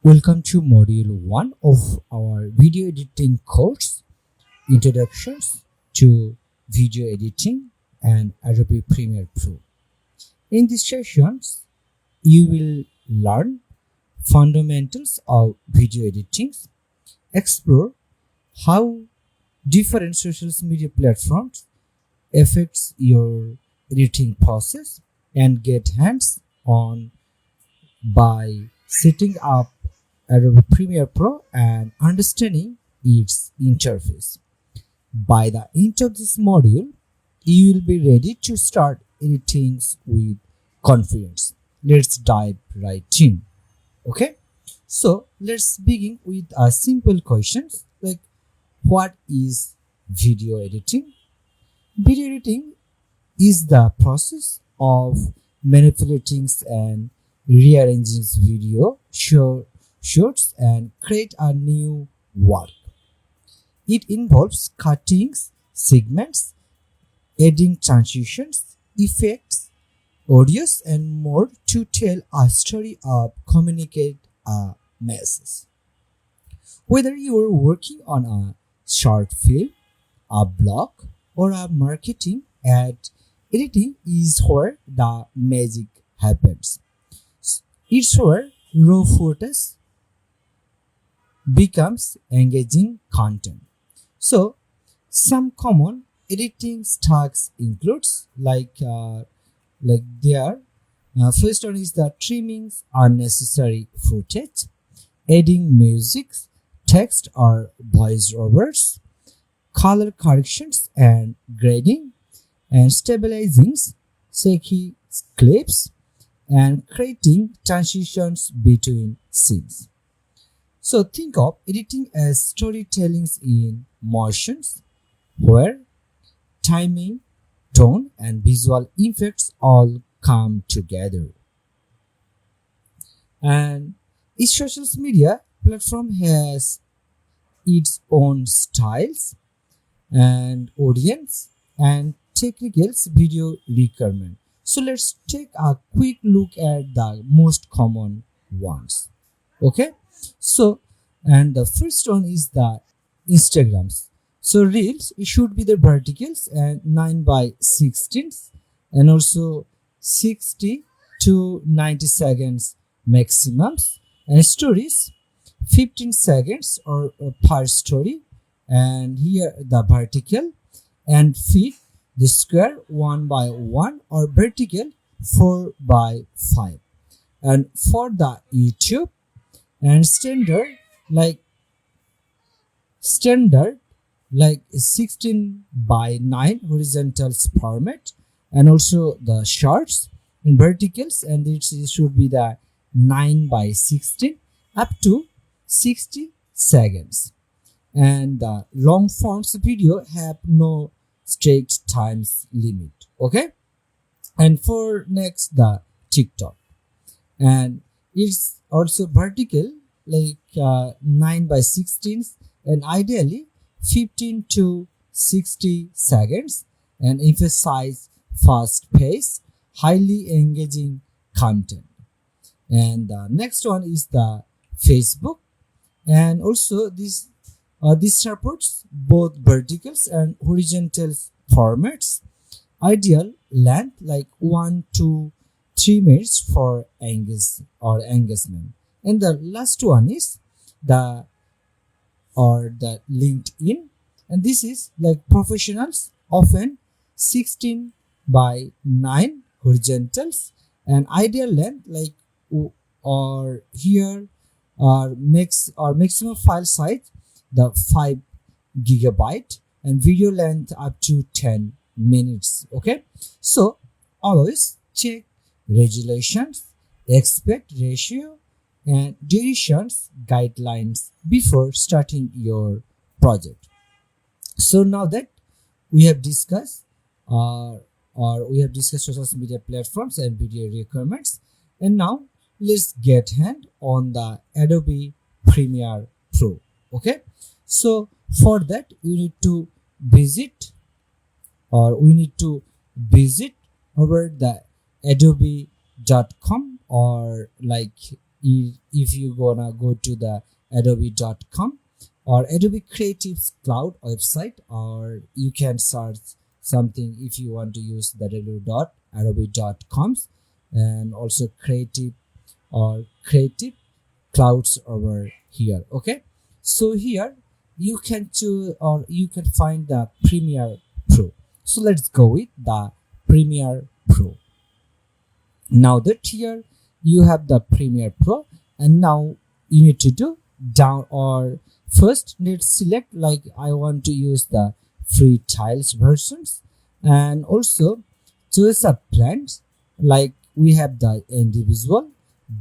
Welcome to Module 1 of our video editing course, Introductions to Video Editing and Adobe Premiere Pro. In these sessions, you will learn fundamentals of video editing, explore how different social media platforms affects your editing process, and get hands-on by setting up Adobe Premiere Pro and understanding its interface. By the end of this module, you will be ready to start editing with confidence. Let's dive right in. Okay, so let's begin with a simple questions like what is video editing? Video editing is the process of manipulating and rearranging video shoots and create a new work. It involves cuttings, segments, adding transitions, effects, audios, and more to tell a story or communicate a message. Whether you are working on a short film, a blog, or a marketing ad, editing is where the magic happens. It's where raw footage becomes engaging content. So, some common editing tasks includes there. First one is the trimming unnecessary footage, adding music, text or voiceovers, color corrections and grading, and stabilizing shaky clips, and creating transitions between scenes. So think of editing as storytelling in motions where timing, tone, and visual effects all come together. And each social media platform has its own styles and audience and technical video requirement. So let's take a quick look at the most common ones. Okay, so and the first one is the Instagrams. So reels, it should be the verticals and 9 by 16 and also 60 to 90 seconds maximums, and stories 15 seconds or per story, and here the vertical, and feet the square 1 by 1 or vertical 4 by 5. And for the YouTube and standard like 16 by 9 horizontals format, and also the shorts and verticals, and it should be the 9 by 16 up to 60 seconds. And the long forms video have no strict times limit. Okay, and for next the TikTok, and it's also vertical 9 by 16 and ideally 15 to 60 seconds, and emphasize fast pace, highly engaging content. And the next one is the Facebook, and also this supports both verticals and horizontal formats. Ideal length like 1 to 3 minutes for engagement. And the last one is the LinkedIn, and this is like professionals, often 16 by 9 horizontals, and ideal length like or here or maximum file size the 5 gigabyte, and video length up to 10 minutes. Okay, so always check regulations, aspect ratio, and durations guidelines before starting your project. So now that we have discussed social media platforms and video requirements, and now let's get hand on the Adobe Premiere Pro. Okay, so for that we need to visit over the adobe.com or like if you gonna go to the adobe.com or Adobe Creative Cloud website, or you can search something if you want to use the www.adobe.coms, and also creative or creative clouds over here. Okay, so here you can choose or you can find the Premiere Pro. So let's go with the Premiere Pro. Now that here you have the Premiere Pro, and now you need to do down, or first let's select, like I want to use the free tiles versions, and also choose a plans, like we have the individual,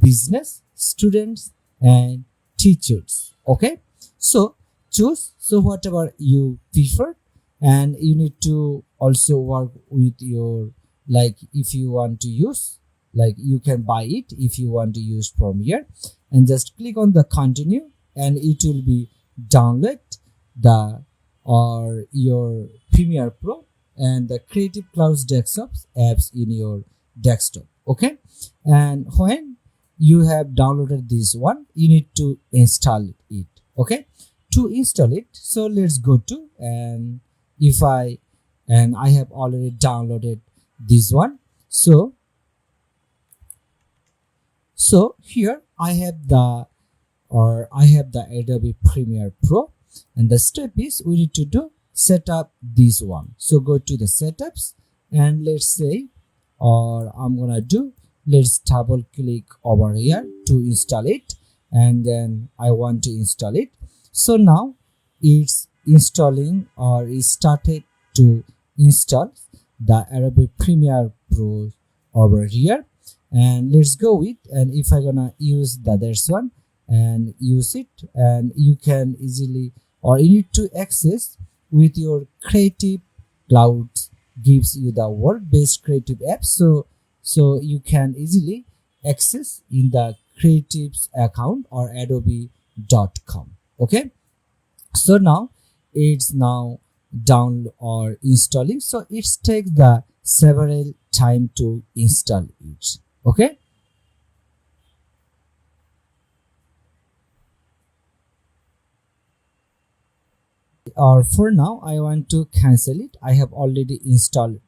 business, students, and teachers. Okay, so choose so whatever you prefer, and you need to also work with your, like if you want to use, like you can buy it if you want to use Premiere, and just click on the continue, and it will be download the or your Premiere Pro and the Creative Clouds desktop apps in your desktop. Okay, and when you have downloaded this one, you need to install it. Okay, to install it, so let's go to, and if I have already downloaded this one, so here I have the Adobe Premiere Pro, and the step is we need to do set up this one. So go to the setups, and let's say, or I'm gonna do, let's double click over here to install it, and then I want to install it. So now it's installing, or it started to install the Adobe Premiere Pro over here, and let's go with, and if I'm gonna use the this one and use it, and you can easily, or you need to access with your Creative Cloud gives you the world-based creative apps, so you can easily access in the creatives account or adobe.com. Okay, so now it's now down or installing, so it takes the several time to install it. Okay, or for now I want to cancel it. I have already installed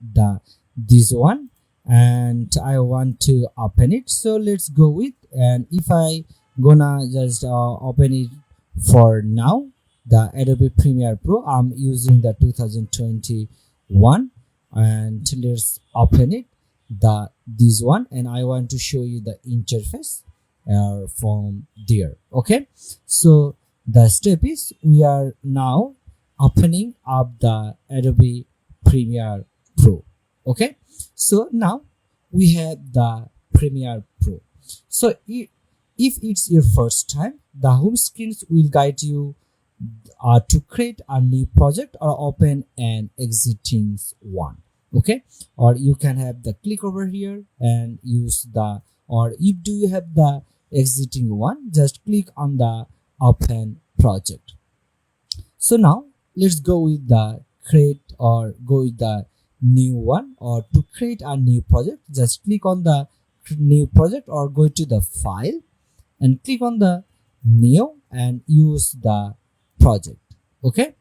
this one, and I want to open it. So let's go with, and if I gonna just open it for now, the Adobe Premiere Pro, I'm using the 2021, and let's open it, this one, and I want to show you the interface from there. Okay, so the step is we are now opening up the Adobe Premiere Pro. Okay, so now we have the Premiere Pro. So if it's your first time, the home screens will guide you to create a new project or open an existing one. Okay, or you can have the click over here and use the, or if do you have the existing one, just click on the open project. So now let's go with the create, or go with the new one, or to create a new project, just click on the new project, or go to the file and click on the new and use the project. Okay,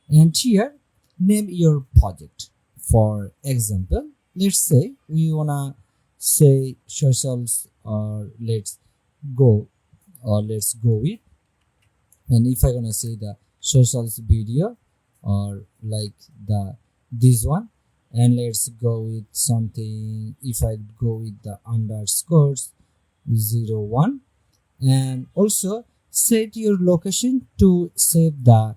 and here name your project. For example, let's say we wanna say socials, or let's go with, and if I gonna say the socials video, or like this one, and let's go with something, if I go with the underscores 01, and also set your location to save the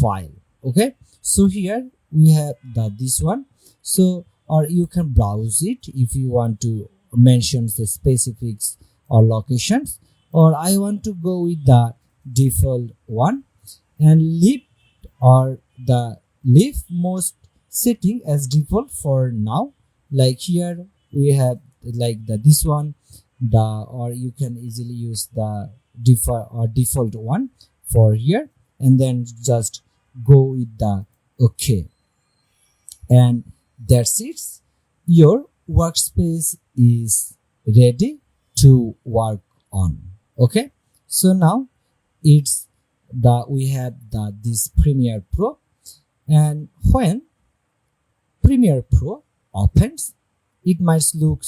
file. Okay, so here we have this one, so, or you can browse it if you want to mention the specifics or locations, or I want to go with the default one and leave, or the leave most setting as default for now. Like here we have like this one, or you can easily use the default one for here, and then just go with the okay, and that's it. Your workspace is ready to work on. Okay, so now it's we have this Premiere Pro, and when Premiere Pro opens, it might look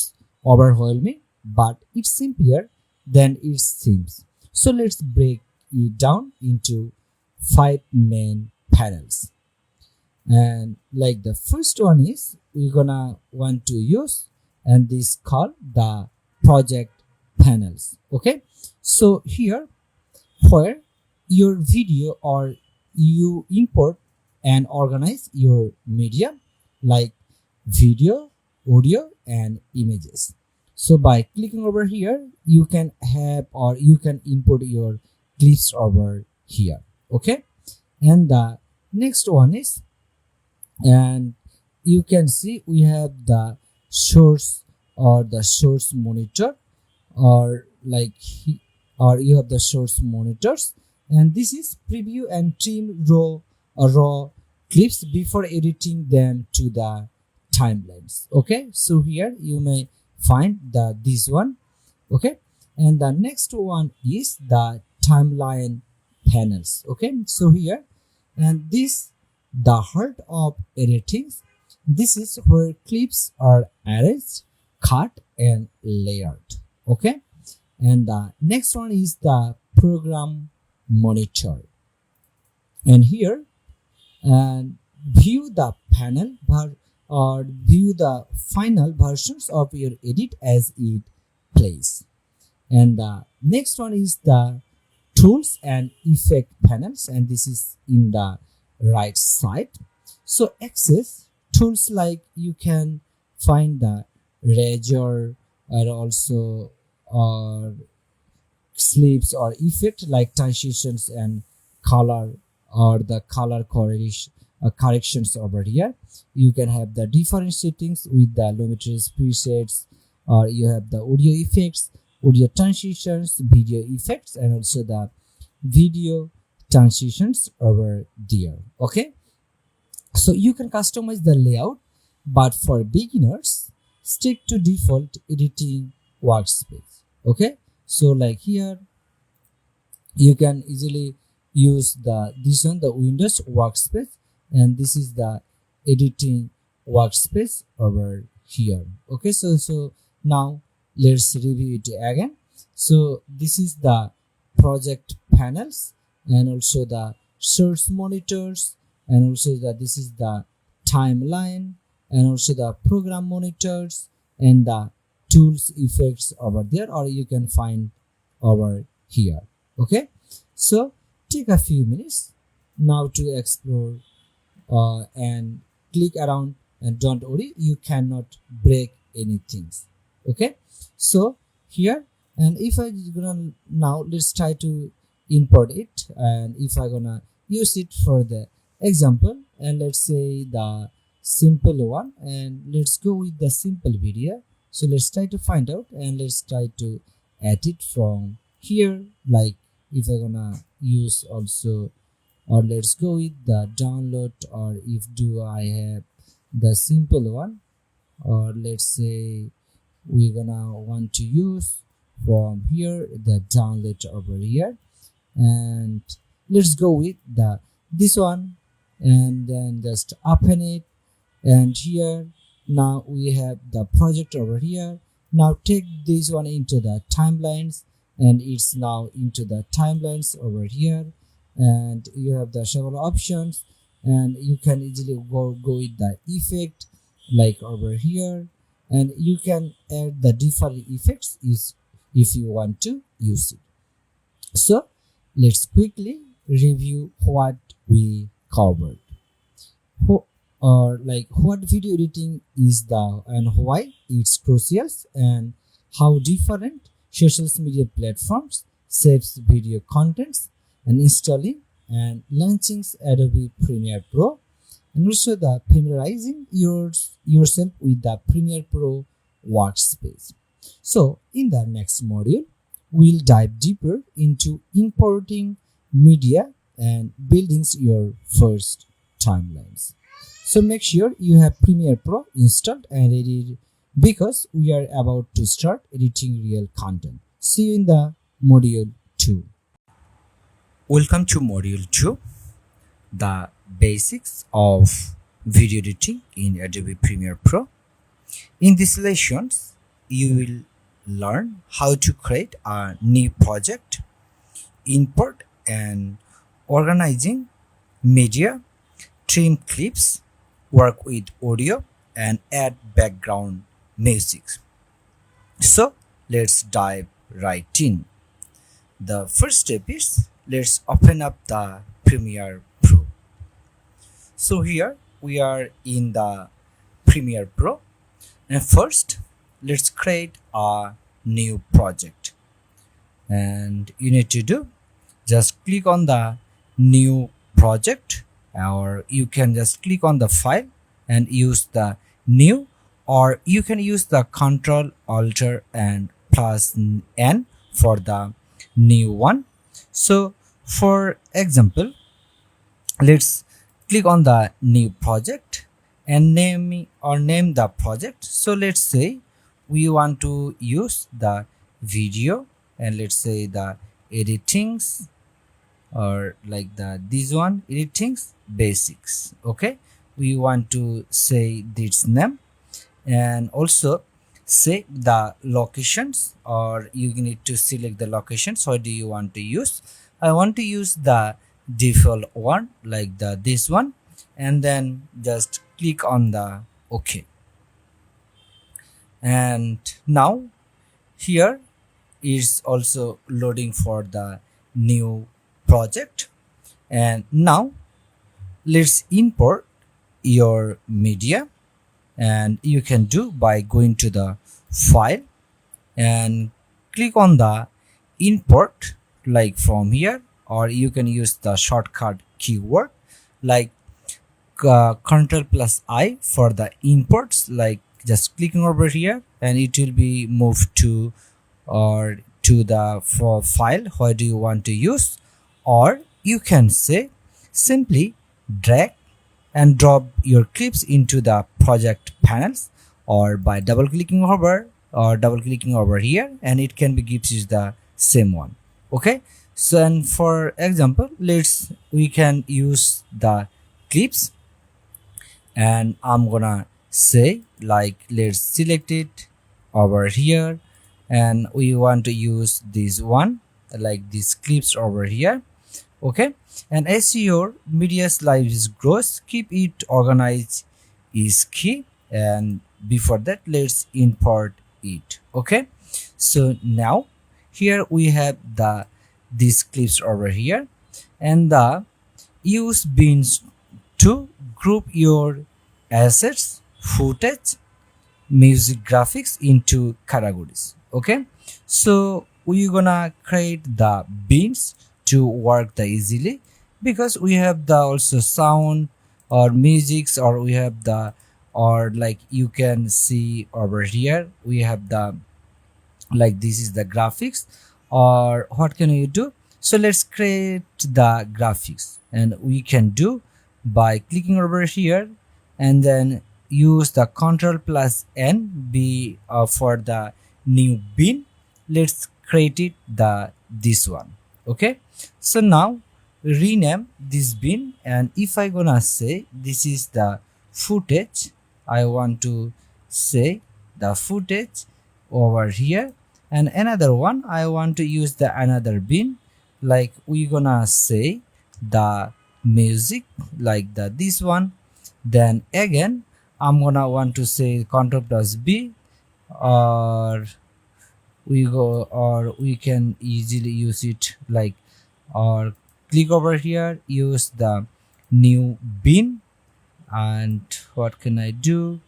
overwhelming, but it's simpler than it seems. So let's break it down into 5 main panels. And like the first one is we're gonna want to use, and this called the project panels. Okay, so here where your video or you import and organize your media like video, audio and images. So by clicking over here you can have or you can import your clips over here. Okay, and the next one is, and you can see we have the source or the source monitor, or like or you have the source monitors, and this is preview and trim raw clips before editing them to the timelines. Okay, so here you may find this one. Okay, and the next one is the timeline panels. Okay, so here, and this the heart of editing, this is where clips are arranged, cut and layered. Okay, and the next one is the program monitor, and here and view the panel or view the final versions of your edit as it plays. And the next one is the tools and effect panels, and this is in the right side. So access tools like you can find the razor and also or sleeves or effect like transitions and color or the color correlation corrections over here. You can have the different settings with the Lumetris presets, or you have the audio effects, audio transitions, video effects and also the video transitions over there. Okay, so you can customize the layout, but for beginners stick to default editing workspace. Okay, so like here you can easily use this one, the Windows workspace, and this is the editing workspace over here. Okay, so now let's review it again. So this is the project panels and also the source monitors, and also this is the timeline and also the program monitors and the tools effects over there, or you can find over here. Okay, so take a few minutes now to explore and click around, and don't worry, you cannot break anything. Okay, so here, and if I gonna now let's try to import it, and if I gonna use it for the example, and let's say the simple one, and let's go with the simple video. So let's try to find out, and let's try to add it from here. Like if I gonna use also, or let's go with the download, or if do I have the simple one, or let's say we're gonna want to use from here the download over here, and let's go with this one, and then just open it, and here now we have the project over here. Now take this one into the timelines, and it's now into the timelines over here, and you have the several options, and you can easily go with the effect like over here, and you can add the different effects if you want to use it. So let's quickly review what we covered, or like what video editing is and why it's crucial, and how different social media platforms saves video contents, and installing and launching Adobe Premiere Pro, and also the familiarizing yourself with the Premiere Pro workspace. So in the next module, we'll dive deeper into importing media and building your first timelines. So make sure you have Premiere Pro installed and ready, because we are about to start editing real content. See you in the Module 2. Welcome to Module 2, the basics of video editing in Adobe Premiere Pro. In these lessons, you will learn how to create a new project, import and organizing media, trim clips, work with audio, and add background music. So let's dive right in. The first step is let's open up the Premiere Pro. So here we are in the Premiere Pro, and first let's create a new project. And you need to do just click on the new project, or you can just click on the file and use the new, or you can use the Control Alt and plus N for the new one. So for example, let's click on the new project and name the project. So let's say we want to use the video, and let's say the editings, or like this one, editings basics. Okay, we want to say this name, and also say the locations, or you need to select the locations. What do you want to use? I want to use the default one, like this one, and then just click on the OK. And now here is also loading for the new project. And now let's import your media, and you can do by going to the file and click on the import, like from here, or you can use the shortcut keyword like Ctrl+I for the imports, like just clicking over here, and it will be moved to the file where do you want to use. Or you can say simply drag and drop your clips into the project panels, or by double clicking over here, and it can be gives you the same one. Okay, so and for example, we can use the clips, and I'm gonna say like let's select it over here, and we want to use this one, like these clips over here. Okay, and as your media slice grows, keep it organized is key. And before that, let's import it. Okay, so now here we have these clips over here, and the use bins to group your assets, footage, music, graphics into categories. Okay, so we're gonna create the bins to work the easily, because we have the also sound or musics, or we have the, or like you can see over here we have the, like this is the graphics. Or what can you do? So let's create the graphics, and we can do by clicking over here and then use the Ctrl+N B for the new bin. Let's create it this one. Okay, so now rename this bin, and if I gonna say this is the footage, I want to say the footage over here, and another one I want to use the another bin, like we gonna say the music, like this one. Then again I'm gonna want to say Ctrl+B, or we can easily use it like, or click over here, use the new bin. And what can I do?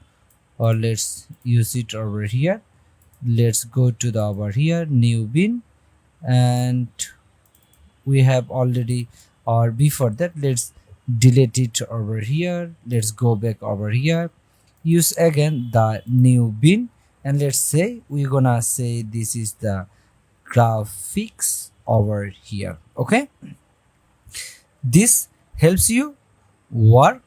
Or let's use it over here. Let's go to the over here new bin, and we have already, or before that let's delete it over here. Let's go back over here, use again the new bin, and let's say we're gonna say this is the graphics over here. Okay, this helps you work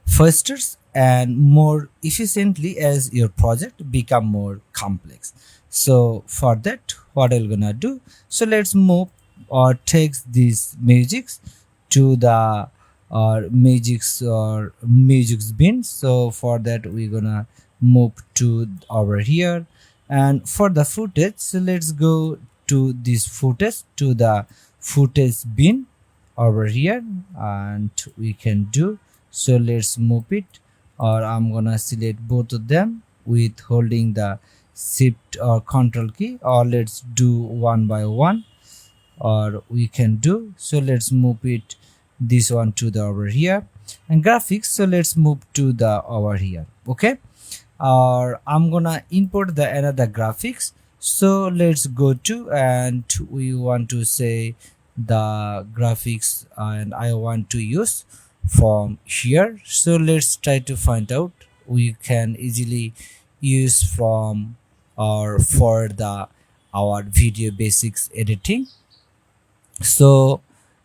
faster and more efficiently as your project become more complex. So for that, what I'm gonna do, so let's move or take these musics to the musics bin. So for that, we're gonna move to over here, and for the footage, so let's go to this footage, to the footage bin over here, and we can do, so let's move it, or I'm gonna select both of them with holding the shift or control key, or let's do one by one, or we can do, so let's move it this one to the over here, and graphics, so let's move to the over here. Okay, or I'm gonna import the another graphics, so let's go to, and we want to say the graphics, and I want to use from here, so let's try to find out. We can easily use from or for the our video basics editing. So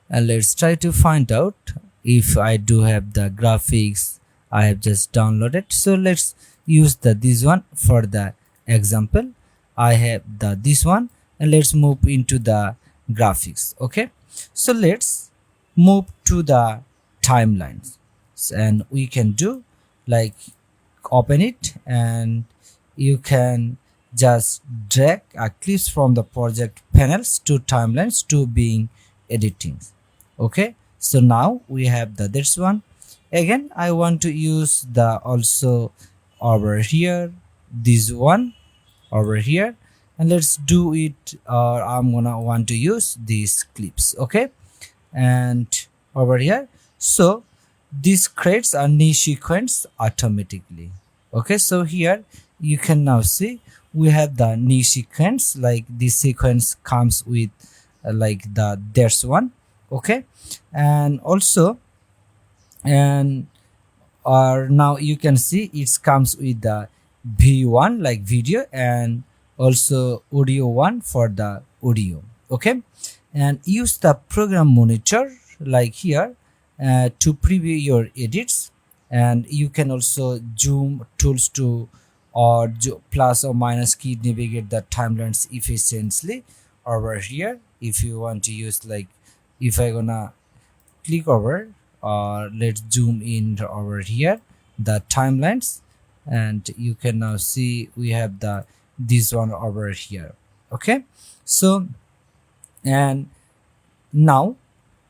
let's try to find out if I do have the graphics I have just downloaded. So let's use the this one for the example. I have the this one, and let's move into the graphics. Okay, so let's move to the timelines, and we can do like open it, and you can just drag clips from the project panels to timelines to being editing. Okay, so now we have the this one. Again, I want to use the also over here, this one over here, and let's do it, or I'm gonna want to use these clips. Okay, and over here, so this creates a new sequence automatically. Okay, so here you can now see we have the new sequence, like this sequence comes with like the there's one. Okay, and also, and or now you can see it comes with the v1 like video, and also audio one for the audio. Okay, and use the program monitor like here to preview your edits, and you can also zoom tools to or plus or minus key navigate the timelines efficiently over here. If you want to use, like if I gonna click over, let's zoom in over here the timelines, and you can now see we have the this one over here. Okay, so and now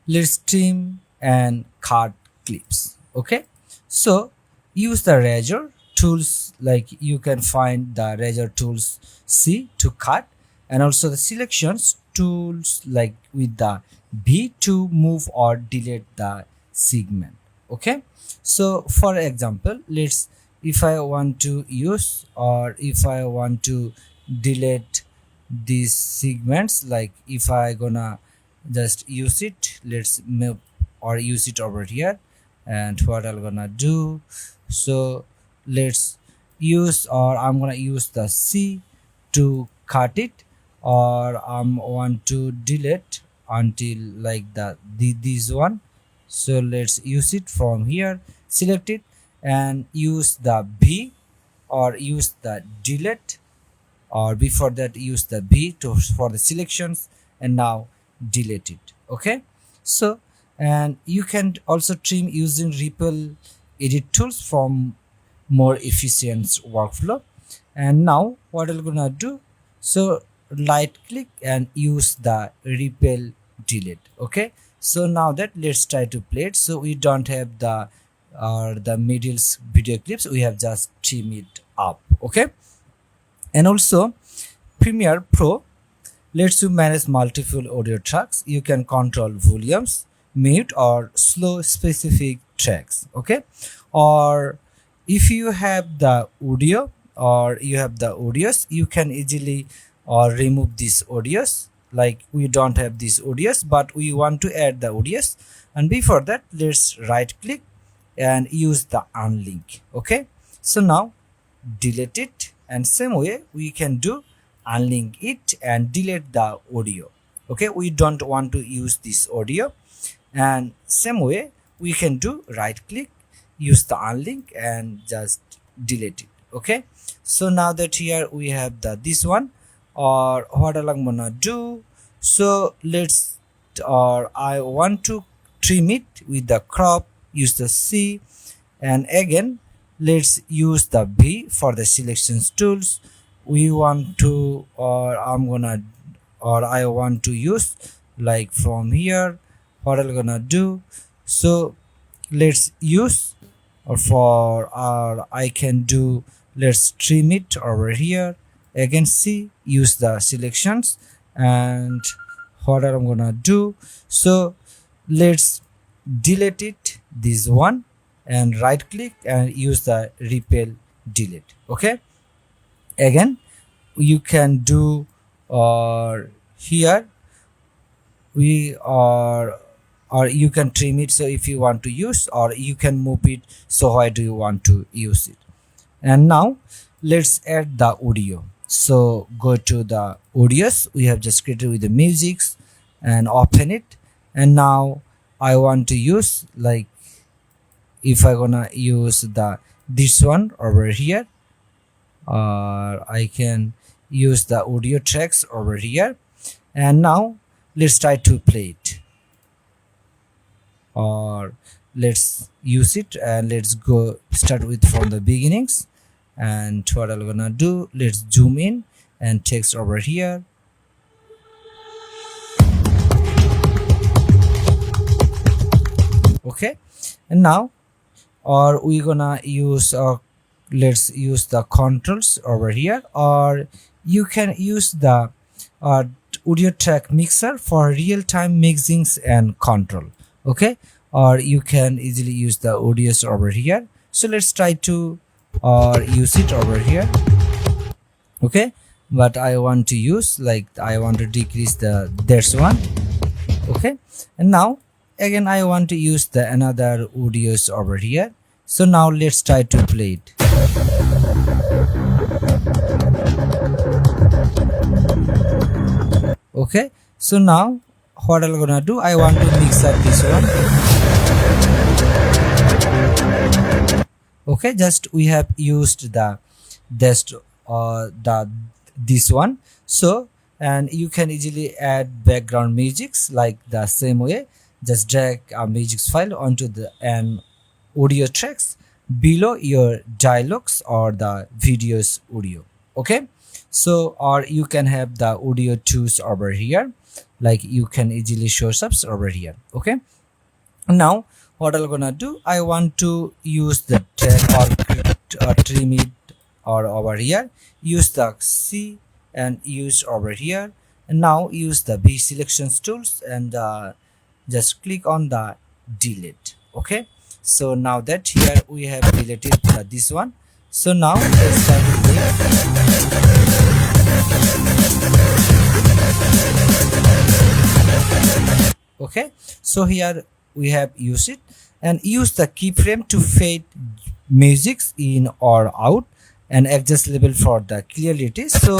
let's trim and cut clips. Okay, so use the razor tools, like you can find the razor tools C to cut, and also the selections tools like with the B to move or delete the segment. Okay, so for example, let's, if I want to use or if I want to delete these segments, like if I gonna just use it, let's move or use it over here, and what I'm gonna do, so let's use, or I'm gonna use the C to cut it, or I'm want to delete until like this one, so let's use it from here, select it and use the B, or use the delete, or before that use the B to for the selections, and now delete it. Okay, so and you can also trim using ripple edit tools from more efficient workflow. And now what I'm gonna do, so right click and use the ripple delete. Okay, so now that let's try to play it. So we don't have the middle video clips, we have just trim it up. Okay, and also Premiere Pro lets you manage multiple audio tracks. You can control volumes, mute or slow specific tracks. Okay, or if you have the audio or you have the audios, you can easily remove these audios. Like we don't have these audios, but we want to add the audios, and before that let's right click and use the unlink. Okay, so now delete it, and same way we can do unlink it and delete the audio. Okay, we don't want to use this audio, and same way we can do right click, use the unlink and just delete it. Okay, so now that here we have the this one, or what I'm gonna do, so let's, or I want to trim it with the crop, use the C, and again let's use the B for the selections tools. We want to, or I'm gonna, or I want to use like from here, what I'm gonna do, so let's use, or for, or I can do, let's trim it over here, again see, use the selections, and what I'm gonna do, so let's delete it, this one, and right click and use the repel delete. Okay, again you can do, or here we are, or you can trim it, so if you want to use, or you can move it, so why do you want to use it. And now let's add the audio, so go to the audios we have just created with the musics and open it. And now I want to use, like if I gonna use the this one over here, or I can use the audio tracks over here. And now let's try to play it, or let's use it, and let's go start with from the beginnings. And what I'm gonna do, let's zoom in and text over here. Okay, and now, or we gonna use, or let's use the controls over here, or you can use the uh, audio track mixer for real-time mixings and control. Okay, or you can easily use the audios over here, so let's try to use it over here. Okay, but I want to use, like I want to decrease the this one. Okay, and now again I want to use the another audios over here, so now let's try to play it. Okay, so now what I'm gonna do, I want to mix up this one. Okay, just we have used the this one, so, and you can easily add background musics like the same way, just drag a music file onto the an audio tracks below your dialogues or the videos audio. Okay, so, or you can have the audio tools over here, like you can easily show subs over here. Okay, now what I'm gonna do, I want to use the track, or trim it, or over here use the C and use over here, and now use the B selections tools, and just click on the delete. Okay, so now that here we have deleted this one, so now let's start to play. Okay, so here we have used it, and use the keyframe to fade musics in or out, and adjust level for the clarity. So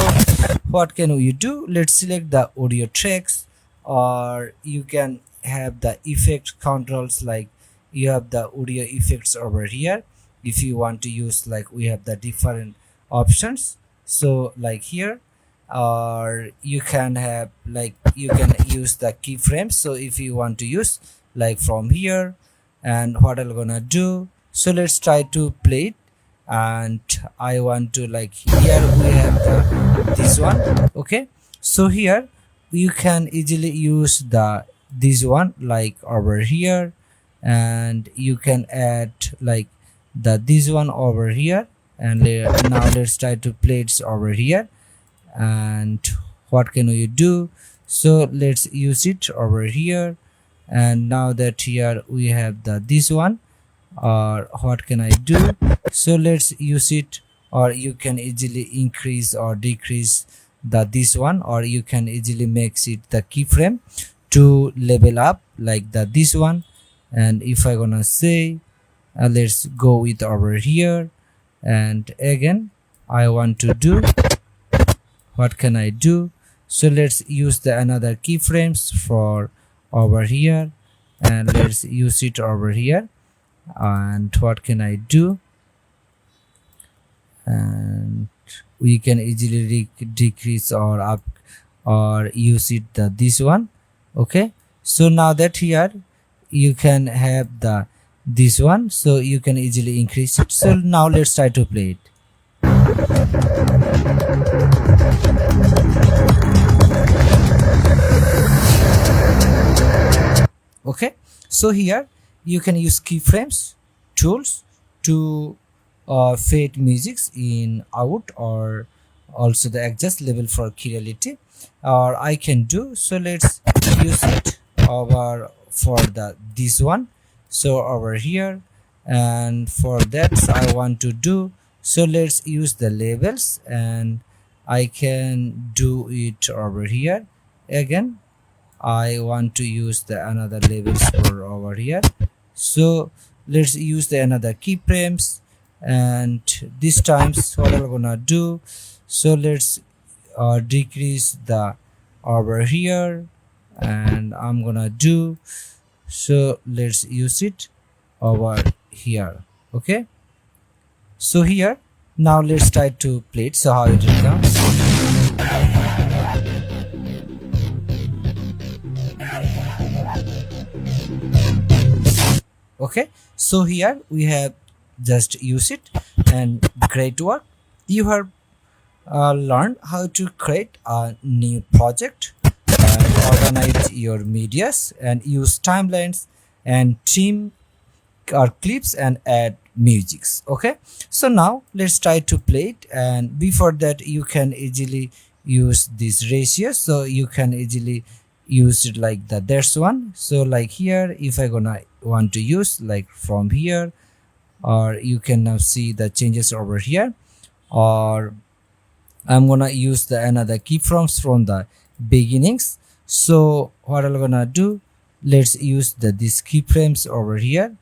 what can we do, let's select the audio tracks, or you can have the effect controls, like you have the audio effects over here. If you want to use, like we have the different options, so like here, or you can have, like you can use the keyframes, so if you want to use, like from here. And what I'm gonna do, so let's try to play it, and I want to, like here we have this one. Okay, so here you can easily use this one, like over here, and you can add like this one over here. And now let's try to play it over here. And what can we do, so let's use it over here. And now that here we have this one, or what can I do, so let's use it, or you can easily increase or decrease this one, or you can easily make it the keyframe to level up, like this one. And if I gonna say, let's go with over here, and again I want to do, what can I do, so let's use the another keyframes for over here, and let's use it over here. And what can I do, and we can easily decrease or up or use it this one. Okay, so now that here you can have this one, so you can easily increase it. So now let's try to play it. Okay, so here you can use keyframes tools to fade musics in out, or also the adjust level for clarity, or I can do. So let's use it over for this one. So over here, and for that I want to do, so let's use the labels, and I can do it over here. Again, I want to use the another labels for over here. So let's use the another keyframes, and this times what I'm gonna do, so let's decrease the over here, and I'm gonna do, so let's use it over here. Okay, so here now let's try to play it, so how it will come. Okay, so here we have just use it, and great work. You have learned how to create a new project and organize your medias and use timelines and trim or clips and add musics. Okay, so now let's try to play it, and before that you can easily use this ratio, so you can easily use it like that. There's one, so like here if I gonna want to use like from here, or you can now see the changes over here, or I'm gonna use the another keyframes from the beginnings. So what I'm gonna do, let's use these keyframes over here.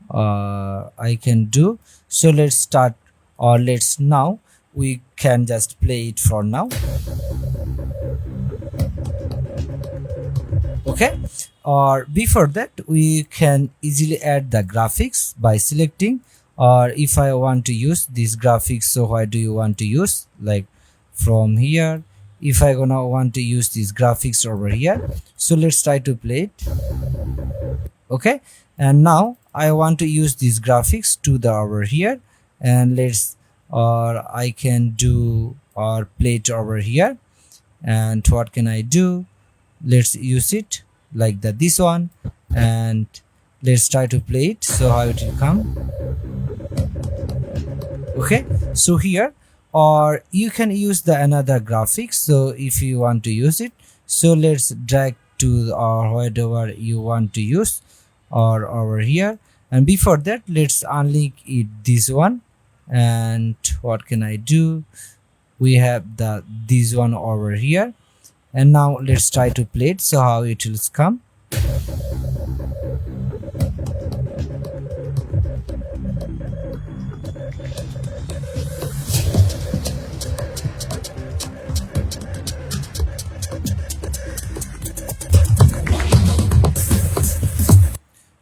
I can do, so let's start, or let's now we can just play it for now. Okay, or before that we can easily add the graphics by selecting, or if I want to use these graphics, so why do you want to use like from here, if I gonna want to use these graphics over here, so let's try to play it. Okay, and now I want to use these graphics to the over here, and let's, or I can do or play it over here, and what can I do, let's use it like this one, and let's try to play it, so how it will come. Okay, so here, or you can use the another graphics, so if you want to use it, so let's drag to or whatever you want to use or over here, and before that let's unlink it this one, and what can I do, we have this one over here, and now let's try to play it, so how it will come.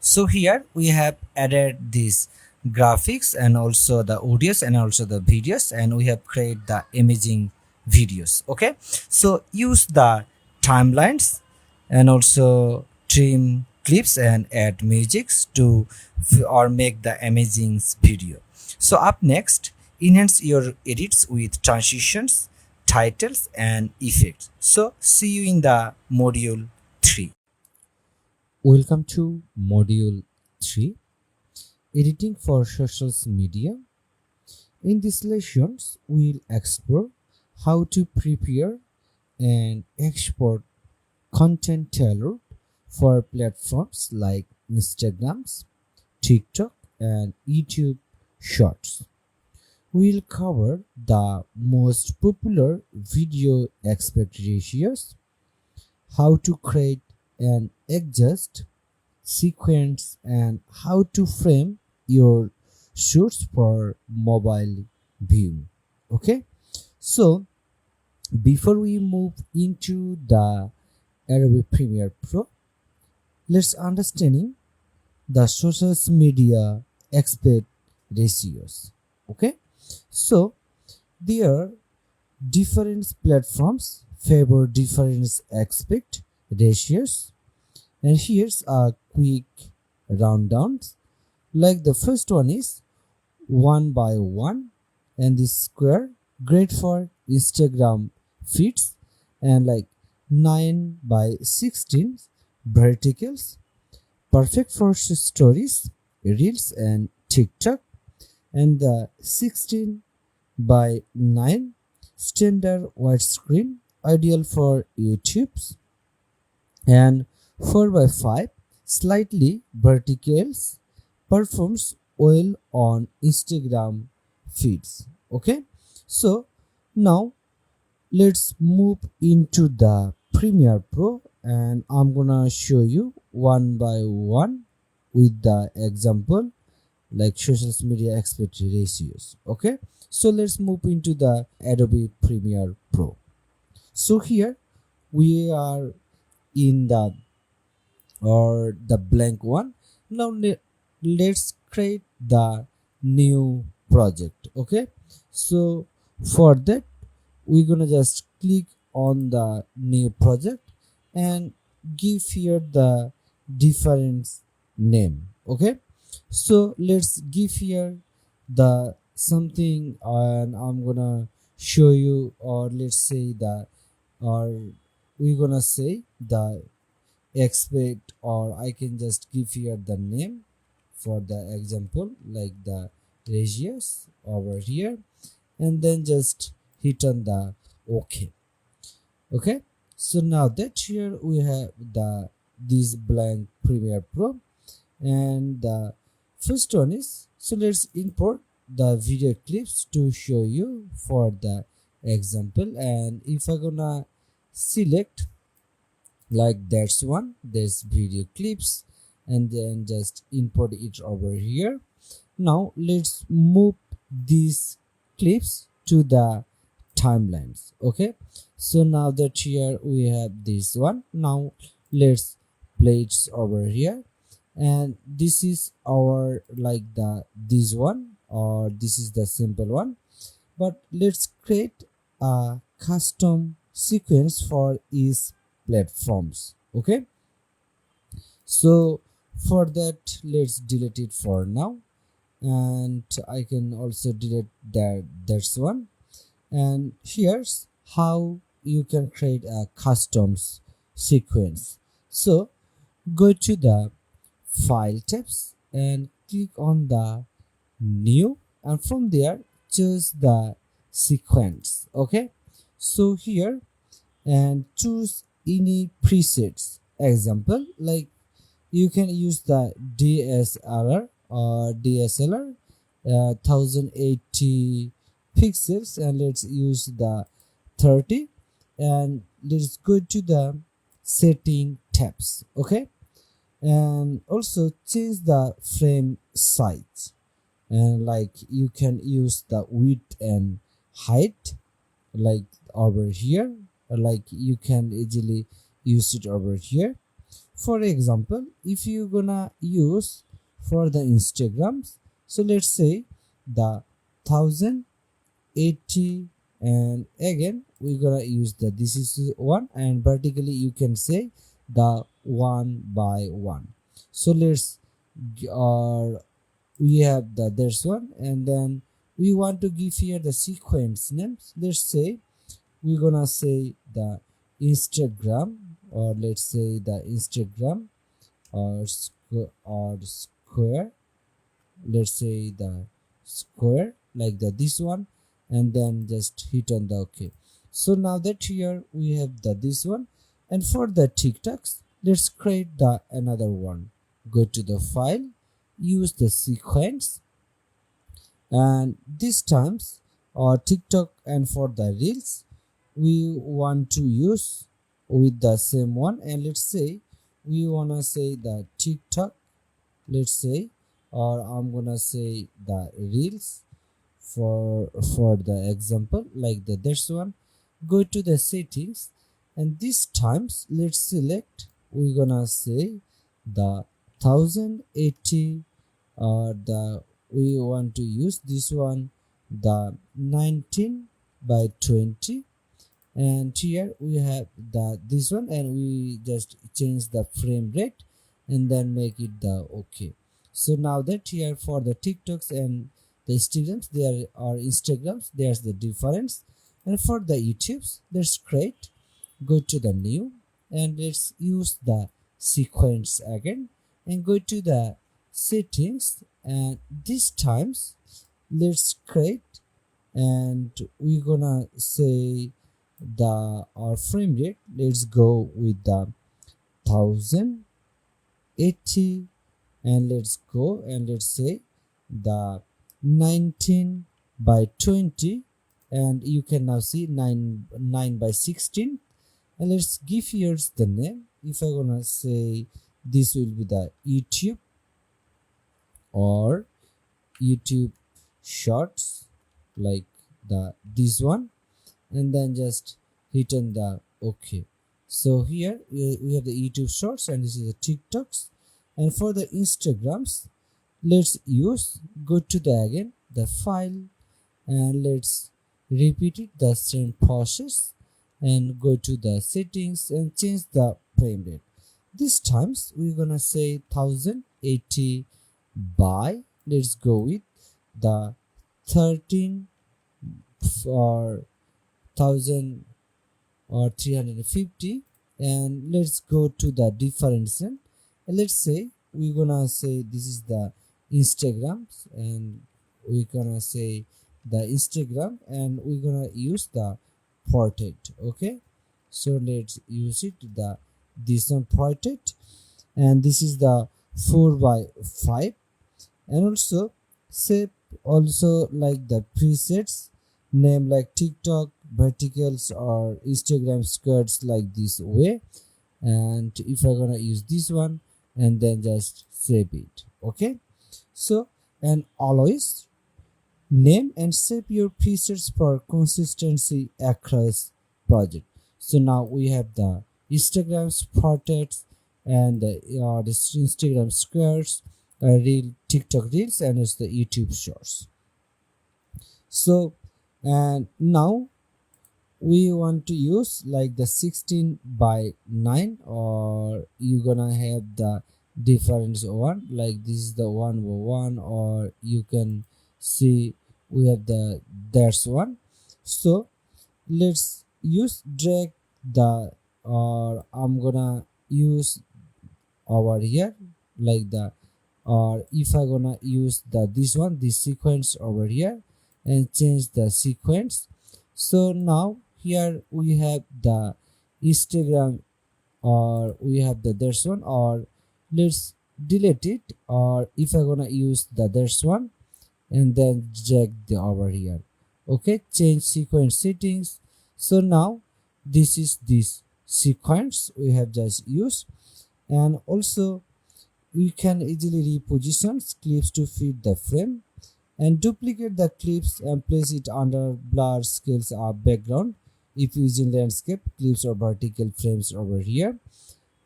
So here we have added these graphics and also the audios and also the videos, and we have created the amazing videos. Okay, so use the timelines and also trim clips and add musics to or make the amazing video. So up next, enhance your edits with transitions, titles and effects. So see you in the module 3. Welcome to module 3, editing for social media. In these lessons, we'll explore how to prepare and export content tailored for platforms like Instagram, TikTok, and YouTube Shorts. We'll cover the most popular video aspect ratios, how to create and adjust sequence, and how to frame your shoots for mobile view. Okay, so before we move into the Adobe Premiere Pro, let's understanding the social media aspect ratios. Okay, so there different platforms favor different aspect ratios, and here's a quick rundown. Like the first one is 1 by 1, and this square great for Instagram feeds, and like 9 by 16 verticals perfect for stories, reels, and TikTok, and the 16 by 9 standard widescreen ideal for YouTube's, and 4 by 5 slightly verticals performs well on Instagram feeds. Okay, so now let's move into the Premiere Pro, and I'm gonna show you one by one with the example like social media aspect ratios. Okay, so let's move into the Adobe Premiere Pro. So here we are in the blank one. Now let's create the new project. Okay, so for that we're gonna just click on the new project and give here the different name. Okay, so let's give here the something, and I'm gonna show you, or let's say the, or we're gonna say the expect, or I can just give here the name for the example like the ratios over here, and then just hit on the OK. Okay, so now that here we have the this blank Premiere Pro, and the first one is, so let's import the video clips to show you for the example. And if I gonna select like that's one, there's video clips, and then just import it over here. Now let's move these clips to the timelines. Okay, so now that here we have this one, now let's play it over here, and this is our like the this one, or this is the simple one, but let's create a custom sequence for each platforms. Okay, so for that let's delete it for now, and I can also delete that's one. And here's how you can create a customs sequence. So go to the file tabs and click on the new, and from there choose the sequence. Okay, so here and choose any presets. Example like you can use the DSLR or DSLR 1080 pixels, and let's use the 30, and let's go to the setting tabs. Okay, and also change the frame size, and like you can use the width and height like over here, or like you can easily use it over here. For example, if you gonna use for the Instagrams, so let's say the 1080, and again we're gonna use the this is one, and vertically you can say the 1 by 1. So let's we have the there's one, and then we want to give here the sequence names. Let's say we're gonna say the Instagram, or let's say the Instagram, or square, let's say the square like the this one, and then just hit on the OK. So now that here we have the this one, and for the TikToks let's create the another one. Go to the file, use the sequence, and this times or TikTok, and for the reels we want to use with the same one, and let's say we wanna say the TikTok, let's say, or I'm gonna say the reels for the example like the this one. Go to the settings, and this times let's select, we're gonna say the 1080, the we want to use this one the 19 by 20, and here we have this one, and we just change the frame rate and then make it the okay. So now that here for the TikToks and the Instagrams, there are Instagrams, there's the difference. And for the YouTubes, there's great. Go to the new, and let's use the sequence again, and go to the settings, and this times let's create, and we're gonna say our frame rate, let's go with the 1080, and let's go and let's say the 19 by 20, and you can now see 9 by 16. And let's give here the name. If I'm gonna say this will be the YouTube or YouTube shorts, like this one, and then just hit on the okay. So here we have the YouTube shorts, and this is the TikToks. And for the Instagrams, let's go to the file, and let's repeat it the same process, and go to the settings and change the frame rate. This times we're gonna say 1080 by, let's go with the 13 or 1000 or 350, and let's go to the differential, and let's say we're gonna say this is the Instagrams, and we're gonna say the Instagram, and we're gonna use the portrait. Okay, so let's use it this one portrait, and this is the 4 by 5. And also save also like the presets name like TikTok verticals or Instagram skirts, like this way. And if I'm gonna use this one, and then just save it. Okay, so and always name and save your presets for consistency across project. So now we have the Instagram's portraits, and the Instagram squares, reel, TikTok reels, and it's the YouTube shorts. So and now we want to use like the 16 by 9, or you gonna have the different one, like this is the 1 by 1, or you can see we have there's one. So let's drag or I'm gonna use over here like or if I gonna use this sequence over here, and change the sequence. So now here we have the Instagram, or we have there's one, or let's delete it, or if I'm gonna use there's one, and then drag over here. Okay, change sequence settings. So now this is this sequence we have just used. And also we can easily reposition clips to fit the frame, and duplicate the clips and place it under blur scales or background if using landscape clips or vertical frames over here.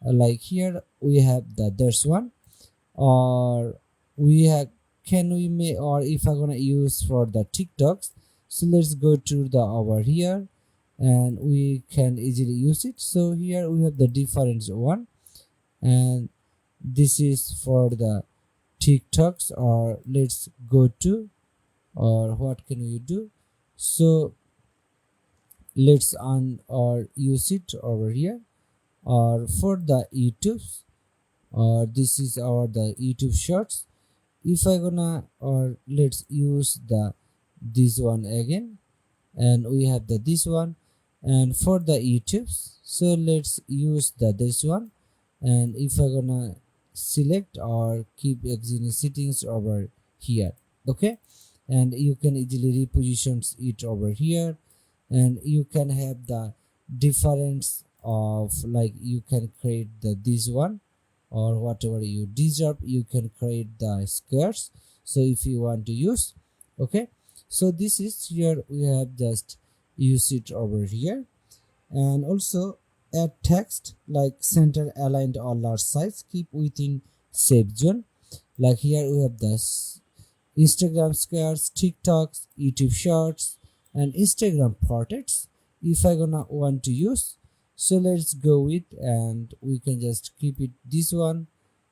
Like here we have there's one, or we have or if I'm gonna use for the TikToks, so let's go to over here, and we can easily use it. So here we have the different one, and this is for the TikToks, or let's go to, or what can we do? So let's or use it over here, or for the YouTube's, or this is the YouTube shorts. If I gonna, or let's use this one again, and we have this one. And for the YouTube's, so let's use this one, and if I gonna select or keep existing settings over here. Okay, and you can easily reposition it over here, and you can have the difference of, like, you can create this one, or whatever you deserve, you can create the squares, so if you want to use. Okay, so this is here we have just use it over here. And also add text like center aligned or large size, keep within safe zone. Like here we have this Instagram squares, TikToks, YouTube shorts, and Instagram portraits if I gonna want to use. So let's go with, and we can just keep it this one.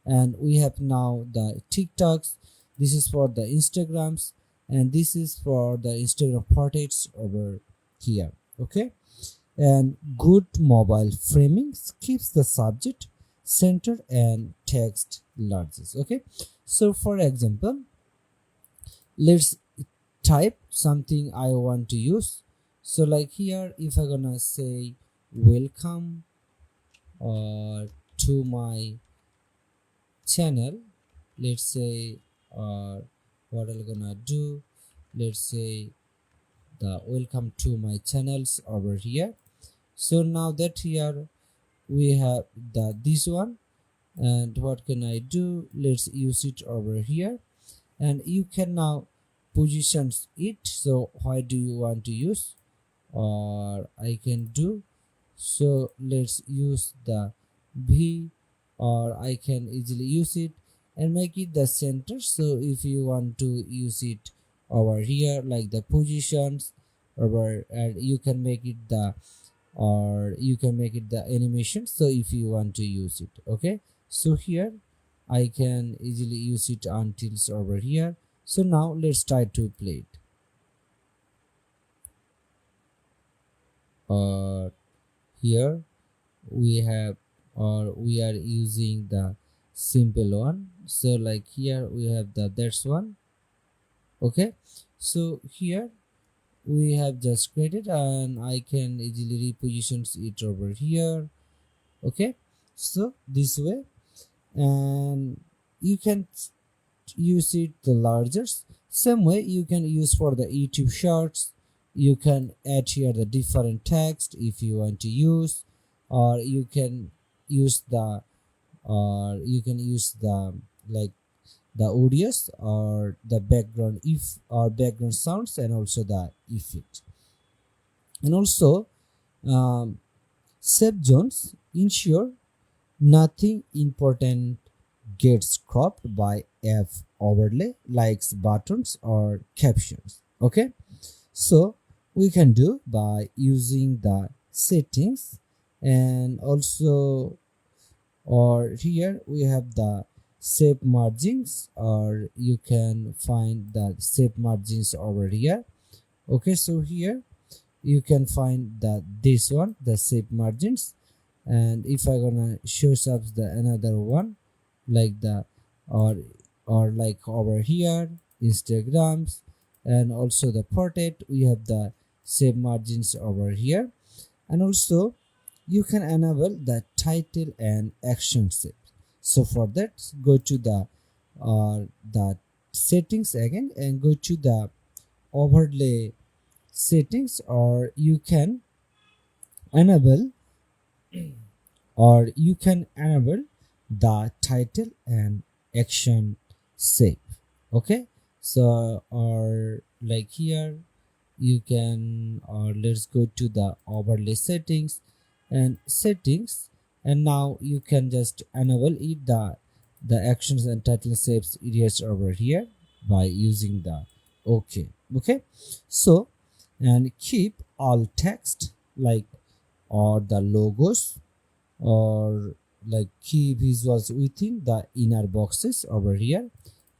And we have now the TikToks. This is for the Instagrams, and this is for the Instagram portraits over here. Okay, and good mobile framing keeps the subject center and text largest. Okay, so for example, let's type something I want to use. So like here, if I gonna say welcome to my channel, let's say, what I'm gonna do, let's say the welcome to my channels over here. So now that here we have this one, and what can I do, let's use it over here. And you can now positions it, so why do you want to use, or I can do, so let's use the V, or I can easily use it and make it the center. So if you want to use it over here like the positions over, and you can make it the, or you can make it the animation, so if you want to use it. Okay, so here I can easily use it until over here. So now let's try to play it. Here we have, or we are using the simple one. So like here we have the that's one. Okay, so here we have just created, and I can easily reposition it over here. Okay, so this way, and you can use it the largest. Same way you can use for the YouTube shorts. You can add here the different text if you want to use, or you can use the, or you can use the, like the audios or the background, if or background sounds, and also the effect. And also save zones ensure nothing important gets cropped by F overlay, likes, buttons, or captions. Okay, so we can do by using the settings, and also, or here we have the shape margins, or you can find the shape margins over here. Okay, so here you can find that this one, the shape margins. And if I gonna show up the another one like the, or like over here Instagrams, and also the portrait, we have the shape margins over here. And also you can enable the title and action shapes. So for that, go to the settings again, and go to the overlay settings, or you can enable, the title and action shape. Okay, so, or like here you can, or let's go to the overlay settings and settings, and now you can just enable it the actions and title shapes areas over here by using the okay. Okay, so, and keep all text like, or the logos, or like key visuals within the inner boxes over here.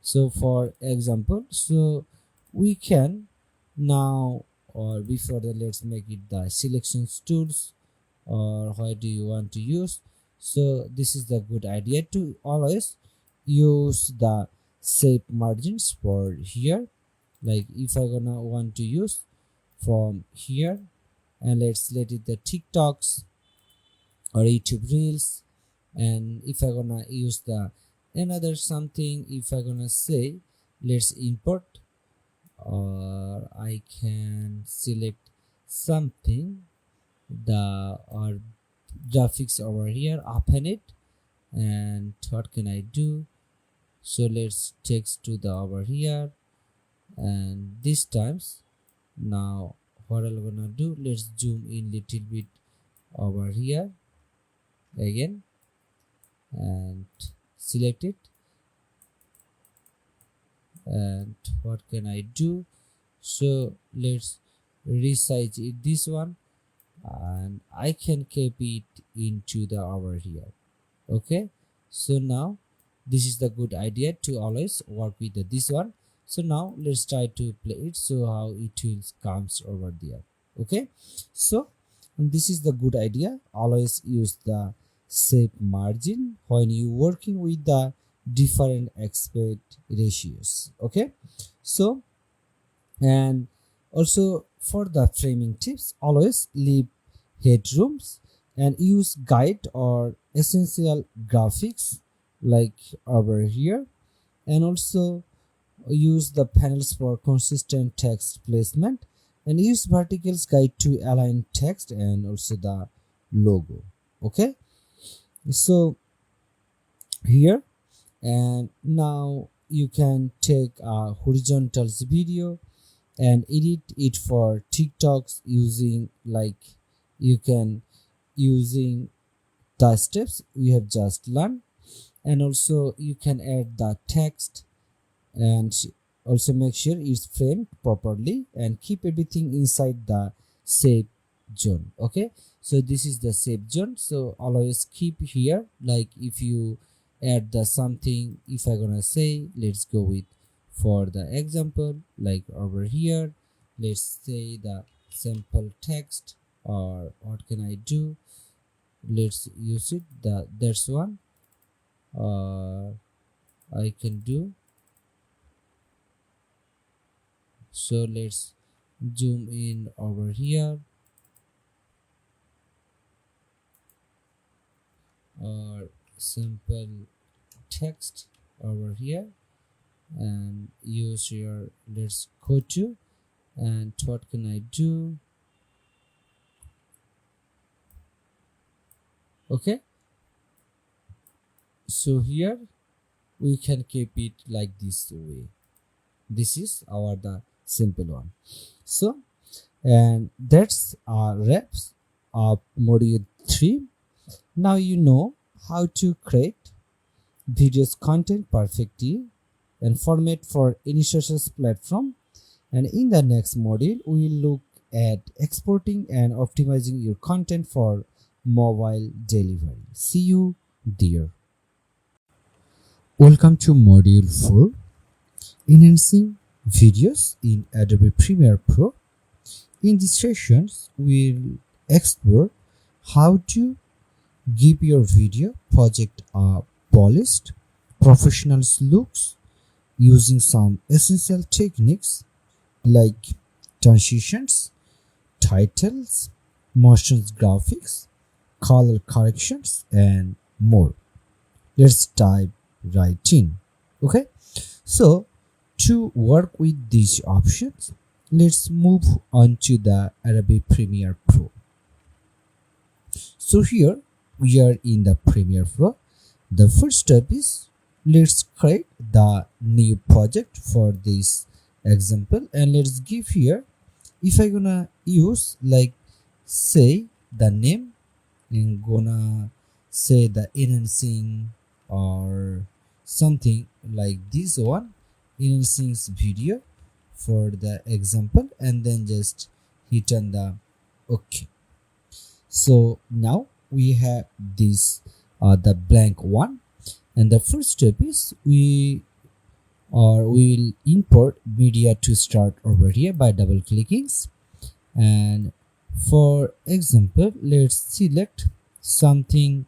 So for example, so we can now, or before that, let's make it the selections tools, or why do you want to use. So this is the good idea to always use the shape margins for here. Like if I gonna want to use from here, and let's let it the TikToks or YouTube reels. And if I gonna use the another something, if I gonna say let's import, or I can select something, the, or graphics over here, open it, and what can I do, so let's text to the over here. And this times, now what I'm gonna do, let's zoom in little bit over here again, and select it. And what can I do, so let's resize it this one, and I can copy it into the over here. Okay, so now this is the good idea to always work with this one. So now let's try to play it, so how it will comes over there. Okay, so this is the good idea. Always use the shape margin when you working with the different aspect ratios. Okay, so and also for the framing tips, always leave headrooms and use guide or essential graphics like over here, and also use the panels for consistent text placement, and use verticals guide to align text and also the logo. Okay, so here, and now you can take a horizontal video and edit it for TikToks using like you can using the steps we have just learned, and also you can add the text and also make sure it's framed properly and keep everything inside the safe zone. Okay, so this is the safe zone, so always keep here. Like if you add the something, if I gonna say, let's go with for the example like over here, let's say the simple text, or what can I do, let's use it that's one, I can do. So let's zoom in over here, or simple text over here, and use your, let's go to, and what can I do. Okay, so here we can keep it like this way. This is our the simple one. So and that's our reps of module 3. Now you know how to create videos content perfectly and format for any social platform, and in the next module we will look at exporting and optimizing your content for mobile delivery. See you there. Welcome to module 4, enhancing videos in Adobe Premiere Pro. In these sessions we'll explore how to give your video project a polished professional looks using some essential techniques like transitions, titles, motion graphics, color corrections, and more. Let's dive right in. Okay, so to work with these options, let's move on to the Adobe Premiere Pro. So here we are in the Premiere Pro. The first step is let's create the new project for this example, and let's give here, if I gonna use like say the name, and gonna say the enhancing or something like this one, enhancing video for the example, and then just hit on the OK. So now we have this the blank one, and the first step is we will import media to start over here by double clicking, and for example let's select something,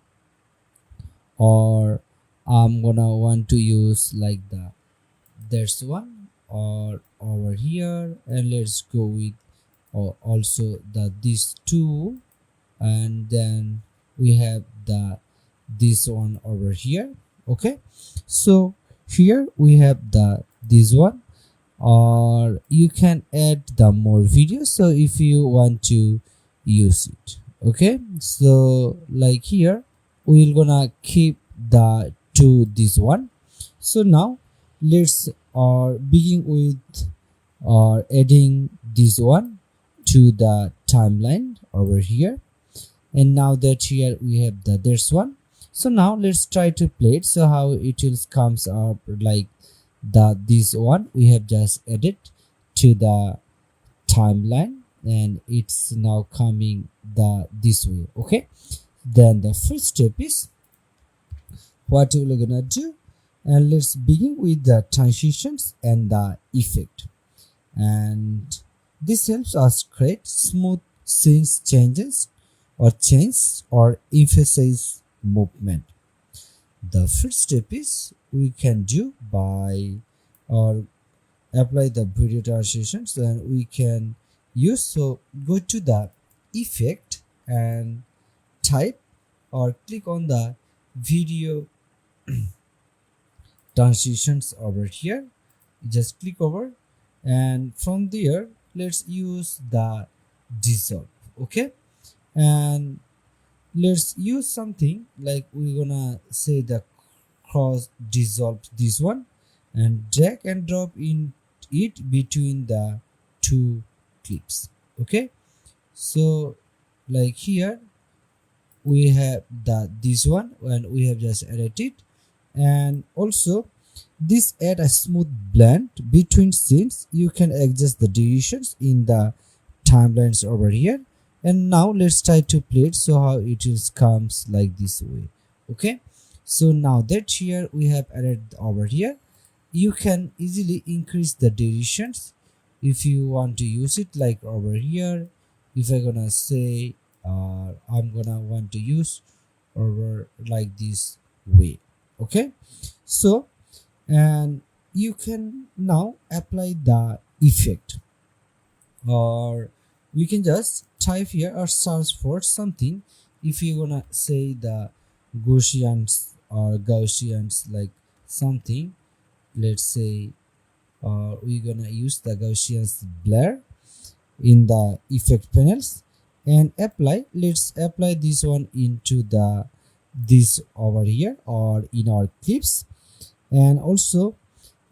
or I'm gonna want to use like the there's one, or over here, and let's go with also the these two, and then we have the this one over here. Okay, so here we have the this one, or you can add the more videos, so if you want to use it. Okay, so like here we're gonna keep the to this one. So now let's begin with adding this one to the timeline over here, and now that here we have the this one. So now let's try to play it, so how it will comes up like the this one we have just added to the timeline, and it's now coming this way. Okay, then the first step is what we're gonna do, and let's begin with the transitions and the effect, and this helps us create smooth scene changes or change or emphasize movement. The first step is we can do by or apply the video transitions, and we can use, so go to the effect and type or click on the video transitions over here. Just click over, and from there let's use the dissolve. Okay, and let's use something like we're gonna say the cross dissolve this one, and drag and drop in it between the two clips. Okay, so like here we have this one, and we have just added it, and also this add a smooth blend between scenes. You can adjust the durations in the timelines over here, and now let's try to play it, so how it is comes like this way. Okay, so now that here we have added over here, you can easily increase the durations if you want to use it, like over here. If I'm gonna say I'm gonna want to use over like this way. Okay, so and you can now apply the effect, or we can just type here or search for something. If you're gonna say the Gaussians or Gaussians, like something, let's say we're gonna use the Gaussians blur in the effect panels and apply. Let's apply this one into this over here or in our clips. And also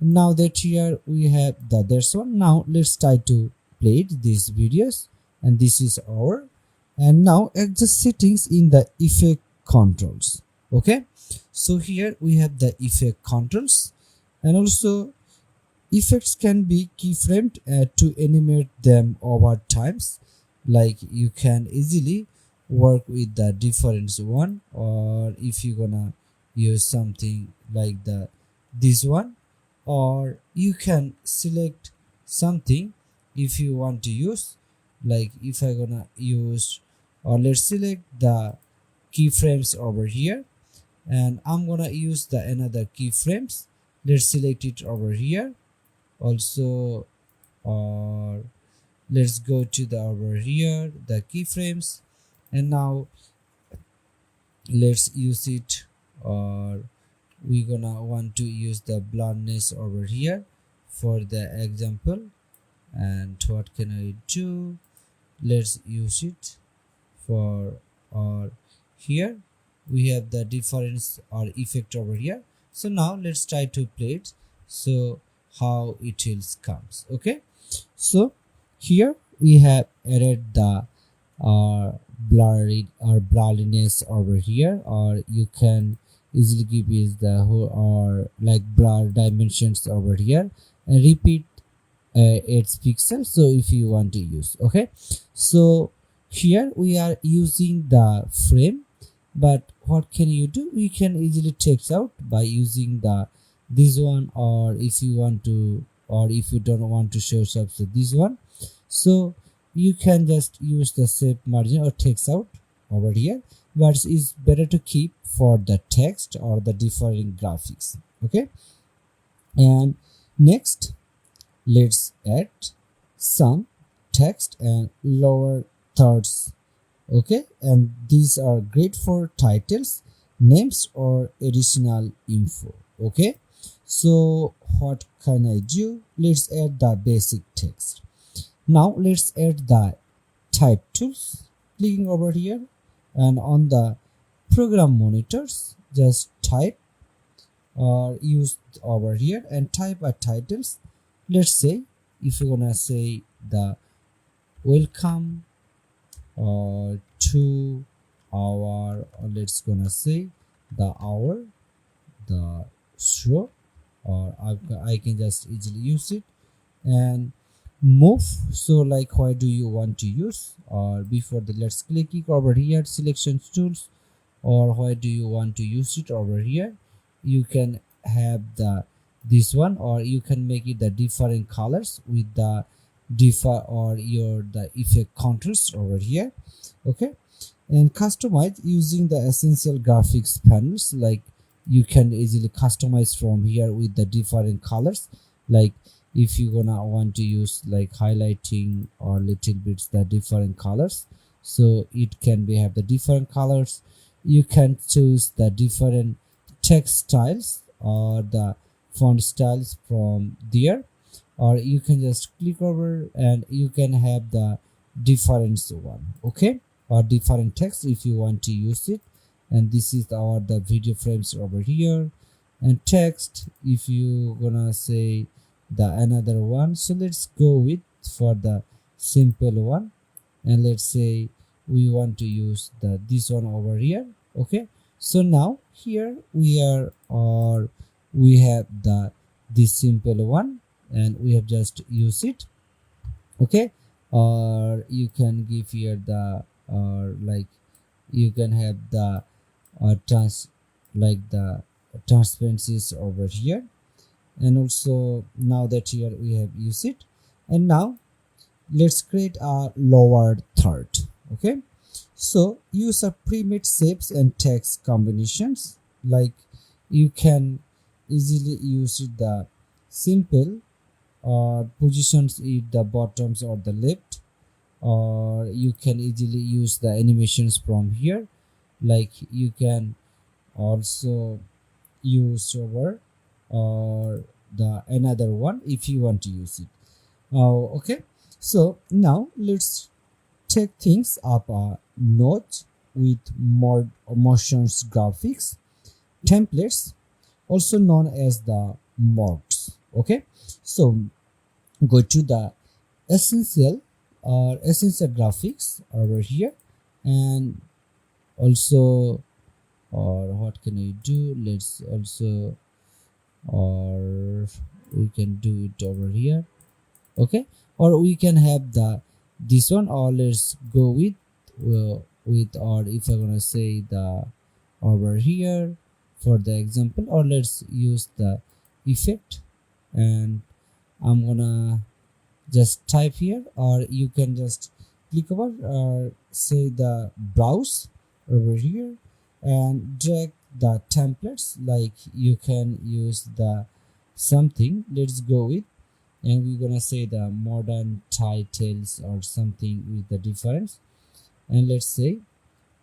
now that here we have this one, now let's try to play these videos, and this is our, and now adjust settings in the effect controls. Okay, so here we have the effect controls, and also effects can be keyframed to animate them over times. Like you can easily work with the different one, or if you're gonna use something like this one, or you can select something if you want to use, like if I'm gonna use, or let's select the keyframes over here, and I'm gonna use the another keyframes. Let's select it over here also, or let's go to the over here the keyframes, and now let's use it, or we're gonna want to use the blurriness over here for the example. And what can I do, let's use it for, or here we have the difference or effect over here. So now let's try to play it, so how it will comes. Okay, so here we have added the blurry or blurriness over here, or you can easily give is the whole or like blur dimensions over here, and repeat its pixels, so if you want to use. Okay, so here we are using the frame, but what can you do, we can easily text out by using this one, or if you want to, or if you don't want to show up to this one, so you can just use the shape margin or text out over here, but it's better to keep for the text or the different graphics. Okay, and next let's add some text and lower thirds. Okay, and these are great for titles, names, or additional info. Okay, so what can I do, let's add the basic text. Now let's add the type tools, clicking over here, and on the program monitors just type or use over here and type a titles. Let's say if you're gonna say the welcome to our, or let's gonna say the hour, the show, or I can just easily use it. And move. So like why do you want to use, or before that let's click over here selection tools, or why do you want to use it over here. You can have the this one, or you can make it the different colors with the differ or your the effect controls over here. Okay, and customize using the essential graphics panels, like you can easily customize from here with the different colors. Like if you gonna want to use like highlighting or little bits the different colors, so it can be have the different colors. You can choose the different text styles or the font styles from there, or you can just click over and you can have the different one. Okay, or different text if you want to use it. And this is our the video frames over here, and text if you gonna say the another one. So let's go with for the simple one, and let's say we want to use the this one over here. Okay, so now here we are, or we have the this simple one, and we have just use it. Okay, or you can give here the, or like you can have the trans like the transparencies over here. And also now that here we have used it, and now let's create a lower third. Okay, so use a pre-made shapes and text combinations, like you can easily use it the simple positions in the bottoms or the left, or you can easily use the animations from here. Like you can also use over or the another one if you want to use it. Okay, so now let's take things up a notch with more motions graphics templates, also known as the mods. Okay, so go to the essential or essential graphics over here, and also, or what can I do, let's also, or we can do it over here. Okay, or we can have the this one, or let's go with, or if I'm gonna say the over here for the example, or let's use the effect, and I'm gonna just type here, or you can just click over or say the browse over here and drag the templates. Like you can use the something, let's go with, and we're gonna say the modern titles or something with the difference. And let's say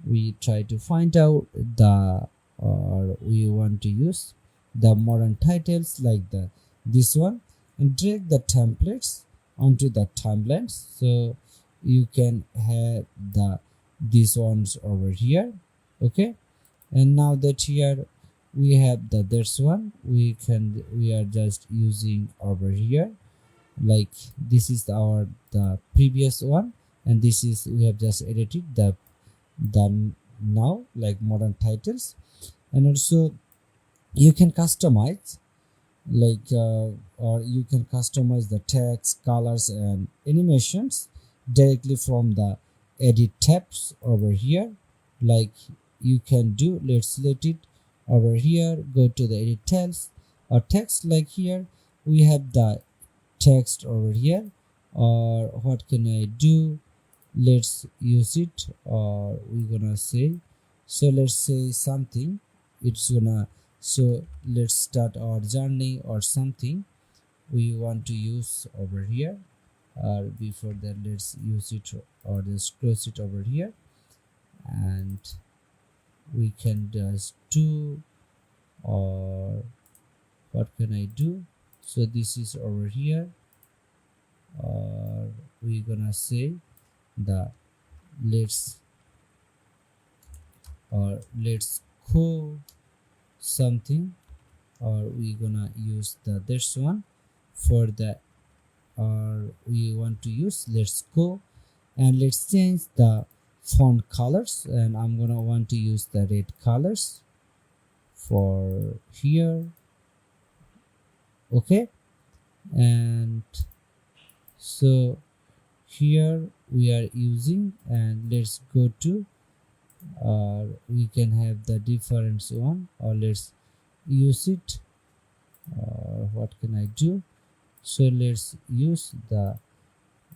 we try to find out the, or we want to use the modern titles like the this one, and drag the templates onto the timelines, so you can have the these ones over here. Okay, and now that here we have the this one, we are just using over here, like this is our the previous one, and this is we have just edited the now like modern titles. And also you can customize like or you can customize the text, colors and animations directly from the edit tabs over here. Like you can do, let's select it over here, go to the edit tabs or text. Like here we have the text over here, or what can I do, let's use it, or we're gonna say, so let's say something, it's gonna, so let's start our journey or something we want to use over here. Before that let's use it, or just close it over here, and we can just do, or what can I do, so this is over here, or we're gonna say the let's, or let's go something, or we're gonna use the this one for the, or we want to use let's go, and let's change the font colors, and I'm gonna want to use the red colors for here. Okay, and So here we are using, and let's go to, or we can have the different one, or let's use it, or what can I do? So let's use the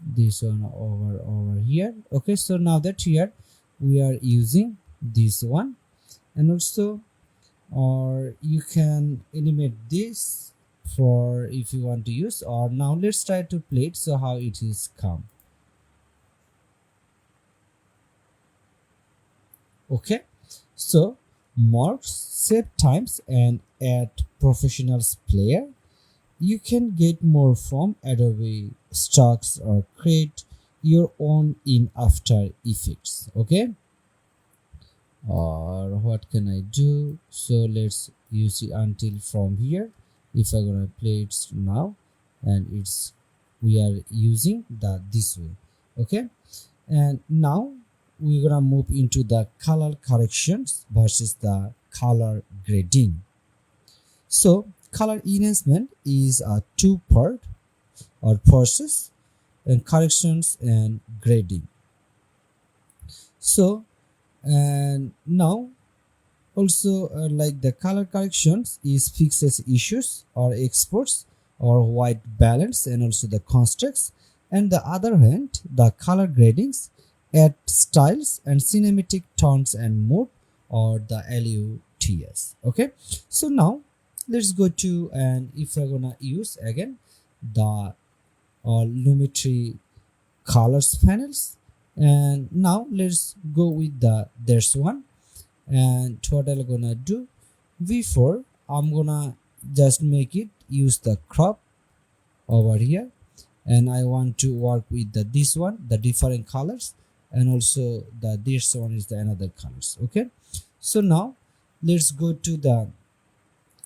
this one over here. Okay, so now that here we are using this one, and also, or you can animate this for if you want to use. Or now let's try to play it, so how it is come. Okay, so marks, save times, and add professionals player. You can get more from Adobe stocks or create your own in After Effects. Okay, or what can I do? So let's use it until from here. If I'm gonna play it now, and it's we are using the this way. Okay, and now we're gonna move into the color corrections versus the color grading. So color enhancement is a two-part or process, and corrections and grading. So, and now also, like the color corrections is fixes issues or exports or white balance and also the constructs, and the other hand the color gradings add styles and cinematic tones and mood, or the LUTs. Okay, so now let's go to, and if we're gonna use again the Lumetri colors panels, and now let's go with the there's one. And what I'm gonna do, before I'm gonna just make it use the crop over here, and I want to work with the this one, the different colors, and also the this one is the another colors. Okay, so now let's go to the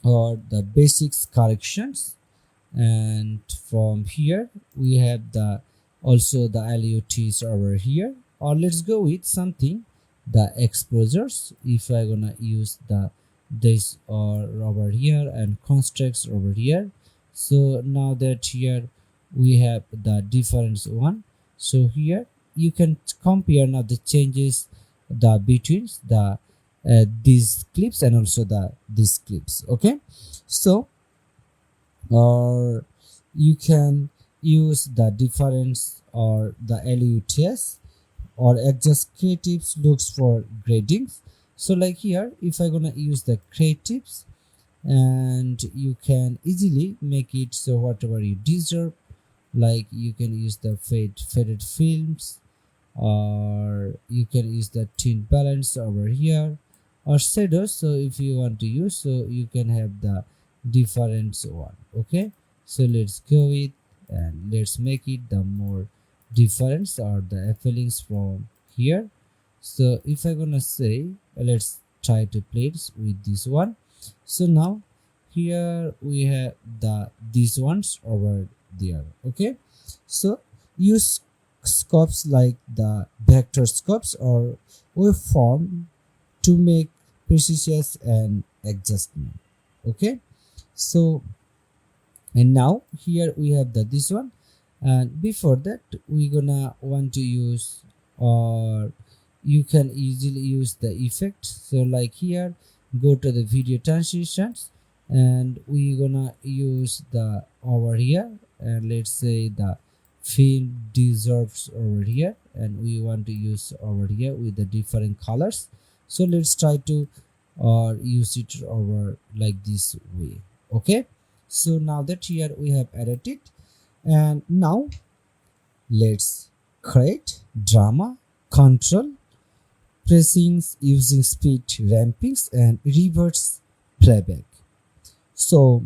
the basics corrections, and from here we have the also the LUTs over here. Or let's go with something, the exposures, if I'm gonna use the this or over here, and constructs over here. So now that here we have the difference one, so here you can compare now the changes the between the these clips and also the these clips. Okay, so or you can use the difference or the LUTs, or adjust creatives looks for gradings. So like here if I'm gonna use the creatives, and you can easily make it so whatever you deserve, like you can use the faded films, or you can use the tint balance over here, or shadows. So if you want to use, so you can have the different one. Okay, so let's go with, and let's make it the more difference or the feelings from here. So if I'm gonna say, let's try to play it with this one. So now here we have the these ones over there. Okay, so use scopes like the vector scopes or waveform to make precision and adjustment. Okay, so, and now here we have the this one, and before that we're gonna want to use, or you can easily use the effect. So like here, go to the video transitions, and we're gonna use the over here, and let's say the film deserves over here, and we want to use over here with the different colors. So let's try to use it over like this way. Okay, so now that here we have added it, and now let's create drama control pressings using speed rampings and reverse playback. So,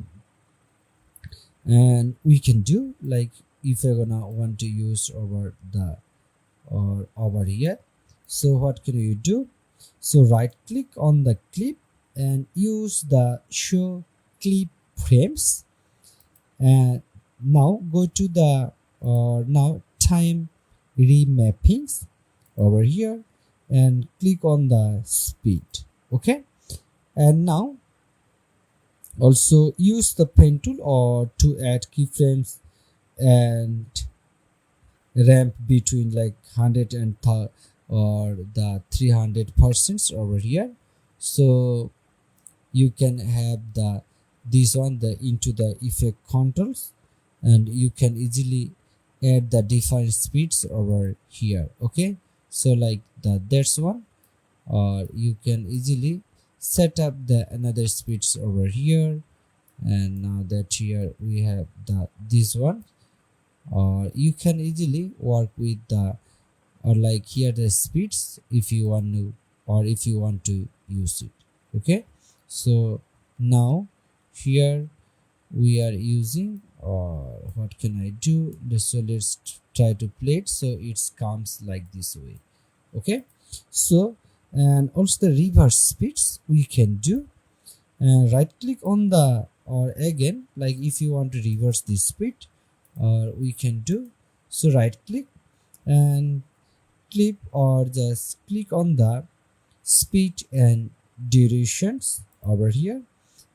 and we can do like if we're gonna want to use over the or over here, so what can you do? So right click on the clip and use the show clip frames, and now go to the now time remappings over here, and click on the speed. Okay, and now also use the pen tool or to add keyframes and ramp between like 100 and or the 300% over here. So you can have the this one the into the effect controls, and you can easily add the different speeds over here. Okay, so like that's one, or you can easily set up the another speeds over here. And now that here we have the this one, or you can easily work with the, or like here the speeds if you want to, or if you want to use it. Okay, so now here we are using, or what can I do, so let's try to play it so it comes like this way. Okay, so and also the reverse speeds we can do, and right click on the, or again like if you want to reverse this speed, we can do, so right click and clip, or just click on the speed and durations over here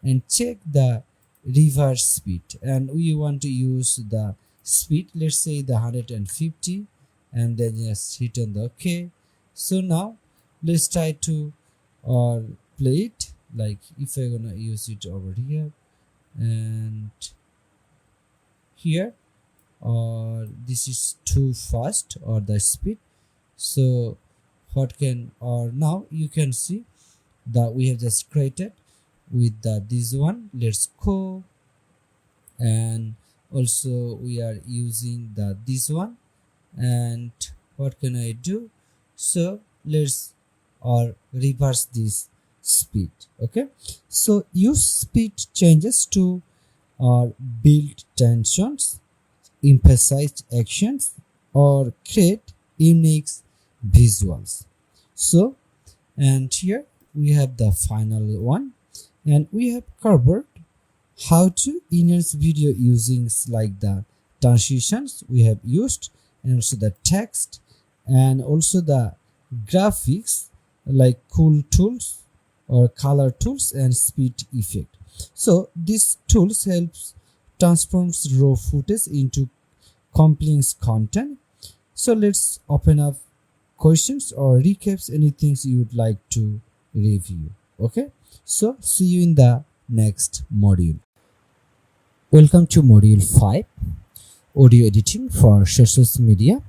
and check the reverse speed, and we want to use the speed, let's say the 150, and then just hit on the OK. So now let's try to play it, like if I'm gonna use it over here and here, or this is too fast or the speed. So what can, or now you can see that we have just created with the this one. Let's go, and also we are using the this one, and what can I do, so let's or reverse this speed. Okay, so use speed changes to build tensions, emphasize actions, or create unique visuals. So, and here we have the final one, and we have covered how to enhance video using like the transitions we have used, and also the text, and also the graphics like cool tools or color tools and speed effect. So these tools helps transforms raw footage into complex content. So let's open up questions or recaps, anything you would like to review. Okay, so see you in the next module. Welcome to module 5, audio editing for social media.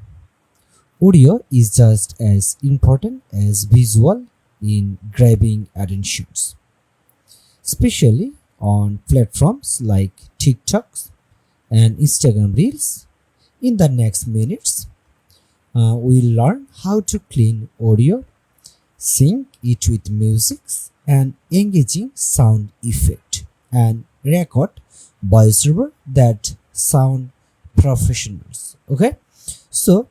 Audio is just as important as visual in grabbing attentions, especially on platforms like TikToks and Instagram Reels. In the next minutes, we'll learn how to clean audio, sync it with music and engaging sound effect, and record voiceover that sound professionals. Okay, so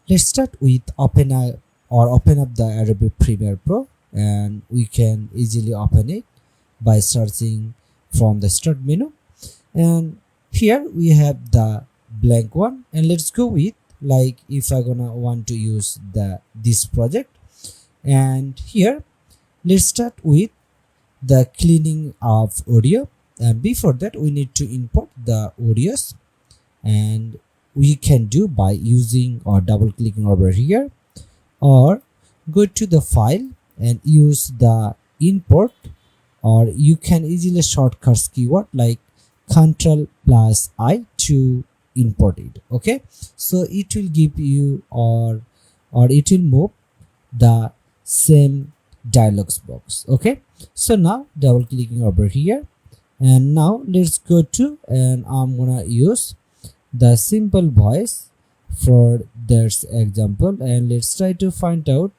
let's start with open up the Adobe Premiere Pro, and we can easily open it by searching from the start menu, and here we have the blank one, and let's go with like if I gonna want to use this project. And here let's start with the cleaning of audio, and before that we need to import the audios, and we can do by using or double clicking over here, or go to the file and use the import, or you can easily shortcuts keyword like Ctrl+I to import it. Okay, so it will give you or it will move the same dialogs box. Okay, so now double clicking over here, and now let's go to, and I'm gonna use the simple voice for this example, and let's try to find out.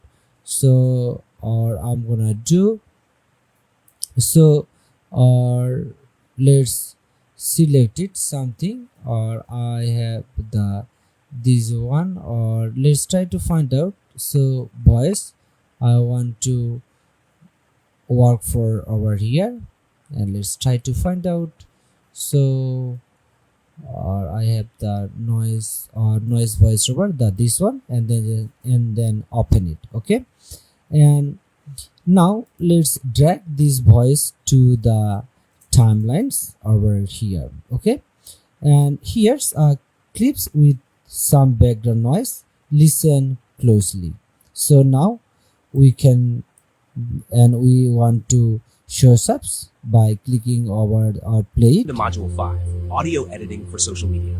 So or I'm gonna do, so or let's select it something, or I have the this one, or let's try to find out. So voice I want to work for over here, and let's try to find out. So or I have the noise or noise voiceover, this one, and then open it. Okay, and now let's drag this voice to the timelines over here. Okay, and here's clips with some background noise. Listen closely. So now we can, and we want to show subs by clicking over or play it. To Module 5, Audio Editing for Social Media.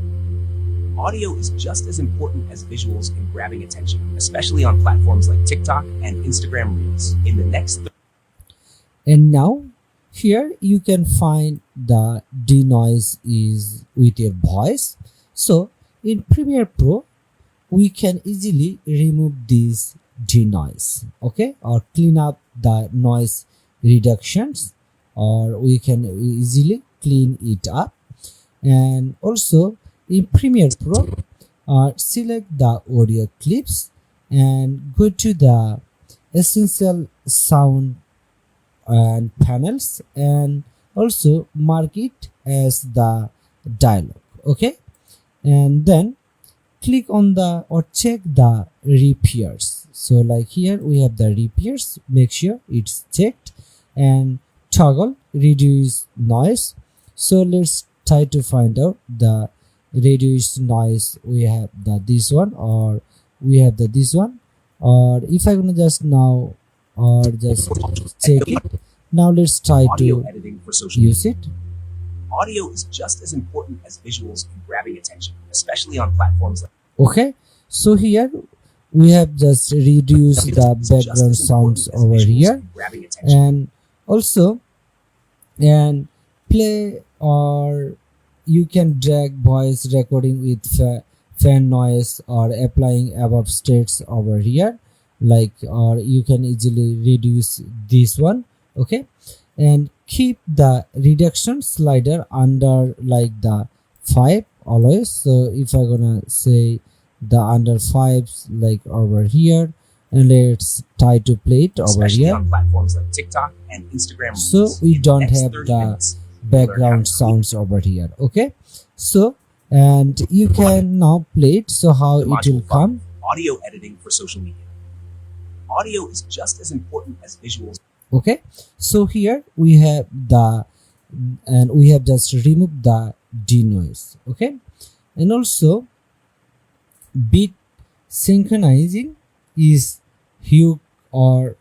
Audio is just as important as visuals in grabbing attention, especially on platforms like TikTok and Instagram Reels. In the next And now here you can find the denoise is with your voice. So in Premiere Pro we can easily remove this denoise, okay, or clean up the noise reductions, or we can easily clean it up. And also in Premiere Pro, select the audio clips and go to the essential sound and panels, and also mark it as the dialog, okay, and then click on the or check the repairs. So like here we have the repairs, make sure it's checked, and toggle reduce noise. So let's try to find out the reduce noise. We have the this one, or we have the this one, or if I'm gonna just now or just check it. Now let's try Audio to editing for social use media. it. Audio is just as important as visuals in grabbing attention, especially on platforms like Okay, so here we have just reduced the background sounds over here, grabbing attention. and also and play, or you can drag voice recording with fan noise or applying above states over here, like, or you can easily reduce this one, okay, and keep the reduction slider under like the 5 always. So if I'm gonna say the under 5s like over here, and let's try to play it over especially here, on platforms like TikTok and Instagram so Reels. we In don't next have 30 the minutes, background sounds over here, okay. So and you can now play it, so how it Module will 5, come. Audio editing for social media. Audio is just as important as visuals. Okay, so here we have the, and we have just removed the denoise, okay, and also bit synchronizing is huge, or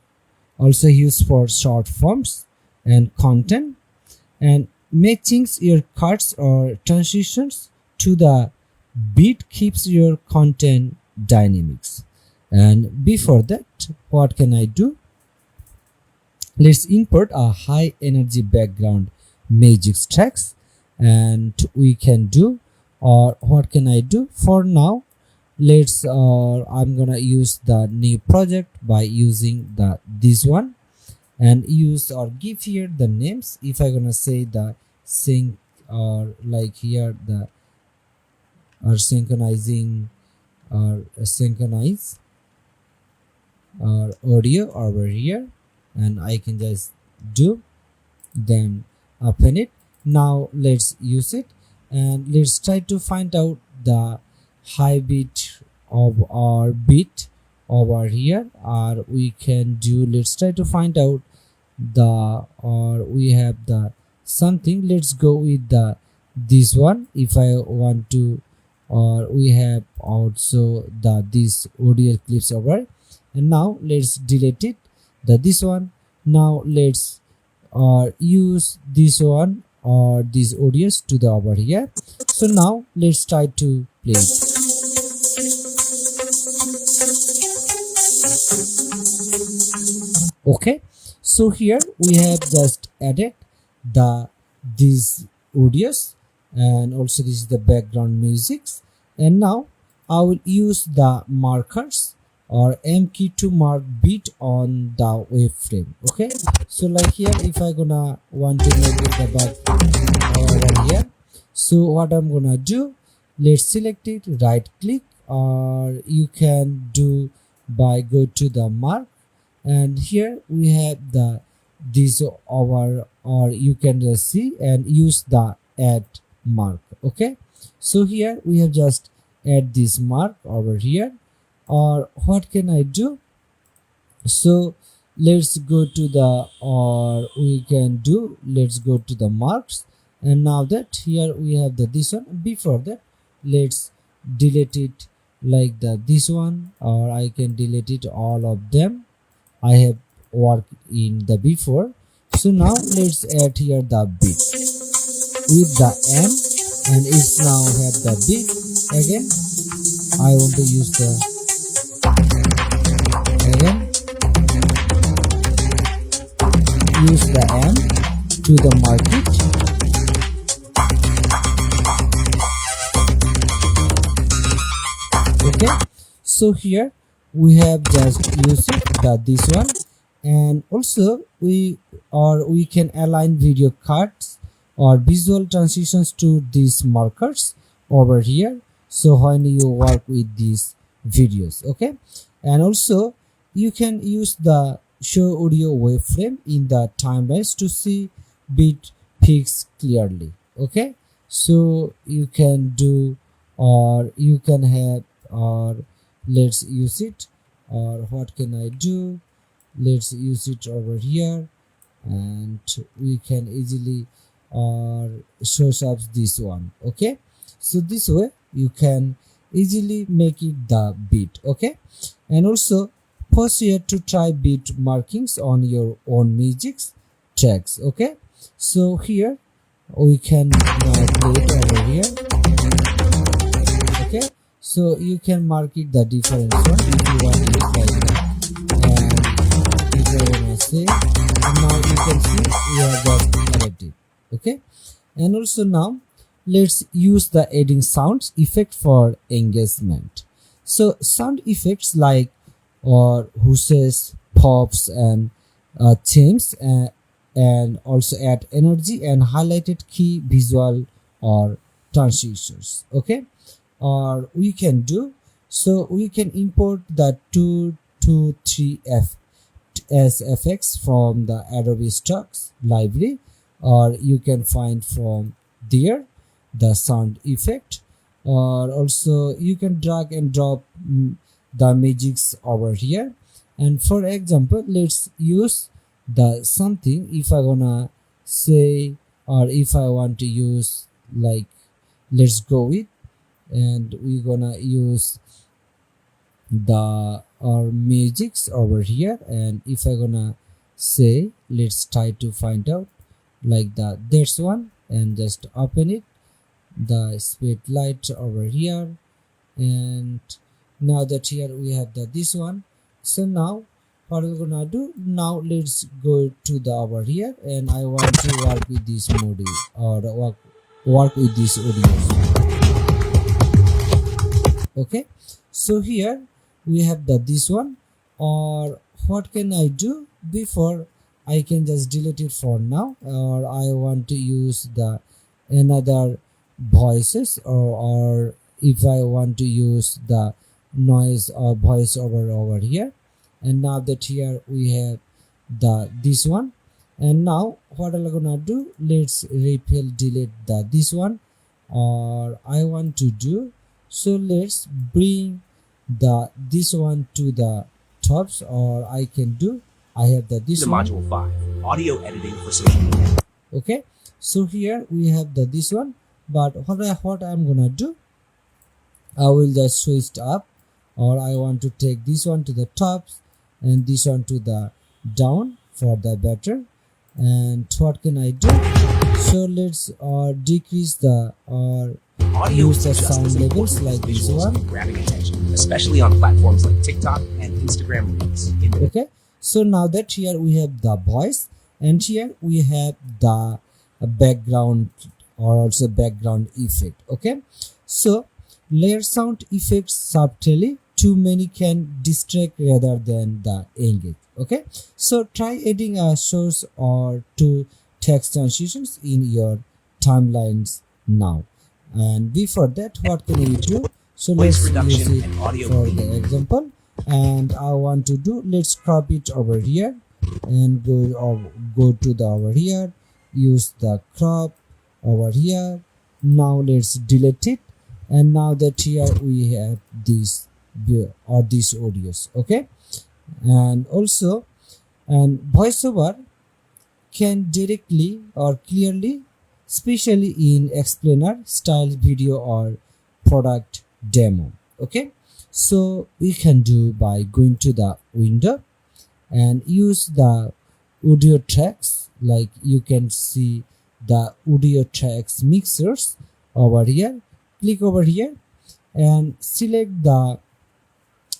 also used for short forms and content, and matching your cuts or transitions to the beat keeps your content dynamics. And before that, what can I do? Let's import a high energy background magic tracks, and we can do, or what can I do for now? Let's I'm gonna use the new project by using the this one, and use or give here the names. If I'm gonna say the sync, or like here the or synchronizing or synchronize or audio over here, and I can just do, then open it. Now let's use it, and let's try to find out the high bit of our bit over here, or we can do, let's try to find out the, or we have the something, let's go with the this one if I want to, or we have also the this audio clips over, and now let's delete it, the this one. Now let's use this one or these audios to the over here. So now let's try to play it. Okay, so here we have just added the these audios, and also this is the background musics, and now I will use the markers or M key to mark beat on the wave frame. Okay, so like here if I gonna want to make it the back over here, so what I'm gonna do, let's select it, right click, or you can do by go to the mark, and here we have the this over, or you can just see and use the add mark. Okay, so here we have just add this mark over here, or what can I do? So let's go to the, or we can do, let's go to the marks, and now that here we have the this one. Before that, let's delete it like this one, or I can delete it all of them. I have worked in the before. So now let's add here the beat with the M, and it's now have the beat. Again I want to use the use the M to the market. Okay, so here we have just used this one, and also we can align video cuts or visual transitions to these markers over here, so when you work with these videos. Okay, and also you can use the show audio waveframe in the timelines to see beat peaks clearly. Okay, so you can do, or you can have, or let's use it, or what can I do, let's use it over here, and we can easily shows up this one. Okay, so this way you can easily make it the beat. Okay, and also pause here to try beat markings on your own music tracks. Okay, so here we can now play it over here. Okay, so you can mark it the different one if you want it like that, and if I wanna say, and now you can see we have just added it. Okay, and also now let's use the adding sounds effect for engagement. So sound effects like or whooshes, pops, and themes, and also add energy and highlighted key visual or transitions. Okay, or we can do, so we can import the 223 as effects from the Adobe stocks library, or you can find from there the sound effect, or also you can drag and drop the magics over here. And for example, let's use the something, if I wanna say, or if I want to use, like, let's go with, and we're gonna use the our magics over here, and if I gonna say, let's try to find out like this one, and just open it, the speed light over here, and now that here we have this one. So now what we're gonna do, now let's go to the over here, and I want to work with this module, or work with this audio. Okay, so here we have this one, or what can I do, before I can just delete it for now, or I want to use the another voices, or if I want to use the noise or voice over here. And now that here we have this one, and now what I'm gonna do, let's repeal delete this one, or I want to do, so let's bring this one to the tops, or I can do, I have this one. Module 5, audio editing for social media. Okay, so here we have this one, but what I'm gonna do, I will just switch it up, or I want to take this one to the tops and this one to the down for the better. And what can I do, so let's decrease the, or audio use the sound levels like this one, grabbing attention, especially on platforms like TikTok and Instagram Reels. Okay, so now that here we have the voice, and here we have the background, or also background effect. Okay, so layer sound effects subtly, too many can distract rather than the engage. Okay, so try adding a source or two text transitions in your timelines now. And before that, what can we do, so let's use it for the example, and I want to do, let's crop it over here, and go to the over here, use the crop over here. Now let's delete it, and now that here we have this or these audios. Okay, and also, and voiceover can directly or clearly, especially in explainer style video or product demo. Okay, so we can do by going to the window and use the audio tracks. Like you can see the audio tracks mixers over here. Click over here and select the,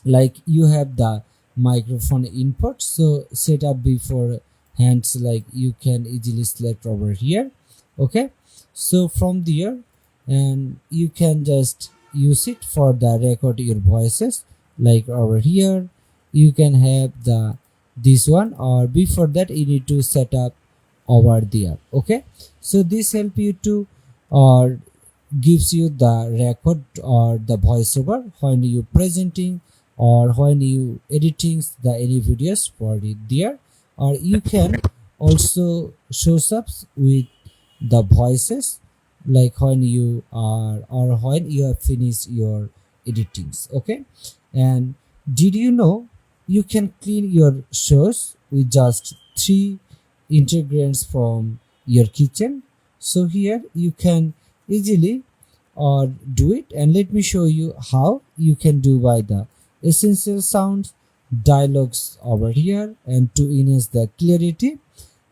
like you have the microphone input, so set up before hands, like you can easily select over here. Okay, so from there, and you can just use it for the record your voices. Like over here you can have the this one, or before that you need to set up over there. Okay, so this help you to, or gives you the record or the voiceover when you presenting or when you editing the any videos for it there. Or you can also shows up with the voices, like when you are or when you have finished your editings. Okay, and did you know you can clean your shows with just three ingredients from your kitchen? So here you can easily or do it, and let me show you how you can do by the essential sounds dialogues over here, and to enhance the clarity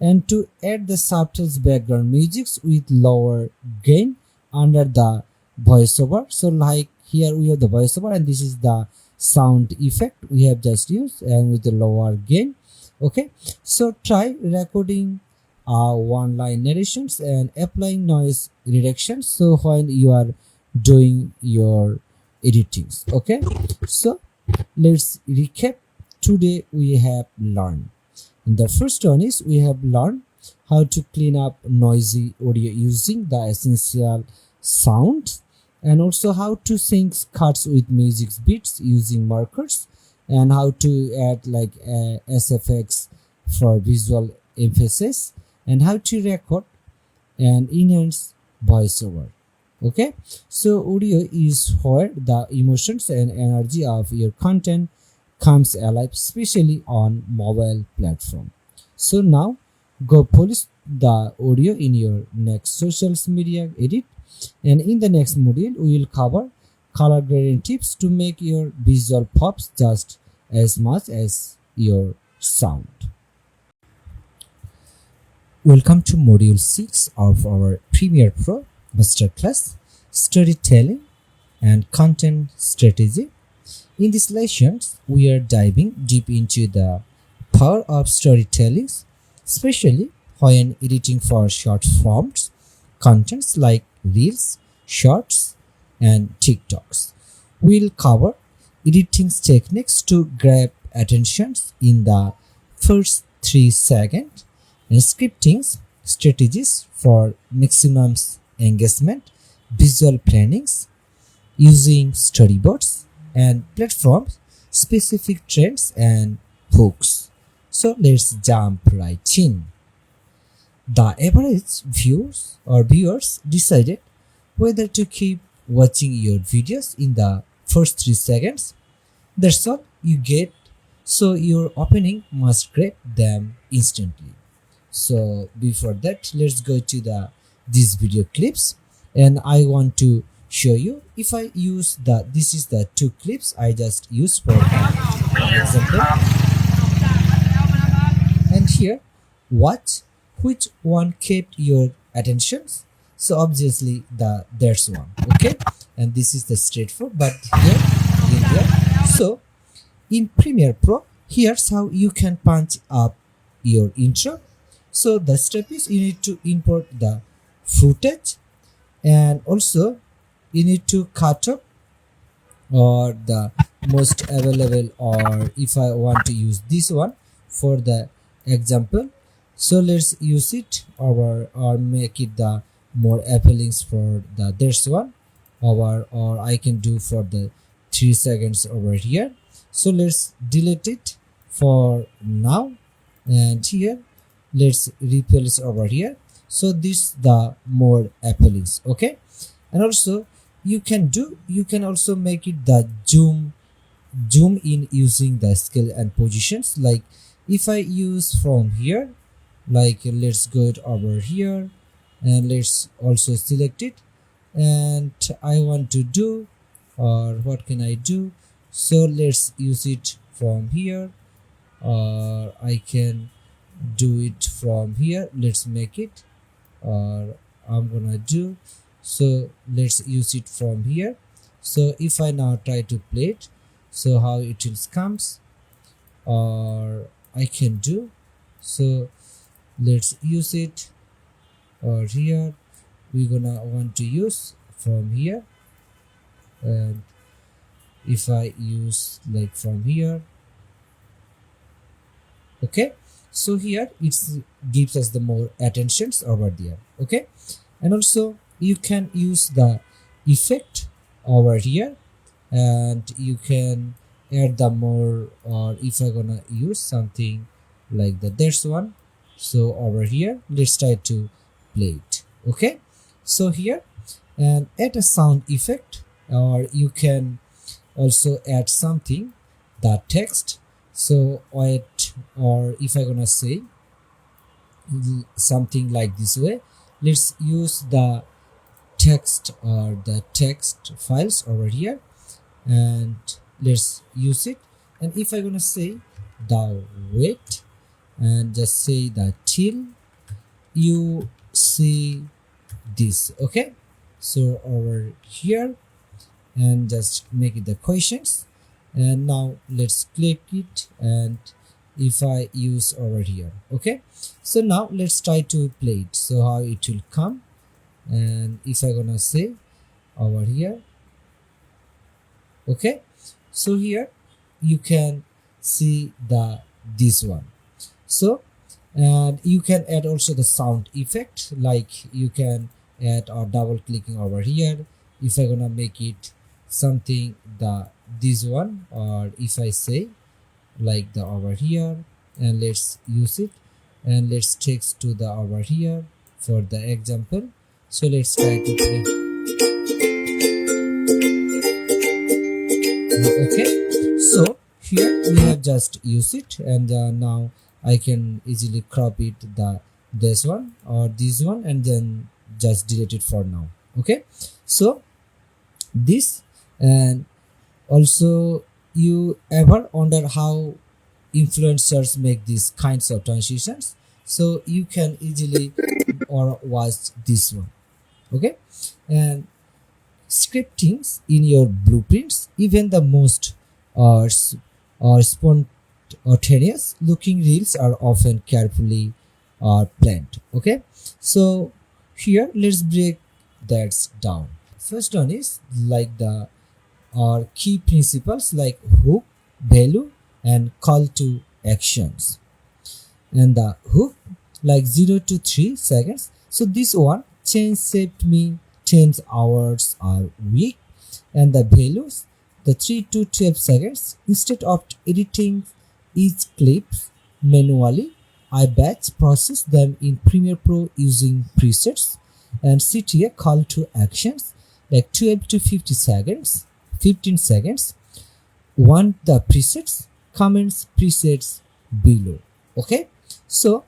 and to add the subtles background musics with lower gain under the voiceover. So like here we have the voiceover and this is the sound effect we have just used, and with the lower gain. Okay, so try recording one line narrations and applying noise reduction, so when you are doing your editings. Okay, so let's recap. Today we have learned, and the first one is we have learned how to clean up noisy audio using the essential sounds, and also how to sync cuts with music beats using markers, and how to add like SFX for visual emphasis, and how to record and enhance voiceover. Okay, so audio is where the emotions and energy of your content comes alive, especially on mobile platform. So now go polish the audio in your next social media edit, and in the next module we will cover color grading tips to make your visual pops just as much as your sound. Welcome to module 6 of our Premiere Pro Masterclass, storytelling and content strategy. In these lessons, we are diving deep into the power of storytelling, especially when editing for short forms contents like reels, shorts, and TikToks. We'll cover editing techniques to grab attention in the first 3 seconds, and scripting strategies for maximum engagement, visual plannings using storyboards, and platforms specific trends and hooks. So let's jump right in. The average viewers decided whether to keep watching your videos in the first 3 seconds. That's all you get, so your opening must grab them instantly. So before that, let's go to these video clips, and I want to show you. If I use this is the 2 clips I just used for example, and here watch which one kept your attention. So obviously there's one. Okay, and this is the straightforward, but here. So in Premiere Pro, here's how you can punch up your intro. So the step is you need to import the footage, and also you need to cut up or the most available, or if I want to use this one for the example, so let's use it or make it the more appealing for the this one, or I can do for the 3 seconds over here. So let's delete it for now, and here let's replace over here. So this the more appealing. Okay, and also you can also make it the zoom in using the scale and positions. Like if I use from here, like let's go it over here, and let's also select it, and I want to do or what can I do? So let's use it from here, or I can do it from here. Let's make it, or I'm gonna do, so let's use it from here. So if I now try to play it, so how it will comes, or I can do, so let's use it, or here we're gonna want to use from here, and if I use like from here, okay, so here it gives us the more attentions over there. Okay, and also you can use the effect over here, and you can add the more, or if I'm gonna use something like that, there's one. So over here let's try to play it. Okay, so here, and add a sound effect, or you can also add something, the text. So wait, or if I'm gonna say something like this way, let's use the text or the text files over here, and let's use it. And if I'm gonna say the wait, and just say the till you see this. Okay, so over here, and just make it the questions, and now let's click it, and if I use over here, okay, so now let's try to play it, so how it will come. And if I'm gonna say over here, okay, so here you can see the this one. So, and you can add also the sound effect, like you can add or double clicking over here. If I'm gonna make it something the this one, or if I say like the over here, and let's use it, and let's text to the over here for the example. So let's try to play. Okay, so here we have just used it, and now I can easily crop it the this one or this one, and then just delete it for now. Okay, so this, and also you ever wonder how influencers make these kinds of transitions? So you can easily or watch this one. Okay, and scriptings in your blueprints, even the most spontaneous looking reels are often carefully planned. Okay, so here let's break that down. First one is like the key principles like hook, value, and call to actions. And the hook like 0 to 3 seconds. So this one, change saved me 10 hours a week. And the values, the 3 to 12 seconds. Instead of editing each clip manually, I batch process them in Premiere Pro using presets. And CTA call to actions like 12 to 50 seconds, 15 seconds. Want the presets, comments presets below. Okay, so,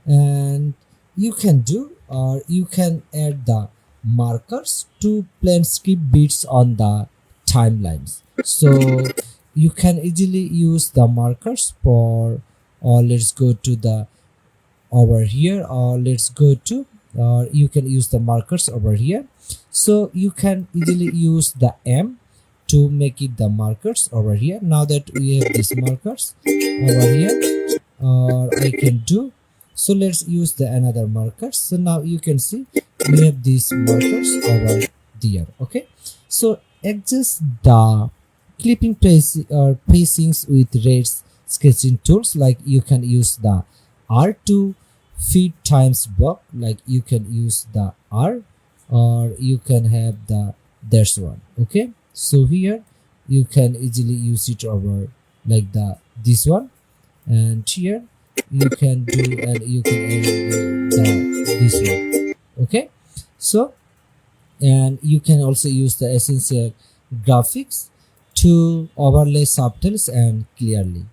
and you can do, or you can add the markers to plan script beats on the timelines. So you can easily use the markers for, or let's go to the over here, or let's go to, or you can use the markers over here. So you can easily use the M to make it the markers over here. Now that we have these markers over here, or I can do, so let's use the another markers. So now you can see we have these markers over there. Okay, so adjust the clipping pace or pacings with rates sketching tools, like you can use the R to feed times block, like you can use the R, or you can have the there's one. Okay, so here you can easily use it over like the this one, and here you can do, and you can add this one. Okay, so, and you can also use the essential graphics to overlay subtles and clearly.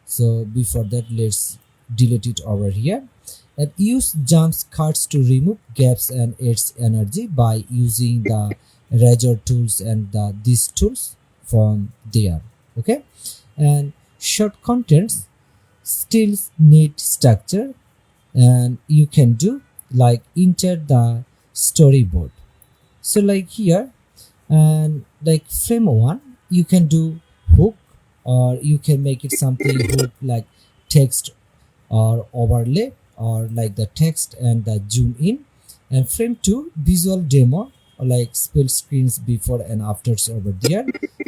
So before that, let's delete it over here, and use jump cuts to remove gaps and its energy by using the razor tools and these tools from there. Okay, and short contents still need structure, and you can do like enter the storyboard. So like here, and like frame one, you can do hook, or you can make it something hook like text or overlay, or like the text and the zoom in. And frame 2, visual demo, or like spell screens before and afters over there.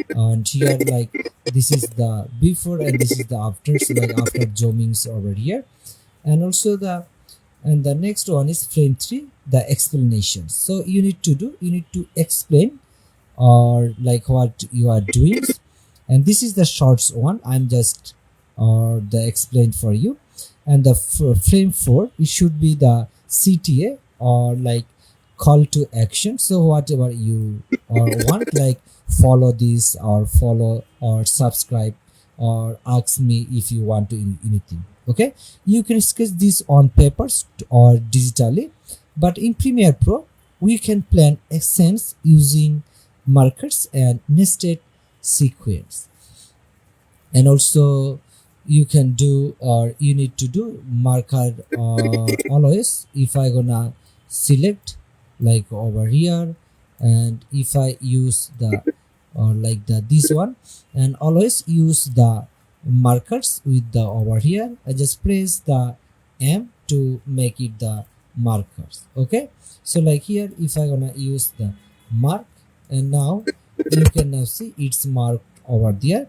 And here like this is the before and this is the afters, like after zoomings over here. And also the next one is frame 3, the explanation. So you need to explain or like what you are doing. And this is the shorts one, I'm just the explained for you. And the frame 4, it should be the CTA, or like call to action. So whatever you want, like follow this or follow or subscribe or ask me if you want to anything. Okay, you can sketch this on papers or digitally, but in Premiere Pro we can plan accents using markers and nested sequence. And also you can do, or you need to do marker always. If I gonna select like over here, and if I use the or like the this one, and always use the markers with the over here, I just press the M to make it the markers. Okay, so like here if I gonna use the mark, and now you can now see it's marked over there.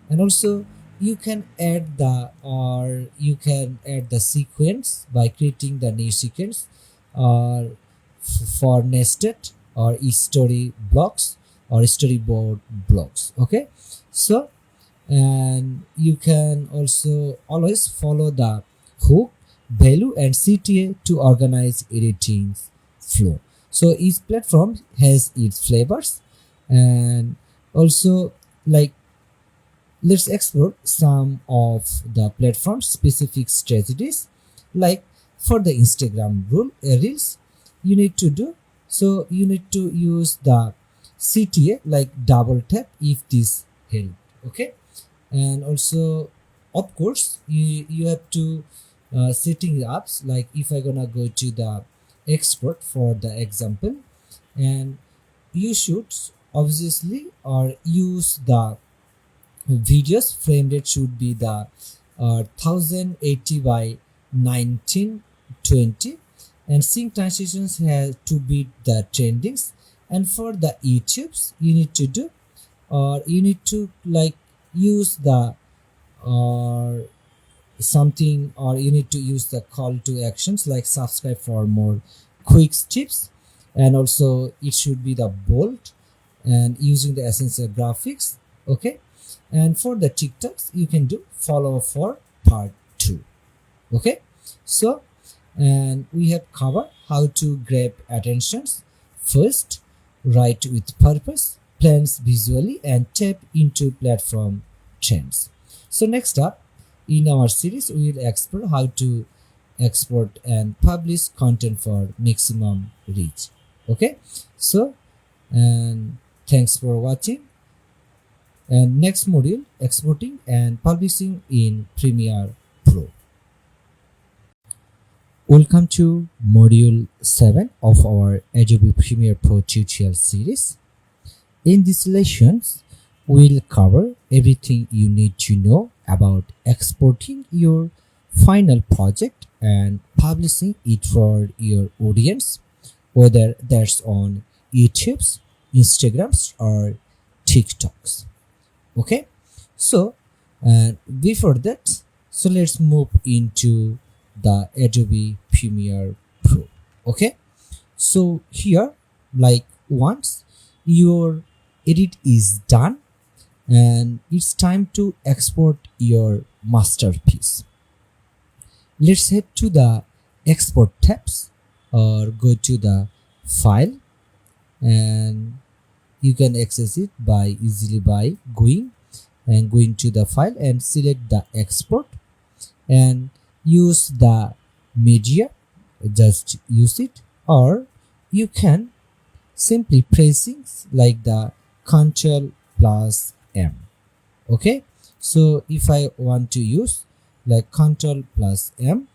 And also you can add the sequence by creating the new sequence for nested or story blocks or storyboard blocks. Okay, so and you can also always follow the hook, value and CTA to organize editing flow. So each platform has its flavors. And also like let's explore some of the platform specific strategies. Like for the Instagram reels, you need to do, so you need to use the CTA, like double tap if this help. Okay, and also of course you have to setting up, like if I gonna go to the export for the example, and you should obviously or use the videos frame rate should be the 1080 by 1920, and sync transitions have to beat the trendings. And for the YouTubes, you need to do, or you need to like use the or something, or you need to use the call to actions like subscribe for more quick tips. And also it should be the bold and using the essential graphics. Okay, and for the TikToks you can do follow for part 2. Okay, so and we have covered how to grab attentions. First, write with purpose, plans visually and tap into platform trends. So next up in our series we will explore how to export and publish content for maximum reach. Okay, so and thanks for watching. And next module, exporting and publishing in Premiere Pro. Welcome to module 7 of our Adobe Premiere Pro tutorial series. In these lessons, we'll cover everything you need to know about exporting your final project and publishing it for your audience, whether that's on YouTube's, Instagrams or TikToks. Okay, so and before that, so let's move into the Adobe Premiere Pro. Okay, so here like once your edit is done and it's time to export your masterpiece, let's head to the export tabs or go to the file, and you can access it by easily by going to the file and select the export and use the media, just use it, or you can simply pressing like the Ctrl plus M. Okay, so if I want to use like Ctrl plus M,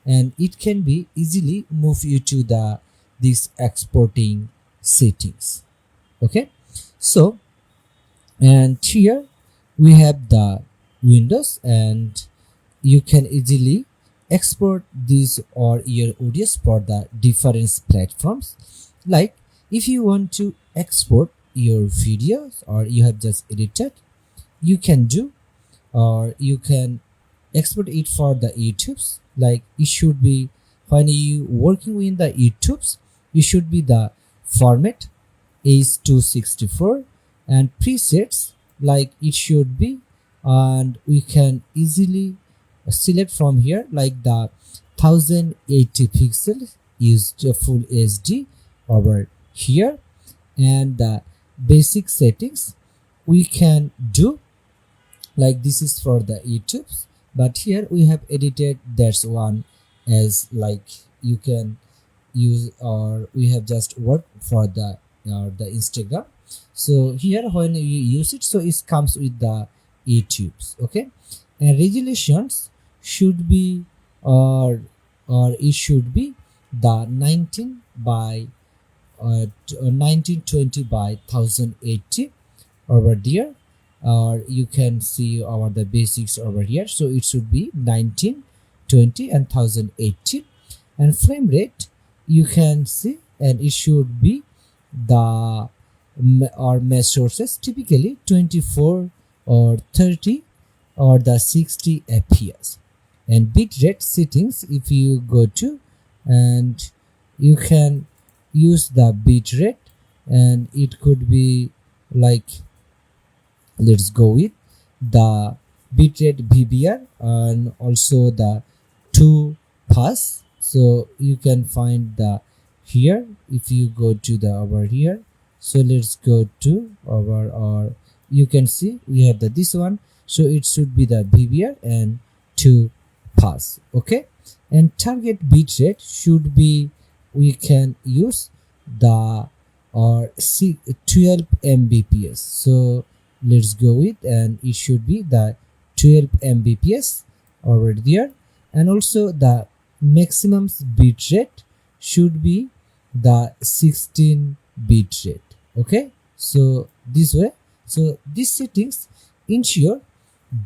and it can be easily move you to the this exporting settings. Okay, so and here we have the windows, and you can easily export these or your audios for the different platforms. Like if you want to export your videos or you have just edited, you can do, or you can export it for the YouTubes. Like it should be, when you working in the YouTubes, it should be the format is 264 and presets, like it should be, and we can easily select from here like the 1080 pixels is full HD over here, and the basic settings we can do, like this is for the YouTube's, but here we have edited that's one as like you can use, or we have just worked for the Instagram. So here when you use it, so it comes with the YouTube's. Okay, and resolutions should be, or it should be the 19 by 1920 by 1080 over there, or you can see our the basics over here, so it should be 1920 and 1080. And frame rate you can see, and it should be the or mesh sources typically 24 or 30 or the 60 fps. And bitrate settings, if you go to, and you can use the bitrate, and it could be like, let's go with the bitrate BBR, and also the 2 pass. So you can find the here, if you go to the over here, so let's go to our, or you can see we have the this one, so it should be the BBR and 2 pass. Okay, and target bitrate should be, we can use the or 12 Mbps. So let's go with, and it should be the 12 Mbps over there. And also the maximum bitrate should be the 16 bitrate. Okay, so this way, so these settings ensure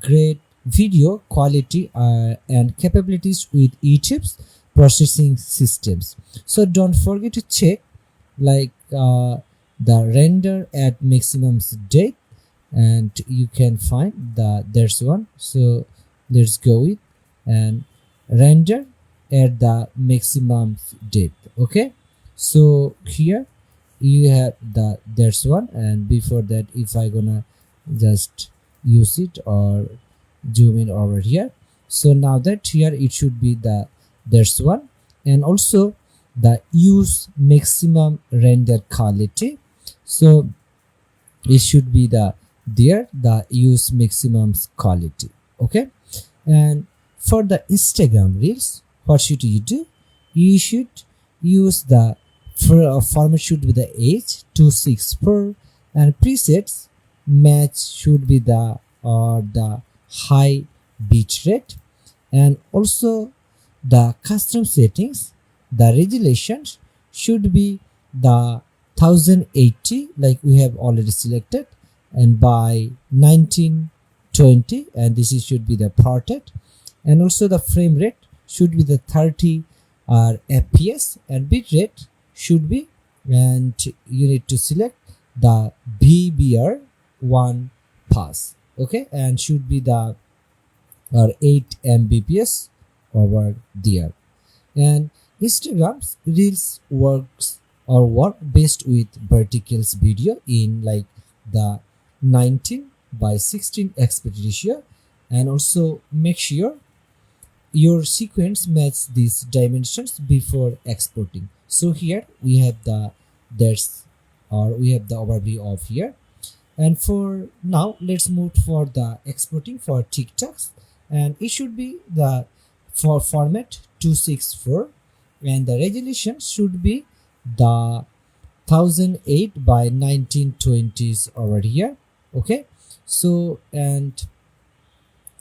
great video quality and capabilities with YouTube's processing systems. So don't forget to check like the render at maximum depth, and you can find the there's one. So let's go with and render at the maximum depth. Okay, so here you have the there's one, and before that, if I gonna just use it or zoom in over here, so now that here it should be the there's one, and also the use maximum render quality, so it should be the there the use maximum quality. Okay, and for the Instagram reels, what should you do? You should use the format should be the H264, and presets match should be the the high bitrate, and also the custom settings, the resolutions should be the 1080 like we have already selected, and by 1920, and this is should be the portrait, and also the frame rate should be the 30 fps, and bitrate should be, and you need to select the BBR 1 pass. Okay, and should be the 8 Mbps over there. And Instagram's reels works or work best with verticals video in like the 19 by 16 aspect ratio, and also make sure your sequence matches these dimensions before exporting. So here we have the we have the overview of here. And for now, let's move for the exporting for TikToks, and it should be the for format 264, and the resolution should be the 1008 by 1920s over here. Okay, so and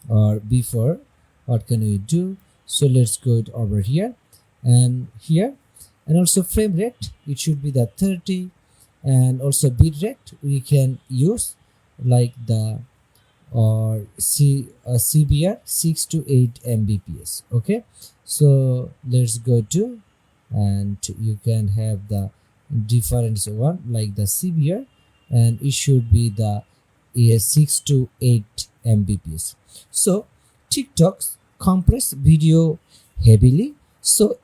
or before, what can we do? So let's go over here and here, and also frame rate, it should be the 30, and also bit rate we can use like the or CBR 6 to 8 Mbps. Okay, so let's go to, and you can have the different one like the CBR, and it should be the 6 to 8 Mbps. So TikToks compress video heavily, so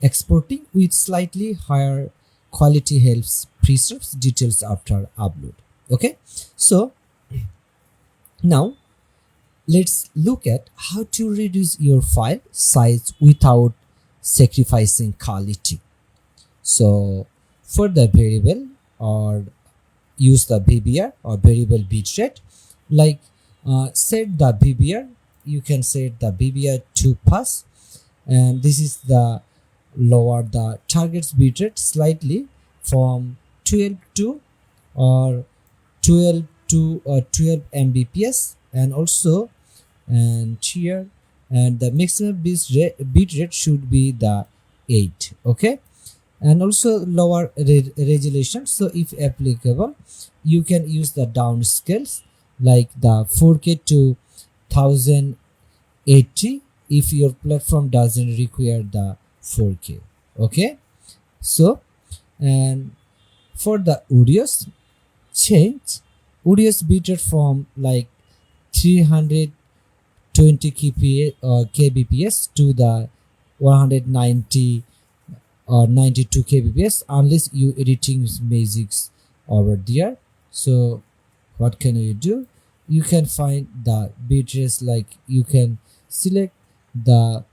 exporting with slightly higher quality helps preserves details after upload. Okay, so now let's look at how to reduce your file size without sacrificing quality. So for the variable, or use the BBR or variable bitrate, like set the BBR, you can set the BBR to pass, and this is the lower the target's bitrate slightly from 12 to or 12 to 12 Mbps, and also and here, and the maximum bit rate should be the 8. Okay, and also lower resolution, so if applicable you can use the downscales like the 4K to 1080 if your platform doesn't require the 4K. Okay, so and for the audios, change audio's bitrate from like 320 kbps to the 190 or 92 kbps unless you editing musics over there. So what can you do? You can find the bitrates, like you can select the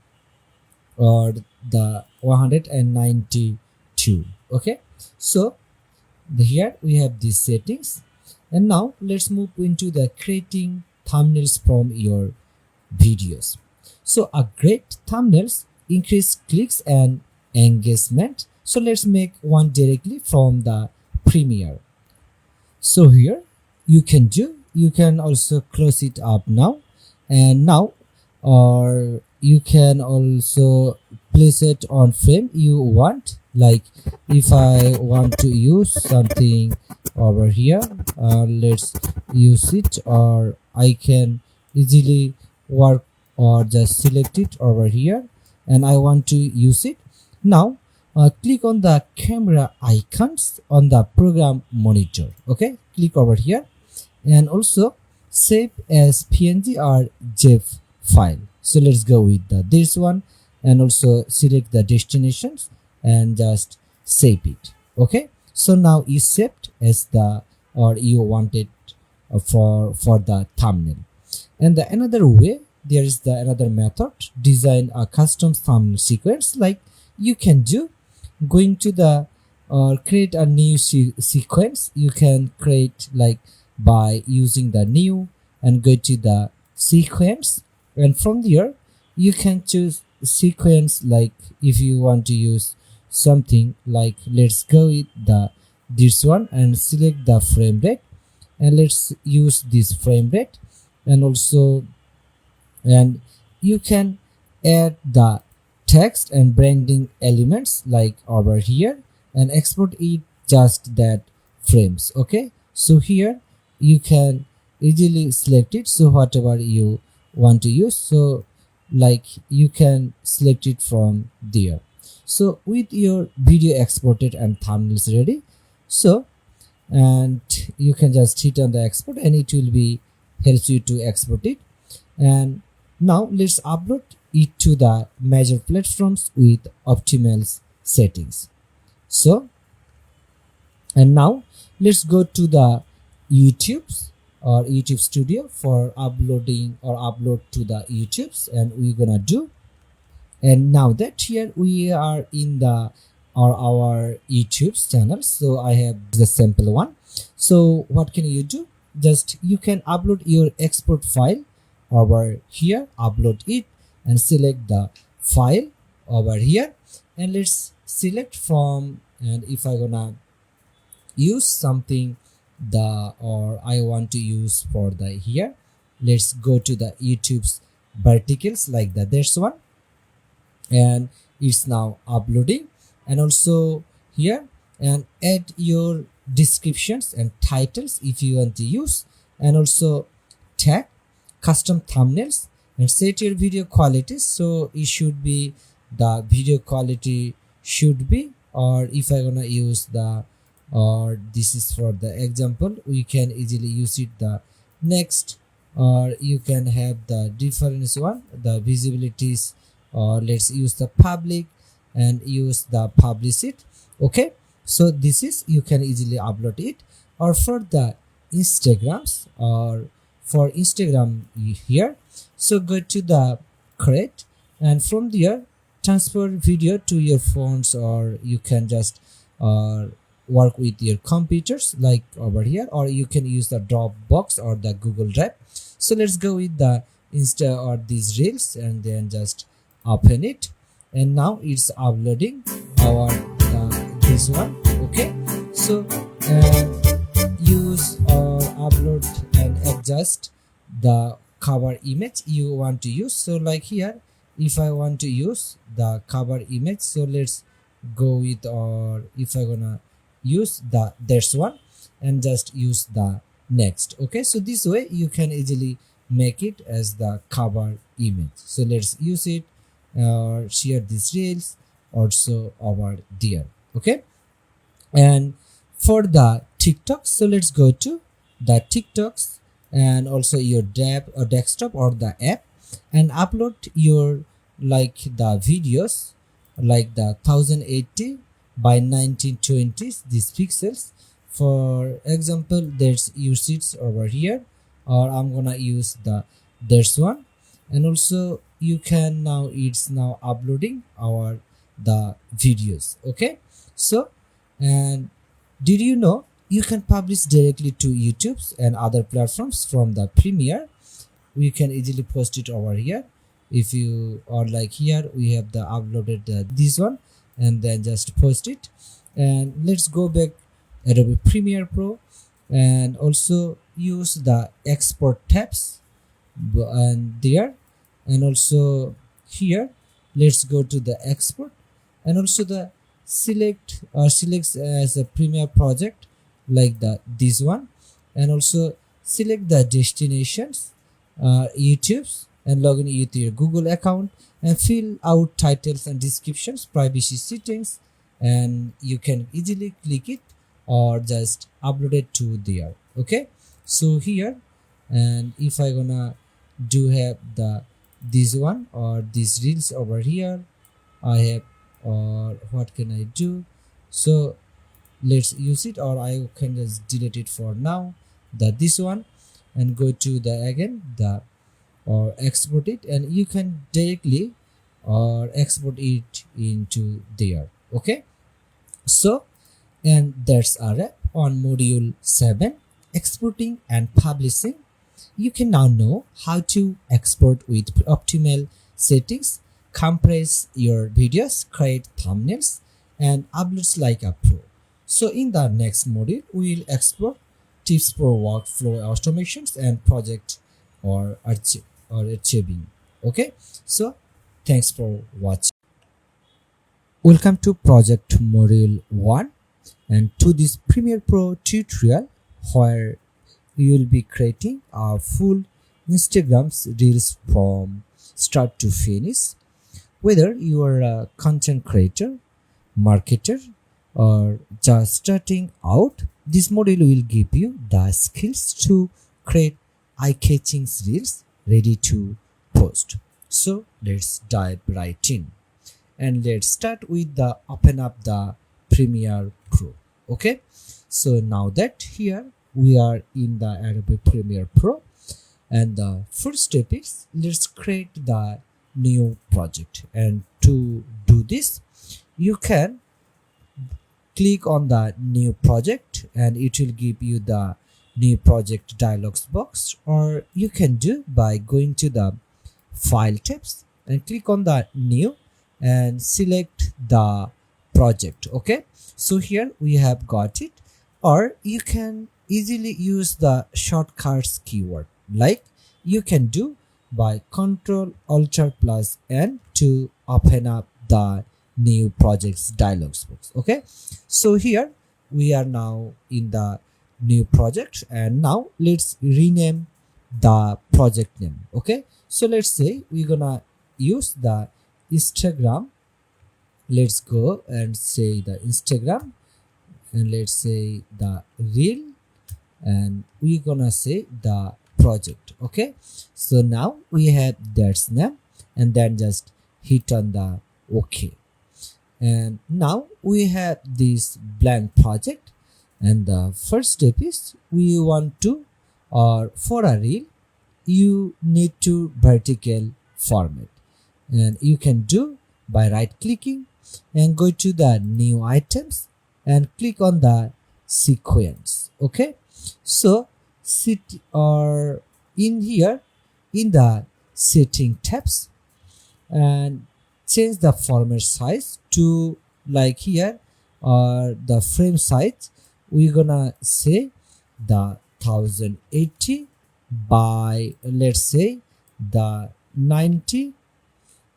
or the 192. Okay, so here we have these settings, and now let's move into the creating thumbnails from your videos. So a great thumbnails increase clicks and engagement, so let's make one directly from the Premiere. So here you can also close it up now, and now or you can also place it on frame you want. Like if I want to use something over here, let's use it, or I can easily work or just select it over here and I want to use it. Now click on the camera icons on the program monitor. Okay, click over here and also save as PNG or JPEG file. So let's go with this one, and also select the destinations and just save it. Okay, so now is saved as the or you wanted for the thumbnail. And the another way, there is the another method, design a custom thumbnail sequence. Like you can do going to the or create a new sequence. You can create like by using the new and go to the sequence, and from there you can choose sequence. Like if you want to use something, like let's go with this one and select the frame rate, and let's use this frame rate, and also and you can add the text and branding elements like over here and export it just that frames. Okay, so here you can easily select it, so whatever you want to use, so like you can select it from there. So with your video exported and thumbnails ready, so and you can just hit on the export and it will be helps you to export it. And now let's upload it to the major platforms with optimal settings. So and now let's go to the YouTube's or YouTube Studio for uploading or upload to the YouTube's, and we're gonna do. And now that here we are in the our YouTube's channel, so I have the sample one. So what can you do? Just you can upload your export file over here, upload it and select the file over here, and let's select from, and if I gonna use something the or I want to use for the here, let's go to the YouTube's verticals like that. There's one, and it's now uploading. And also here, and add your descriptions and titles if you want to use, and also tag, custom thumbnails, and set your video quality. So it should be the video quality should be, or if I gonna use the, or this is for the example, we can easily use it the next, or you can have the difference one, the visibilities, or let's use the public and use the publish it. Okay, so this is, you can easily upload it. Or for the Instagrams, or for Instagram here, so go to the create, and from there transfer video to your phones, or you can just work with your computers like over here, or you can use the Dropbox or the Google Drive. So let's go with the Insta or these reels, and then just open it, and now it's uploading our this one. Okay, so use or upload and adjust the cover image you want to use. So like here, if I want to use the cover image, so let's go with, or if I gonna use the there's one, and just use the next. Okay, so this way you can easily make it as the cover image. So let's use it, or share these reels also over there. Okay, and for the TikTok, so let's go to the TikToks, and also your tab or desktop or the app, and upload your like the videos like the 1080 by 1920 these pixels. For example, there's use it over here, or I'm gonna use the there's one. And also you can now, it's now uploading our the videos. Okay, so, and did you know you can publish directly to YouTube and other platforms from the Premiere? We can easily post it over here. If you, or like here we have the uploaded this one, and then just post it. And let's go back Adobe Premiere Pro, and also use the export tabs, and there, and also here let's go to the export, and also the select or selects as a Premiere project like the this one, and also select the destinations, YouTube's, and log in with your Google account, and fill out titles and descriptions, privacy settings, and you can easily click it or just upload it to there. Okay, so here, and if I gonna do have the this one or these reels over here, I have, or what can I do? So let's use it, or I can just delete it for now, the this one, and go to the again the, or export it, and you can directly or export it into there. Okay, so, and that's a wrap on module 7, exporting and publishing. You can now know how to export with optimal settings, compress your videos, create thumbnails, and uploads like a pro. So in the next module, we will explore tips for workflow automations and project or achieving. Okay, so thanks for watching. Welcome to project module 1, and to this Premiere Pro tutorial where we will be creating our full Instagram's reels from start to finish. Whether you are a content creator, marketer, or just starting out, this module will give you the skills to create eye-catching reels ready to post. So let's dive right in, and let's start with the open up the Premiere Pro. Okay, so now that here we are in the Adobe Premiere Pro, and the first step is let's create the new project. And to do this, you can click on the new project, and it will give you the new project dialog box, or you can do by going to the file tabs and click on the new, and select the project. Okay, so here we have got it. Or you can easily use the shortcuts keyword, like you can do by Ctrl Alt plus N to open up the new projects dialog box. Okay, so here we are now in the new project, and now let's rename the project name. Okay, so let's say we're gonna use the Instagram. Let's go and say the Instagram, and let's say the reel, and we're gonna say the project. Okay, so now we have that's name, and then just hit on the OK. And now we have this blank project, and the first step is we want to, or for a reel you need to vertical format, and you can do by right clicking and go to the new items and click on the sequence. Okay, so sit or in here in the setting tabs and change the format size to, like here, or the frame size we're gonna say the 1080 by, let's say, the 90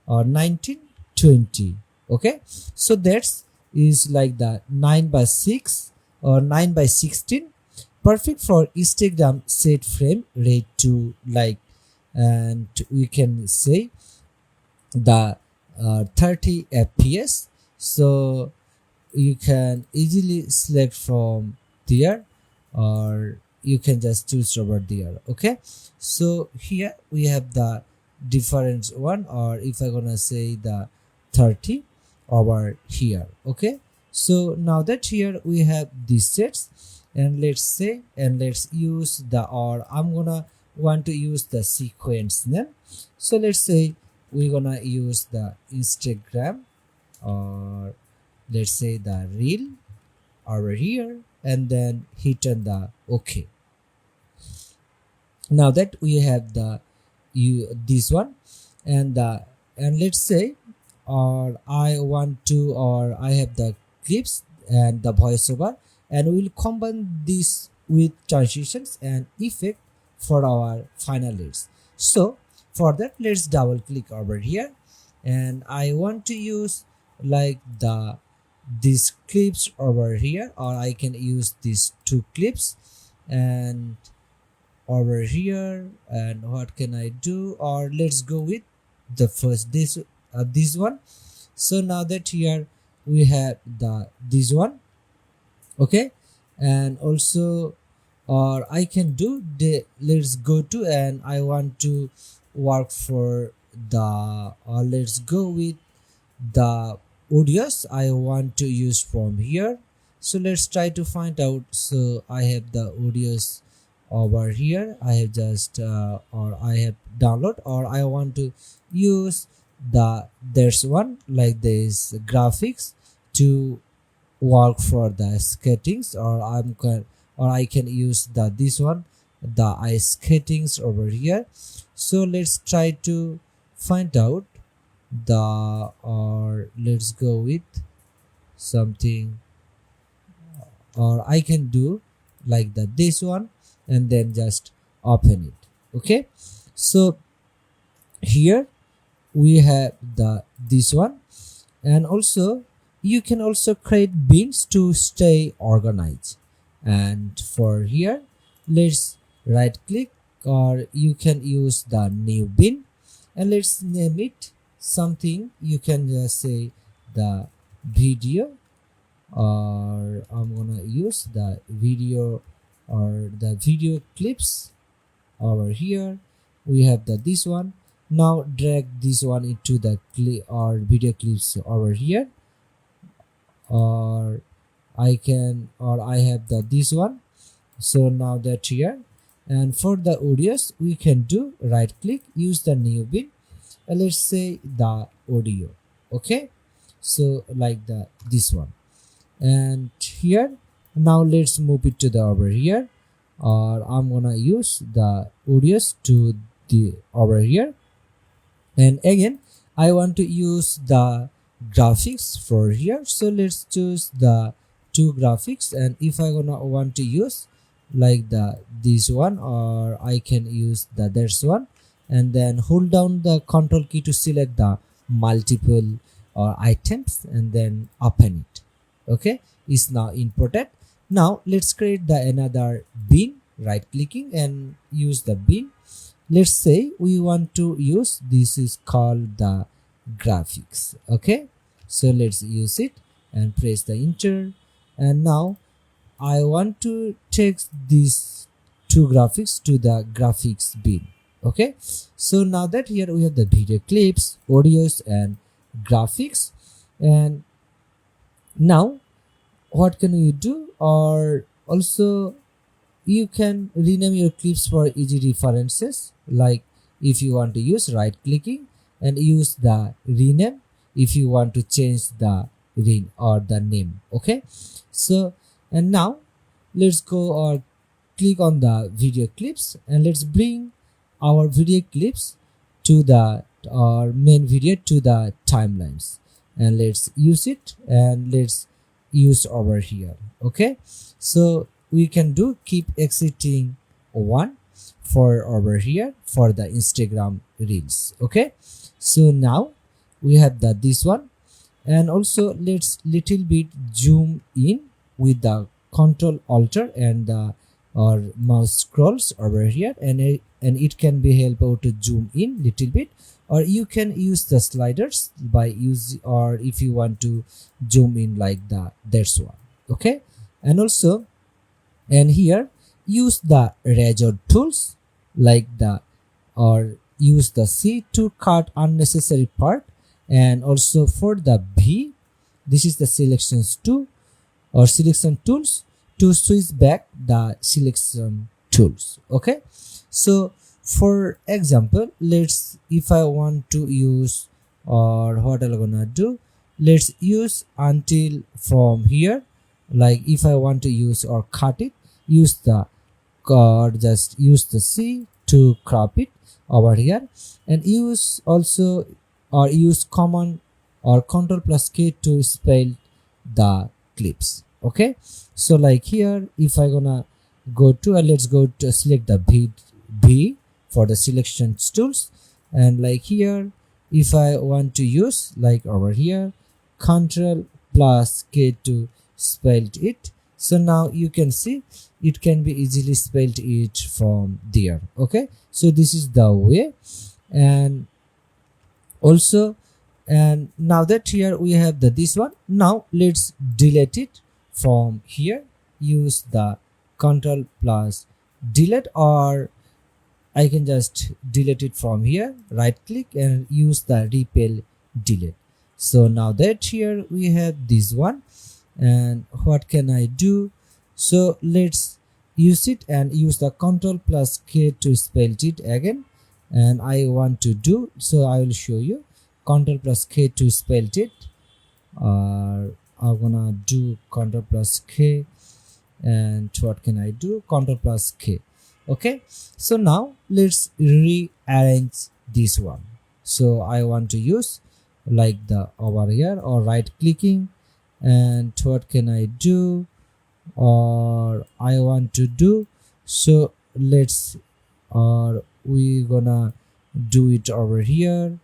or 1920. Okay, so that's is like the 9 by 6 or 9 by 16, perfect for Instagram set frame rate to, like, and we can say the 30 fps. So you can easily select from there, or you can just choose over there. Okay, so here we have the different one, or if I'm gonna say the 30 over here. Okay, so now that here we have these sets, and let's say, and let's use the, or I'm gonna want to use the sequence name. So let's say we're gonna use the Instagram, or let's say the reel over here, and then hit on the OK. Now that we have the this one, and let's say, or I want to, or I have the clips and the voiceover, and we'll combine this with transitions and effect for our final leads. So for that, let's double click over here, and I want to use like these clips over here, or I can use these two clips and over here. And what can I do, or let's go with the first this one. So now that here we have this one. Okay, and also, or I can do the, let's go to, and I want to work for the, or let's go with the audios I want to use from here. So let's try to find out. So I have the audios over here, I have just or I have download, or I want to use there's one like this graphics to work for the skatings, or I can use this one, the ice skatings over here. So let's try to find out or let's go with something, or I can do like this one, and then just open it. Okay, so here we have this one, and also you can also create bins to stay organized. And for here, let's right click, or you can use the new bin, and let's name it something. You can just say the video, or I'm gonna use the video, or the video clips over here. We have this one. Now drag this one into the or video clips over here, or I can, or I have this one. So now that here, and for the audios we can do right click, use the new bin, and let's say the audio. Okay, so like this one, and here now let's move it to the over here, or I'm gonna use the audios to the over here, and again I want to use the graphics for here, so let's choose the two graphics. And if I gonna want to use like this one, or I can use this one, and then hold down the control key to select the multiple or items and then open it. Okay, is now imported. Now let's create the another bin. Right clicking and use the bin. Let's say we want to use, this is called the graphics. Okay, so let's use it and press the enter. And now I want to take these two graphics to the graphics bin. Okay, so now that here we have the video clips, audios and graphics. And now what can you do? Or also you can rename your clips for easy references. Like if you want to use, right clicking and use the rename if you want to change the or the name. Okay, so and now let's go or click on the video clips, and let's bring our video clips to the our main video to the timelines, and let's use it and let's use over here. Okay, so we can do keep exiting one for over here for the Instagram reels. Okay, so now we have this one. And also let's little bit zoom in with the Control Alt and the or mouse scrolls over here, and it can be helpful to zoom in little bit, or you can use the sliders by using, or if you want to zoom in like that's one. Okay, and also and here use the razor tools like or use the C to cut unnecessary part. And also for the V, this is the selections tool or selection tools to switch back the selection tools. Okay, so for example, let's if I want to use, or what I'm gonna do, let's use until from here. Like if I want to use or cut it, use the or just use the C to crop it over here, and use also or use command or Ctrl plus K to spell the clips. Okay, so like here if I gonna go to let's go to select the B for the selection tools, and like here if I want to use like over here Ctrl plus K to spell it. So now you can see it can be easily spelled it from there. Okay, so this is the way. And also, and now that here we have this one, now let's delete it from here. Use the Ctrl plus delete, or I can just delete it from here, right click and use the repel delete. So now that here we have this one, and what can I do? So let's use it and use the Ctrl plus K to spell it again. And I want to do, so I will show you Ctrl plus K to spell it. I'm gonna do Ctrl plus K, and what can I do? Ctrl plus K. Okay, so now let's rearrange this one. So I want to use like the over here or right clicking, and what can I do? Or I want to do, so let's or we gonna do it over here.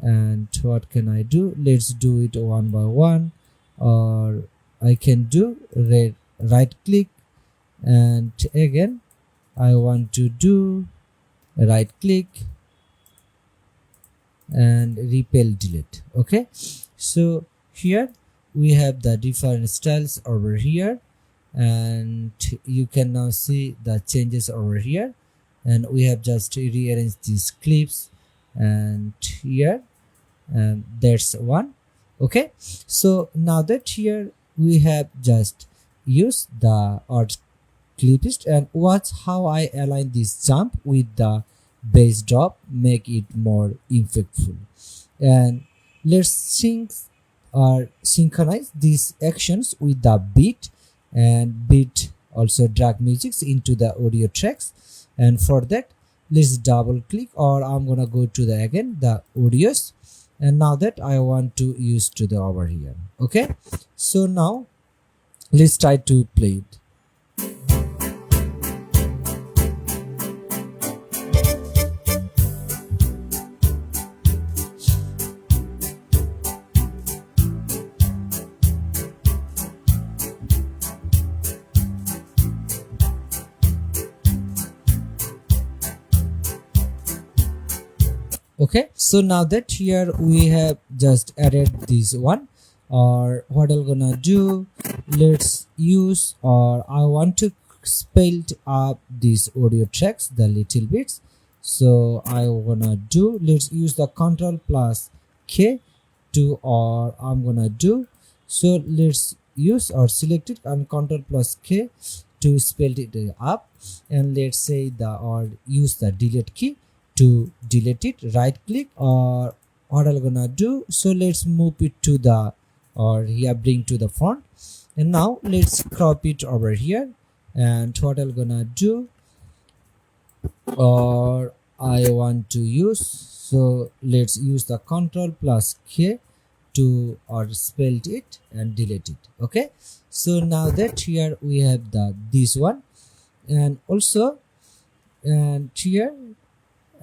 And what can I do? Let's do it one by one, or I can do right click, and again I want to do right click and repel delete. Okay, so here we have the different styles over here, and you can now see the changes over here. And we have just rearranged these clips, and here, and that's one. Okay, so now that here we have just used the art clipist, and watch how I align this jump with the base drop, make it more impactful. And let's sync or synchronize these actions with the beat, and beat also drag music into the audio tracks. And for that let's double click, or I'm gonna go to the again the audios, and now that I want to use to the over here. Okay, so now let's try to play it. Okay, so now that here we have just added this one, or what I'm gonna do, let's use, or I want to spell up these audio tracks the little bits. So I wanna do, let's use the Control plus K to, or I'm gonna do, so let's use or select it and Control plus K to spell it up, and let's say the, or use the delete key to delete it. Right click, or what I'm gonna do, so let's move it to the, or here bring to the front, and now let's crop it over here. And what I'm gonna do, or I want to use, so let's use the Control plus K to, or spelled it and delete it. Okay, so now that here we have the this one, and also, and here,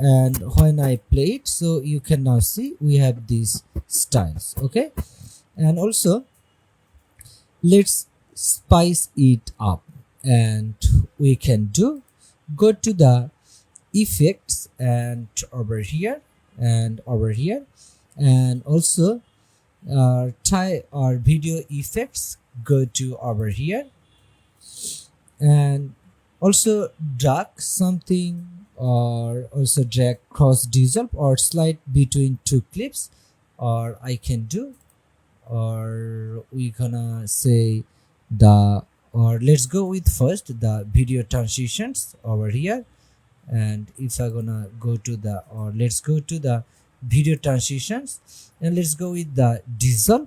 and when I play it, so you can now see we have these styles. Okay, and also let's spice it up, and we can do, go to the effects and over here and over here, and also tie our video effects, go to over here, and also drag something, or also drag cross dissolve or slide between two clips, or I can do, or we gonna say the, or let's go with first the video transitions over here. And if I gonna go to the, or let's go to the video transitions, and let's go with the dissolve,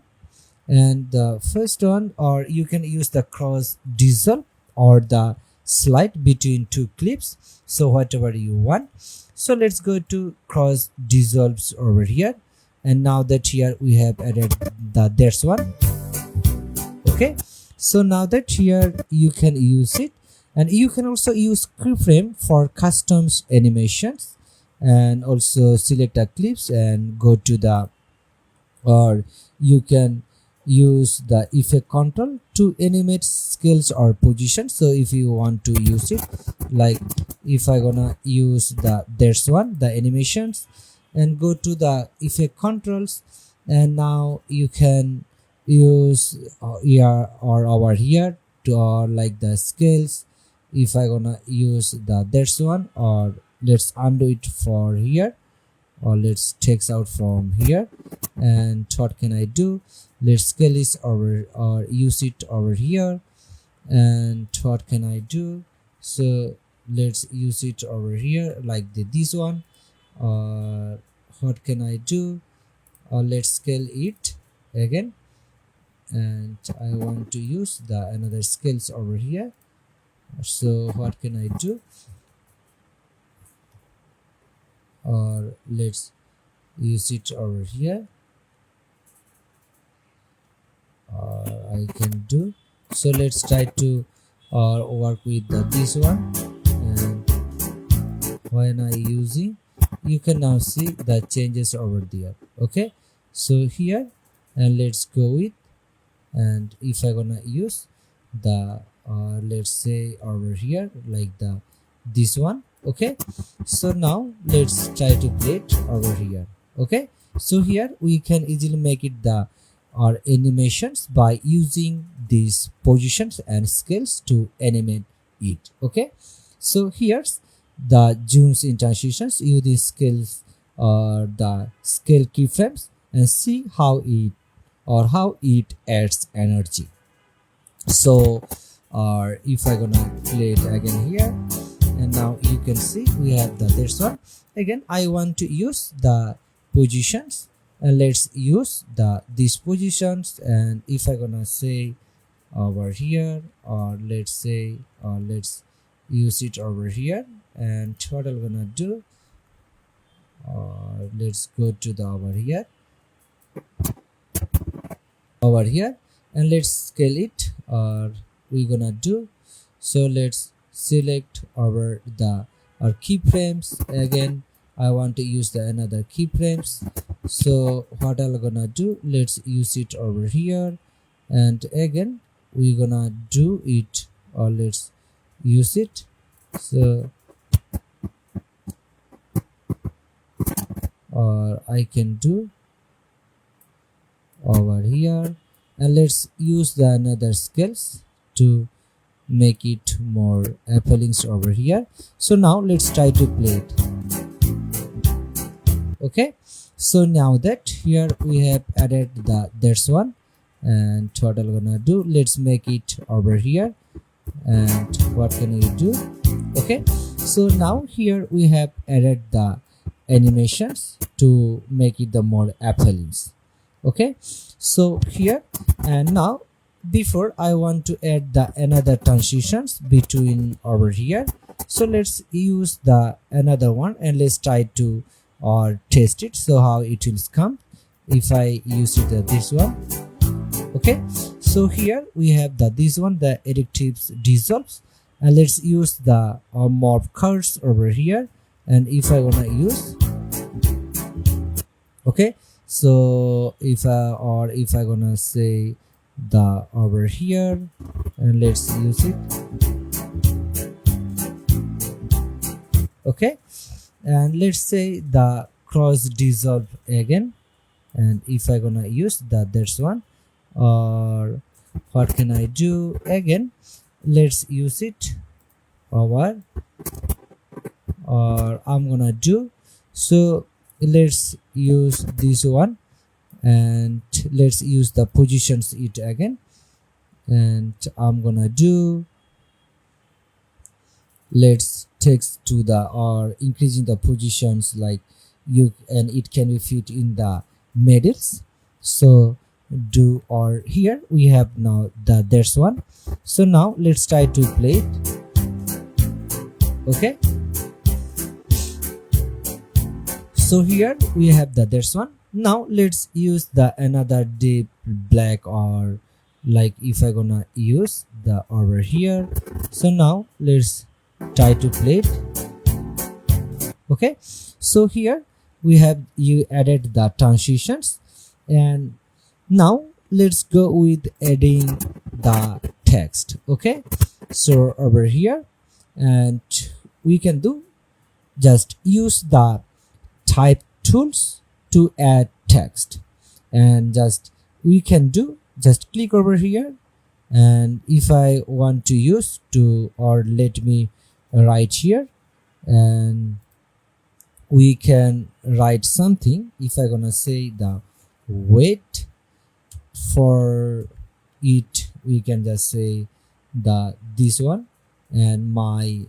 and the first one, or you can use the cross dissolve or the slide between two clips, so whatever you want. So let's go to cross dissolves over here, and now that here we have added the, there's one. Okay, so now that here you can use it, and you can also use keyframe for customs animations, and also select the clips and go to the, or you can use the effect control to animate scales or positions. So if you want to use it, like if I gonna use the, there's one, the animations, and go to the effect controls, and now you can use here or over here to, or like the scales. If I gonna use the, there's one, or let's undo it for here, or let's takes out from here, and what can I do, let's scale this over, or use it over here, and what can I do, so let's use it over here like this one, or what can I do, or let's scale it again, and I want to use the another scales over here, so what can I do, or let's use it over here, or I can do, so let's try to work with this one, and when I using, you can now see the changes over there. Okay, so here, and let's go with, and if I gonna use the let's say over here like the this one. Okay, so now let's try to play it over here. Okay, so here we can easily make it the our animations by using these positions and scales to animate it. Okay, so here's the zooms in transitions using scales or the scale keyframes, and see how it, or how it adds energy. So or if I gonna play it again here, and now you can see we have the this one again. I want to use the positions, and let's use the these positions, and if I gonna say over here, or let's say, or let's use it over here, and what I'm gonna do, let's go to the over here, over here, and let's scale it, or we're gonna do. So let's select our keyframes again. I want to use the another keyframes. So what I'm gonna do, let's use it over here, and again we're gonna do it, or let's use it. So or I can do over here, and let's use the another scales to make it more appealing over here. So now let's try to play it. Okay, so now that here we have added this one, and what I'm gonna do, let's make it over here. And what can we do? Okay, so now here we have added the animations to make it the more appealing. Okay, so here, and now before I want to add the another transitions between over here. So let's use the another one, and let's try to or test it, so how it will come if I use it this one. Okay, so here we have this one, the adjectives dissolves, and let's use the morph curves over here. And if I wanna use, okay, so if I gonna say the over here, and let's use it. Okay, and let's say the cross dissolve again, and if I gonna use this one, or what can I do again, let's use it over, or I'm gonna do, so let's use this one, and let's use the positions it again, and I'm gonna do, let's text to the or increasing the positions like you, and it can be fit in the middles. So do, or here we have now this one. So now let's try to play it. Okay, so here we have this one. Now let's use the another deep black, or like if I gonna use the over here. So now let's try to play it. Okay, so here we have you added the transitions, and now let's go with adding the text. Okay, so over here, and we can do just use the type tools to add text, and just we can do just click over here, and if I want to use to, or let me write here, and we can write something. If I gonna say the weight for it, we can just say this one, and my,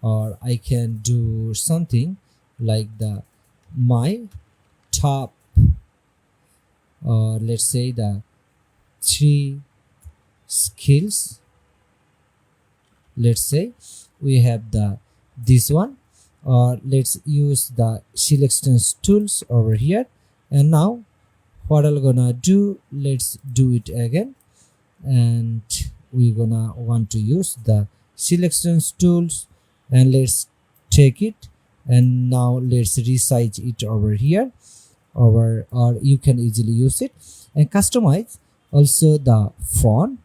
or I can do something like my top, or let's say the 3 skills. Let's say we have this one, or let's use the selections tools over here. And now what I'm gonna do, let's do it again, and we're gonna want to use the selections tools, and let's take it, and now let's resize it over here, or you can easily use it and customize also the font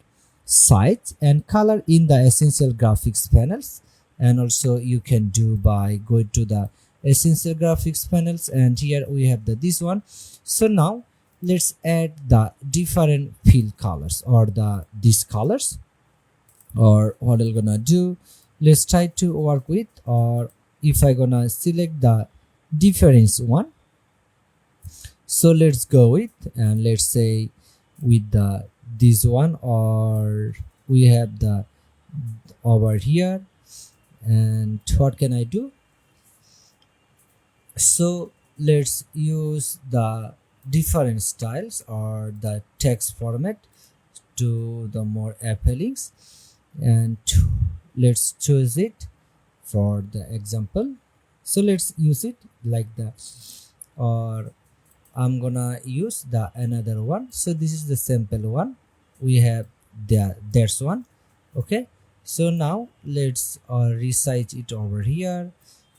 size and color in the essential graphics panels. And also you can do by going to the essential graphics panels, and here we have this one. So now let's add the different fill colors, or these colors, or what I'm gonna do, let's try to work with, or if I gonna select the difference one. So let's go with, and let's say with this one, or we have over here. And what can I do? So let's use the different styles or the text format to the more appealing, and let's choose it for the example. So let's use it like that, or I'm gonna use the another one. So this is the simple one. We have there's one. Okay, so now let's resize it over here,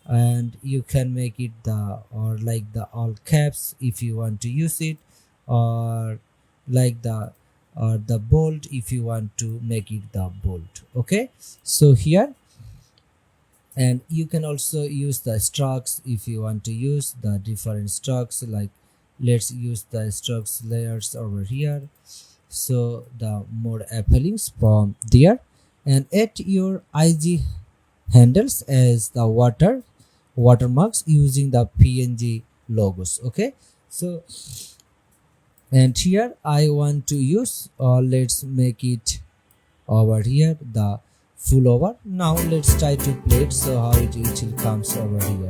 and you can make it the or like the all caps if you want to use it, or like the bold if you want to make it the bold. Okay, so here, and you can also use the strokes if you want to use the different strokes. Like let's use the strokes layers over here, so the more appealing from there, and add your IG handles as the watermarks using the PNG logos. Okay, so and here I want to use, let's make it over here the full over. Now let's try to play it, so how it will comes over here.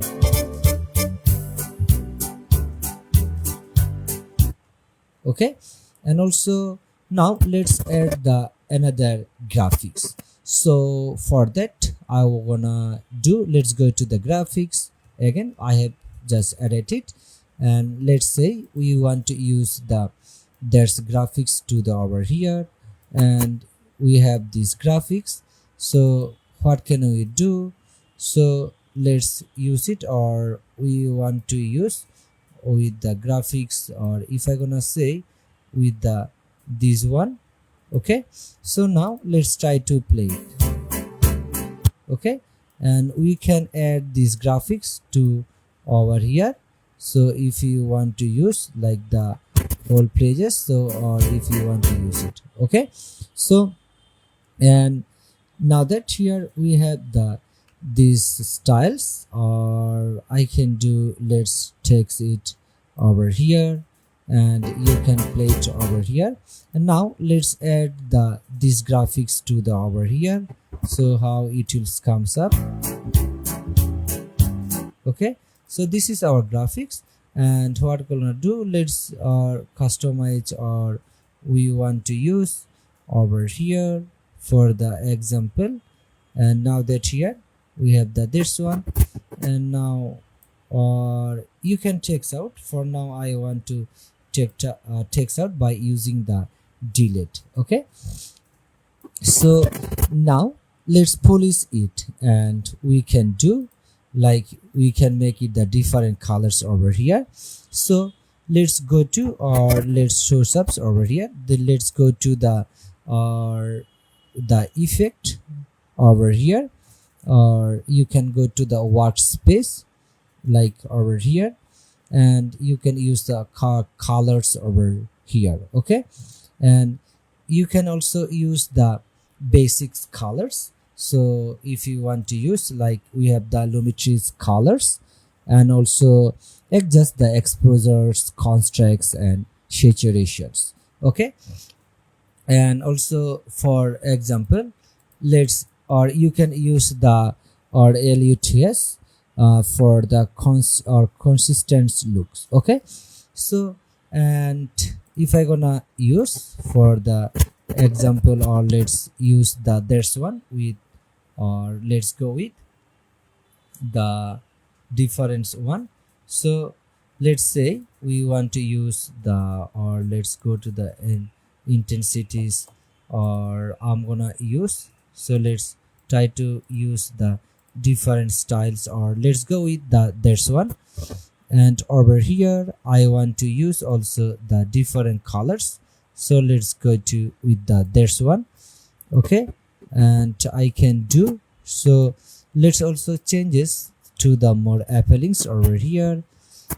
Okay, and also now let's add the another graphics. So for that I wanna do, let's go to the graphics again. I have just added it, and let's say we want to use there's graphics to the over here, and we have these graphics. So what can we do? So let's use it, or we want to use with the graphics, or if I gonna say with this one. Okay, so now let's try to play it. Okay, and we can add these graphics to over here. So if you want to use like the whole pages, so or if you want to use it. Okay, so and now that here we have these styles, or I can do, let's take it over here, and you can play it over here. And now let's add these graphics to the over here, so how it will comes up. Okay, so this is our graphics, and what we're gonna do, let's customize, or we want to use over here for the example. And now that here we have this one, and now or you can text out. For now I want to text out by using the delete. Okay, so now let's polish it, and we can do like we can make it the different colors over here. So let's go to, or let's show subs over here. Then let's go to the effect over here, or you can go to the workspace like over here, and you can use the colors over here. Okay, and you can also use the basics colors. So if you want to use, like we have the Lumitri's colors, and also adjust the exposures, contrasts, and saturations. Okay, and also for example, let's, or you can use the or LUTS for the consistent looks. Okay, so and if I gonna use for the example, or let's use there's one with, or let's go with the difference one. So let's say we want to use or let's go to the intensities, or I'm gonna use, so let's try to use the different styles, or let's go with there's one. And over here I want to use also the different colors, so let's go to with there's one. Okay, and I can do, so let's also changes to the more appealing over here.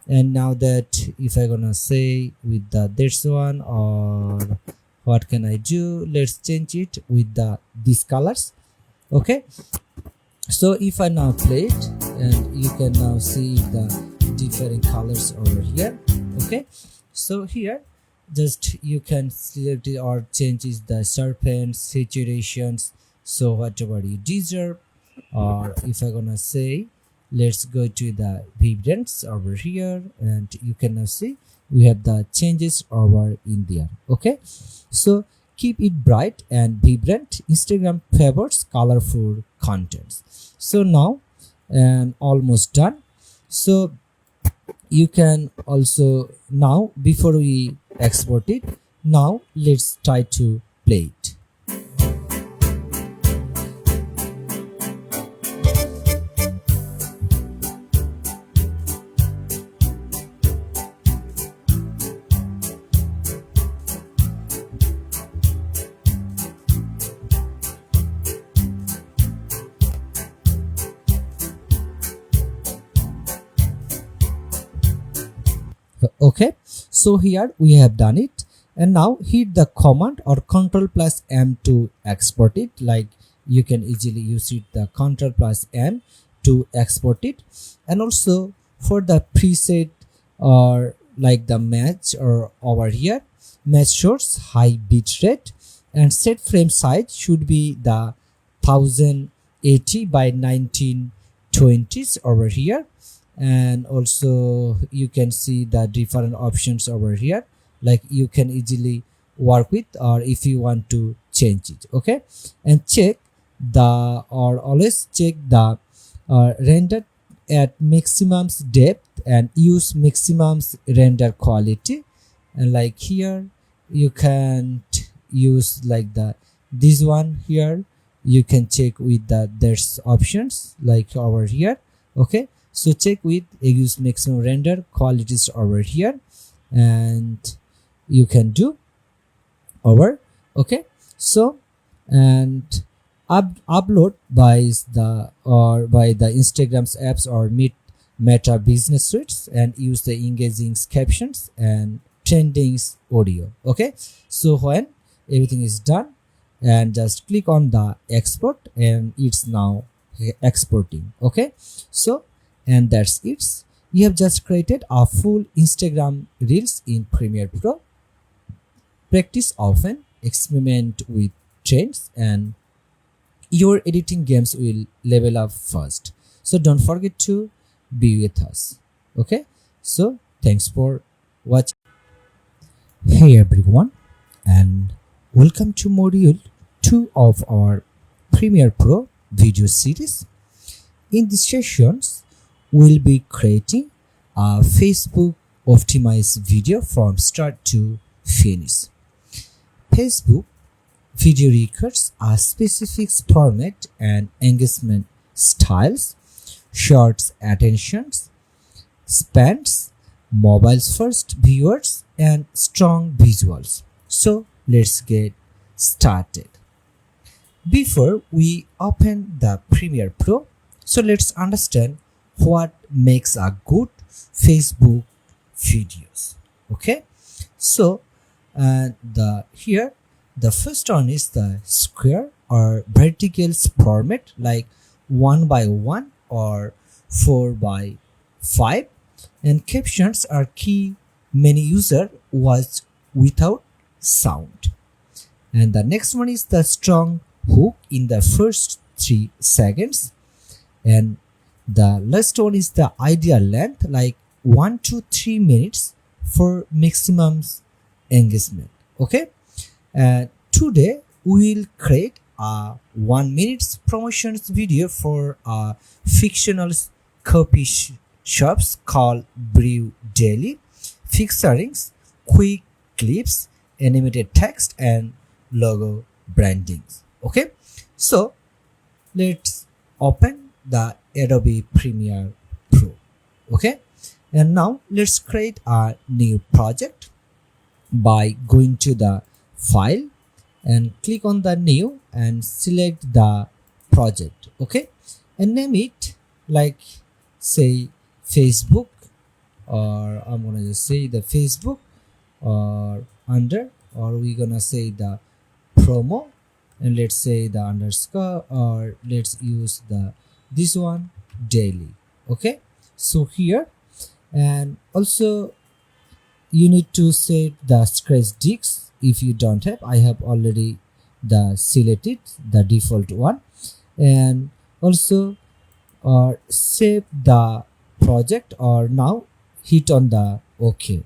And now that if I gonna say with there's one, or what can I do, let's change it with these colors. Okay, so if I now play it, and you can now see the different colors over here. Okay, so here just you can select it or changes the serpents, saturations, so whatever you deserve. Or if I gonna say, let's go to the vibrance over here, and you can now see we have the changes over in there. Okay, so keep it bright and vibrant. Instagram favors colorful contents. So now and almost done. So you can also, now before we export it, now let's try to play it. Okay, so here we have done it, and now hit the command or control plus M to export it. Like you can easily use it, the control plus M to export it. And also for the preset or like the match or over here, match source high bit rate, and set frame size should be the 1080 by 1920s over here. And also you can see the different options over here, like you can easily work with, or if you want to change it. Okay, and check the, or always check the render at maximum depth and use maximum render quality. And like here you can use like this one here, you can check with there's options like over here. Okay, so check with use maximum render qualities over here, and you can do over. Okay, so and upload by the Instagram's apps or Meta business suites, and use the engaging captions and trending audio. Okay, so when everything is done, and just click on the export, and it's now exporting. Okay, so and that's it. You have just created a full Instagram reels in Premiere Pro. Practice often, experiment with trends, and your editing games will level up fast. So don't forget to be with us. Okay, so thanks for watching. Hey everyone, and welcome to module 2 of our Premiere Pro video series. In these sessions, we'll be creating a Facebook optimized video from start to finish. Facebook video requires a specific format and engagement styles, short attentions spans, mobiles first viewers, and strong visuals. So let's get started. Before we open the Premiere Pro, so let's understand what makes a good Facebook videos. Okay, so here the first one is the square or vertical format, like 1:1 or 4:5, and captions are key. Many user watch without sound. And the next one is the strong hook in the first 3 seconds, and the last one is the ideal length, like 1 to 3 minutes for maximum engagement. Okay, and today we will create a 1 minute promotions video for a fictional coffee shops called Brew Daily, featuring quick clips, animated text, and logo brandings. Okay, so let's open the Adobe Premiere Pro. Okay, and now let's create a new project by going to the file and click on the new and select the project. Okay, and name it like say Facebook, or I'm gonna just say the Facebook, or under, or we're gonna say the promo, and let's say the underscore, or let's use this one daily. Okay, so here, and also you need to set the scratch disk. If you don't have, I have already selected the default one, and also save the project, or now hit on the OK.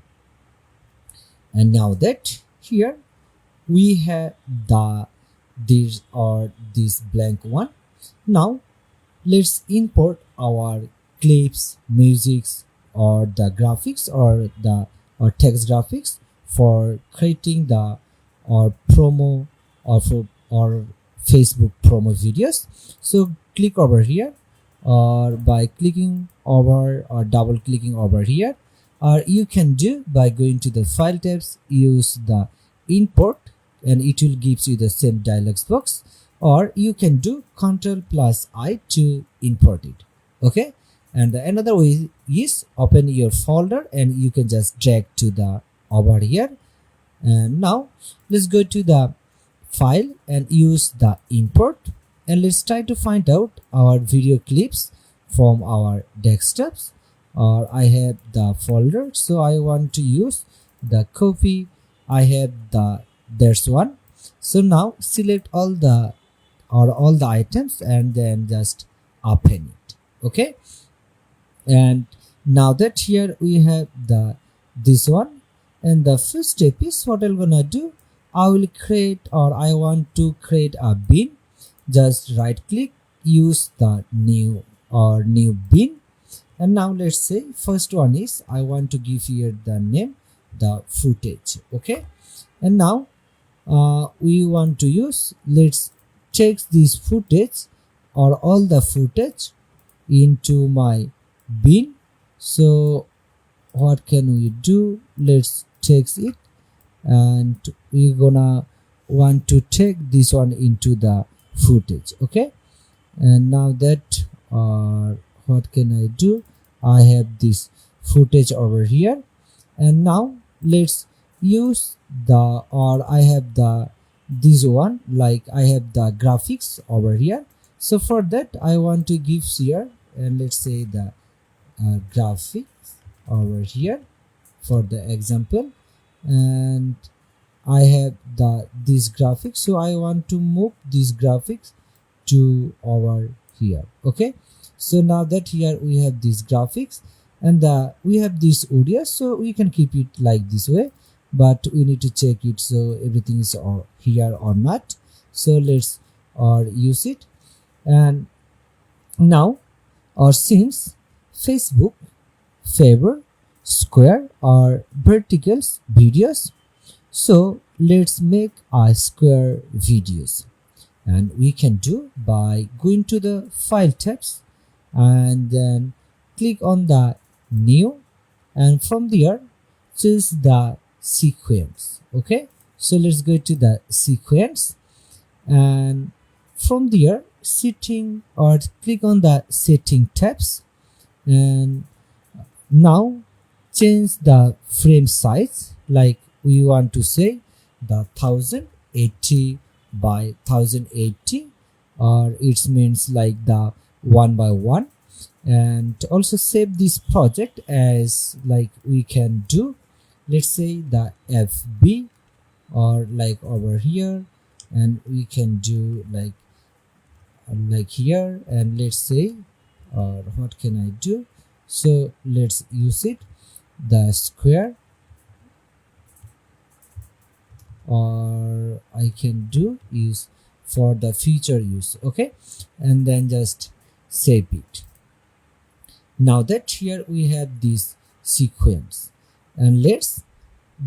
And now that here we have this blank one, now let's import our clips, musics, or the graphics or the or text graphics for creating the or promo or for or Facebook promo videos. So click over here, or by clicking over or double clicking over here, or you can do by going to the file tabs, use the import, and it will gives you the same dialog box, or you can do Ctrl+I to import it. Okay, and another way is open your folder and you can just drag to the over here. And now let's go to the file and use the import, and let's try to find out our video clips from our desktops. Or I have the folder, so I want to use the copy. I have the there's one. So now select all the items and then just open it. Okay, and now that here we have the this one, and the first step is what I'm gonna do. I will create, or I want to create a bin. Just right click, use the new bin, and now let's say first one is I want to give here the name, the footage. Okay, and now we want to use, let's take this footage or all the footage into my bin. So what can we do? Let's take it, and we're gonna want to take this one into the footage. Okay, and now that what can I do? I have this footage over here, and now let's use the, or I have the this one, like I have the graphics over here. So for that I want to give here, and let's say the graphics over here for the example, and I have the this graphics, so I want to move these graphics to over here. Okay, so now that here we have these graphics, and we have this audio, so we can keep it like this way, but we need to check it so everything is here or not. So let's use it. And now since Facebook favor square or verticals videos, so let's make a square videos, and we can do by going to the file tabs and then click on the new, and from there choose the sequence. Okay, so let's go to the sequence, and from there setting, or click on the setting tabs, and now change the frame size, like we want to say the 1080 by 1080, or it means like the 1 by 1. And also save this project as, like we can do, let's say the FB, or like over here, and we can do like here, and let's say, or what can I do? So let's use it, the square, or I can do is for the future use. Okay, and then just save it. Now that here we have this sequence, and let's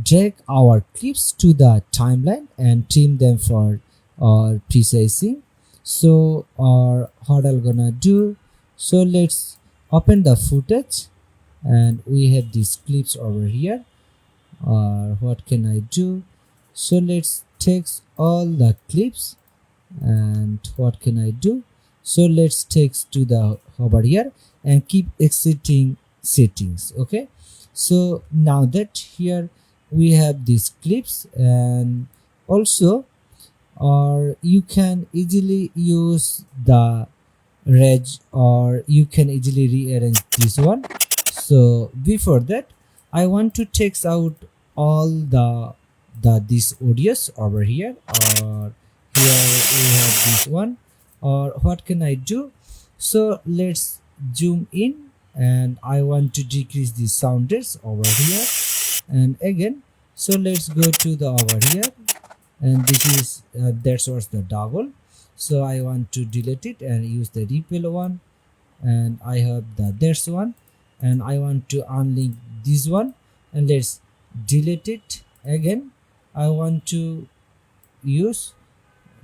drag our clips to the timeline and trim them for precising. So what I'm gonna do, so let's open the footage, and we have these clips over here. What can I do? So let's take all the clips, and what can I do? So let's take to the over here and keep exiting settings. Okay, so now that here we have these clips, and also you can easily use the reg, or you can easily rearrange this one. So before that I want to take out all these audios over here, or here we have this one, or what can I do? So let's zoom in, and I want to decrease the sound rates over here, and again, so let's go to the over here, and this is that was the double, so I want to delete it and use the repel one, and I have the there's one, and I want to unlink this one, and let's delete it. Again I want to use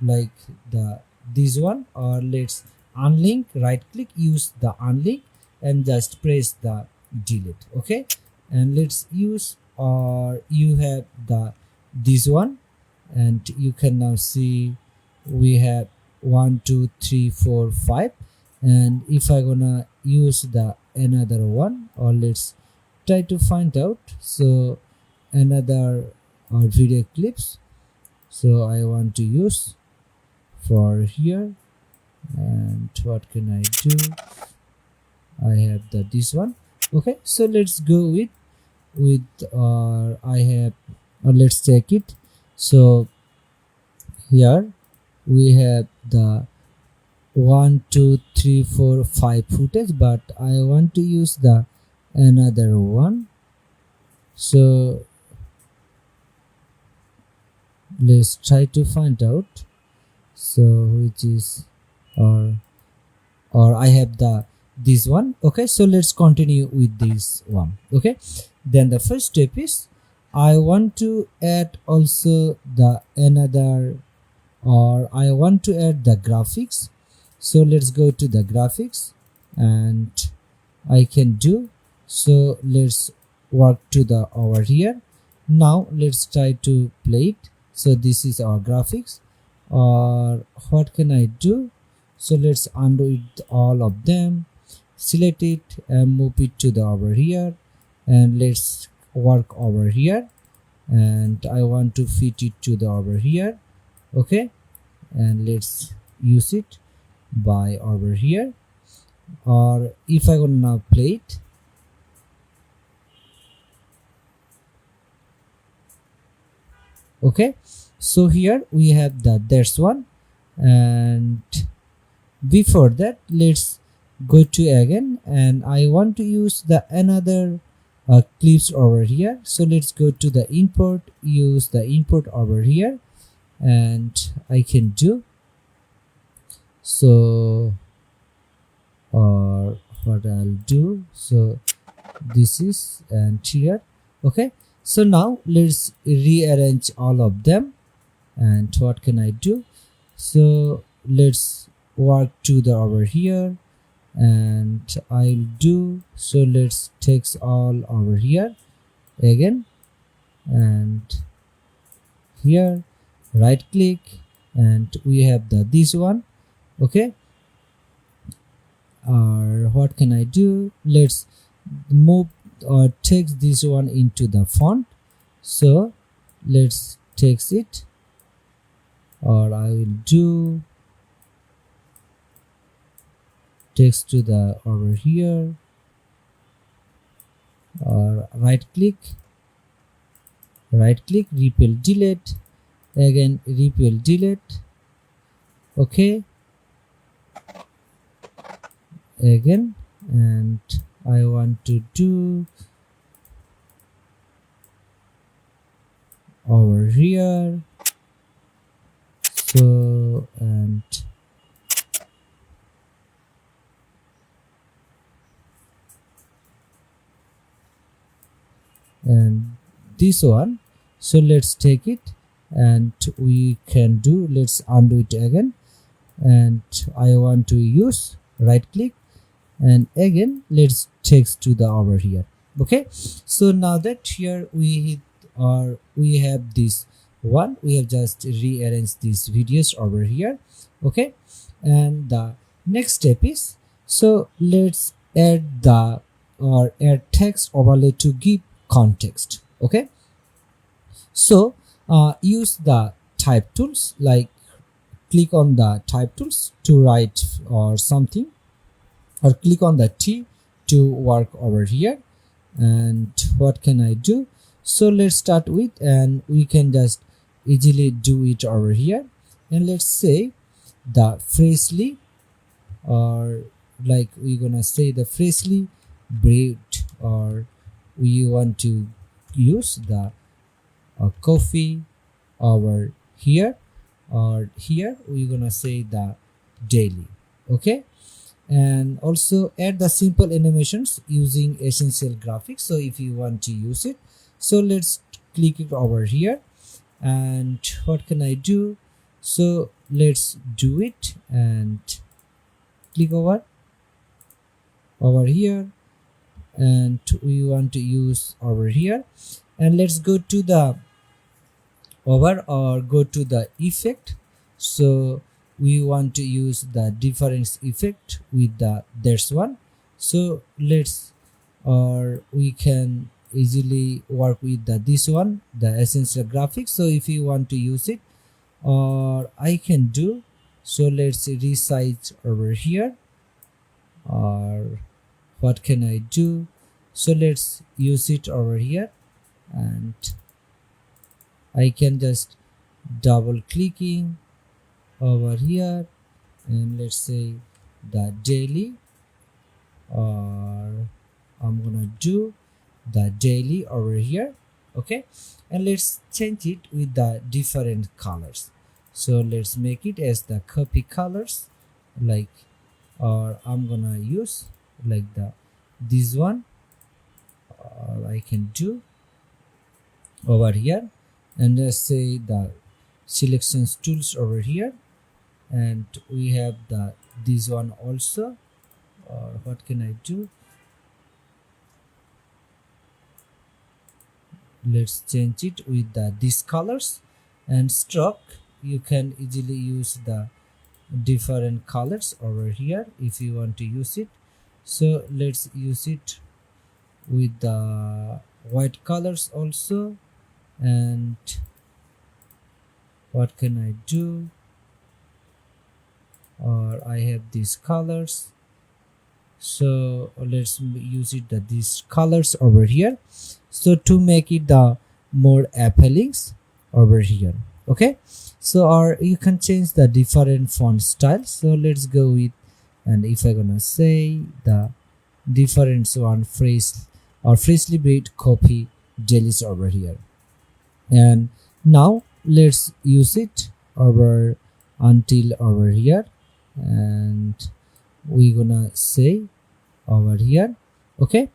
like the this one, or let's unlink, right click, use the unlink, and just press the delete. Okay, and let's use, or you have the this one, and you can now see we have 1 2 3 4 5. And if I gonna use the another one, or let's try to find out, so another video clips, so I want to use for here. And what can I do? I have the this one. Okay, so let's go with I have, or let's take it. So here we have the 1 2 3 4 5 footage, but I want to use the another one. So let's try to find out, so which is, or I have the this one. Okay, so let's continue with this one. Okay, then the first step is I want to add also the another, or I want to add the graphics. So let's go to the graphics, and I can do, so let's work to the over here. Now let's try to play it. So this is our graphics, or what can I do? So let's undo it, all of them, select it and move it to the over here, and let's work over here, and I want to fit it to the over here. Okay, and let's use it by over here. Or if I gonna now play it, okay, so here we have the this one. And before that, let's go to again, and I want to use the another clips over here. So let's go to the import, use the import over here, and I can do, so, or what I'll do, so this is, and here. Okay, so now let's rearrange all of them. And what can I do? So let's work to the over here, and I'll do, so let's take all over here again, and here right click, and we have the this one. Okay, or what can I do? Let's move or take this one into the font. So let's take it, or I will do text to the over here, or right click, repeal delete, again repeal delete. Okay, again, and I want to do over here, so, and this one. So let's take it, and we can do, let's undo it again, and I want to use right click, and again let's text to the over here. Okay, so now that here we have this one, we have just rearranged these videos over here. Okay, and the next step is, so let's add the, or add text overlay to give context. Okay, so use the type tools, like click on the type tools to write or something, or click on the T to work over here. And what can I do? So let's start with, and we can just easily do it over here, and let's say the freshly, or like we're gonna say the freshly brewed, or we want to use the coffee over here, or here we're gonna say the daily. Okay, and also add the simple animations using essential graphics. So if you want to use it, so let's click it over here. And what can I do? So let's do it and click over here, and we want to use over here, and let's go to the go to the effect. So we want to use the difference effect with the this one. So let's we can easily work with this one, the essential graphics. So if you want to use it, or I can do, so let's resize over here, or what can I do? So let's use it over here, and I can just double clicking over here, and let's say the daily, or I'm gonna do the daily over here. Okay, and let's change it with the different colors. So let's make it as the copy colors, like, or I'm gonna use like this one, or I can do over here, and let's say the selections tools over here, and we have this one also, or what can I do? Let's change it with these colors, and stroke, you can easily use the different colors over here if you want to use it. So let's use it with the white colors also, and what can I do? Or I have these colors, so let's use it these colors over here, so to make it the more appealing over here. Okay, so or you can change the different font styles. So let's go with, and if I'm gonna say the different one, phrase or freshly made copy dailies over here, and now let's use it over until over here, and we're gonna say over here. Okay,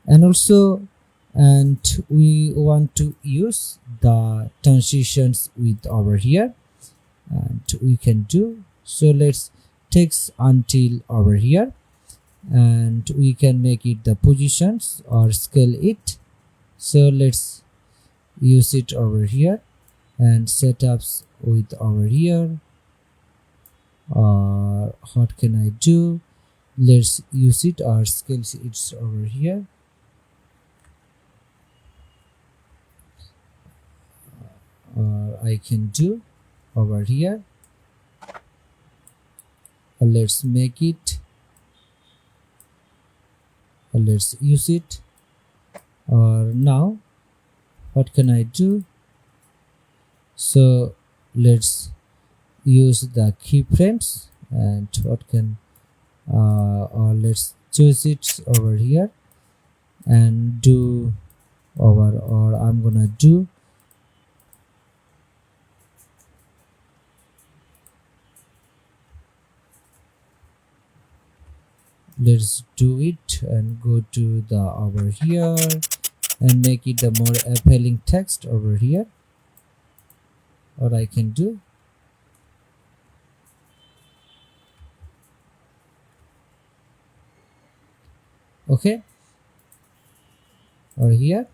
and also, and we want to use the transitions with over here, and we can do, so let's text until over here, and we can make it the positions or scale it. So let's use it over here, and setups with over here, or what can I do? Let's use it or scale it over here, or I can do over here. Let's make it, let's use it, or now what can I do? So let's use the keyframes, and what can or let's choose it over here and do over, or I'm gonna do let's do it and go to the over here and make it the more appealing text over here, or I can do okay or here.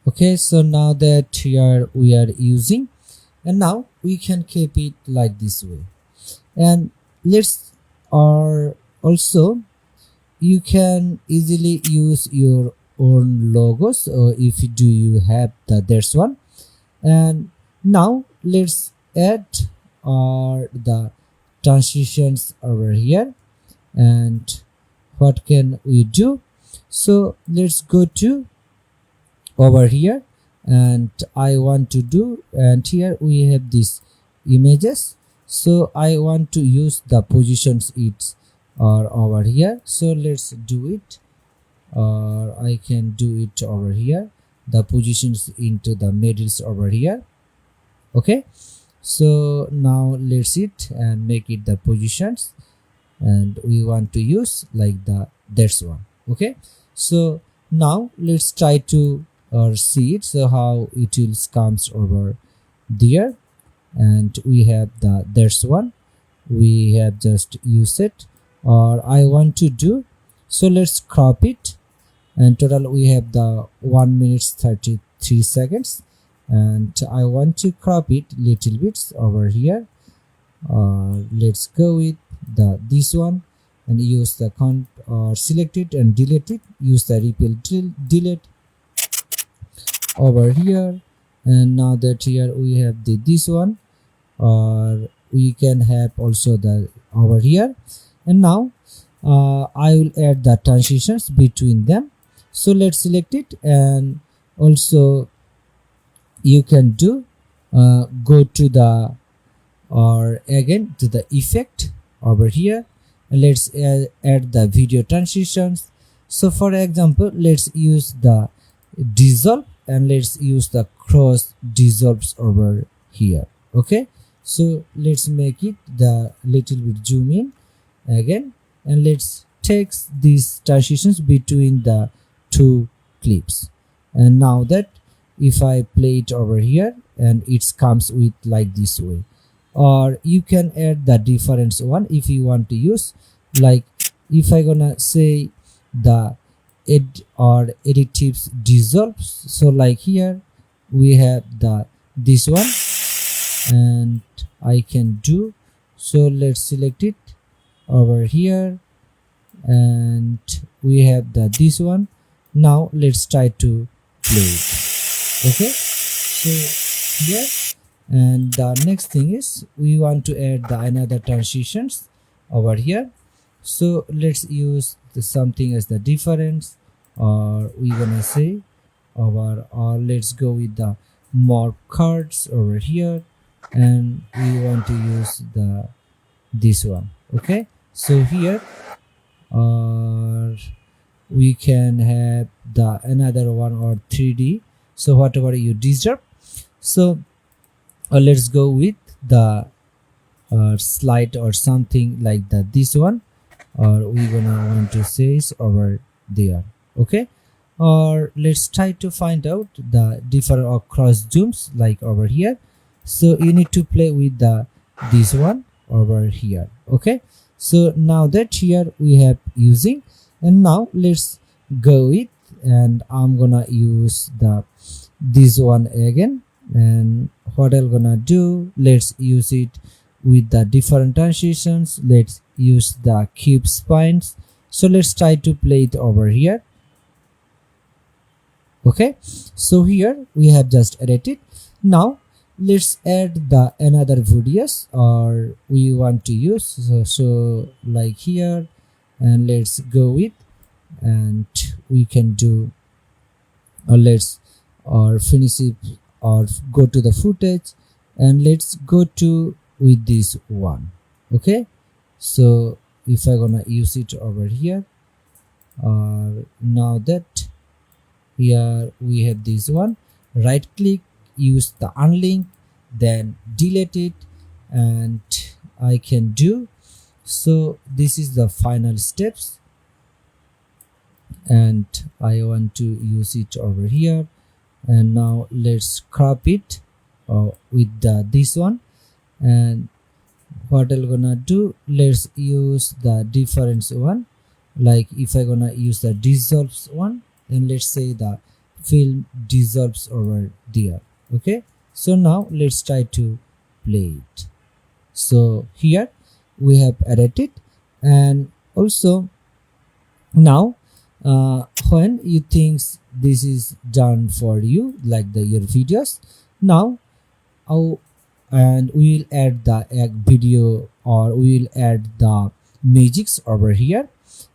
Okay, so now that we are using, and now we can keep it like this way, and let's or also you can easily use your own logos, or if you have there's one. And now let's add the transitions over here, and what can we do? So let's go to over here, and I want to do, and here we have these images, so I want to use the positions it's or over here. So let's do it, or I can do it over here, the positions into the middles over here. Okay, so now let's it and make it the positions, and we want to use like the that's one. Okay, so now let's try to see it, so how it will comes over there. And we have the that's one, we have just used it, or I want to do, so let's crop it, and total we have the 1 minute 33 seconds, and I want to crop it little bits over here. Let's go with the this one and use the or select it and delete it, use the repeal delete over here. And now that here we have the this one, or we can have also the over here. And now I will add the transitions between them, so let's select it, and also you can do go to the, or again to the effect over here, and let's add the video transitions. So for example, let's use the dissolve, and let's use the cross dissolves over here. Okay, so let's make it the little bit zoom in again, and let's take these transitions between the two clips. And now that if I play it over here, and it comes with like this way, or you can add the different one if you want to use, like if I gonna say the edit tips dissolves, so like here we have the this one, and I can do, so let's select it over here, and we have the this one. Now let's try to play it. Okay, so here, and the next thing is we want to add the another transitions over here, so let's use the something as the difference, or we gonna say over, or let's go with the more cards over here, and we want to use the this one. Okay, so here or we can have the another one, or 3D, so whatever you deserve. So let's go with the slide or something like that, this one, or we gonna want to say is over there. Okay, or let's try to find out the different or cross zooms like over here, so you need to play with the this one over here. Okay, so now that here we have using, and now let's go with, and I'm gonna use the this one again, and what I'm gonna do, let's use it with the different transitions, let's use the cube spines, so let's try to play it over here. Okay, so here we have just edited. Now let's add the another videos, or we want to use, so like here, and let's go with, and we can do, or let's or finish it, or go to the footage, and let's go to with this one. Okay, so if I gonna use it over here, now that here we have this one, right click, use the unlink, then delete it, and I can do, so this is the final steps, and I want to use it over here. And now let's crop it with the this one, and what I'm gonna do, let's use the difference one, like if I gonna use the dissolves one, then let's say the film dissolves over there. Okay, so now let's try to play it. So here we have edited, and also now when you think this is done for you, like your videos, now and we will add the video, or we will add the magics over here.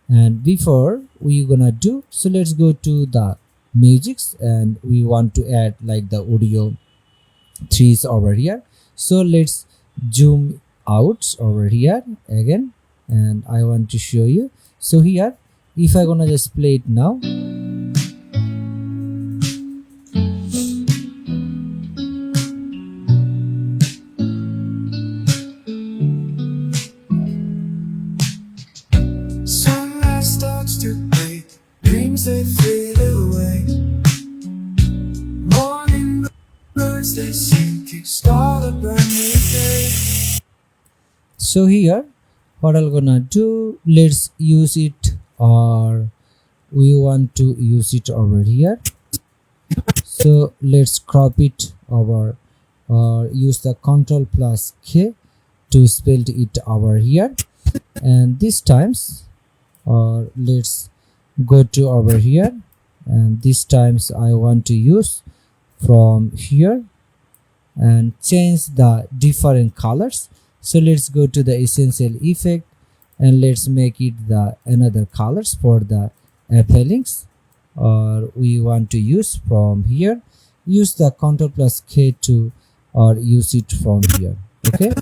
And before we gonna do, so let's go to the magics, and we want to add like the audio trees over here, so let's zoom out over here again, and I want to show you. So here, if I gonna just play it now, sunlight starts to play, dreams they fade away. Morning birds they sing, kickstart a brand new day. so here what I'm gonna do, let's use it, or we want to use it over here. So let's crop it over, or use the Ctrl+K to spell it over here. And this times, or let's go to over here, and this times I want to use from here and change the different colors. So let's go to the essential effect and let's make it the another colors for the appellings, or we want to use from here. Use the Ctrl+K to, or use it from here. Okay,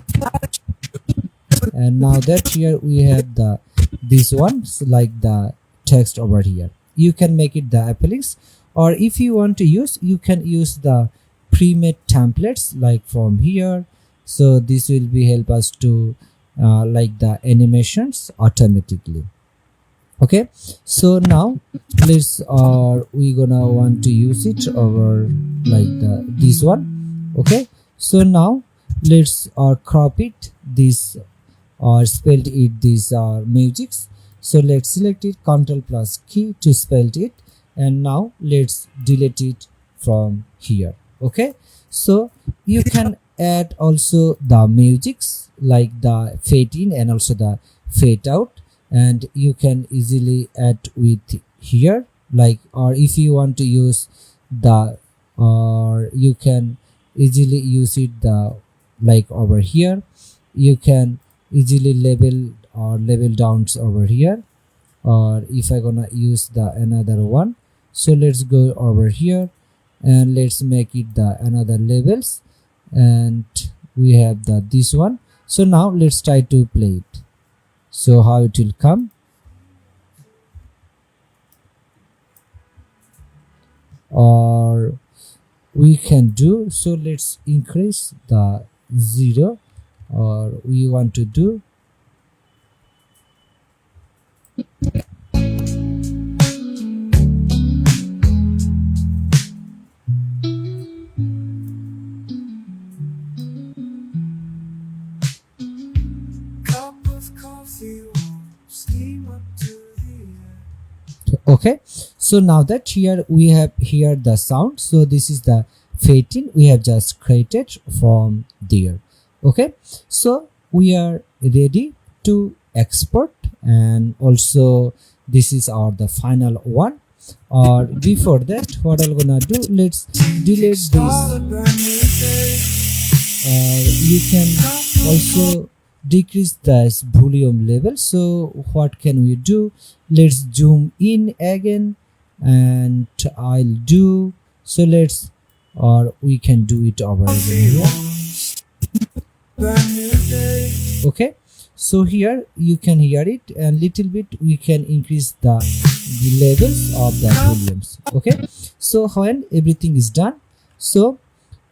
and now that here we have the this ones like the text over here. You can make it the appellings, or if you want to use, you can use the pre-made templates like from here. So this will be help us to like the animations automatically. Okay, so now let's we gonna want to use it over like the this one. Okay, so now let's crop it this, or spell it these musics. So let's select it, Ctrl+K to spell it, and now let's delete it from here. Okay, so you can add also the musics like the fade in and also the fade out, and you can easily add with here, like, or if you want to use the, or you can easily use it the like over here. You can easily label or label downs over here, or if I gonna use the another one, so let's go over here and let's make it the another labels, and we have the this one. So now let's try to play it, so how it will come. Or we can do, so let's increase the 0, or we want to do Cup of coffee warm, steam up to the air. okay. So now that here we have here the sound, so this is the fade in we have just created from there. Okay, so we are ready to export, and also this is our the final one. Or before that, what I'm gonna do, let's delete Start this. a brand new day. You can also decrease the volume level. So what can we do, let's zoom in again, and I'll do, so let's, or we can do it over again here. Brand new day. Okay, so here you can hear it, and little bit we can increase the levels of the volumes. Okay, so when everything is done, so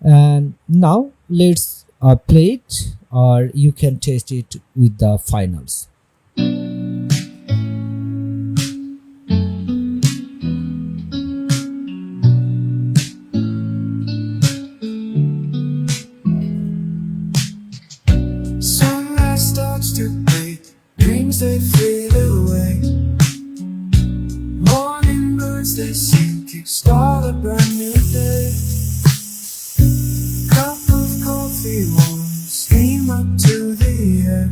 and now let's play it, or you can test it with the finals. Sunlight starts to play, dreams they fade away. Morning birds they sing, kickstart a brand new day. Cup of coffee warm, steam up to the air.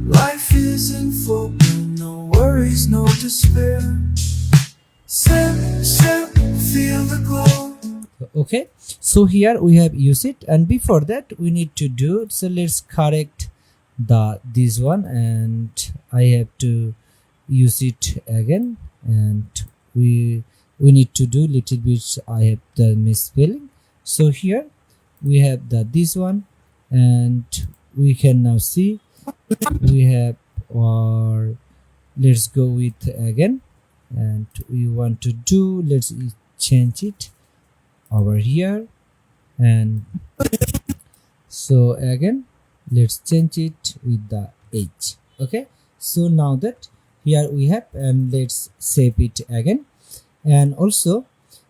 Life isn't full, no worries, no despair. Step, step, feel the glow. Okay, so here we have used it, and before that we need to do, so let's correct the this one, and I have to use it again, and we need to do little bit, I have the misspelling. So here we have the this one, and we can now see, we have, or let's go with again, and we want to do, let's change it over here. And so again, let's change it with the h. Okay, so now that here we have, and let's save it again. And also,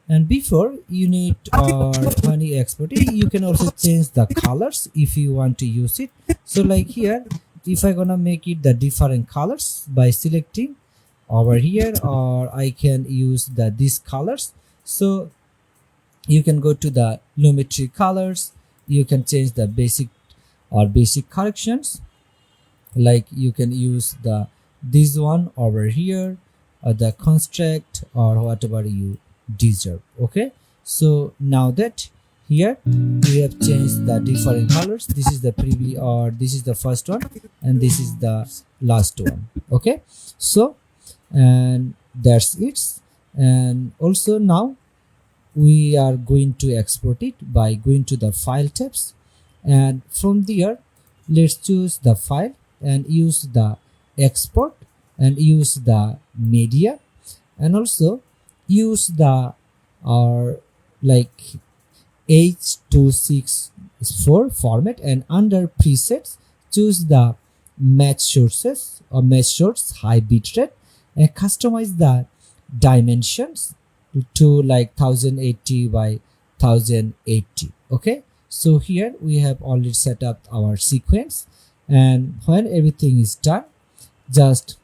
and before you need, or when you export it, you can also change the colors if you want to use it. So like here, if I gonna make it the different colors by selecting over here, or I can use these colors. So you can go to the geometry colors, you can change the basic or basic corrections, like you can use this one over here, or the construct, or whatever you deserve. Okay, so now that here we have changed the different colors, this is the preview, or this is the first one, and this is the last one. Okay, so and that's it. And also now we are going to export it by going to the file tabs, and from there let's choose the file and use the export, and use the media, and also use the like H264 format, and under presets choose the match sources or match source high bitrate, and customize the dimensions to like 1080 by 1080. Okay, so here we have already set up our sequence, and when everything is done, just,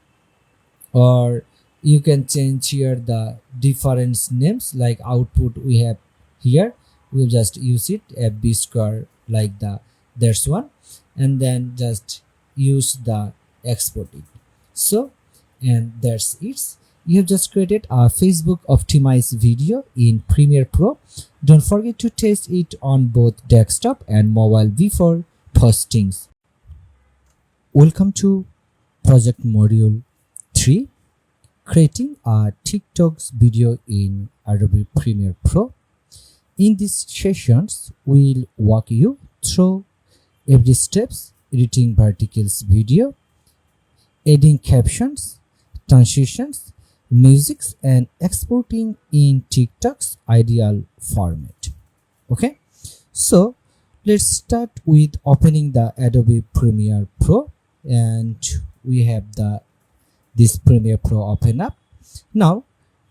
or you can change here the different names, like output we have here, we'll just use it fb square, like there's one, and then just use the export it. So, and that's it. You have just created a Facebook optimized video in Premiere Pro. Don't forget to test it on both desktop and mobile before postings. Welcome to project module 3, creating a TikTok's video in Adobe Premiere Pro. In these sessions, we'll walk you through every steps: editing verticals video, adding captions, transitions, musics, and exporting in TikTok's ideal format. Okay, so let's start with opening the Adobe Premiere Pro, and we have this Premiere Pro open up. Now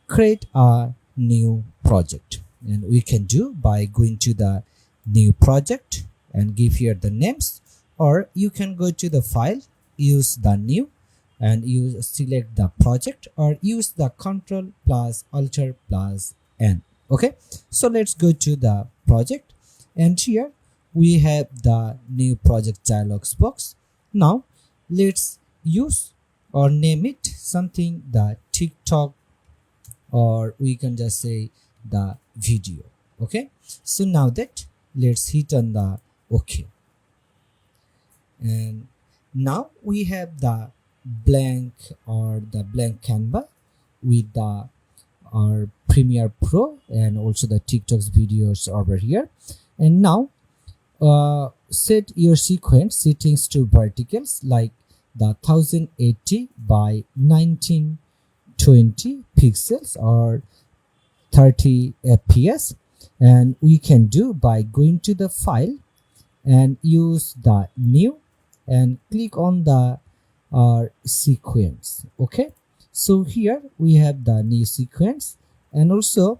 create a new project, and we can do by going to the new project and give here the names, or you can go to the file, use the new, and you select the project, or use the Ctrl plus Alt plus N. Okay, so let's go to the project, and here we have the new project dialog box. Now let's use or name it something the TikTok, or we can just say the video. Okay, so now that let's hit on the OK, and now we have the blank Canva with our Premiere Pro, and also the TikTok's videos over here. And now set your sequence settings to verticals, like the 1080 by 1920 pixels, or 30 fps, and we can do by going to the file and use the new, and click on the sequence. Okay, so here we have the new sequence, and also,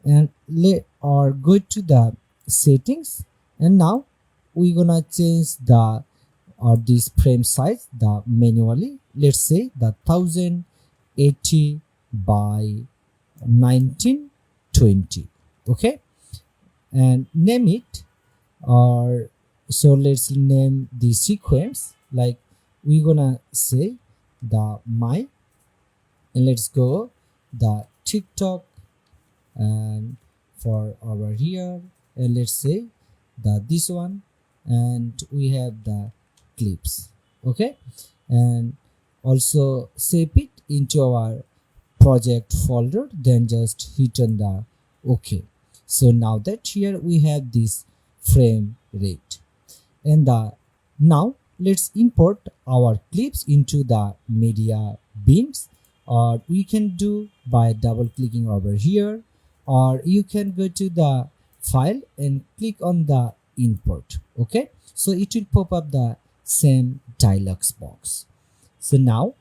and let or go to the settings, and now we're gonna change the this frame size manually. Let's say the 1080 by 1920. Okay, and name it, or so let's name the sequence, like we're gonna say my, and let's go the TikTok, and for over here, and let's say this one, and we have the clips. Okay, and also save it into our project folder, then just hit on the OK. So now that here we have this frame rate, and now let's import our clips into the media bins, or we can do by double clicking over here, or you can go to the file and click on the import. Okay, so it will pop up the same dialog box. So now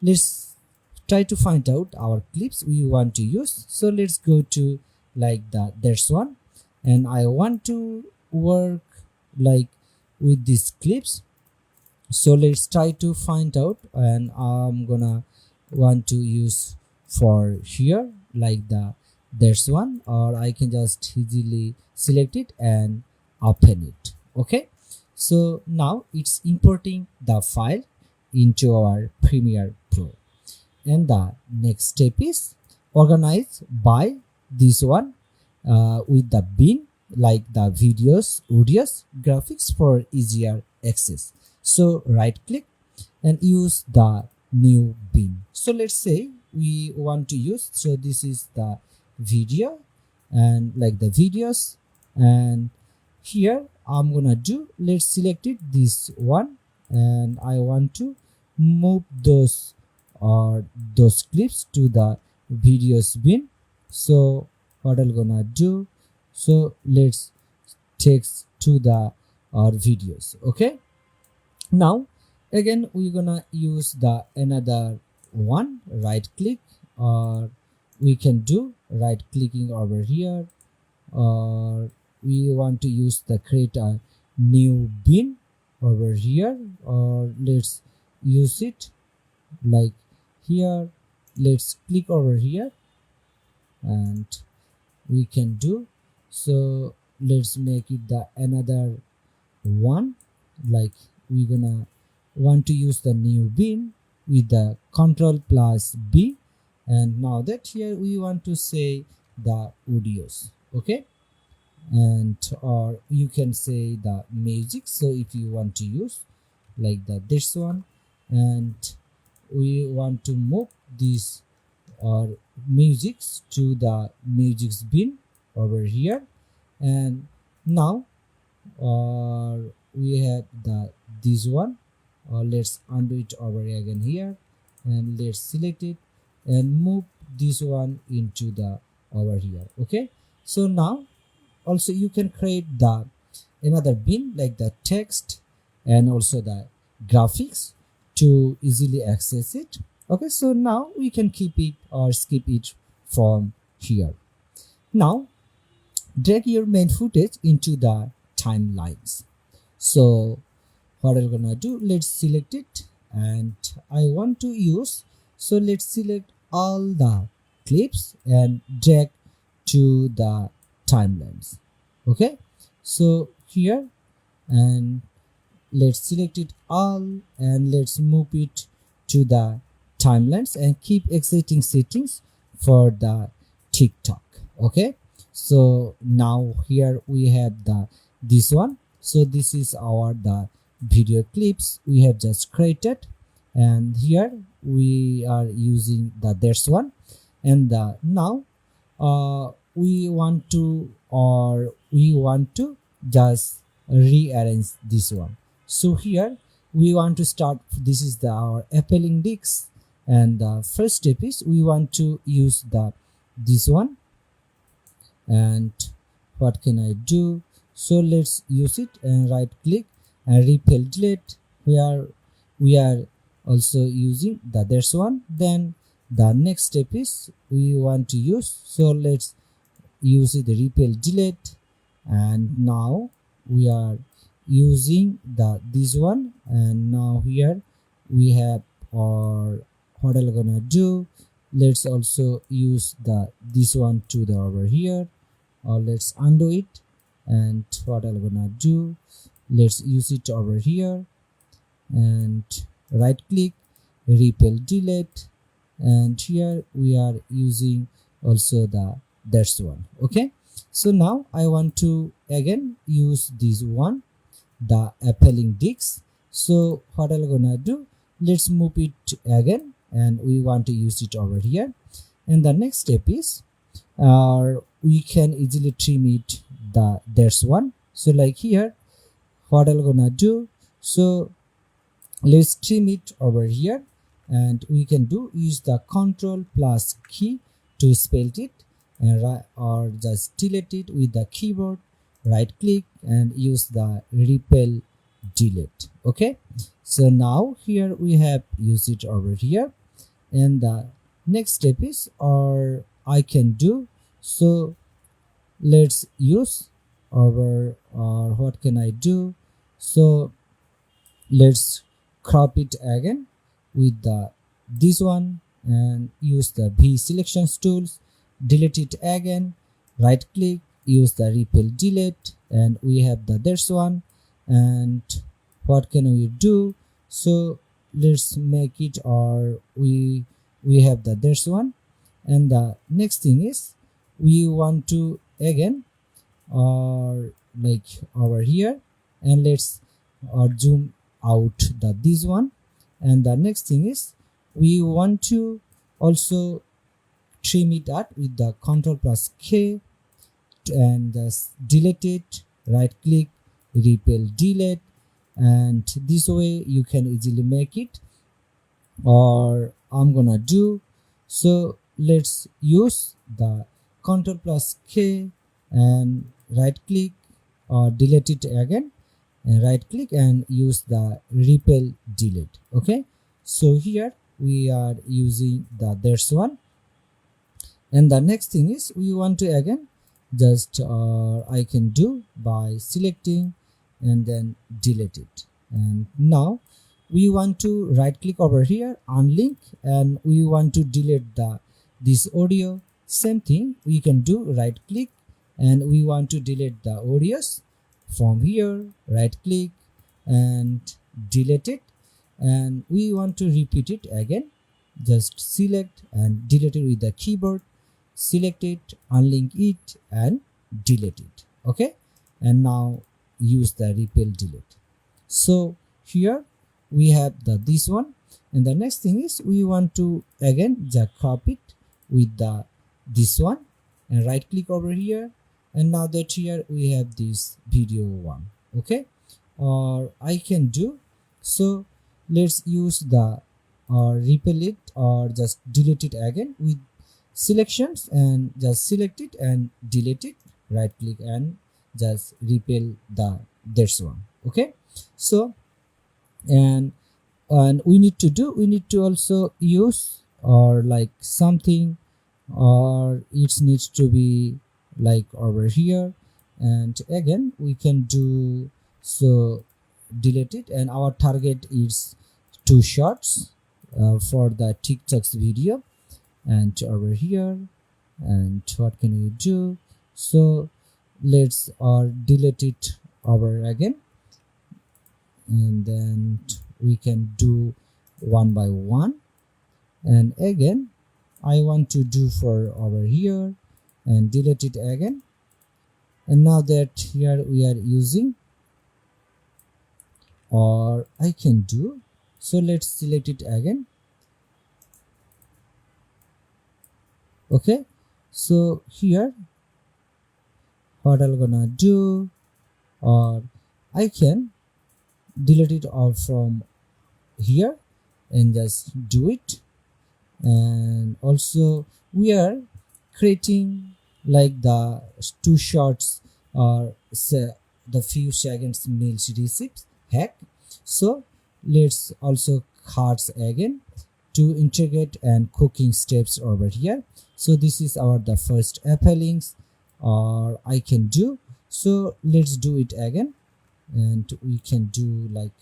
let's try to find out our clips we want to use. So let's go to like there's one, and I want to work like with these clips. So let's try to find out, and I'm gonna want to use for here like there's one, or I can just easily select it and open it. Okay, so now it's importing the file into our Premiere Pro, and the next step is organize by this one with the bin like the videos, audios, graphics for easier access. So right click and use the new bin. So let's say we want to use, so this is the video and like the videos, and here I'm gonna do, let's select it this one, and I want to move those clips to the videos bin. So what I'm gonna do, so let's take to the our videos. Okay, now again we're gonna use the another one, right click, or we can do right clicking over here, or we want to use the create a new bin over here, or let's use it like here, let's click over here and we can do, so let's make it the another one, like we're gonna want to use the new bin with the Control plus B, and now that here we want to say the audios. Okay, and or you can say the music, so if you want to use like this one, and we want to move this or musics to the musics bin over here, and now we have this one, or let's undo it over again here, and let's select it and move this one into the over here. Okay, so now also you can create the another bin like the text and also the graphics to easily access it. Okay, so now we can keep it or skip it from here. Now drag your main footage into the timelines. So what I'm gonna do, let's select it, and I want to use, so let's select all the clips and drag to the timelines. Okay, so here, and let's select it all and let's move it to the timelines and keep exiting settings for the TikTok. Okay, so now here we have this one, so this is our the video clips we have just created, and here we are using this one, and now we want to just rearrange this one. So here we want to start, this is our appending index, and the first step is we want to use this one, and what can I do, so let's use it and right click and repel delete, where we are also using this one. Then the next step is we want to use, so let's use it, the repel delete, and now we are using this one, and now here we have, or what I'm gonna do, let's also use this one to the over here, or let's undo it, and what I'm gonna do, let's use it over here and right click, repel delete, and here we are using also this one. Okay, so now I want to again use this one, the appending index. So what I'm gonna do, let's move it again, and we want to use it over here, and the next step is we can easily trim it this one. So like here what I'm gonna do, so let's trim it over here, and we can use the Control plus key to spell it, and or just delete it with the keyboard. Right click and use the repel delete. Okay, so now here we have used it over here, and the next step is, or I can do, so let's use our, or what can I do, so let's crop it again with the this one, and use the V selections tools, delete it again, right click, use the repel delete, and we have the this one. And what can we do, so let's make it, or we have the this one. And the next thing is, we want to again, or like over here, and let's zoom out the this one. And the next thing is, we want to also trim it out with the Control plus K, and just delete it, right click, repel delete, and this way you can easily make it. Or I'm gonna do, so let's use the Control plus K and right click, or delete it again, and right click and use the repel delete. Okay, so here we are using the this one. And the next thing is, we want to again just I can do by selecting and then delete it. And now we want to right click over here, unlink, and we want to delete the this audio. Same thing, we can do right click, and we want to delete the audios. From here, right click and delete it, and we want to repeat it again. Just select and delete it with the keyboard, select it, unlink it and delete it. Okay, and now use the repel delete. So here we have the this one. And the next thing is, we want to again just crop it with the this one, and right click over here, and now that here we have this video one. Okay, or I can do, so let's use the repel it, or just delete it again with selections, and just select it and delete it, right click and just repel the this one. Okay, so and we need to also use, or like something, or it needs to be like over here, and again we can do, so delete it, and our target is 2 shots for the TikTok's video. And over here, and what can we do, so let's delete it over again, and then we can do one by one. And again I want to do for over here, and delete it again. And now that here we are using, or I can do, so let's select it again. Okay, so here what I'm gonna do, or I can delete it all from here and just do it. And also we are creating like the 2 shots, or say the few seconds meals recipes hack. So let's also cards again to integrate and cooking steps over here. So this is our the first links, or I can do, so let's do it again, and we can do like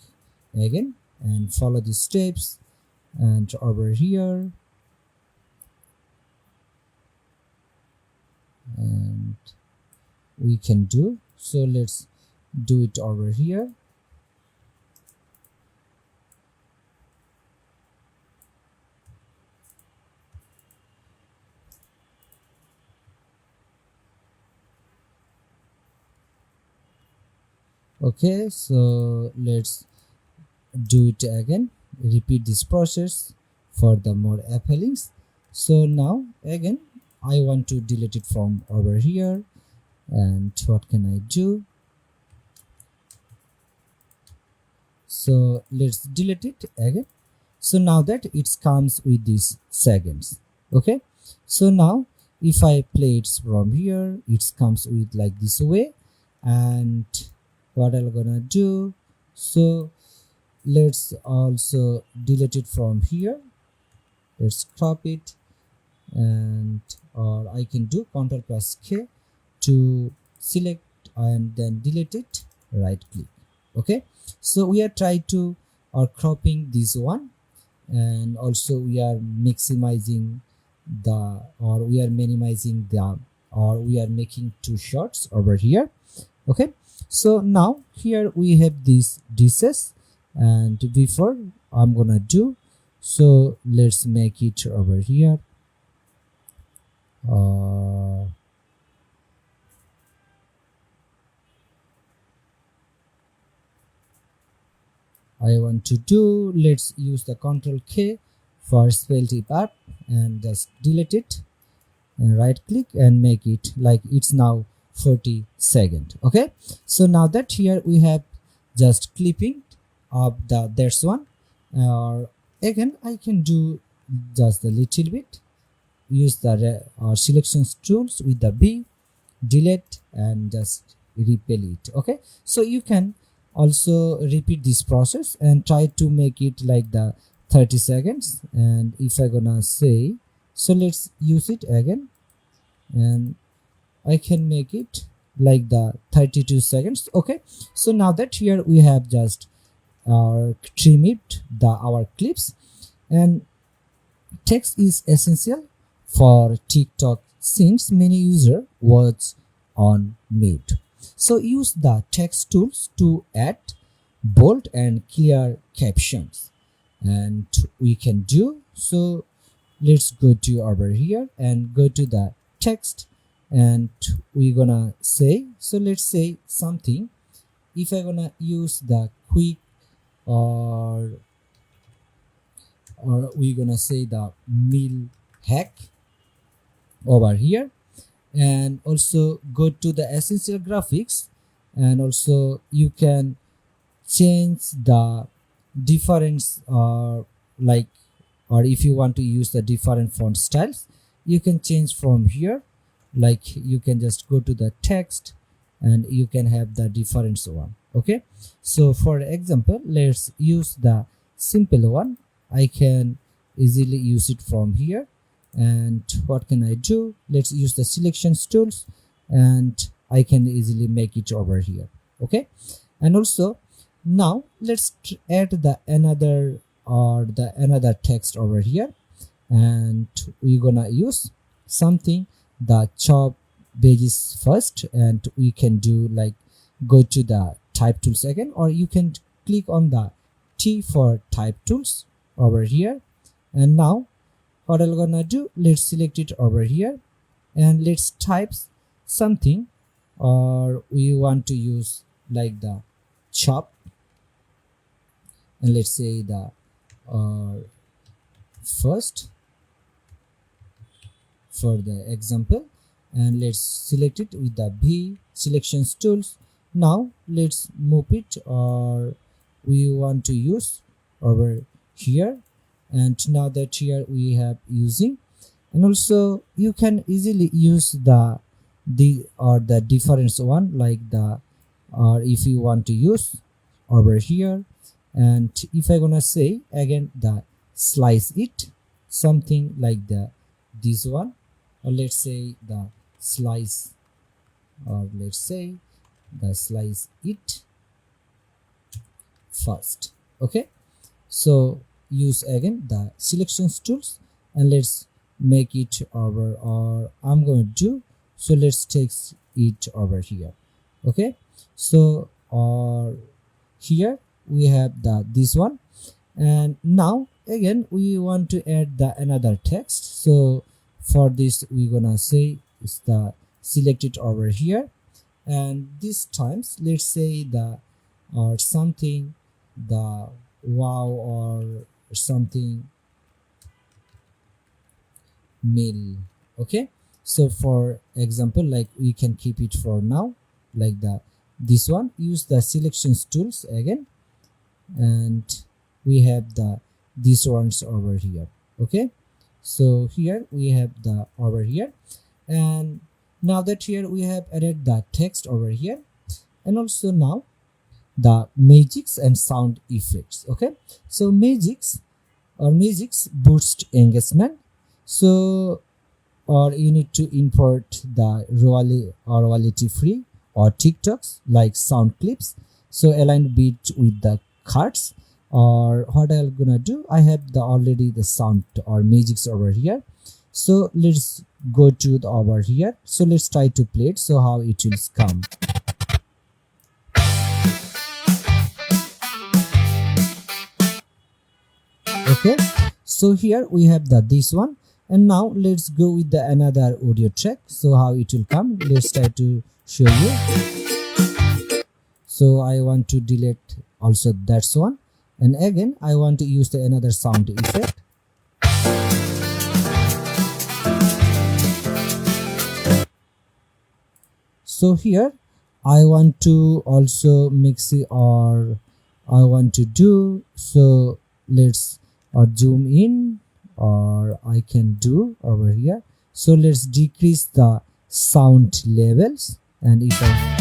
again and follow the steps, and over here, and we can do, so let's do it over here. Okay, so let's do it again, repeat this process for the more links. So now again I want to delete it from over here, and what can I do, So let's delete it again. So now that it comes with these seconds. Okay, so now if I play it from here, it comes with like this way. And what I'm gonna do, so let's also delete it from here. Let's crop it, and or I can do Ctrl plus K to select and then delete it, right click. Okay, so we are trying to or cropping this one, and also we are maximizing the, or we are minimizing the, or we are making two shots over here. Okay, so now here we have these dishes, and before I'm gonna do, so let's make it over here. I want to do, let's use the Ctrl K for spell tip up and just delete it, and right click and make it like it's now 40 second. Okay, so now that here we have just clipping of the there's one, or again I can do just a little bit, use the selections tools with the B, delete and just repel it. Okay, so you can also repeat this process and try to make it like the 30 seconds. And if I gonna say, so let's use it again, and I can make it like the 32 seconds. Okay, so now that here we have just trimmed our clips. And text is essential for TikTok since many users watch on mute. So use the text tools to add bold and clear captions, and we can do, so let's go to over here and go to the text, and we're gonna say, so let's say something. If I gonna use the quick, or we're gonna say the meal hack over here, and also go to the essential graphics, and also you can change the difference, like, or if you want to use the different font styles, you can change from here. Like you can just go to the text and you can have the different one. Okay, so for example, let's use the simple one. I can easily use it from here. And what can I do, let's use the selections tools, and I can easily make it over here. Okay, and also now let's add the another text over here, and we're gonna use something, the chop pages first, and we can do like go to the type tools again, or you can click on the T for type tools over here. And now what I'm gonna do, let's select it over here, and let's type something, or we want to use like the chop, and let's say the first for the example, and let's select it with the B selections tools. Now let's move it, or we want to use over here. And now that here we have using, and also you can easily use the difference one, like the, or if you want to use over here. And if I gonna say again the slice it, something like this one, or let's say the slice, or let's say the slice it first. Okay, so use again the selections tools, and let's make it over, or I'm going to do, so let's take it over here. Okay, so or here we have this one, and now again we want to add the another text. So for this we're gonna say is the select it over here, and this times let's say the, or something, the wow, or something meal. Okay, so for example, like we can keep it for now like this one. Use the selections tools again, and we have these ones over here. Okay, so here we have the over here, and now that here we have added the text over here, and also now the magics and sound effects. Okay, so magics boost engagement. So or you need to import the royalty free or TikToks like sound clips, so align beat with the cards. Or what I'm gonna do, I have the already the sound or magics over here, so let's go to the over here. So let's try to play it, so how it will come. Okay, so here we have this one, and now let's go with the another audio track, so how it will come. Let's try to show you. So I want to delete also that one, and again I want to use the another sound effect. So here I want to also mix it, or I want to do, so let's zoom in, or I can do over here. So let's decrease the sound levels, and if I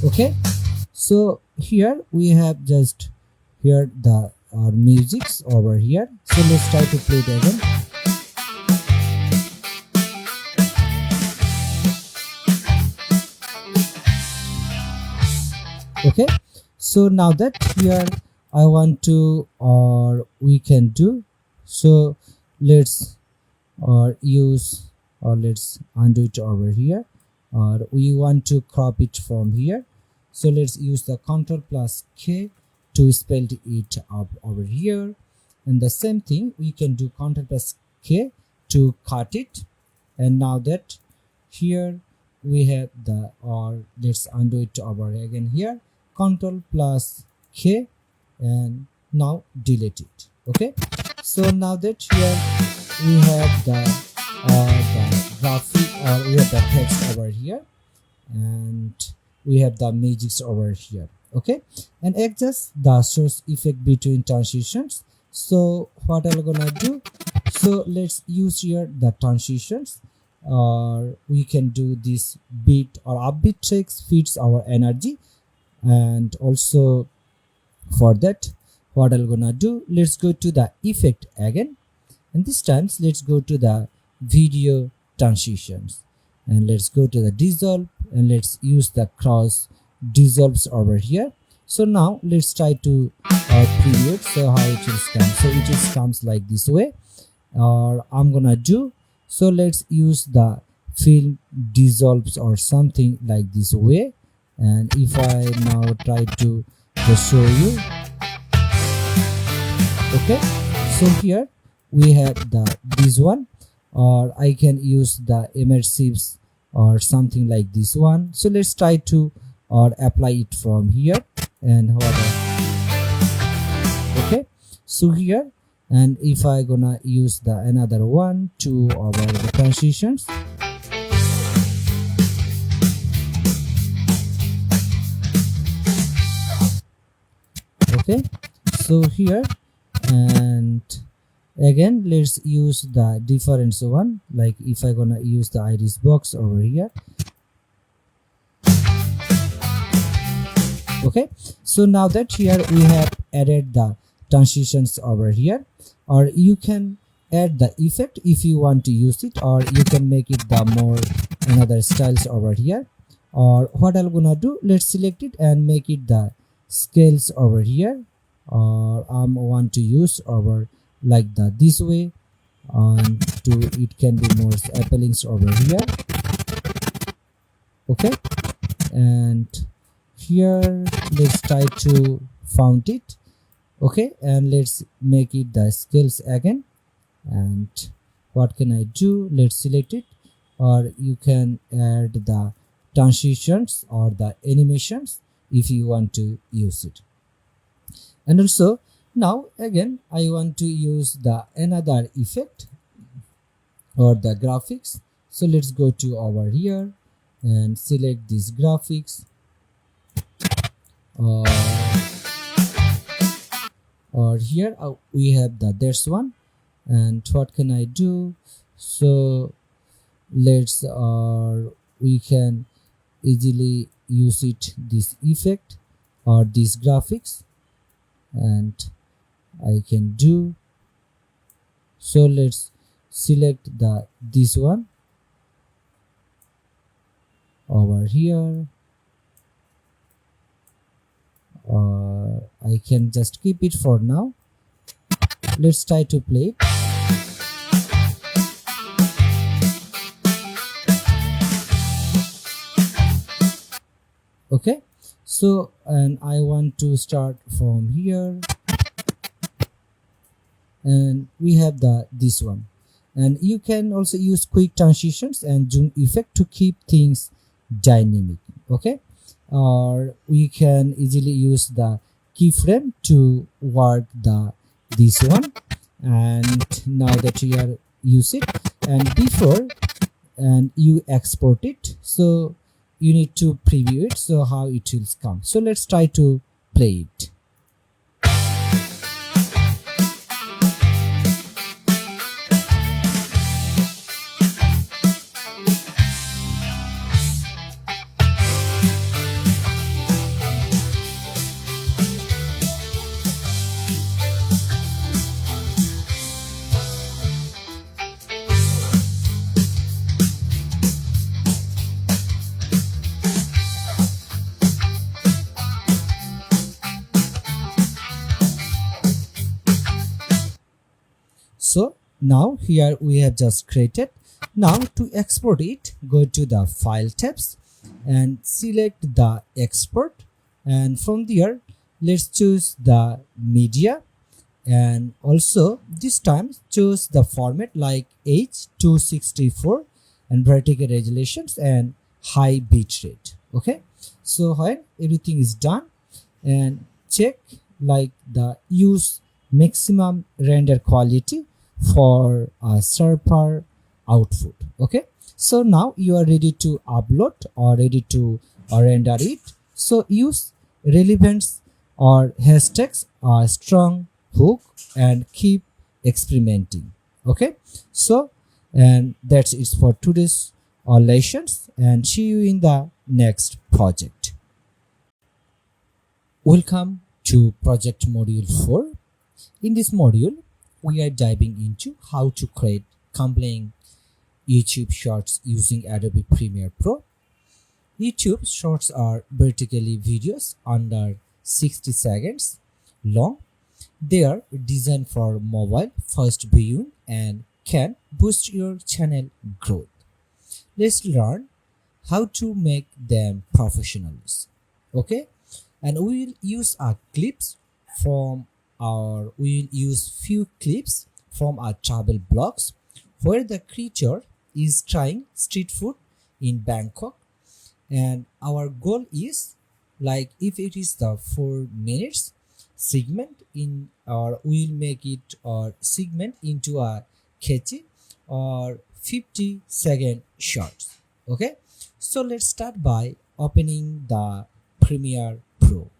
okay, so here we have just here the our musics over here. So let's try to play it again. Okay, so now that here I want to, or we can do, so let's use, or let's undo it over here, or we want to crop it from here. So let's use the Ctrl plus K to spell it up over here, and the same thing we can do Ctrl plus K to cut it. And now that here we have the, or let's undo it over again here, Ctrl plus K, and now delete it. Okay, so now that here we have the graphic, or we have the text over here, and we have the magics over here. Okay, and adjust the source effect between transitions. So what I'm gonna do, so let's use here the transitions, or we can do this beat or upbeat tracks fits our energy. And also for that, what I'm gonna do, let's go to the effect again, and this time let's go to the video transitions, and let's go to the dissolve, and let's use the cross dissolves over here. So now let's try to preview it, so how it will come. So it just comes like this way, or I'm gonna do, so let's use the film dissolves or something like this way. And if I now try to just show you, okay, so here we have this one, or I can use the immersives or something like this one. So let's try to or apply it from here, and okay, so here, and if I gonna use the another one to over the transitions, okay, so here, and again let's use the different one, like if I gonna use the iris box over here. Okay, so now that here we have added the transitions over here, or you can add the effect if you want to use it, or you can make it the more another styles over here. Or what I'm gonna do, let's select it and make it the scales over here, or I want to use over like this way, and to it can be more appealing over here. Okay, and here let's try to font it. Okay, and let's make it the scales again. And what can I do, let's select it, or you can add the transitions or the animations. if you want to use it. And also now again I want to use the another effect or the graphics. So let's go to over here and select this graphics, or here we have the this one. And what can I do? So let's we can easily use it, this effect or this graphics, and I can do. So let's select this one over here, or I can just keep it for now. Let's try to play it. Okay, so and I want to start from here, and we have this one. And you can also use quick transitions and zoom effect to keep things dynamic. Okay, or we can easily use the keyframe to work this one. And now that you are use it, and before and you export it, so you need to preview it, so how it will come. So let's try to play it. So now here we have just created. Now to export it, go to the file tabs and select the export, and from there let's choose the media, and also this time choose the format like H264 and vertical resolutions and high bit rate. Okay, so when everything is done, and check like the use maximum render quality for a sharper output. Okay, so now you are ready to upload or ready to render it. So use relevance or hashtags or strong hook and keep experimenting. Okay, so and that's it for today's lessons, and see you in the next project. Welcome to project module 4. In this module we are diving into how to create compelling YouTube shorts using Adobe Premiere Pro. YouTube shorts are vertically videos under 60 seconds long. They are designed for mobile first viewing and can boost your channel growth. Let's learn how to make them professionally. Okay, and we will use few clips from our travel blogs where the creator is trying street food in Bangkok, and our goal is like if it is the 4 minutes segment in, or we'll make it or segment into a catchy or 50-second shorts. Okay, so let's start by opening the Premiere Pro.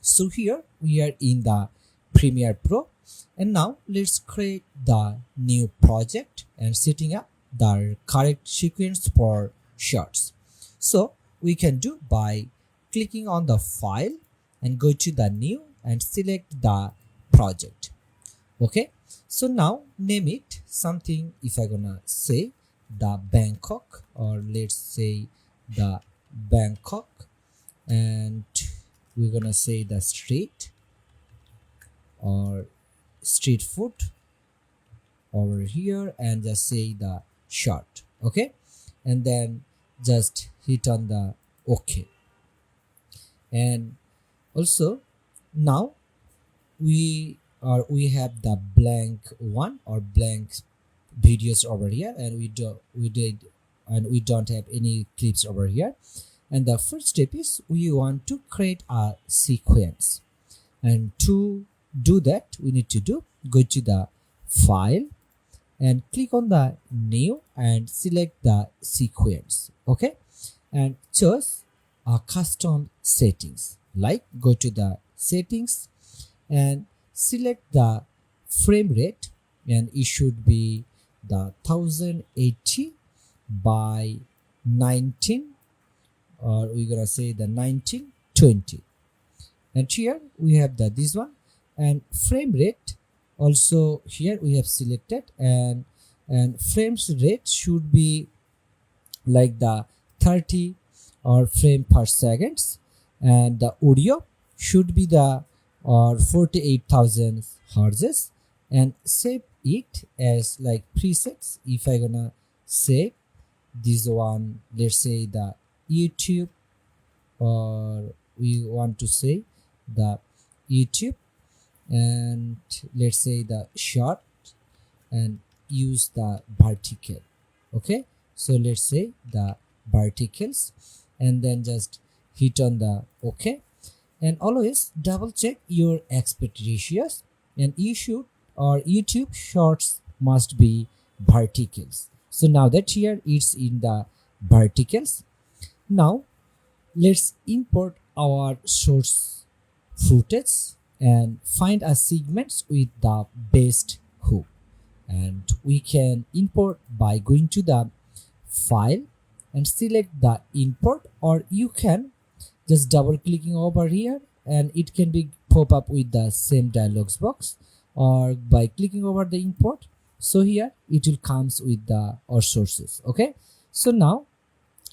So here we are in the Premiere Pro, and now let's create the new project and setting up the correct sequence for shorts. So we can do by clicking on the file and go to the new and select the project. Okay, so now name it something. If I gonna say the Bangkok, or let's say the Bangkok, and we're gonna say the street or street food over here, and just say the short. Okay, and then just hit on the OK. And also now we have the blank one or blank videos over here, and we don't have any clips over here. And the first step is we want to create a sequence, and to do that we need to go to the file and click on the new and select the sequence. Okay, and choose a custom settings, like go to the settings and select the frame rate, and it should be the 1080 by 19, or we're gonna say the 1920. And here we have this one, and frame rate also here we have selected, and frames rate should be like the 30 or frame per seconds, and the audio should be the 48,000 hertz, and save it as like presets. If I gonna save this one, let's say the YouTube, or we want to say the YouTube, and let's say the short, and use the vertical. Okay, so let's say the verticals, and then just hit on the OK. And always double check your aspect ratios, and YouTube shorts must be verticals. So now that here it's in the verticals, now let's import our source footage and find a segments with the best hook. And we can import by going to the file and select the import, or you can just double clicking over here and it can be pop up with the same dialogs box, or by clicking over the import. So here it will comes with the our sources. Okay, so now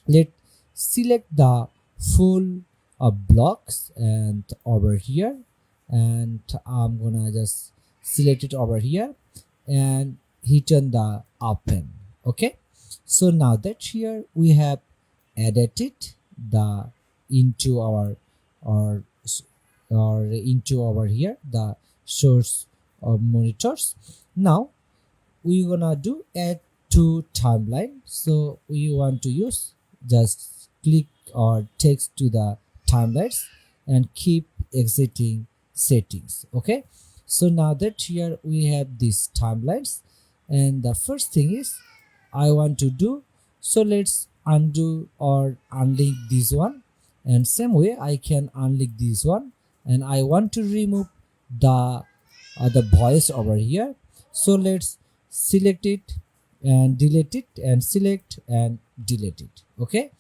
let's select the full blocks and over here, and I'm gonna just select it over here and hit on the open. Okay, so now that here we have edited the into our or into over here the source of monitors. Now we're gonna do add to timeline. So we want to use just click or text to the timelines and keep exiting settings. Okay, so now that here we have these timelines, and the first thing is I want to do, so let's undo or unlink this one, and same way I can unlink this one, and I want to remove the voice over here. So let's select it and delete it, and select and delete it. Okay,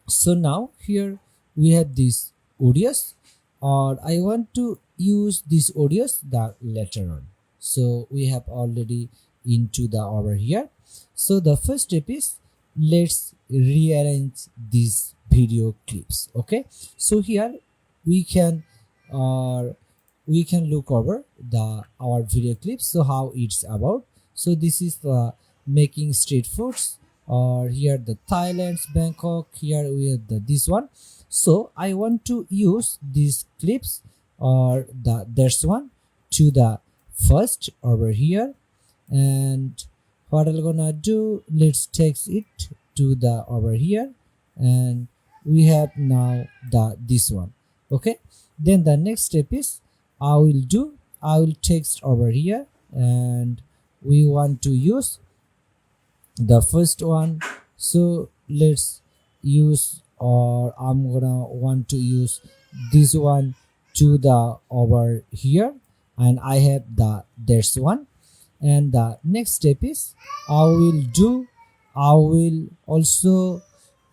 so now here we have these audios, or I want to use these audios that later on. So we have already into the over here. So the first step is let's rearrange these video clips. Okay, so here we can look over the our video clips, so how it's about. So this is the making street foods, or here the Thailand, Bangkok. Here we have this one. So I want to use these clips, or there's one to the first over here, and what I'm gonna do, let's take it to the over here, and we have now this one. Okay, then the next step is I will text over here, and we want to use the first one. So let's use, or I'm gonna want to use this one to the over here, and I have there's one. And the next step is I will also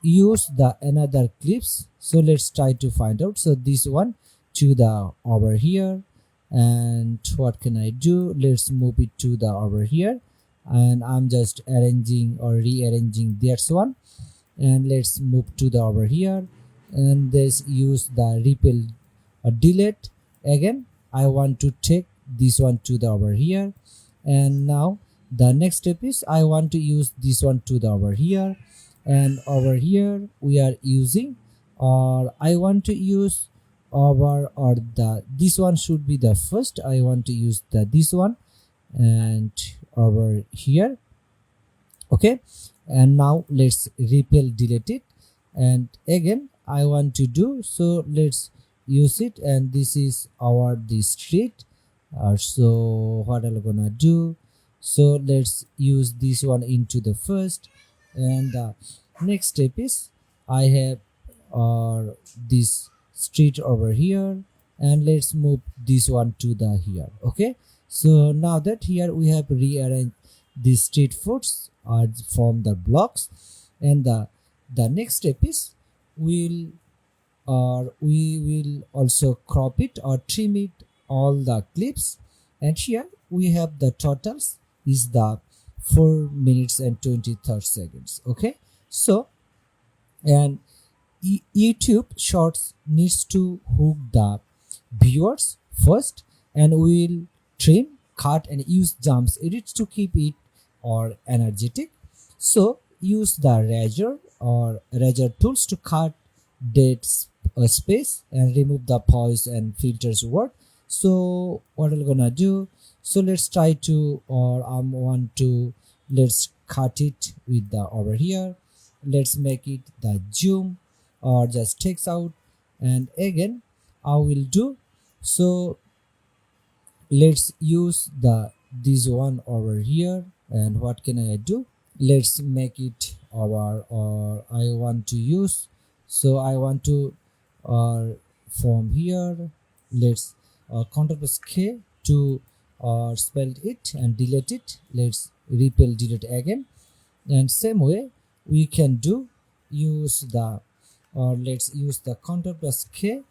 use the another clips. So let's try to find out. So this one to the over here, and what can I do, let's move it to the over here, and I'm just arranging or rearranging this one, and let's move to the over here, and let's use the repeal or delete again. I want to take this one to the over here, and now the next step is I want to use this one to the over here, and over here we are using, or I want to use over, or this one should be the first. I want to use this one and over here. Okay, and now let's repeal delete it, and again I want to do, so let's use it, and this is our the street. So what I'm gonna do, so let's use this one into the first, and the next step is I have this street over here, and let's move this one to the here. Okay, so now that here we have rearranged the street foods from the blocks, and the next step is we'll we will also crop it or trim it all the clips, and here we have the totals is the 4 minutes and 23 seconds. Okay, so and YouTube Shorts needs to hook the viewers first, and we'll trim, cut, and use jumps edits to keep it or energetic. So use the razor tools to cut dead space and remove the pause and filters word. So what I'm gonna do, so let's try to, or I want to, let's cut it with the over here, let's make it the zoom or just takes out, and again I will do, so let's use the this one over here, and what can I do, let's make it our, or I want to use, so I want to from here, let's Ctrl plus K to spell it and delete it, let's repel delete again, and same way we can do use the, or let's use the Ctrl plus K,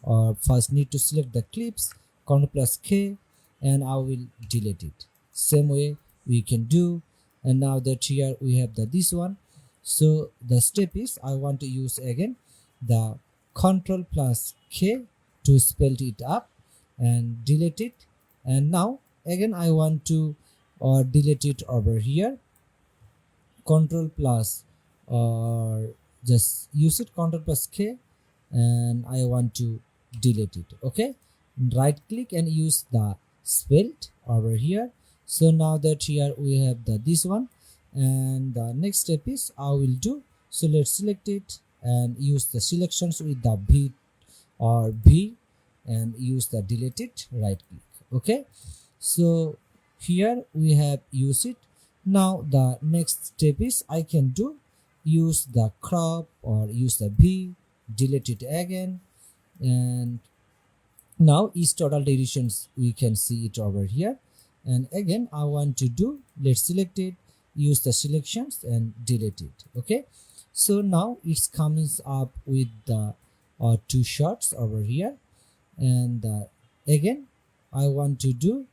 or first need to select the clips, Ctrl plus K, and I will delete it. Same way we can do, and now that here we have the this one, so the step is I want to use again the Ctrl plus K to spell it up and delete it, and now again I want to delete it over here, Ctrl plus, or just use it Ctrl plus K, and I want to delete it. Okay, right click and use the spelled over here. So now that here we have the this one, and the next step is I will do, so let's select it and use the selections with the V or V, and use the delete it, right click. Okay, so here we have used it. Now the next step is I can do use the crop or use the V, delete it again, and now is total deletions, we can see it over here, and again I want to do, let's select it, use the selections and delete it. Okay, so now it's coming up with the two shots over here, and again I want to do,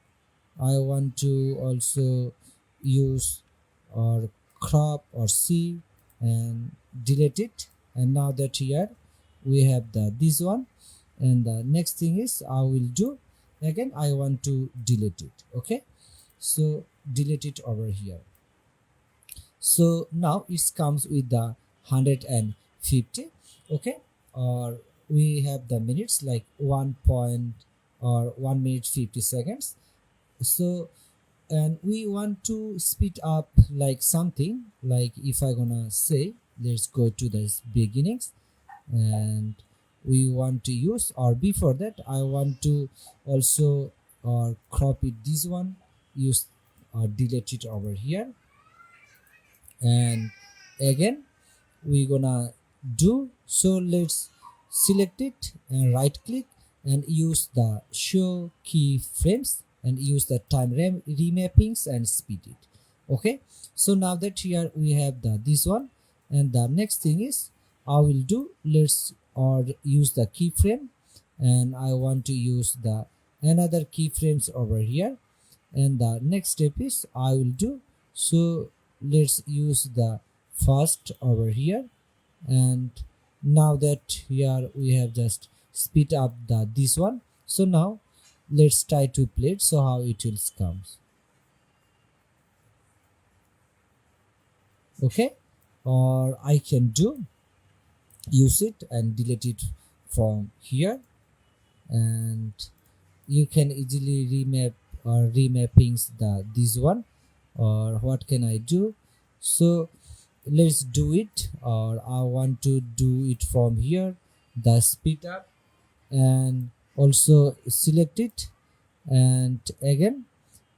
I want to also use or crop or C and delete it, and now that here we have the this one, and the next thing is I will do, again I want to delete it. Okay, so delete it over here. So now it comes with the 150. Okay, or we have the minutes like 1 point or 1 minute 50 seconds. So and we want to speed up like something, like if I gonna say let's go to the beginnings, and we want to use, or before that I want to also or crop it this one, use or delete it over here, and again we gonna do, so let's select it and right click and use the show keyframes and use the time remappings and speed it. Okay, so now that here we have the this one, and the next thing is I will do, let's or use the keyframe, and I want to use the another keyframes over here, and the next step is I will do, so let's use the first over here, and now that here we have just speed up the this one, so now let's try to play it, so how it will comes. Okay, or I can do use it and delete it from here, and you can easily remap or remappings the this one, or what can I do, so let's do it, or I want to do it from here, the speed up, and also select it, and again,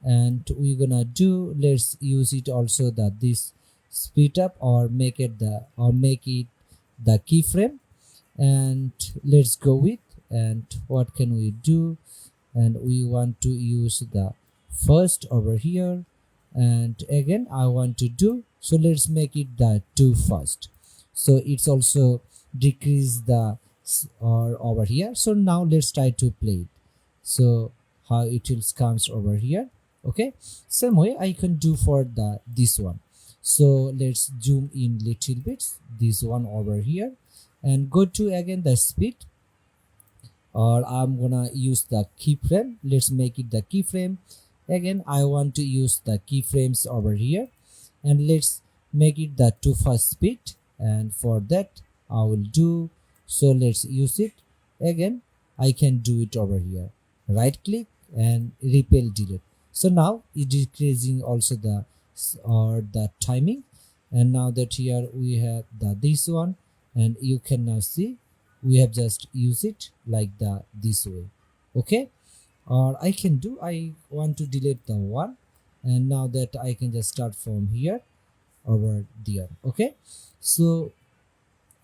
and we're gonna do, let's use it also that this speed up, or make it the keyframe, and let's go with, and what can we do, and we want to use the first over here, and again I want to do, so let's make it the 2 first, so it's also decrease the or over here. So now let's try to play it, so how it will comes over here. Okay, same way I can do for the this one. So let's zoom in little bit, this one over here, and go to again the speed, or I'm gonna use the keyframe, let's make it the keyframe. Again I want to use the keyframes over here, and let's make it the 2 first speed, and for that I will do, so let's use it. Again I can do it over here, right click and repel delete. So now it is decreasing also the the timing, and now that here we have the this one, and you can now see we have just used it like the this way. Okay, or I can do, I want to delete the one, and now that I can just start from here over there. Okay, so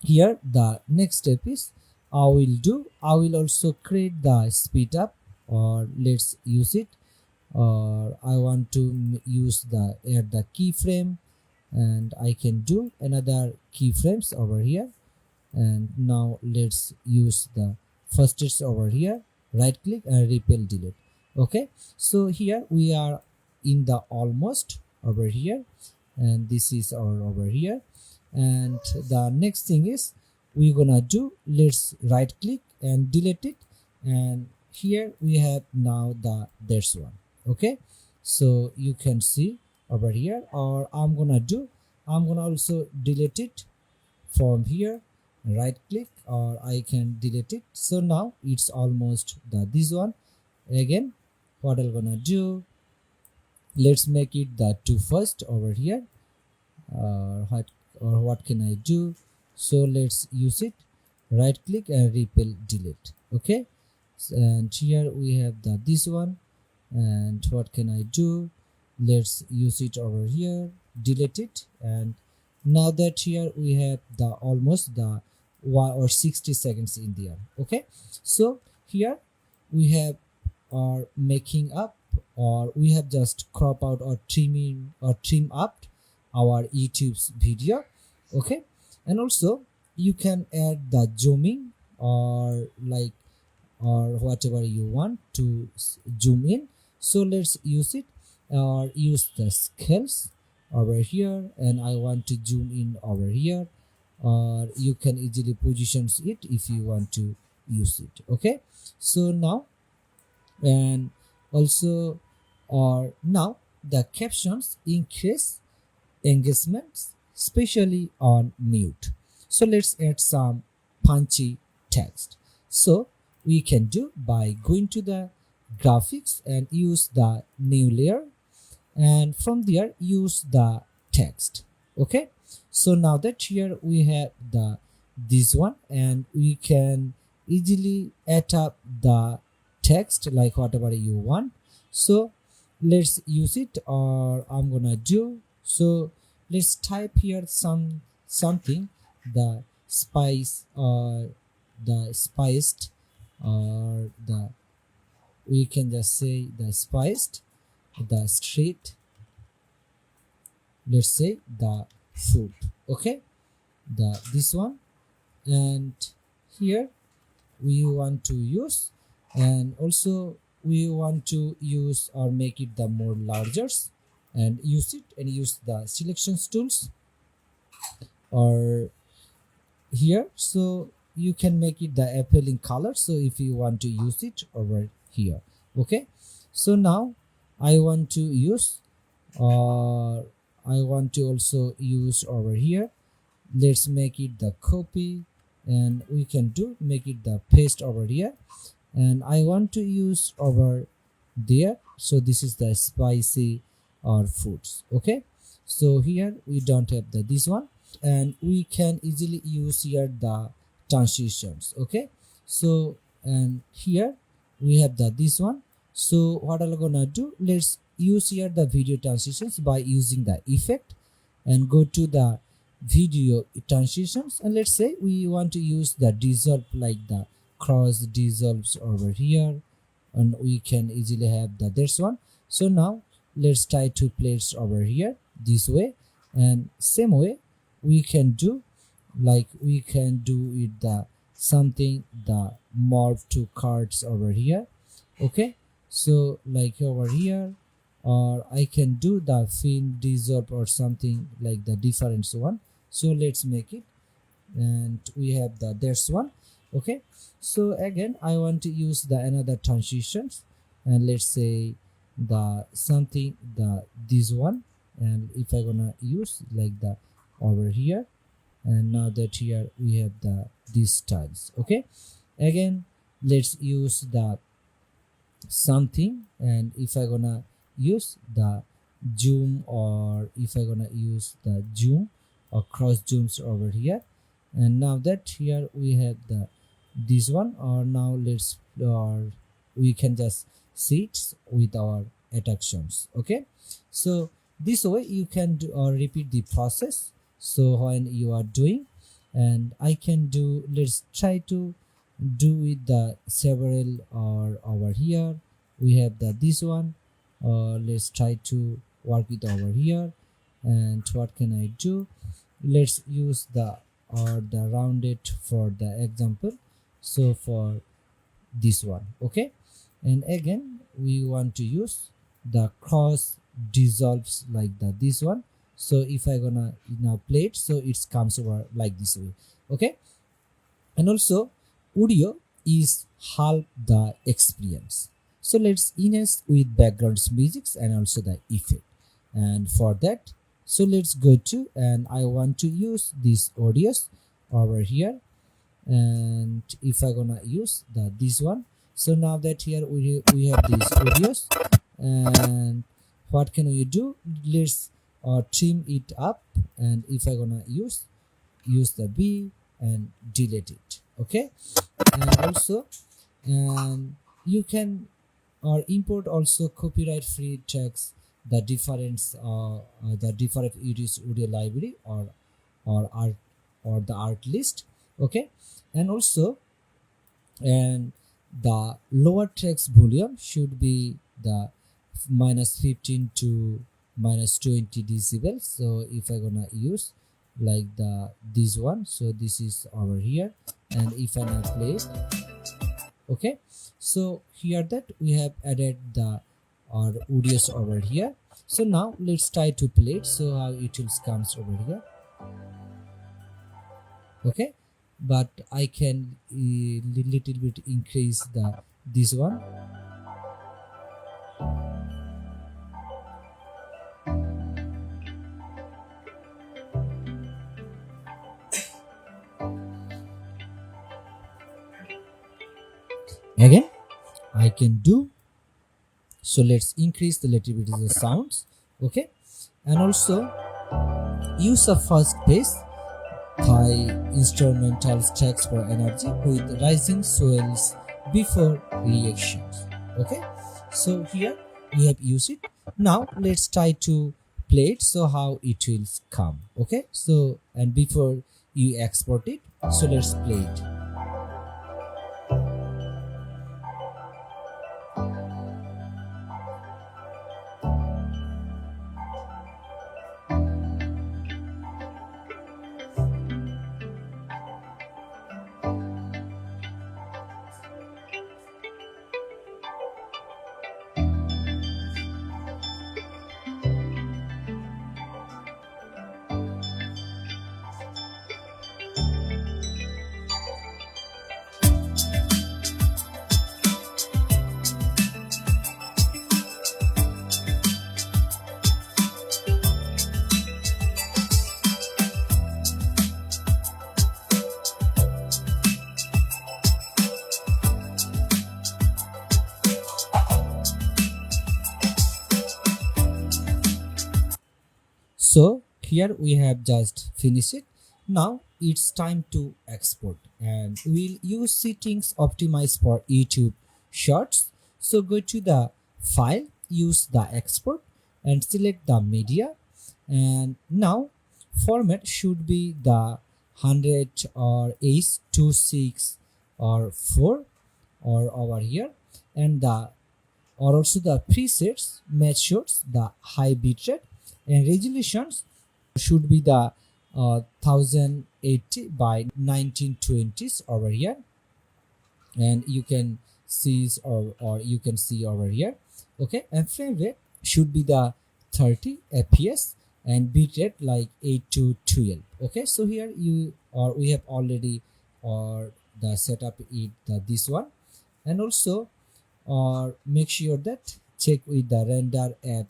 here the next step is I will also create the speed up, or let's use it, or I want to use the add the keyframe, and I can do another keyframes over here, and now let's use the fastest over here, right click and repel delete. Okay, so here we are in the almost over here, and this is our over here, and the next thing is we're gonna do, let's right click and delete it, and here we have now the this one. Okay, so you can see over here, or I'm gonna also delete it from here, right click, or I can delete it. So now it's almost the this one. Again what I'm gonna do, let's make it the 2 first over here, what can I do, so let's use it, right click and repel delete. Okay, and here we have the this one, and what can I do, let's use it over here, delete it, and now that here we have the almost the 1 or 60 seconds in there. Okay, so here we have our making up, or we have just crop out or trim up our YouTube's video. Okay, and also you can add the zooming, or like, or whatever you want to zoom in, so let's use it, or use the scales over here, and I want to zoom in over here, or you can easily position it if you want to use it. Okay, so now, and also, or now the captions increase engagements, especially on mute. So let's add some punchy text. So we can do by going to the graphics and use the new layer, and from there use the text. Okay, so now that here we have the this one, and we can easily add up the text like whatever you want. So let's use it, or I'm gonna do, so let's type here something, the spice, or the spiced, or the, we can just say the spiced, the street, let's say the food. Okay, the this one, and here we want to use, and also we want to use or make it the more larger, and use it, and use the selections tools or here, so you can make it the appealing color, so if you want to use it over here. Okay, so now I want to use, or I want to also use over here, let's make it the copy, and we can do make it the paste over here, and I want to use over there, so this is the spicy or foods. Okay, So here we don't have this one, and we can easily use here the transitions. Okay, so and here we have this one. So what I'm gonna do, let's use here the video transitions by using the effect and go to the video transitions, and let's say we want to use the dissolve, like the cross dissolves over here, and we can easily have this one. So now let's try to place over here this way, and same way we can do, like we can do with the something the morph to cards over here. Okay, so like over here, or I can do the film dissolve or something like the different one. So let's make it, and we have this one. Okay, so again I want to use the another transitions, and let's say the something the this one, and if I gonna use like the over here, and now that here we have the these styles. Okay, again let's use the something, and if I gonna use the zoom, or if I gonna use the zoom or cross zooms over here, and now that here we have the this one, or now let's, or we can just see it with our attractions. Okay, so this way you can do or repeat the process. So when you are doing, and I can do, let's try to do with the several, or over here we have the this one, or let's try to work it over here. And what can I do, let's use the or the rounded for the example, so for this one. Okay, and again we want to use the cross dissolves like this one. So if I gonna now play it, so it comes over like this way. Okay, and also audio is half the experience. So let's enhance with backgrounds musics and also the effect. And for that, so let's go to, and I want to use these audios over here, and if I gonna use this one, so now that here we have these audios, and what can we do, let's trim it up, and if I gonna use the B and delete it. Okay, and also, and you can or import also copyright free tracks, the difference the different audio library, or art, or the art list. Okay, and also, and the lower tracks volume should be the -15 to -20 decibels. So if I gonna use like this one, so this is over here, and if I now play it, okay, so here that we have added the our audios over here. So now let's try to play it, so how it will comes over here. Okay, but I can little bit increase this one. Again I can do, so let's increase the little bit of the sounds. Okay, and also use a fast pace high instrumental tracks for energy with rising swells before reactions. Okay, so here we have used it. Now let's try to play it, so how it will come. Okay, so and before you export it, so let's play it. So here we have just finished it. Now it's time to export, and we'll use settings optimized for YouTube Shorts. So go to the file, use the export, and select the media. And now format should be the 100 or H26 or 4 or over here, and the or also the presets matches the high bitrate, and resolutions should be the 1080 by 1920s over here, and you can see or you can see over here. Okay, and frame rate should be the 30 fps, and bitrate like 8 to 12. Okay, so here you or we have already or the setup it this one. And also or make sure that check with the render at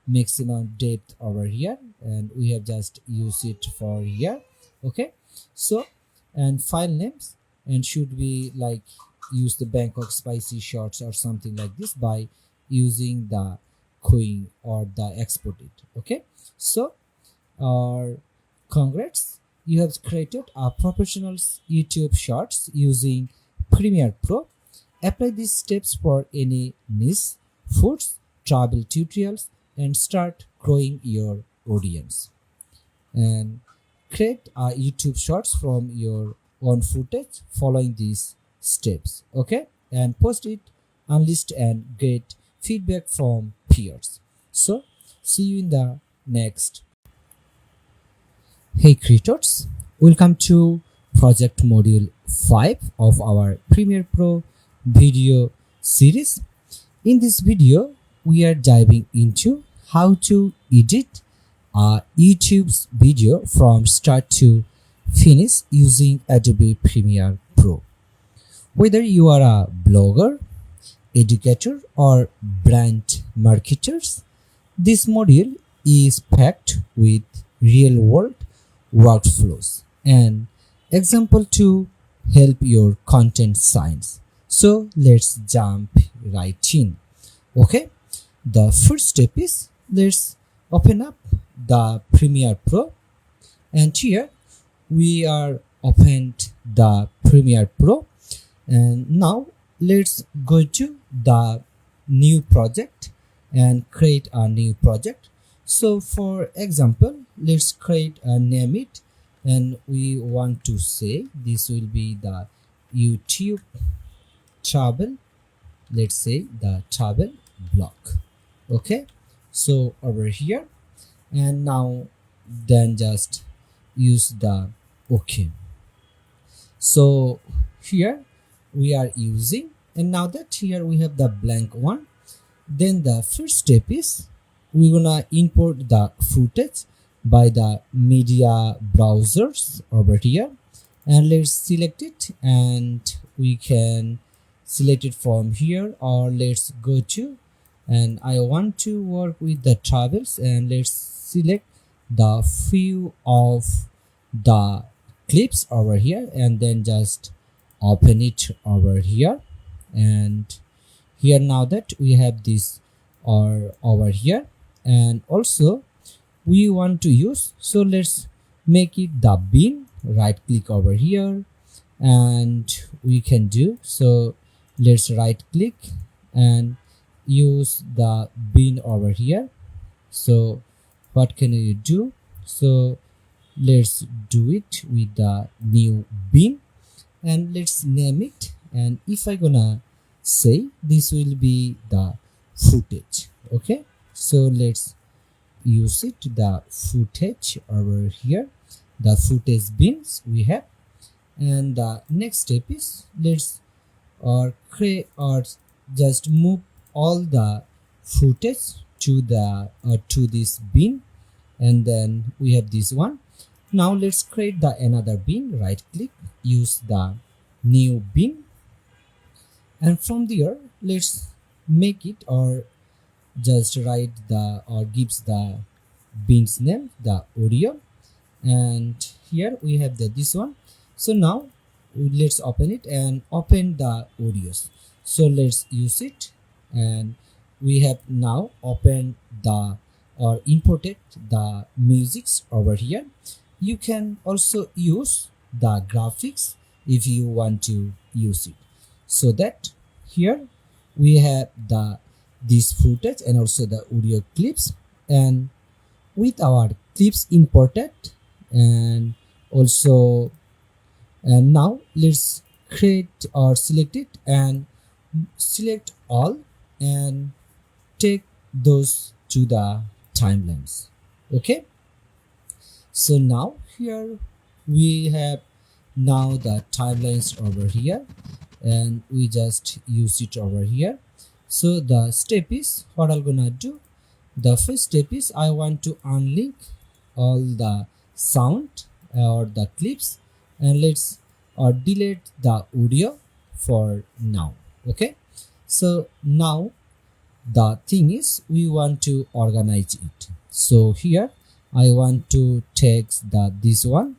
maximum depth over here, and we have just used it for here. Okay, so and file names and should be like use the Bangkok spicy shots or something like this by using the queen or the export it. Okay, so congrats, you have created a professional YouTube shorts using Premiere Pro. Apply these steps for any niche, foods, travel tutorials, and start growing your audience. And create a YouTube shorts from your own footage following these steps. Okay, and post it, unlist, and get feedback from peers. So see you in the next. Hey creators, welcome to project module 5 of our Premiere Pro video series. In this video we are diving into how to edit a YouTube's video from start to finish using Adobe Premiere Pro. Whether you are a blogger, educator, or brand marketers, this module is packed with real world workflows and example to help your content science. So let's jump right in. Okay, the first step is let's open up the Premiere Pro, and here we are opened the Premiere Pro, and now let's go to the new project and create a new project. So for example, let's create a name it, and we want to say this will be the YouTube travel, let's say the travel blog. Okay, so over here, and now then just use the OK. So here we are using, and now that here we have the blank one, then the first step is we're gonna import the footage by the media browsers over here, and let's select it, and we can select it from here, or let's go to, and I want to work with the travels, and let's select the few of the clips over here, and then just open it over here. And here now that we have this or over here, and also we want to use, so let's make it the bin. Right click over here, and we can do so. Let's right click and use the bin over here. So what can you do? So let's do it with the new bin, and let's name it, and if I gonna say this will be the footage. Okay, so let's use it the footage over here, the footage bins we have. And the next step is let's create or just move all the footage to the to this bin, and then we have this one. Now let's create the another bin. Right click, use the new bin, and from there let's make it or just write the or gives the bin's name the audio, and here we have the this one. So now let's open it and open the audios. So let's use it, and we have now opened the or imported the musics over here. You can also use the graphics if you want to use it. So that here we have this footage and also the audio clips, and with our clips imported, and also, and now let's create or select it and select all and take those to the timelines. Okay, so now here we have now the timelines over here, and we just use it over here. So the step is what I'm gonna do. The first step is I want to unlink all the sound or the clips, and let's delete the audio for now. Okay, so now the thing is we want to organize it. So here I want to take this one,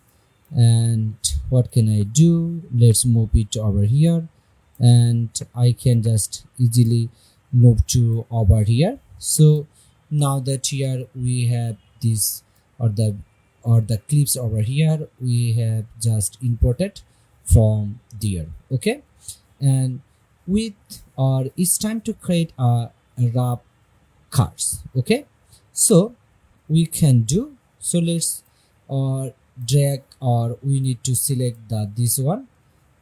and what can I do? Let's move it over here, and I can just easily move to over here. So now that here we have this or the clips over here, we have just imported from there. Okay, and with or it's time to create a wrap cards. Okay, so we can do, so let's drag, or we need to select this one,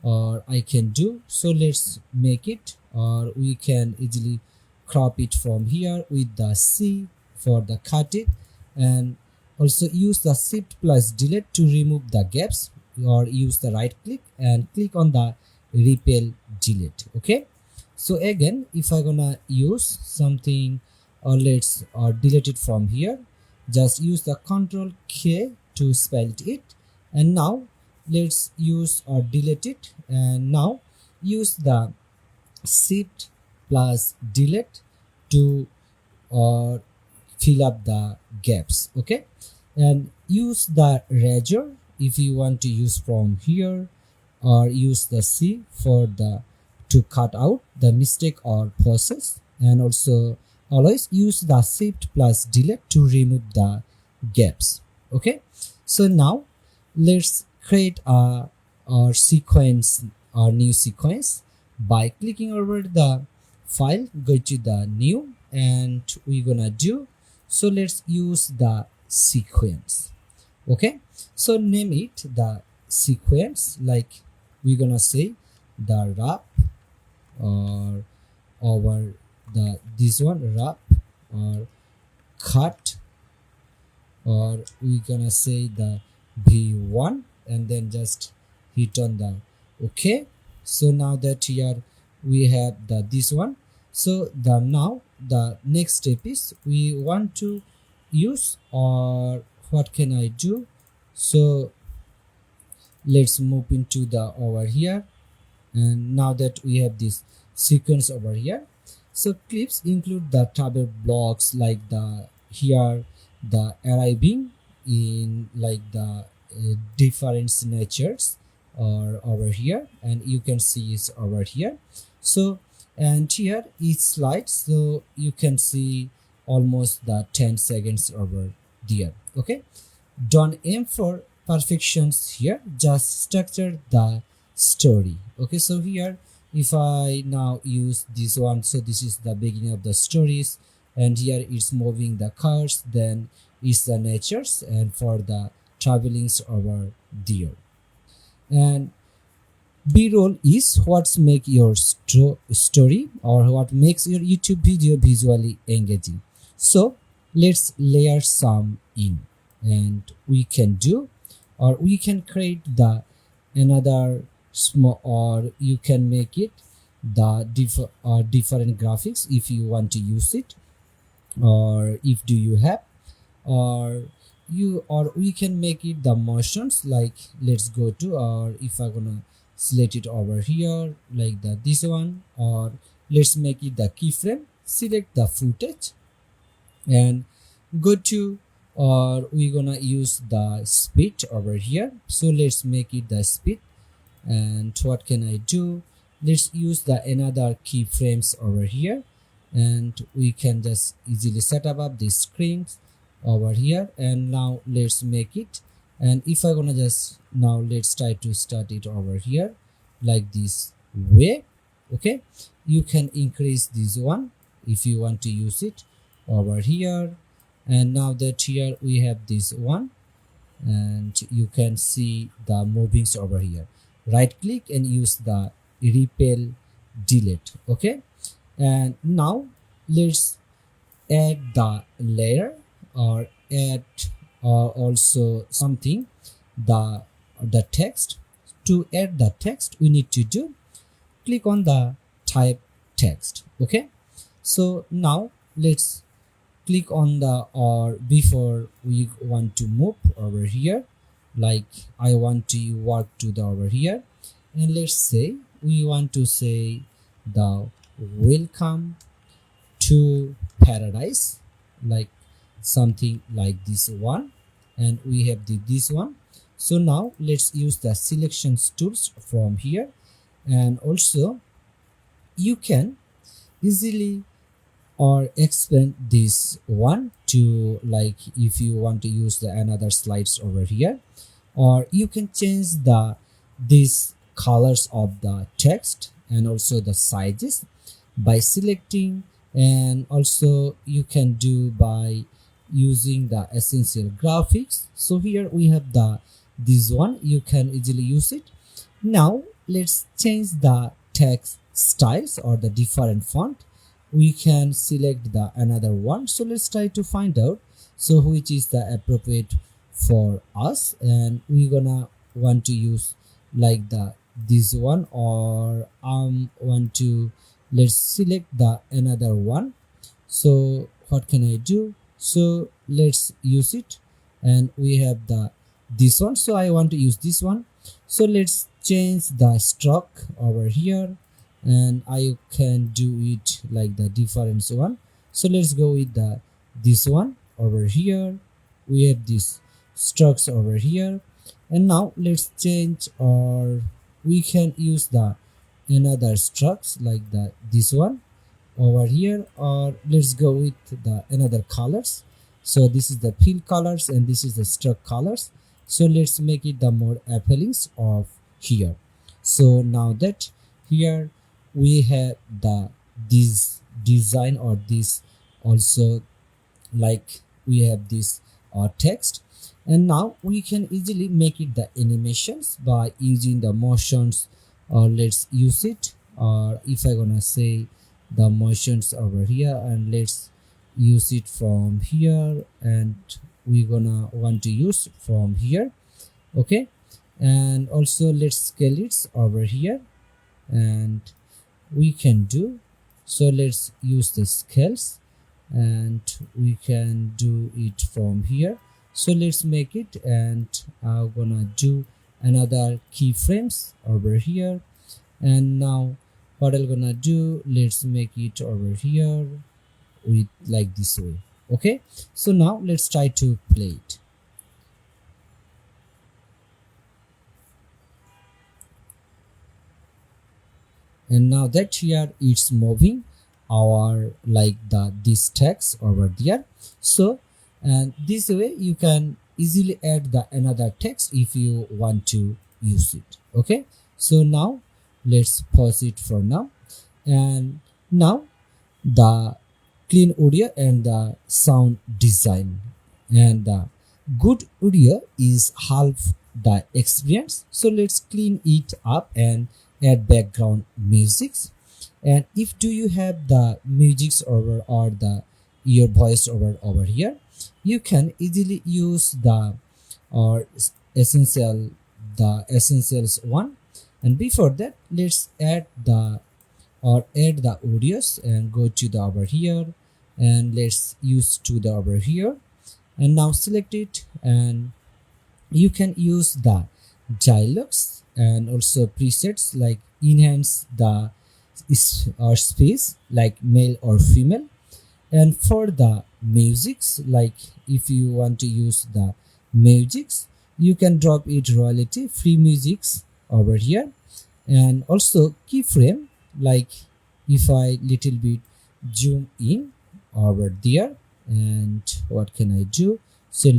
or I can do, so let's make it, or we can easily crop it from here with the C for the cut it, and also use the shift plus delete to remove the gaps, or use the right click and click on the repel delete. Okay, so again if I gonna use something, or let's delete it from here, just use the Ctrl K to spell it, and now let's use or delete it, and now use the shift plus delete to fill up the gaps. Okay, and use the razor if you want to use from here, or use the C for the to cut out the mistake or process, and also always use the shift plus delete to remove the gaps. Okay, so now let's create a sequence or new sequence by clicking over the file, go to the new, and we're gonna do, so let's use the sequence. Okay, so name it the sequence, like we're gonna say the wrap, or over the this one wrap, or cut, or we're gonna say the V1, and then just hit on the OK. So now that here we have this one, so now the next step is we want to use, or what can I do, so let's move into the over here, and now that we have this sequence over here, so clips include the travel blocks, like the here the arriving in like the different natures, or over here, and you can see it's over here. So and here each slide, so you can see almost the 10 seconds over there. Okay, don't aim for perfections here, just structure the story. Okay, so here if I now use this one, so this is the beginning of the stories, and here it's moving the cars, then is the natures, and for the travelings over there. And b-roll is what's make your story, or what makes your YouTube video visually engaging. So let's layer some in, and we can do, or we can create the another small, or you can make it the different graphics if you want to use it, or if do you have, or we can make it the motions, like let's go to, or if I'm gonna select it over here like this one, or let's make it the keyframe, select the footage and go to, or we're gonna use the speed over here, so let's make it the speed. And what can I do, let's use the another keyframes over here, and we can just easily set up the screens, over here, and now let's make it. And if I gonna just now let's try to start it over here like this way. Okay, you can increase this one if you want to use it over here. And now that here we have this one, and you can see the movings over here. Right click and use the repel delete. Okay, and now let's add the layer or add also something, the text. To add the text, we need to do click on the type text. Okay, so now let's click on the, or before we want to move over here, like I want to work to the over here, and let's say we want to say the welcome to paradise, like something like this one, and we have this one. So now let's use the selections tools from here, and also you can easily or expand this one to, like if you want to use the another slides over here, or you can change these colors of the text and also the sizes by selecting, and also you can do by using the essential graphics. So here we have this one, you can easily use it. Now let's change the text styles or the different font. We can select the another one, so let's try to find out so which is the appropriate for us, and we're gonna want to use like this one, or want to, let's select the another one. So what can I do? So let's use it, and we have this one, so I want to use this one. So let's change the stroke over here, and I can do it like the different one. So let's go with this one over here. We have these strokes over here, and now let's change, or we can use the another strokes like this one over here, or let's go with the another colors. So this is the fill colors and this is the stroke colors. So let's make it the more appealing of here. So now that here we have this design, or this also, like we have this text, and now we can easily make it the animations by using the motions, or let's use it, or if I gonna say the motions over here, and let's use it from here, and we're gonna want to use from here. Okay, and also let's scale it over here, and we can do, so let's use the scales, and we can do it from here. So let's make it, and I'm gonna do another keyframes over here, and now what I'm gonna do, let's make it over here with like this way. Okay, so now let's try to play it. And now that here it's moving our like this text over there. So, and this way you can easily add the another text if you want to use it. Okay, so now let's pause it for now, and now the clean audio and the sound design, and the good audio is half the experience. So let's clean it up and add background musics. And if do you have the musics over, or your voice over here, you can easily use the essentials one. And before that, let's add the audios, and go to the over here, and let's use to the over here, and now select it, and you can use the dialogues and also presets like enhance the space like male or female. And for the musics, like if you want to use the musics, you can drop it royalty free musics over here. And also keyframe, like if I little bit zoom in over there, And what can I do? So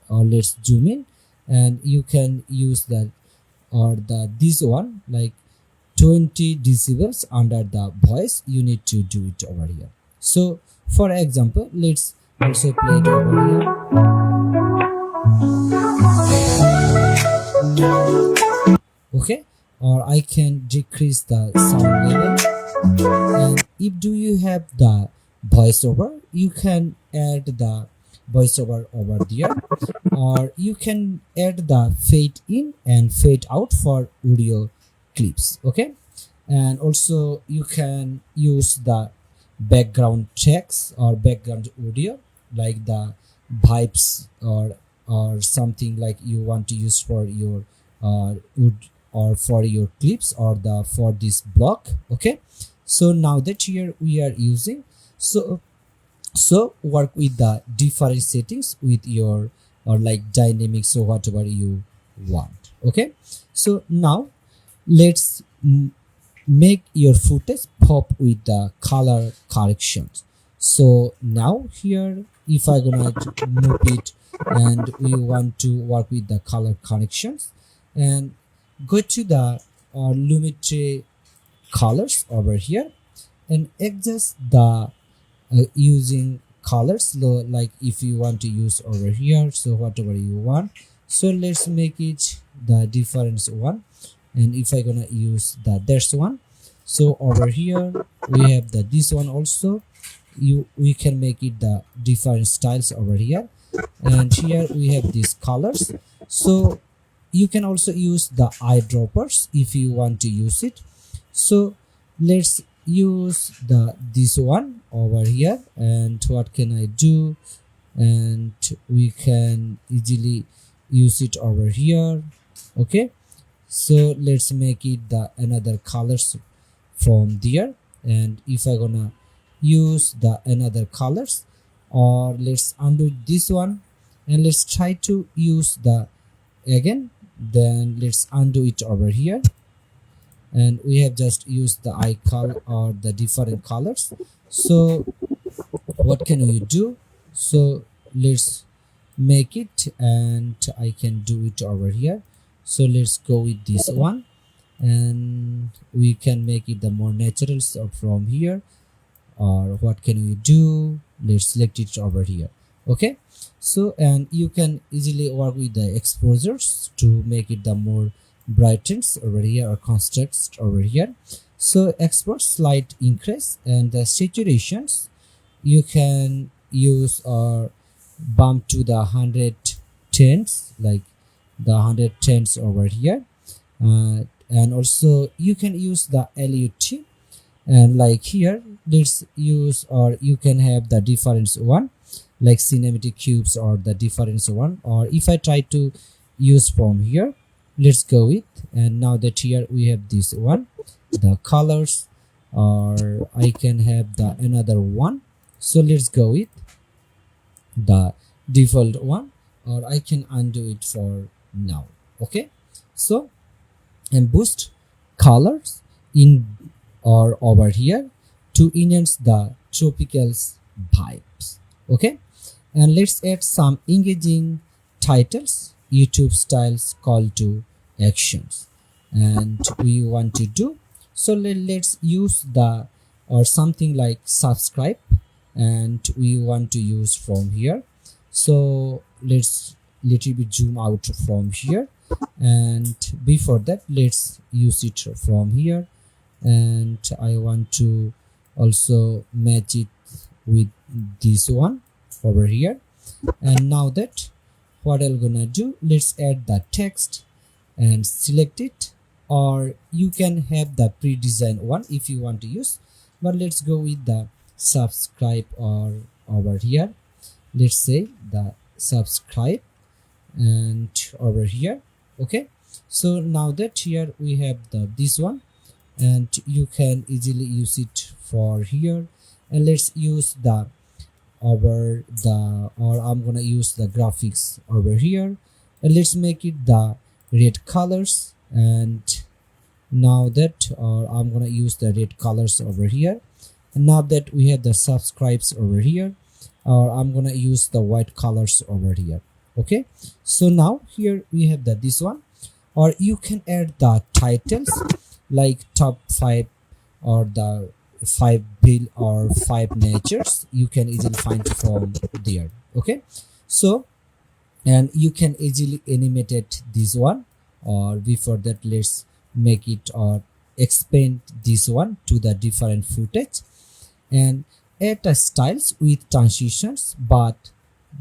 let's zoom in, and you can use that or this one, like 20 decibels under the voice. You need to do it over here. So for example, let's also play it over here. Okay, or I can decrease the sound level. And if do you have the voiceover, you can add the voiceover over there, or you can add the fade in and fade out for audio clips. Okay, and also you can use the background text or background audio, like the vibes or something like you want to use for your wood or for your clips or the for this block. Okay, so now that here we are using, so work with the different settings with your or like dynamics or whatever you want. Okay, so now let's make your footage pop with the color corrections. So now here, if I gonna move it and we want to work with the color corrections, and go to the lumetri colors over here and adjust the using colors, like if you want to use over here, so whatever you want. So let's make it the difference one, and if I gonna use the there's one, so over here we have the this one also. We can make it the different styles over here, and here we have these colors. So you can also use the eyedroppers if you want to use it. So let's use this one over here, and what can I do? And we can easily use it over here. Okay, so let's make it the another colors from there, and if I gonna use the another colors, or let's undo this one and let's try to use the again, then let's undo it over here, and we have just used the eye color or the different colors. So what can we do? So let's make it, and I can do it over here. So let's go with this one, and we can make it the more natural stuff from here. Or what can we do? Let's select it over here. Okay, so and you can easily work with the exposures to make it the more brightens over here or contrast over here. So export slight increase, and the saturations you can use or bump to the 110s, like the 110s over here. And also you can use the LUT, and like here let's use, or you can have the difference one like cinematic cubes or the difference one, or if I try to use from here, let's go with, and now that here we have this one, the colors, or I can have the another one. So let's go with the default one, or I can undo it for now. Okay, so and boost colors in or over here to enhance the tropical vibes. Okay, and let's add some engaging titles, YouTube styles, call to actions, and we want to do, so let's use the or something like subscribe, and we want to use from here. So let's little bit zoom out from here, and before that let's use it from here, and I want to also match it with this one over here. And now that what I'm gonna do, let's add the text and select it, or you can have the pre-designed one if you want to use, but let's go with the subscribe, or over here let's say the subscribe, and over here. Okay, so now that here we have this one, and you can easily use it for here, and let's use the over the, or I'm gonna use the graphics over here, and let's make it the red colors, and now that I'm gonna use the red colors over here. And now that we have the subscribes over here, or I'm gonna use the white colors over here. Okay, so now here we have this one, or you can add the titles like top 5 or the 5 bill or 5 natures. You can easily find from there. Okay, so and you can easily animate it this one, or before that let's make it or expand this one to the different footage and add the styles with transitions, but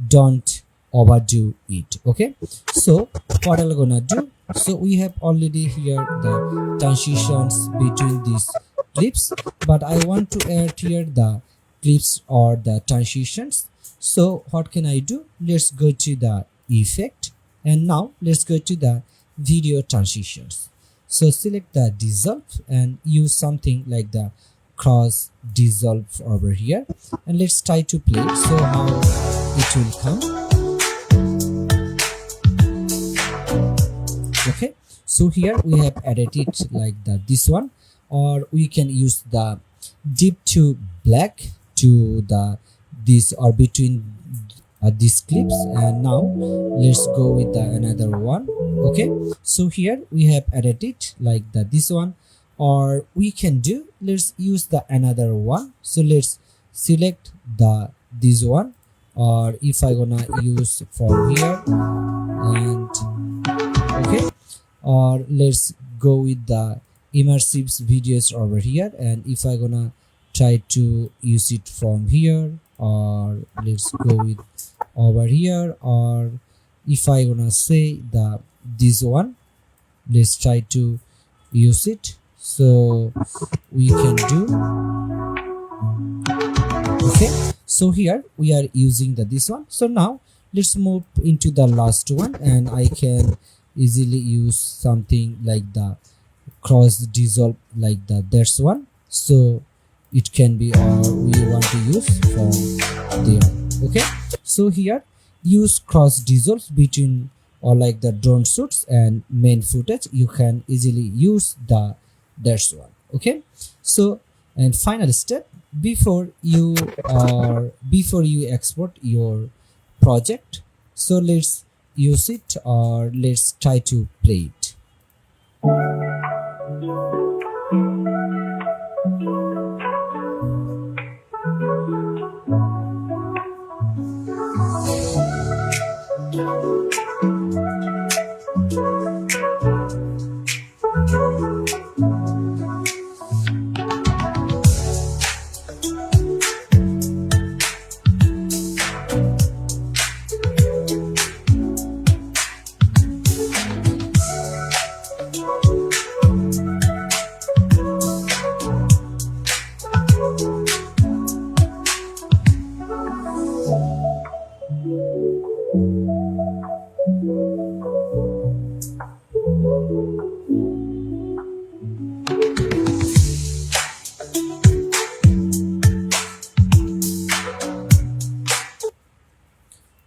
don't overdo it. Okay, so what I'm gonna do, so we have already here the transitions between these clips, but I want to add here the clips or the transitions. So what can I do? Let's go to the effect, and now let's go to the video transitions. So select the dissolve and use something like the cross dissolve over here, and let's try to play so how it will come. Okay, so here we have added it like this one, or we can use the deep to black to the this or between these clips. And now let's go with the another one. Okay, so here we have added it like this one, or we can do, let's use the another one. So let's select the this one, or if I gonna use from here, and okay, or let's go with the immersive videos over here, and if I gonna try to use it from here, or let's go with over here, or if I gonna say the this one, let's try to use it. So we can do, okay, so here we are using this one. So now let's move into the last one, and I can easily use something like the cross dissolve like that's one. So it can be, or we want to use from there. Okay, so here use cross dissolve between or like the drone shoots and main footage. You can easily use the that's one. Okay, so and final step, before you export your project, so let's use it, or let's try to play it.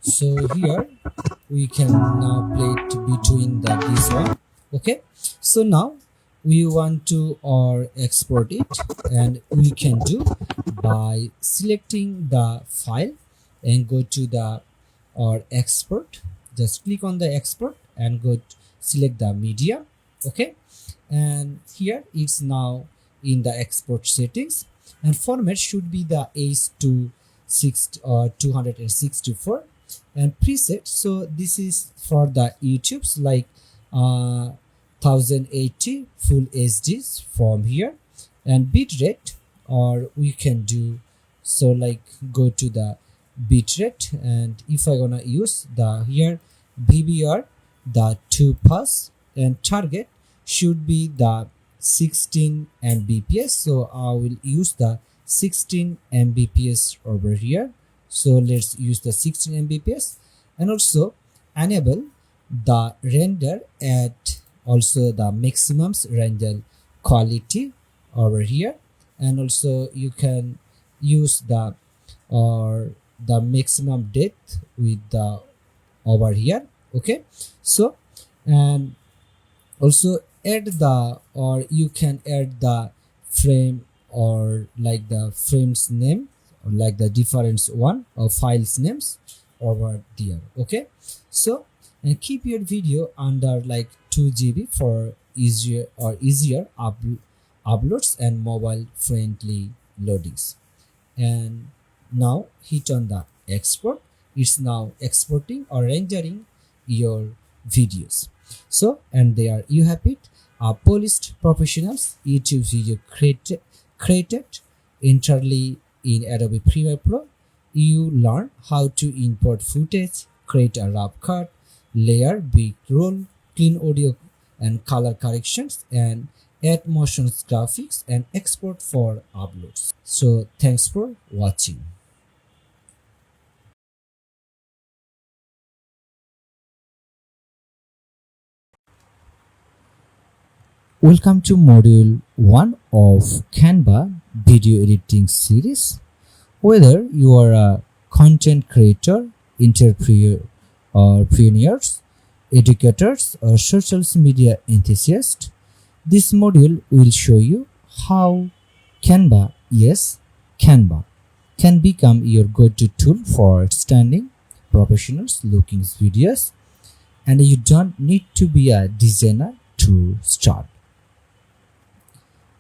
So here we can now play it between this one. Okay, so now we want to or export it, and we can do by selecting the file and go to the or export. Just click on the export and go to select the media. Okay, and here it's now in the export settings, and format should be the H260 or 264, and preset, so this is for the YouTube's like 1080 full HDs from here, and bitrate, or we can do so like go to the bitrate, and if I gonna use the here BBR the 2 pass, and target should be the 16 Mbps, so I will use the 16 Mbps over here. So let's use the 16 Mbps, and also enable the render at also the maximum render quality over here, and also you can use the or the maximum depth with the over here. Okay, so and also add the, or you can add the frame or like the frame's name like the different one of files names over there. Okay, so and keep your video under like 2 GB for easier uploads and mobile friendly loadings. And now hit on the export. It's now exporting or rendering your videos. So and there you have it, polished professionals YouTube video created entirely in Adobe Premiere Pro. You learn how to import footage, create a rough cut, layer, big roll, clean audio and color corrections, and add motion graphics and export for uploads. So thanks for watching. Welcome to module 1 of Canva video editing series. Whether you are a content creator, entrepreneurs, educators, or social media enthusiasts, this module will show you how Canva, yes, Canva, can become your go-to tool for outstanding professionals looking videos, and you don't need to be a designer to start.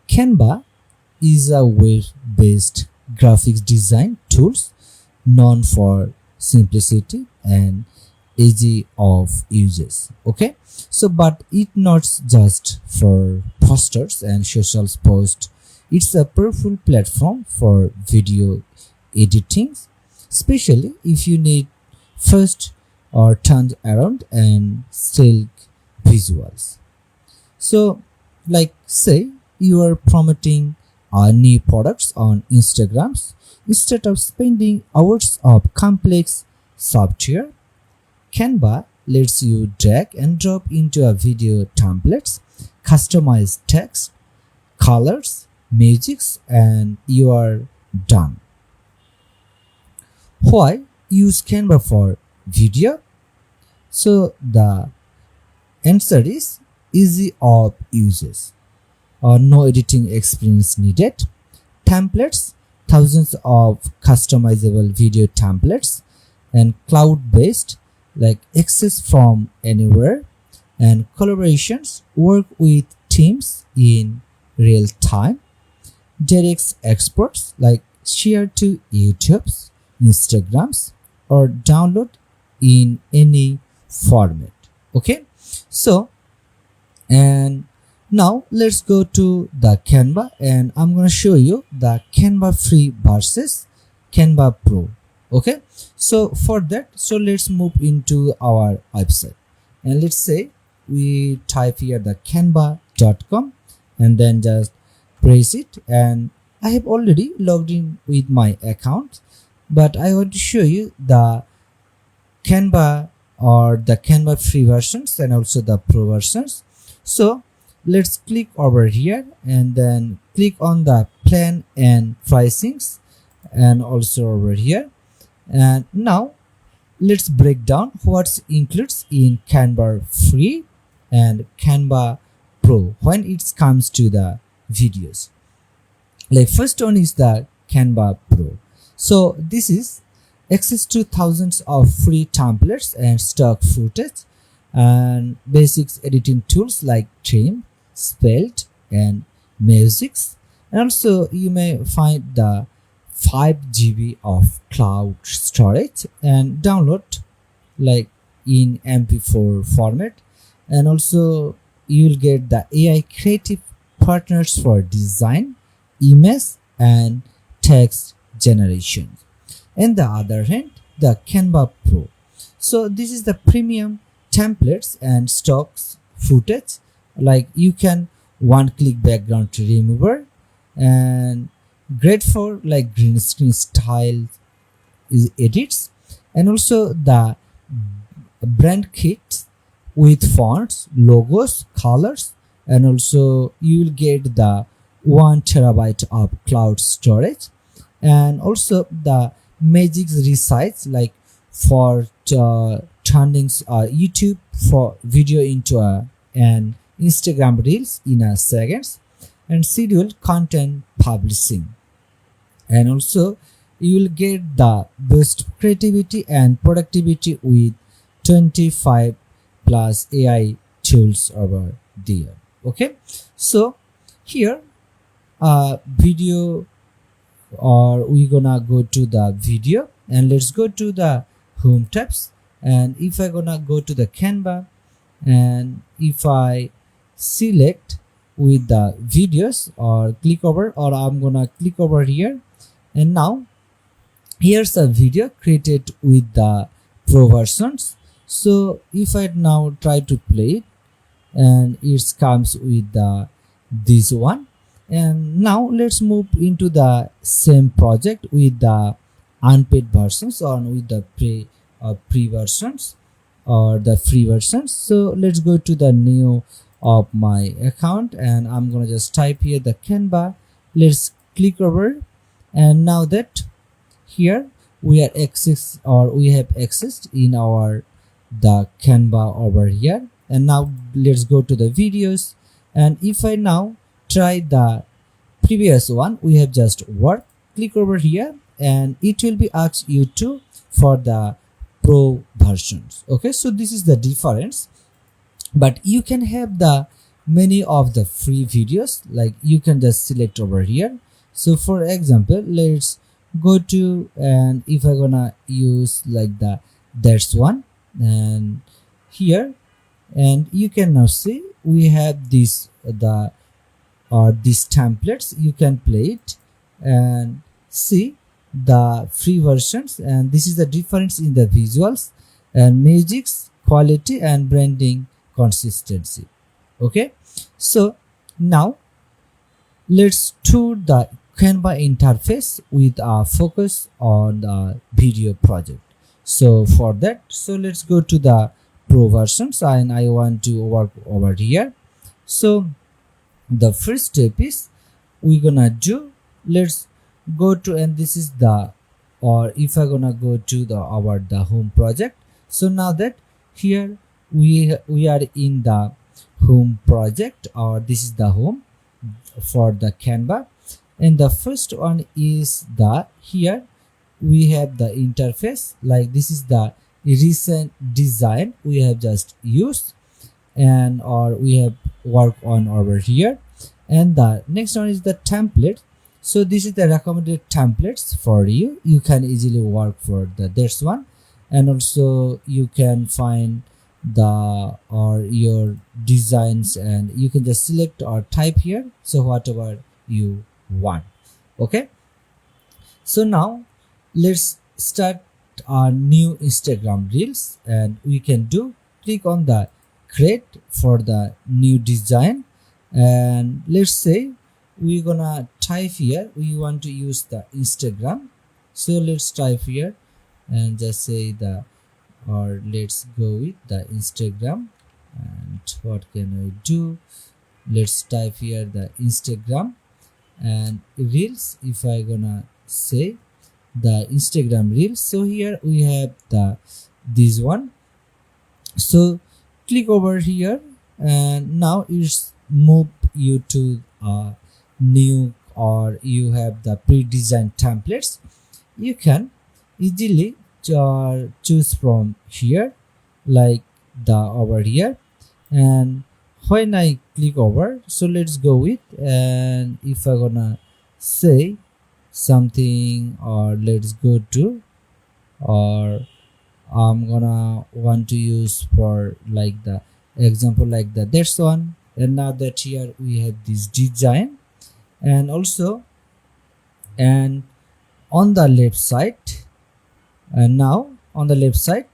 Canva is a web-based graphics design tools known for simplicity and easy of uses. Okay, so but it not just for posters and social posts. It's a powerful platform for video editing, especially if you need first or turned around and still visuals. So like say you are promoting new products on Instagrams. Instead of spending hours of complex software, Canva lets you drag and drop into a video templates, customize text, colors, musics, and you are done. Why use Canva for video? So the answer is easy of uses. No editing experience needed. Templates, thousands of customizable video templates, and cloud-based, like access from anywhere, and collaborations, work with teams in real time. Direct exports, like share to YouTube's, Instagrams, or download in any format. Okay, so and now let's go to the Canva, and I'm going to show you the Canva free versus Canva Pro. Okay, so for that, so let's move into our website, and let's say we type here the canva.com and then just press it, and I have already logged in with my account, but I want to show you the Canva or the Canva free versions and also the pro versions. So let's click over here and then click on the plan and pricings, and also over here. And now let's break down what includes in Canva free and Canva Pro when it comes to the videos. Like first one is the Canva Pro. So this is access to thousands of free templates and stock footage and basics editing tools like trim, spelled, and musics. And also you may find the 5 GB of cloud storage and download like in MP4 format. And also you will get the AI creative partners for design, image, and text generation. On the other hand, the Canva Pro. So this is the premium templates and stocks footage, like you can one-click background remover, and great for like green screen style edits, and also the brand kit with fonts, logos, colors, and also you will get the 1 terabyte of cloud storage, and also the magic resize, like for turning YouTube for video into an Instagram reels in a seconds, and schedule content publishing. And also you will get the best creativity and productivity with 25 plus AI tools over there. Okay, so here video, or we gonna go to the video, and let's go to the home tabs. And if I gonna go to the Canva, and if I select with the videos or click over, or I'm gonna click over here, and now here's a video created with the pro versions. So if I now try to play it, and it comes with the this one. And now let's move into the same project with the unpaid versions, or with the pre versions or the free versions. So let's go to the new of my account, and I'm gonna just type here the Canva. Let's click over, and now that here we are access, or we have accessed in our the Canva over here. And now let's go to the videos, and if I now try the previous one we have just worked, click over here, and it will be asked you to for the pro versions. Okay, so this is the difference, but you can have the many of the free videos, like you can just select over here. So for example, let's go to, and if I'm gonna use like that's one, and here, and you can now see we have this these templates. You can play it and see the free versions, and this is the difference in the visuals and music's quality and branding consistency. Okay, so now let's tour the Canva interface with a focus on the video project. So for that, so let's go to the pro versions, and I want to work over here. So the first step is we're gonna do, let's go to, and this is the, or if I'm gonna go to the home project. So now that here we are in the home project, or this is the home for the Canva, and the first one is the, here we have the interface, like this is the recent design we have just used, and or we have worked on over here. And the next one is the template. So this is the recommended templates for you. You can easily work for this one, and also you can find the or your designs, and you can just select or type here, so whatever you want. Okay, so now let's start our new Instagram reels, and we can do click on the create for the new design, and let's say we're gonna type here we want to use the Instagram. So let's type here and just say the, or let's go with the Instagram. And what can I do? Let's type here the Instagram and reels. If I gonna say the Instagram reels, so here we have the this one. So click over here, and now it's move you to a new, or you have the pre-designed templates. You can easily choose from here, like the over here. And when I click over, so let's go with, and if I gonna say something, or let's go to, or I'm gonna want to use for like the example like this one. And now that here we have this design, and also, and on the left side, and now on the left side,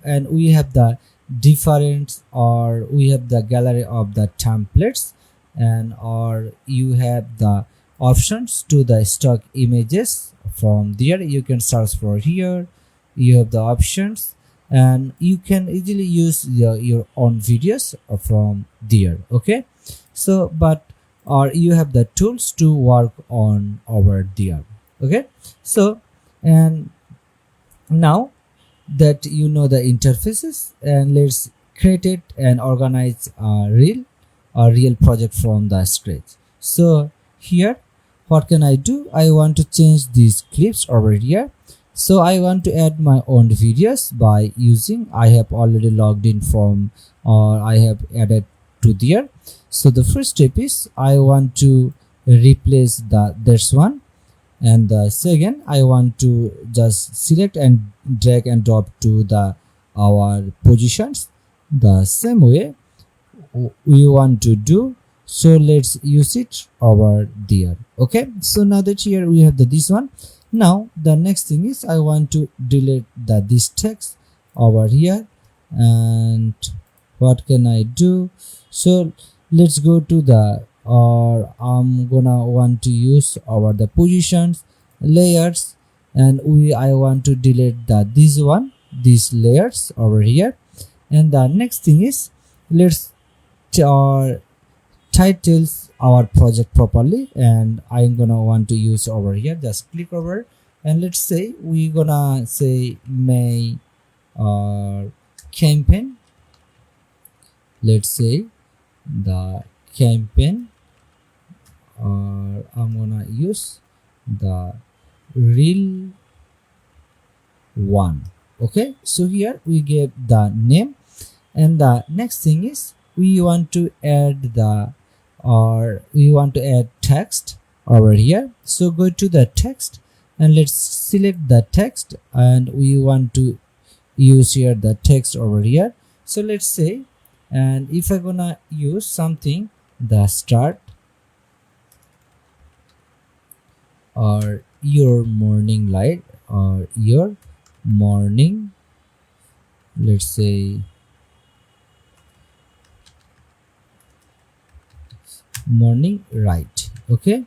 and we have the different, or we have the gallery of the templates, and or you have the options to the stock images. From there you can search for here, you have the options, and you can easily use your own videos from there. Okay, so but or you have the tools to work on over there. Okay, so and now that you know the interfaces, and let's create it and organize a real project from the scratch. So here what can I do? I want to change these clips over here. So I want to add my own videos by using, I have already logged in from, or I have added to there. So the first step is I want to replace this one, and the second I want to just select and drag and drop to our positions the same way we want to do. So let's use it over there. Okay, so now that here we have this one. Now the next thing is I want to delete this text over here, and what can I do? So let's go to or I'm gonna want to use over the positions, layers, and I want to delete these layers over here. And the next thing is let's titles our project properly, and I'm gonna want to use over here. Just click over, and let's say we're gonna say May campaign. Let's say the campaign, or I'm gonna use the real one. Okay, so here we get the name, and the next thing is we want to add text over here. So go to the text, and let's select the text, and we want to use here the text over here. So let's say, and if I'm gonna use something, the start or your morning light, or your morning, let's say morning right. Okay,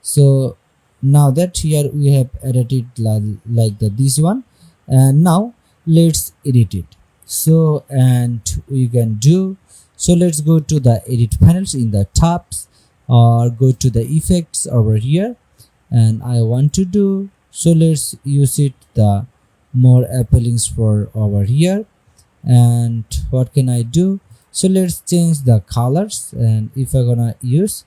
so now that here we have edited like this one, and now let's edit it. So, and we can do, so let's go to the edit panels in the tabs, or go to the effects over here, and I want to do, so let's use it the more appealing for over here. And what can I do? So let's change the colors, and if I'm gonna use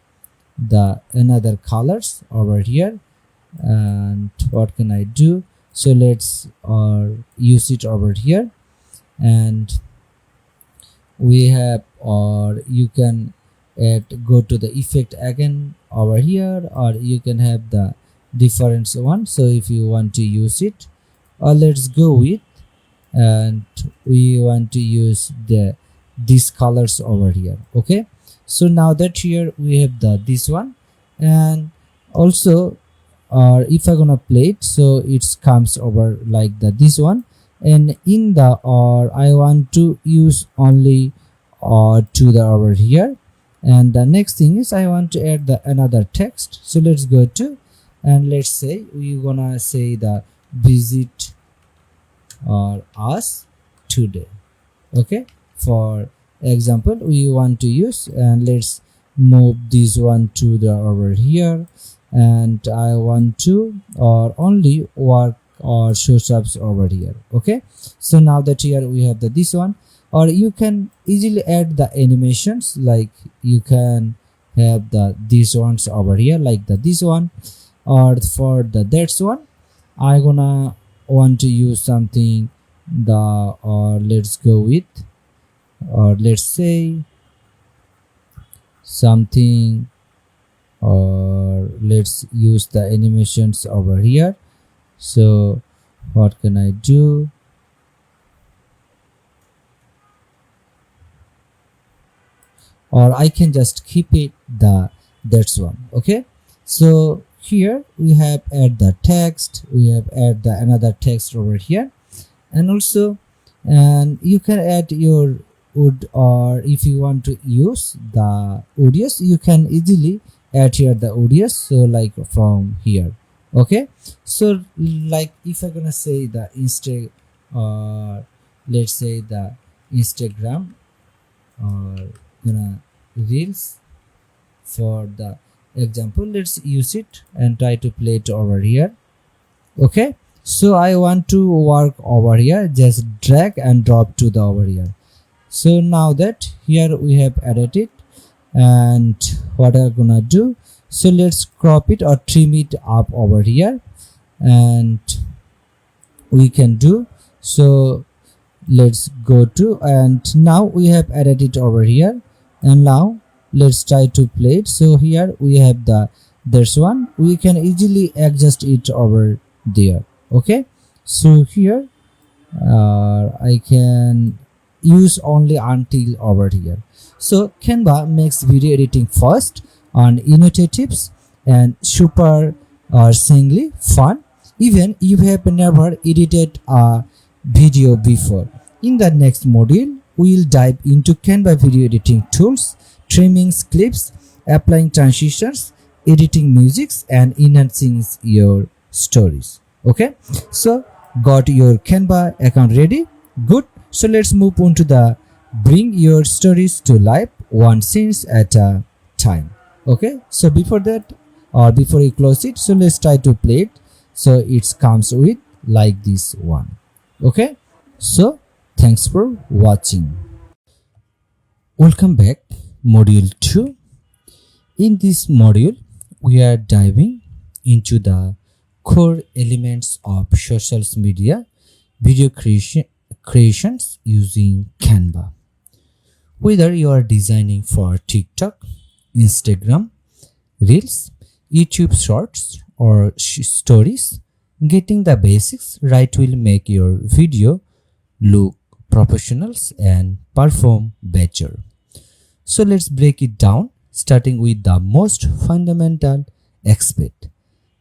the another colors over here, and what can I do? So let's use it over here, and we have, or you can go to the effect again over here, or you can have the different one. So if you want to use it, or let's go with, and we want to use these colors over here. Okay, so now that here we have this one, and also if I'm gonna play it, so it comes over like this one, and in the, or I want to use only to the over here. And the next thing is I want to add another text. So let's go to, and let's say we're gonna say the visit us today. Okay, for example we want to use, and let's move this one to the over here, and I want to only work or shows up over here. Okay, so now that here we have this one, or you can easily add the animations, like you can have these ones over here, like this one, or for that one I'm gonna want to use something or let's go with, or let's say something, or let's use the animations over here. So what can I do? Or I can just keep it that's one. Okay, so here we have add the text, we have add another text over here, and also, and you can add your wood, or if you want to use the audios, you can easily add here the audios, so like from here. Okay, so like if I'm gonna say the or let's say the Instagram, or reels for the example, let's use it and try to play it over here. Okay, so I want to work over here, just drag and drop to the over here. So now that here we have added it, and what I'm gonna do, So let's crop it or trim it up over here, and we can do so. Let's go to, and now we have added it over here, and now let's try to play it. So here we have this one, we can easily adjust it over there. Okay, so here I can use only until over here. So Canva makes video editing fast and innovative and super singly fun, even you have never edited a video before. In the next module, we'll dive into Canva video editing tools, trimming clips, applying transitions, editing musics, and enhancing your stories. Okay, so got your Canva account ready? Good. So let's move on to the bring your stories to life one scene at a time. Okay, so before that or before you close it, so let's try to play it. So it comes with like this one. Okay, so thanks for watching. Welcome back, module 2. In this module we are diving into the core elements of social media video creations using Canva. Whether you are designing for TikTok, Instagram, Reels, YouTube Shorts, or Stories, getting the basics right will make your video look professional and perform better. So let's break it down, starting with the most fundamental aspect,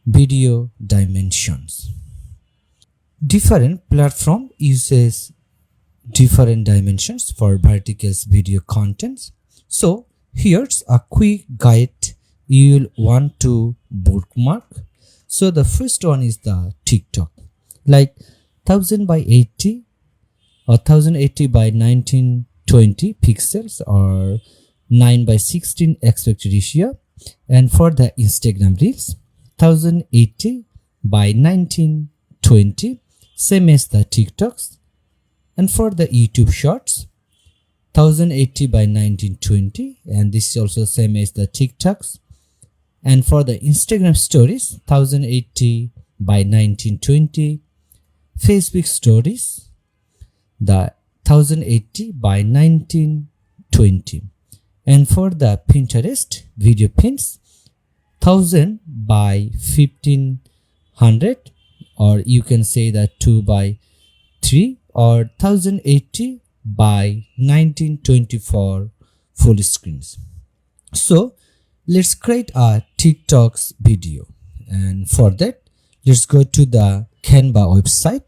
video dimensions. Different platform uses different dimensions for vertical video contents. So here's a quick guide you'll want to bookmark. So the first one is the TikTok, like 1000 by 80 or 1080 by 1920 pixels or 9 by 16 aspect ratio. And for the Instagram Reels, 1080 by 1920, same as the TikToks. And for the YouTube Shorts, 1080 by 1920, and this is also same as the TikToks. And for the Instagram Stories, 1080 by 1920. Facebook Stories, the 1080 by 1920. And for the Pinterest video pins, 1000 by 1500, or you can say that 2 by 3, or 1080 by 1924 full screens. So let's create a TikTok's video, and for that let's go to the Canva website,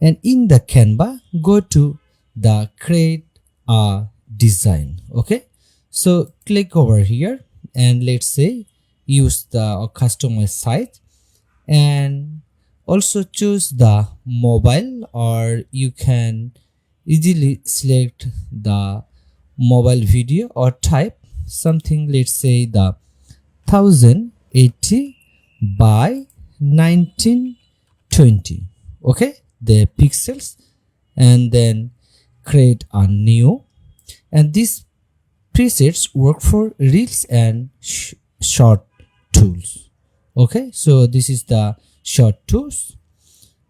and in the Canva go to the create a design. Okay, so click over here and let's say use the customize site, and also choose the mobile, or you can easily select the mobile video or type something, let's say the 1080 by 1920. Okay, the pixels, and then create a new, and these presets work for reels and short tools. Okay, so this is the short tools,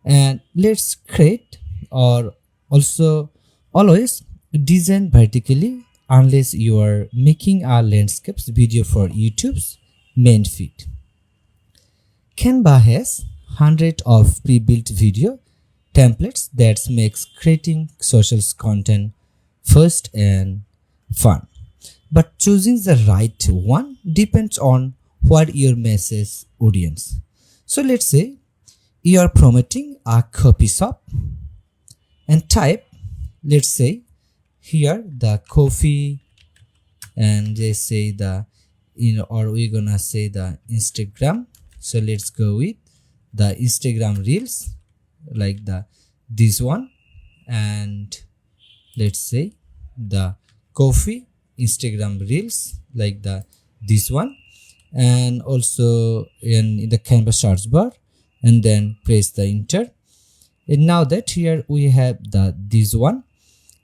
and let's create, or also always design vertically unless you are making a landscapes video for YouTube's main feed. Canva has hundreds of pre-built video templates that makes creating social content fast and fun, but choosing the right one depends on what your message audience. So let's say you are promoting a coffee shop, and type, let's say here the coffee, and they say the, or we're gonna say the Instagram. So let's go with the Instagram Reels, like this one, and let's say the coffee Instagram Reels, like this one, and also in the Canva search bar, and then press the enter. And now that here we have this one,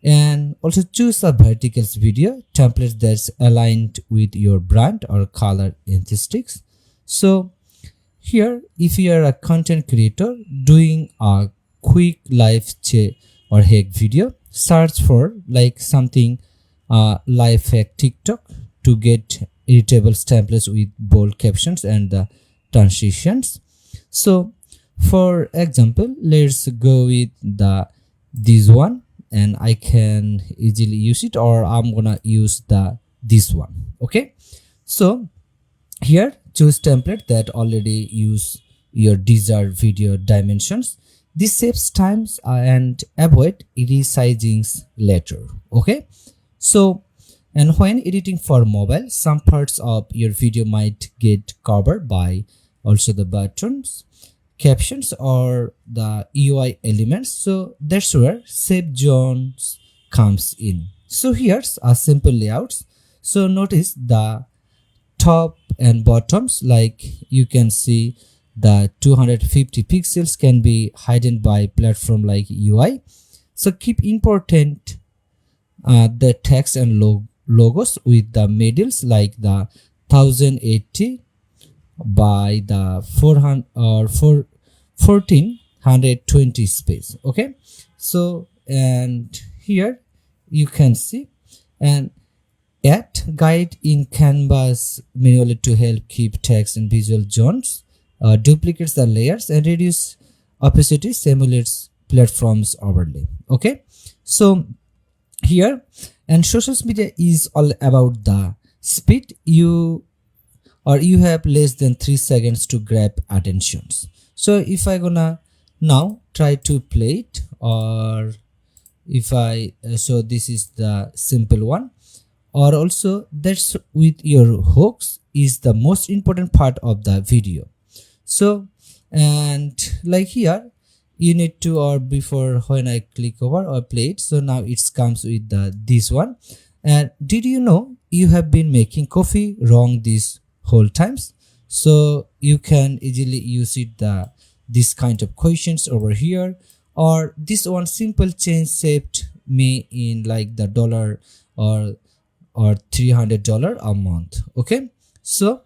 And also choose a verticals video template that's aligned with your brand or color aesthetics. So here, if you are a content creator doing a quick live check or hack video, search for like something live hack TikTok to get editable templates with bold captions and the transitions. So for example, let's go with this one, and I can easily use it, or I'm gonna use this one. Okay, so here choose template that already use your desired video dimensions. This saves times and avoid resizings later. Okay, so and when editing for mobile, some parts of your video might get covered by also the buttons, captions, or the UI elements. So that's where save zones comes in. So here's a simple layouts. So notice the top and bottoms, like you can see the 250 pixels can be hidden by platform like UI. So keep important the text and logos with the middles like the 1080 by the 400 or 1420 space. Okay, so and here you can see and add guide in Canvas manually to help keep text and visual zones, duplicates the layers and reduce opacity, simulates platforms overlay. Okay, so here and social media is all about the speed. You have less than 3 seconds to grab attentions. So if I gonna now try to play it, or if I so this is the simple one, or also that's with your hooks is the most important part of the video. So and like here you need to, or before when I click over or play it, so now it comes with this one. And did you know you have been making coffee wrong these whole times? So you can easily use it this kind of questions over here, or this one simple change saved me in like the dollar or $300 a month. Okay, so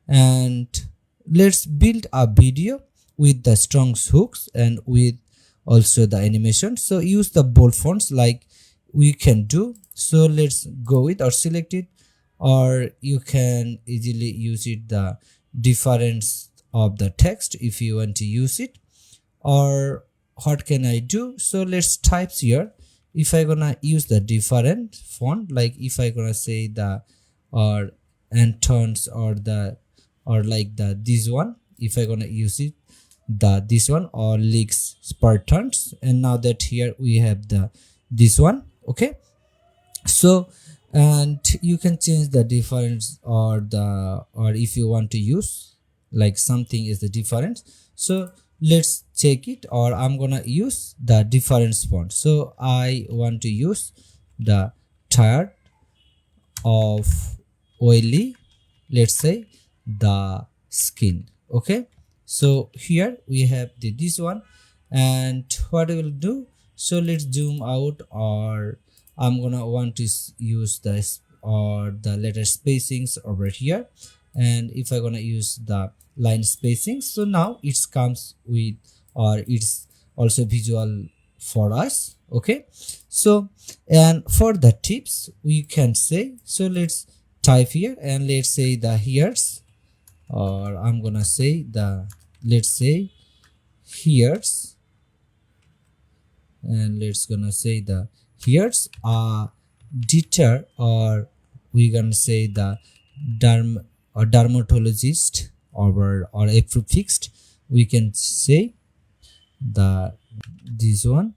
and let's build a video with the strong hooks and with also the animation. So use the bold fonts like we can do. So let's go with or select it, or you can easily use it the difference of the text if you want to use it. Or what can I do? So let's type here. If I gonna use the different font, like if I gonna say the or and tones or like this one, if I gonna use it this one, or leaks Spartans, and now that here we have this one. Okay, so and you can change the difference or if you want to use like something is the difference. So let's check it, or I'm gonna use the difference font. So I want to use the tired of oily, let's say the skin. Okay, so here we have this one, and what I will do, so let's zoom out, or I'm gonna want to use this or the letter spacings over here. And if I'm gonna use the line spacing, so now it comes with, or it's also visual for us. Okay, so and for the tips we can say, so let's type here and let's say the here's, or I'm gonna say let's say here's, and let's gonna say here's a deter, or we gonna say the dermatologist or approved fixed, we can say this one,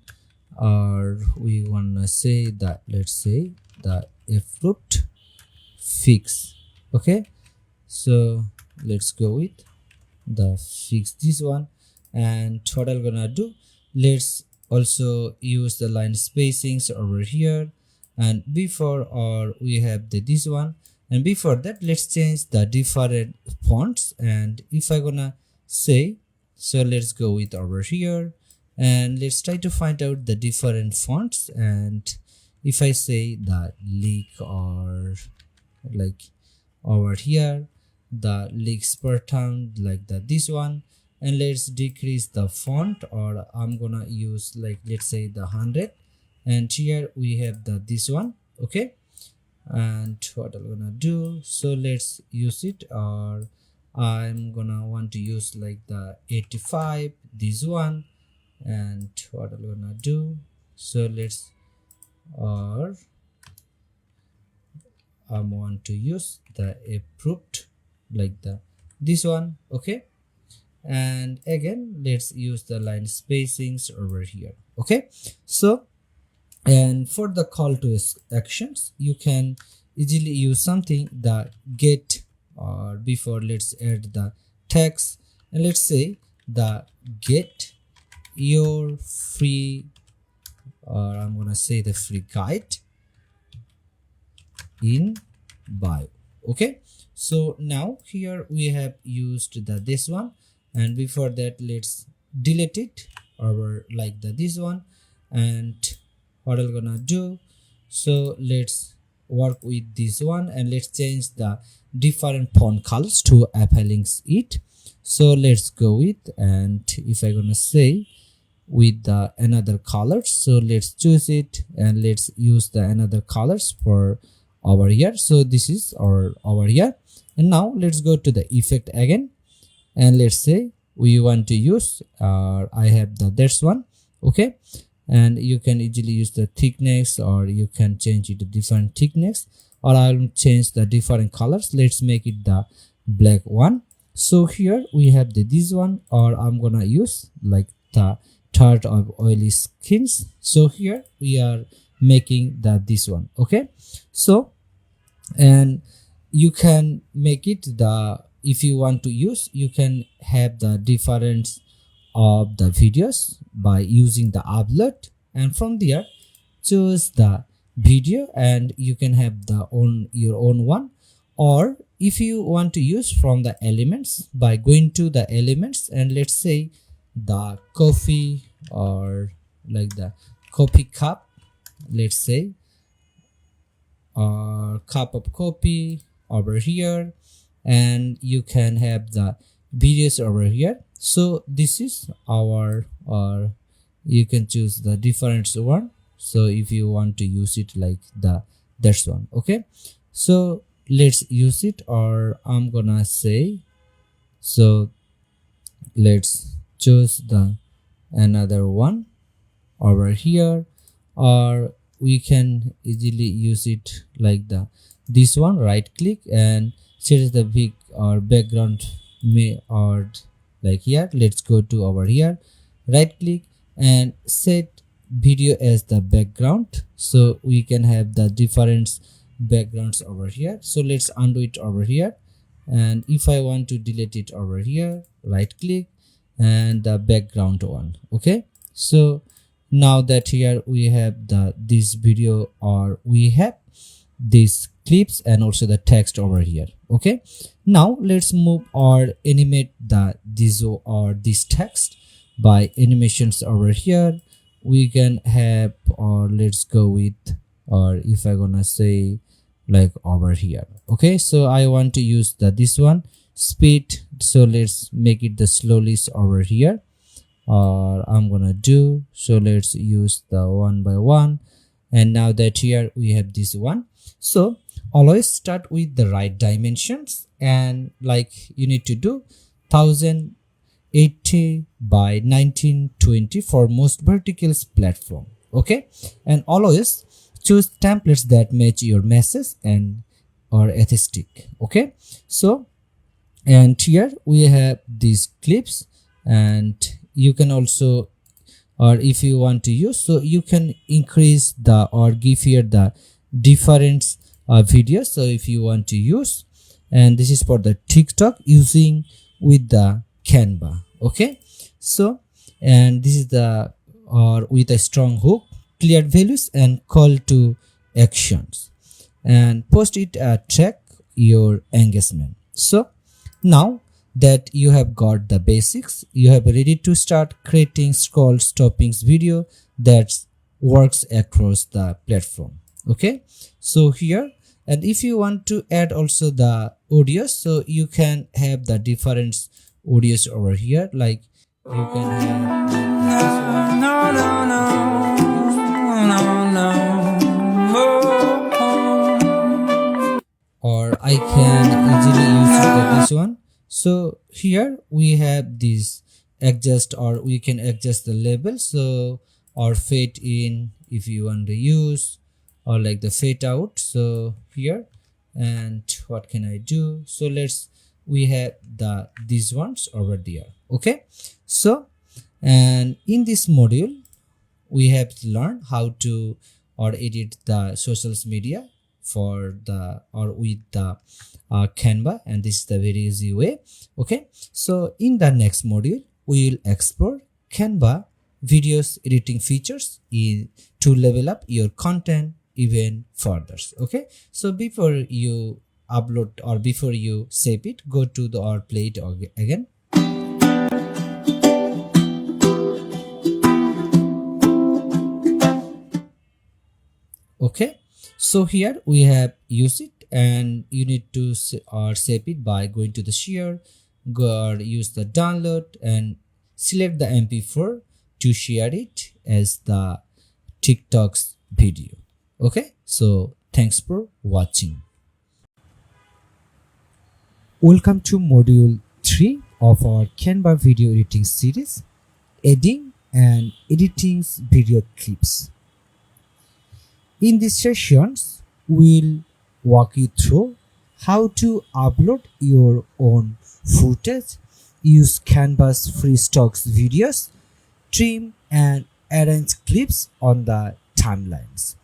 or we wanna say let's say the approved fix. Okay, so let's go with the fix this one. And what I'm gonna do, let's also use the line spacings over here, and before, or we have this one, and before that let's change the different fonts. And if I gonna say, so let's go with over here and let's try to find out the different fonts. And if I say the leak or like over here, the leaks per term like this one, and let's decrease the font, or I'm gonna use like let's say the 100, and here we have this one. Okay, and what I'm gonna do, so let's use it, or I'm gonna want to use like the 85, this one, and what I'm gonna do, so let's, or I want to use the approved like this one. Okay, and again let's use the line spacings over here. Okay, so and for the call to actions, you can easily use something that get, or before let's add the text, and let's say the get your free, or I'm gonna say the free guide in bio. Okay, so now here we have used this one, and before that let's delete it over like this one. And what I'm gonna do, so let's work with this one, and let's change the different font colors to appealing it. So let's go with, and if I'm gonna say with the another colors, so let's choose it, and let's use the another colors for over here. So this is our over here, and now let's go to the effect again, and let's say we want to use I have this one. Okay, and you can easily use the thickness, or you can change it to different thickness, or I'll change the different colors. Let's make it the black one. So here we have this one, or I'm gonna use like the third of oily skins. So here we are making this one. Okay, so and you can make it if you want to use, you can have the difference of the videos by using the upload, and from there choose the video, and you can have your own one. Or if you want to use from the elements, by going to the elements, and let's say the coffee, or like the coffee cup, let's say, or cup of coffee over here, and you can have the videos over here. So this is our, or you can choose the different one. So if you want to use it like this one. Okay, so let's use it, or I'm gonna say, so let's choose the another one over here, or we can easily use it like this one. Right click and change the big or background, or like here, let's go to over here, right click and set video as the background, so we can have the different backgrounds over here. So let's undo it over here, and if I want to delete it over here, right click and the background one. Okay, so now that here we have this video, or we have these clips and also the text over here. Okay, now let's move or animate this or this text by animations over here. We can have, or let's go with, or if I gonna say like over here. Okay, so I want to use this one speed, so let's make it the slowest over here, or I'm gonna do, so let's use the one by one. And now that here we have this one, so always start with the right dimensions, and like you need to do 1080 by 1920 for most vertical platform. Okay, and always choose templates that match your message and or aesthetic. Okay, so and here we have these clips, and you can also, or if you want to use, so you can increase or give here the different videos. So if you want to use, and this is for the TikTok using with the Canva. Okay, so and this is or with a strong hook, clear values and call to actions, and post it track your engagement. So now that you have got the basics, you have ready to start creating scroll stoppings video that's works across the platform. Okay, so here, and if you want to add also the audio, so you can have the different audios over here, like you can have like this one. No, no, no, Or I can easily use this one. So here we have this adjust, or we can adjust the label, so or fade in if you want to use, or like the fade out. So here, and what can I do? So we have these ones over there. Okay, so and in this module we have to learn how to or edit the social media for the or with the Canva, and this is the very easy way. Okay, so in the next module we will explore Canva videos editing features to level up your content even further. Okay, so before you upload or before you save it, go to the or play it again. Okay, so here we have used it, and you need to or save it by going to the share, go or use the download and select the mp4 to share it as the TikTok's video. Okay, so thanks for watching. Welcome to module 3 of our Canva video editing series, adding and editing video clips. In these sessions, we'll walk you through how to upload your own footage, use Canva's free stocks videos, trim and arrange clips on the timelines,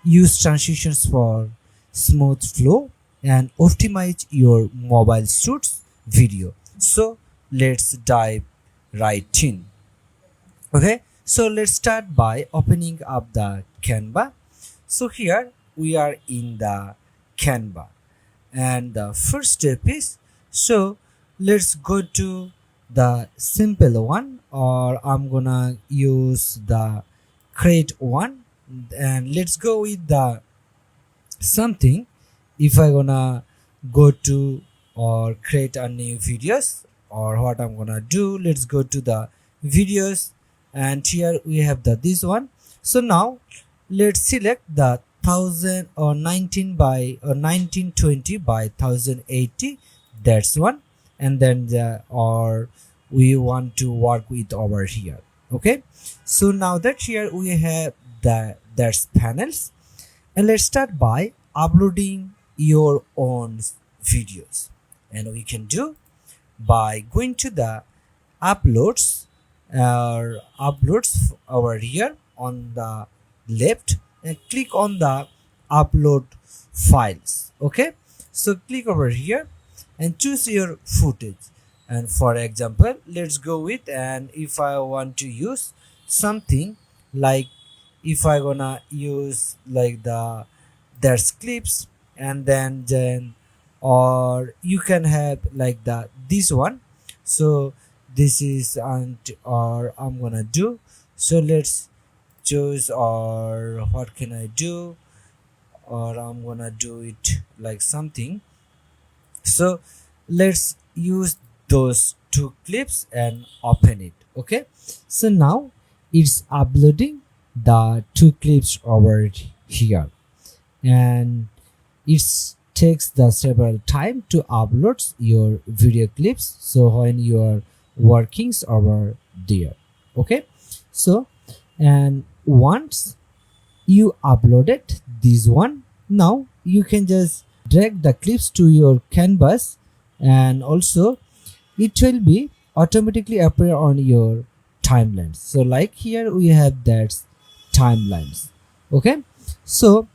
use transitions for smooth flow, and optimize your mobile shoots video. So let's dive right in. Okay, so let's start by opening up the Canva. So here we are in the Canva, and the first step is, so let's go to the simple one, or I'm gonna use the create one, and let's go with the something. If I gonna go to or create a new videos, or what I'm gonna do, let's go to the videos, and here we have this one. So now let's select the 1000 or 1920 by 1080, that's one, and then or we want to work with over here. Okay, so now that here we have that's panels, and let's start by uploading your own videos, and we can do by going to the uploads over here on the left, and click on the upload files. Okay, so click over here and choose your footage, and for example let's go with, and if I want to use something like, if I gonna use like there's clips, and then or you can have like this one. So this is, and or I'm gonna do, so let's choose, or what can I do, or I'm gonna do it like something. So let's use those two clips and open it. Okay, so now it's uploading the two clips over here, and it takes the several time to upload your video clips, so when you are workings over there. Okay, so and once you uploaded this one, now you can just drag the clips to your canvas, and also it will be automatically appear on your timelines. So like here we have that timelines. Okay, so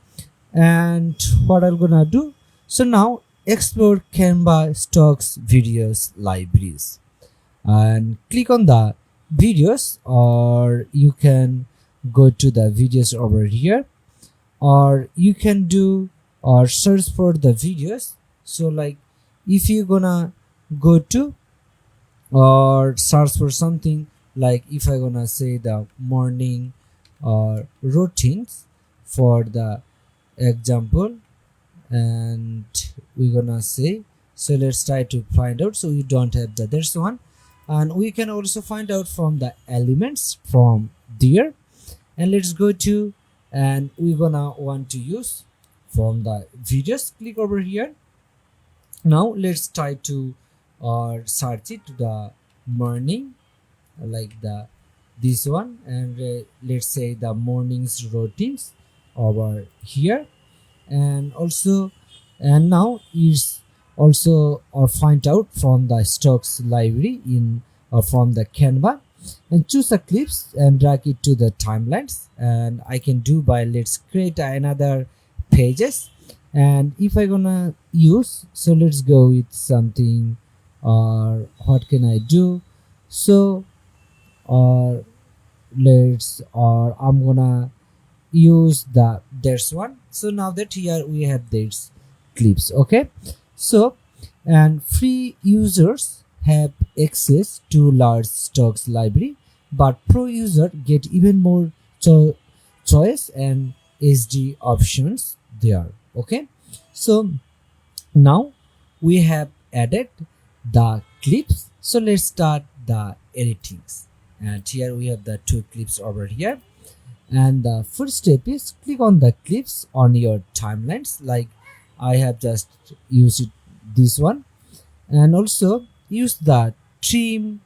and what I'm gonna do, so now explore Canva stocks videos libraries, and click on the videos, or you can go to the videos over here, or you can do or search for the videos. So like if you're gonna go to or search for something, like if I gonna say the morning routines for the example, and we're gonna say, so let's try to find out. So we don't have the there's one, and we can also find out from the elements from there. And let's go to, and we're gonna want to use from the videos. Click over here. Now let's try to search it to the morning, like the this one, and let's say the morning's routines over here. And also, and now is also or find out from the stocks library in or from the Canva, and choose the clips and drag it to the timelines. And I can do by, let's create another pages. And if I gonna use, so let's go with something, or what can I do? So or let's, or I'm gonna use the there's one. So now that here we have this clips. Okay, so and free users have access to large stocks library, but pro user get even more choice and HD options there. Okay, so now we have added the clips. So let's start the editings, and here we have the two clips over here. And the first step is click on the clips on your timelines, like I have just used this one. And also use the trim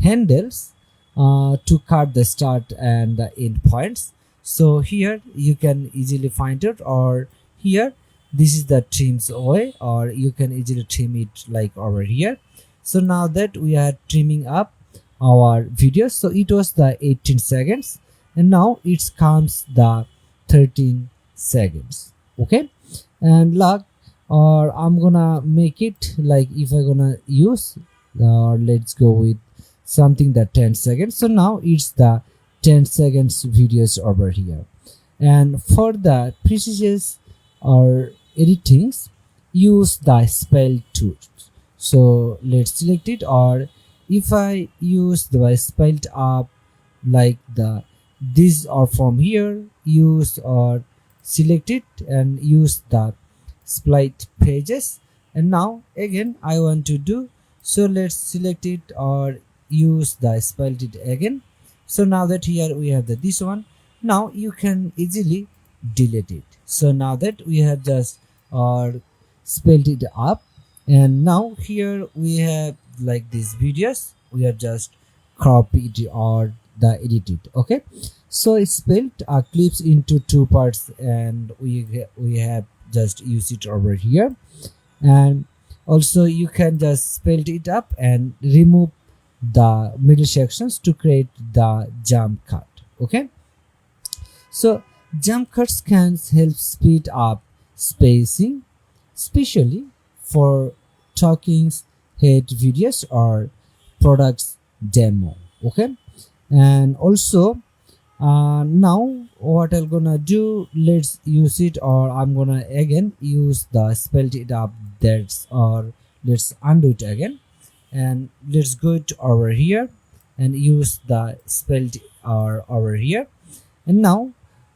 handles to cut the start and the end points. So here you can easily find it, or here this is the trims way, or you can easily trim it like over here. So now that we are trimming up our video, so it was the 18 seconds, and now it comes the 13 seconds. Okay, and like, or I'm gonna make it like, if I gonna use, or let's go with something that 10 seconds. So now it's the 10 seconds videos over here. And for the precious or editings, use the spell tools. So let's select it, or if I use the spelled up like the this, or from here use or select it and use the split pages. And now again I want to do, so let's select it or use the spelled it again. So now that here we have the this one, now you can easily delete it. So now that we have just spelled it up, and now here we have like these videos, we have just crop it or the edit it. Okay, so it's split clips into two parts, and we have just use it over here. And also you can just spell it up and remove the middle sections to create the jump cut. Okay, so jump cuts can help speed up spacing, especially for talking head videos or products demo. Okay, and also now what I'm gonna do, let's use it, or I'm gonna again use the spelled it up, that's, or let's undo it again, and let's go to over here and use the spelled or over here. And now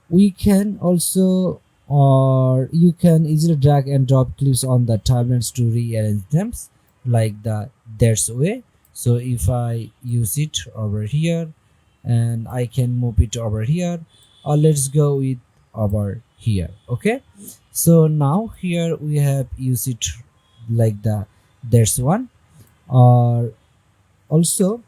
we can also, or you can easily drag and drop clips on the timelines to rearrange them like the that's way. So if I use it over here, and I can move it over here, or let's go with over here. Okay, so now here we have use it like the there's one, or also,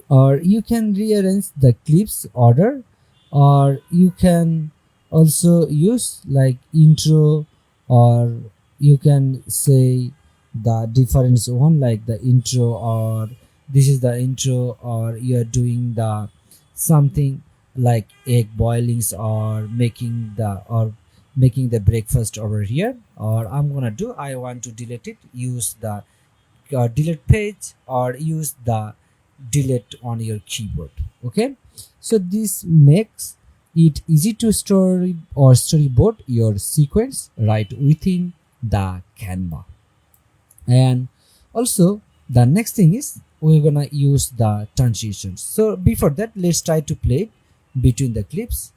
or you can rearrange the clips order, or you can also use like intro, or you can say the difference one like the intro, or this is the intro, or you're doing the something like egg boilings, or making the breakfast over here. Or I'm gonna do, I want to delete it, use the delete page, or use the delete on your keyboard. Okay, so this makes it easy to story or storyboard your sequence right within the Canva. And also the next thing is we're gonna use the transitions. So before that, let's try to play between the clips.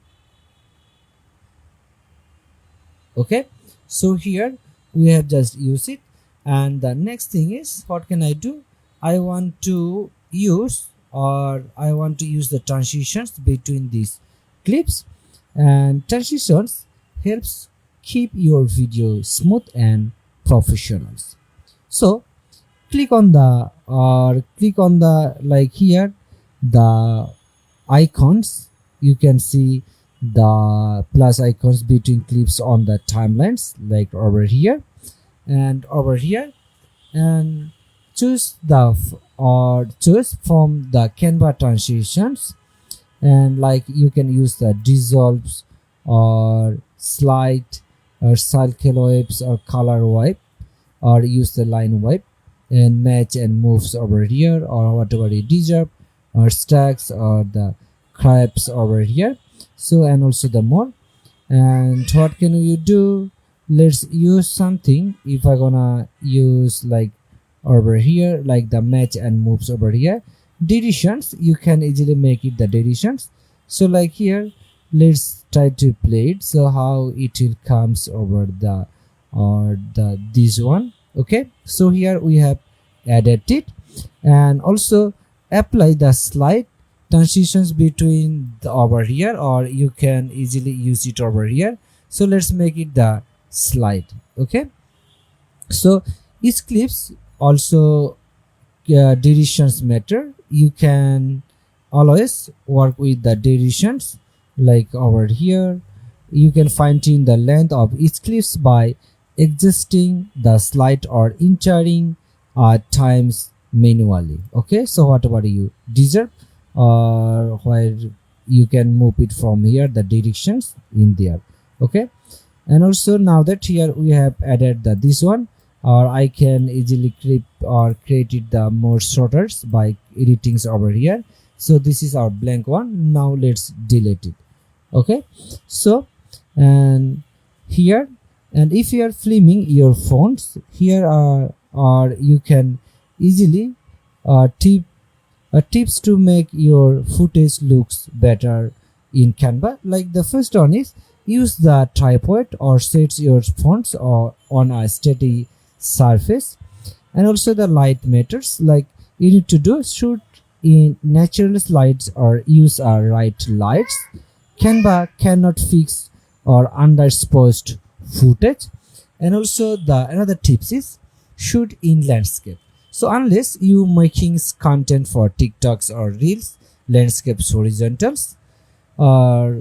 Okay, so here we have just used it, and the next thing is, what can I do? I want to use the transitions between these clips, and transitions helps keep your video smooth and professional. So click on the like here the icons. You can see the plus icons between clips on the timelines, like over here and over here, and choose from the Canva transitions, and like you can use the dissolves or slide or circle wipes or color wipe, or use the line wipe and match and moves over here, or whatever you deserve, or stacks or the crabs over here. So, and also the more. And what can you do? Let's use something. If I gonna use like over here, like the match and moves over here, decisions, you can easily make it the decisions. So like here, let's try to play it, so how it will comes over the this one. Okay, so here we have added it, and also apply the slide transitions between the over here, or you can easily use it over here. So let's make it the slide. Okay, so each clips also decisions matter. You can always work with the decisions, like over here you can fine tune the length of each clips by adjusting the slide or entering times manually. Okay, so whatever you deserve, or where you can move it from here, the directions in there. Okay, and also now that here we have added this one, or I can easily clip or create it the more shorter by editing over here. So this is our blank one. Now let's delete it. Okay, so and here, and if you are filming your phones here, or you can easily tips to make your footage looks better in Canva. Like the first one is, use the tripod or set your fonts or on a steady surface. And also the light matters, like you need to do shoot in natural lights or use right lights. Canva cannot fix or underexposed footage. And also the another tips is, shoot in landscape. So unless you making content for TikToks or Reels, landscapes horizontals are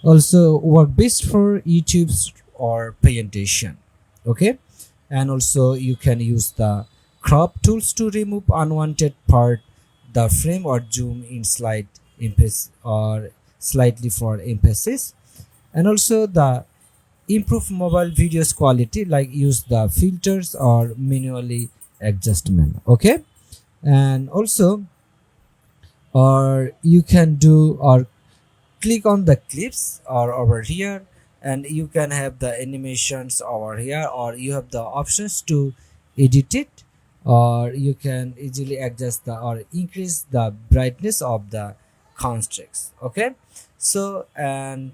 also work best for YouTube's or presentation. Okay, and also you can use the crop tools to remove unwanted part the frame, or zoom in slide emphasis or slightly for emphasis. And also the improve mobile videos quality, like use the filters or manually adjustment. Okay, and also or you can do or click on the clips or over here, and you can have the animations over here, or you have the options to edit it, or you can easily adjust the or increase the brightness of the constructs. Okay, so and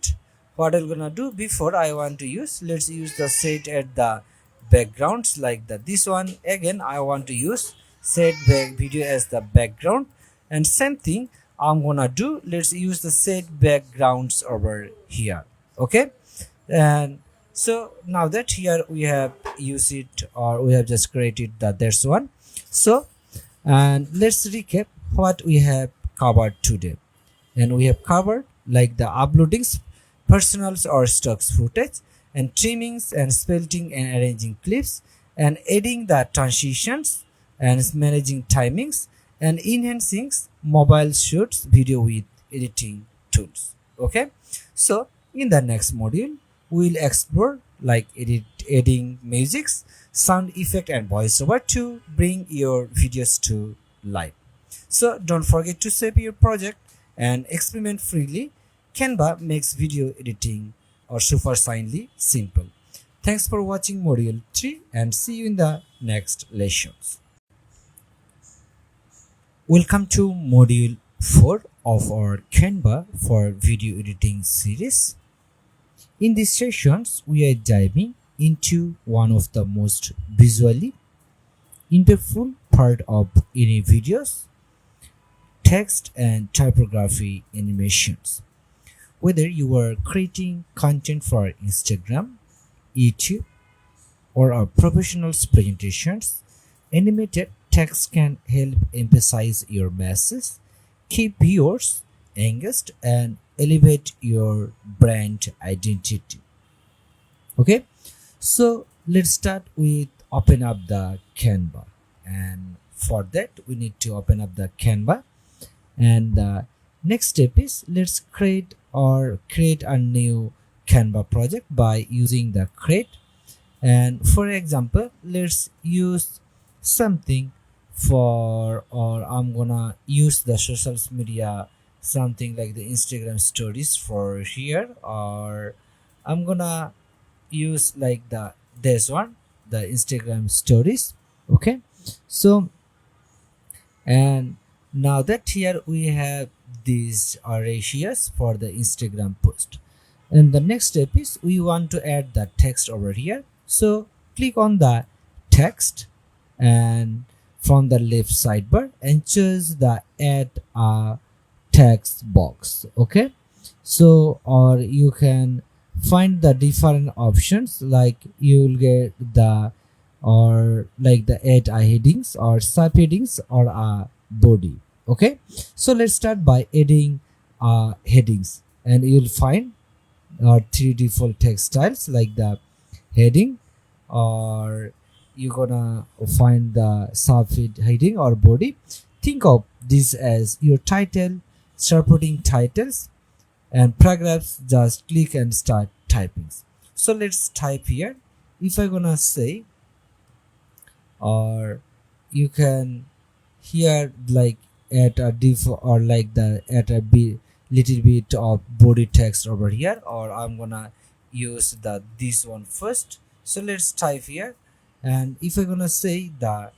what I'm gonna do, before I want to use, let's use the set at the backgrounds, like this one. Again I want to use set back video as the background, and same thing I'm gonna do, let's use the set backgrounds over here. Okay, and so now that here we have used it, or we have just created this one. So and let's recap what we have covered today. And we have covered like the uploadings, personals or stocks footage, and trimmings and splitting and arranging clips, and adding the transitions, and managing timings, and enhancing mobile shoots video with editing tools. Okay, so in the next module we'll explore like adding musics, sound effect and voiceover to bring your videos to life. So don't forget to save your project and experiment freely. Canva makes video editing or super silently simple. Thanks for watching module 3, and see you in the next lessons. Welcome to module 4, of our Canva for video editing series. In these sessions, we are diving into one of the most visually impactful part of any videos, text and typography animations. Whether you are creating content for Instagram, YouTube, or our professional presentations, animated text can help emphasize your message, keep viewers engaged, and elevate your brand identity. Okay, so let's start with open up the Canva, and for that we need to open up the Canva. And the next step is let's create a new Canva project by using the create. And for example, let's use something for, or I'm gonna use the social media, something like the Instagram stories for here, or I'm gonna use like this one, the Instagram stories. Okay, so and now that here we have these ratios for the Instagram post, and the next step is we want to add the text over here. So click on the text and from the left sidebar and choose the add a text box. Okay, so or you can find the different options, like you will get the, or like the add a headings or subheadings or a body. Okay, so let's start by adding headings, and you'll find three default text styles like the heading, or you're gonna find the subheading or body. Think of this as your title, supporting titles, and paragraphs. Just click and start typing. So let's type here. If I'm gonna say, or you can here like add a div, or like the add a little bit of body text over here, or I'm gonna use this one first. So let's type here, and if I'm gonna say the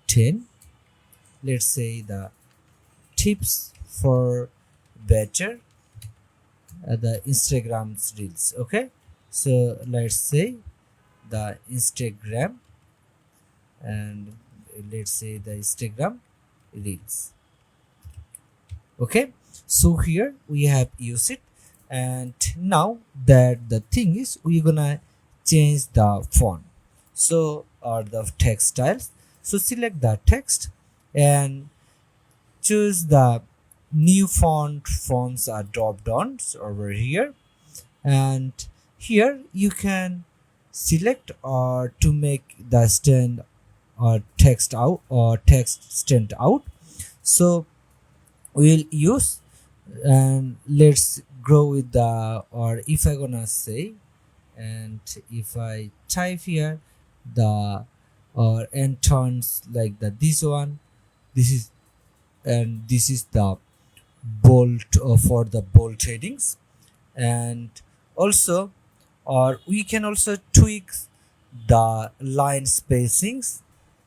10, let's say the tips for better the Instagram's reels. Okay, so let's say the Instagram, and let's say the Instagram reels. Okay, so here we have used it, and now that the thing is we're gonna change the font, so or the text styles. So select the text and choose the new fonts are drop downs over here, and here you can select or to make the stand or text out or text stand out. So we'll use, and let's go with the, or if I gonna say, and if I type here the or end turns like this one, this is, and this is the bold for the bold headings. And also, or we can also tweak the line spacings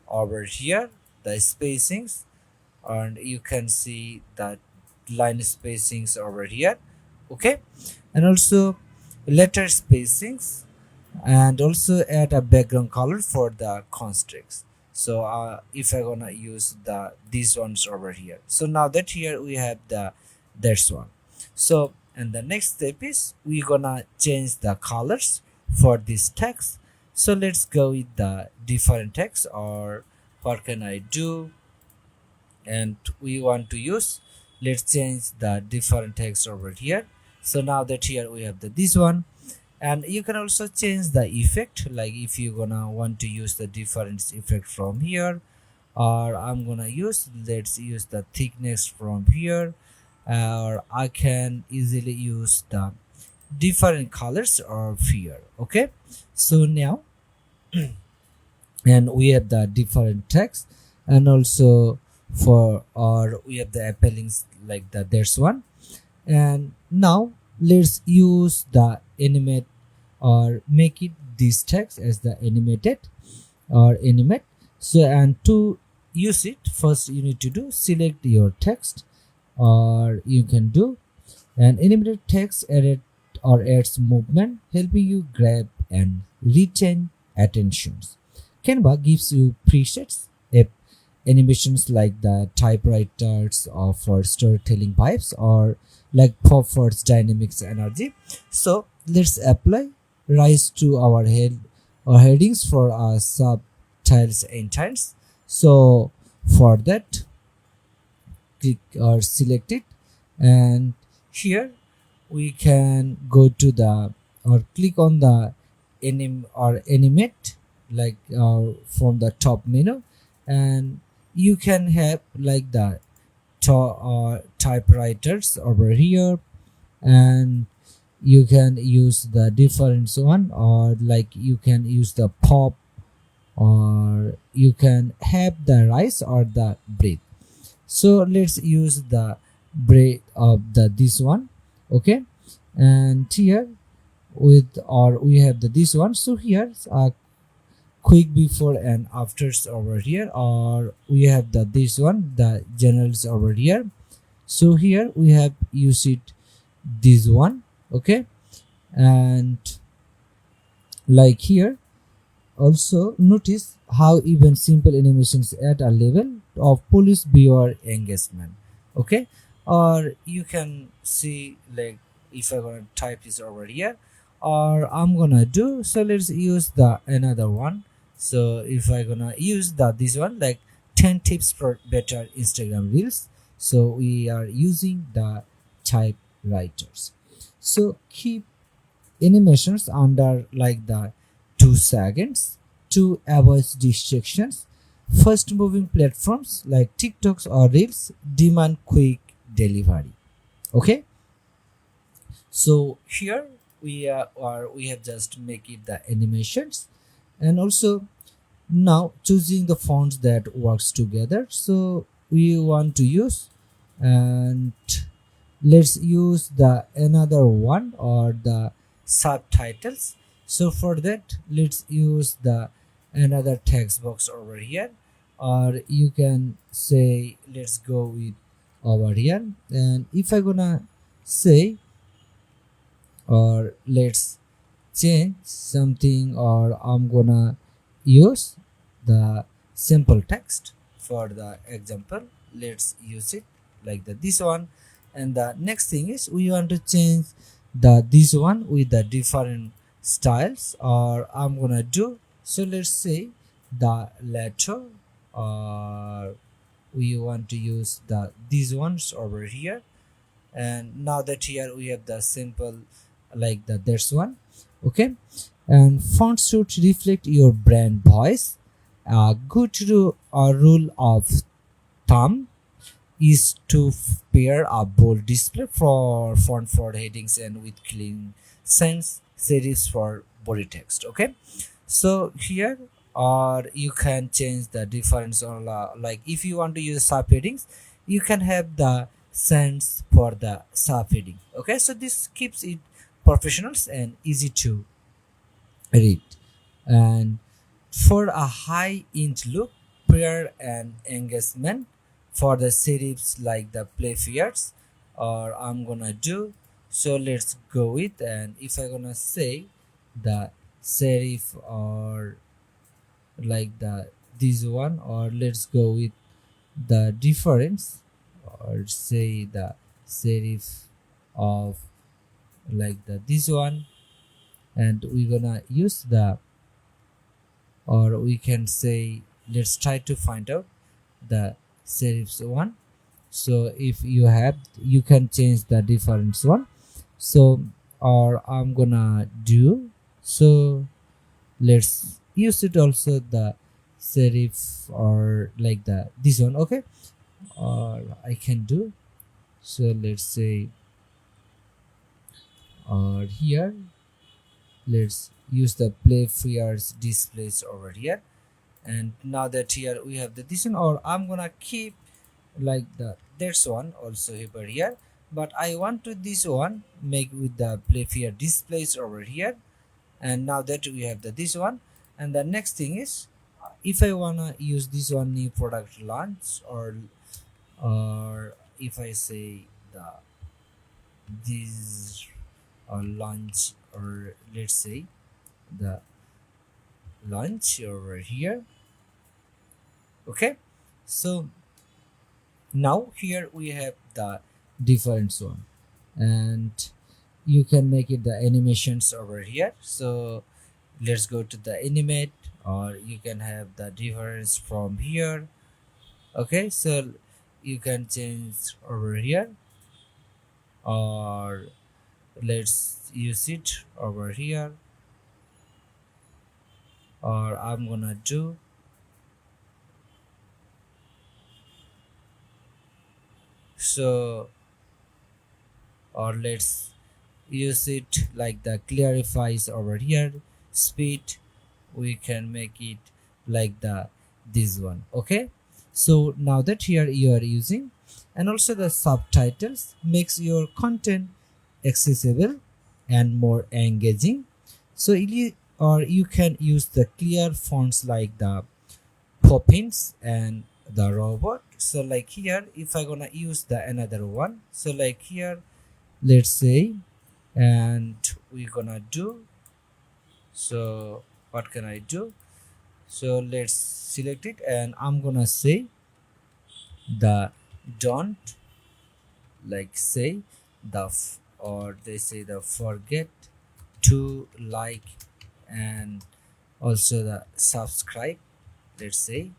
over here, the spacings, and you can see that line spacings over here. Okay, and also letter spacings, and also add a background color for the constructs. So if I'm gonna use these ones over here, so now that here we have this one. So and the next step is we're gonna change the colors for this text. So let's go with the different text, or what can I do, and we want to use, let's change the different text over here. So now that here we have this one, and you can also change the effect, like if you gonna want to use the different effect from here, or I'm gonna use, let's use the thickness from here, or I can easily use the different colors of here. Okay, so now and we have the different text, and also for, or we have the appellings like there's one. And now let's use the animate, or make it this text as the animated or animate. So and to use it, first you need to do select your text, or you can do an animated text edit or adds movement, helping you grab and retain attentions. Canva gives you presets, animations like the typewriters or for storytelling vibes or like pop for dynamics energy. So let's apply rise to our head or headings for our subtitles and tiles. So for that, click or select it, and here we can go to the or click on the animate like from the top menu, and you can have like the typewriters over here, and you can use the different one, or like you can use the pop, or you can have the rise or the breathe. So let's use the break of the this one. Okay, and here with or we have the this one. So here quick before and afters over here, or we have the this one, the generals over here. So here we have used it this one. Okay, and like here also notice how even simple animations add a level of police viewer engagement. Okay, or you can see like if I'm gonna type this over here, or I'm gonna do, so let's use the another one. So if I'm gonna use the this one like 10 tips for better Instagram reels, so we are using the typewriters. So keep animations under like the 2 seconds to avoid distractions. Fast moving platforms like TikToks or Reels demand quick delivery. Okay, so here we are or we have just make it the animations, and also now choosing the fonts that works together. So we want to use, and let's use the another one or the subtitles. So for that, let's use the another text box over here, or you can say let's go with over here, and if I gonna say or let's change something, or I'm gonna use the simple text for the example. Let's use it like the this one, and the next thing is we want to change the this one with the different styles, or I'm gonna do, so let's say the letter, or we want to use the these ones over here. And now that here we have the simple like the this one. Okay, and fonts should reflect your brand voice. A good rule of thumb is to pair a bold display for font for headings and with clean sans serifs for body text. Okay, so here or you can change the difference on like if you want to use subheadings, you can have the sans for the subheading. Okay, so this keeps it professionals and easy to read. And for a high int look, prayer and engagement for the serifs like the play fears, or I'm gonna do, so let's go with, and if I'm gonna say the serif or like the this one, or let's go with the difference, or say the serif of like the this one, and we're gonna use the, or we can say let's try to find out the serifs one. So if you have, you can change the difference one. So or I'm gonna do, so let's use it also the serif or like the this one. Okay, or I can do, so let's say or here let's use the play fears displays over here. And now that here we have the this one, or I'm gonna keep like the this one also over here, but I want to this one make with the play fear displays over here. And now that we have the this one, and the next thing is if I wanna use this one new product launch, or if I say the this launch, or let's say the launch over here. Okay, so now here we have the different one, and you can make it the animations over here. So let's go to the animate, or you can have the difference from here. Okay, so you can change over here, or let's use it over here, or I'm gonna do so, or let's use it like the clarifies over here. Speed, we can make it like the this one. Okay, so now that here you are using, and also the subtitles makes your content accessible and more engaging. So or you can use the clear fonts like the Poppins and the robot. So like here, if I gonna use the another one, so like here, let's say, and we're gonna do, so what can I do? So let's select it, and I'm gonna say the don't, like say the or they say the forget to like, and also the subscribe, let's say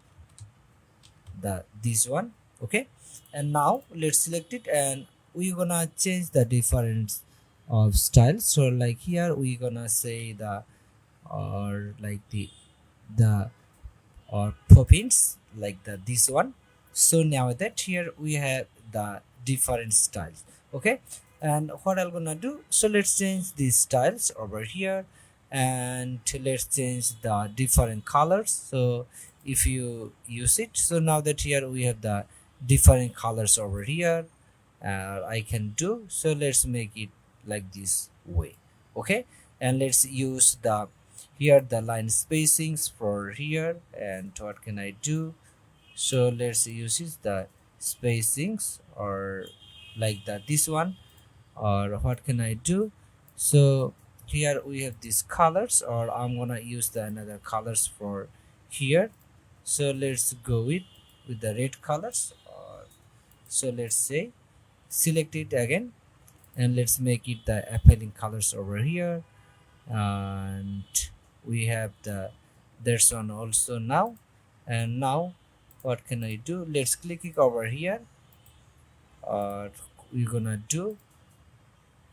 the this one. Okay, and now let's select it, and we're gonna change the difference of styles. So like here we're gonna say the, or like the or province, like the this one. So now that here we have the different styles. Okay, and what I'm gonna do, so let's change these styles over here, and let's change the different colors. So if you use it, so now that here we have the different colors over here, I can do, so let's make it like this way. Okay, and let's use the here the line spacings for here, and what can I do, so let's use is the spacings, or like that this one, or what can I do, so here we have these colors, or I'm gonna use the another colors for here. So let's go with the red colors, or so let's say select it again, and let's make it the appealing colors over here, and we have the there's one also now. And now what can I do, let's click it over here, or we're gonna do,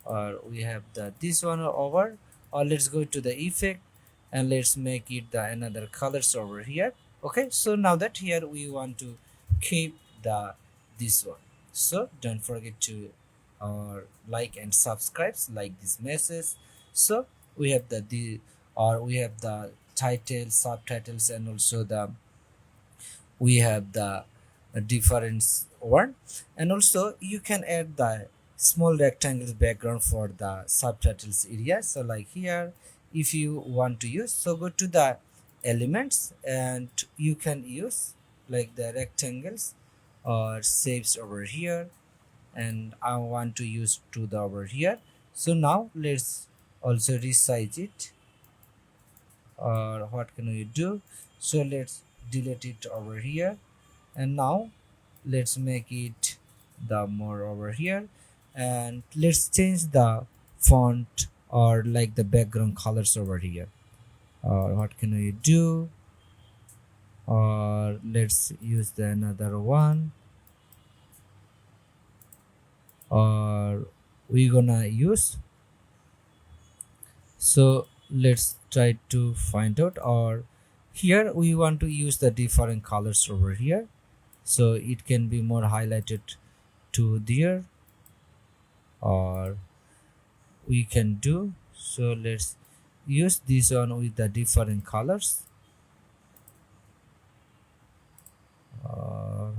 or we have the this one over, or let's go to the effect, and let's make it the another colors over here. Okay, so now that here we want to keep the this one, so don't forget to like and subscribe, like this message. So we have the or we have the titles, subtitles, and also the we have the difference one, and also you can add the small rectangle background for the subtitles area. So like here, if you want to use, so go to the elements, and you can use like the rectangles or shapes over here, and I want to use to the over here. So now let's also resize it, or what can we do, so let's delete it over here, and now let's make it the more over here, and let's change the font, or like the background colors over here, or what can we do, or let's use the another one, or we're gonna use, so let's try to find out, or here we want to use the different colors over here, so it can be more highlighted to there, or we can do, so let's use this one with the different colors,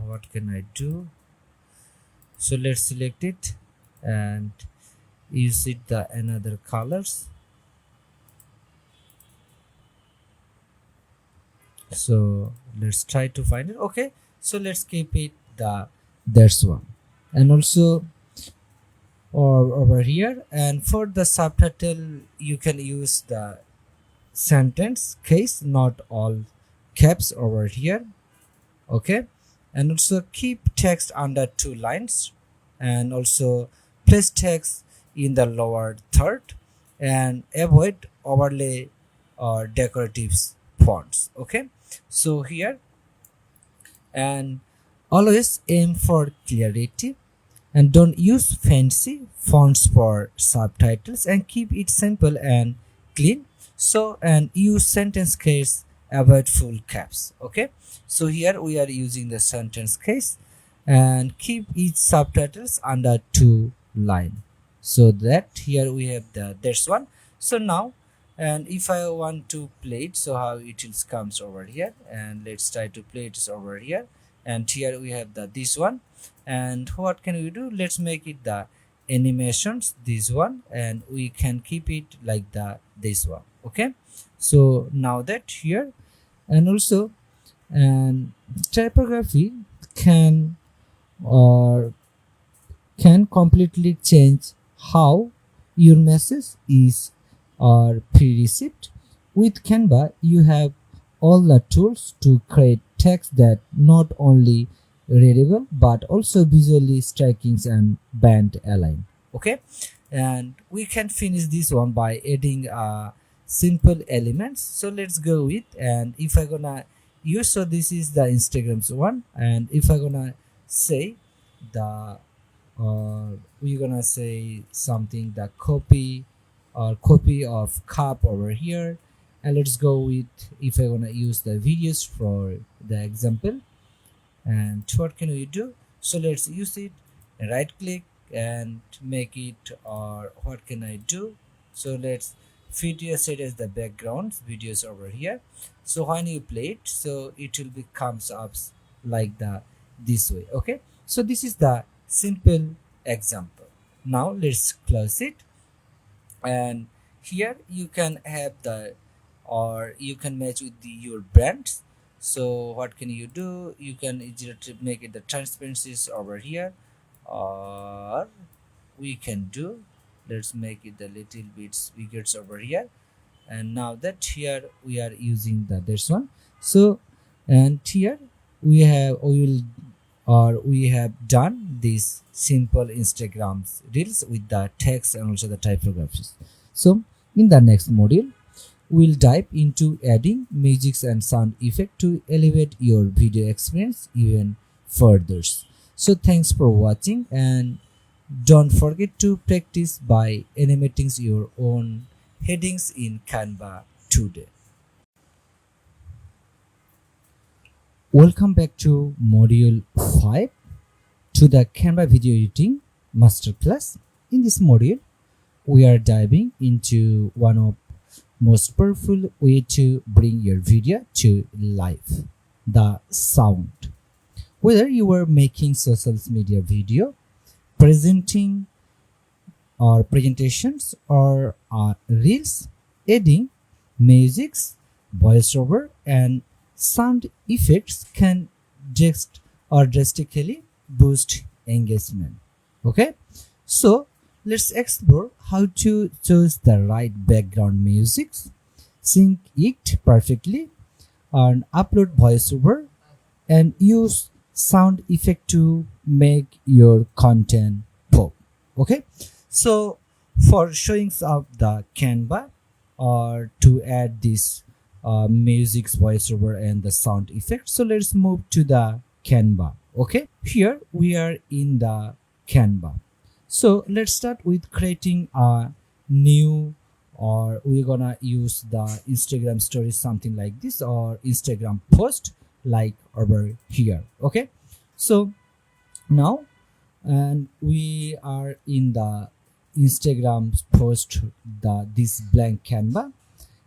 what can I do, so let's select it and use it the another colors. So let's try to find it. Okay, so let's keep it the that's one. and also or over here. And for the subtitle you can use the sentence case, not all caps over here. Okay, and also keep text under 2 lines, and also place text in the lower third, and avoid overlay or decorative fonts. Okay, so here, and always aim for clarity, and don't use fancy fonts for subtitles, and keep it simple and clean. So, and use sentence case, avoid full caps. Okay, so here we are using the sentence case, and keep each subtitles under 2 line, so that here we have the this one. So now, and if I want to play it, so how it is comes over here, and let's try to play it over here. And here we have the this one, and what can we do, let's make it the animations this one, and we can keep it like the this one. Okay, so now that here, and also, and typography can or can completely change how your message is or pre-received. With Canva, you have all the tools to create text that not only readable but also visually striking and band aligned. Okay, and we can finish this one by adding simple elements. So let's go with, and if I gonna use, so this is the Instagram's one, and if I gonna say the we're gonna say something, the copy of cup over here, and let's go with, if I wanna use the videos for the example. And what can we do, so let's use it, right click and make it, or what can I do, so let's video set as the background videos over here. So when you play it, so it will be comes up like the this way. Okay, so this is the simple example. Now let's close it, and here you can have the, or you can match with your brands. So what can you do, you can easily make it the transparencies over here, or we can do, let's make it a little bit bigger over here. And now that here we are using the this one, so, and here we have done this simple Instagrams reels with the text and also the typographies. So in the next module we'll dive into adding music and sound effect to elevate your video experience even further. So thanks for watching, and don't forget to practice by animating your own headings in Canva today. Welcome back to module 5 to the Canva video editing masterclass. In this module we are diving into one of most powerful way to bring your video to life, the sound. Whether you are making social media video, presenting or presentations, or reels, adding musics, voiceover and sound effects can drastically boost engagement. Okay, so let's explore how to choose the right background music, sync it perfectly, and upload voiceover, and use sound effect to make your content pop. Okay, so for showing up the Canva, or to add this music, voiceover and the sound effect, so let's move to the Canva. Okay, here we are in the Canva. So let's start with creating a new, or we're gonna use the Instagram story, something like this, or Instagram post like over here. Okay, so now, and we are in the Instagram post, this blank Canva,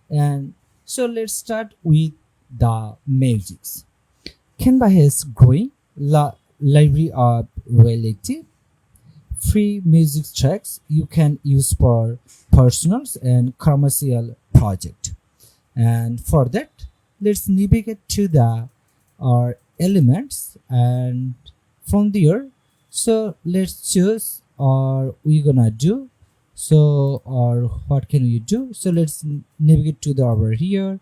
and so let's start with the music. Canva has growing library of relative free music tracks you can use for personal and commercial project. And for that, let's navigate to the elements, and from there, So let's choose, or we gonna do, so or what can we do? So let's navigate to the over here,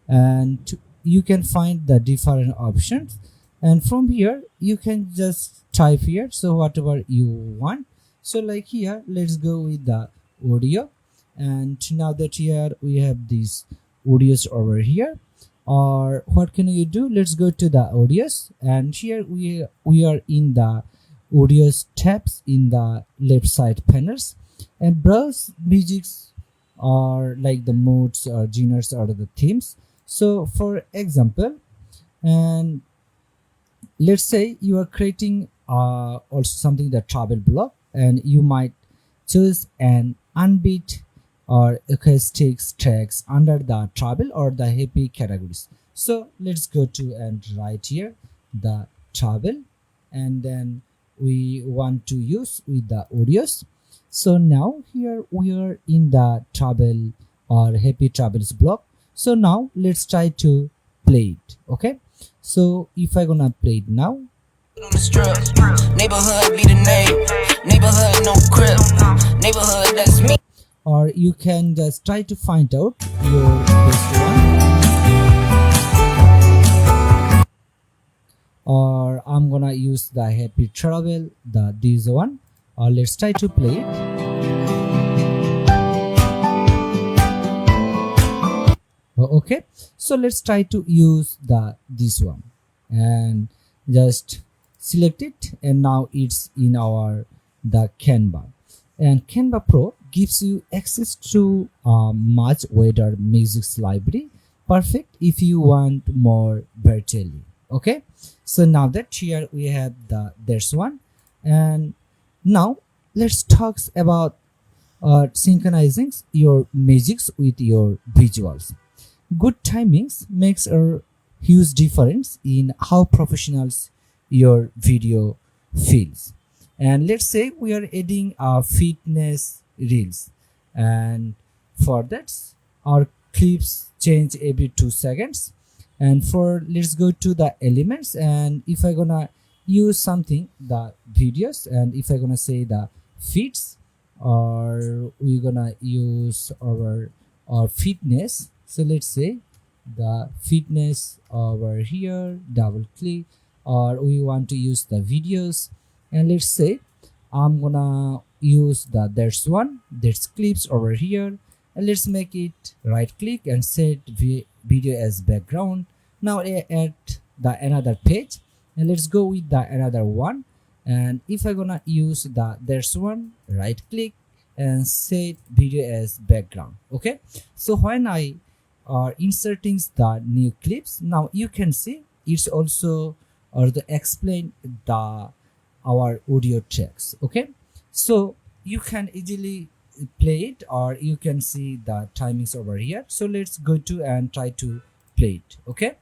and you can find the different options, and from here you can just type here, so whatever you want. So like here, let's go with the audio, and now that here we have these audios over here, or what can you do? Let's go to the audios, and here we are in the audios tabs in the left side panels, and browse musics or like the modes or genres or the themes. So for example, and let's say you are creating also something that travel blog, and you might choose an unbeat or acoustics tracks under the travel or the happy categories. So let's go to and write here the travel, and then we want to use with the audios. So now here we are in the travel or happy travels block. So now let's try to play it. Okay, so if I gonna play it now, On the strip, neighborhood be the name, neighborhood no crib, neighborhood that's me. or you can just try to find out your best one, or I'm gonna use the happy travel, the this one, or let's try to play it. Okay, so let's try to use the this one, and just select it, and now it's in our the Canva, and Canva Pro gives you access to much wider music library, perfect if you want more versatility. Okay, so now that here we have the there's one, and now let's talk about synchronizing your musics with your visuals. Good timings makes a huge difference in how professionals your video feels. And let's say we are adding a fitness reels, and for that our clips change every 2 seconds. And for let's go to the elements, and if I gonna use something the videos, and if I gonna say the feeds, or we gonna use our fitness. So let's say the fitness over here, double click, or we want to use the videos, and let's say I'm gonna use the there's one, there's clips over here, and let's make it right click and set video as background. Now add the another page, and let's go with the another one, and if I'm gonna use the there's one, right click and set video as background. Okay, so when I are inserting the new clips, now you can see it's also or the explain the our audio tracks. Okay, so you can easily play it, or you can see the timings over here. So let's go to and try to play it. Okay,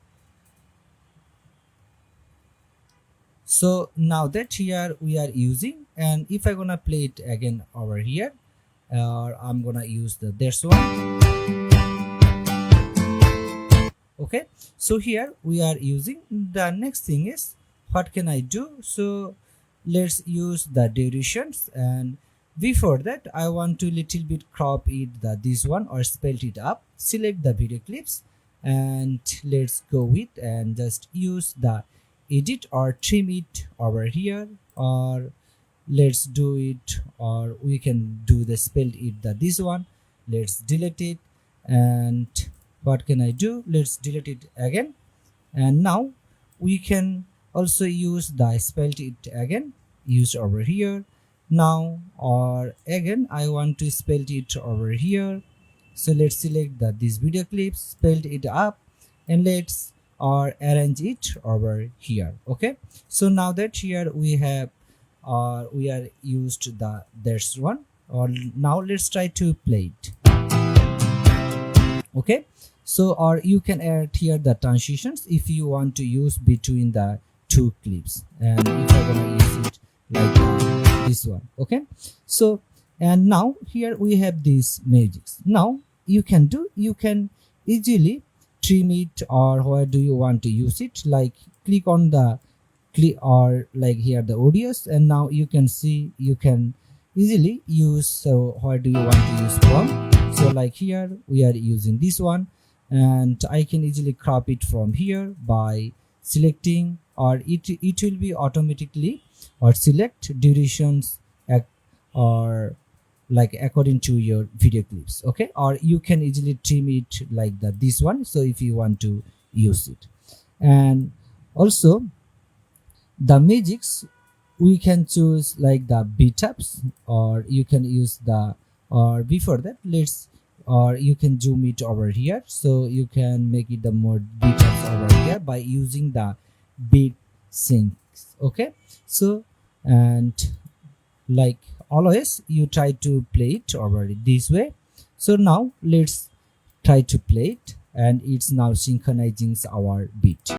so now that here we are using, and if I'm gonna play it again over here, I'm gonna use the there's one. Okay, so here we are using the next thing is what can I do? So let's use the durations, and before that I want to little bit crop it the this one or spell it up. Select the video clips, and let's go with and just use the edit or trim it over here, or let's do it, or we can do the spell it the this one. Let's delete it, and what can I do? Let's delete it again, and now we can also use the spell it again, use over here now, or again I want to spell it over here. So let's select the this video clips, spell it up, and let's or arrange it over here. Okay, so now that here we have we are used the there's one, or now let's try to play it. Okay, so or you can add here the transitions if you want to use between the two clips, and if I'm gonna use it like this one. Okay, so and now here we have these magics. Now you can easily trim it, or where do you want to use it, like click on the click or like here the audios, and now you can see you can easily use. So where do you want to use from? So like here we are using this one, and I can easily crop it from here by selecting, or it will be automatically or select durations or like according to your video clips. Okay, or you can easily trim it like that, this one, so if you want to use it. And also the magics, we can choose like the beat ups, or you can use the, or before that let's, or you can zoom it over here, so you can make it the more beat ups over here by using the beat syncs. Okay, so and like always you try to play it over this way. So now let's try to play it, and it's now synchronizing our beat.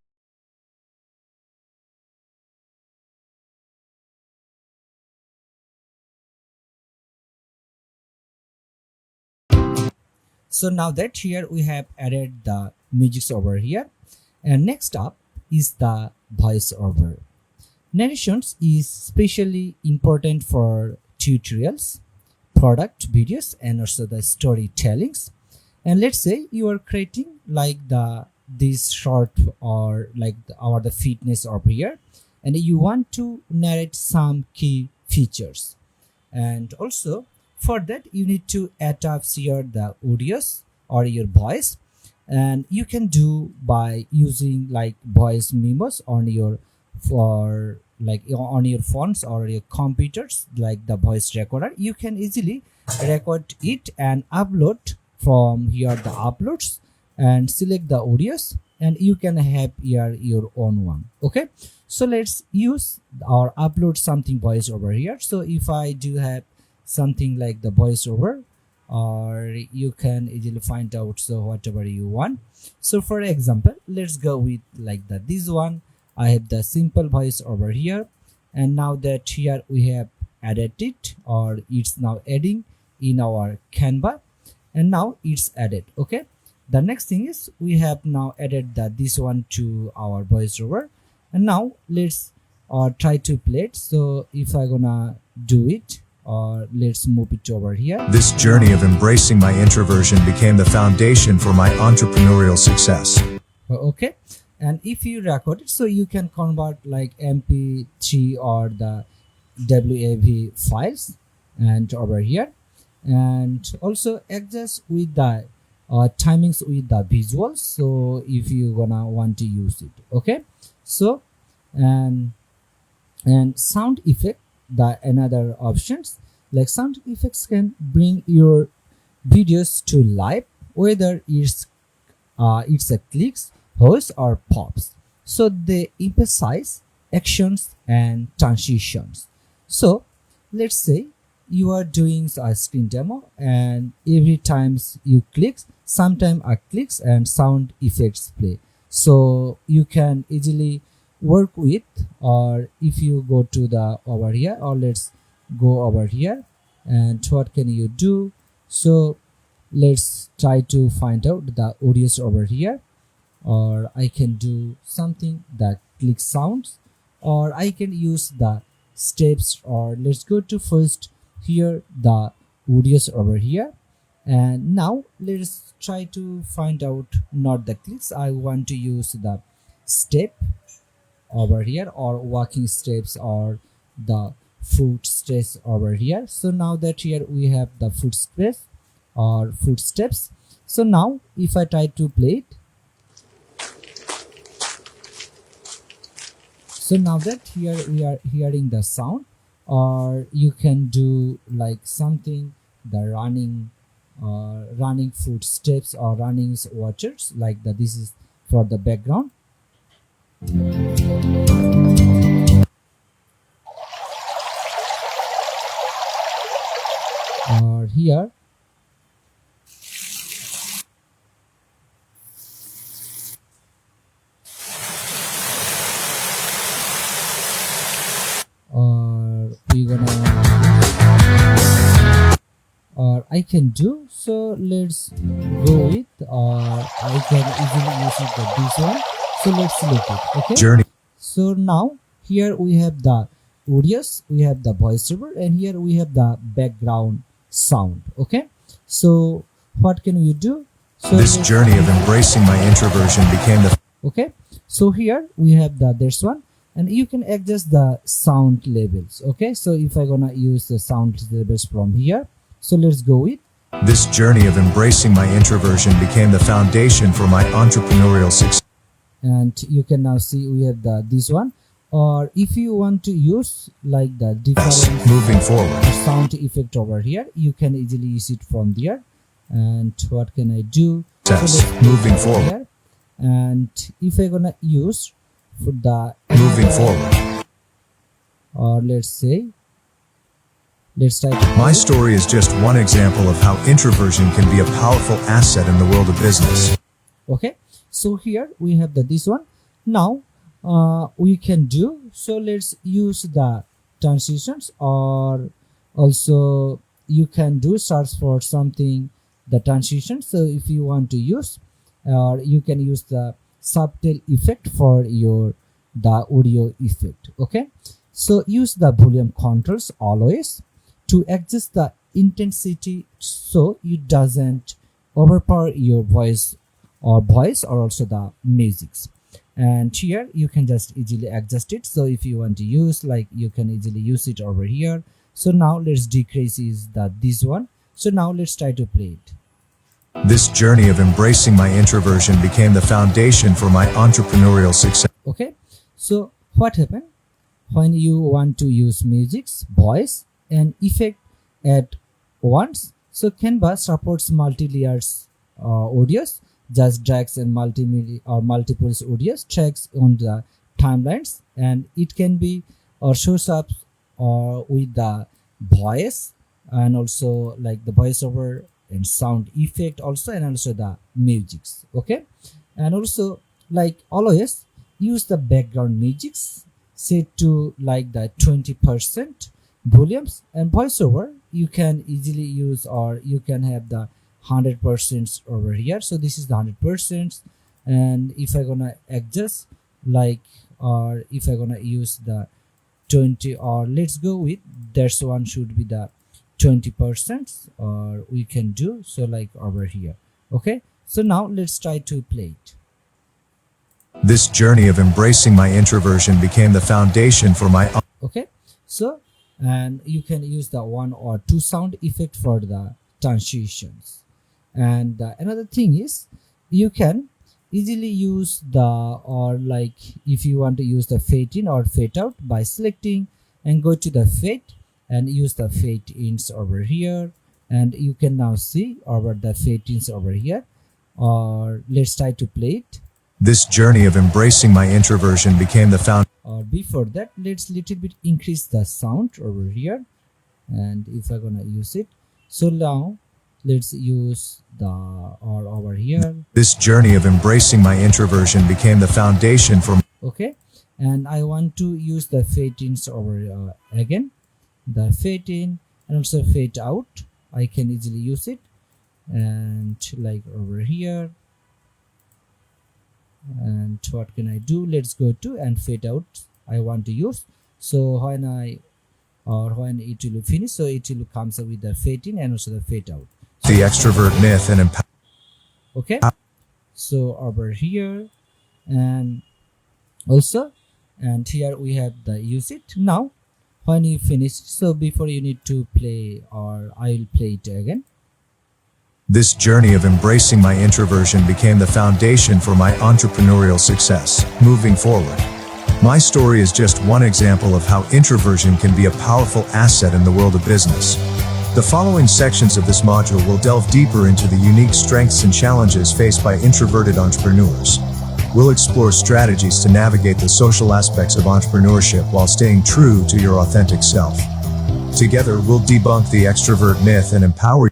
So now that here we have added the music over here, and next up is the voice over. Narrations is especially important for tutorials, product videos, and also the storytellings. And let's say you are creating like this short, or like the fitness over here, and you want to narrate some key features. And also for that you need to attach here the audios or your voice, and you can do by using like voice memos on your, for like on your phones or your computers, like the voice recorder. You can easily record it and upload from here the uploads, and select the audios, and you can have here your own one. Okay, so let's use or upload something voice over here. So if I do have something like the voiceover, or you can easily find out, so whatever you want. So for example, let's go with like this one. I have the simple voice over here, and now that here we have added it, or it's now adding in our Canva, and now it's added. Okay, the next thing is we have now added this one to our voiceover, and now let's try to play it. So if I gonna do it, or let's move it over here. This journey of embracing my introversion became the foundation for my entrepreneurial success. Okay, and if you record it, so you can convert like MP3 or the WAV files, and over here, and also adjust with the timings with the visuals, so if you gonna want to use it. Okay, so and sound effect, the another options, like sound effects can bring your videos to life, whether it's a clicks, hosts, or pops. So they emphasize actions and transitions. So let's say you are doing a screen demo, and every times you click, sometime are clicks and sound effects play, so you can easily work with. Or if you go to the over here, or let's go over here, and what can you do? So let's try to find out the audios over here, or I can do something that click sounds, or I can use the steps, or let's go to first here the audios over here, and now let's try to find out not the clicks, I want to use the step over here, or walking steps, or the footsteps over here. So now that here we have the footsteps or footsteps, so now if I try to play it, so now that here we are hearing the sound, or you can do like something the running footsteps or running watchers, like that. This is for the background. Or here, or we gonna, or I can do, so let's go with, or I can easily use it the this one. So let's select it. Okay, Journey. so now here we have the audios, we have the voiceover, and here we have the background sound. Okay, so what can we do? So This journey of embracing my introversion became the okay, so here we have this one, and you can adjust the sound levels. Okay, so if I gonna use the sound levels from here, so let's go with This journey of embracing my introversion became the foundation for my entrepreneurial success. and you can now see we have this one. Or if you want to use like the different Moving forward, sound effect over here, you can easily use it from there. And what can I do? Yes, let's moving go forward. here. And if I gonna use for the Moving forward. or let's try to My story is just one example of how introversion can be a powerful asset in the world of business. okay, so here we have this one. Now we can do, so let's use the transitions, or also you can do search for something the transition. So if you want to use, or you can use the subtle effect for your the audio effect. Okay, so use the volume controls always to adjust the intensity so it doesn't overpower your voice or also the musics. And here you can just easily adjust it. So if you want to use, like, you can easily use it over here. So now let's decrease is this one. So now let's try to play it. This journey of embracing my introversion became the foundation for my entrepreneurial success. Okay, so what happened when you want to use music's voice and effect at once? So Canva supports multi-layers audios, just drags and multiple audios tracks on the timelines, and it can be or shows up with the voice, and also like the voiceover and sound effect also, and also the musics. Okay, and also like always use the background musics set to like the 20% volumes, and voiceover you can easily use, or you can have the 100% over here. So this is the 100%, and if I gonna adjust like, or if I gonna use the 20, or let's go with this one should be the 20%, or we can do so like over here. Okay, so now let's try to play it. This journey of embracing my introversion became the foundation for my Okay, so and you can use the 1 or 2 sound effect for the transitions. And another thing is you can easily use the, or like if you want to use the fade in or fade out by selecting and go to the fade and use the fade ins over here, and you can now see over the fade ins over here. Or let's try to play it. This journey of embracing my introversion became the foundation. Or before that, let's little bit increase the sound over here, and if I'm gonna use it, so now let's use the, or over here. This journey of embracing my introversion became the foundation for Okay, and I want to use the fade ins over again, the fade in and also fade out. I can easily use it, and like over here. And what can I do? Let's go to and fade out I want to use. So when when it will finish, so it will comes up with the fade in and also the fade out. the extrovert myth and empower. Okay, so over here, and also, and here we have the use it. Now when you finish, so before you need to play, or I will play it again. This journey of embracing my introversion became the foundation for my entrepreneurial success. Moving forward, my story is just one example of how introversion can be a powerful asset in the world of business. The following sections of this module will delve deeper into the unique strengths and challenges faced by introverted entrepreneurs. We'll explore strategies to navigate the social aspects of entrepreneurship while staying true to your authentic self. Together, we'll debunk the extrovert myth and empower.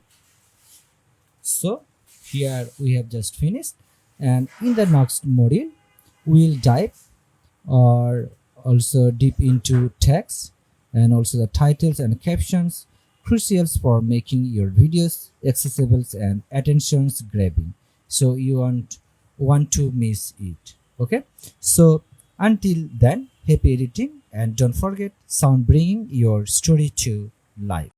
So here we have just finished, and in the next module we'll dive or also deep into text and also the titles and captions, crucial for making your videos accessible and attention grabbing, so you won't want to miss it. Okay, so until then, happy editing, and don't forget sound bringing your story to life.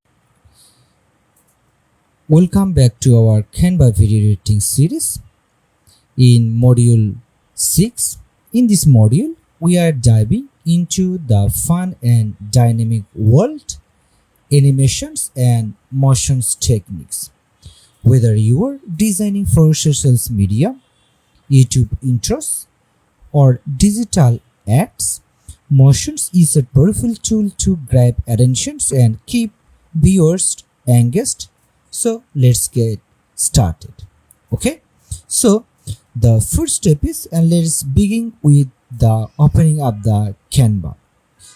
Welcome back to our Canva video editing series in module 6. In this module, we are diving into the fun and dynamic world, animations and motions techniques. Whether you are designing for social media, YouTube intros, or digital ads, motions is a powerful tool to grab attentions and keep viewers engaged. So let's get started. Okay, so the first step is, and let's begin with the opening up the Canva.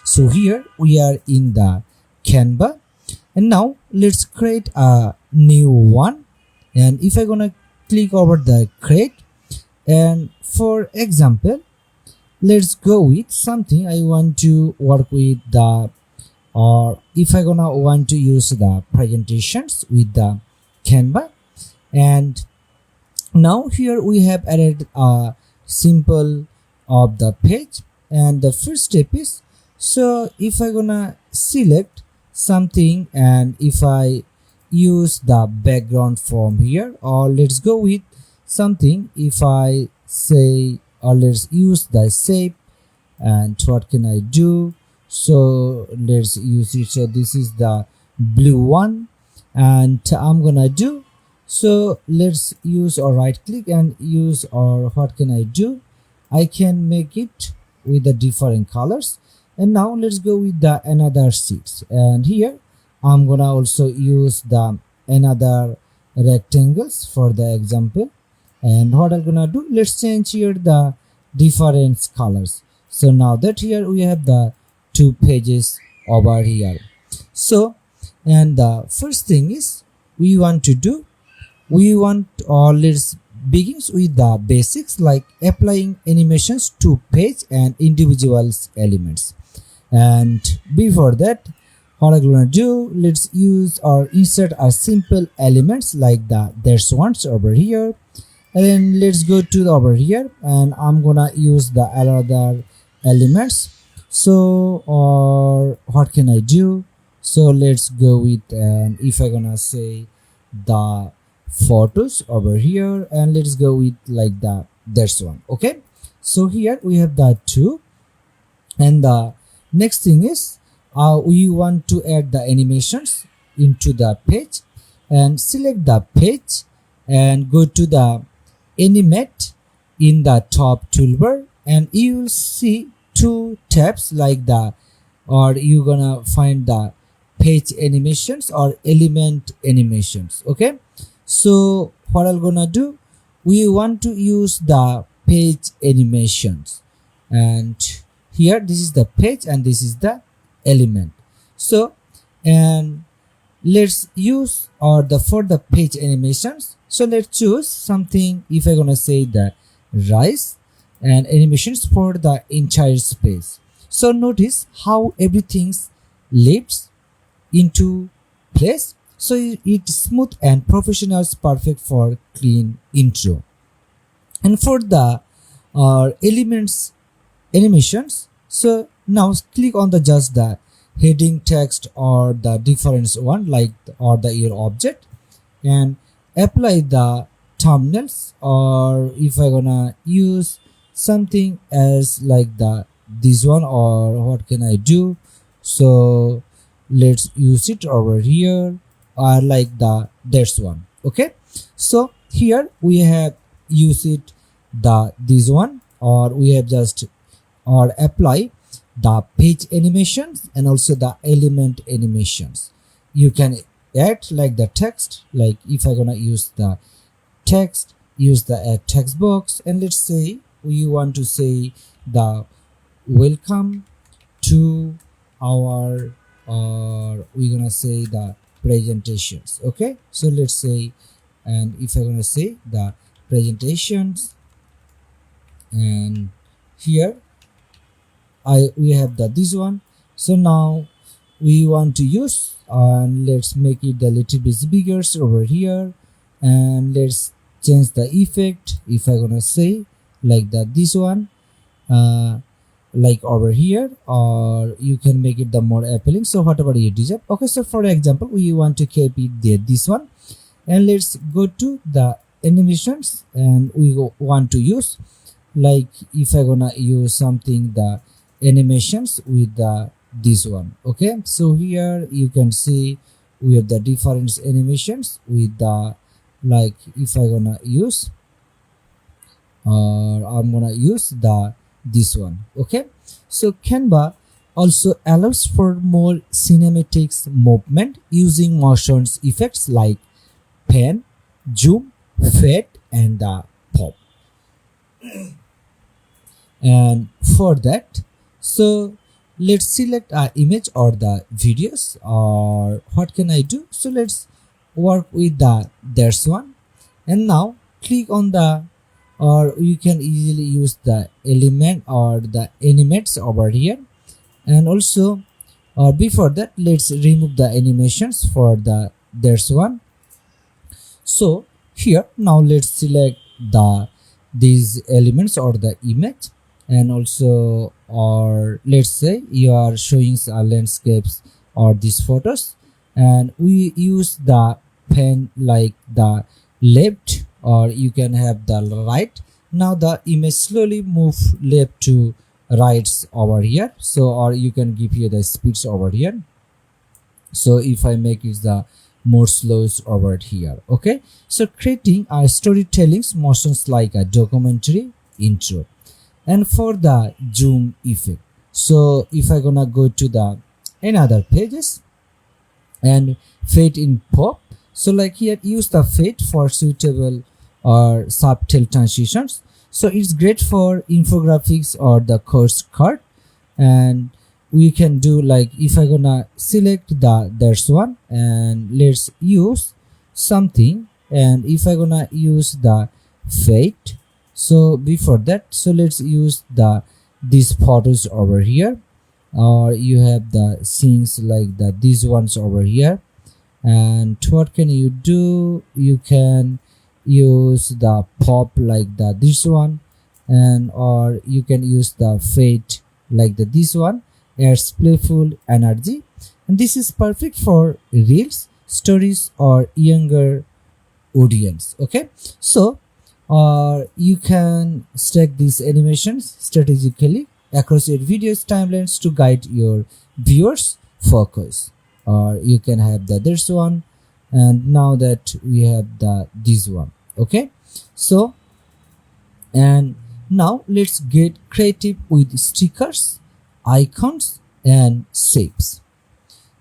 So here we are in the Canva, and now let's create a new one. And if I'm gonna click over the create, and for example, let's go with something I want to work with the, or if I'm gonna want to use the presentations with the Canva. And now here we have added a simple of the page, and the first step is, so if I'm gonna select something and if I use the background from here, or let's go with something, if I say, or let's use the shape, and what can I do? So let's use it. So this is the blue one, and I'm gonna do, so let's use or right click and use, or what can I do? I can make it with the different colors. And now let's go with the another sheets, and here I'm gonna also use the another rectangles for the example. And what I'm gonna do, let's change here the different colors. So now that here we have the two pages over here. So, and the first thing is we want to do, we want, or let's begins with the basics like applying animations to page and individual elements. And before that, what I'm gonna do, let's use or insert a simple elements like the there's ones over here. And then let's go to the over here, and I'm gonna use the other elements. So, or what can I do? So let's go with, and if I'm gonna say the photos over here, and let's go with like the there's one. Okay, so here we have the two, and the next thing is we want to add the animations into the page, and select the page and go to the animate in the top toolbar, and you will see two tabs like the, or you're gonna find the page animations or element animations. Okay, so what I'm gonna do, we want to use the page animations, and here this is the page and this is the element. So, and let's use, or the for the page animations, so let's choose something, if I'm gonna say the rise and animations for the entire space. So notice how everything's leaps into place, so it's smooth and professional, perfect for clean intro. And for the elements animations, so now click on the just the heading text or the difference one like, or the your object, and apply the thumbnails, or if I'm gonna use something else like the this one, or what can I do? So let's use it over here, or like the this one. Okay, so here we have used it the this one, or we have just or apply the page animations and also the element animations. You can add like the text, like if I'm gonna use the text, use the add text box, and let's say we want to say the welcome to our, or we're gonna say the presentations. Okay, so let's say, and if I'm gonna say the presentations, and here we have the this one. So now we want to use, and let's make it a little bit bigger over here, and let's change the effect, if I'm gonna say like that this one, like over here, or you can make it the more appealing, so whatever you desire. Okay, so for example we want to keep it there, this one, and let's go to the animations, and we want to use, like if I gonna use something, the animations with the this one. Okay, so here you can see we have the different animations with the, like if I gonna use, or I'm gonna use the this one. Okay, so Canva also allows for more cinematics movement using motions effects like pan, zoom, fade, and the pop. And for that, so let's select our image or the videos, or what can I do? So let's work with the there's one, and now click on the, or you can easily use the element or the animates over here. And also, or before that, let's remove the animations for the there's one. So here now let's select the these elements or the image, and also, or let's say you are showing landscapes or these photos, and we use the pen like the left, or you can have the right. Now the image slowly move left to rights over here, so, or you can give here the speeds over here. So if I make it the more slows over here. Okay, so creating a storytelling motions like a documentary intro. And for the zoom effect, so if I gonna go to the another pages and fade in pop, so like here use the fade for suitable or subtle transitions. So it's great for infographics or the course card. And we can do, like if I gonna select the there's one, and let's use something, and if I gonna use the fade, so before that, so let's use the these photos over here, or you have the scenes like the these ones over here. And what can you do? You can use the pop like the this one, and or you can use the fade like the this one, adds playful energy. And this is perfect for reels, stories, or younger audience. Okay, so you can stack these animations strategically across your video's timelines to guide your viewers focus. Or you can have the this one, and now that we have the this one. Okay, so, and now let's get creative with stickers, icons, and shapes.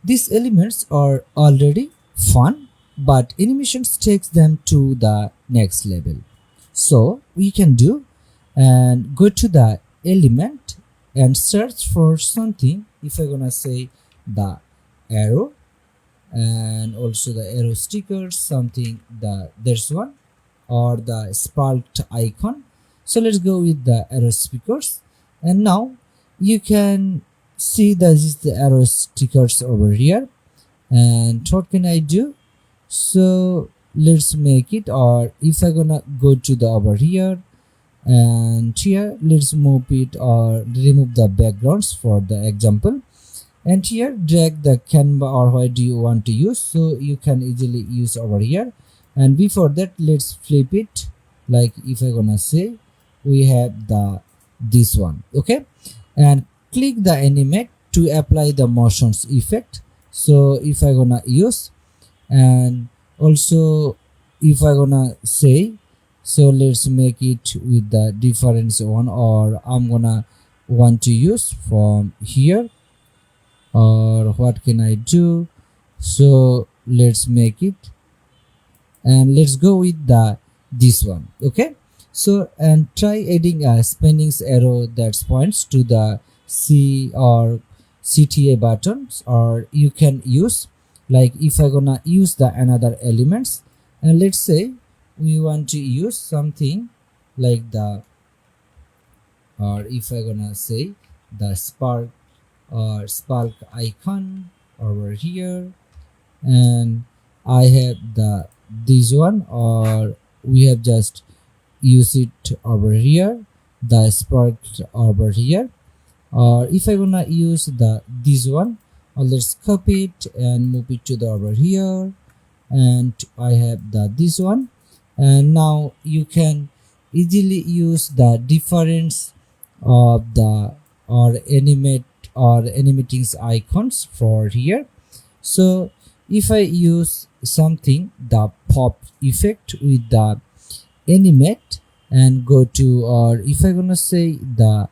These elements are already fun, but animations takes them to the next level. So we can do, and go to the element and search for something. If I'm gonna say the arrow, and also the arrow stickers, something the there's one, or the sparked icon. So let's go with the arrow stickers, and now you can see that is the arrow stickers over here. And what can I do? So let's make it, or if I gonna go to the over here, and here let's move it or remove the backgrounds for the example, and here drag the Canva or what do you want to use, so you can easily use over here. And before that, let's flip it, like if I gonna say we have the this one. Okay, and click the animate to apply the motions effect. So if I gonna use, and also if I gonna say, so let's make it with the difference one, or I'm gonna want to use from here, or what can I do? So let's make it, and let's go with the this one. Okay, so and try adding a spinning arrow that points to the C or CTA buttons, or you can use, like if I gonna use the another elements, and let's say we want to use something like the, or if I gonna say the spark or spark icon over here, and I have the this one, or we have just use it over here, the spark over here. or if I gonna use this one, let's copy it and move it to the over here, and I have this one. And now you can easily use the difference of the or animating icons for here. So if I use something the pop effect with the animate and go to, or if I gonna say the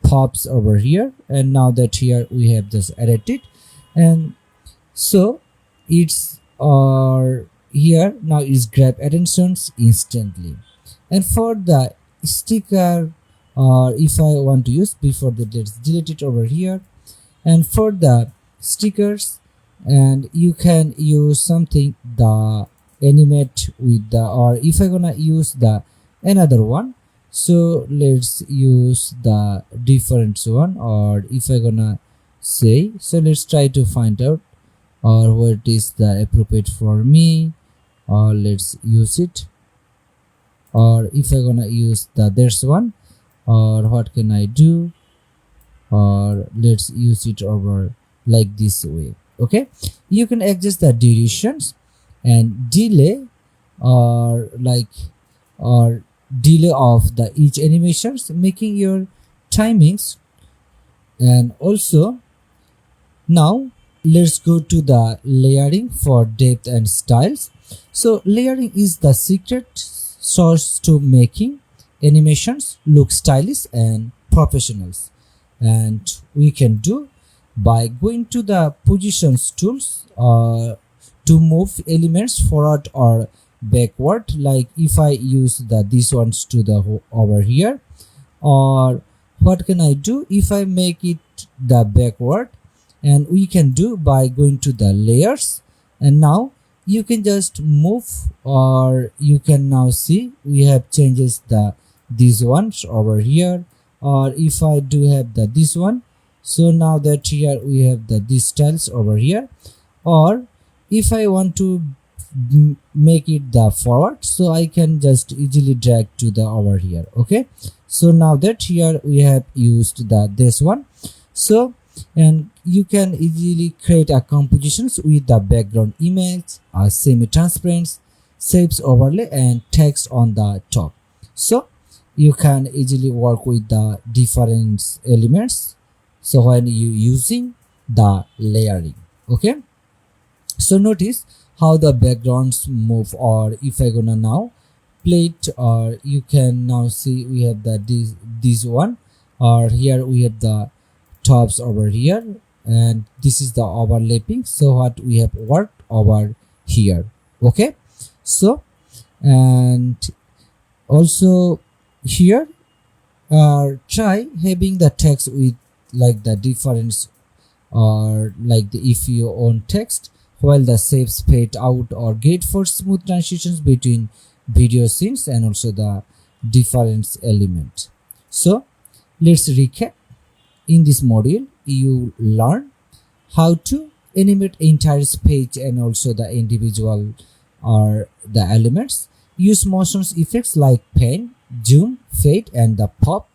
pops over here, and now that here we have just added it, and so it's here now is grab attentions instantly. And for the sticker, or if I want to use before that, let's delete it over here. And for the stickers, and you can use something the animate with the, or if I gonna use the another one, so let's use the different one, or if I gonna say, so let's try to find out or what is the appropriate for me, or let's use it. Or if I gonna use the there's one, or what can I do, or let's use it over like this way. Okay, you can adjust the durations and delay, or like or delay of the each animations, making your timings. And also now let's go to the layering for depth and styles. So layering is the secret source to making animations look stylish and professionals, and we can do by going to the positions tools to move elements forward or backward. Like if I use these ones to the over here, or what can I do if I make it the backward, and we can do by going to the layers, and now you can just move, or you can now see we have changes these ones over here. Or if I do have this one, so now that here we have these styles over here. Or if I want to make it the forward, so I can just easily drag to the over here. Okay, so now that here we have used this one, so and you can easily create a compositions with the background image, a semi-transparent, shapes overlay, and text on the top. So you can easily work with the different elements, so when you using the layering. Okay, so notice how the backgrounds move. Or if I gonna now play it, or you can now see we have this one, or here we have the tops over here, and this is the overlapping, so what we have worked over here. Okay, so and also here try having the text with like the difference, or like if you own text, while the shapes fade out or get for smooth transitions between video scenes and also the different element. So let's recap. In this module you learn how to animate entire page and also the individual or the elements, use motion effects like pan, zoom, fade, and the pop,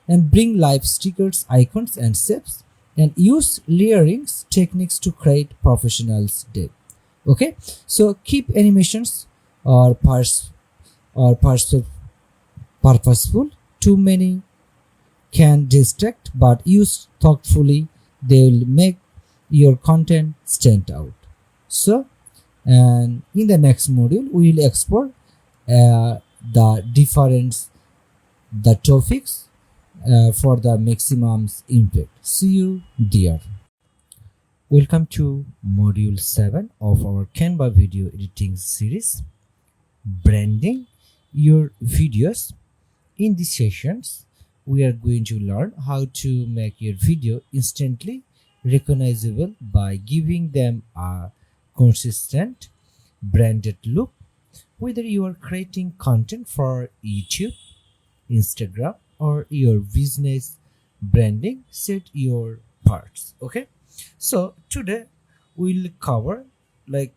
and bring live stickers, icons, and shapes, and use layering techniques to create professionals depth. Okay, so keep animations or purposeful. Too many can distract, but use thoughtfully, they will make your content stand out. So and in the next module we will explore the difference, the topics for the maximum impact. See you there. Welcome to module 7 of our Canva video editing series, branding your videos. In these sessions we are going to learn how to make your video instantly recognizable by giving them a consistent branded look. Whether you are creating content for YouTube, Instagram, or your business, branding set your parts. Okay, so today we'll cover like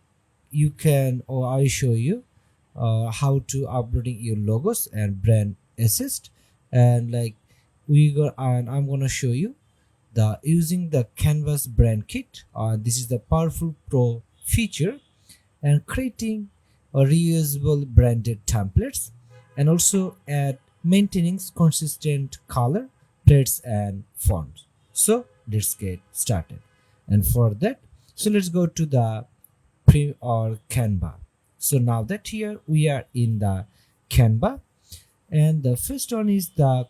you can, or I show you how to uploading your logos and brand assist, and like I'm gonna show you the using the Canvas brand kit. This is the powerful pro feature, and creating a reusable branded templates, and also add maintaining consistent color plates and fonts. So let's get started. And for that, so let's go to the pre or Canva. So now that here we are in the Canva, and the first one is the,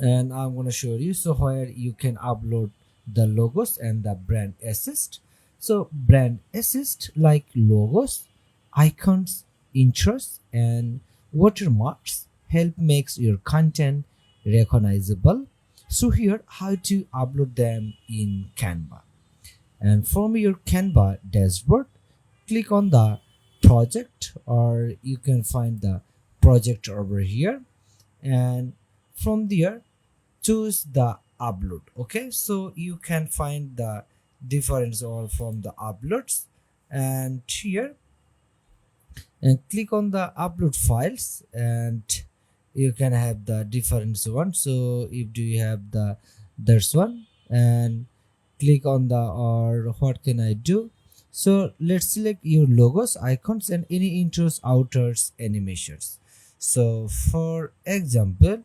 and I'm going to show you so where you can upload the logos and the brand assist. So brand assist like logos, icons, intros, and watermarks help makes your content recognizable. So here how to upload them in Canva. And from your Canva dashboard, click on the project, or you can find the project over here, and from there choose the upload. Okay, so you can find the difference all from the uploads, and here and click on the upload files, and you can have the different one. So if do you have the there's one, and click on the, or what can I do, so let's select your logos, icons, and any intros, outers, animations. So for example,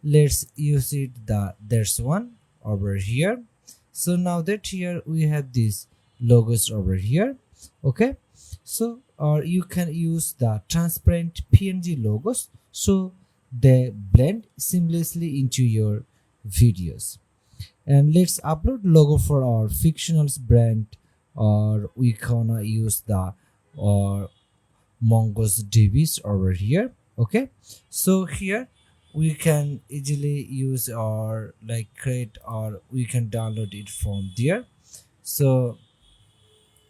let's use it the there's one over here. So now that here we have these logos over here. Okay, so or you can use the transparent PNG logos, so they blend seamlessly into your videos. And let's upload logo for our fictional brand, or we gonna use the or Mongo's DBs over here. Okay, so here we can easily use or like create, or we can download it from there. So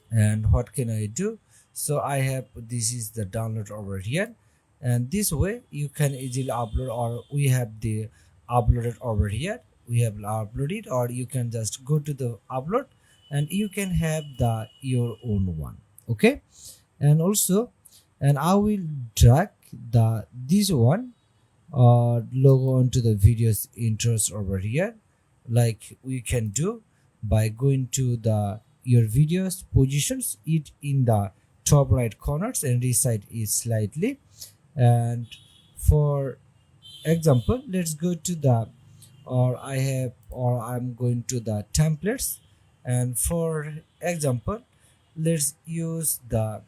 and what can I do, so I have, this is the download over here, and this way you can easily upload, or we have the uploaded over here, we have uploaded, or you can just go to the upload and you can have the your own one. Okay, and also, and I will drag the this one logo onto the videos intros over here, like we can do by going to the your videos, positions it in the top right corners and resize it slightly. And for example, let's go to the, or I have, or I'm going to the templates, and for example let's use the,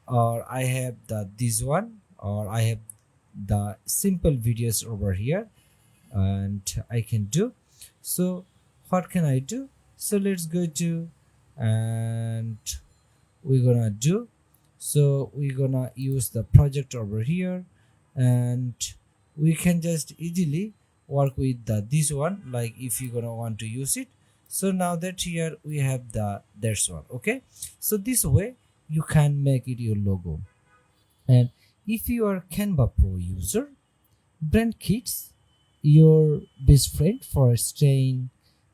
or I have the this one, or I have the simple videos over here, and I can do, so what can I do, so let's go to, and we're gonna do, so we're gonna use the project over here, and we can just easily work with the this one, like if you're gonna want to use it. So now that here we have the there's one. Okay, so this way you can make it your logo. And if you are Canva Pro user, brand kits your best friend for staying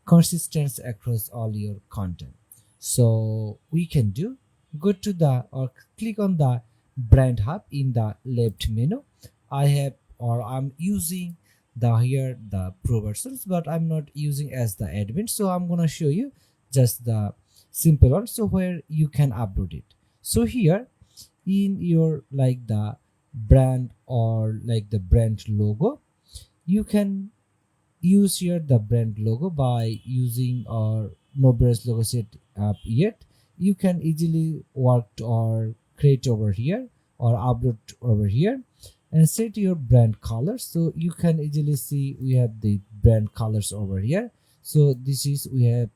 consistent across all your content. So we can do, go to the, or click on the brand hub in the left menu. I have, or I'm using the here the pro versions, but I'm not using as the admin, so I'm gonna show you just the simple one, so where you can upload it. So here in your like the brand, or like the brand logo, you can use here the brand logo by using, or no brand logo set up yet, you can easily work or create over here or upload over here, and set your brand colors. So you can easily see we have the brand colors over here. So this is, we have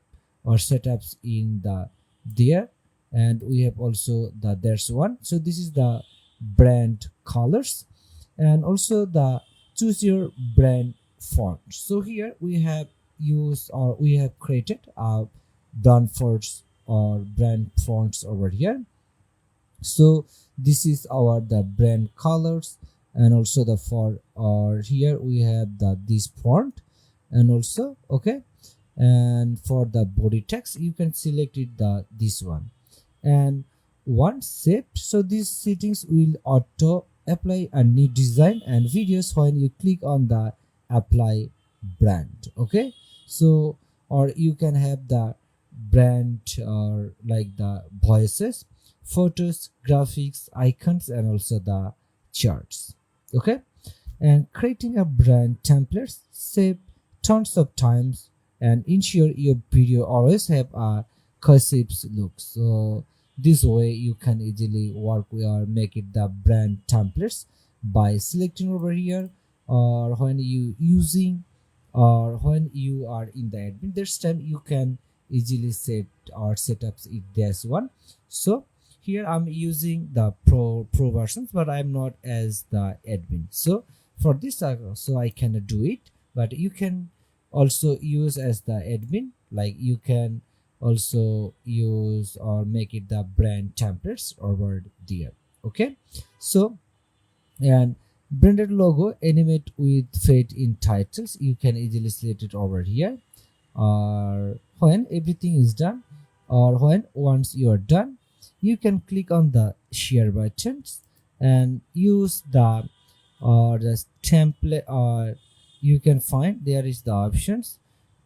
our setups in the there, and we have also the there's one. So this is the brand colors, and also the choose your brand font. So here we have used, or we have created brand fonts or brand fonts over here. So this is our the brand colors, and also the font, or here we have the this font, and also okay, and for the body text you can select it the this one, and once saved, so these settings will auto apply a new design and videos when you click on the apply brand. Okay, so or you can have the brand or like the voices, photos, graphics, icons, and also the charts. Okay, and creating a brand templates save tons of times and ensure your video always have a cohesive look. So this way you can easily work or make it the brand templates by selecting over here, or when you using or when you are in the admin, this time you can easily set or set up it this one. So here I'm using the pro versions, but I'm not as the admin. So for this so I cannot do it, but you can also use as the admin, like you can also use or make it the brand templates over there. Okay, so and branded logo animate with fade in titles, you can easily select it over here, or when everything is done, or when once you are done, you can click on the share buttons and use the or the template, or you can find there is the options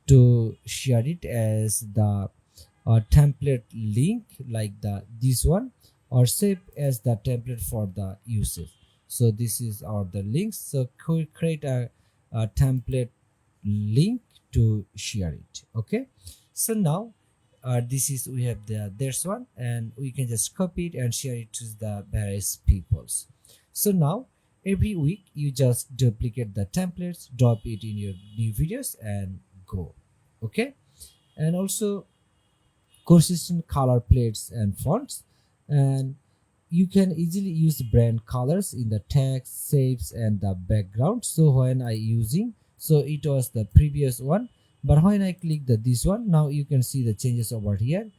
to share it as the template link, like this one, or save as the template for the usage. So this is our the links. So create a template link to share it. Okay, so now this is we have there's one, and we can just copy it and share it to the various peoples. So now every week you just duplicate the templates, drop it in your new videos, and go. Okay, and also consistent color plates and fonts, and you can easily use brand colors in the text, shapes, and the background. So when I using, so it was the previous one, but when I click this one, now you can see the changes over here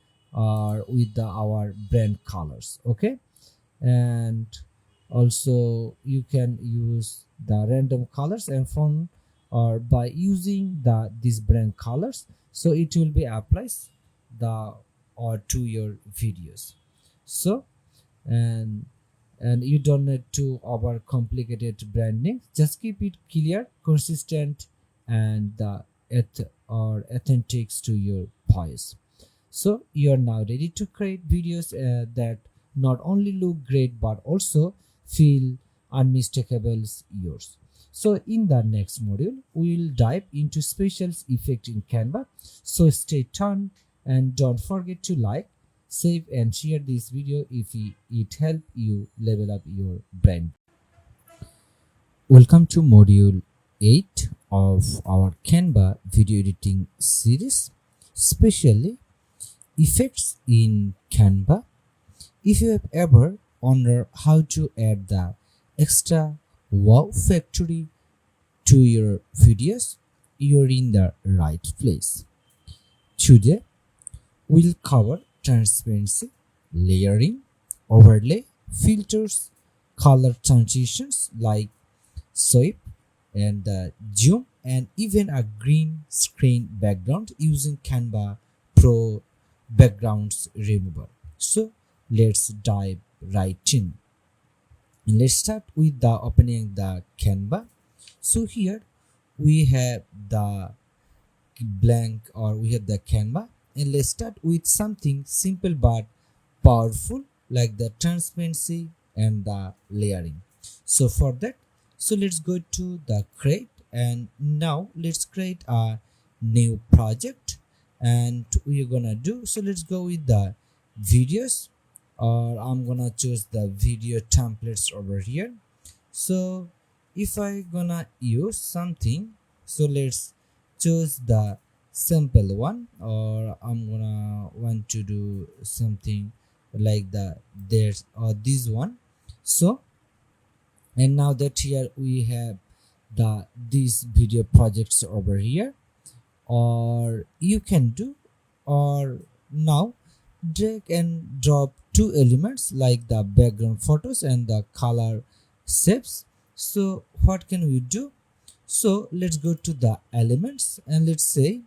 with our brand colors. Okay, and also you can use the random colors and font or by using these brand colors, so it will be applies the or to your videos. So and you don't need to over complicated branding, just keep it clear, consistent, and authentic to your voice. So you are now ready to create videos that not only look great but also feel unmistakable yours. So in the next module we will dive into special effect in Canva. So stay tuned and don't forget to like, save, and share this video if it help you level up your brand. Welcome to module 8 of our Canva video editing series, especially effects in Canva. If you have ever wondered how to add the extra wow factory to your videos, you're in the right place. Today we'll cover transparency, layering, overlay, filters, color transitions like swipe and zoom, and even a green screen background using Canva Pro backgrounds remover. So let's dive right in. Let's start with the opening the Canva. So here we have the blank, or we have the Canva, and let's start with something simple but powerful like the transparency and the layering. So for that, so let's go to the create, and now let's create a new project, and we're gonna do, so let's go with the videos, or I'm gonna choose the video templates over here. So if I gonna use something, so let's choose the simple one, or I'm gonna want to do something like there's or this one. So and now that here we have these video projects over here, or you can do, or now drag and drop two elements like the background photos and the color shapes. So what can we do? So let's go to the elements, and let's say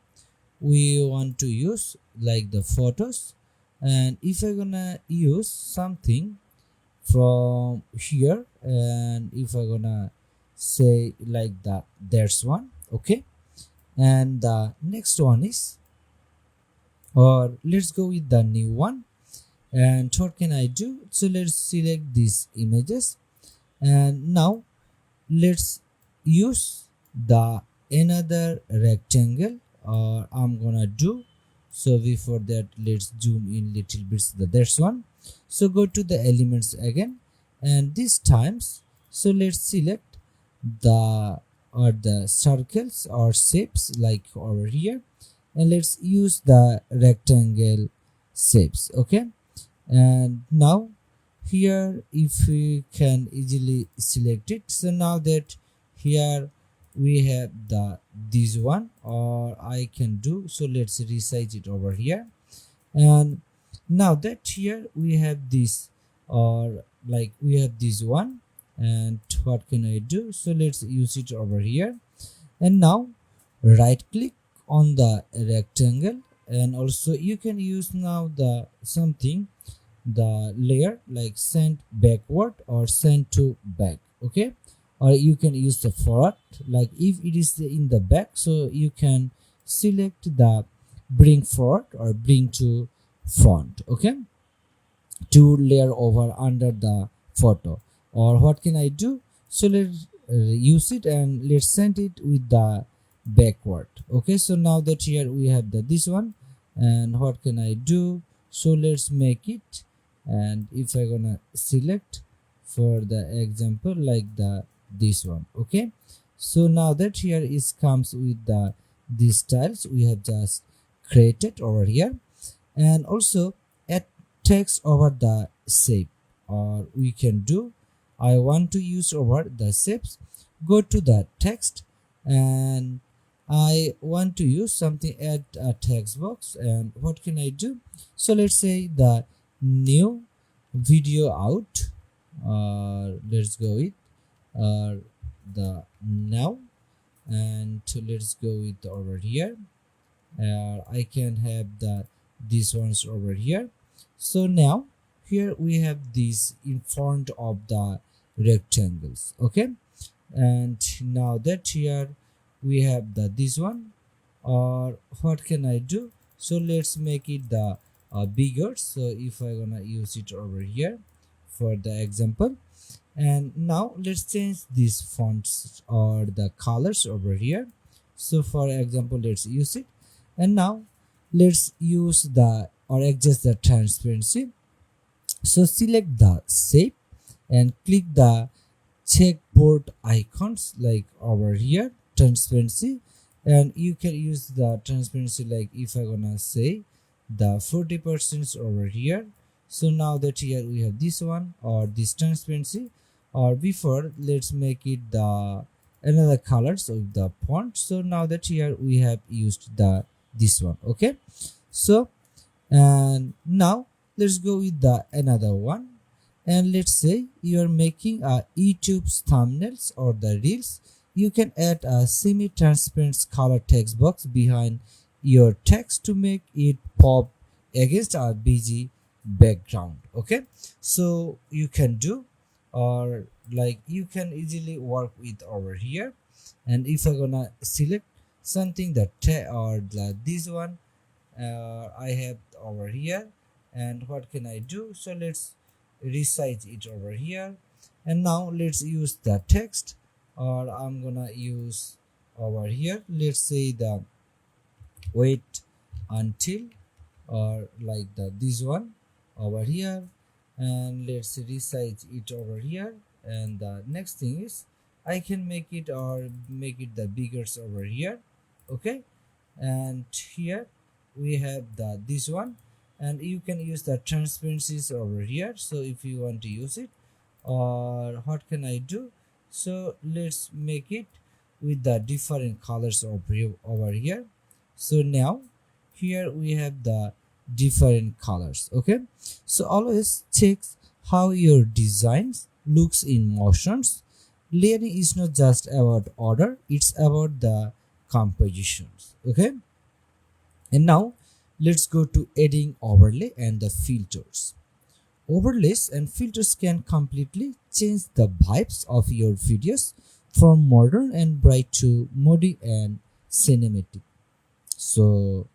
we want to use like the photos, and if I'm gonna use something from here, and if I'm gonna say like there's one. Okay, and the next one is or let's go with the new one. And what can I do? So let's select these images, and now let's use the another rectangle, or I'm gonna do so. Before that, let's zoom in little bit. That's one. So go to the elements again, and this times, so let's select the circles or shapes like over here, and let's use the rectangle shapes. Okay, and now here if we can easily select it, so now that here we have this one, or I can do so, let's resize it over here. And now that here we have this, or like we have this one, and what can I do? So let's use it over here, and now right click on the rectangle, and also you can use now the layer like send backward or send to back. Okay, or you can use the forward, like if it is in the back, so you can select the bring forward or bring to front. Okay, to layer over under the photo. Or what can I do? So let's use it, and let's send it with the backward. Okay, so now that here we have this one, and what can I do? So let's make it, and if I gonna select for the example like this one. Okay, so now that here is comes with these styles we have just created over here, and also add text over the shape, or we can do I want to use over the shapes. Go to the text, and I want to use something at a text box, and what can I do? So let's say the new video out, let's go with the now, and let's go with over here. I can have these ones over here. So now here we have this in front of the rectangles. Okay, and now that here we have this one, or what can I do? So let's make it bigger. So if I gonna use it over here for the example, and now let's change these fonts or the colors over here. So for example, let's use it, and now let's use or adjust the transparency. So select the shape and click the checkboard icons like over here, transparency, and you can use the transparency like if I gonna say the 40% over here. So now that here we have this one or this transparency, or before let's make it another colors of the font. So now that here we have used this one. Okay, so and now let's go with another one, and let's say you are making a YouTube's thumbnails or the reels. You can add a semi-transparent color text box behind your text to make it pop against a busy background. Okay, so you can do, or like you can easily work with over here. And if I'm gonna select something this one, I have over here, and what can I do? So let's resize it over here, and now let's use the text, or I'm gonna use over here, let's say the wait until, or like this one over here, and let's resize it over here. And the next thing is I can make it the bigger over here. Okay, and here we have this one, and you can use the transparencies over here. So if you want to use it, or what can I do? So let's make it with the different colors over here. So now here we have the different colors. Okay, so always check how your designs looks in motions. Layering is not just about order, it's about the compositions. Okay, and now let's go to adding overlay and the filters. Overlays and filters can completely change the vibes of your videos, from modern and bright to moody and cinematic. So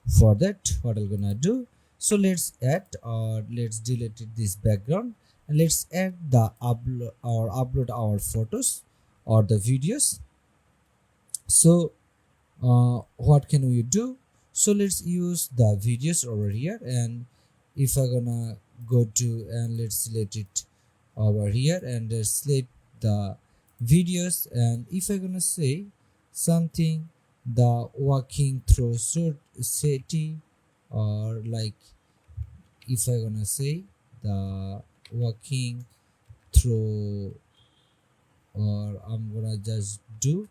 For that, what I'm gonna do, so let's add, or let's delete this background, and let's add the upload our photos or the videos. So what can we do? So let's use the videos over here, and if I'm gonna go to, and let's select it over here, and let's select the videos, and if I'm gonna say something, the walking through city, or like if I'm gonna say the walking through, or I'm gonna just do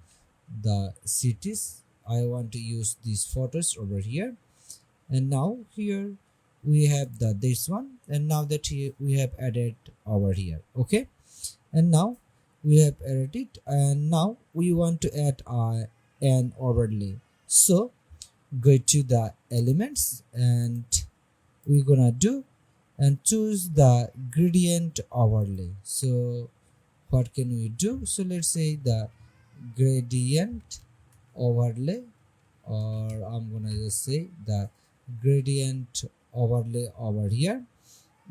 the cities. I want to use these photos over here, and now here we have the this one, and now that here we have added over here. Okay, and now we have added it, and now we want to add an overlay. So go to the elements, and we're gonna do and choose the gradient overlay. So what can we do? So let's say the gradient overlay, or I'm gonna just say the gradient overlay over here,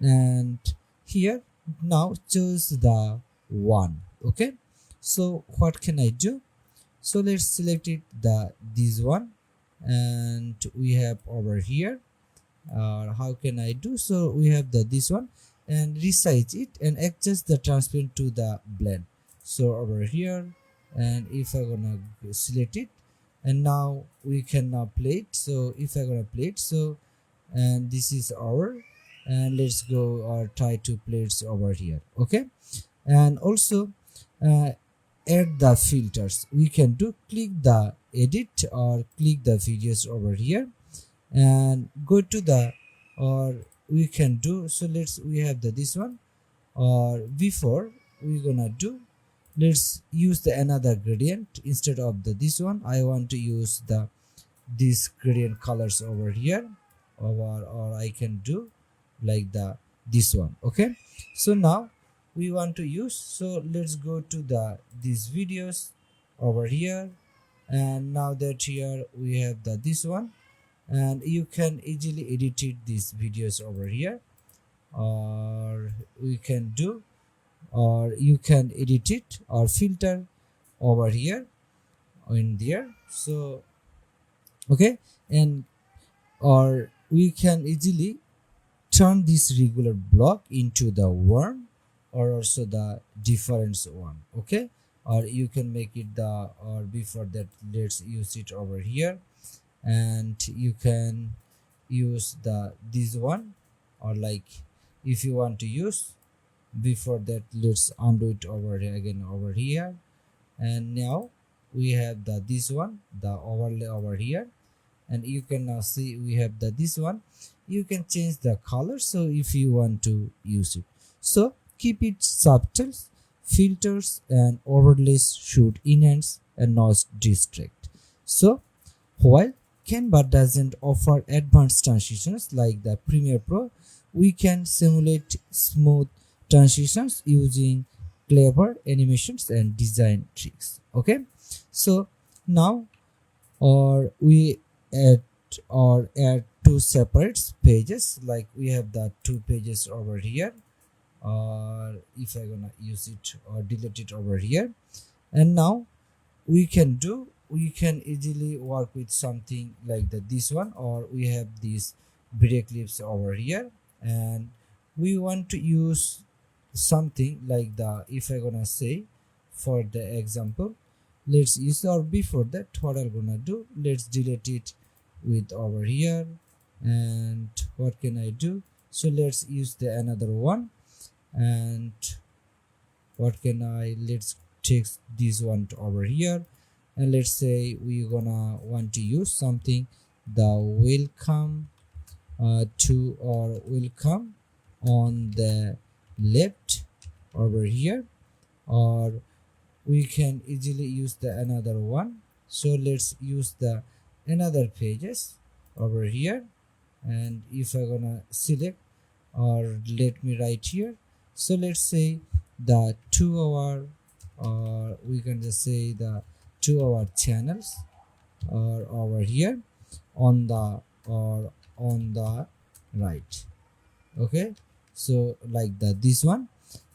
and here now choose the one. Okay, so what can I do? So let's select it, the this one, and we have over here, how can I do? So we have the this one, and resize it and adjust the transparent to the blend. So over here, and if I'm gonna select it, and now we can now play it. So if I'm gonna play it, so, and this is our, and let's go or try to play it over here. Okay, and also add the filters. We can do click the edit or click the videos over here, and go to the, or we can do, so let's, we have the this one, or before we're gonna do, let's use the another gradient instead of the this one. I want to use the this gradient colors over here, or I can do like the this one. Okay, so now we want to use, so let's go to the these videos over here, and now that here we have the this one, and you can easily edit it, these videos over here, or we can do, or you can edit it or filter over here in there. So okay, and or we can easily turn this regular block into the one, or also the difference one. Okay, or you can make it the, or before that let's use it over here, and you can use the this one, or like if you want to use, before that let's undo it over here again over here, and now we have the this one, the overlay over here, and you can now see we have the this one. You can change the color, so if you want to use it, so keep it subtle. Filters and overlays should enhance and not distract. So while Canva doesn't offer advanced transitions like the Premiere Pro, we can simulate smooth transitions using clever animations and design tricks. Okay, so now, or we add two separate pages, like we have the two pages over here, or if I'm gonna use it or delete it over here, and now we can do, we can easily work with something like this one, or we have these video clips over here, and we want to use something like the, if I'm gonna say for the example, let's use, or before that what I'm gonna do, let's delete it with over here, and what can I do? So let's use the another one, and what can I, let's take this one to over here, and let's say we're gonna want to use something, the welcome to, or welcome on the left over here, or we can easily use the another one. So let's use the another pages over here, and if I'm gonna select, or let me write here, so let's say the 2 hour, or we can just say the 2 hour channels, or over here on the or on the right. Okay, so like this one.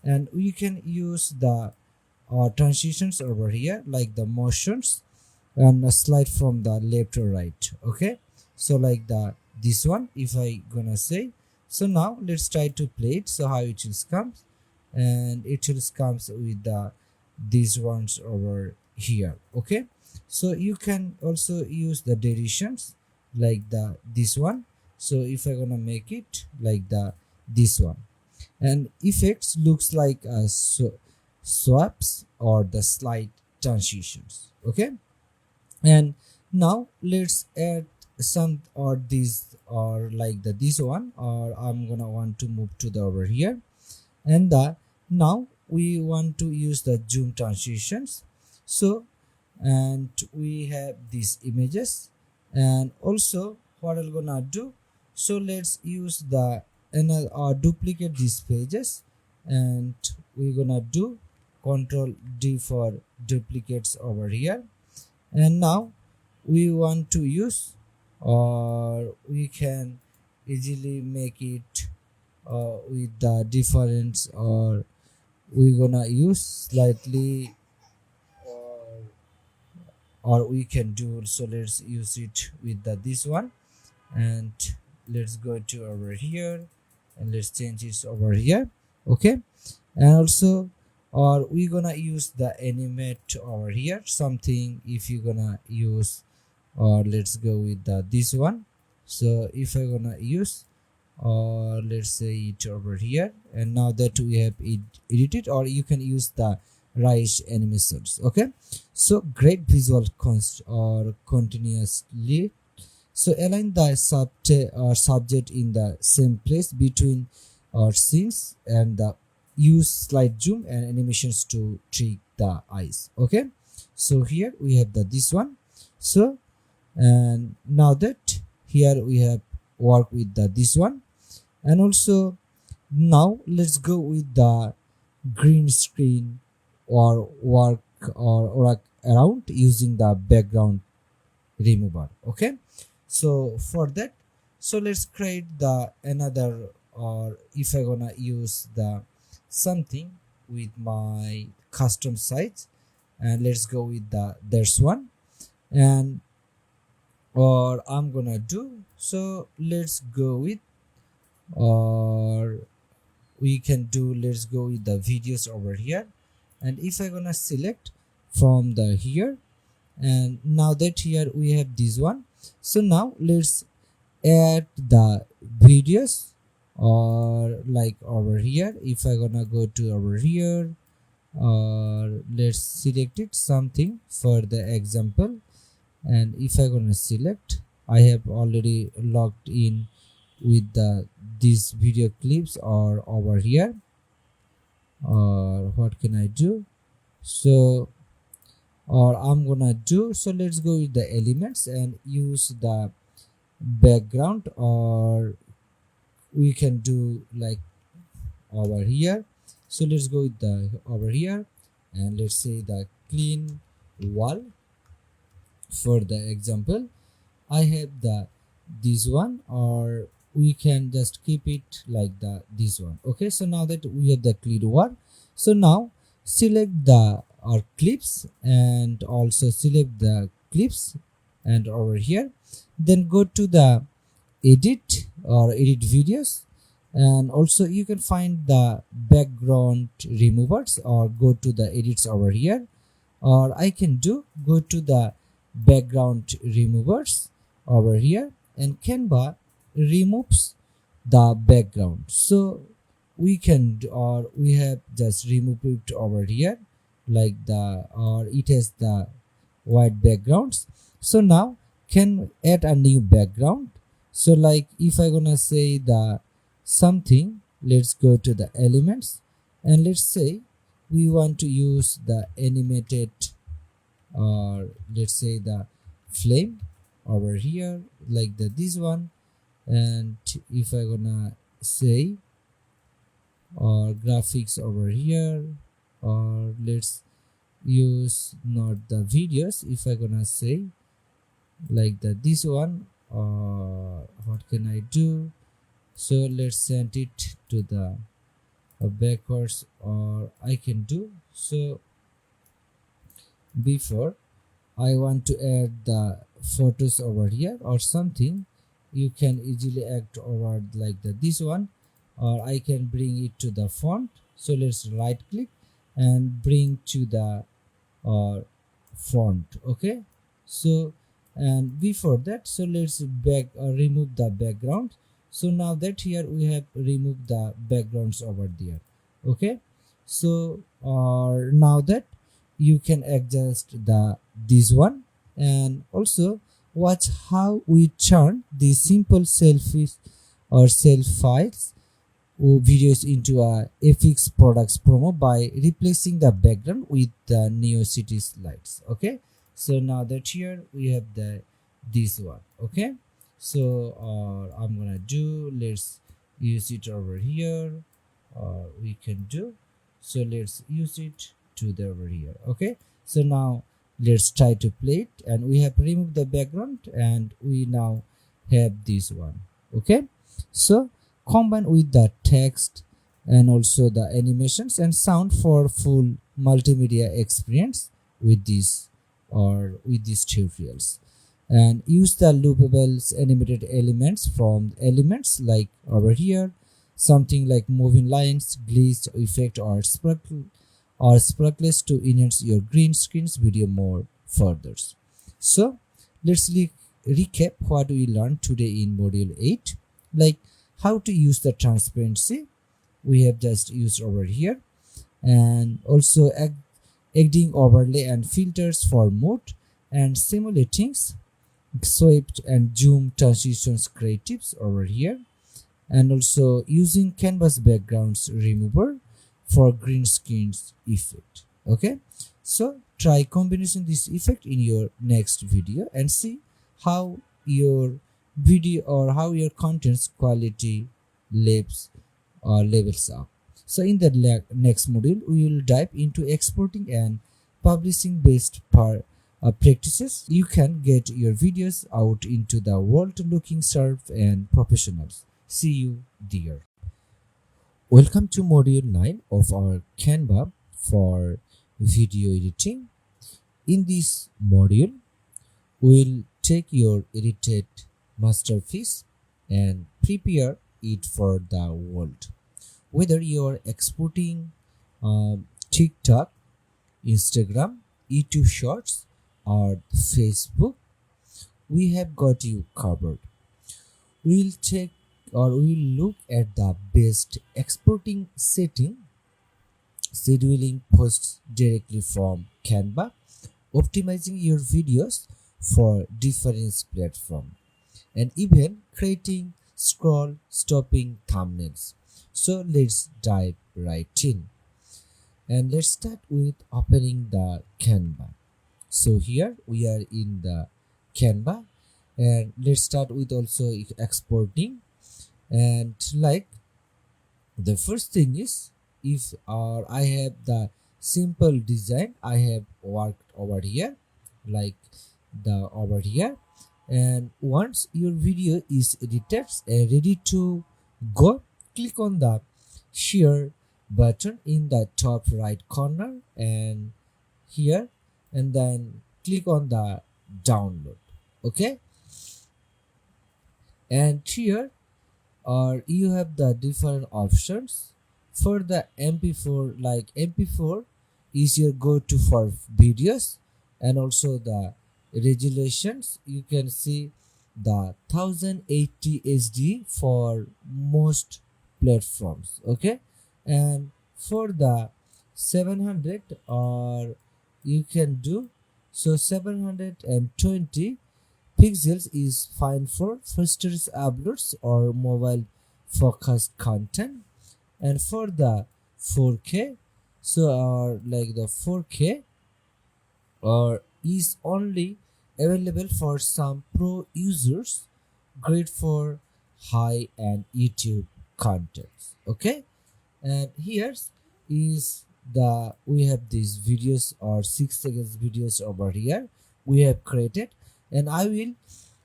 And we can use the transitions over here, like the motions, and a slide from the left to right. Okay, so like this one, if I gonna say. So now let's try to play it, so how it will come. And it will comes with these ones over here. Okay, so you can also use the deletions, like this one. So if I gonna make it like this one, and effects looks like swaps or the slide transitions. Okay, and now let's add some or these, or like this one, or I'm gonna want to move to the over here. And now we want to use the zoom transitions. So, and we have these images, and also what I'm gonna do, so let's use the another or duplicate these pages, and we're gonna do Control D for duplicates over here. And now we want to use, or we can easily make it with the difference, or we're gonna use slightly, or we can do, so let's use it with this one. And let's go to over here, and let's change it over here. Okay, and also, or we're gonna use the animate over here, something if you're gonna use, or let's go with this one. So if I'm gonna use, or let's say it over here, and now that we have it edited, or you can use the rise animations. Okay, so great visual const or continuously. So align the subject in the same place between our scenes, and use slide zoom and animations to trick the eyes. Okay, so here we have this one. So, and now that here we have work with this one. And also now let's go with the green screen, or work or work around using the background remover. Okay, so for that, so let's create the another, or if I gonna use the something with my custom sites, and let's go with there's one. And or I'm gonna do, so let's go with, or we can do, let's go with the videos over here. And if I gonna select from the here, and now that here we have this one. So now let's add the videos, or like over here, if I gonna go to over here, or let's select it something for the example. And if I gonna select, I have already logged in with these video clips, or over here, or what can I do, so, or I'm gonna do, so let's go with the elements and use the background, or we can do like over here. So let's go with the over here, and let's say the clean wall. For the example, I have this one, or we can just keep it like this one. Okay, so now that we have the clean wall, so now select our clips, and also select the clips, and over here, then go to the edit, or edit videos, and also you can find the background removers, or go to the edits over here, or I can do, go to the background removers over here, and Canva removes the background. So we can, or we have just removed it over here, like or it has the white backgrounds. So now can add a new background. So like if I gonna say the something, let's go to the elements, and let's say we want to use the animated, or let's say the flame over here, like this one. And if I gonna say, or graphics over here, or let's use not the videos, if I gonna say like this one, what can I do? So let's send it to the backwards, or I can do so. Before I want to add the photos over here or something, you can easily act over like this one, or I can bring it to the font. So let's right click and bring to the font. Okay, so and before that, so let's remove the background. So now that here we have removed the backgrounds over there. Okay, so now that you can adjust this one, and also watch how we turn these simple selfies or self files or videos into a FX products promo by replacing the background with the Neo City slides. Okay, so now that here we have this one. Okay, so I'm gonna do, let's use it over here, or we can do, so let's use it to the over here. Okay, so now let's try to play it, and we have removed the background and we now have this one. Okay, so combine with the text and also the animations and sound for full multimedia experience with this or with these tutorials. And use the loopables animated elements from elements like over here, something like moving lines, glitch effect, or sparkles to enhance your green screens video more further. So let's recap what we learned today in module 8, like how to use the transparency we have just used over here, and also adding overlay and filters for mode, and simulating swipe and zoom transitions creatives over here, and also using canvas backgrounds remover for green screens effect. Okay, so try combination this effect in your next video and see how your video or how your content's quality levels up. So in the next module we will dive into exporting and publishing based practices. You can get your videos out into the world looking sharp and professionals. See you there. Welcome to module 9 of our Canva for video editing. In this module, we'll take your edited masterpiece and prepare it for the world. Whether you're exporting TikTok, Instagram, YouTube Shorts, or Facebook, we have got you covered. We'll look at the best exporting scheduling posts directly from Canva, optimizing your videos for different platforms, and even creating scroll stopping thumbnails. So let's dive right in. And let's start with opening the Canva. So here we are in the Canva, and let's start with also exporting. And like the first thing is, if I have the simple design I have worked over here, like the over here, and once your video is edited and ready to go, click on the share button in the top right corner and here, and then click on the download. Okay, and here you have the different options for the MP4. Like MP4 is your go-to for videos, and also the resolutions you can see the 1080 SD for most platforms. Okay, and for the 700, or you can do so 720 pixels is fine for faster uploads or mobile focused content. And for the 4K, so like the 4K or is only available for some pro users, great for high and YouTube contents. Okay, and here is the we have these videos or 6 seconds videos over here we have created, and I will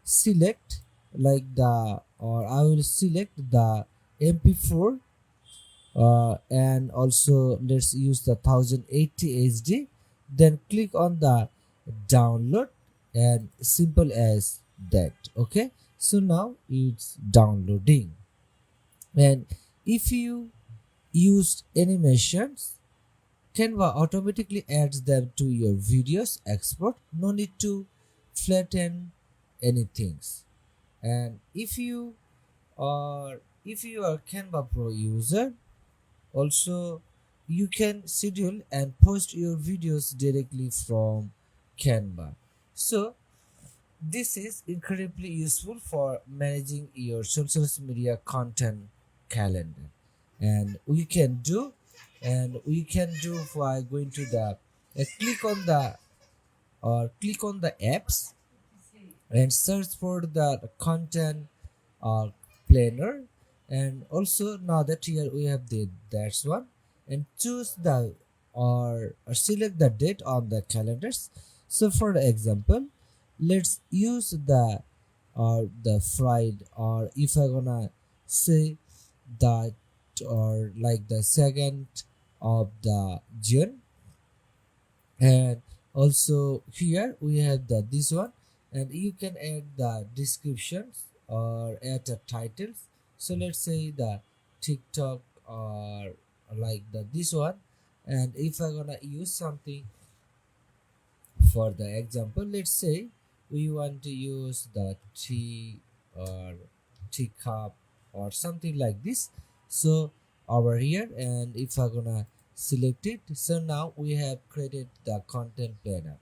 select like the, or I will select the mp4, and also let's use the 1080 HD. Then click on the download, and simple as that. Okay, so now it's downloading. And if you used animations, Canva automatically adds them to your videos export. No need to flatten anything. And if you are Canva Pro user, also you can schedule and post your videos directly from Canva. So this is incredibly useful for managing your social media content calendar. And we can do by going to the click on the apps and search for the content planner. And also now that here we have the that's one, and choose the, or select the date on the calendars. So for example, let's use the Friday, or if I gonna say that, or like the 2nd of the June. And also here we have the this one, and you can add the descriptions or add the titles. So let's say the TikTok, or like the this one. And if I'm gonna use something for the example, let's say we want to use the tea, or teacup, or something like this. So over here, and if I'm gonna select it, so now we have created the content planner.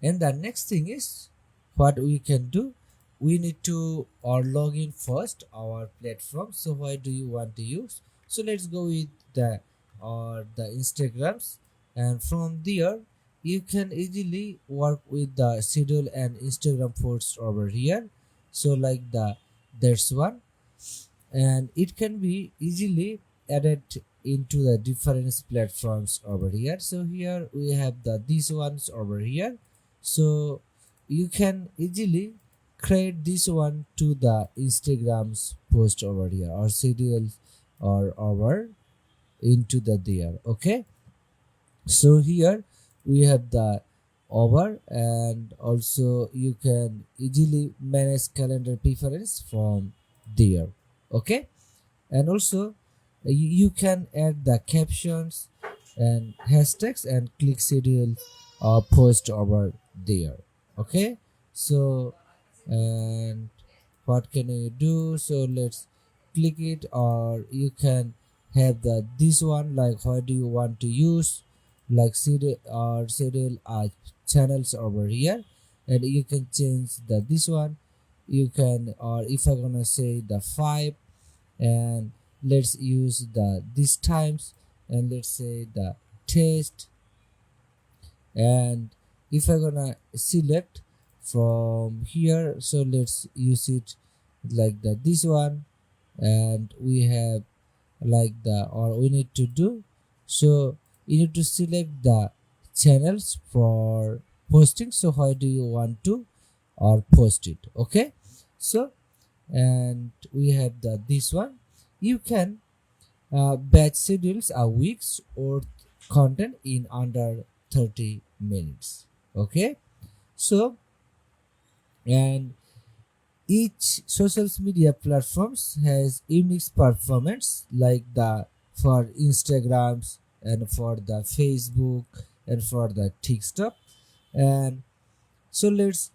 And the next thing is, what we can do, we need to or log in first our platform. So why do you want to use? So let's go with the Instagrams, and from there you can easily work with the schedule and Instagram posts over here. So like there's one, and it can be easily added into the different platforms over here. So here we have these ones over here. So you can easily create this one to the Instagram's post over here, or schedule, or over into the there. Okay, so here we have the over, and also you can easily manage calendar preference from there. Okay, and also you can add the captions and hashtags and click schedule post over there. Okay, so, and what can you do? So let's click it, or you can have this one, like what do you want to use, like schedule channels over here. And you can change this one. You can, or if I'm gonna say the 5, and let's use these times, and let's say the test. And if I'm gonna select from here, so let's use it like this one. And we have like or we need to do, so you need to select the channels for posting. So how do you want to or post it? Okay, so, and we have this one. You can batch schedules a week's or content in under 30 minutes. Okay, so, and each social media platforms has unique performance, like for Instagrams, and for the Facebook, and for the TikTok. And so let's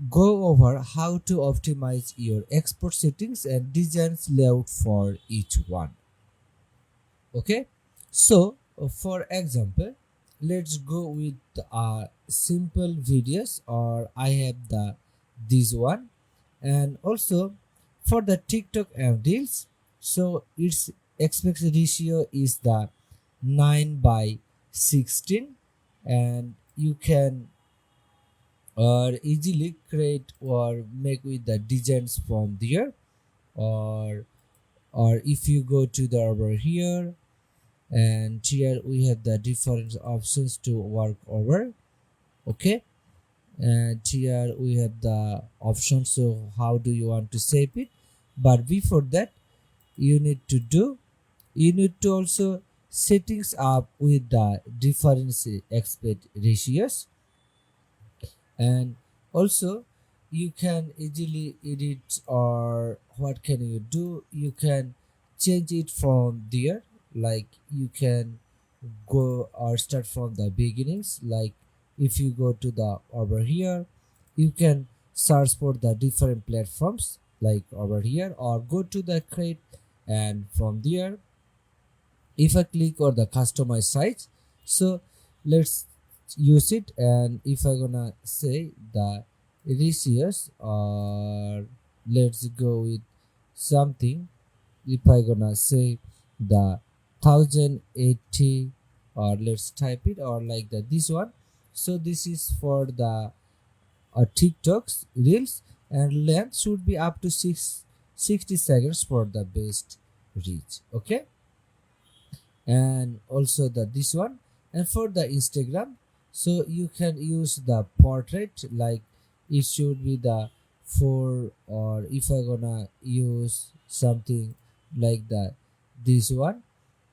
go over how to optimize your export settings and designs layout for each one. Okay, so for example, let's go with simple videos, or I have this one. And also for the TikTok and Reels, so its aspect ratio is the 9:16. And you can easily create or make with the designs from there. Or if you go to the over here, and here we have the different options to work over. Okay, and here we have the option, so how do you want to save it. But before that, you need to also settings up with the difference aspect ratios. And also you can easily edit, or what can you do, you can change it from there. Like you can go or start from the beginnings. Like if you go to the over here, you can search for the different platforms like over here, or go to the create, and from there if I click on the customize size, so let's use it. And if I gonna say the ratios, or let's go with something, if I gonna say the 1080, or let's type it, or like that this one. So this is for the TikToks reels, and length should be up to 60 seconds for the best reach. Okay, and also the this one. And for the Instagram, so you can use the portrait, like it should be the 4, or if I gonna use something like that this one,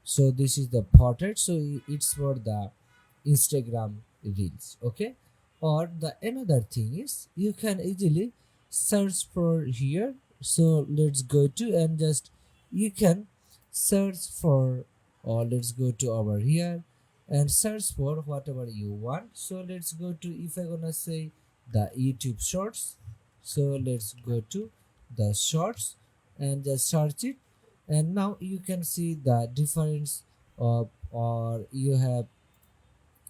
so this is the portrait, so it's for the Instagram reels. Okay, or the another thing is you can easily search for here. So let's go to, and just you can search for, or let's go to over here and search for whatever you want. So let's go to, if I gonna say the YouTube shorts, so let's go to the shorts and just search it. And now you can see the difference of, or you have,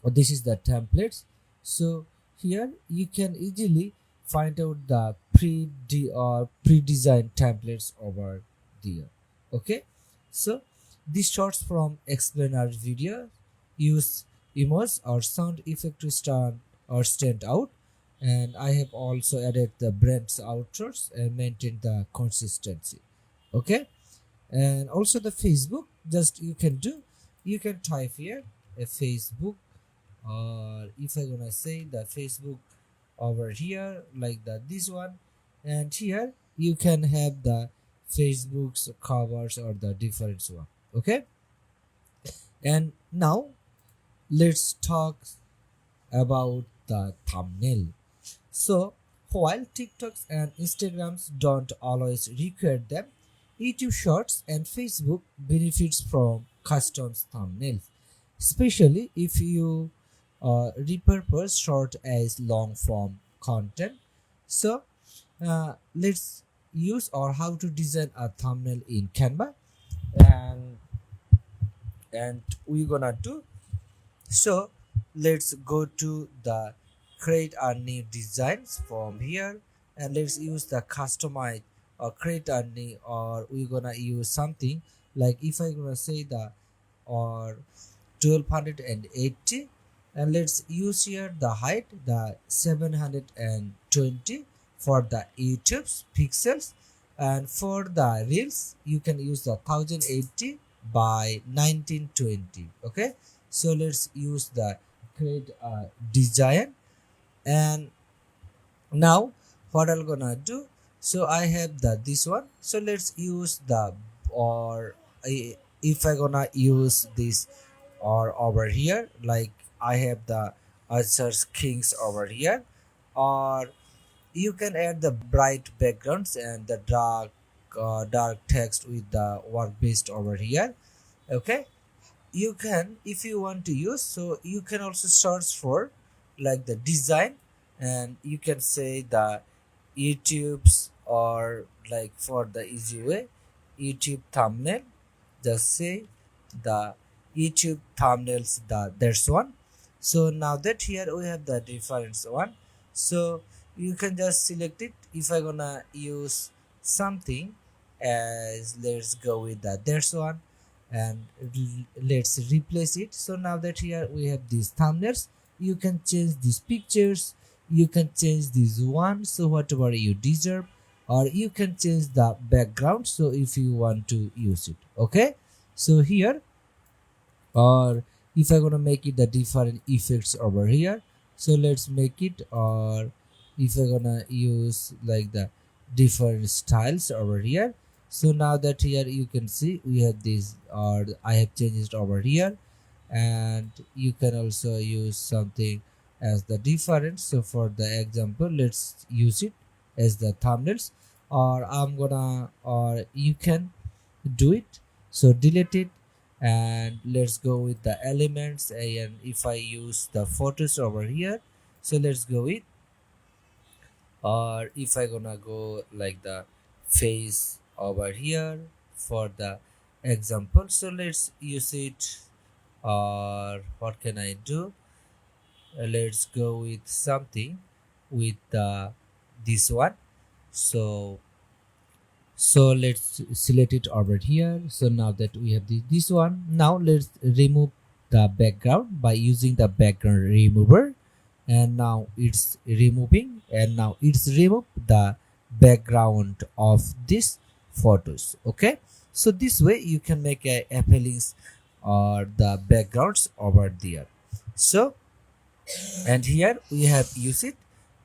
or this is the templates. So here you can easily find out the pre-designed templates over there. Okay, so these shots from explainer video use emotes or sound effect to stand out. And I have also added the brands outros and maintain the consistency. Okay, and also the Facebook, just you can type here a Facebook, or if I gonna say the Facebook over here like that this one, and here you can have the Facebook's covers or the different one. Okay, and now let's talk about the thumbnail. So while TikToks and Instagrams don't always require them, YouTube Shorts and Facebook benefits from custom thumbnails, especially if you repurpose short as long form content. So let's use, or how to design a thumbnail in Canva, and we're gonna do. So let's go to the create a new designs from here, and let's use the customize or create a new, or we're gonna use something like, if I gonna say the, or 1280, and let's use here the height the 720 for the YouTube's pixels. And for the reels you can use the 1080 by 1920. Okay, so let's use the create a design. And now what I'm gonna do, so I have the this one, so let's use the, or if I gonna use this, or over here, like I have the Arthur's Kings over here, or you can add the bright backgrounds and the dark text with the work based over here. Okay, you can, if you want to use, so you can also search for like the design, and you can say the YouTube's, or like for the easy way, YouTube thumbnail, just say the YouTube thumbnails, the there's one. So now that here we have the different one, so you can just select it. If I gonna use something as, let's go with that there's one, and let's replace it. So now that here we have these thumbnails, you can change these pictures, you can change this one, so whatever you deserve, or you can change the background, so if you want to use it. Okay, so here, or if I gonna make it the different effects over here, So let's make it, or if we're gonna use like the different styles over here. So now that here you can see we have this, or I have changed it over here, and you can also use something as the difference. So for the example, let's use it as the thumbnails, or I'm gonna, or you can do it. So delete it, and let's go with the elements. And if I use the photos over here, so let's go with, or if I gonna go like the face over here for the example, so let's use it. Or what can I do? Let's go with something with this one. So let's select it over here. So now that we have this one, now let's remove the background by using the background remover. And now it's removing, and now it's remove the background of this photos. Okay, so this way you can make a appealing or the backgrounds over there. So, and here we have used it,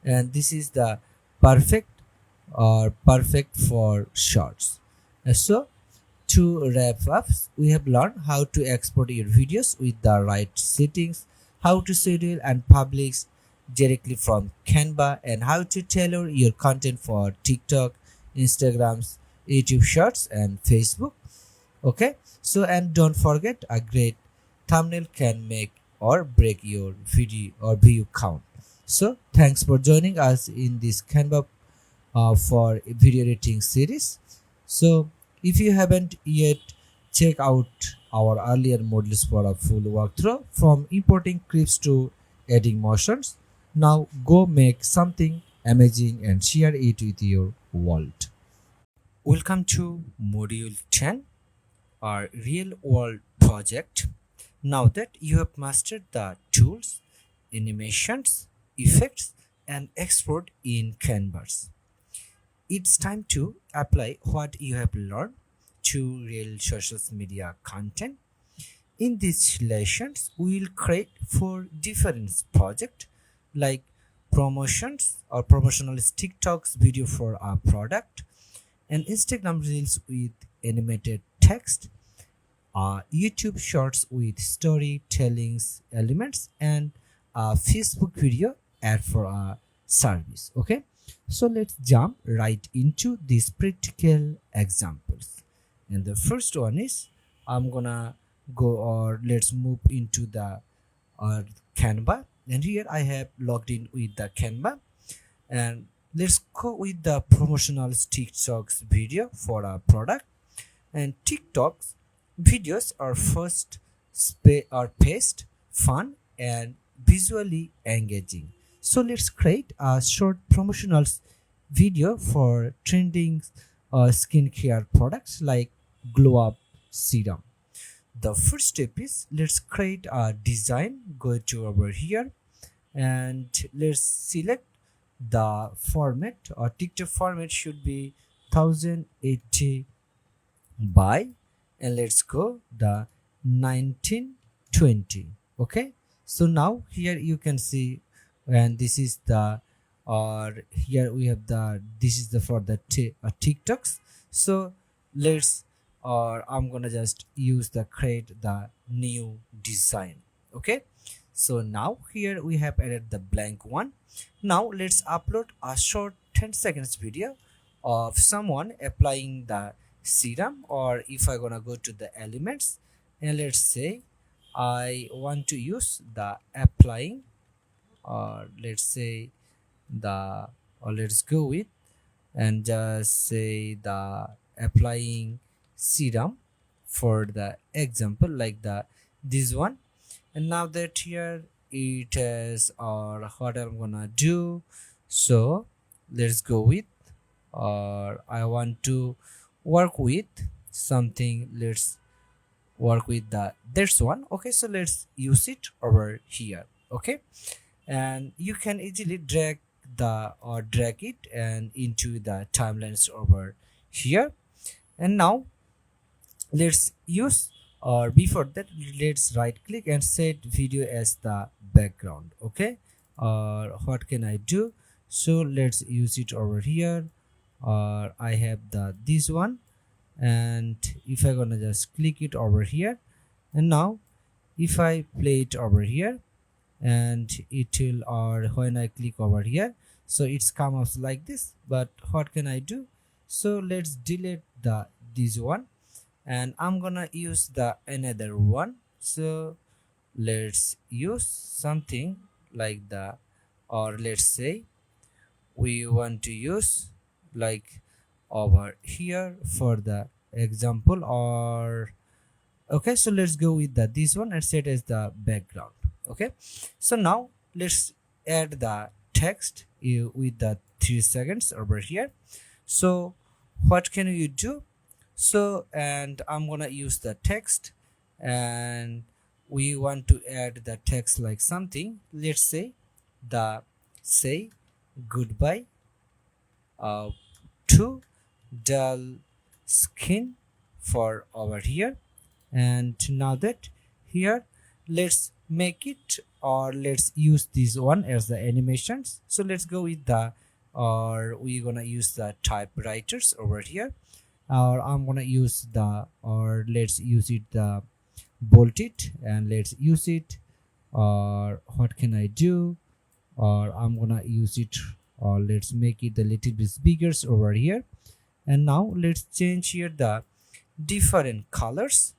and this is the perfect, or perfect for shorts. So to wrap up, we have learned how to export your videos with the right settings, how to schedule and publish directly from Canva, and how to tailor your content for TikTok, Instagrams, YouTube Shorts, and Facebook. Okay, so and don't forget, a great thumbnail can make or break your video or view count. So thanks for joining us in this Canva for video editing series. So if you haven't yet, check out our earlier modules for a full walkthrough, from importing clips to adding motions. Now go make something amazing and share it with your world. Welcome to module 10, our real world project. Now that you have mastered the tools, animations, effects, and export in Canvas, it's time to apply what you have learned to real social media content. In these lessons, we will create 4 different projects, like promotions or promotional TikToks video for our product, and Instagram reels with animated text, YouTube shorts with storytelling elements, and a Facebook video ad for a service. Okay, so let's jump right into these practical examples. And the first one is, I'm gonna go, or let's move into the uh, Canva, and here I have logged in with the Canva, and let's go with the promotional TikToks video for a product. And TikToks videos are first or paced, fun, and visually engaging. So let's create a short promotional video for trending skincare products like glow up serum. The first step is, let's create a design. Go to over here, and let's select the format, or TikTok format should be 1080 by, and let's go the 1920. Okay, so now here you can see, and this is the, or here we have the, this is the for the TikToks. So let's, or I'm gonna just use the create the new design. Okay, so now here we have added the blank one. Now let's upload a short 10 seconds video of someone applying the serum. Or if I gonna go to the elements, and let's say I want to use the applying, or let's say the, or let's go with, and just say the applying serum for the example, like the this one. And now that here it is, or what I'm gonna do, so let's go with, or I want to work with something, let's work with the this one. Okay, so let's use it over here. Okay, and you can easily drag the, or drag it and into the timelines over here. And now let's use, or before that, let's right click and set video as the background. Okay, or what can I do? So let's use it over here, or I have this one, and if I gonna just click it over here, and now if I play it over here, and it will, or when I click over here, so it's come up like this. But what can I do? So let's delete this one, and I'm gonna use another one. So let's use something like or let's say we want to use like over here for the example, or okay, so let's go with this one and set as the background. Okay, so now let's add the text with the 3 seconds over here. So what can you do? So, and I'm gonna use the text, and we want to add the text like something, let's say say goodbye to dull skin for over here. And now that here, let's make it, or let's use this one as the animations. So let's go with or we're gonna use the typewriters over here, or I'm gonna use or let's use it bolt it, and let's use it, or what can I do, or I'm gonna use it, or let's make it a little bit bigger over here. And now let's change here the different colors,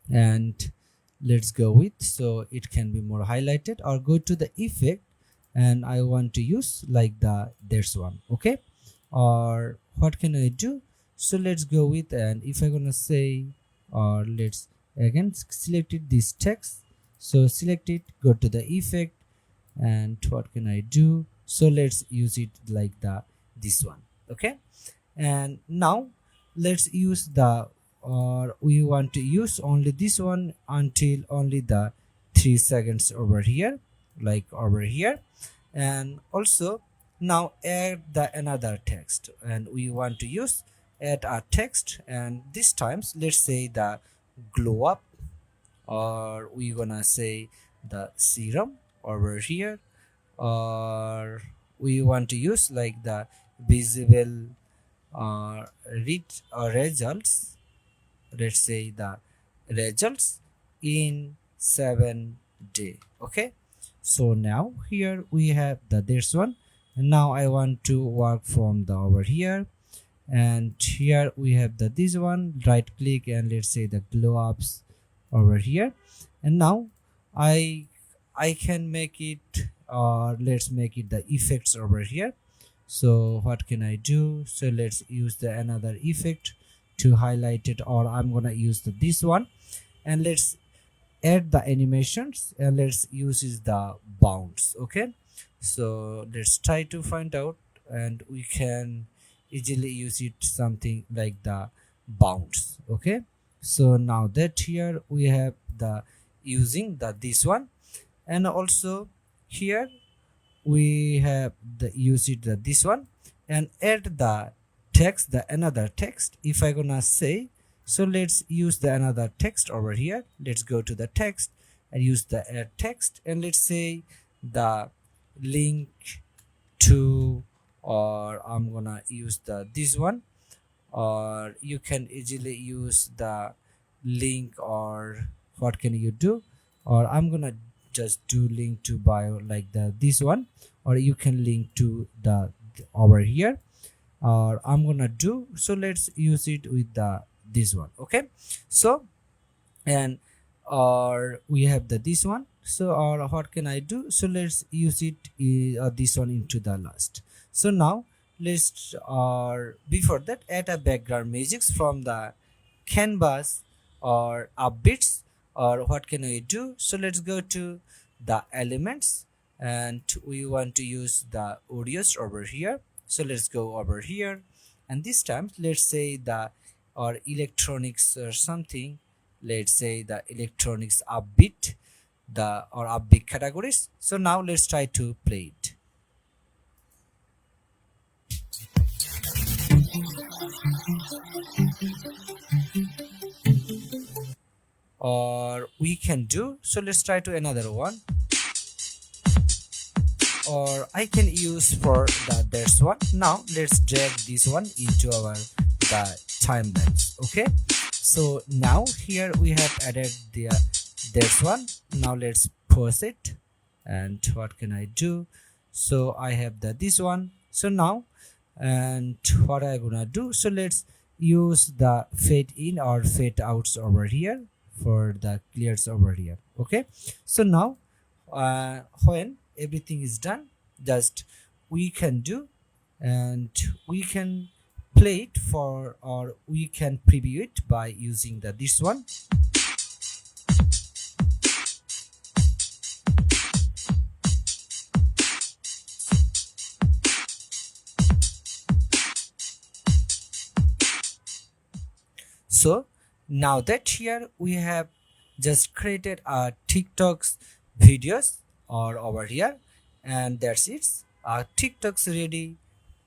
and let's go with, so it can be more highlighted, or go to the effect, and I want to use like this one. Okay, or what can I do? So let's go with, and if I'm gonna say, or let's again select it, this text, so select it, go to the effect, and what can I do? So let's use it like this one. Okay, and now let's use or we want to use only this one until only the 3 seconds over here, like over here. And also now add another text, and we want to use add a text, and this times let's say the glow up, or we gonna say the serum over here, or we want to use like the visible results, let's say the results in 7 days. Okay, so now here we have this one, and now I want to work from over here, and here we have this one, right click, and let's say the glow ups over here. And now I can make it, or let's make it the effects over here. So what can I do? So let's use another effect to highlight it, or I'm gonna use this one, and let's add the animations, and let's use the bounce. Okay, so let's try to find out, and we can easily use it something like the bounce. Okay, so now that here we have using this one, and also here we have use it this one, and add the text, another text. If I gonna say, so let's use another text over here. Let's go to the text and use the add text, and let's say the link to, or I'm gonna use this one, or you can easily use the link, or what can you do, or I'm gonna just do link to bio like this one, or you can link to over here, or I'm gonna do, so let's use it with this one. Okay, so, and or we have this one, so, or what can I do? So let's use it this one into the last. So now let's, or before that, add a background music from the canvas or upbeats, or what can we do? So let's go to the elements, and we want to use the audios over here. So let's go over here, and this time let's say or electronics or something, let's say the electronics upbeat, or upbeat categories. So now let's try to play it. Or we can do, so let's try to another one. or I can use for the this one. Now let's drag this one into our the timelines. Okay, so now here we have added the this one. Now let's pause it, and what can I do? So I have the this one. So now, and what I gonna do, so let's use the fade in or fade outs over here for the clears over here. Okay, so now when everything is done, just we can do, and we can play it for, or we can preview it by using the this one. So now that here we have just created a TikTok's videos or over here, and that's it. TikTok's ready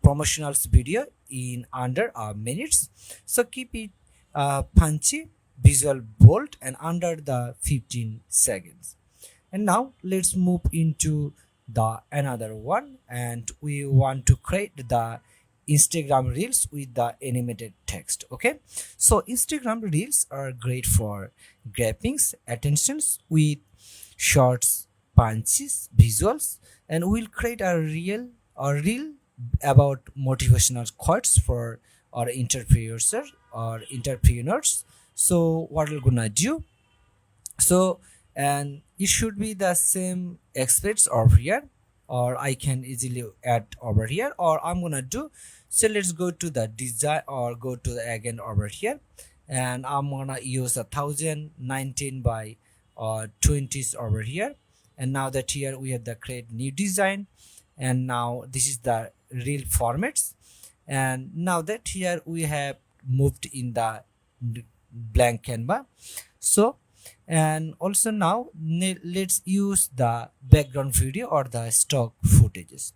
promotionals video in under a minutes. So keep it punchy, visual, bold, and under the 15 seconds. And now let's move into the another one, and we want to create the Instagram reels with the animated text. Okay, so Instagram reels are great for grabbing attentions with shorts, punches, visuals, and we'll create a reel about motivational quotes for our entrepreneurs. So what we're gonna do, so and it should be the same experts over here, or I can easily add over here, or I'm gonna do. So let's go to the design, or go to the again over here, and I'm gonna use 1019 by 20s over here. And now that here we have the create new design, and now this is the real formats. And now that here we have moved in the blank Canva. So, and also now let's use the background video or the stock footages.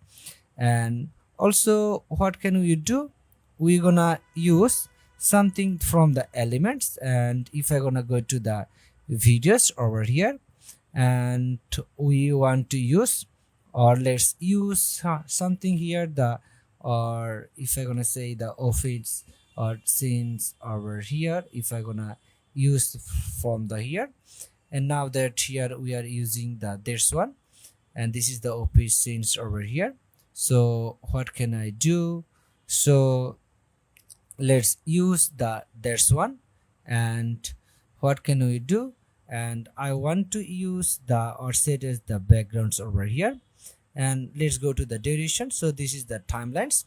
And also what can we do, we're gonna use something from the elements. And if I'm gonna go to the videos over here, and we want to use, or let's use something here, the, or if I'm gonna say the office or scenes over here, if I'm gonna use from the here. And now that here we are using the this one, and this is the office scenes over here. So what can I do, so let's use the this one. And what can we do, and I want to use the, or set as the backgrounds over here. And let's go to the duration, so this is the timelines.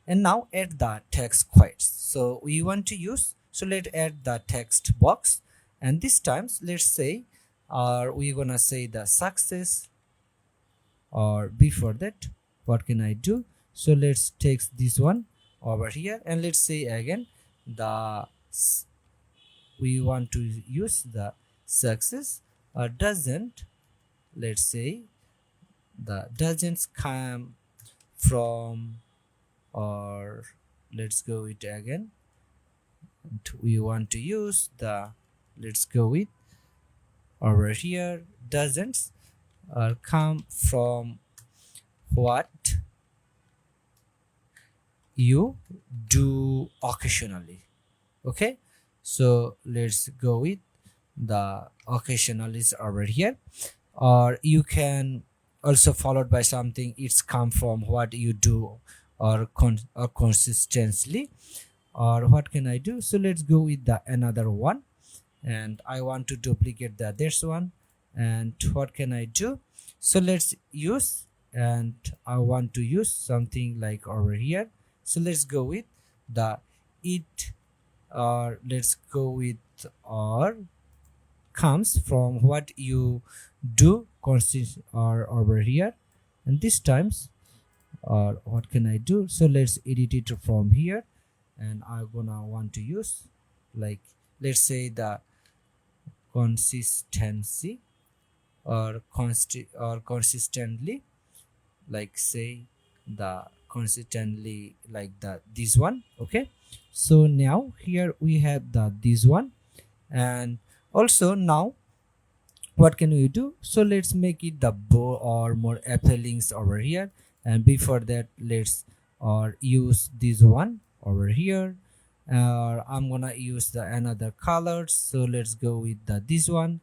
And now add the text quotes, so we want to use, so let's add the text box. And this times let's say, or we're gonna say the success, or before that what can I do, so let's take this one over here, and let's say again the, we want to use the success, or doesn't, let's say the doesn't come from, or let's go with again, we want to use the, let's go with over here, doesn't come from what you do occasionally. Okay, so let's go with the occasionally over here, or you can also followed by something, it's come from what you do, or or consistently, or what can I do, so let's go with the another one. And I want to duplicate the this one. And what can I do, so let's use, and I want to use something like over here, so let's go with the it, or let's go with, or comes from what you do consist, or over here. And this times, or what can I do, so let's edit it from here. And I'm gonna want to use, like, let's say the consistency, or consistently, like say the consistently, like the this one. Okay, so now here we have the this one. And also now what can we do? So let's make it the bow or more appealing over here, and before that let's use this one over here. I'm gonna use the another colors, so let's go with the this one.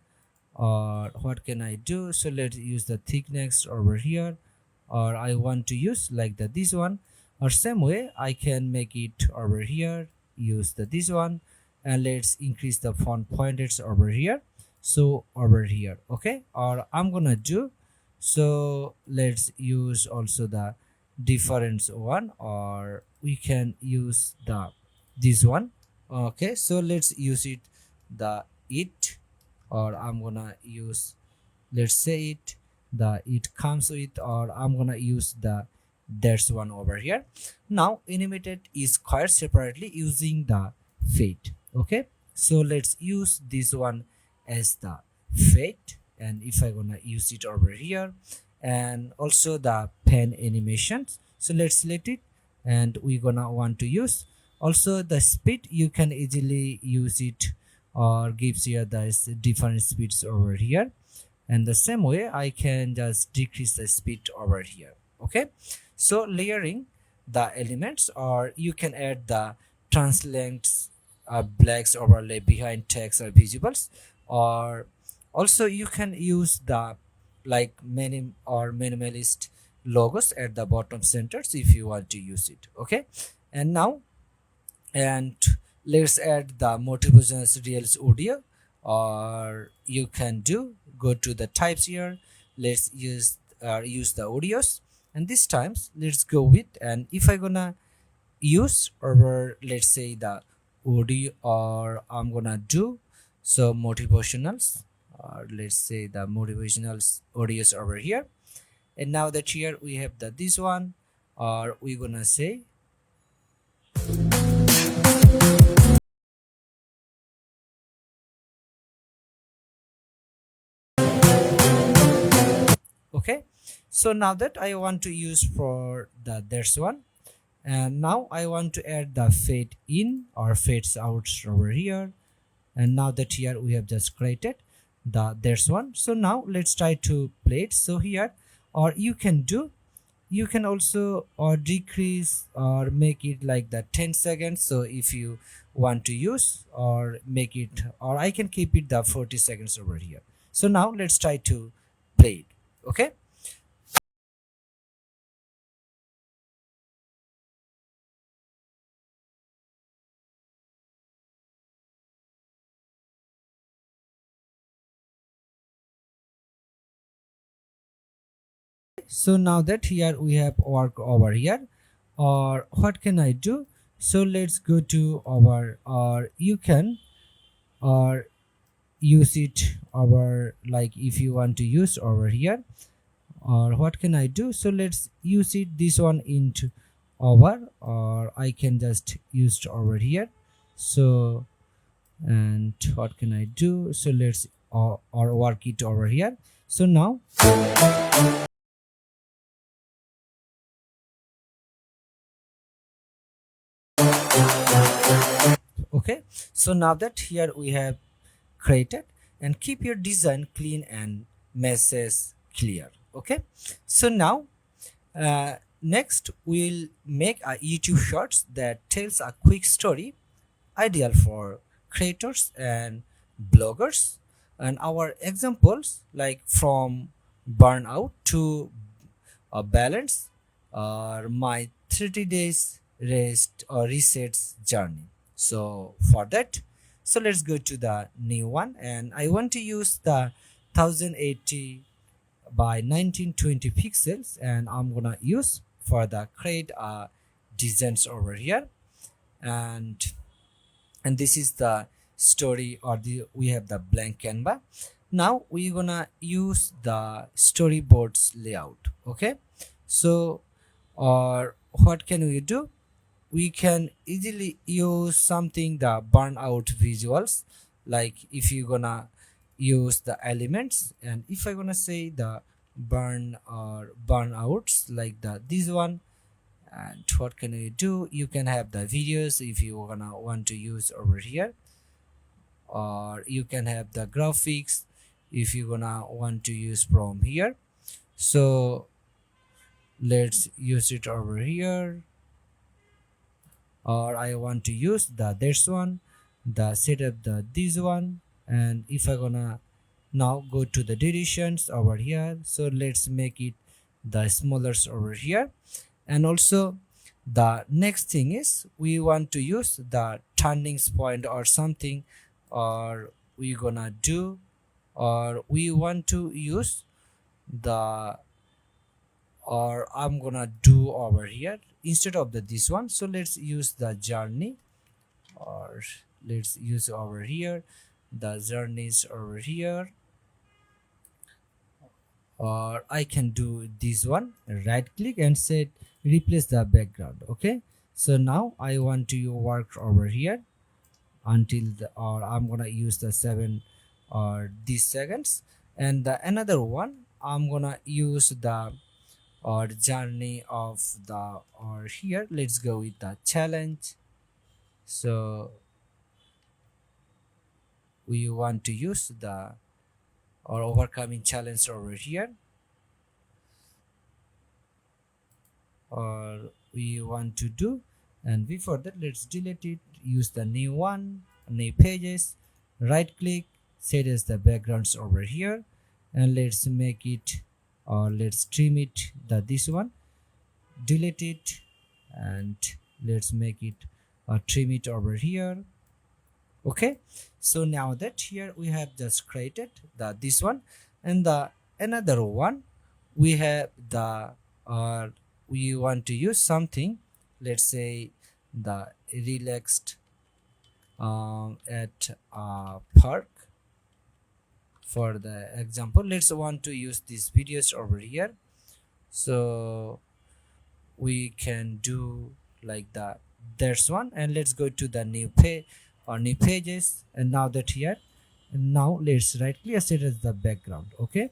Or what can I do? So let's use the thickness over here, or I want to use like the this one, or same way I can make it over here, use the this one, and let's increase the font pointers over here, so over here. Okay, or I'm gonna do, so let's use also the difference one, or we can use the this one. Okay, so let's use it the it, or I'm gonna use, let's say it the it comes with, or I'm gonna use the that's one over here. Now animated is quite separately using the fade. Okay, so let's use this one as the fade, and if I gonna use it over here, and also the pen animations, so let's select it, and we gonna want to use also the speed. You can easily use it, or gives you the different speeds over here, and the same way I can just decrease the speed over here. Okay, so layering the elements, or you can add the translate blacks overlay behind text or visuals, or also you can use the like minimalist logos at the bottom centers if you want to use it. Okay, and now, and let's add the motivational reels audio, or you can do go to the types here, let's use the audios, and this times let's go with, and if I gonna use over, let's say the audio, or I'm gonna do so motivationals, or let's say the motivationals audios over here. And now that here we have the this one, or we gonna say, okay, so now that I want to use for the there's one, and now I want to add the fade in or fades out over here. And now that here we have just created the there's one, so now let's try to play it. So here, or you can do, you can also or decrease or make it like the 10 seconds, so if you want to use, or make it, or I can keep it the 40 seconds over here. So now let's try to play it. Okay, so now that here we have work over here, or what can I do? So let's go to our, or you can or use it over, like if you want to use over here, or what can I do? So let's use it this one into over, or I can just use it over here. So, and what can I do? So let's or work it over here. So now, okay, so now that here we have created, and keep your design clean and message clear. Okay, so now next we'll make a YouTube shorts that tells a quick story, ideal for creators and bloggers. And our examples like from burnout to a balance, or my 30 days rest or resets journey. So for that, so let's go to the new one, and I want to use the 1080 by 1920 pixels, and I'm gonna use for the create designs over here. And this is the story, or the we have the blank Canva. Now we're gonna use the storyboards layout. Okay, so, or what can we do? We can easily use something the burnout visuals, like if you're gonna use the elements, and if I gonna say the burn or burnouts like the this one. And what can we do? You can have the videos if you gonna want to use over here, or you can have the graphics, if you gonna want to use from here. So let's use it over here, or I want to use the this one, the setup the this one. And if I gonna now go to the durations over here, so let's make it the smallest over here. And also the next thing is we want to use the turning point or something, or we gonna do, or we want to use the, or I'm gonna do over here instead of the this one. So let's use the journey, or let's use over here the journeys over here, or I can do this one, right click and set replace the background. Okay, so now I want to work over here until the, or I'm gonna use the 7 or these seconds. And the another one I'm gonna use the or journey of the, or here let's go with the challenge. So we want to use the or overcoming challenge over here, or we want to do. And before that, let's delete it, use the new one, new pages, right click, set as the backgrounds over here, and let's make it, or let's trim it the this one, delete it, and let's make it trim it over here. Okay, so now that here we have just created the this one, and the another one we have the, we want to use something, let's say the relaxed at a park. For the example, let's want to use these videos over here. So we can do like that, there's one. And let's go to the new page or new pages, and now that here, and now let's right click set as the background. Okay,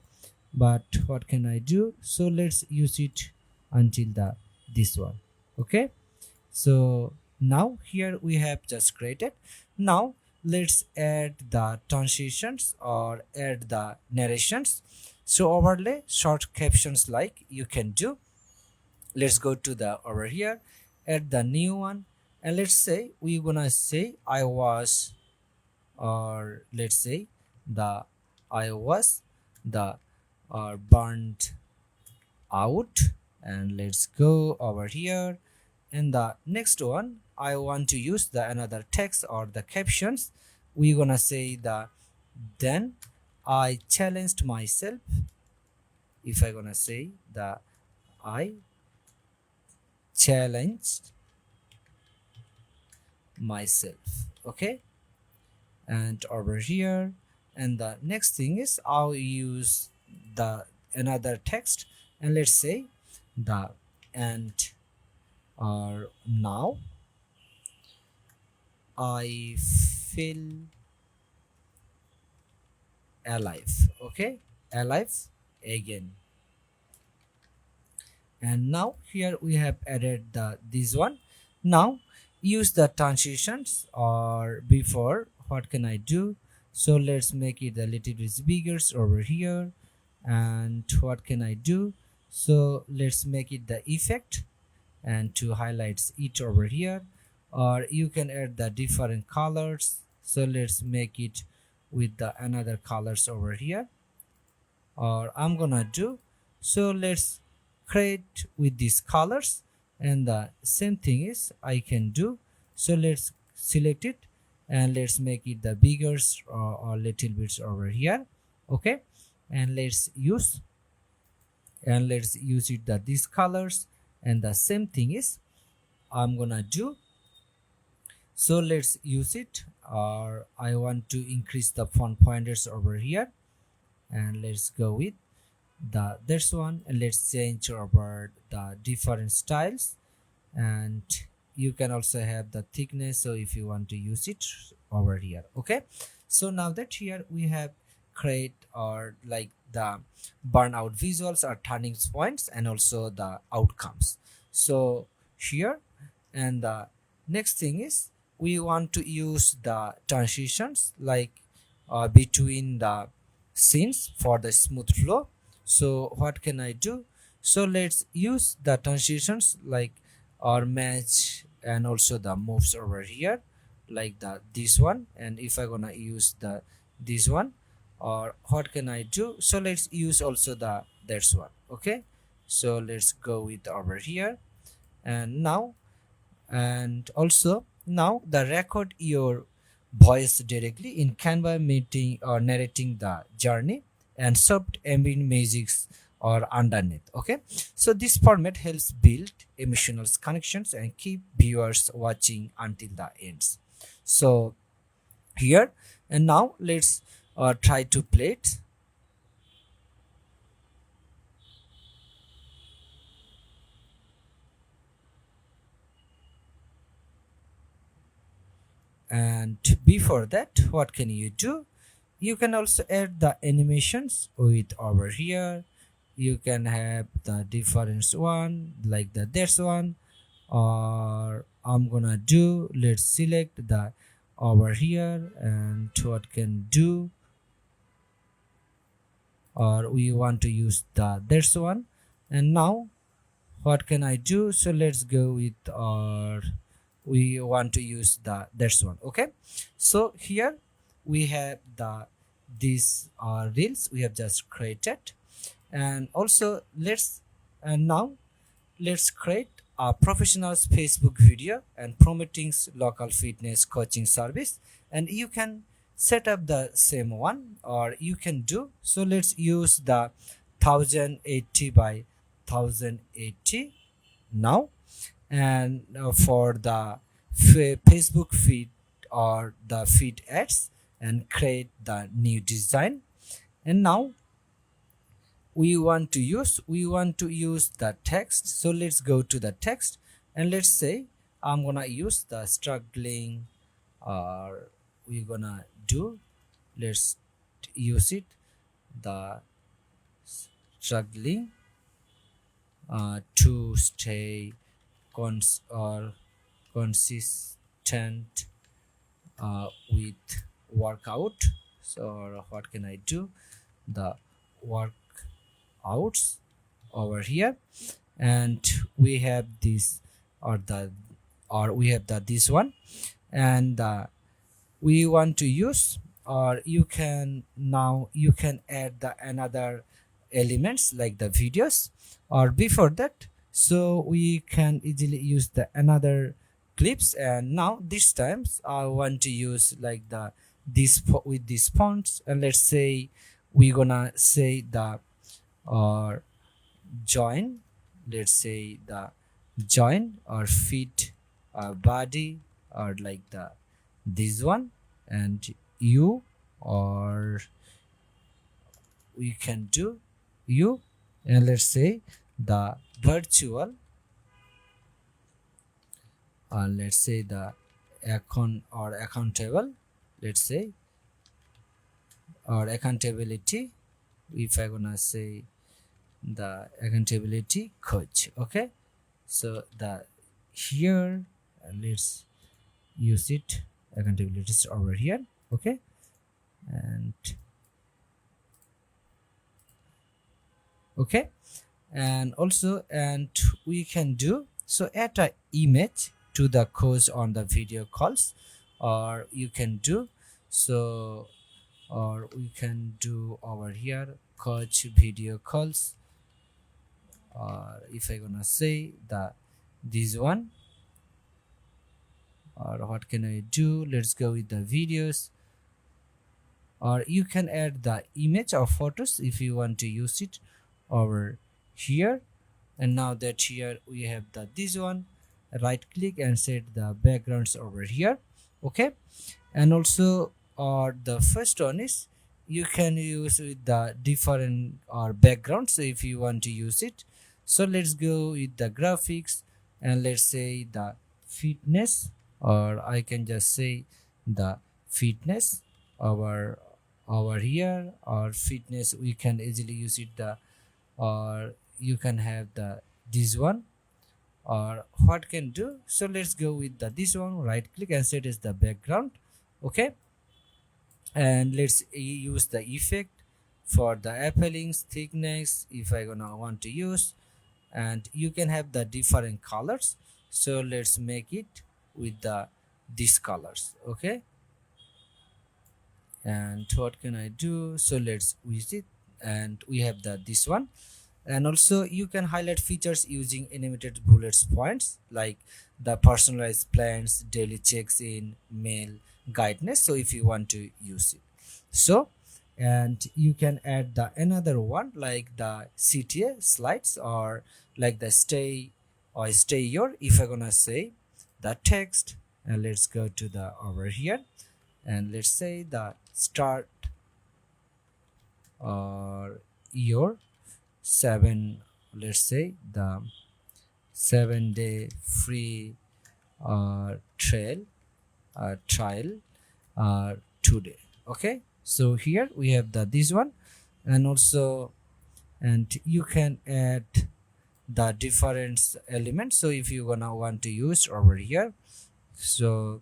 but what can I do? So let's use it until the this one. Okay, so now here we have just created. Now let's add the transitions or add the narrations. So overlay short captions like you can do. Let's go to the over here, add the new one, and let's say we're gonna say I was, or let's say the I was the burned out. And let's go over here, and the next one I want to use the another text or the captions. We're gonna say the then I challenged myself. If I gonna say the I challenged myself. Okay, and over here, and the next thing is I'll use the another text, and let's say the and or now I feel alive. Okay, alive again. And now here we have added the this one. Now use the transitions, or before what can I do? So let's make it a little bit bigger over here. And what can I do? So let's make it the effect and to highlight it over here, or you can add the different colors. So let's make it with the another colors over here, or I'm gonna do, so let's create with these colors. And the same thing is I can do, so let's select it and let's make it the bigger or little bits over here. Okay, and let's use it the these colors. And the same thing is I'm gonna do, so let's use it, or I want to increase the font pointers over here, and let's go with the this one, and let's change over the different styles. And you can also have the thickness, so if you want to use it over here. Okay, so now that here we have create or like the burnout visuals or turning points and also the outcomes. So here, and the next thing is we want to use the transitions like between the scenes for the smooth flow. So what can I do? So let's use the transitions like or match and also the moves over here like this one. And if I gonna use this one, or what can I do? So let's use also the that's one. Okay, so let's go with over here. And now, and also now the record your voice directly in Canva, meeting or narrating the journey, and soft ambient musics or underneath. Okay, so this format helps build emotional connections and keep viewers watching until the ends. So here, and now let's try to play it. And before that, what can you do? You can also add the animations with over here. You can have the different one like the this one, or I'm gonna do, let's select the over here. And what can do, or we want to use the this one. And now what can I do? So let's go with our, we want to use the this one. Okay, so here we have the these reels we have just created. And also let's, and now let's create a professional Facebook video and promoting local fitness coaching service. And you can set up the same one, or you can do, so let's use the 1080 by 1080 now. And for the Facebook feed or the feed ads, and create the new design. And now we want to use the text. So let's go to the text, and let's say I'm gonna use the struggling, or we're gonna do, let's use it, the struggling to stay or consistent with workout. So what can I do? The workouts over here. And we have this, or the, or we have the this one. And we want to use, or you can, now you can add the another elements like the videos. Or before that, so we can easily use the another clips. And now this times I want to use like the this with these fonts. And let's say we're gonna say the, or join, let's say the join or fit body, or like the this one. And you, or we can do you. And let's say the virtual, let's say the account or accountable, let's say, or accountability, if I gonna say the accountability coach. Okay, so the here, let's use it, accountability is over here. Okay, and okay, and also, and we can do, so add a image to the coach on the video calls. Or you can do, so, or we can do over here coach video calls. Or if I gonna say the this one, or what can I do, let's go with the videos. Or you can add the image or photos if you want to use it over here. And now that here we have the this one, right click and set the backgrounds over here. Okay, and also, or the first one is, you can use with the different or backgrounds if you want to use it. So let's go with the graphics, and let's say the fitness, or I can just say the fitness over here. Or fitness, we can easily use it the, or you can have the this one. Or what can do, so let's go with the this one, right click and set as the background. Okay, and let's use the effect, for the appellings thickness if I gonna want to use, and you can have the different colors. So let's make it with the these colors. Okay, and what can I do? So let's use it, and we have the this one. And also you can highlight features using animated bullets points like the personalized plans, daily checks in, mail, guidance, so if you want to use it. So and you can add the another one like the CTA slides, or like the stay or stay your, if I'm gonna say the text. And let's go to the over here, and let's say the start or your 7, let's say the 7-day free trail trial today. Okay, so here we have the this one. And also, and you can add the different elements, so if you gonna want to use over here. So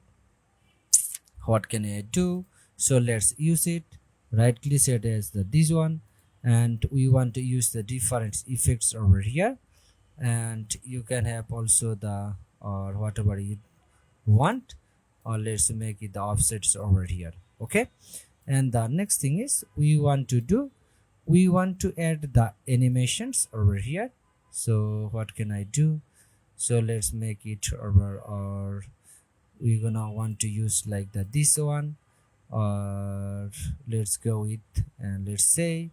what can I do? So let's use it. Right click set as the this one, and we want to use the different effects over here. And you can have also the or whatever you want, or let's make it the offsets over here. Okay, and the next thing is we want to do, we want to add the animations over here. So what can I do? So let's make it over, or we're gonna want to use like the this one, or let's go with, and let's say,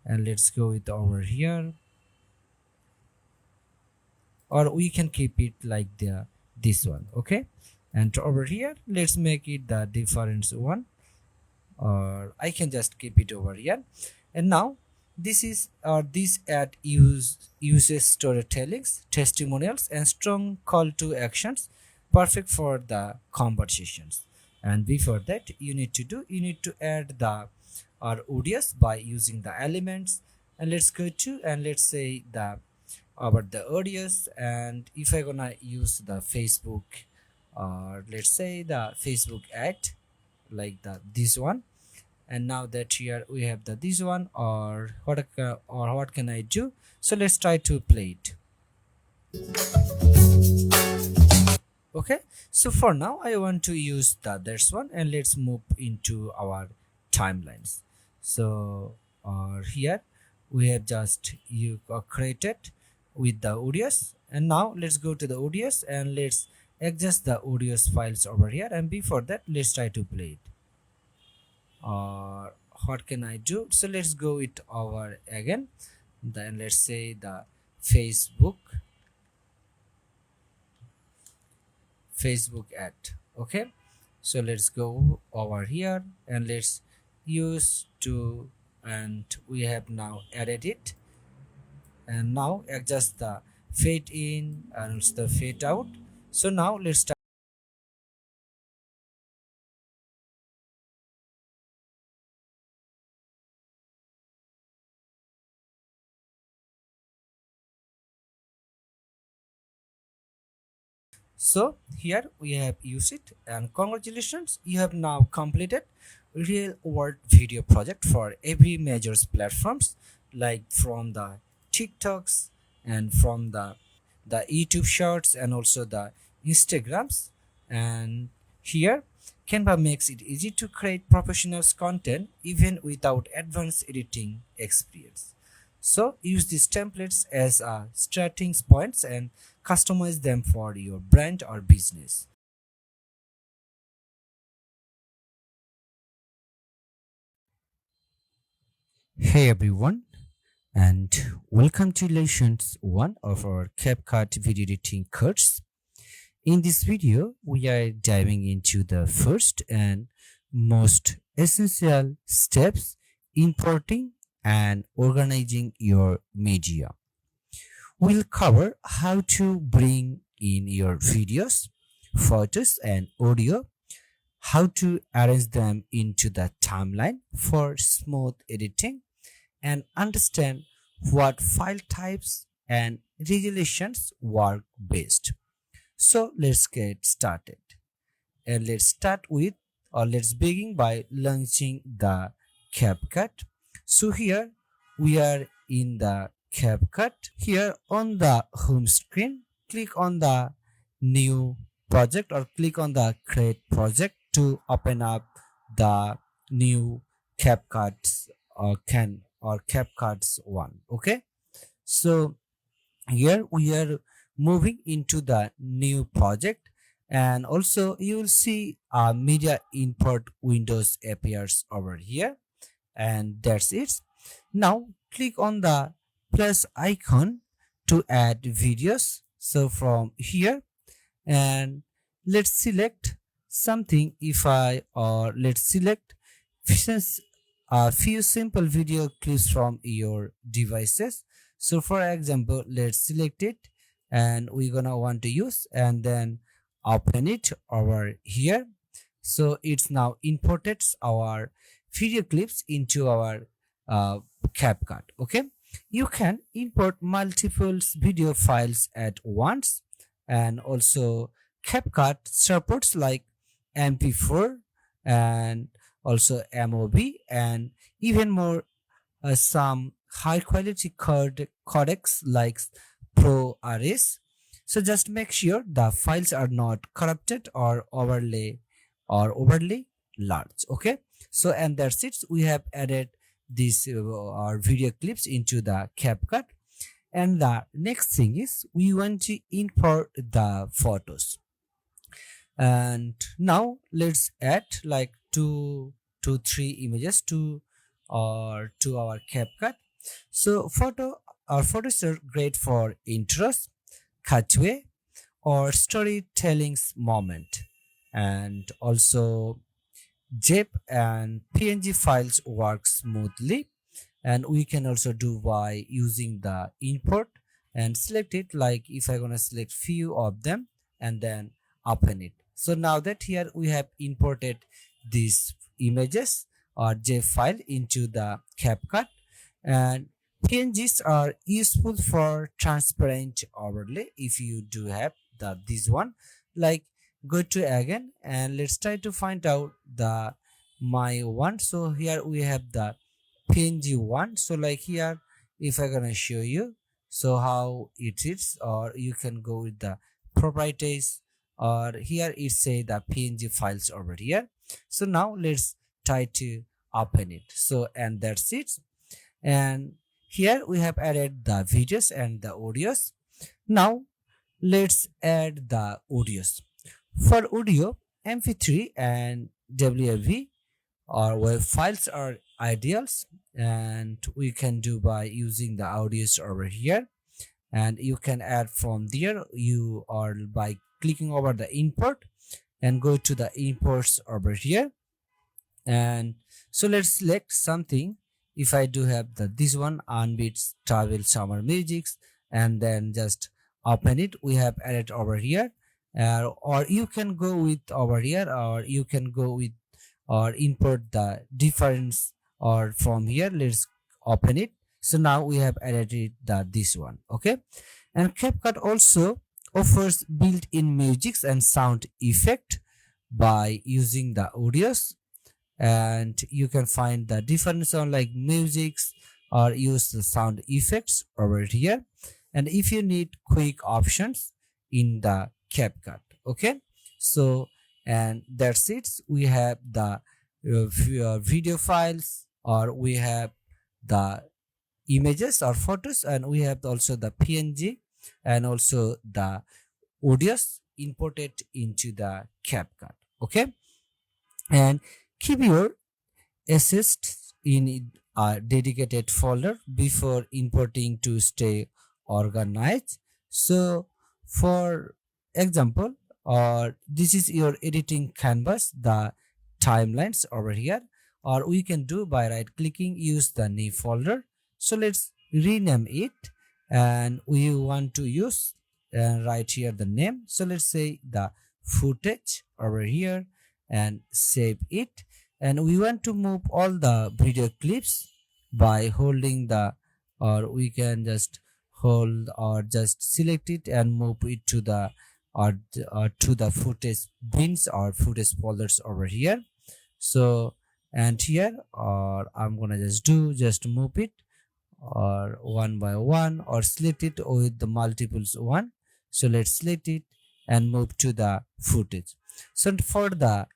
and let's go with over here, or we can keep it like the this one. Okay, and over here let's make it the different one, or I can just keep it over here. And now this is this ad uses storytellings, testimonials, and strong call to actions, perfect for the conversations. And before that, you need to add the audios by using the elements. And let's go to, and let's say the about the audios. And if I gonna use the Facebook, or let's say the Facebook ad like the this one. And now that here we have the this one, or what can I do? So let's try to play it. Okay, so for now I want to use the this one, and let's move into our timelines. So here we have just you created with the audios. And now let's go to the audios, and let's adjust the audios files over here. And before that, let's try to play it. Or what can I do? So let's go it over again. Then let's say the Facebook ad. Okay, so let's go over here, and let's use to, and we have now added it. And now adjust the fade in and the fade out. So now let's start. So here we have used it, and congratulations, you have now completed real world video project for every major platforms, like from the TikToks, and from the YouTube shorts, and also the Instagrams. And here Canva makes it easy to create professional content even without advanced editing experience. So use these templates as starting points and customize them for your brand or business. Hey everyone, and welcome to Lessons 1 of our CapCut video editing course. In this video, we are diving into the first and most essential steps importing and organizing your media. We'll cover how to bring in your videos, photos, and audio, how to arrange them into the timeline for smooth editing, and understand what file types and resolutions work best. So let's get started. And let's start with or let's begin by launching the CapCut. So here we are in the CapCut. Here on the home screen, click on the new project or click on the create project to open up the new CapCut or CapCut's one. Okay, so here we are moving into the new project, and also you will see a media import windows appears over here, and that's it. Now click on the plus icon to add videos. So from here, and let's select something. If I or let's select since a few simple video clips from your devices. So for example, let's select it, and we're gonna want to use, and then open it over here. So it's now imported our video clips into our CapCut. Okay, you can import multiple video files at once, and also CapCut supports like MP4 and also MOV and even more, some high quality codecs like ProRes. So just make sure the files are not corrupted or overly large. Okay, so and that's it. We have added these our video clips into the CapCut, and the next thing is we want to import the photos. And now let's add like two three images to our CapCut. So our photos are great for intros, cutaway, or storytelling's moment, and also zip and png files work smoothly, and we can also do by using the import and select it. Like if I'm gonna select few of them and then open it. So now that here we have imported these images or zip file into the CapCut, and PNGs are useful for transparent overlay. If you do have this one, like go to again and let's try to find out the my one. So here we have the PNG one. So like here, if I'm gonna show you so how it is, or you can go with the properties, or here it say the PNG files over here. So now let's try to open it. So and that's it. And here we have added the videos and the audios. Now let's add the audios. For audio, MP3 and WAV or web files are ideals, and we can do by using the audios over here, and you can add from there you or by clicking over the import and go to the imports over here. And so let's select something. If I do have this one on beats travel summer musics, and then just open it, we have added over here, or you can go with over here, or you can go with or import the difference, or from here let's open it. So now we have added it this one. Okay, and CapCut also offers built-in musics and sound effect by using the audios, and you can find the different sound like musics or use the sound effects over here. And if you need quick options in the CapCut. Okay, so and that's it. We have the video files, or we have the images or photos, and we have also the PNG and also the audios imported into the CapCut. Okay, and keep your assets in a dedicated folder before importing to stay organized. So for example, this is your editing canvas, the timelines over here, or we can do by right clicking use the new folder. So let's rename it, and we want to use right here the name. So let's say the footage over here and save it. And we want to move all the video clips by holding the, or we can just hold or just select it and move it to the to the footage bins or footage folders over here. So and here, or I'm gonna just move it or one by one, or select it with the multiples one. So let's select it and move to the footage. So for the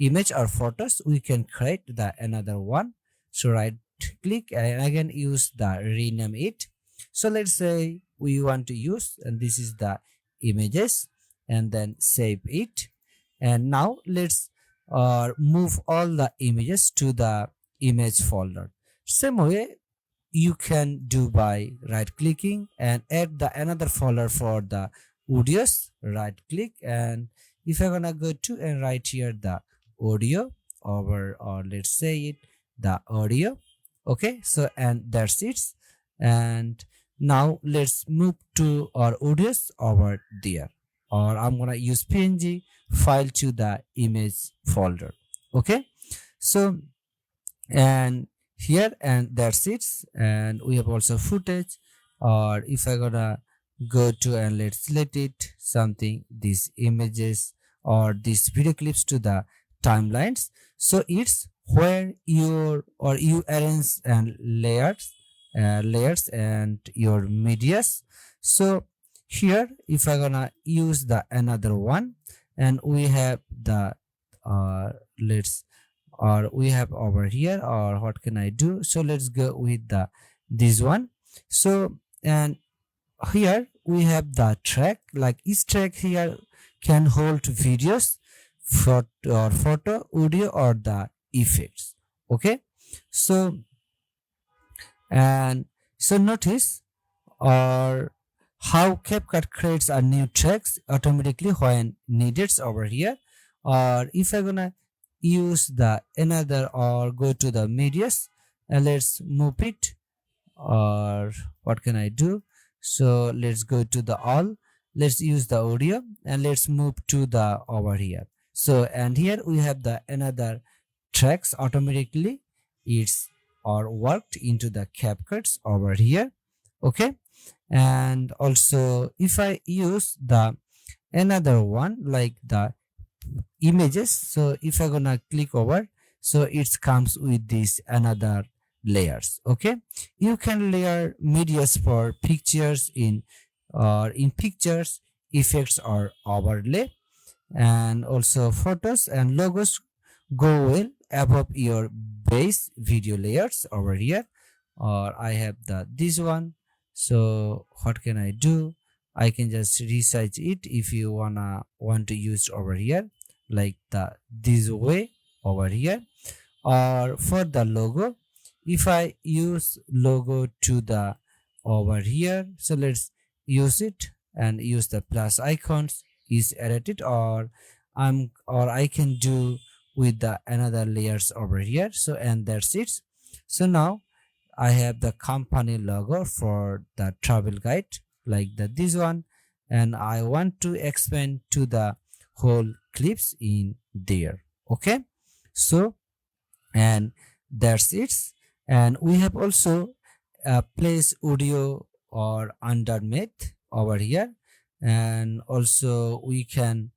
image or photos, we can create the another one. So right click and again use the rename it. So let's say we want to use, and this is the images, and then save it. And now let's move all the images to the image folder. Same way you can do by right clicking and add the another folder for the audios. Right click, and if I'm gonna go to and write here the audio over, or let's say it the audio. Okay, so and that's it. And now let's move to our audios over there, or I'm gonna use png file to the image folder. Okay, so and here, and that's it. And we have also footage, or if I gonna go to and let's select it something, these images or these video clips to the timelines. So it's where you arrange and layers and your medias. So here if I gonna use the another one, and we have the let's, or we have over here, or what can I do? So let's go with the this one. So and here we have the track, like each track here can hold videos, photo, audio, or the effects. Okay, so and so notice or how CapCut creates a new tracks automatically when needed over here. Or if I'm gonna use the another, or go to the medias and let's move it, or what can I do? So let's go to the all, let's use the audio and let's move to the over here. So and here we have the another tracks automatically, it's or worked into the CapCuts over here. Okay, and also if I use the another one like the images, so if I'm gonna click over, so it comes with this another layers. Okay, you can layer medias for pictures in, or in pictures, effects, or overlay. And also photos and logos go well above your base video layers over here. Or I have the this one, so what can I do? I can just resize it if you want to use over here, like the this way over here. Or for the logo, if I use logo to the over here, so let's use it and use the plus icons is edited, or I can do with the another layers over here. So and that's it. So now I have the company logo for the travel guide, like this one, and I want to expand to the whole clips in there. Okay, so and that's it. And we have also place audio or underneath over here, and also we can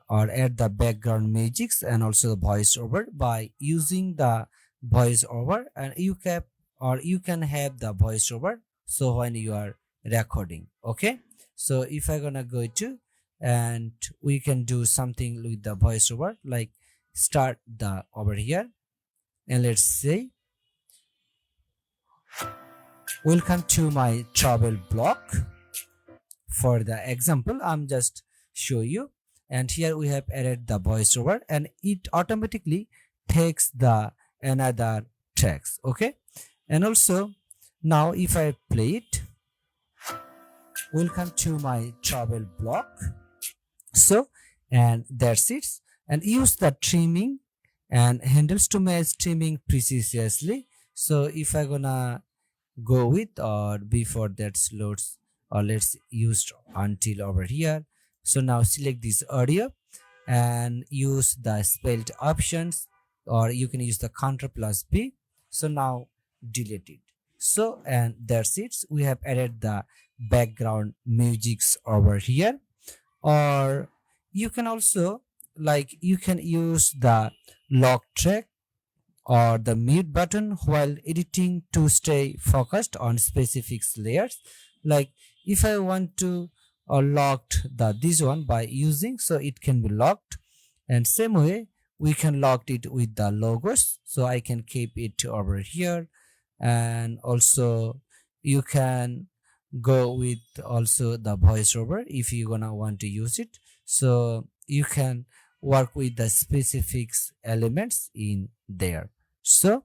or add the background musics and also the voiceover by using the voiceover. And you can have the voiceover so when you are recording. Okay, so if I'm gonna go to, and we can do something with the voiceover, like start the over here, and let's say welcome to my travel blog. For the example I'm just show you, and here we have added the voiceover and it automatically takes the another tracks. Okay, and also now if I play it, welcome to my travel blog. So and that's it. And use the trimming and handles to match trimming precisely. So if I gonna go with, or before that loads, or let's use until over here. So now select this audio and use the spelled options, or you can use the Ctrl plus B. So now delete it. So and that's it, we have added the background musics over here. Or you can also like you can use the lock track or the mute button while editing to stay focused on specific layers. Like if I want to locked the this one by using, so it can be locked, and same way we can lock it with the logos, so I can keep it over here. And also you can go with also the voiceover if you gonna want to use it, so you can work with the specifics elements in there. So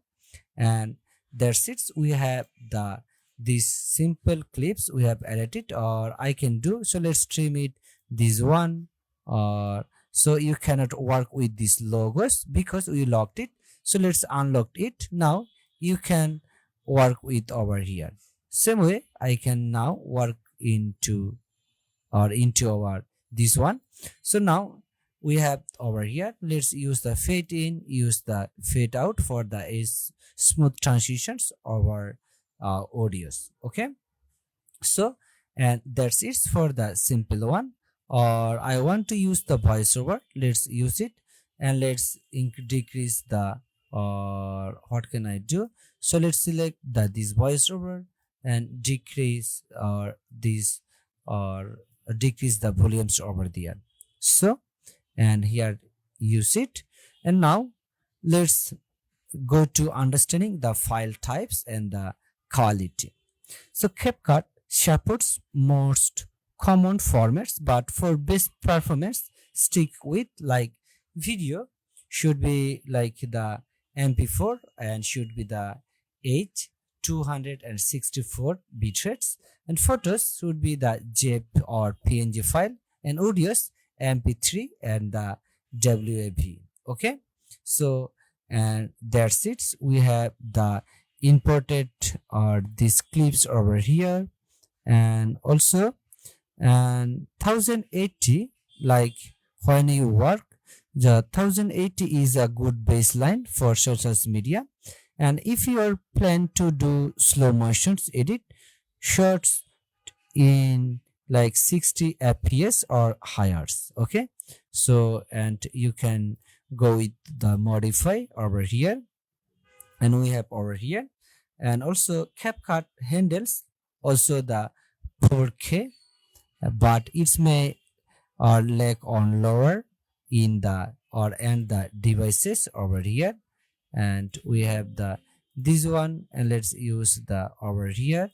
and that's it, we have the these simple clips we have added it, or I can do, so let's trim it this one, or so you cannot work with these logos because we locked it. So let's unlock it. Now you can work with over here. Same way I can now work into or into our this one. So now we have over here, let's use the fade in, use the fade out for the smooth transitions over audios. Okay, so and that's it for the simple one. Or I want to use the voiceover, let's use it, and let's decrease the, or what can I do, so let's select the this voiceover and decrease or this, or decrease the volumes over there. So and here use it. And now let's go to understanding the file types and the quality. So CapCut supports most common formats, but for best performance, stick with like video should be like the MP4 and should be the 264 bitrates, and photos should be the JPEG or PNG file, and audios MP3 and the WAV. Okay, so and that's it. We have the imported or these clips over here, and also and 1080, like when you work, the 1080 is a good baseline for social media. And if you are plan to do slow motions edit shots in like 60 fps or higher, okay, so and you can go with the modify over here, and we have over here. And also CapCut handles also the 4K, but it may lag on lower in the or and the devices over here. And we have the this one, and let's use the over here,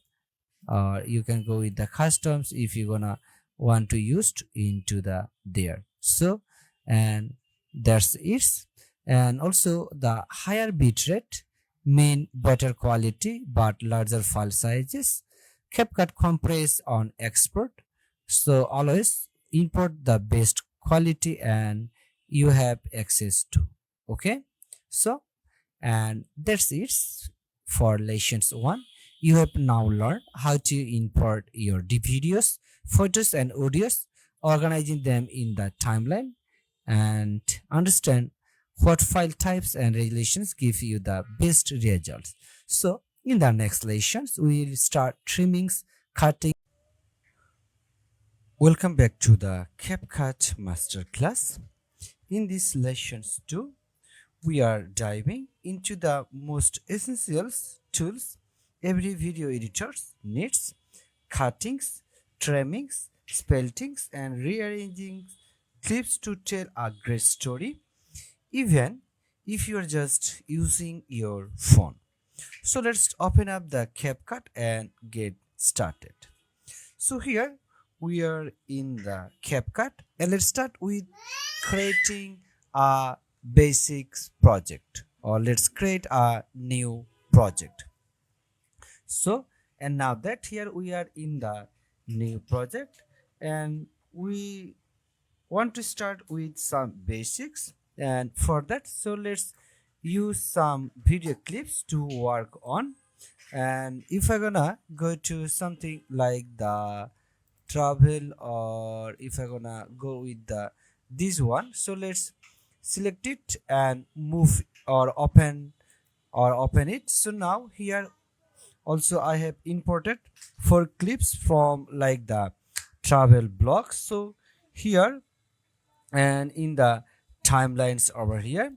or you can go with the customs if you're gonna want to use into the there. So and that's it. And also the higher bitrate mean better quality but larger file sizes. CapCut compress on export, so always import the best quality and you have access to. Okay, so and that's it for lessons 1. You have now learned how to import your videos, photos and audios, organizing them in the timeline, and understand what file types and resolutions give you the best results. So in the next lessons we will start trimmings, cutting. Welcome back to the CapCut Masterclass. In this lessons 2, we are diving into the most essential tools every video editor needs: cuttings, trimmings, speltings, and rearranging clips to tell a great story, even if you are just using your phone. So let's open up the CapCut and get started. So here we are in the CapCut, and let's start with creating a basics project, or let's create a new project. So and now that here we are in the new project, and we want to start with some basics, and for that, so let's use some video clips to work on. And if I'm gonna go to something like the travel, or if I'm gonna go with the this one, so let's select it and move or open it. So now here also I have imported 4 clips from like the travel blog. So here and in the timelines over here.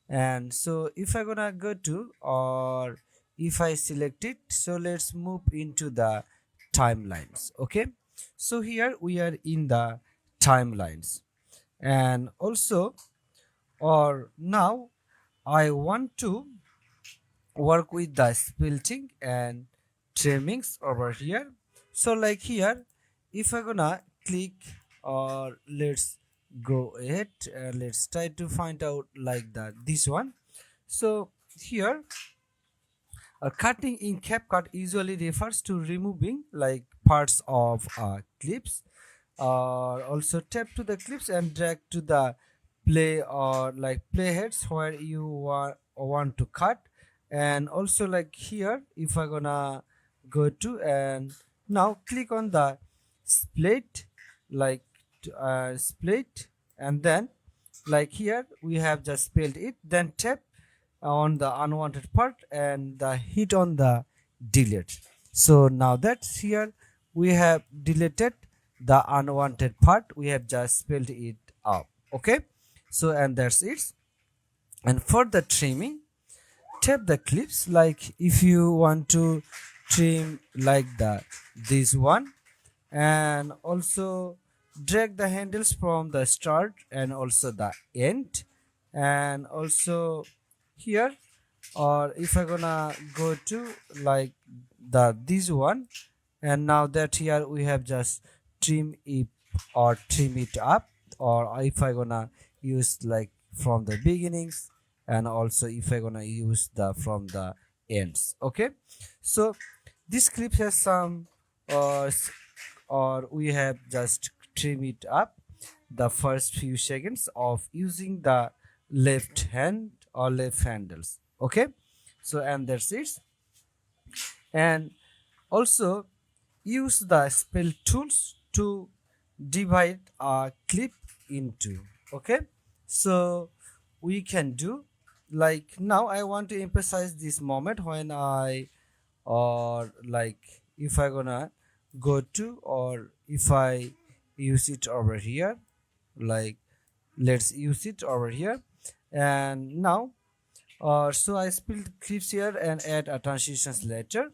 And so if I gonna go to, or if I select it, so let's move into the timelines. Okay, so here we are in the timelines. And also, or now I want to work with the splitting and trimmings over here. So like here, if I gonna click, or let's go ahead and let's try to find out like that, this one. So here, cutting in CapCut usually refers to removing like parts of clips, or also tap to the clips and drag to the play or like playheads where you want to cut. And also like here, if I gonna go to and now click on the split, like split, and then like here we have just spelled it, then tap on the unwanted part and the hit on the delete. So now that's here, we have deleted the unwanted part, we have just spelled it out. Okay, so and that's it. And for the trimming, tap the clips, like if you want to trim like this one, and also drag the handles from the start and also the end. And also here, or if I gonna go to like this one, and now that here we have just trim it or trim it up, or if I gonna use like from the beginnings, and also if I gonna use the from the ends. Okay, so this clip has some or we have just trim it up the first few seconds of using the left hand or left handles. Okay, so and that's it. And also use the spell tools to divide a clip into. Okay, so we can do like, now I want to emphasize this moment when I, or like if I gonna go to, or if I use it over here, like let's use it over here. And now so I spilled clips here and add a transitions later.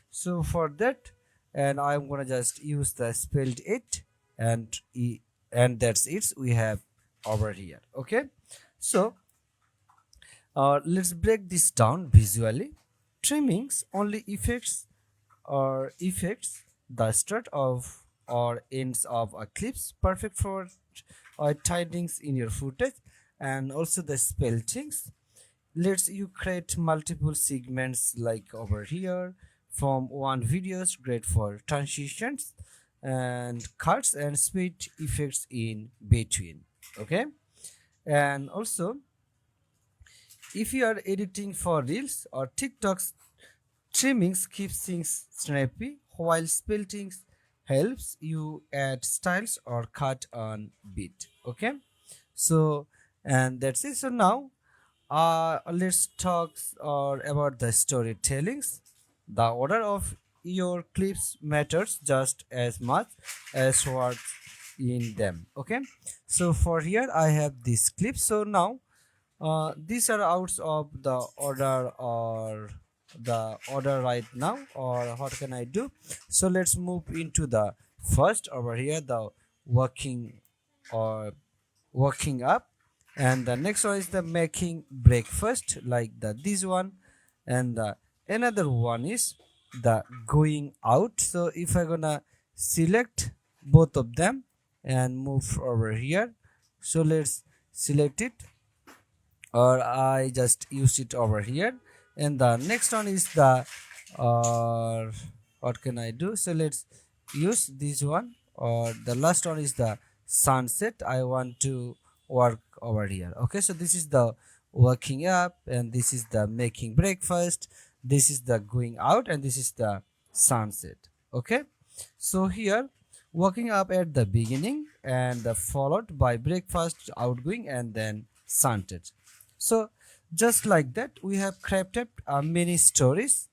So for that, and I'm gonna just use the spelled it, and and that's it, we have over here. Okay, so let's break this down visually. Trimmings only affects the start of or ends of a clips, perfect for tidings in your footage. And also the spellings lets you create multiple segments like over here from one videos, great for transitions and cuts and speed effects in between. Okay, and also if you are editing for reels or TikToks, trimmings keeps things snappy, while splitting helps you add styles or cut on beat. Okay, so and that's it. So now let's talk about the storytellings. The order of your clips matters just as much as what's in them. Okay, so for here I have this clip. So now these are out of the order, or the order right now, or what can I do? So let's move into the first over here, the working or working up. And the next one is the making breakfast, like this one. And the another one is the going out. So if I gonna select both of them and move over here, so let's select it, or I just use it over here. And the next one is the what can I do? So let's use this one, or the last one is the sunset. I want to work over here. Okay, so this is the working up, and this is the making breakfast, this is the going out, and this is the sunset. Okay, so here working up at the beginning, and followed by breakfast, outgoing, and then sunset. So just like that, we have crafted many stories.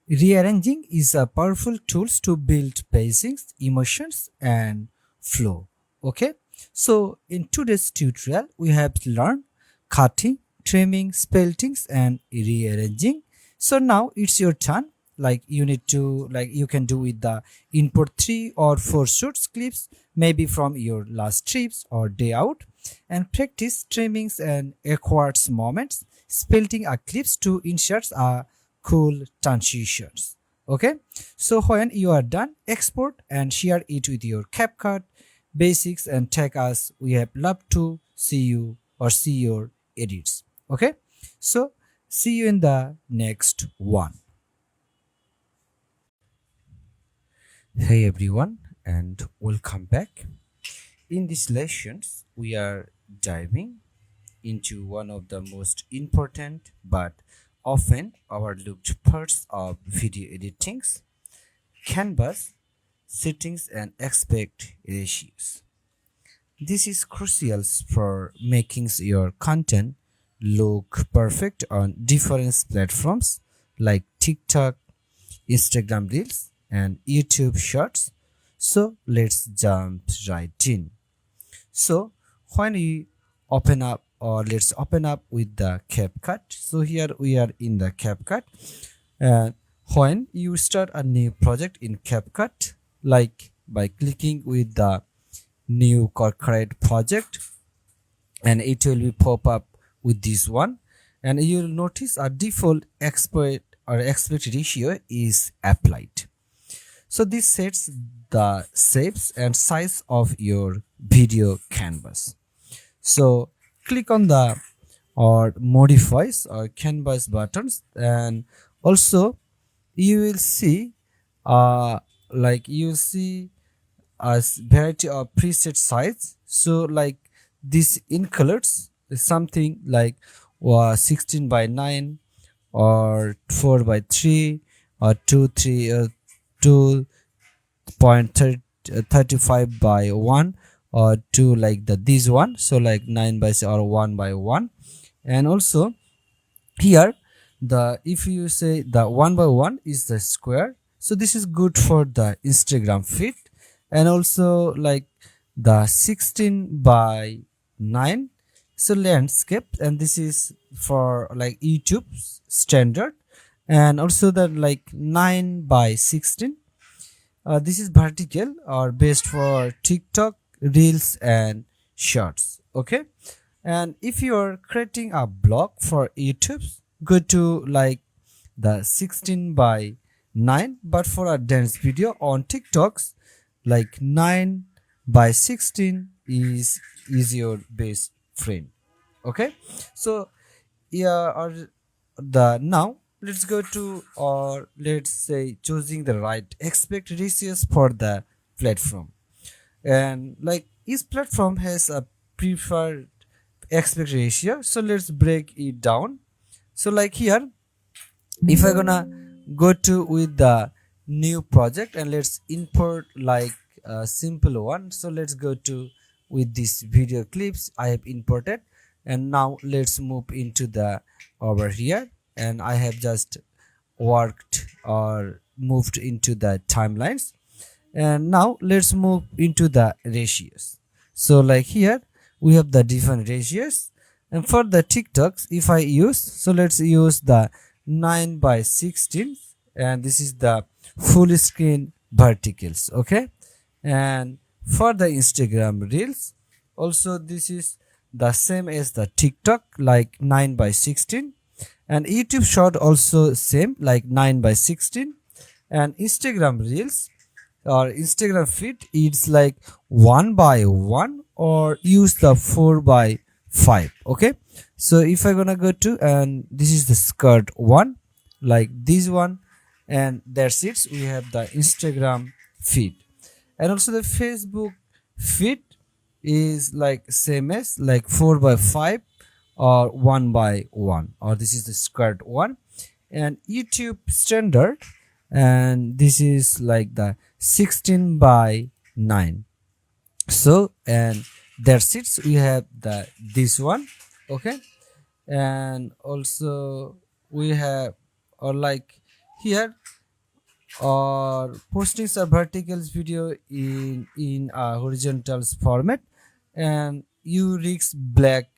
Rearranging is a powerful tool to build pacings, emotions, and flow. Okay, so in today's tutorial, we have learned cutting, trimming, speltings, and rearranging. So now it's your turn. Like you need to, like you can do with the input 3 or 4 short clips, maybe from your last trips or day out, and practice trimmings and awkward moments, spelting a clips to insert a cool transitions. Okay, so when you are done, export and share it with your CapCut basics and tag us. We have loved to see you or see your edits. Okay, so see you in the next one. Hey everyone, and welcome back. In these lessons, we are diving into one of the most important but often overlooked parts of video editing: canvas settings and aspect ratios. This is crucial for making your content look perfect on different platforms like TikTok, Instagram Reels, and YouTube Shorts. So let's jump right in. So when we open up, or let's open up with the CapCut. So here we are in the CapCut, and when you start a new project in CapCut, like by clicking with the new corporate project, and it will be pop up with this one, and you'll notice a default aspect ratio is applied. So this sets the shapes and size of your video canvas. So click on the or modifies or canvas buttons, and also you will see you see a variety of preset size. So like this includes something like 16 by 9 or 4 by 3 or 2.35 by 1 or 2 like this one. So like 9 by or 1 by 1. And also here the, if you say the 1 by 1 is the square, so this is good for the Instagram feed. And also like the 16 by 9, so landscape, and this is for like YouTube standard. And also the like 9 by 16, this is vertical or best for TikTok Reels and Shorts. Okay, and if you are creating a blog for YouTube, go to like the 16 by 9, but for a dance video on TikToks, like 9 by 16 is your best friend. Okay, so yeah, or the now let's go to, or let's say choosing the right aspect ratios for the platform. And like each platform has a preferred aspect ratio, so let's break it down. So like here, if I'm gonna go to with the new project, and let's import like a simple one. So let's go to with this video clips I have imported, and now let's move into the over here, and I have just worked or moved into the timelines. And now let's move into the ratios. So like here we have the different ratios, and for the TikToks, if I use, so let's use the 9 by 16, and this is the full screen verticals. Okay, and for the Instagram Reels, also this is the same as the TikTok, like 9 by 16, and YouTube Short also same like 9 by 16, and Instagram Reels or Instagram feed, it's like 1 by 1 or use the 4 by 5. Okay, so if I'm gonna go to, and this is the skirt one, like this one, and that's it. We have the Instagram feed, and also the Facebook feed is like same as like 4 by 5 or 1 by 1, or this is the skirt one, and YouTube standard, and this is like the 16 by 9. So and that's it. We have the this one. Okay, and also we have, or like here, or postings a verticals video in a horizontal format, and you risk black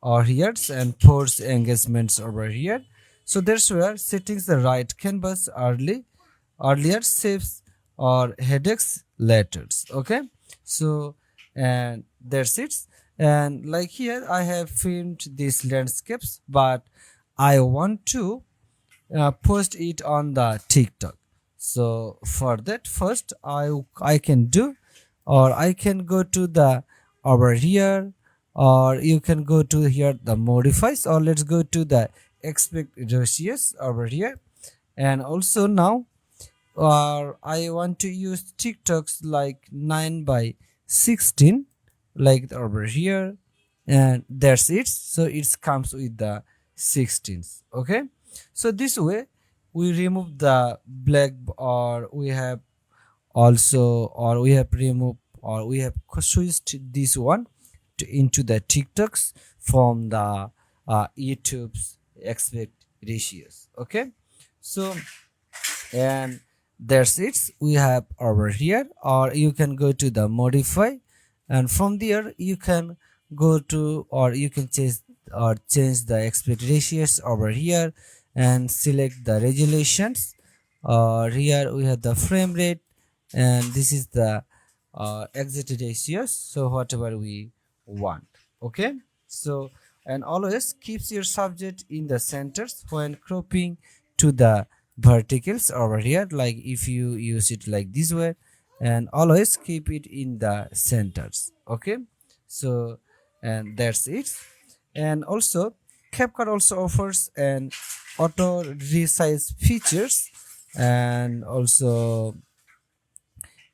or here and force engagements over here. So that's where settings the right canvas earlier saves or headaches later. Okay, so and that's it. And like here I have filmed these landscapes, but I want to post it on the TikTok. So for that, first I can do, or I can go to the over here, or you can go to here the modifies, or let's go to the expect ratios over here. And also now, or I want to use TikToks like 9 by 16, like over here, and that's it. So it comes with the 16s. Okay, so this way we remove the black, or we have also, or we have removed, or we have switched this one into the TikToks from the YouTube's expect ratios. Okay, so and that's it. We have over here, or you can go to the modify, and from there you can go to, or you can change the aspect ratios over here and select the resolutions. Here we have the frame rate, and this is the exit ratios, so whatever we want. Okay, so and always keeps your subject in the centers when cropping to the verticals over here, like if you use it like this way, and always keep it in the centers. Okay, so and that's it. And also CapCut also offers an auto resize features, and also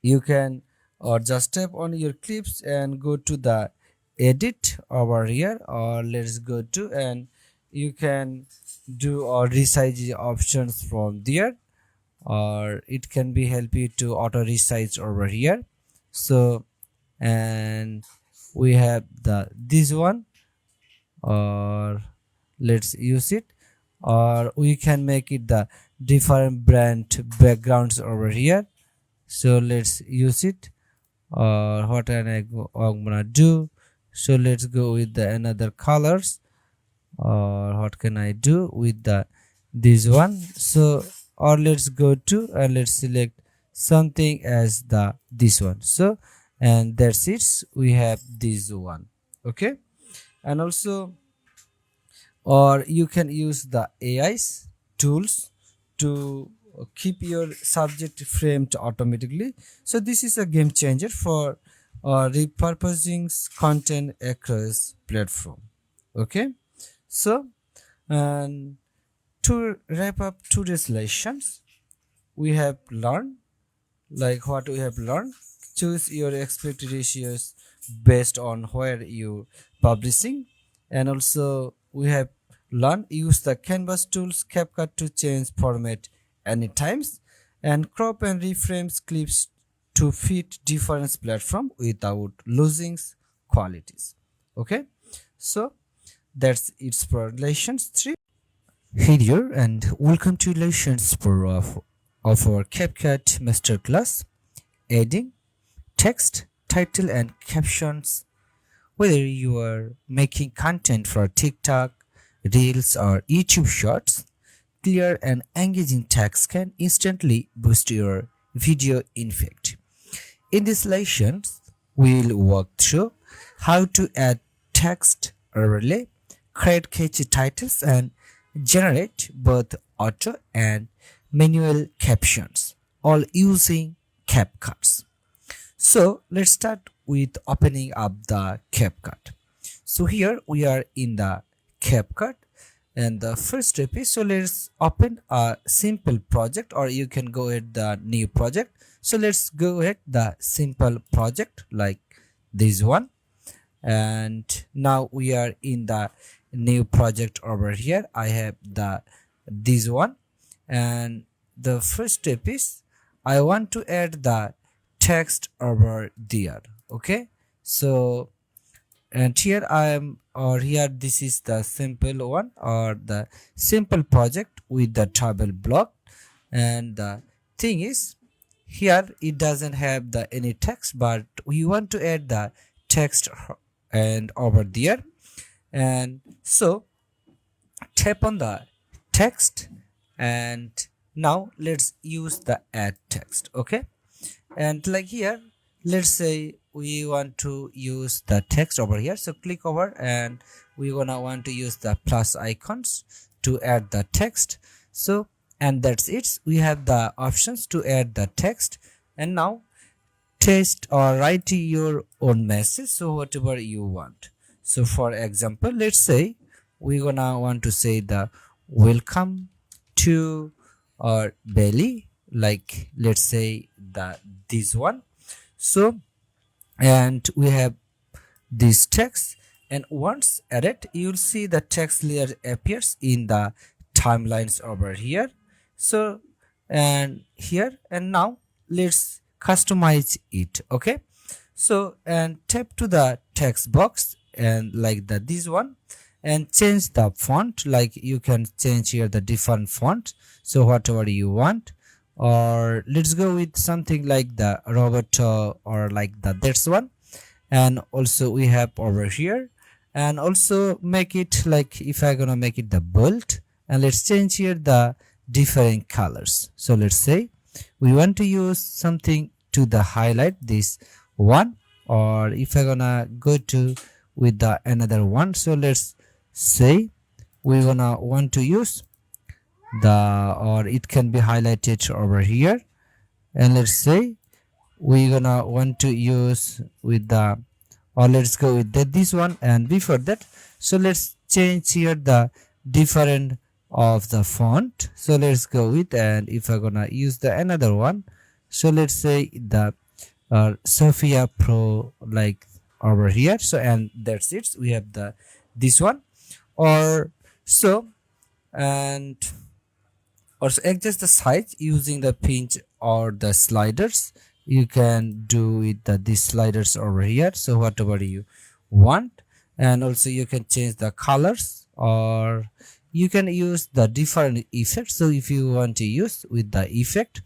you can or just tap on your clips and go to the edit over here, or let's go to, and you can do or resize options from there, or it can be help you to auto resize over here. So and we have this one, or let's use it, or we can make it the different brand backgrounds over here. So let's use it, or what I'm gonna do. So let's go with the another colors, or what can I do with this one. So or let's go to, and let's select something as this one. So and that's it, we have this one. Okay, and also, or you can use the AI's tools to keep your subject framed automatically. So this is a game changer for repurposing content across platform. Okay, so and to wrap up today's lessons, we have learned, like what we have learned: choose your aspect ratios based on where you publishing. And also we have learned use the canvas tools CapCut to change format anytimes, and crop and reframes clips to fit different platform without losing qualities. Okay, so that's it for lessons 3. Hey there, and welcome to lessons 4 of our CapCut Masterclass, adding text, title and captions. Whether you are making content for TikTok, Reels or YouTube Shorts, clear and engaging text can instantly boost your video effect. In this lesson, we'll walk through how to add text overlay, create catchy titles, and generate both auto and manual captions, all using CapCuts. So let's start with opening up the CapCut. So here we are in the CapCut, and the first step is, so let's open a simple project, or you can go at the new project. So let's go at the simple project like this one, and now we are in the new project over here. I have this one, and the first step is I want to add the text over there. Okay, so and here I am, or here this is the simple one, or the simple project with the travel block. And the thing is, here it doesn't have any text, but we want to add the text and over there. And so tap on the text, and now let's use the add text. Okay, and like here, let's say we want to use the text over here, so click over and we gonna want to use the plus icons to add the text. So and that's it, we have the options to add the text. And now text or write your own message, so whatever you want. So for example, let's say we gonna want to say the welcome to our belly, like let's say this one. So and we have this text, and once added, you'll see the text layer appears in the timelines over here. So and here, and now let's customize it. Okay, so and tap to the text box and like this one, and change the font. Like you can change here the different font, so whatever you want, or let's go with something like the Roberto or like that's one. And also we have over here, and also make it like, if I gonna make it the bold, and let's change here the different colors. So let's say we want to use something to the highlight this one, or if I gonna go to with the another one, so let's say we gonna want to use the, or it can be highlighted over here, and let's say we gonna want to use with the, or let's go with this one. And before that, so let's change here the different of the font, so let's go with, and if I'm gonna use the another one, so let's say the Sophia Pro, like over here. So and that's it, we have the this one. Or so, and also adjust the size using the pinch or the sliders. You can do with these sliders over here, so whatever you want. And also you can change the colors, or you can use the different effects. So if you want to use with the effect,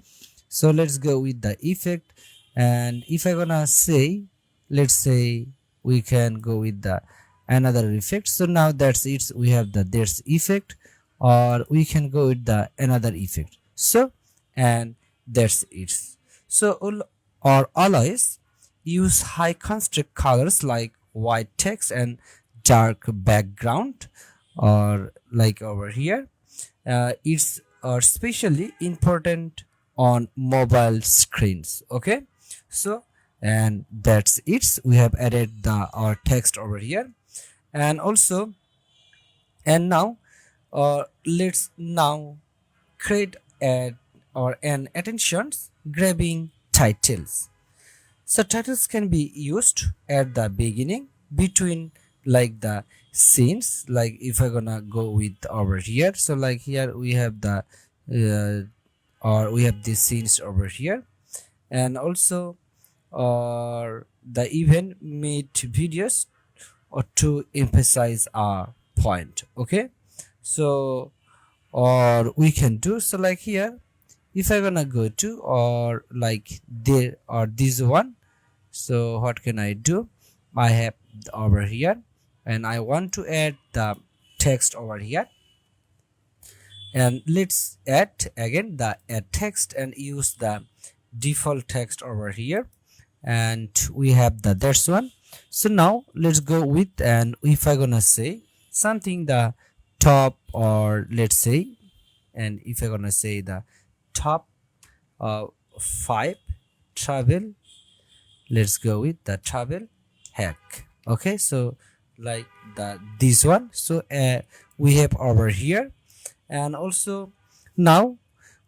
so let's go with the effect. And if I gonna say, let's say we can go with the another effect. So now that's it, we have the there's effect, or we can go with the another effect. So and that's it. So or always use high contrast colors like white text and dark background, or like over here. It's especially important on mobile screens. Okay, so and that's it, we have added the our text over here. And also, and now let's now create an attentions grabbing titles. So titles can be used at the beginning, between like the scenes. Like if I'm gonna go with over here, so like here we have the or we have these scenes over here. And also or the event made videos or to emphasize a point. Okay, so or we can do, so like here, if I gonna go to or like there or this one, so what can I do, I have over here, and I want to add the text over here. And let's add again the add text and use the default text over here. And we have the that's one. So now let's go with, and if I gonna say something the top, or let's say, and if I gonna say the top 5 travel, let's go with the travel hack. Okay, so like this one. So we have over here. And also now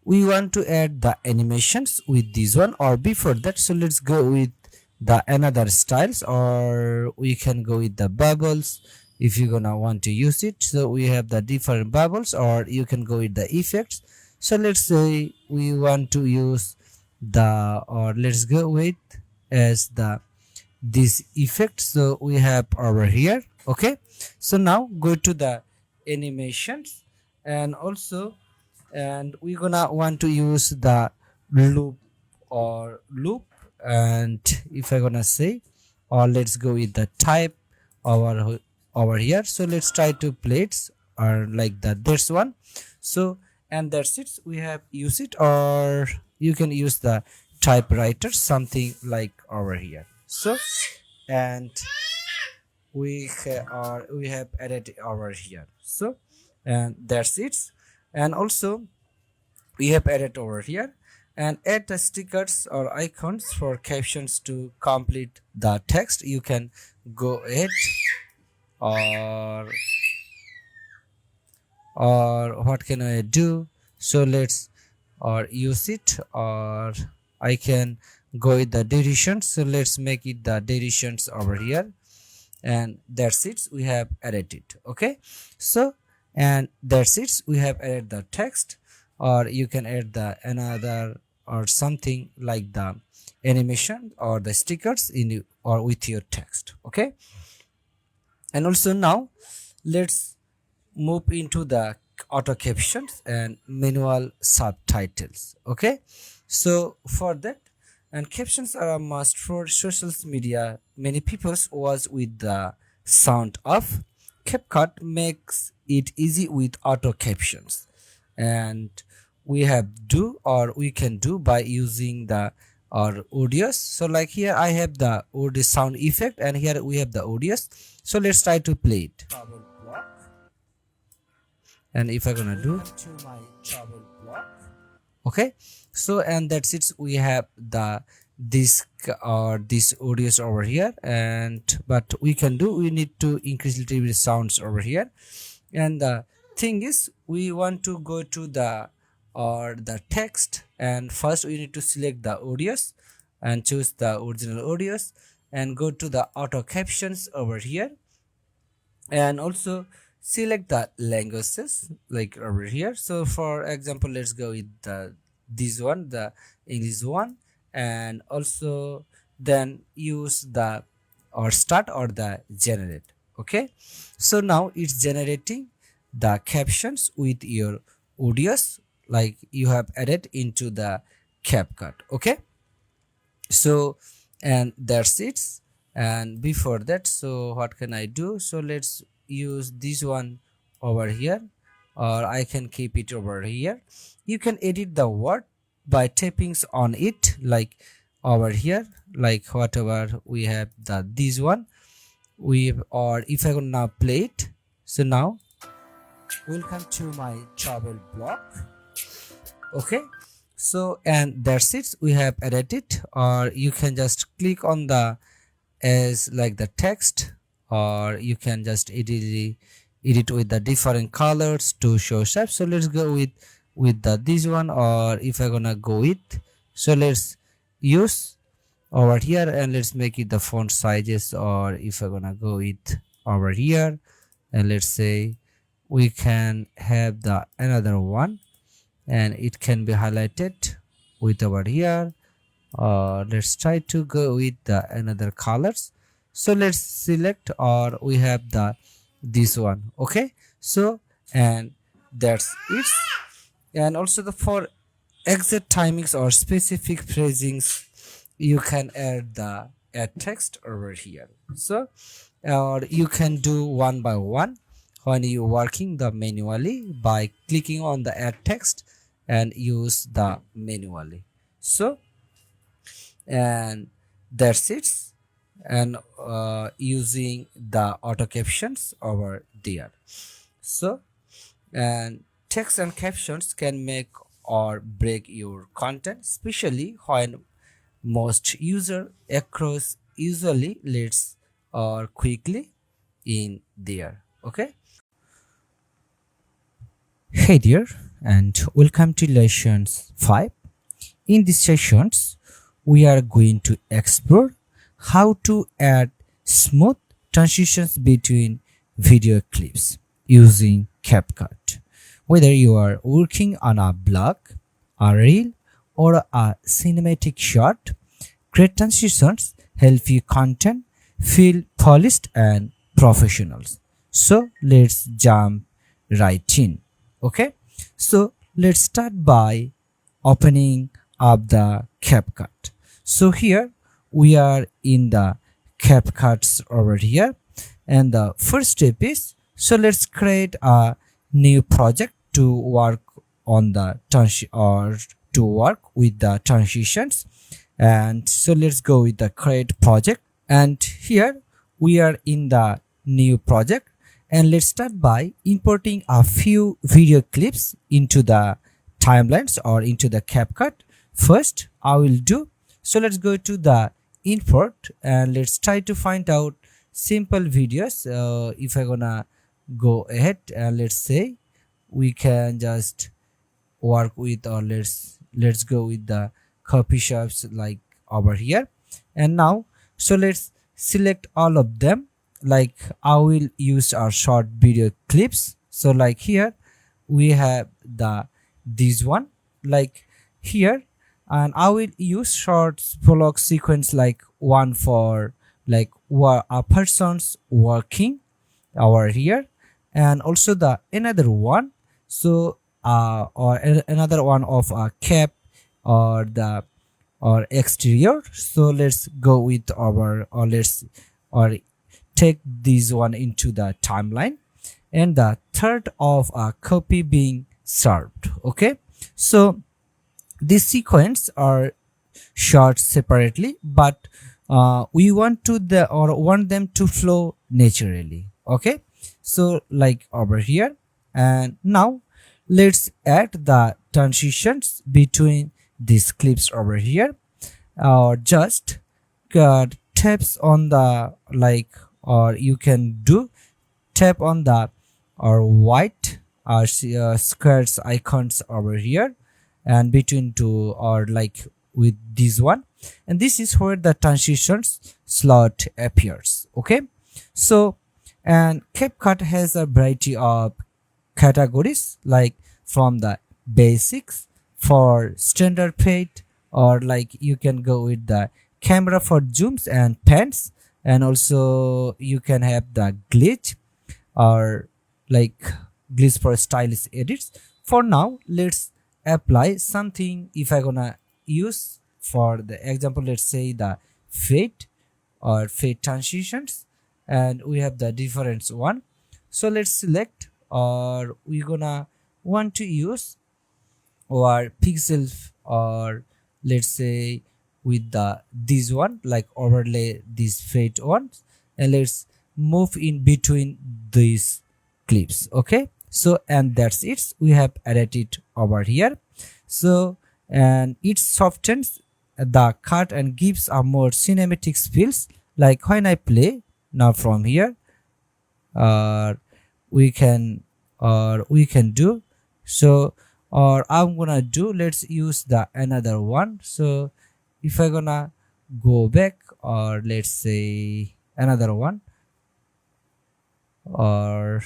we want to add the animations with this one, or before that, so let's go with the another styles, or we can go with the bubbles if you're gonna want to use it. So we have the different bubbles, or you can go with the effects. So let's say we want to use the, or let's go with as the this effect. So we have over here. Okay, so now go to the animations, and also, and we're gonna want to use the loop, or loop. And if I'm gonna say, or let's go with the type, over here. So let's try to play it or like that. There's one. So and that's it. We have use it, or you can use the typewriter, something like over here. So and we have added over here. So and that's it. And also we have added over here and add the stickers or icons for captions to complete the text. You can go ahead or what can I do? So let's or use it, or I can go with the durations. So let's make it the durations over here, and that's it. We have added it. Okay, so and that's it. We have added the text, or you can add the another or something like the animation or the stickers in or with your text. Okay, and also now let's move into the auto captions and manual subtitles. Okay, so for that, and captions are a must for social media. Many people watch with the sound off. CapCut makes it easy with auto captions, and we can do by using the our audios. So like here I have the audio sound effect, and here we have the audios. So let's try to play it. And if I'm gonna do okay, so and that's it. We have the disc or this audios over here, and but we need to increase little bit sounds over here. And the thing is, we want to go to the text, and first we need to select the audios and choose the original audios and go to the auto captions over here, and also select the languages like over here. So for example, let's go with this one, the English one, and also then use the or start or the generate. Okay, so now it's generating the captions with your audios like you have added into the CapCut. Okay, so and that's it. And before that, so what can I do? So let's use this one over here, or I can keep it over here. You can edit the word by tapping on it like over here, like whatever we have this one or if I can now play it. So now welcome to my travel blog. Okay, so and that's it. We have added it, or you can just click on the as like the text, or you can just edit with the different colors to show shape. So let's go with this one, or if I'm gonna go with, so let's use over here and let's make it the font sizes, or if I'm gonna go with over here and let's say we can have the another one and it can be highlighted with over here, let's try to go with the another colors. So let's select, or we have this one. Okay, so and that's it. And also for exact timings or specific phrasings, you can add text over here. So or you can do one by one when you working the manually by clicking on the add text and use the manually. So and that's it. And using the auto captions over there. So and text and captions can make or break your content, especially when most user across usually leads or quickly in there. Okay, hey there, and welcome to lessons 5. In these sessions we are going to explore how to add smooth transitions between video clips using CapCut. Whether you are working on a blog, a reel, or a cinematic shot, great transitions help your content feel polished and professional. So let's jump right in. Okay, so let's start by opening up the CapCut. So here we are in the CapCuts over here, And the first step is, so let's create a new project to work on the or to work with the transitions. And so let's go with the create project, and here we are in the new project. And let's start by importing a few video clips into the timelines or into the CapCut. First I will do, so let's go to the import and let's try to find out simple videos. If I'm gonna go ahead and let's say we can just work with, or let's go with the copy shops like over here. And now, so let's select all of them. Like I will use our short video clips. So like here we have this one like here, and I will use short vlog sequence like one for like a person's working over here, and also the another one, so or another one of a cap or the or exterior. So let's go with our, or let's or take this one into the timeline, and the third of a copy being served. Okay, so this sequence are shot separately, but we want to want them to flow naturally. Okay, so like over here. And now let's add the transitions between these clips over here, or just taps on the like, or you can do tap on the or white squares icons over here and between two, or like with this one, and this is where the transitions slot appears. Okay, so and CapCut has a variety of categories, like from the basics for standard fade, or like you can go with the camera for zooms and pans, and also you can have the glitch, or like glitch for stylish edits. For now let's apply something. If I gonna use for the example, let's say the fade or fade transitions, and we have the different one. So let's select, or we gonna want to use or pixel, or let's say with the this one like overlay this fade ones, and let's move in between these clips. Okay, so and that's it, we have added it over here. So and it softens the cut and gives a more cinematic feels. Like when I play now from here, we can do so, or I'm gonna do, let's use the another one. So if I gonna go back, or let's say another one, or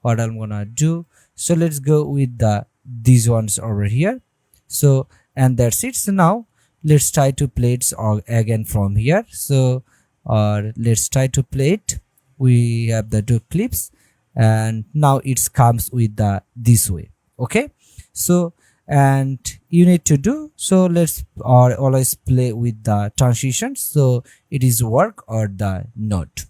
what I'm gonna do, so let's go with these ones over here. So and that's it. So now let's try to play it or again from here. So or let's try to play it. We have the two clips, and now it comes with the this way. Okay, so and you need to do, so let's or always play with the transitions, so it is work or the not.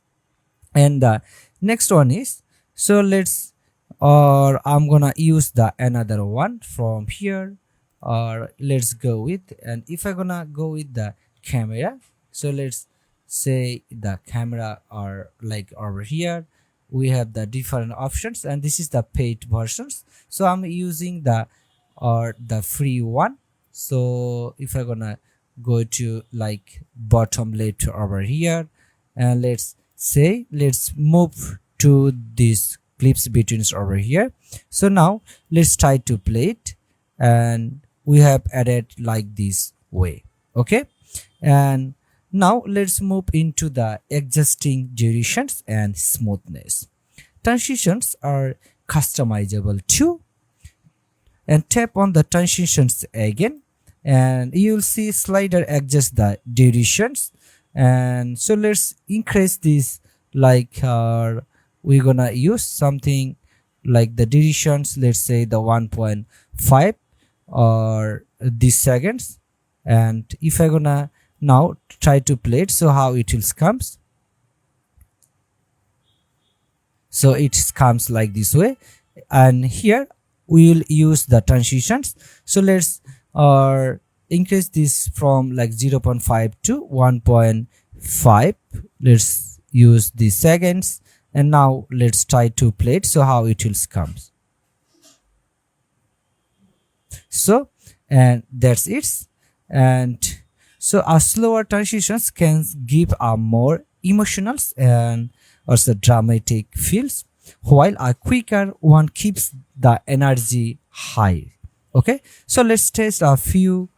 And the next one is, so let's, or I'm gonna use the another one from here, or let's go with, and if I'm gonna go with the camera, so let's say the camera are like over here. We have the different options, and this is the paid versions, so I'm using the or the free one. So if I'm gonna go to like bottom left over here, and let's say let's move to these clips between over here. So now let's try to play it, and we have added like this way. Okay, and now let's move into the adjusting durations and smoothness. Transitions are customizable too, and tap on the transitions again, and you'll see slider adjust the durations. And so let's increase this, like we're gonna use something like the durations, let's say the 1.5 or these seconds. And if I'm gonna now try to play it, so how it will comes. so it comes like this way. And here we will use the transitions. So let's increase this from like 0.5 to 1.5. Let's use the seconds, and now let's try to play it, so how it will come. So, and that's it. And so our slower transitions can give a more emotional and also dramatic feels, while a quicker one keeps the energy high. Okay, so let's test a few,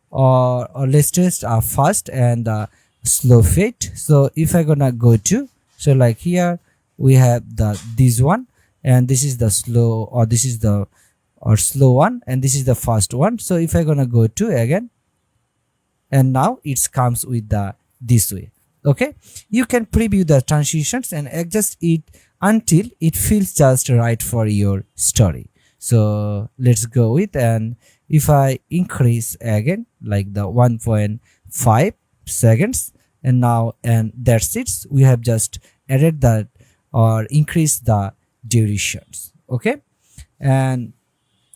or let's test a fast and slow fade. So if I gonna go to, so like here we have this one, and this is the slow, or this is the slow one, and this is the fast one. So if I gonna go to again, and now it comes with this way. Okay, you can preview the transitions and adjust it until it feels just right for your story. So let's go with, and if I increase again like the 1.5 seconds, and now, and that's it, we have just added that or increased the durations. Okay, and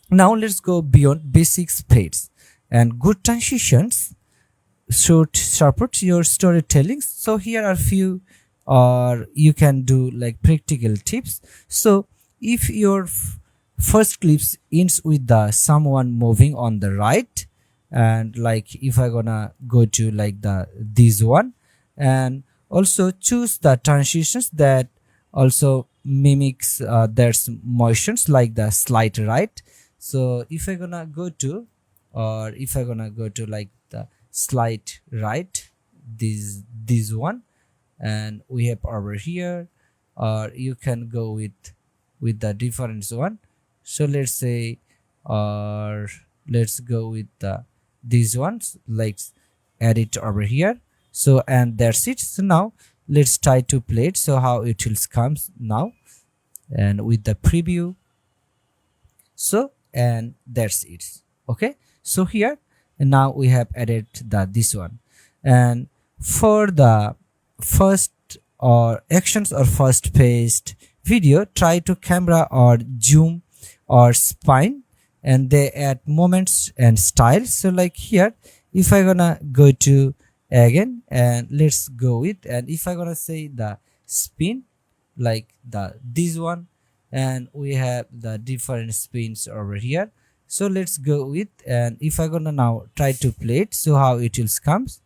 now let's go beyond basics fades, and good transitions should support your storytelling. So here are few, or you can do like practical tips. So if your first clips ends with the someone moving on the right, and like if I gonna go to like this one, and also choose the transitions that also mimics their motions, like the slight right. So if I gonna go to, or if I gonna go to like the slight right, this one, and we have over here, or you can go with the different one. So let's say, or let's go with these ones, like add it over here. So, and that's it. So now let's try to play it, so how it will comes now, and with the preview. So, and that's it. Okay, so here, and now we have added this one. And for the first or actions or first paced video, try to camera or zoom or spine, and they add moments and style. So like here, if I gonna go to again, and let's go with, and if I gonna say the spin, like this one, and we have the different spins over here. So let's go with, and if I gonna now try to play it, so how it will comes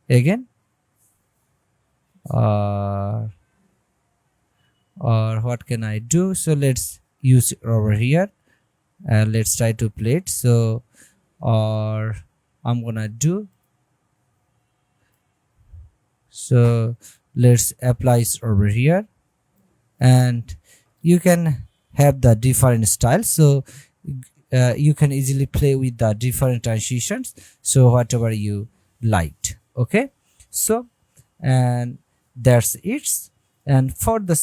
again, or what can I do? So let's use it over here, and let's try to play it. So, or I'm gonna do, so let's apply it over here, and you can have the different styles. So you can easily play with the different transitions, so whatever you liked. Okay, so, and that's it. And for the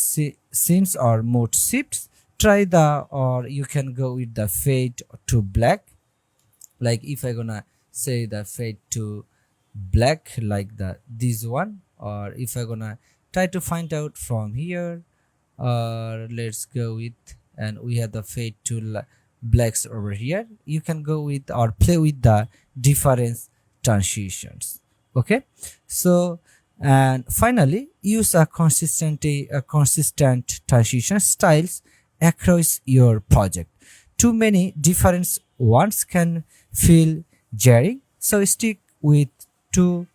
scenes or mode shifts, try or you can go with the fade to black. Like if I gonna say the fade to black, like this one, or if I gonna try to find out from here, or let's go with, and we have the fade to blacks over here. You can go with or play with the different transitions. Okay, so, and finally, use a consistent transition styles across your project. Too many different ones can feel jarring, so stick with 2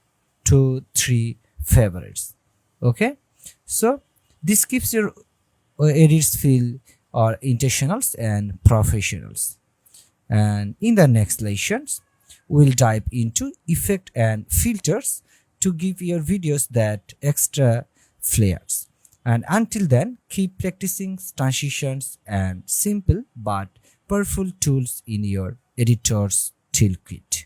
to 3 favorites. Okay, so this keeps your edits feel or intentionals and professionals. And in the next lessons, we'll dive into effect and filters to give your videos that extra flares. And until then, keep practicing transitions and simple but powerful tools in your editor's toolkit.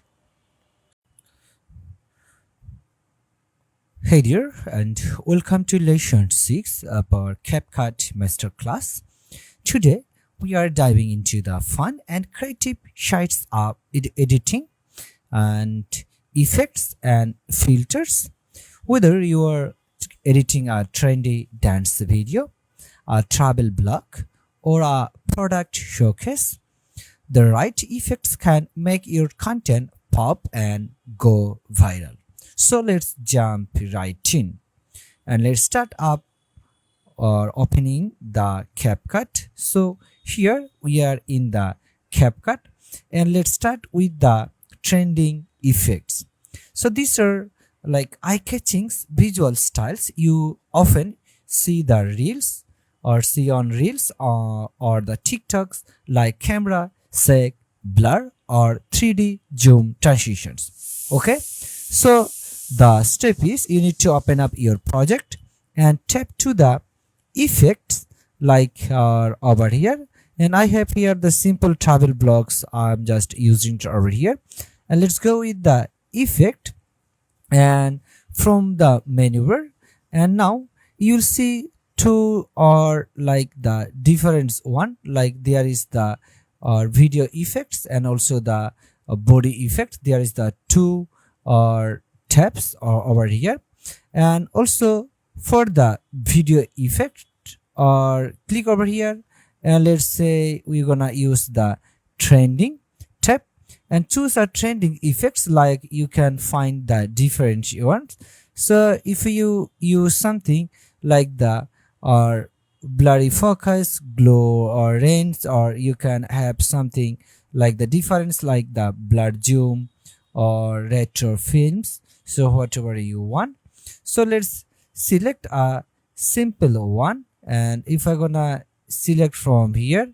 Hey there, and welcome to lesson 6 of our CapCut Masterclass. Today, we are diving into the fun and creative sides of editing and effects and filters. Whether you are editing a trendy dance video, a travel blog, or a product showcase, the right effects can make your content pop and go viral. So let's jump right in, and let's start up or opening the CapCut. So here we are in the CapCut, and let's start with the trending effects. So these are like eye-catching visual styles you often see the reels or see on reels or the TikToks, like camera shake, blur, or 3D zoom transitions. Okay, so the step is you need to open up your project and tap to the effects like over here, and I have here the simple travel blocks I'm just using over here. And let's go with the effect and from the menu bar, and now you'll see two or like the different one, like there is the video effects and also the body effect. There is the two tabs over here, and also for the video effect or click over here, and let's say we're gonna use the trending tab and choose a trending effects, like you can find the different ones. So if you use something like the blurry focus, glow, or range, or you can have something like the difference like the blur zoom or retro films, so whatever you want. So let's select a simple one, and if I'm gonna select from here,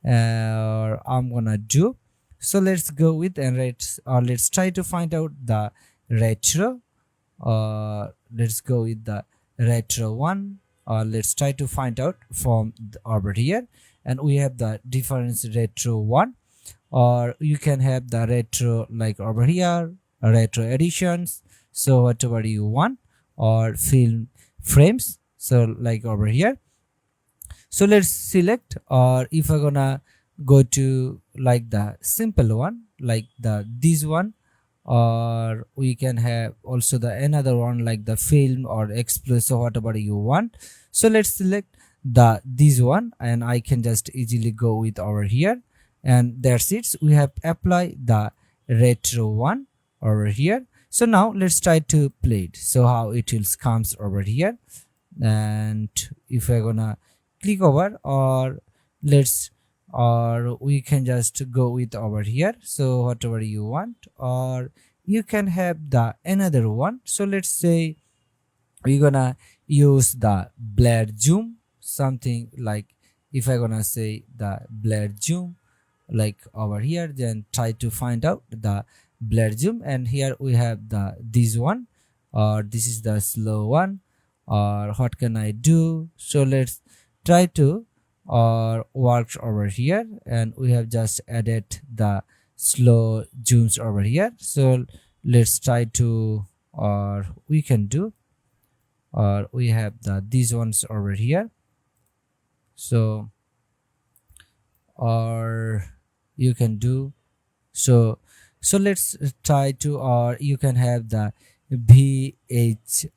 I'm gonna do, so let's go with and let's try to find out the retro. Let's go with the retro one, or let's try to find out from over here, and we have the difference retro one, or you can have the retro like over here, retro editions, so whatever you want, or film frames, so like over here. So let's select, or if I'm gonna go to like the simple one like this one, or we can have also the another one like the film or explore, so whatever you want. So let's select this one, and I can just easily go with over here, and that's it. We have applied the retro one over here. So now let's try to play it, so how it will comes over here. And if we're gonna click over, or we can just go with over here, so whatever you want, or you can have the another one. So let's say we're gonna use the blur zoom, something like if I'm gonna say the blur zoom like over here, then try to find out the blur zoom, and here we have this one, or this is the slow one, or what can I do. So let's try to work over here, and we have just added the slow zooms over here. So let's try to, or we can do, or we have these ones over here. So or you can do, so let's try to, or you can have the VHS,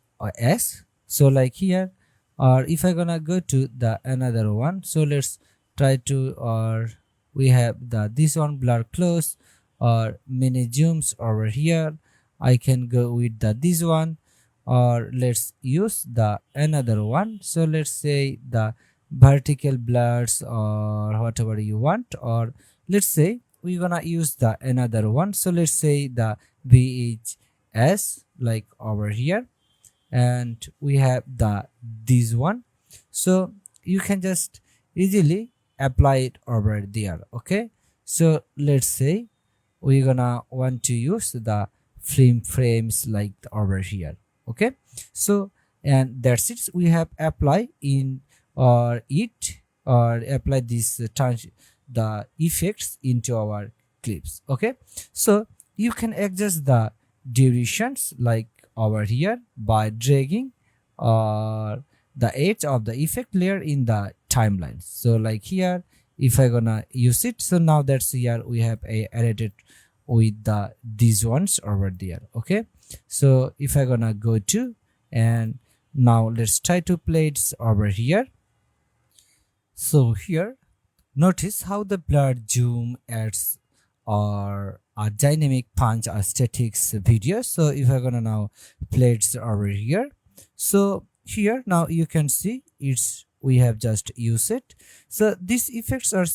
so like here, or if I'm gonna go to the another one, so let's try to, or we have this one blur close or mini zooms over here. I can go with this one, or let's use the another one. So let's say the vertical blurs or whatever you want, or let's say we're gonna use the another one. So let's say the VHS like over here, and we have this one. So you can just easily apply it over there. Okay, so let's say we're gonna want to use the film frames like over here. Okay, so and that's it. We have applied in or apply this the effects into our clips. Okay, so you can adjust the durations like over here by dragging the edge of the effect layer in the timeline. So like here, if I gonna use it, so now that's here we have added with these ones over there. Okay, so if I gonna go to, and Now let's try to play it over here. So here, notice how the blur, zoom adds or a dynamic punch or statics video. So if I'm gonna now play it over here, so here now you can see we have just used it. So these effects are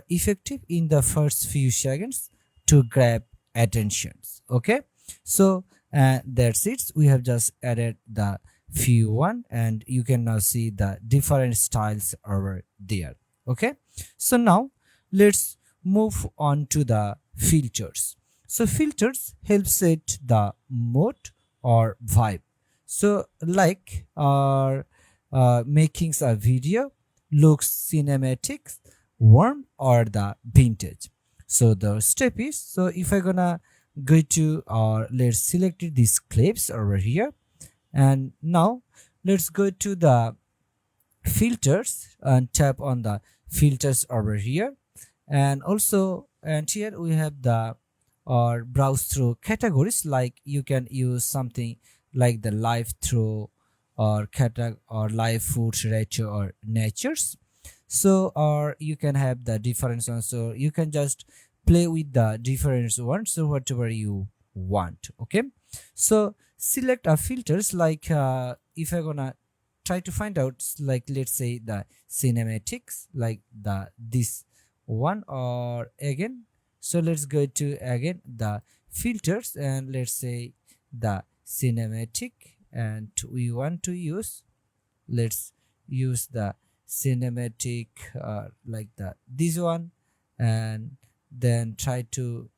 effective in the first few seconds to grab attentions. Okay, so that's it. We have just added the few one, and you can now see the different styles over there. Okay, so now let's move on to the filters. So filters help set the mood or vibe. So like making a video looks cinematic, warm, or the vintage. So the step is, so if I gonna go to let's select these clips over here, and now let's go to the filters and tap on the filters over here, and here we have the or browse through categories. Like you can use something like the live through or live food ratio or natures. So or you can have the different ones, so you can just play with the different ones, so whatever you want. Okay, so select a filters like if I'm gonna try to find out, like let's say the cinematics, like this one, or again, so let's go to again the filters, and let's say the cinematic, and we want to use, let's use the cinematic like this one, and then try to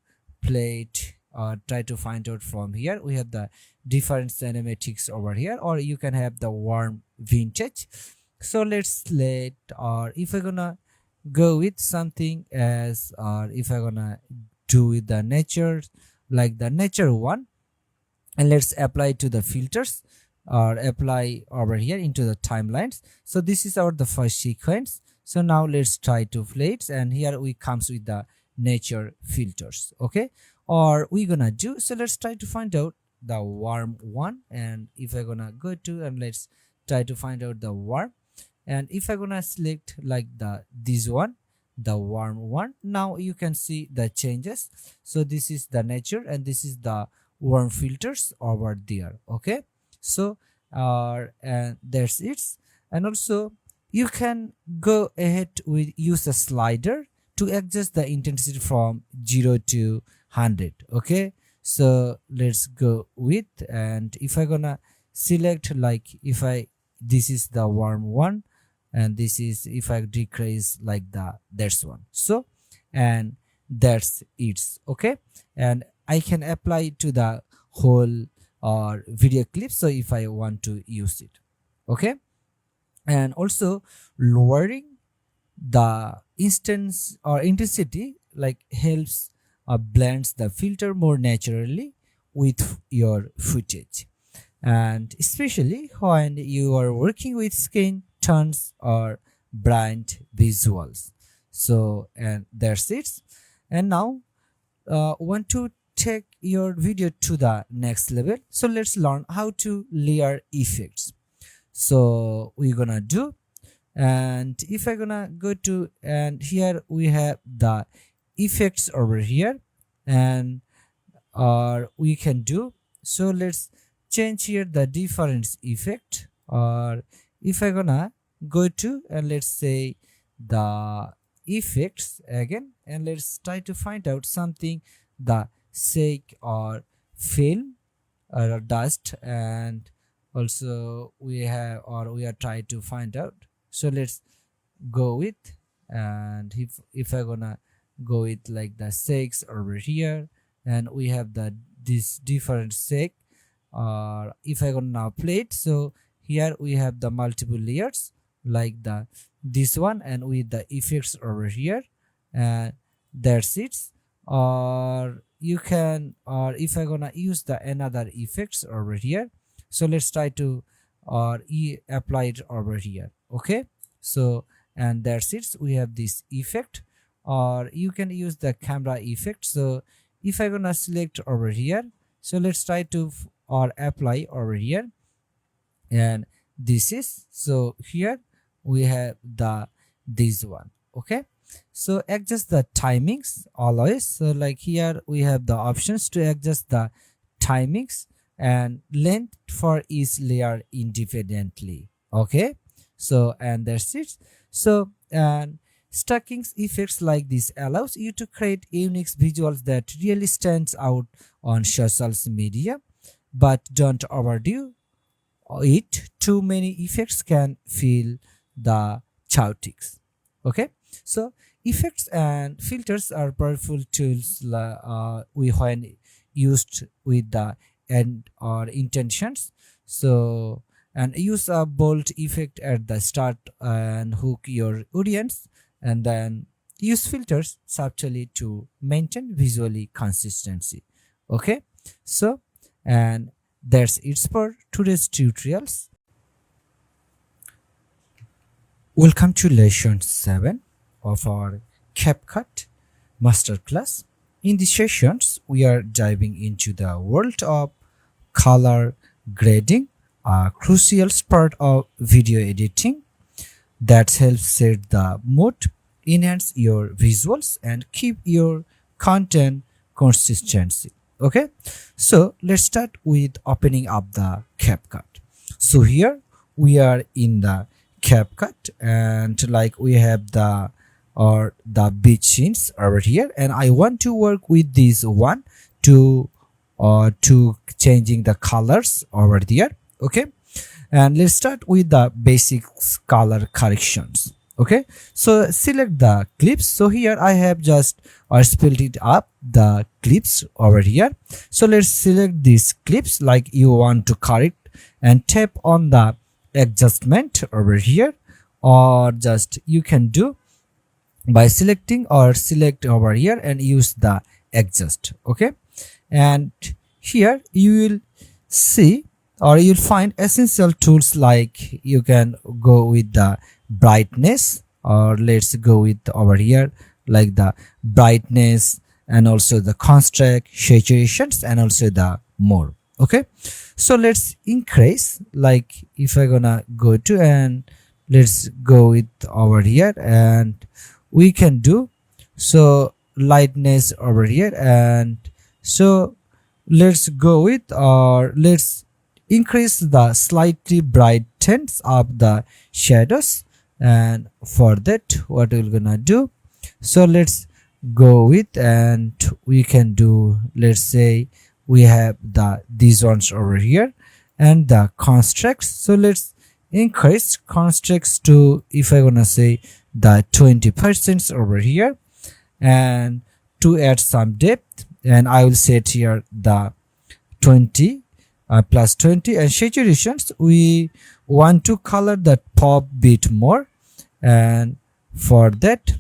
play it or try to find out from here. We have the different cinematics over here, or you can have the warm vintage. So let's or if we're gonna go with something as, or if I'm gonna do with the nature, like the nature one, and let's apply to the filters or apply over here into the timelines. So this is our the first sequence. So now let's try to play it, and here we comes with the nature filters. Okay, or we gonna do, so let's try to find out the warm one, and if I'm gonna go to, and let's try to find out the warm, and if I'm gonna select like this one, the warm one, now you can see the changes. So this is the nature, and this is the warm filters over there. Okay, so and that's it. And also you can go ahead with use a slider to adjust the intensity from 0 to 100. Okay, so let's go with, and if I gonna select, like if I, this is the warm one, and this is, if I decrease like that's one. So and that's it. Okay, and I can apply it to the whole or video clip, so if I want to use it. Okay, and also lowering the instance or intensity like helps blends the filter more naturally with your footage, and especially when you are working with skin tones or bright visuals. So and that's it. And now want to take your video to the next level, so let's learn how to layer effects. So we're gonna do, and if I'm gonna go to, and here we have the effects over here, and or we can do, so let's change here the difference effect, or if I'm gonna go to, and let's say the effects again, and let's try to find out something the shake or film or dust, and also we have, or we are trying to find out, so let's go with, and if I'm gonna go with like the shakes over here, and we have this different shake, or if I'm gonna now play it, so here we have the multiple layers like this one, and with the effects over here, and that's it. Or you can, or if I'm gonna use the another effects over here, so let's try to apply it over here. Okay, so and that's it. We have this effect, or you can use the camera effect. So if I'm gonna select over here, so let's try to or apply over here, and this is, so here we have this one. Okay, so adjust the timings always. So like here we have the options to adjust the timings and length for each layer independently. Okay, so and that's it. So and stacking effects like this allows you to create unique visuals that really stands out on social media, but don't overdo it. Too many effects can feel the chaotic. Okay, so effects and filters are powerful tools we when used with the end or intentions. So and use a bold effect at the start and hook your audience, and then use filters subtly to maintain visually consistency. Okay, so and that's it for today's tutorials. Welcome to lesson 7 of our CapCut masterclass. In these sessions, we are diving into the world of color grading, a crucial part of video editing that helps set the mood, enhance your visuals, and keep your content consistency. Okay, so let's start with opening up the CapCut. So here we are in the CapCut, and like we have the beach scenes over here, and I want to work with this one to changing the colors over there. Okay, and let's start with the basics color corrections. Okay, so select the clips. So here I have just split it up the clips over here. So let's select these clips like you want to correct and tap on the adjustment over here, or just you can do by selecting or select over here and use the adjust. Okay, and here you will see or you'll find essential tools like you can go with the brightness, or let's go with over here like the brightness and also the contrast, saturations, and also the more. Okay, so let's increase, like if I gonna go to and let's go with over here, and we can do so lightness over here, and so let's go with or let's increase the slightly brightens of the shadows. And for that what we're gonna do, so let's go with and we can do, let's say we have these ones over here and the constructs. So let's increase constructs to, if I wanna say the 20% over here, and to add some depth, and I will set here the 20 plus 20, and saturations we want to color that pop bit more, and for that,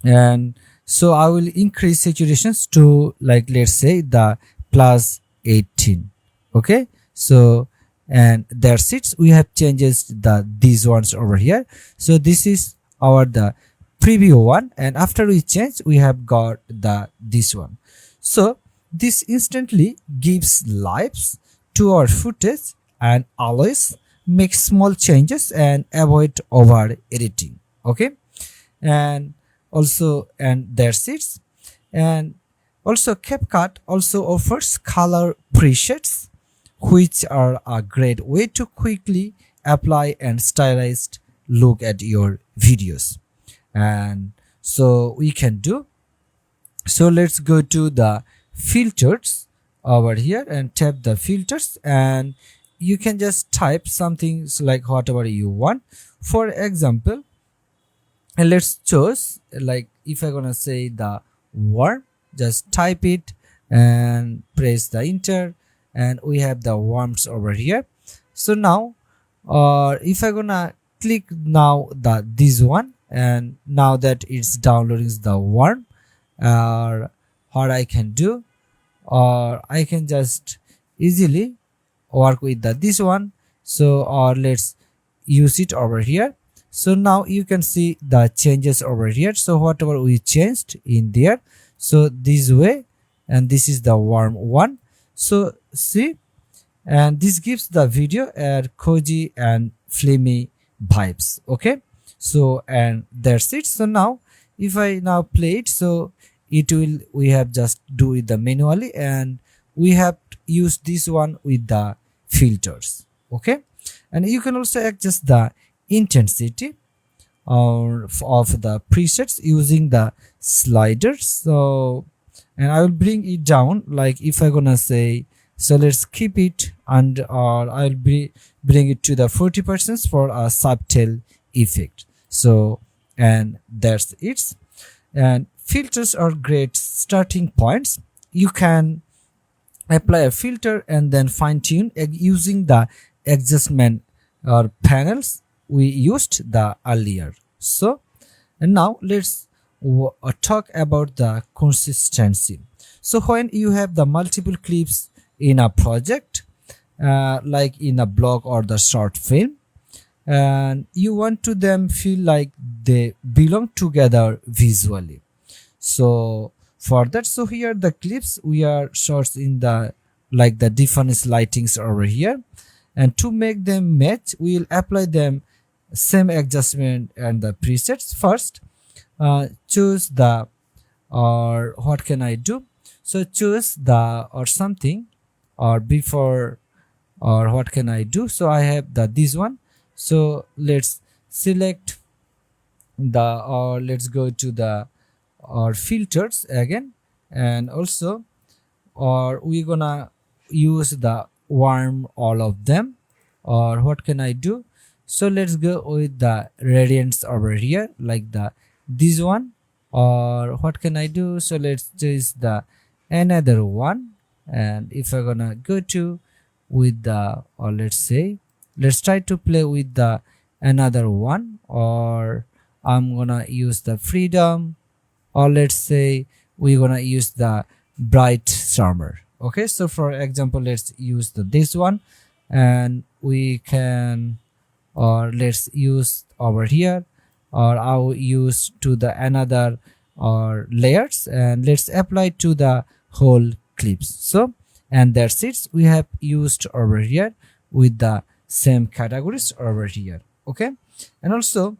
and so I will increase saturations to, like let's say the plus 18. Okay, so and that's it, we have changes these ones over here. So this is our the preview one, and after we change we have got this one. So this instantly gives lives to our footage and always make small changes and avoid over editing. Okay, and also, and that's it. And also CapCut also offers color presets, which are a great way to quickly apply and stylized look at your videos. And so we can do, so let's go to the filters over here and tap the filters, and you can just type something like whatever you want. For example, and let's choose, like if I'm gonna say the warm, just type it and press the enter, and we have the worms over here. So now if I'm gonna click now this one, and now that it's downloading the worm, or what I can do, or I can just easily work with this one. So or let's use it over here. So now you can see the changes over here. So whatever we changed in there, so this way, and this is the warm one. So see, and this gives the video a cozy and filmy vibes. Okay, so and that's it. So now if I now play it, so it will, we have just do it the manually, and we have used this one with the filters. Okay, and you can also adjust the intensity or of the presets using the sliders. So and I will bring it down, like if I gonna say, so let's keep it, and or I'll bring it to the 40% for a subtle effect. So and that's it. And filters are great starting points. You can apply a filter and then fine tune using the adjustment or panels we used the earlier. So and now let's talk about the consistency. So when you have the multiple clips in a project, like in a blog or the short film, and you want to them feel like they belong together visually. So for that, so here the clips we are shorts in the, like the different lightings over here, and to make them match we will apply them same adjustment and the presets. First choose the, or what can I do, so choose the or something, or before, or what can I do, so I have the this one. So let's select the, or let's go to the or filters again, and also or we're gonna use the warm all of them, or what can I do, so let's go with the radiance over here, like the this one, or what can I do, so let's choose the another one. And if I'm gonna go to with the, or let's say let's try to play with the another one, or I'm gonna use the freedom, or let's say we're gonna use the bright summer. Okay, so for example let's use the this one, and we can, or let's use over here, or I'll use to the another or layers, and let's apply to the whole clips. So and that's it, we have used over here with the same categories over here. Okay, and also,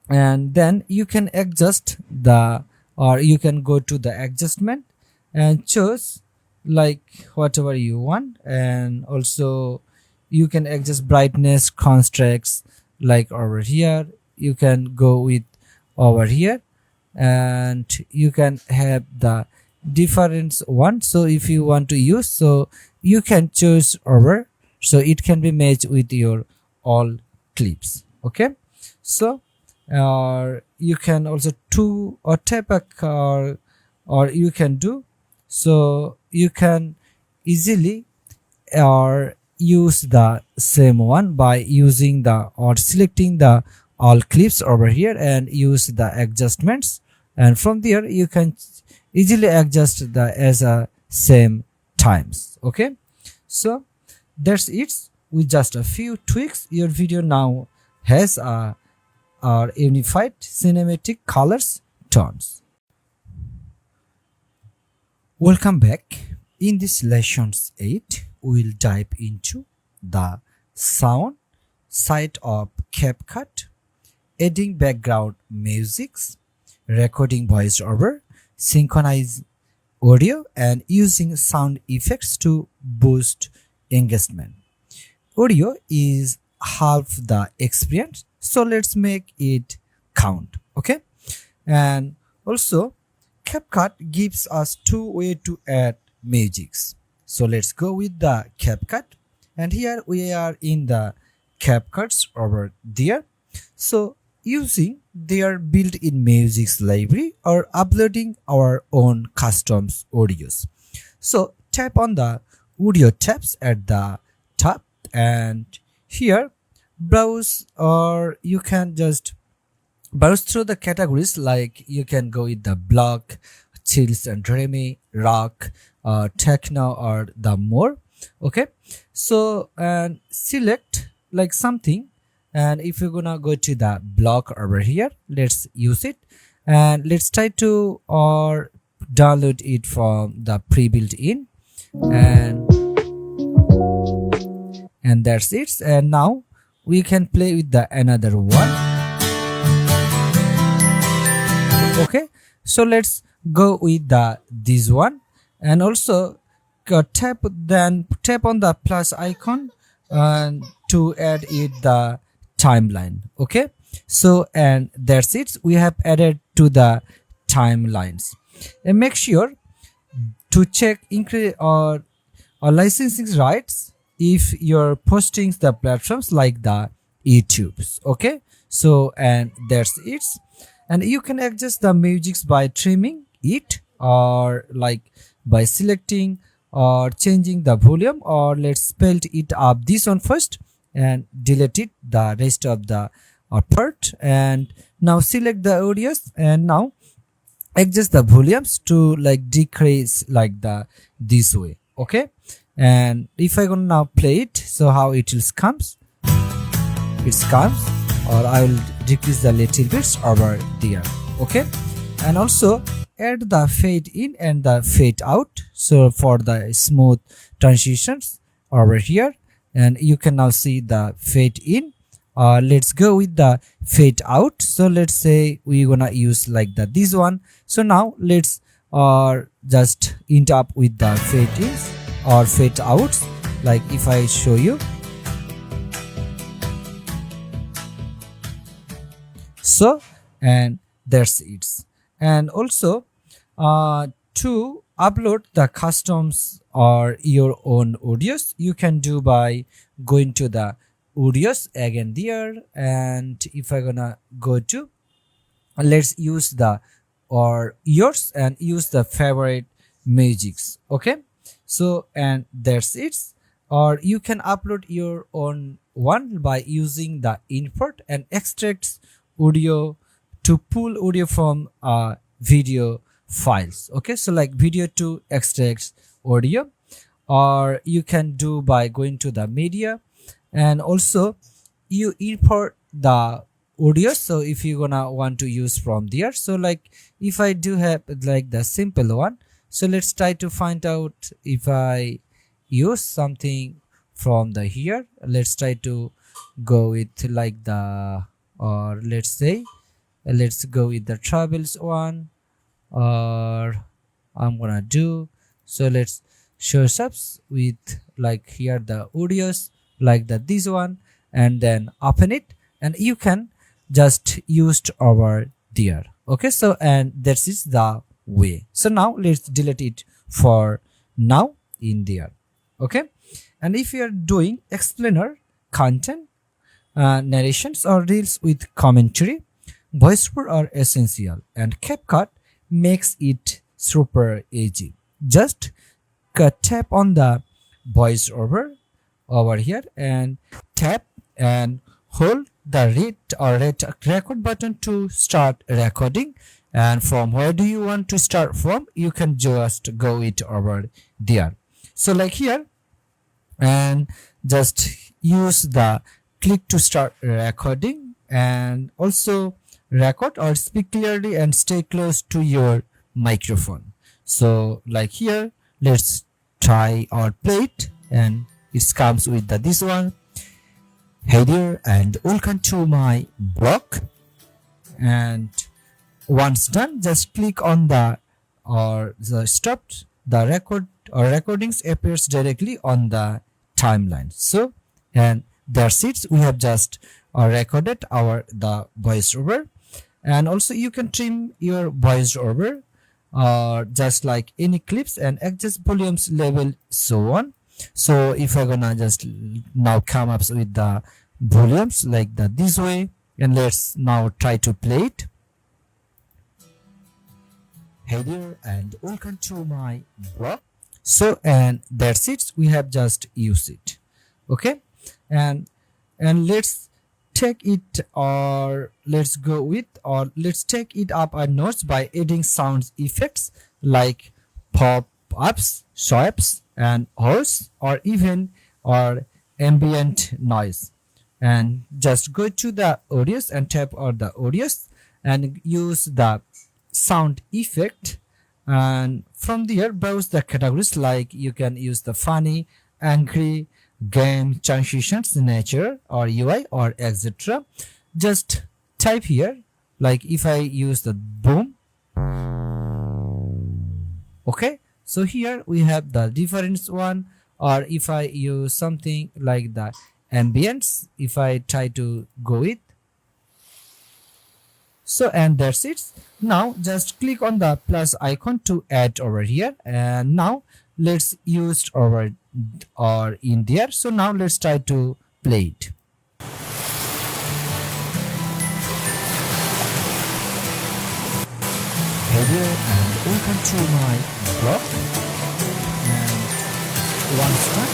and then you can adjust the, or you can go to the adjustment and choose like whatever you want, and also you can adjust brightness, contrasts, like over here you can go with over here, and you can have the different one. So if you want to use, so you can choose over, so it can be matched with your all clips. Okay, so you can also to or tap a car, or you can do, so you can easily or use the same one by using the or selecting the all clips over here and use the adjustments, and from there you can easily adjust the as a same times. Okay, so that's it. With just a few tweaks, your video now has a unified cinematic colors tones. Welcome back. In this lessons 8, we'll dive into the sound side of CapCut, adding background musics, recording voiceover, synchronize audio, and using sound effects to boost engagement. Audio is half the experience, so let's make it count. Okay, and also CapCut gives us two ways to add magics. So let's go with the CapCut, and here we are in the CapCuts over there. So using their built-in music library or uploading our own custom audios. So tap on the audio tabs at the top, and here browse, or you can just browse through the categories, like you can go with the block, chills and dreamy, rock, techno, or the more. Okay, so and select like something, and if you're gonna go to the block over here, let's use it, and let's try to or download it from the pre-built in, and and that's it. And now we can play with the another one. Okay, so let's go with this one, and also tap on the plus icon to add it the timeline. Okay, so and that's it, we have added to the timelines. And make sure to check increase or licensing rights if you're posting the platforms like the YouTube's. Okay, so and that's it. And you can adjust the music by trimming it, or like by selecting or changing the volume, or let's spell it up this one first and delete it the rest of the part. And now select the audios, and now adjust the volumes to like decrease like this way. Okay, and if I gonna now play it, so how it will comes, or I will decrease the little bits over there. Okay, and also add the fade in and the fade out, so for the smooth transitions over here. And you can now see the fade in. Let's go with the fade out. So let's say we're gonna use like this one. So now let's just end up with the fade ins or fade outs, like if I show you. So and that's it. And also to upload the customs or your own audios, you can do by going to the audios again there. And if I gonna go to, let's use the or yours and use the favorite musics. Okay, so and that's it. Or you can upload your own one by using the import and extract audio to pull audio from video files. Okay, so like video to extract audio, or you can do by going to the media, and also you import the audio. So if you're gonna want to use from there, so like if I do have like the simple one, so let's try to find out if I use something from the here. Let's try to go with like the, or let's say let's go with the travels one, or I'm gonna do, so let's show subs with like here the audios like this one, and then open it, and you can just use over there. Okay, so and this is the way. So now let's delete it for now in there. Okay, and if you are doing explainer content, narrations or reels with commentary, voiceover are essential, and CapCut makes it super easy. Just tap on the voiceover over here and tap and hold the read or record button to start recording. And from where do you want to start from, you can just go it over there. So like here, and just use the click to start recording, and also record or speak clearly and stay close to your microphone. So like here, let's try or play it, and it comes with this one. Hey there, and welcome to my blog. And once done, just click on the stop the record, or recordings appears directly on the timeline. So and that's it, we have just recorded the voiceover. And also you can trim your voiceover just like any clips, and adjust volumes, level, so on. So if I'm gonna just now come up with the volumes like this way, and let's now try to play it. Hey there, and welcome to my blog. So and that's it, we have just used it. Okay, and let's take it, or let's go with, or let's take it up a notch by adding sound effects like pop-ups, swipes, and horse, or even or ambient noise. And just go to the audios and tap on the audios and use the sound effect, and from there browse the categories, like you can use the funny, angry, game, transitions, nature, or UI, or etc. Just type here, like if I use the boom. Okay, so here we have the difference one, or if I use something like the ambience, if I try to go with. So, and that's it. Now just click on the plus icon to add over here, and now let's use over or in there. So now let's try to play it. Hey there, and welcome to my blog. And once done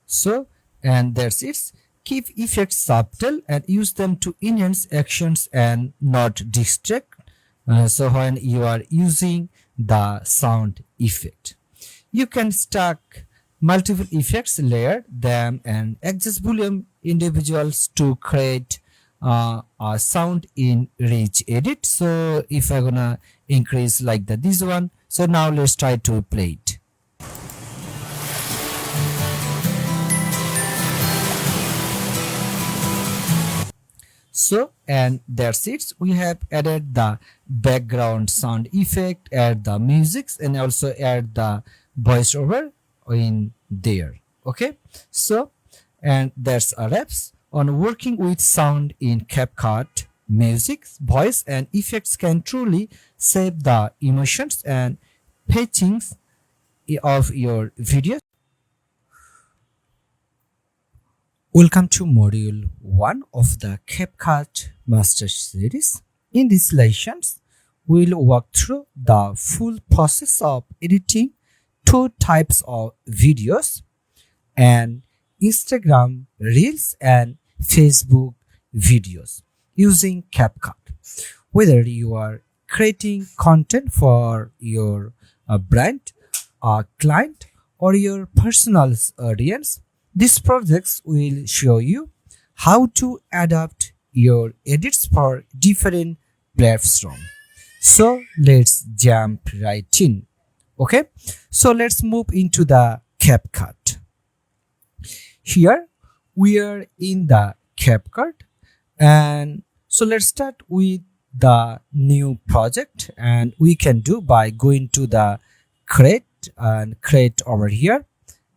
so, and that's it. Keep effects subtle and use them to enhance actions and not distract. So when you are using the sound effect, you can stack multiple effects, layer them, and adjust volume individuals to create a sound in rich edit. So if I'm gonna increase like this one, so now let's try to play it. So, and that's it. We have added the background sound effect, add the musics, and also add the voiceover in there. Okay, so, and that's a wraps on working with sound in CapCut. Music, voice, and effects can truly save the emotions and pitchings of your video. Welcome to module 1 of the CapCut Master Series. In these lessons, we'll walk through the full process of editing two types of videos, and Instagram Reels and Facebook videos using CapCut. Whether you are creating content for your brand, client, or your personal audience, these projects will show you how to adapt your edits for different platforms. So let's jump right in. Okay, so let's move into the CapCut. Here we are in the CapCut, and so let's start with the new project, and we can do by going to the create and create over here,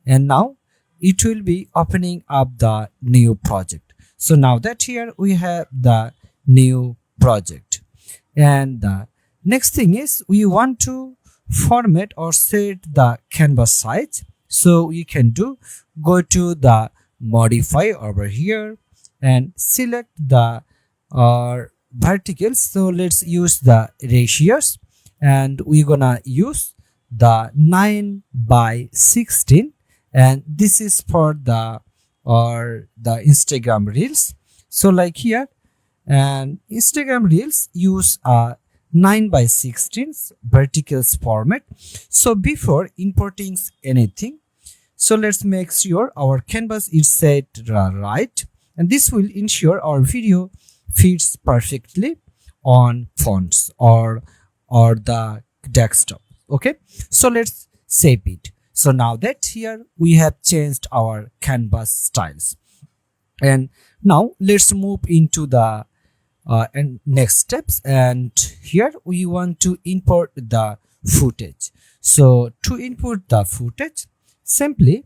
and now it will be opening up the new project. So now that here we have the new project, and the next thing is we want to format or set the canvas size. So we can do go to the modify over here and select the verticals. So let's use the ratios, and we're gonna use the 9:16, and this is for the Instagram Reels. So like here, and Instagram Reels use a 9:16 verticals format. So before importing anything, so let's make sure our canvas is set right, and this will ensure our video fits perfectly on fonts or the desktop. Okay, so let's save it. So now that here we have changed our canvas styles, and now let's move into the and next steps, and here we want to import the footage. So to import the footage, simply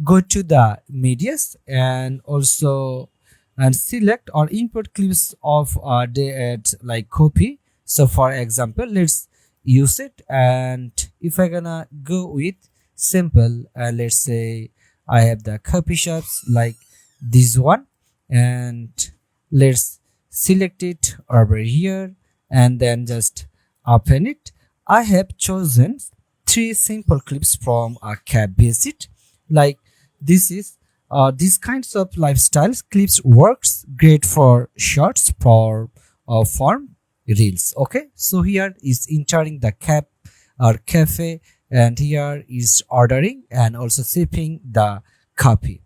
go to the medias and also and select or import clips of like copy. So for example, let's use it, and if I gonna go with simple, let's say I have the copy shops like this one, and let's select it over here and then just open it. I have chosen 3 simple clips from a cap visit. Like this is these kinds of lifestyles clips works great for shorts for form reels. Okay, so here is entering the cap or cafe, and here is ordering and also shipping the copy.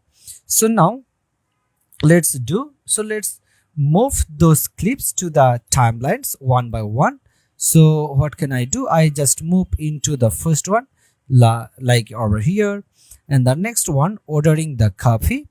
So now let's move those clips to the timelines one by one. So what can I do? I just move into the first one, like over here, and the next one, ordering the coffee.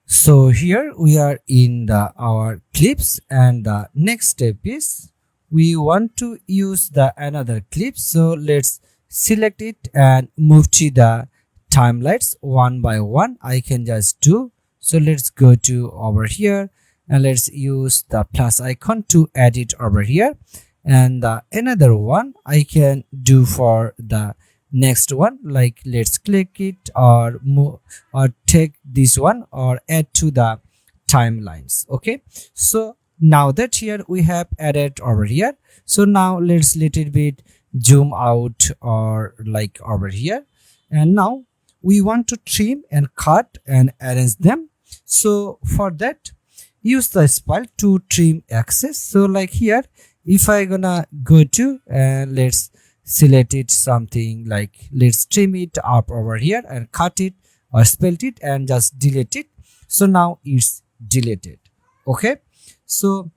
So here we are in our clips, and the next step is we want to use the another clip. So let's select it and move to the timelines one by one. I can just do. So let's go to over here, and let's use the plus icon to add it over here. And another one I can do for the next one, like let's click it or move or take this one or add to the timelines. Okay, so now that here we have added over here, so now let's little bit zoom out or like over here, and now we want to trim and cut and arrange them. So for that, use the spile to trim axis. So like here, if I gonna go to and let's select it something like let's trim it up over here and cut it or spelt it and just delete it. So now it's deleted. Okay, so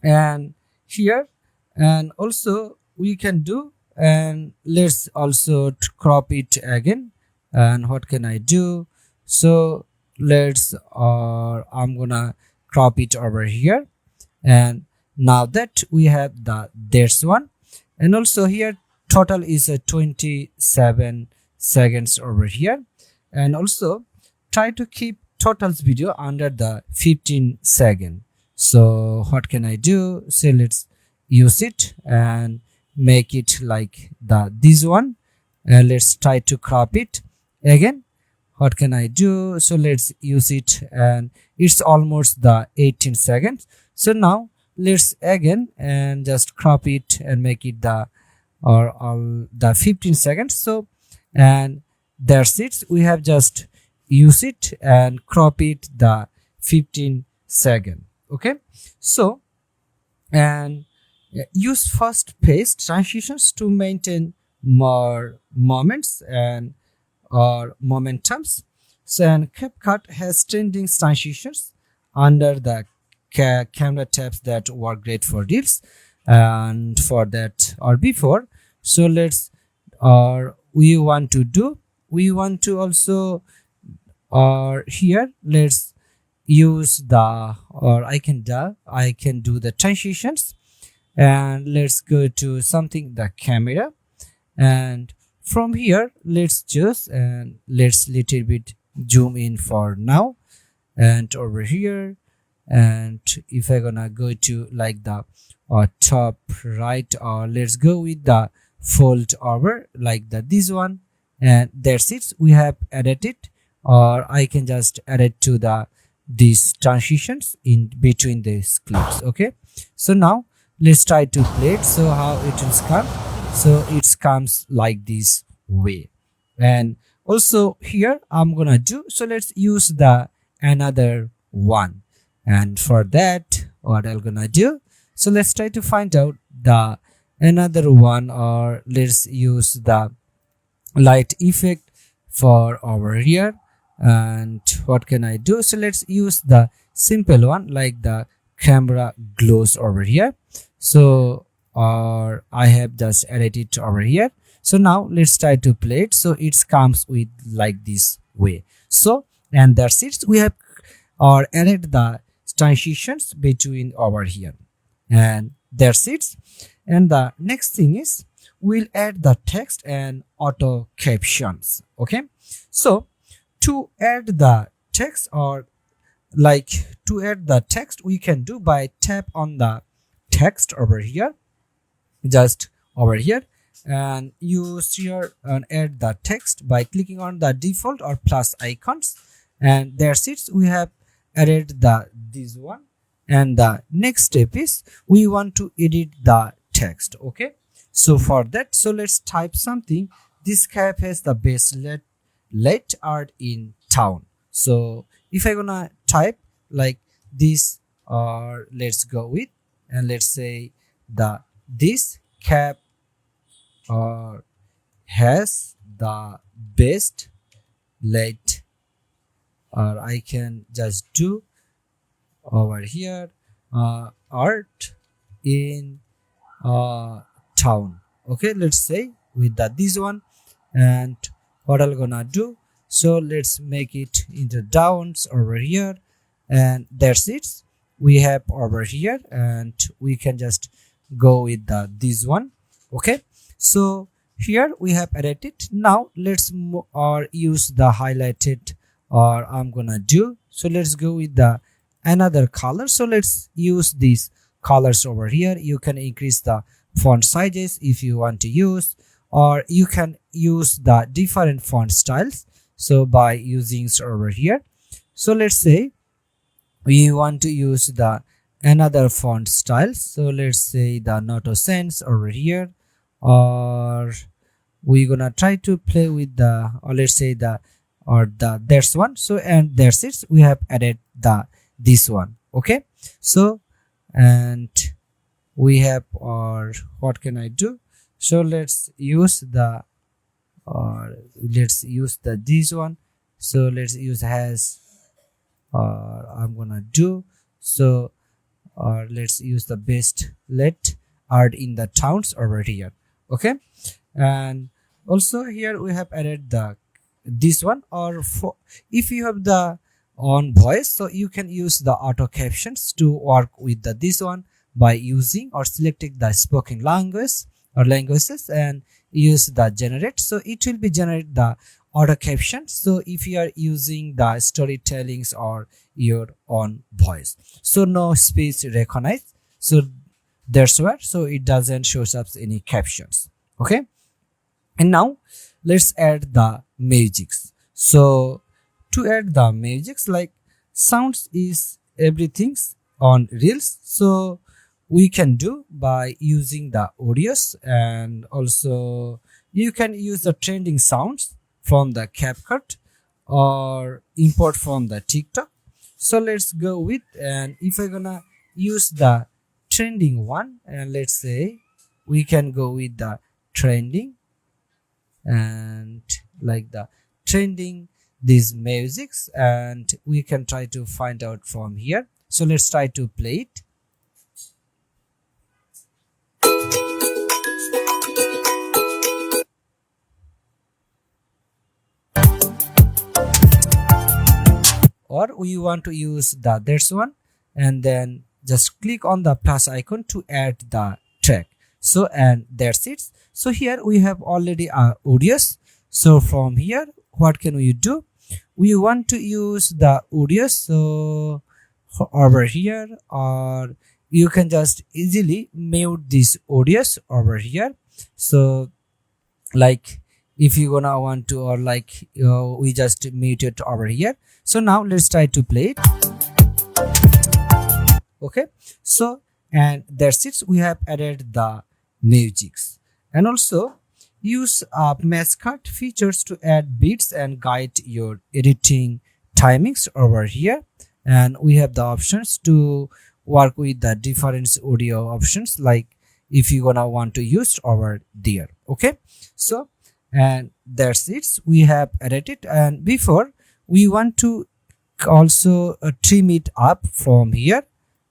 and here, and also we can do, and let's also crop it again. And what can I do? So let's I'm gonna crop it over here, and now that we have this one, and also here total is 27 seconds over here, and also try to keep totals video under the 15 second. So what can I do? So let's use it and make it like this one, and let's try to crop it again. What can I do? So let's use it, and it's almost the 18 seconds. So now let's again and just crop it and make it all the 15 seconds. So and that's it, we have just use it and crop it the 15 second. Okay, so and use fast paced transitions to maintain more moments and or momentums. So and CapCut has trending transitions under the camera tabs that work great for reels and for that or before. So let's or we want to also or here let's use the or I can do the transitions, and let's go to something the camera, and from here let's just and let's little bit zoom in for now, and over here, and if I gonna go to like the top right, or let's go with the fold over like this one, and that's it, we have added it. Or I can just add it to these transitions in between these clips. Okay, so now let's try to play it. So how it will come? So it comes like this way. And also here I'm gonna do, so let's use the another one, and for that what I'm gonna do, so let's try to find out the another one, or let's use the light effect for over here. And what can I do? So let's use the simple one like the camera glows over here. So or I have just added it over here. So now let's try to play it. So it comes with like this way. So and that's it, we have or added the transitions between over here, and that's it. And the next thing is we'll add the text and auto captions. Okay, so to add the text, or like to add the text, we can do by tap on the text over here, just over here, and use here and add the text by clicking on the default or plus icons, and that's it, we have added this one. And the next step is we want to edit the text. Okay, so for that, so let's type something. This cap has the best late art in town. So if I gonna type like this, or let's go with, and let's say this cap has the best late, or I can just do over here art in town. Okay, let's say with this one. And what I'm gonna do, so let's make it into downs over here, and that's it. We have over here, and we can just go with this one. Okay, so here we have added it. Now let's or use the highlighted, or I'm gonna do, so let's go with the another color. So let's use these colors over here. You can increase the font sizes if you want to use, or you can use the different font styles, so by using over here. So let's say we want to use the another font style, so let's say the Noto Sense over here, or we're gonna try to play with the, or let's say the, or the there's one. So and that's it, we have added the this one. Okay, so and we have, or what can I do, so let's use the, or let's use the this one. So let's use has, or I'm gonna do, so or let's use the best let art in the towns over here. Okay, and also here we have added the this one, or for if you have the on voice, so you can use the auto captions to work with the this one by using or selecting the spoken language or languages and use the generate. So it will be generate the auto caption, so if you are using the storytellings or your own voice, so no speech recognized, so that's where, so it doesn't show up any captions. Okay, and now let's add the musics. So to add the musics, like sounds is everything's on reels, so we can do by using the audios, and also you can use the trending sounds from the CapCut or import from the TikTok. So let's go with, and if I'm gonna use the trending one, and let's say we can go with the trending, and like the trending these musics, and we can try to find out from here. So let's try to play it. Or we want to use the there's one, and then just click on the plus icon to add the track. So and that's it. So here we have already our audios. So from here, what can we do? We want to use the audios, so over here, or you can just easily mute these audios over here. So like if you gonna want to, or like we just mute it over here. So now let's try to play it. Okay, so and that's it, we have added the musics. And also use Masterclass features to add beats and guide your editing timings over here. And we have the options to work with the different audio options, like if you gonna want to use over there. Okay, so and that's it, we have added it. And before we want to also trim it up from here,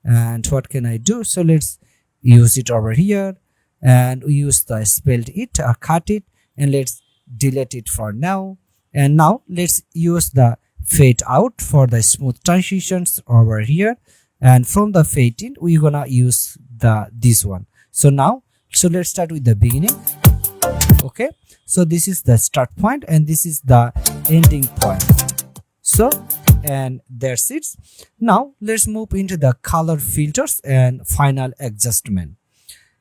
and what can I do? So let's use it over here, and we use the spelled it, cut it, and let's delete it for now. And now let's use the fade out for the smooth transitions over here, and from the fade in we're gonna use the this one. So now, so let's start with the beginning. Okay, so this is the start point and this is the ending point. So and that's it. Now let's move into the color filters and final adjustment,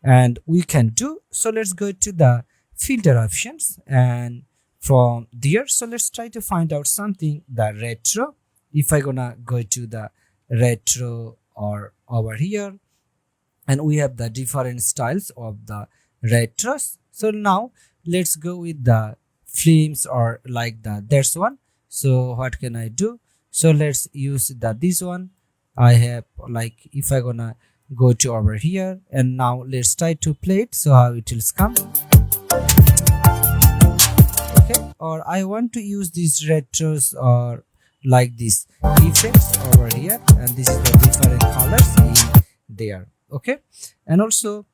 and we can do, so let's go to the filter options, and from there, so let's try to find out something the retro. If I gonna go to the retro or over here, and we have the different styles of the retros. So now let's go with the films, or like the there's one. So what can I do? So let's use the this one. I have, like if I gonna go to over here, and now let's try to play it, so how it will come. Okay, or I want to use these retros, or like this effects over here, and this is the different colors in there. Okay, and also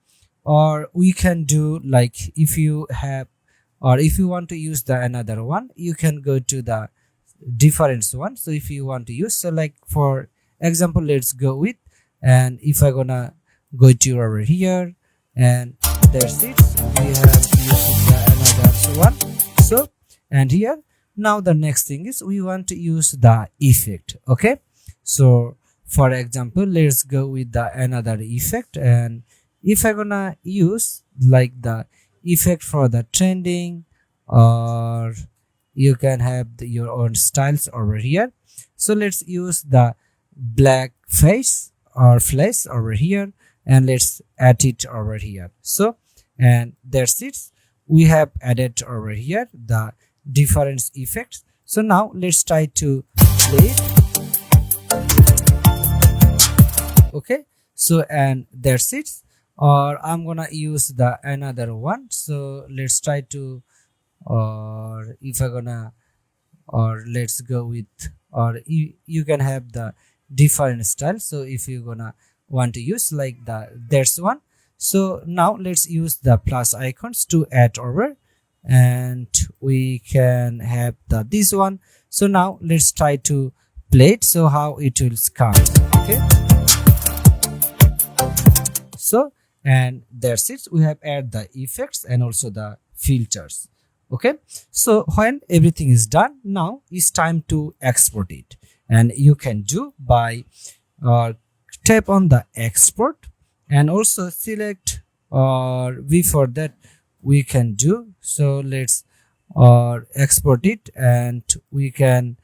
or we can do like if you have, or if you want to use the another one, you can go to the difference one. So if you want to use, so like for example, let's go with, and if I gonna go to over here, and there's it, we have used the another one. So and here now the next thing is we want to use the effect. Okay, so for example, let's go with the another effect, and if I gonna use like the effect for the trending, or you can have your own styles over here. So let's use the black face or flash over here, and let's add it over here. So and that's it, we have added over here the different effects. So now let's try to play it. Okay, so and that's it, or I'm gonna use the another one. So let's try to, or if I gonna, or let's go with, or you can have the different style. So if you gonna want to use like the that's one, so now let's use the plus icons to add over, and we can have the this one. So now let's try to play it, so how it will come. Okay, so and that's it, we have added the effects and also the filters. Okay, so when everything is done, now it's time to export it, and you can do by tap on the export and also select, or before that we can do, so let's export it, and we can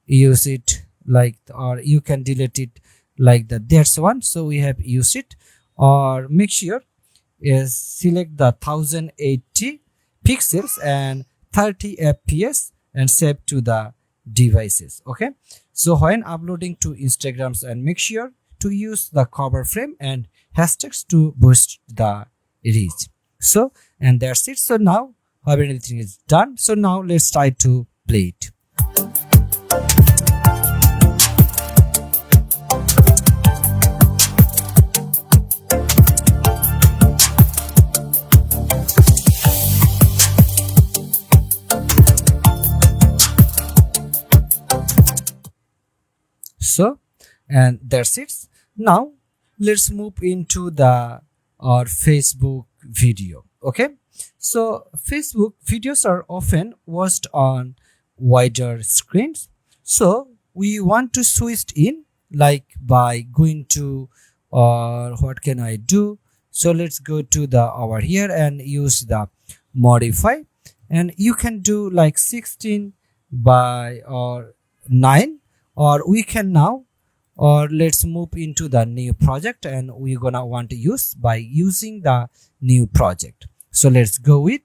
use it like, or you can delete it like the that's one. So we have used it, or make sure is select the 1080 pixels and 30 fps and save to the devices. Okay, so when uploading to Instagrams, and make sure to use the cover frame and hashtags to boost the reach. So and that's it. So now everything is done, so now let's try to play it. So and that's it. Now let's move into the our Facebook video. Okay, so Facebook videos are often watched on wider screens, so we want to switch in like by going to, or what can I do, so let's go to the over here and use the modify, and you can do like 16 by or 9, or we can now, or let's move into the new project, and we're gonna want to use by using the new project. So let's go with,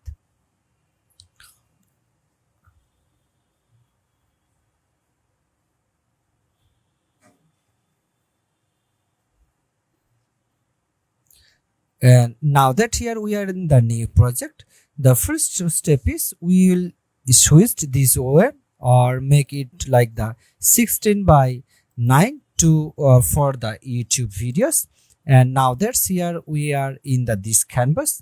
and now that here we are in the new project, the first step is we will switch this over or make it like the 16 by 9 to for the YouTube videos. And now that's here we are in the this canvas,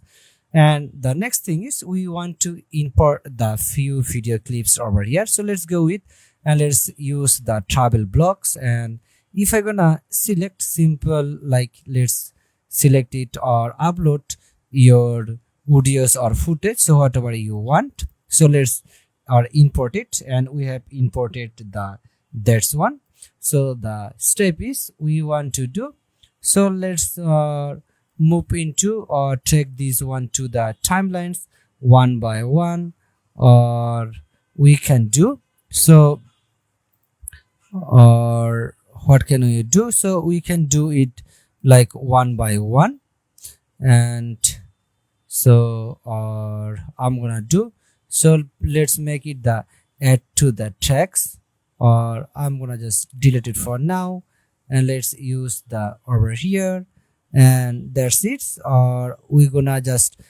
and the next thing is we want to import the few video clips over here. So let's go with, and let's use the travel blocks, and if I gonna select simple, like let's select it or upload your videos or footage, so whatever you want. So let's or import it, and we have imported the that's one. So the step is we want to do, so let's move into or take this one to the timelines one by one, or we can do, so or what can we do, so we can do it like one by one, and so or I'm gonna do, so let's make it the add to the text, or I'm gonna just delete it for now, and let's use the over here, and that's it, or we're gonna just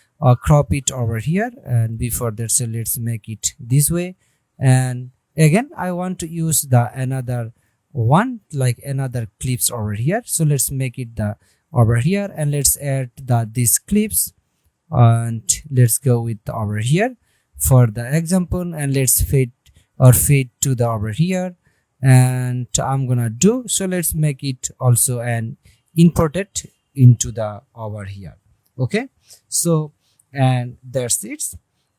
crop it over here, and before that, so let's make it this way, and again I want to use the another one, like another clips over here, so let's make it the over here, and let's add these clips, and let's go with over here for the example, and let's fit to the over here, and I'm gonna do so. Let's make it also an imported into the over here. Okay, so and that's it.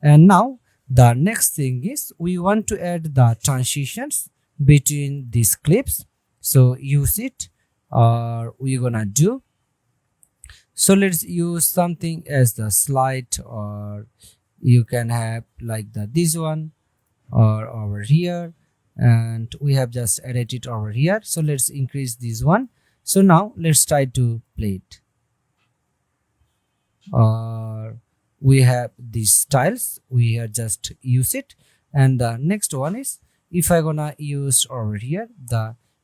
And now the next thing is we want to add the transitions between these clips. So use it, or we're gonna do so. Let's use something as the slide, or you can have like this one or over here, and we have just added it over here. So let's increase this one. So now let's try to play it. Or we have these styles, we are just use it. And the next one is if I gonna use over here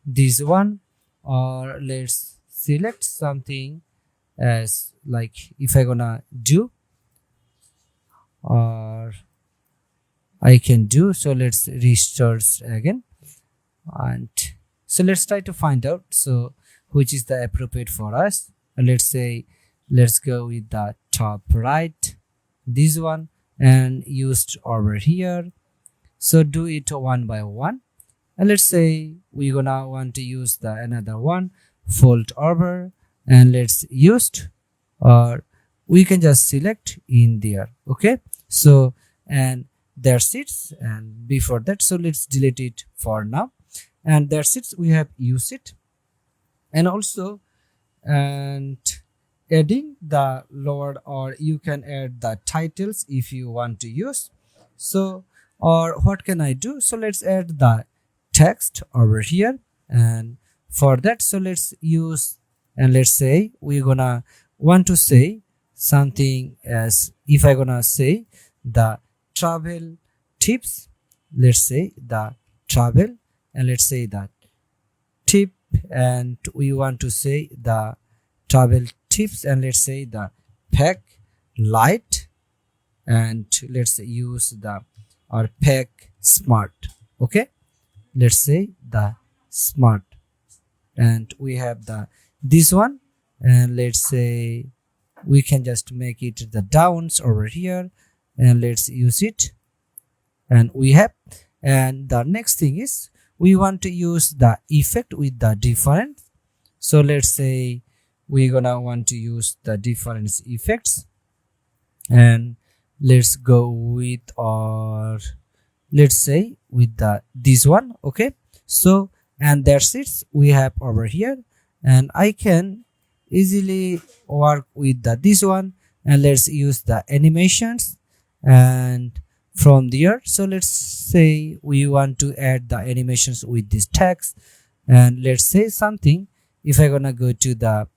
this one, or let's select something as like if I gonna do, or I can do so. Let's restart again, and so let's try to find out so which is the appropriate for us. Let's say let's go with the top right, this one, and used over here. So do it one by one, and let's say we're gonna want to use the another one, fold over, and let's used, or we can just select in there. Okay, so and that's it. And before that, so let's delete it for now, and that's it. We have used it. And also and adding the lower, or you can add the titles if you want to use. So or what can I do? So let's add the text over here, and for that, so let's use, and let's say we're gonna want to say something as if I gonna say the travel tips. Let's say the travel, and let's say that tip, and we want to say the travel tips, and let's say the pack light, and let's use the or pack smart. Okay, let's say the smart, and we have this one, and let's say we can just make it the downs over here, and let's use it, and we have. And the next thing is we want to use the effect with the different. So let's say we're gonna want to use the difference effects, and let's go with, or let's say with this one. Okay, so and that's it. We have over here, and I can easily work with this one, and let's use the animations, and from there, so let's say we want to add the animations with this text, and let's say something if I gonna go to the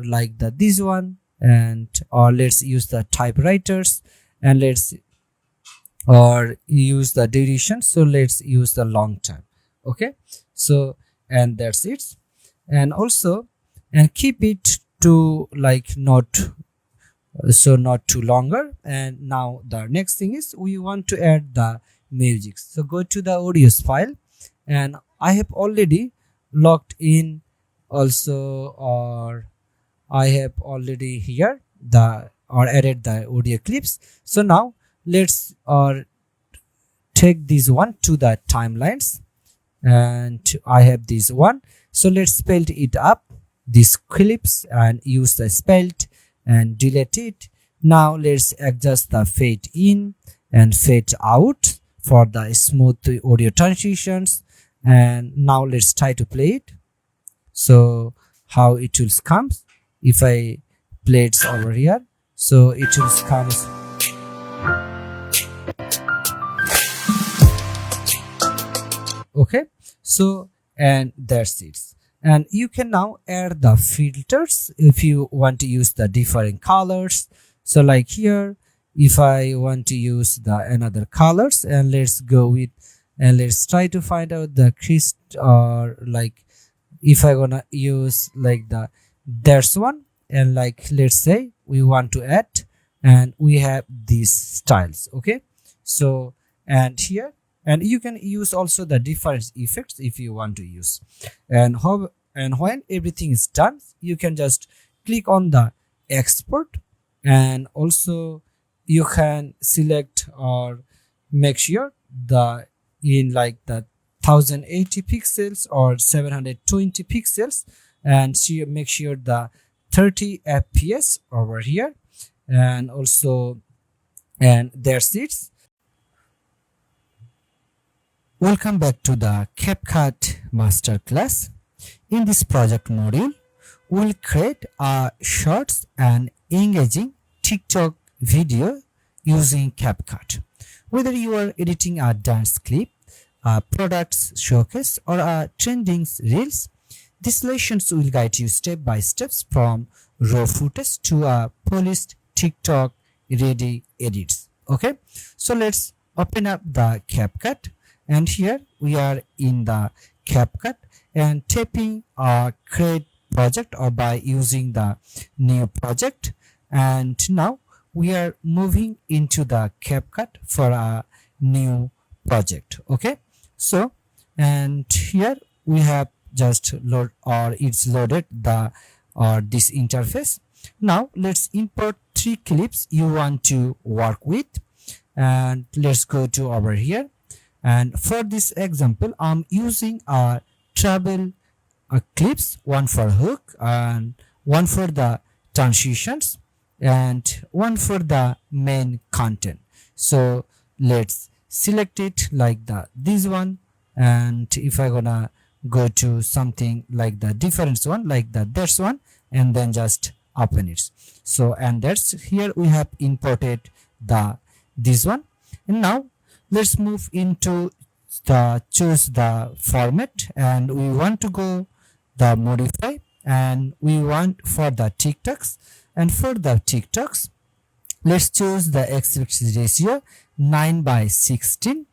like this one, and or let's use the typewriters, and let's or use the duration, so let's use the long time. Okay, so and that's it. And also and keep it to like not too longer. And now the next thing is we want to add the music. So go to the audios file, and I have already logged in also, or I have already here or added the audio clips. So now let's take this one to the timelines, and I have this one. So let's spell it up, these clips, and use the spelled and delete it. Now let's adjust the fade in and fade out for the smooth audio transitions. And now let's try to play it. So how it will come if I play it over here, so it will come. Okay, so and that's it. And you can now add the filters if you want to use the different colors. So like here, if I want to use the another colors, and let's go with, and let's try to find out the crisp, or like if I gonna use like there's one, and like let's say we want to add, and we have these styles. Okay, so and here, and you can use also the different effects if you want to use. And how, And when everything is done, you can just click on the export, and also you can select or make sure the in like the 1080 pixels or 720 pixels, and make sure the 30 fps over here, and also, and that's it. Welcome back to the CapCut Masterclass. In this project module, we'll create a short and engaging TikTok video using CapCut. Whether you are editing a dance clip, a product showcase, or a trending reels, these lessons will guide you step by step from raw footage to a polished TikTok ready edits. Okay, so let's open up the CapCut, and here we are in the CapCut and tapping create project or by using the new project, and now we are moving into the CapCut for a new project. Okay, so and here we have just load or it's loaded the or this interface. Now let's import 3 clips you want to work with, and let's go to over here. And for this example, I'm using a travel clips, one for hook and one for the transitions and one for the main content. So let's select it like this one, and if I gonna go to something like the different one like that's one, and then just open it. So and that's here we have imported this one, and now let's move into the choose the format, and we want to go the modify, and we want for the TikToks, and for the TikToks let's choose the aspect ratio 9:16.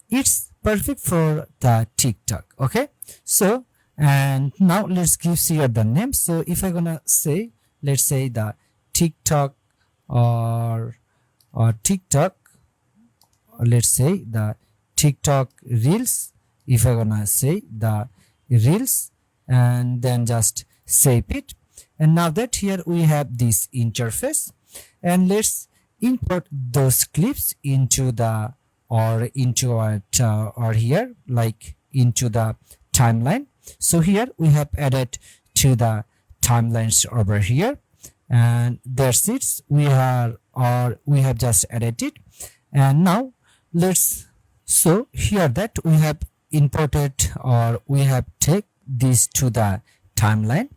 It's perfect for the TikTok. Okay, so and now let's give here the name. So if I'm gonna say, let's say the TikTok or TikTok, or let's say the TikTok reels, if I'm gonna say the reels, and then just save it. And now that here we have this interface, and let's import those clips into the or into our or here like into the timeline. So here we have added to the timelines over here, and that's it. We have just added it, and now let's, so here that we have imported or we have take this to the timeline,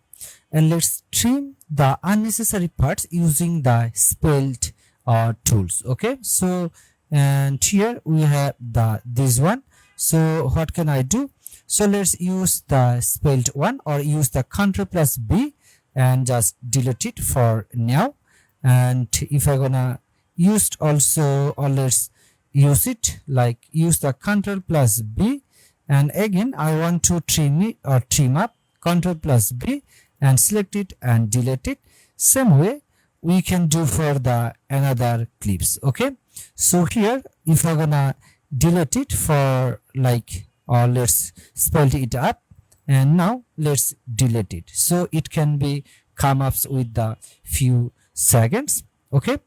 and let's trim the unnecessary parts using the spelled tools. Okay, so and here we have this one. So what can I do? So let's use the spelled one or use the Ctrl+B and just delete it for now. And if I'm gonna use also, or let's use it like use the Ctrl+B, and again I want to trim it or trim up, Ctrl+B and select it and delete it. Same way we can do for the another clips. Okay, so here if I'm gonna delete it for like, or let's spell it up, and now let's delete it so it can be come up with the few seconds. Okay,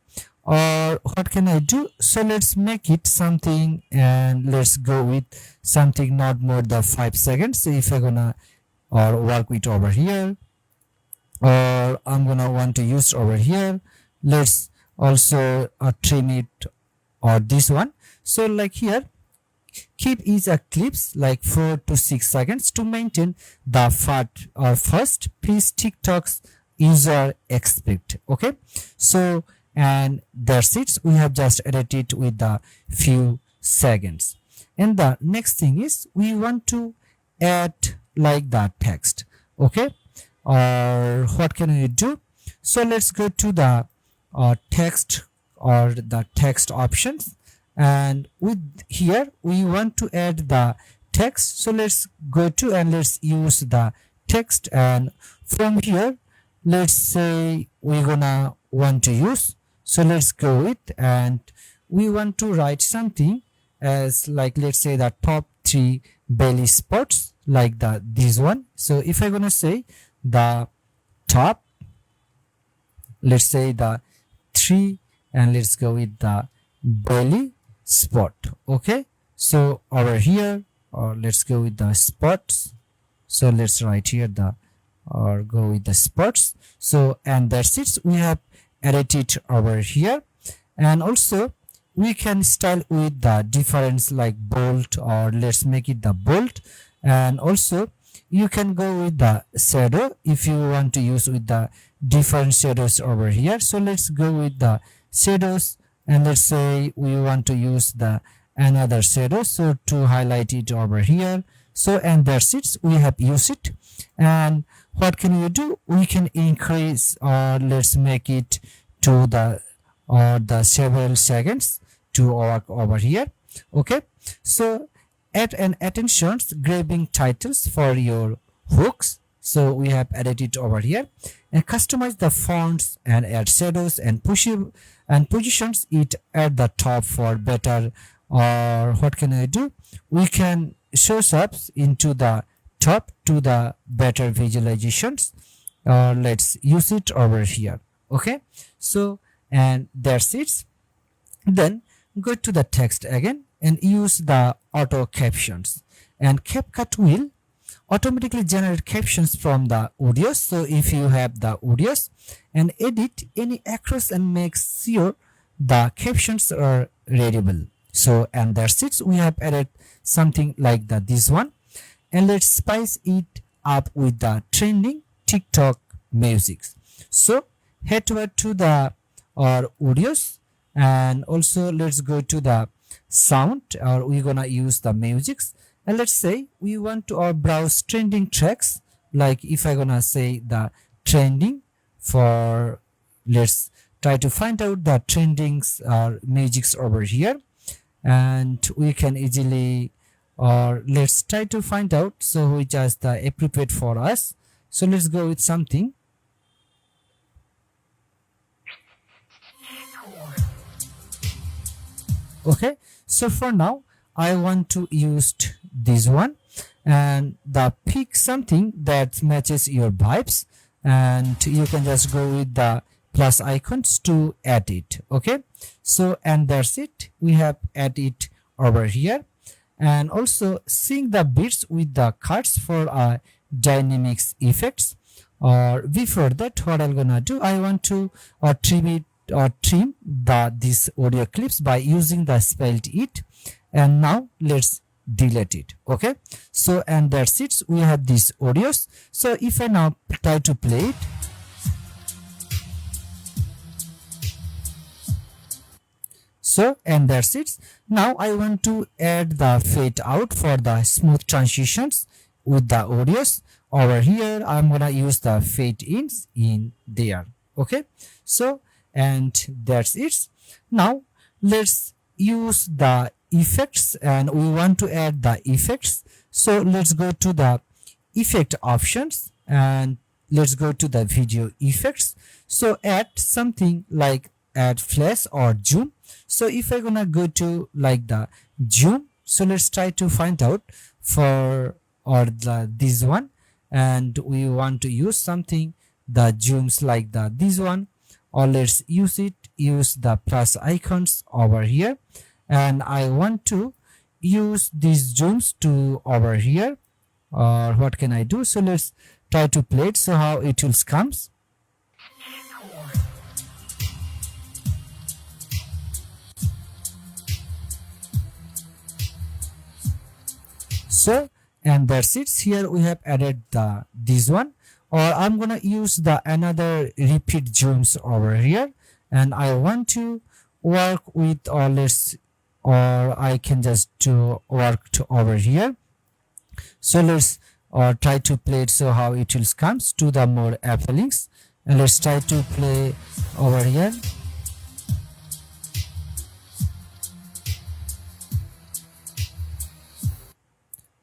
or what can I do? So let's make it something, and let's go with something not more than 5 seconds. So if I'm gonna or work with over here, or I'm gonna want to use over here, let's also trim it or this one. So like here keep each clips like 4 to 6 seconds to maintain the first piece TikTok's user expect. Okay, so and that's it. We have just edited with the few seconds, and the next thing is we want to add like the text. Okay, or what can we do? So let's go to the text or the text options, and with here we want to add the text. So let's go to and let's use the text, and from here let's say we're gonna want to use, so let's go with, and we want to write something as like, let's say the top 3 belly spots. like this one. So if I'm gonna say the top, let's say the 3, and let's go with the belly spot. Okay, so over here, or let's go with the spots. So let's write here the, or go with the spots. So, and that's it, we have added it over here. And also we can style with the difference like bold, or let's make it the bold. And also you can go with the shadow if you want to use with the different shadows over here. So let's go with the shadows, and let's say we want to use the another shadow, so to highlight it over here. So, and that's it, we have used it. And what can you do? We can increase, or let's make it to the, or the several seconds to work over here. Okay, so add an attentions grabbing titles for your hooks. So we have added it over here. And customize the fonts and add shadows and push it and positions it at the top for better. Or what can I do? We can show up into the top to the better visualizations. Or let's use it over here. Okay, so, and that's it. Then go to the text again and use the auto captions, and CapCut will automatically generate captions from the audios. So if you have the audios, and edit any across and make sure the captions are readable. So, and that's it, we have added something like that, this one. And let's spice it up with the trending TikTok music. So head over to the our audios, and also let's go to the sound, or we're gonna use the musics. And let's say we want to browse trending tracks, like if I'm gonna say the trending for, let's try to find out the trendings or musics over here, and we can easily, or let's try to find out so which is the appropriate for us. So let's go with something. Okay, so for now I want to use this one, and the pick something that matches your vibes, and you can just go with the plus icons to add it. Okay, so, and that's it, we have added it over here. And also sync the beats with the cards for dynamics effects. Or before that, what I'm gonna do, I want to trim it, or trim this audio clips by using the spelled it. And now let's delete it. Okay, so, and that's it, we have these audios. So if I now try to play it, so, and that's it. Now I want to add the fade out for the smooth transitions with the audios. Over here I'm gonna use the fade ins in there. Okay, so, and that's it. Now let's use the effects, and we want to add the effects. So let's go to the effect options, and let's go to the video effects. So add something like add flash or zoom. So if I'm gonna go to like the zoom, so let's try to find out for, or this one, and we want to use something the zooms like this one. Or let's use the plus icons over here, and I want to use these zooms to over here. Or what can I do? So let's try to play it, so how it will comes. So, and that's it, here we have added this one. Or I'm gonna use the another repeat zooms over here, and I want to work with, or let's, or I can just work to over here. So let's try to play it, so how it will comes to the more appealing. And let's try to play over here.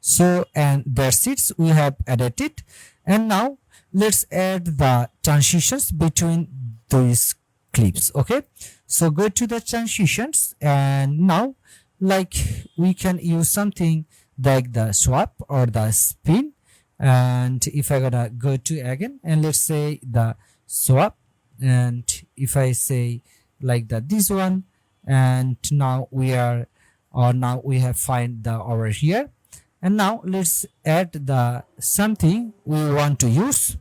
So, and that's it, we have added it. And now let's add the transitions between these clips. Okay, so go to the transitions, and now like we can use something like the swap or the spin. And if I gonna go to again, and let's say the swap, and if I say like that this one, and now we are, or now we have find the over here. And now let's add the something we want to use.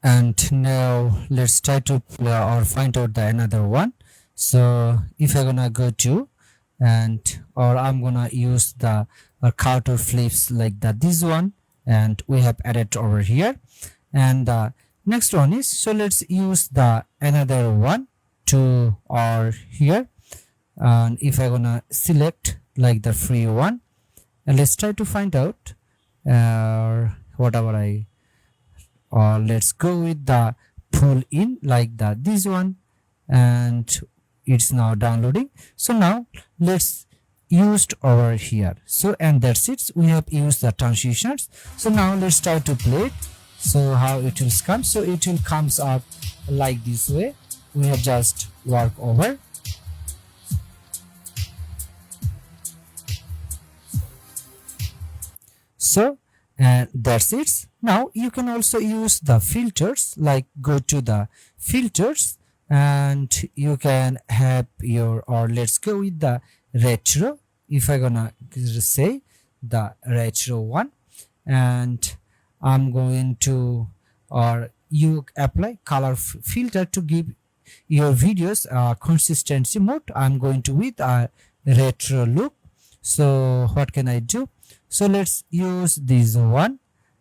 And now let's try to or find out the another one. So if I'm gonna go to, and or I'm gonna use the counter flips like that this one, and we have added over here. And the next one is, so let's use the another one to or here. And if I'm gonna select like the free one, and let's try to find out whatever I, or let's go with the pull in like that this one, and it's now downloading. So now let's used over here. So and that's it, we have used the transitions. So now let's try to play it. So how it will come, so it will comes up like this way. We have just work over. So and that's it. Now you can also use the filters, like go to the filters, and you can have your, or let's go with the retro. If I gonna say the retro one, and I'm going to, or you apply color filter to give your videos consistency mode. I'm going to with a retro look. So what can I do? So let's use this one,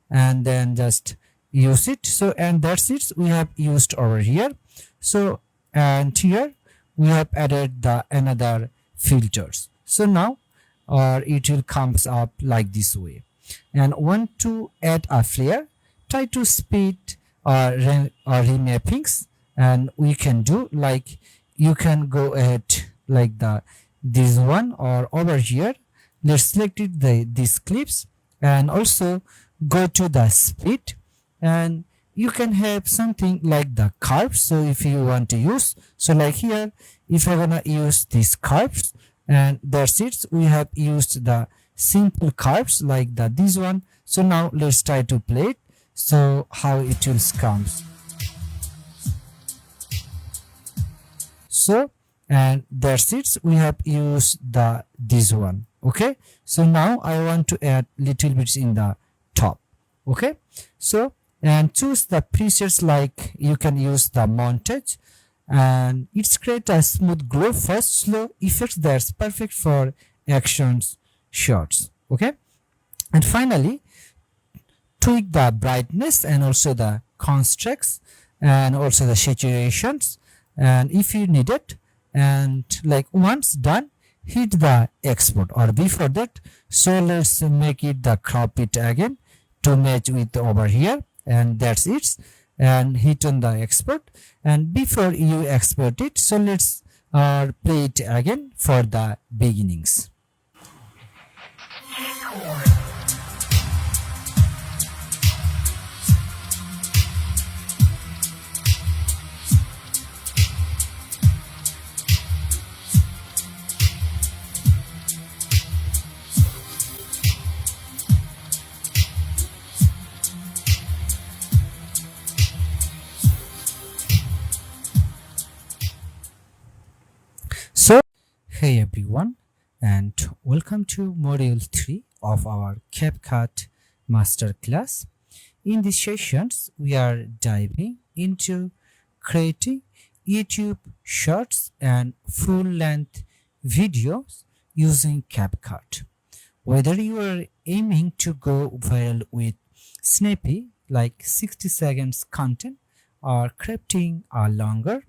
and then just use it. So and that's it, we have used over here. So and here we have added the another filters. So now or it will comes up like this way. And want to add a flare, try to speed or remappings, and we can do like, you can go ahead like the this one, or over here let's select it these clips, and also go to the speed, and you can have something like the curves. So if you want to use, so like here, if I wanna use these curves, and that's it, we have used the simple curves like that this one. So now let's try to play it, so how it will comes. So and that's it, we have used the this one. Okay, so now I want to add little bits in the top. Okay, so and choose the presets, like you can use the montage, and it's create a smooth glow, fast slow effects that's perfect for actions shots. Okay, and finally tweak the brightness and also the contrasts and also the saturations, and if you need it, and like once done, hit the export. Or before that, so let's make it the crop it again to match with over here, and that's it, and hit on the export. And before you export it, so let's play it again for the beginnings. So hey everyone, and welcome to module 3 of our CapCut Masterclass. In these sessions, we are diving into creating YouTube shorts and full-length videos using CapCut. Whether you are aiming to go viral with snappy like 60 seconds content, or crafting a longer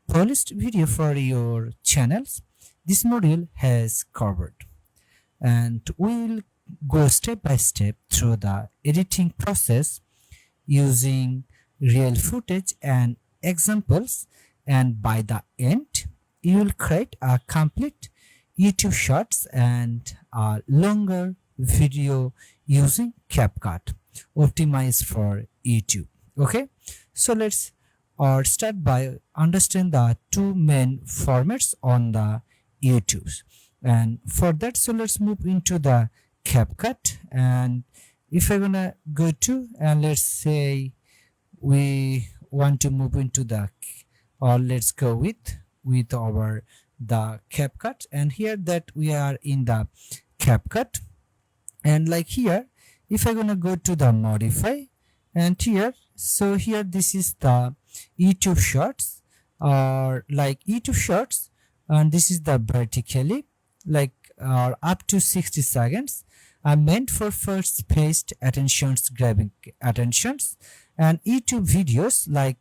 polished video for your channels, this module has covered. And we'll go step by step through the editing process using real footage and examples, and by the end you will create a complete YouTube shorts and a longer video using CapCut optimized for YouTube. Okay, so let's start by understand the two main formats on the YouTube. And for that, so let's move into the CapCut. And if I'm gonna go to, and let's say we want to move into the, or let's go with our the CapCut, and here that we are in the CapCut. And like here, if I'm gonna go to the modify, and here, so here this is the YouTube shorts, or like YouTube shorts, and this is the vertically, like up to 60 seconds are meant for first paced attentions, grabbing attentions. And YouTube videos like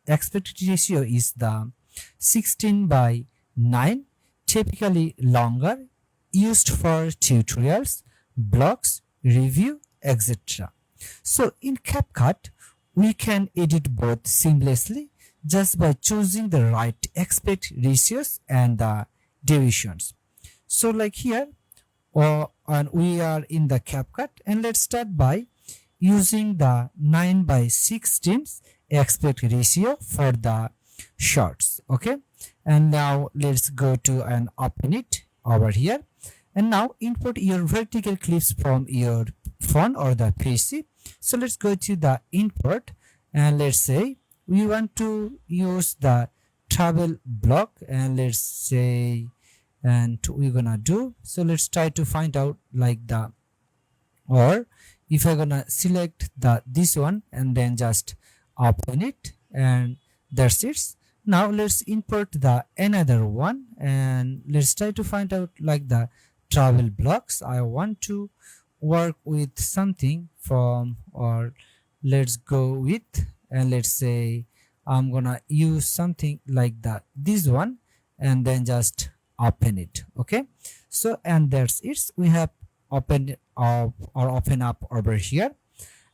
expected ratio is the 16:9, typically longer, used for tutorials, blogs, review, etc. So in CapCut, we can edit both seamlessly just by choosing the right aspect ratios and the divisions. So like here, and we are in the CapCut, and let's start by using the 9:16 aspect ratio for the shorts. Okay, and now let's go to and open it over here. And now import your vertical clips from your phone or the PC. So let's go to the import, and let's say we want to use the travel block, and let's say, and we're gonna do, so let's try to find out like the, or if I'm gonna select the this one and then just open it, and that's it. Now let's import the another one, and let's try to find out like the travel blocks. I want to work with something from, or let's go with, and let's say I'm gonna use something like that, this one, and then just open it. Okay, so and that's it, we have opened up or open up over here.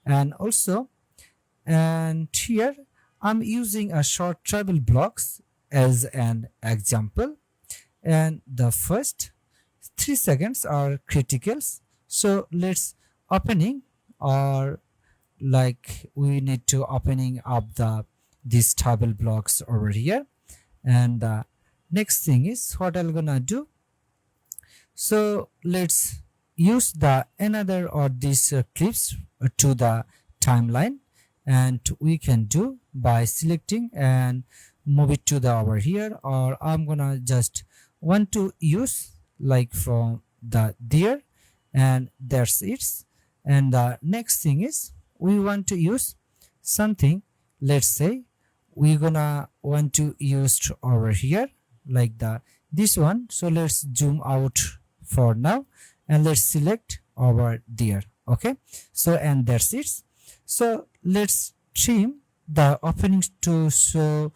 And also, and here I'm using a short travel blocks as an example, and the first 3 seconds are criticals. So let's opening, or like we need to opening up the these travel blocks over here. And the next thing is what I'm gonna do, so let's use the another or these clips to the timeline, and we can do by selecting and move it to the over here, or I'm gonna just want to use like from the there, and that's it. And the next thing is we want to use something, let's say we're gonna want to use over here like the this one. So let's zoom out for now, and let's select over there. Okay, so and that's it. So let's trim the openings to show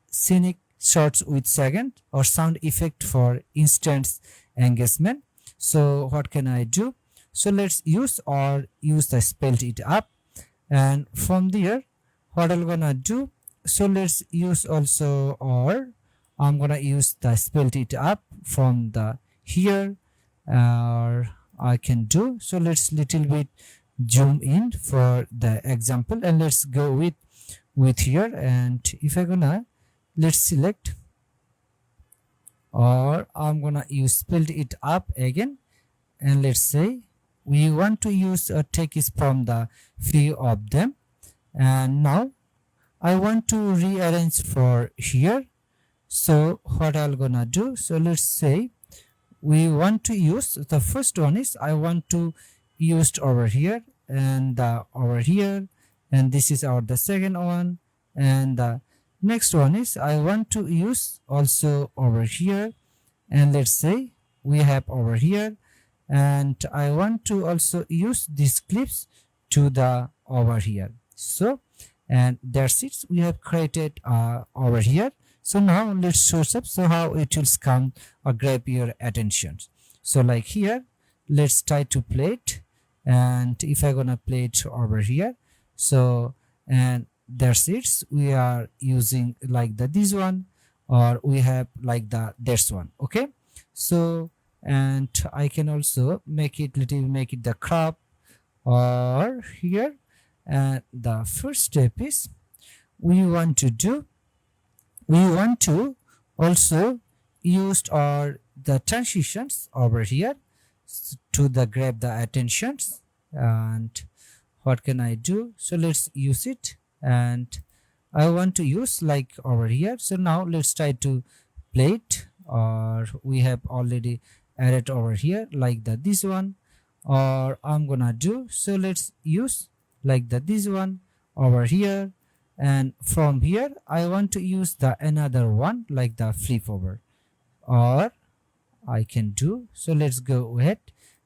scenic shots with second or sound effect for instant engagement. So what can I do, so let's use or use the spelled it up, and from there what I'm gonna do, so let's use also, or I'm gonna use the spelled it up from the here, or I can do, so let's little bit zoom in for the example, and let's go with here. And if I'm gonna, let's select, or I'm gonna use spelled it up again, and let's say we want to use a text from the few of them. And now I want to rearrange for here. So what I'm gonna do, so let's say we want to use the first one is I want to use over here, and over here, and this is our the second one, and the next one is I want to use also over here, and let's say we have over here, and I want to also use these clips to the over here. So and that's it, we have created over here. So now let's show up so how it will come or grab your attention. So like here, let's try to play it, and if I'm gonna play it over here, so and that's it, we are using like the this one, or we have like the this one. Okay, so and I can also make it the crop or here. And the first step is we want to also use or the transitions over here to the grab the attentions. And what can I do? So let's use it, and I want to use like over here. So now let's try to play it, or we have already added over here like that this one, or I'm gonna do, so let's use like that this one over here, and from here I want to use the another one like the flip over, or I can do, so let's go ahead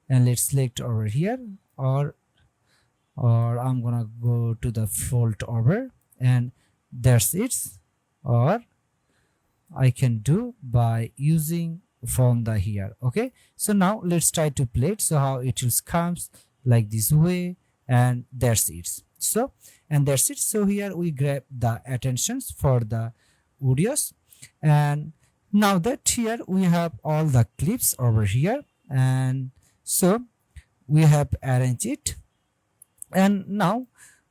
and let's select over here, or I'm gonna go to the fold over, and that's it. Or I can do by using from the here. Okay, so now let's try to play it. So how it will comes like this way, and that's it. So and that's it. So here we grab the attentions for the audios, and now that here we have all the clips over here, and so we have arranged it, and now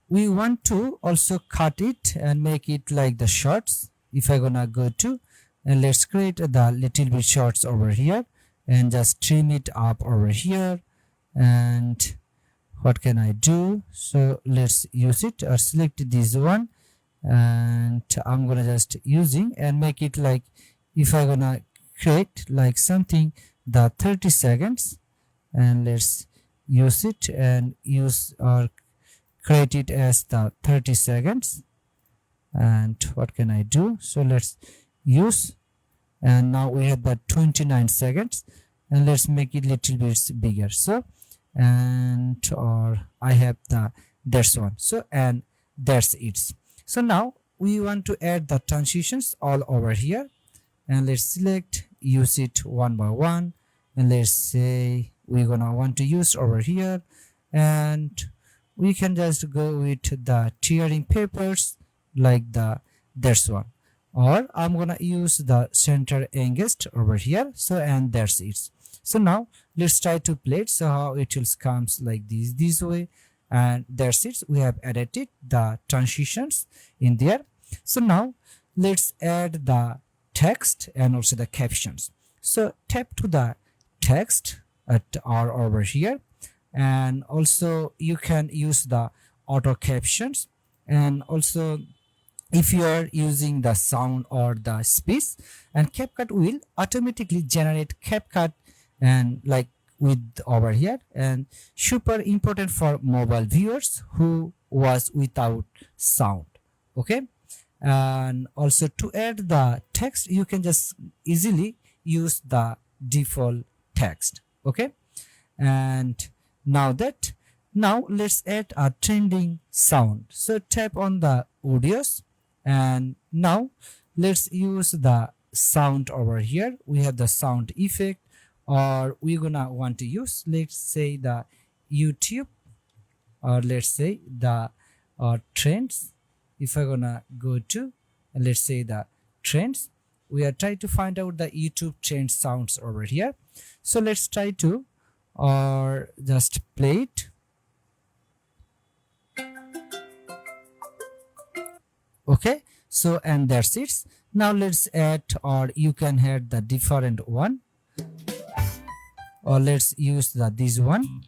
we want to also cut it and make it like the shorts. If I gonna go to, and let's create the little bit shorts over here and just trim it up over here. And what can I do? So let's use it, or select this one, and I'm gonna just using and make it like, if I gonna create like something the 30 seconds, and let's use it and use or create it as the 30 seconds. And what can I do? So let's use, and now we have the 29 seconds, and let's make it little bit bigger. So and or I have the that's one. So and that's it. So now we want to add the transitions all over here, and let's select, use it one by one, and let's say we're gonna want to use over here, and we can just go with the tearing papers like the that's one, or I'm gonna use the center engaged over here. So and that's it. So now let's try to play it. So how it will comes like this way, and that's it. We have edited the transitions in there. So now let's add the text and also the captions. So tap to the text at or over here, and also you can use the auto captions, and also if you are using the sound or the speech, and CapCut will automatically generate CapCut and like with over here, and super important for mobile viewers who was without sound. Okay, and also to add the text you can just easily use the default text. Okay, and now let's add a trending sound. So tap on the audios, and now let's use the sound over here. We have the sound effect, or we're gonna want to use, let's say the YouTube, or let's say the trends. If I'm gonna go to, and let's say the trends, we are trying to find out the YouTube trend sounds over here. So let's try to or just play it. Okay, so and that's it. Now let's add, or you can add the different one, or let's use this one.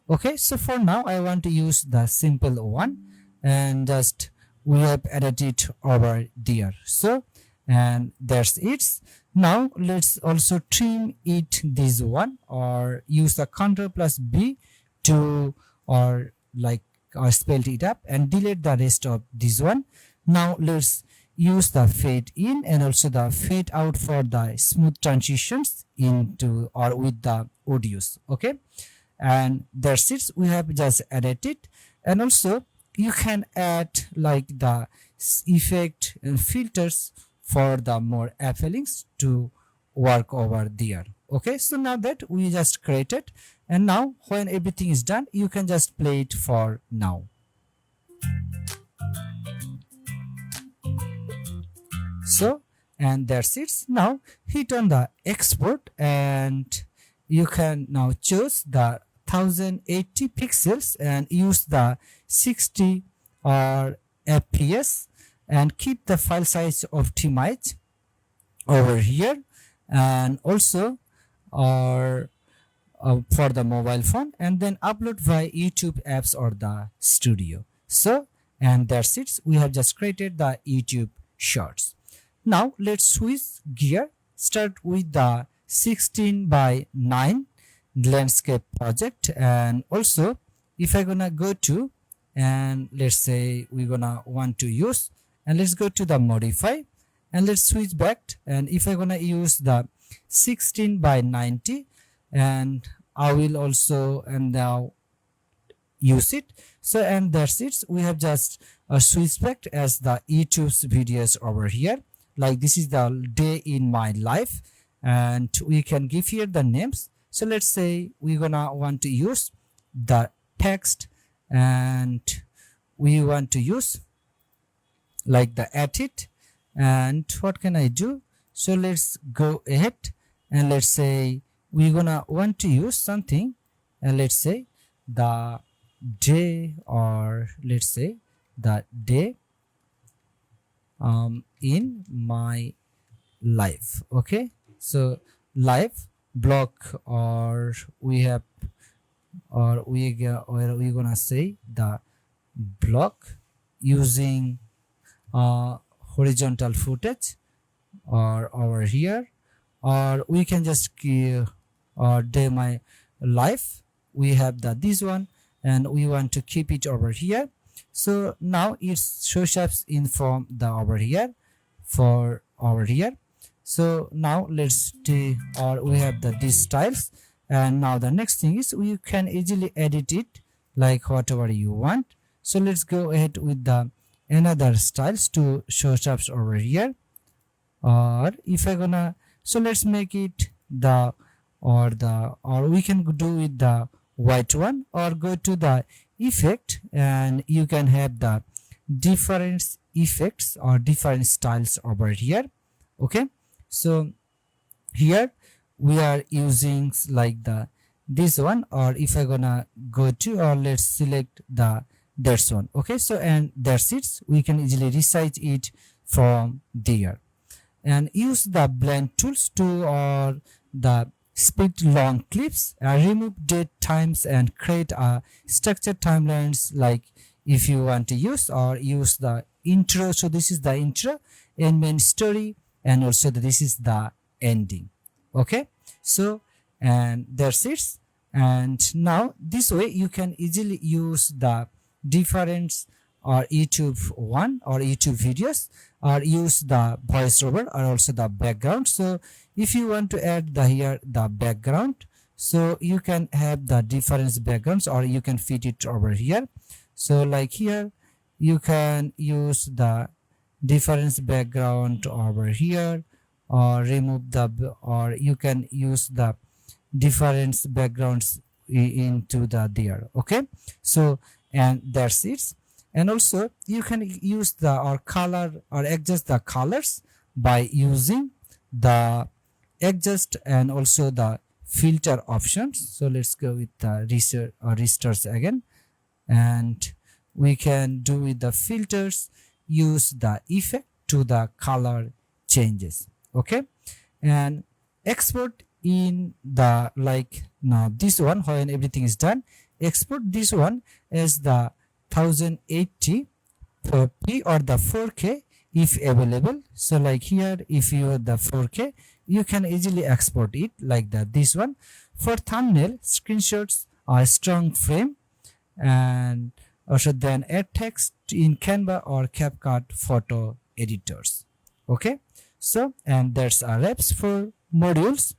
Okay, so for now I want to use the simple one, and just we have added it over there. So and that's it. Now let's also trim it this one, or use the Ctrl+B to or like spell it up and delete the rest of this one. Now let's use the fade in and also the fade out for the smooth transitions into or with the audios. Okay, and that's it. We have just added it, and also you can add like the effect and filters for the more appealings to work over there. Okay, so now that we just created, and now when everything is done you can just play it for now. So and that's it. Now hit on the export, and you can now choose the 1080 pixels and use the 60 or fps, and keep the file size optimized over here, and also or for the mobile phone, and then upload via YouTube apps or the studio. So, and that's it, we have just created the YouTube shorts. Now let's switch gear, start with the 16 by 9 landscape project. And also if I gonna go to, and let's say we're gonna want to use, and let's go to the modify, and let's switch back, and if I gonna use the 16 by 90, and I will also and now use it. So, and that's it, we have just switched back as the YouTube's videos over here. Like this is the day in my life, and we can give here the names. So let's say we're gonna want to use the text, and we want to use like the edit. And what can I do? So let's go ahead, and let's say we're gonna want to use something, and let's say the day, or let's say the day in my life. Okay, so life block, or we have, or we're gonna say the block using horizontal footage, or over here, or we can just or day my life, we have the this one, and we want to keep it over here. So now it shows up in from the over here for over here. So now let's do, or we have the these styles. And now the next thing is we can easily edit it like whatever you want. So let's go ahead with the another styles to show up over here. Or if I gonna, so let's make it the, or we can do with the white one, or go to the effect, and you can have the different effects or different styles over here. Okay, so here we are using like the this one, or if I gonna go to, or let's select the that's one. Okay, so and that's it, we can easily resize it from there, and use the blend tools to, or the split long clips, remove date times, and create a structured timelines, like if you want to use, or use the intro. So this is the intro and main story, and also this is the ending. Okay, so and that's it. And now this way you can easily use the different or YouTube one or YouTube videos, or use the voiceover, or also the background. So if you want to add the here the background, so you can have the different backgrounds, or you can fit it over here. So like here you can use the different background over here, or remove the, or you can use the different backgrounds into the there. Okay, so and that's it. And also you can use the or color or adjust the colors by using the adjust and also the filter options. So let's go with the research or restores again, and we can do with the filters, use the effect to the color changes. Okay, and export in the, like now this one, when everything is done, export this one as the 1080 p or the 4K if available. So like here, if you have the 4K, you can easily export it like that. This one for thumbnail, screenshots, a strong frame, and also then add text in Canva or CapCut photo editors. Okay, so and that's our reps for modules.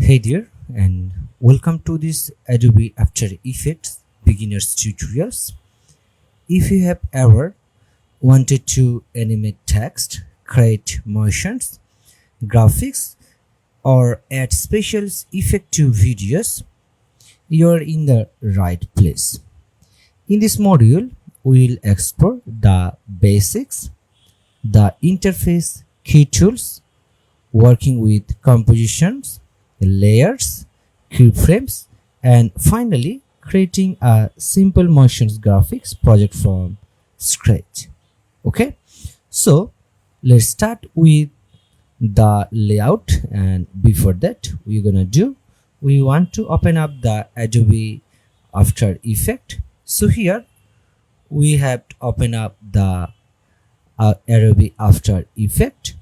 Hey there, and welcome to this Adobe After Effects beginners tutorials. If you have ever wanted to animate text, create motions, graphics, or add special effect to videos, you're in the right place. In this module, we'll explore the basics, the interface, key tools, working with compositions, layers, keyframes, and finally creating a simple motion graphics project from scratch. Okay, so let's start with the layout, and before that we want to open up the Adobe After Effects. So here we have to open up the Adobe After Effects,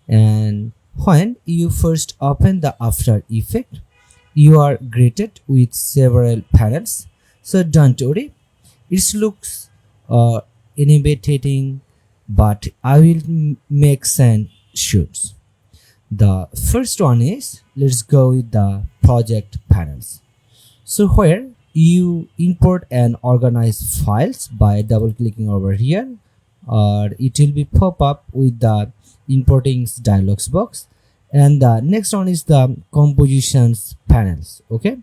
and when you first open the After Effects, you are greeted with several panels. So don't worry, it looks intimidating, but I will make some shoots. The first one is, let's go with the project panels. So where you import and organize files by double clicking over here, or it will be pop up with the importing dialogs box. And the next one is the compositions panels. Okay,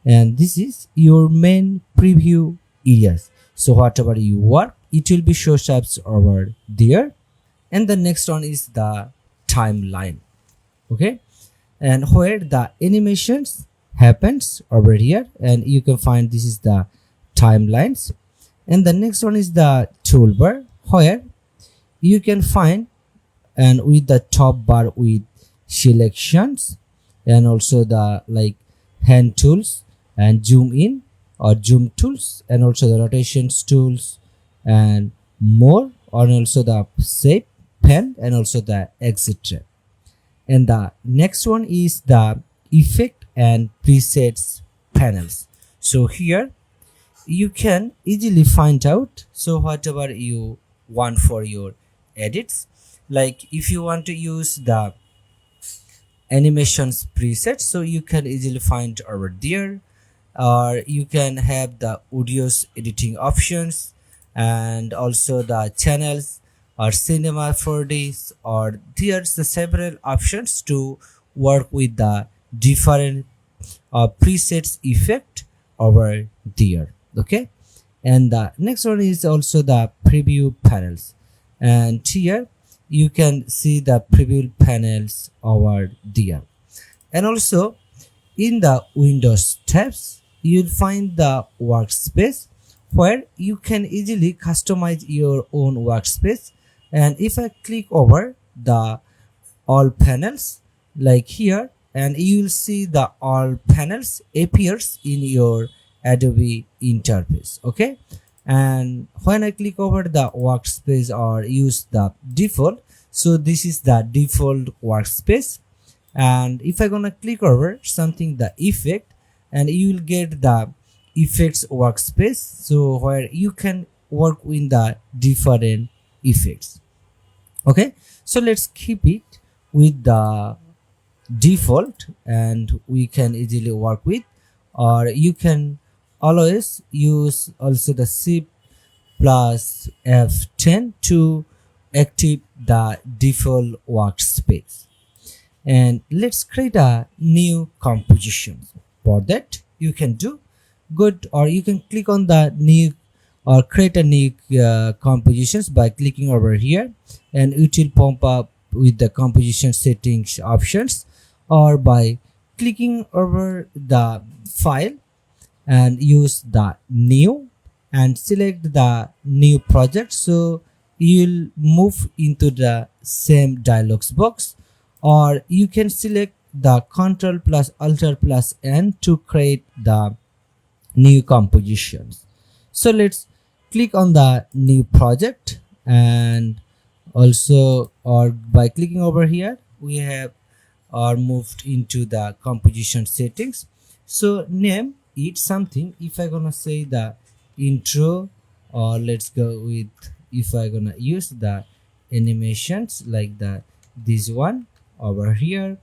and this is your main preview areas. So whatever you work, it will be show steps over there. And the next one is the timeline. Okay, and where the animations happens over here, and you can find this is the timelines. And the next one is the toolbar, where you can find, and with the top bar with selections, and also the like hand tools and zoom in or zoom tools, and also the rotations tools and more, and also the shape pen, and also the etc. And the next one is the effect and presets panels. So here you can easily find out so whatever you want for your edits. Like if you want to use the animations preset, so you can easily find over there, or you can have the audio's editing options, and also the channels or cinema for this, or there's the several options to work with the different presets effect over there. Okay, and the next one is also the preview panels, and here you can see the preview panels over there. And also in the Windows tabs, you'll find the workspace, where you can easily customize your own workspace. And if I click over the all panels like here, and you will see the all panels appears in your Adobe interface. Okay, and when I click over the workspace or use the default, so this is the default workspace. And if I gonna click over something the effect, and you will get the effects workspace, so where you can work in the different effects. Okay, so let's keep it with the default, and we can easily work with, or you can always use also the Shift plus F10 to active the default workspace. And let's create a new composition. For that you can do good, or you can click on the new or create a new compositions by clicking over here, and it will pop up with the composition settings options, or by clicking over the file and use the new and select the new project, so you'll move into the same dialogs box. Or you can select the Ctrl plus Alt plus N to create the new compositions. So let's click on the new project, and also, or by clicking over here, we have or moved into the composition settings. So name it something. If I gonna say the intro, or let's go with, if I gonna use the animations like this one over here,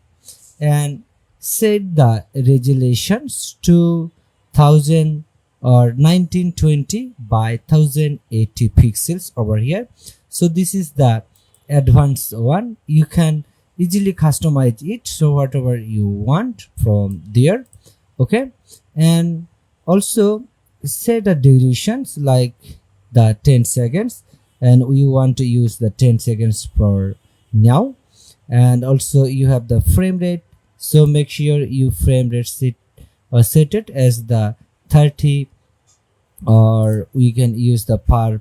and set the resolutions to 1000 or 1920 by 1080 pixels over here. So this is the advanced one. You can easily customize it so whatever you want from there. Okay, and also set the durations like the 10 seconds, and we want to use the 10 seconds for now. And also you have the frame rate, so make sure you frame rate set it as the 30, or we can use the per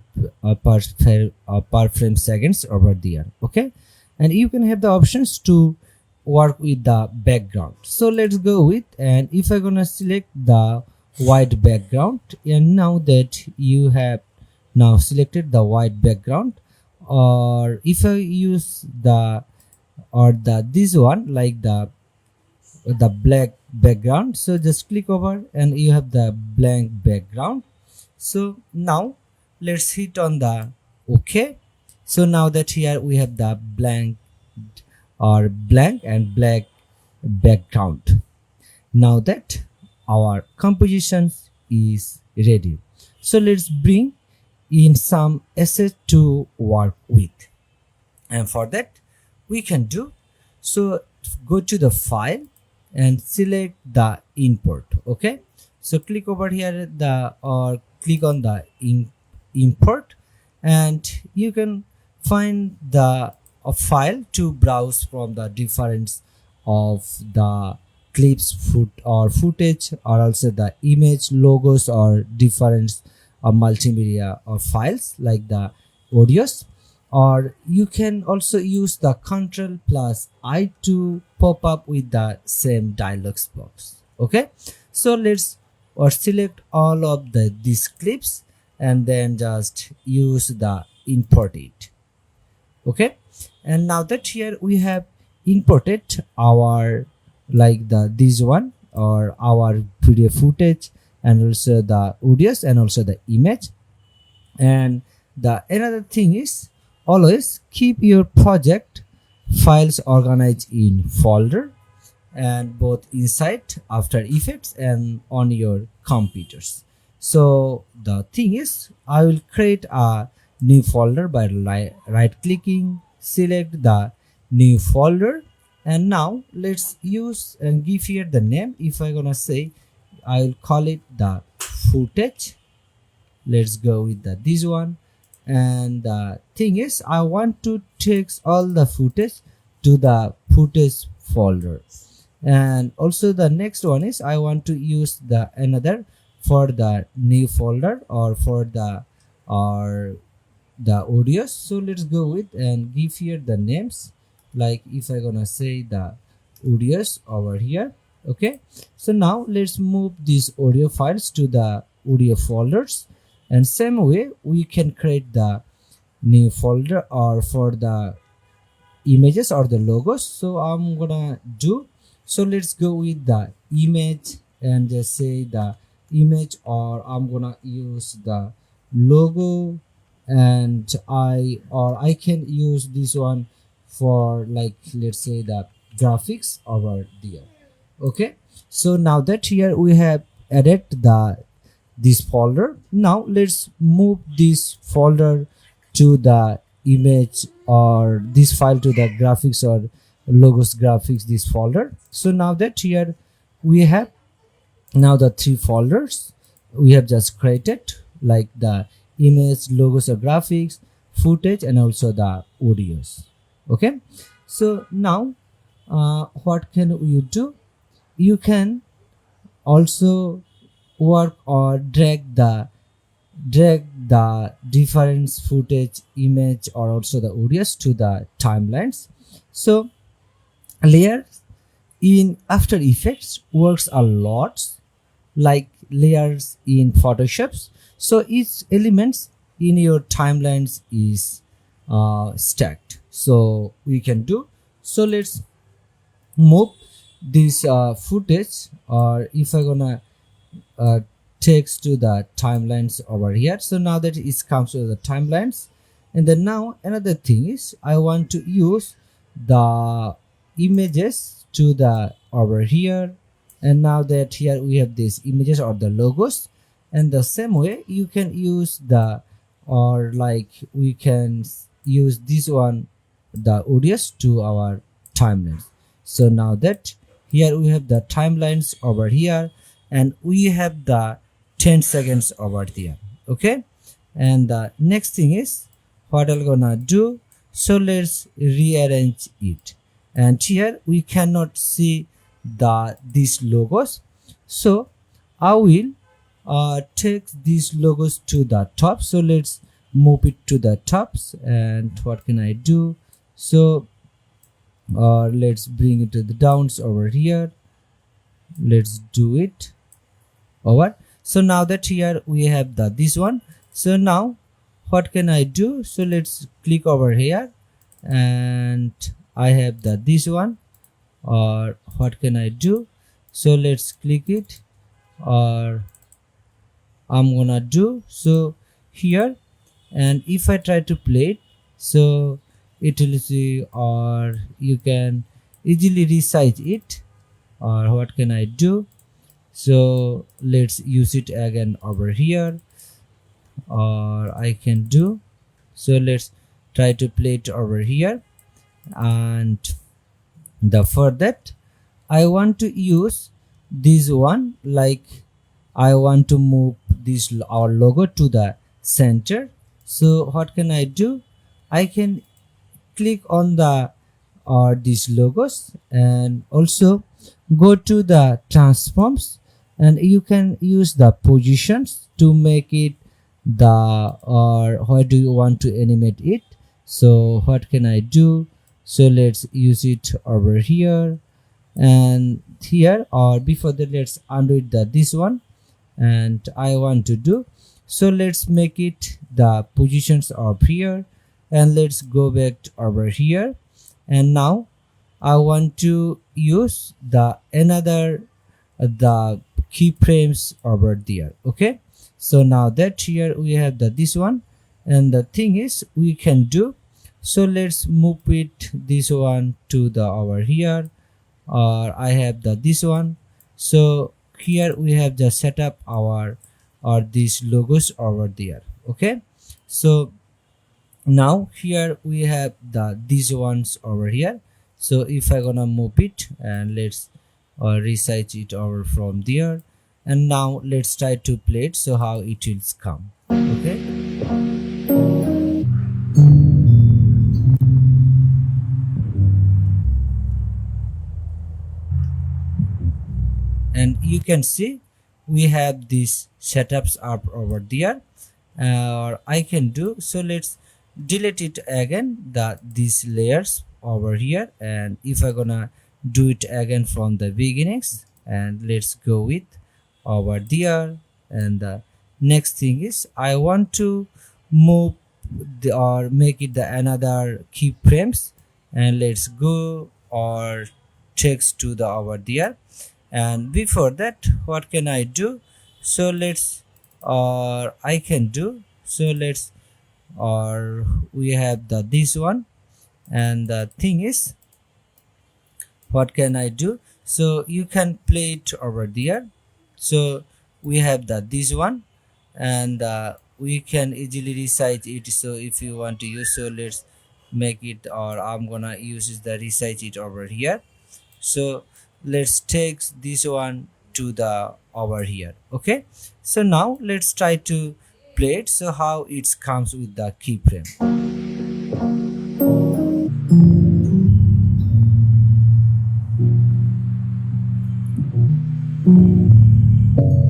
frame seconds over there. Okay, and you can have the options to work with the background. So let's go with, and if I'm gonna select the white background, and now that you have now selected the white background, or if I use the this one, like the black background, so just click over and you have the blank background. So now let's hit on the OK. So now that here we have the blank and black background. Now that our composition is ready, so let's bring in some assets to work with, and for that we can do, so go to the file and select the import. Okay, so click over here or click on the import, and you can find the a file to browse from the difference of the clips, footage, or also the image, logos, or different multimedia or files like the audios. Or you can also use the Ctrl+I to pop up with the same dialog box. Okay, so let's select all of these clips and then just use the import it. Okay, and now that here we have imported our this one, or our video footage, and also the audios, and also the image. And the another thing is, always keep your project files organized in folder, and both inside After Effects and on your computers. So the thing is, I will create a new folder by right clicking, select the new folder, and now let's use and give here the name. If I'm gonna say, I will call it the footage. Let's go with this one. And the thing is, I want to take all the footage to the footage folder. And also the next one is, I want to use the another for the new folder, or for the audios. So let's go with and give here the names. Like if I'm gonna say the audios over here. Okay, so now let's move these audio files to the audio folders, and same way we can create the new folder or for the images or the logos. So I'm gonna do, so let's go with the image and just say the image, or I'm gonna use the logo, and I can use this one for, like, let's say the graphics over there. Okay, so now that here we have added this folder, now let's move this folder to the image, or this file to the graphics or logos graphics, this folder. So now that here we have now the three folders we have just created, like the image, logos or graphics, footage, and also the audios. Okay, so now what can you do? You can also work or drag the different footage, image, or also the audios to the timelines. So layers in After Effects works a lot like layers in Photoshop. So each elements in your timelines is stacked. So we can do, so let's move this footage, or if I'm gonna text to the timelines over here. So now that it comes to the timelines, and then now another thing is, I want to use the images to the over here, and now that here we have these images or the logos, and the same way you can use the, or like we can use this one, the audios to our timelines. So now that here we have the timelines over here, and we have the 10 seconds over there. Okay, and the next thing is what I'm gonna do, so let's rearrange it, and here we cannot see these logos. So I will take these logos to the top. So let's move it to the tops. And what can I do? So let's bring it to the downs over here. Let's do it over. So now that here we have this one. So now what can I do? So let's click over here, and I have this one. Or what can I do? So let's click it, or I'm gonna do so here. And if I try to play it, so it will see, or you can easily resize it. Or what can I do? So let's use it again over here, or I can do so. Let's try to play it over here. And for that I want to use this one, like I want to move this our logo to the center. So what can I do? I can click on the these logos, and also go to the transforms, and you can use the positions to make it or where do you want to animate it. So what can I do? So let's use it over here, and here, or before that let's undo it this one. And I want to do so, let's make it the positions up here, and let's go back over here. And now I want to use the keyframes over there. Okay, so now that here we have this one, and the thing is we can do so. Let's move it this one to over here, or I have this one. So here we have just set up our these logos over there. Okay, so now here we have these ones over here. So if I gonna move it, and let's resize it over from there. And now let's try to play it, so how it will come. Okay, and you can see we have these setups up over there. Or I can do so, let's delete it again, these layers over here. And if I gonna do it again from the beginnings, and let's go with over there. And the next thing is I want to move or make it another keyframes, and let's go or text to over there. And before that what can I do? So let's or I can do so, let's or we have this one. And the thing is what can I do? So you can play it over there. So we have this one, and we can easily resize it. So if you want to use, so let's make it, or I'm gonna use the resize it over here. So let's take this one to over here. Okay, so now let's try to play it, so how it comes with the keyframe.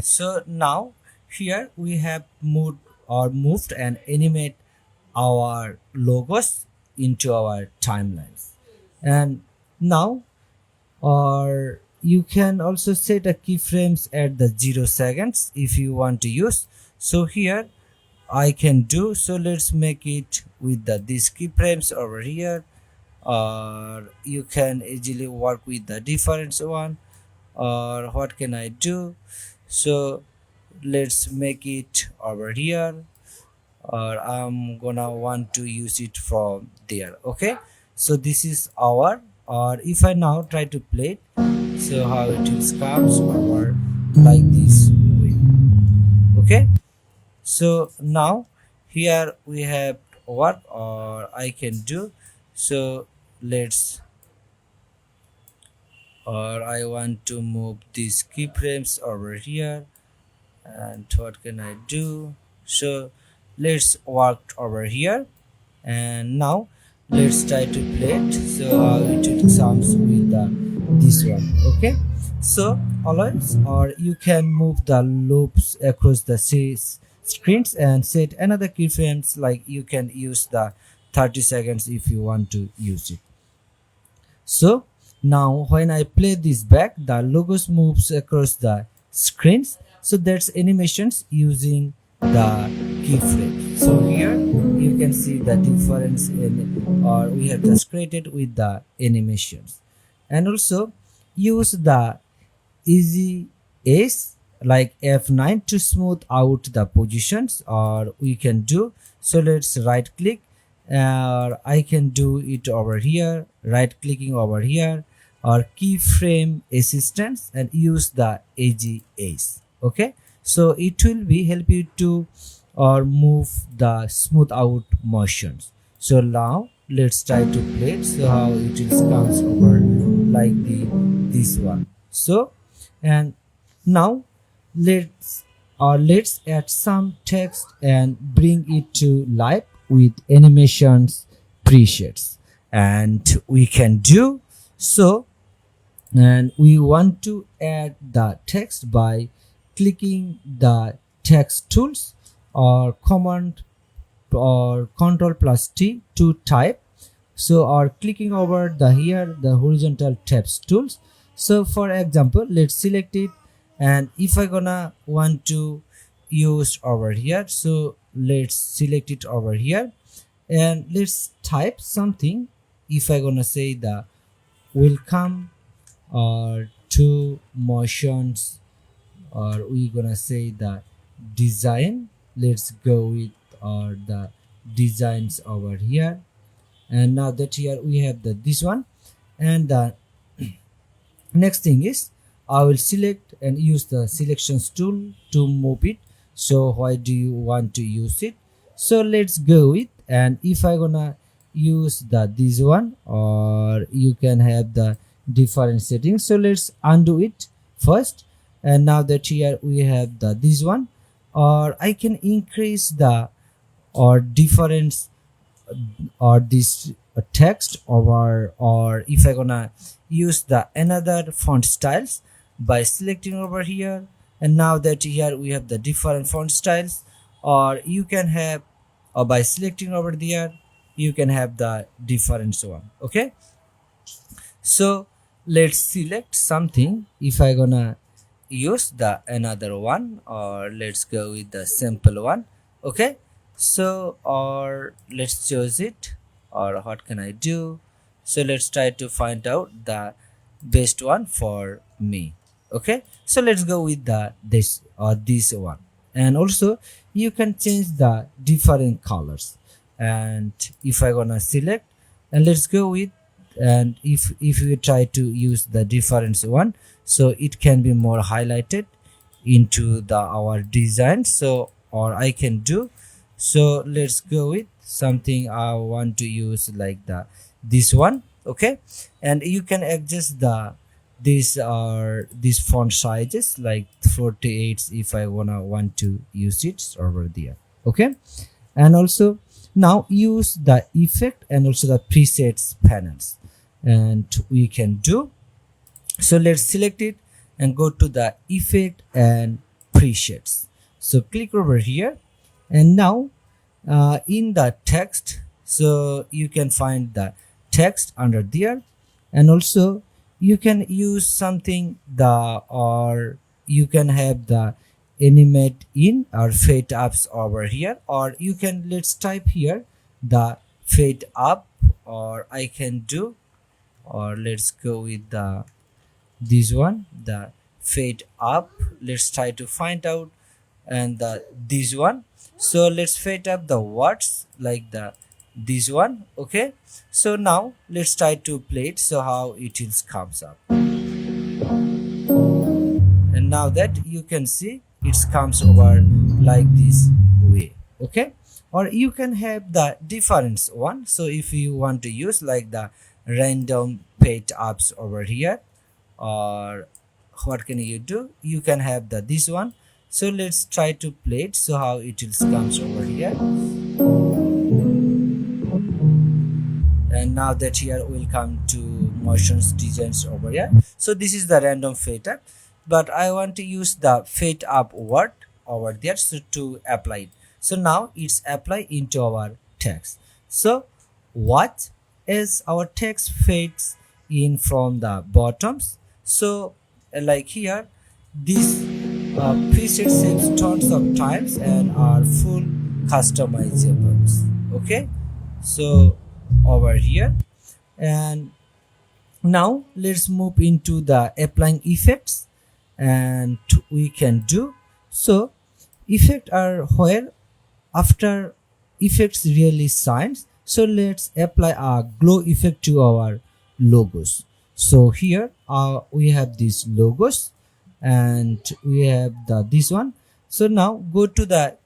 So now here we have moved and animate our logos into our timelines. And now or you can also set a keyframes at 0 seconds if you want to use. So here I can do so, let's make it with these keyframes over here. Or you can easily work with the different one. Or what can I do? So let's make it over here, or I'm gonna want to use it from there. Okay, so this is our, or if I now try to play it, so how it will comes over like this way. Okay, so now here we have what, or I can do so, let's or I want to move these keyframes over here. And what can I do? So let's work over here, and now let's try to play it, so how it comes with this one. Okay, so always, or you can move the loops across the screens and set another keyframes, like you can use the 30 seconds if you want to use it. So now when I play this back, the logos moves across the screens, so that's animations using the keyframe. So here you can see the difference in, or we have just created with the animations. And also use the easy ace like F9 to smooth out the positions, or we can do, so let's right click, or I can do it over here, right clicking over here, or keyframe assistance, and use the easy ace. Okay, so it will be help you to or move the smooth out motions. So now let's try to play it, so how it is comes over like this one. So and now let's add some text and bring it to life with animations presets, and we can do so. And we want to add the text by clicking the text tools, or command or control plus T to type, so or clicking over the here the horizontal text tools. So for example, let's select it, and if I gonna want to use over here, so let's select it over here, and let's type something. If I gonna say the welcome or to motions, or we gonna say the design, let's go with or the designs over here. And now that here we have the this one, and the next thing is I will select and use the selections tool to move it. So why do you want to use it? So let's go with, and if I gonna use the this one, or you can have the different settings, so let's undo it first. And now that here we have the this one, or I can increase the or difference or this text over, or if I gonna use the another font styles by selecting over here. And now that here we have the different font styles, or you can have, or by selecting over there you can have the different one. Okay, so let's select something. If I gonna use the another one, or let's go with the simple one. Okay, so or let's choose it, or what can I do? So let's try to find out the best one for me. Okay, so let's go with the this or this one. And also you can change the different colors, and if I gonna select, and let's go with, and if you try to use the different one, so it can be more highlighted into the our design. So or I can do, so let's go with something I want to use like the this one. Okay, and you can adjust the these are these font sizes like 48 if I want to use it over there. Okay, and also now use the effect and also the presets panels, and we can do, so let's select it and go to the effect and presets. So click over here, and now in the text, so you can find the text under there, and also you can use something the, or you can have the animate in or fade ups over here, or you can, let's type here the fade up, or I can do, or let's go with the this one, the fade up. Let's try to find out, and the this one, so let's fade up the words like the this one. Okay, so now let's try to play it, so how it is comes up. And now that you can see it comes over like this way. Okay, or you can have the different one. So if you want to use like the random fade ups over here, or what can you do, you can have the this one. So let's try to play it, so how it will comes over here. And now that here will come to motions designs over here. So this is the random fade up, but I want to use the fade up word over there, so to apply it. So now it's applied into our text. So what is our text fades in from the bottoms? So like here, this preset saves tons of times and are full customizables. Okay, so over here, and now let's move into the applying effects, and we can do so. Effects are where after effects really shines. So let's apply a glow effect to our logos. So here we have these logos, and we have this one. So now go to the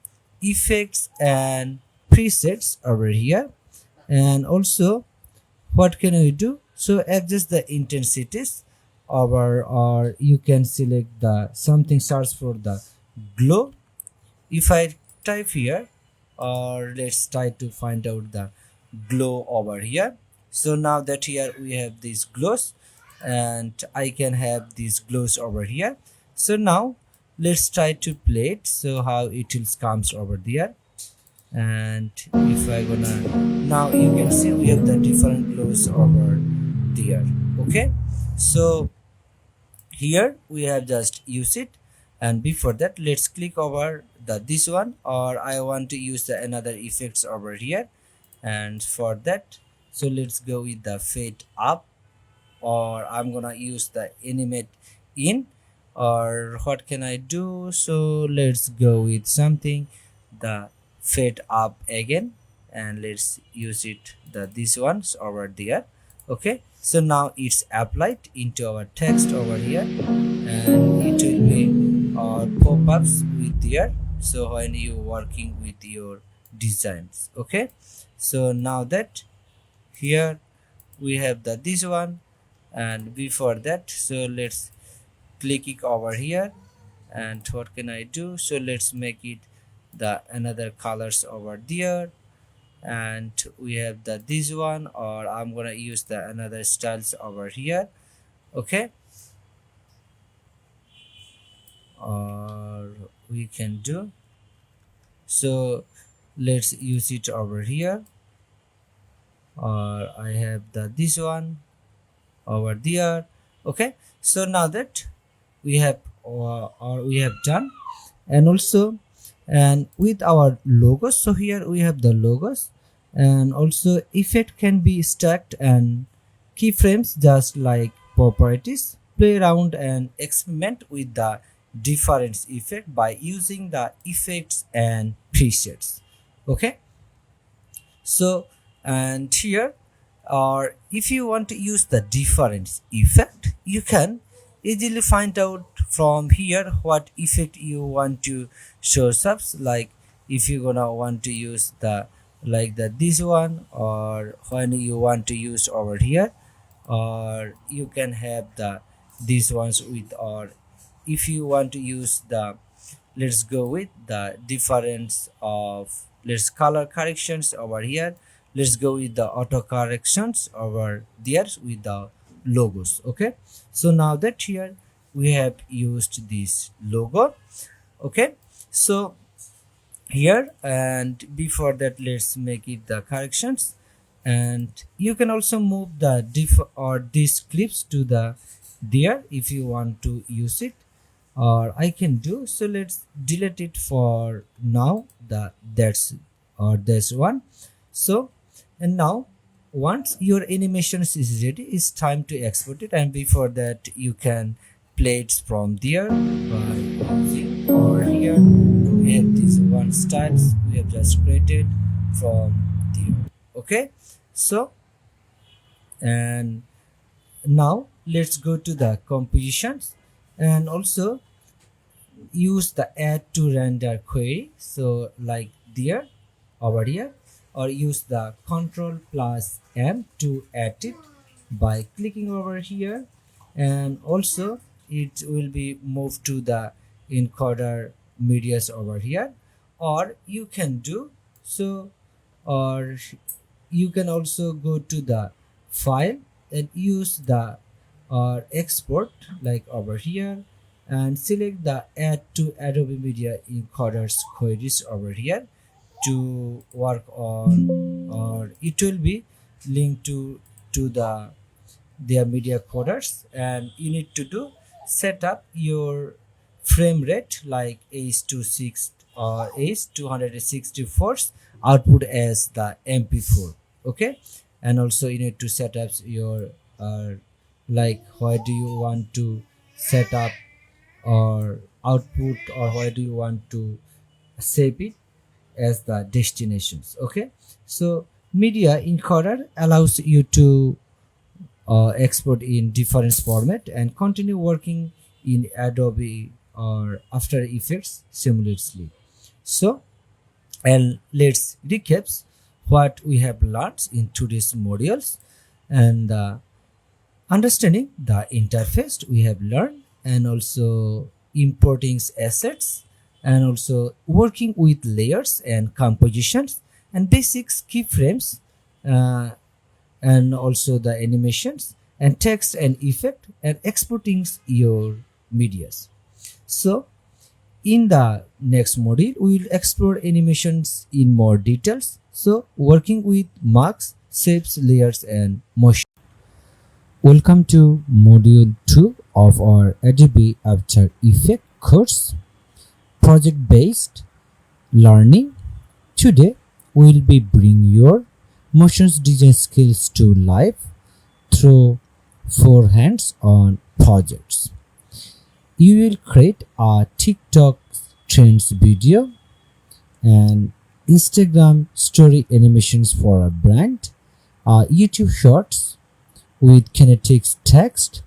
effects and presets over here, and also what can we do? So adjust the intensities over, or you can select the something search for the glow. If I type here, or let's try to find out the glow over here. So now that here we have these glows, and I can have these glows over here. So now let's try to play it, so how it will comes over there. And if I gonna, now you can see we have the different glows over there. Okay, so here we have just use it, and before that let's click over this one, or I want to use the another effects over here. And for that, so let's go with the fade up, or I'm gonna use the animate in, or what can I do? So let's go with something the fade up again, and let's use it these ones over there. Okay, so now it's applied into our text over here, and it will be pop-ups with there, so when you working with your designs. Okay, so now that here we have this one, and before that, so let's click it over here, and what can I do? So let's make it the another colors over there, and we have this one, or I'm gonna use the another styles over here. Okay, or we can do, so let's use it over here, or I have this one over there. Okay, so now that we have or we have done, and also and with our logos, so here we have the logos, and also effect can be stacked and keyframes just like properties. Play around and experiment with the different effect by using the effects and presets. Okay, so and here, or if you want to use the difference effect, you can easily find out from here what effect you want to show up. Like if you gonna want to use this one, or when you want to use over here, or you can have these ones with, or if you want to use let's go with the difference of, let's color corrections over here, let's go with the auto corrections over there with the logos. Okay, so now that here we have used this logo. Okay, so here, and before that let's make it the corrections, and you can also move the diff or these clips to there if you want to use it, or I can do, so let's delete it for now, that's one. So, and now once your animations is ready, it's time to export it, and before that you can play it from there by using, or here we have these one styles we have just created from there. Okay, so and now let's go to the compositions, and also use the add to render query, so like there over here, or use the Ctrl plus M to add it by clicking over here, and also it will be moved to the encoder medias over here, or you can do so, or you can also go to the file, and use the export like over here, and select the add to Adobe Media Encoders queries over here to work on, or it will be linked to their media coders. And you need to do set up your frame rate like H26 or H264 output as the MP4. Okay, and also you need to set up your like where do you want to set up or output, or where do you want to save it as the destinations. Okay, so media encoder allows you to export in different format and continue working in Adobe or After Effects seamlessly. So, and let's recap what we have learned in today's modules. And understanding the interface we have learned, and also importing assets, and also working with layers and compositions and basics keyframes, uh, and also the animations and text and effect, and exporting your medias. So in the next module we will explore animations in more details, so working with marks, shapes, layers, and motion. Welcome to module 2 of our Adobe After Effects course, project based learning. Today we will be bringing your motions design skills to life through 4 hands-on projects. You will create a TikTok trends video and Instagram story animations for a brand, YouTube shorts with kinetics text,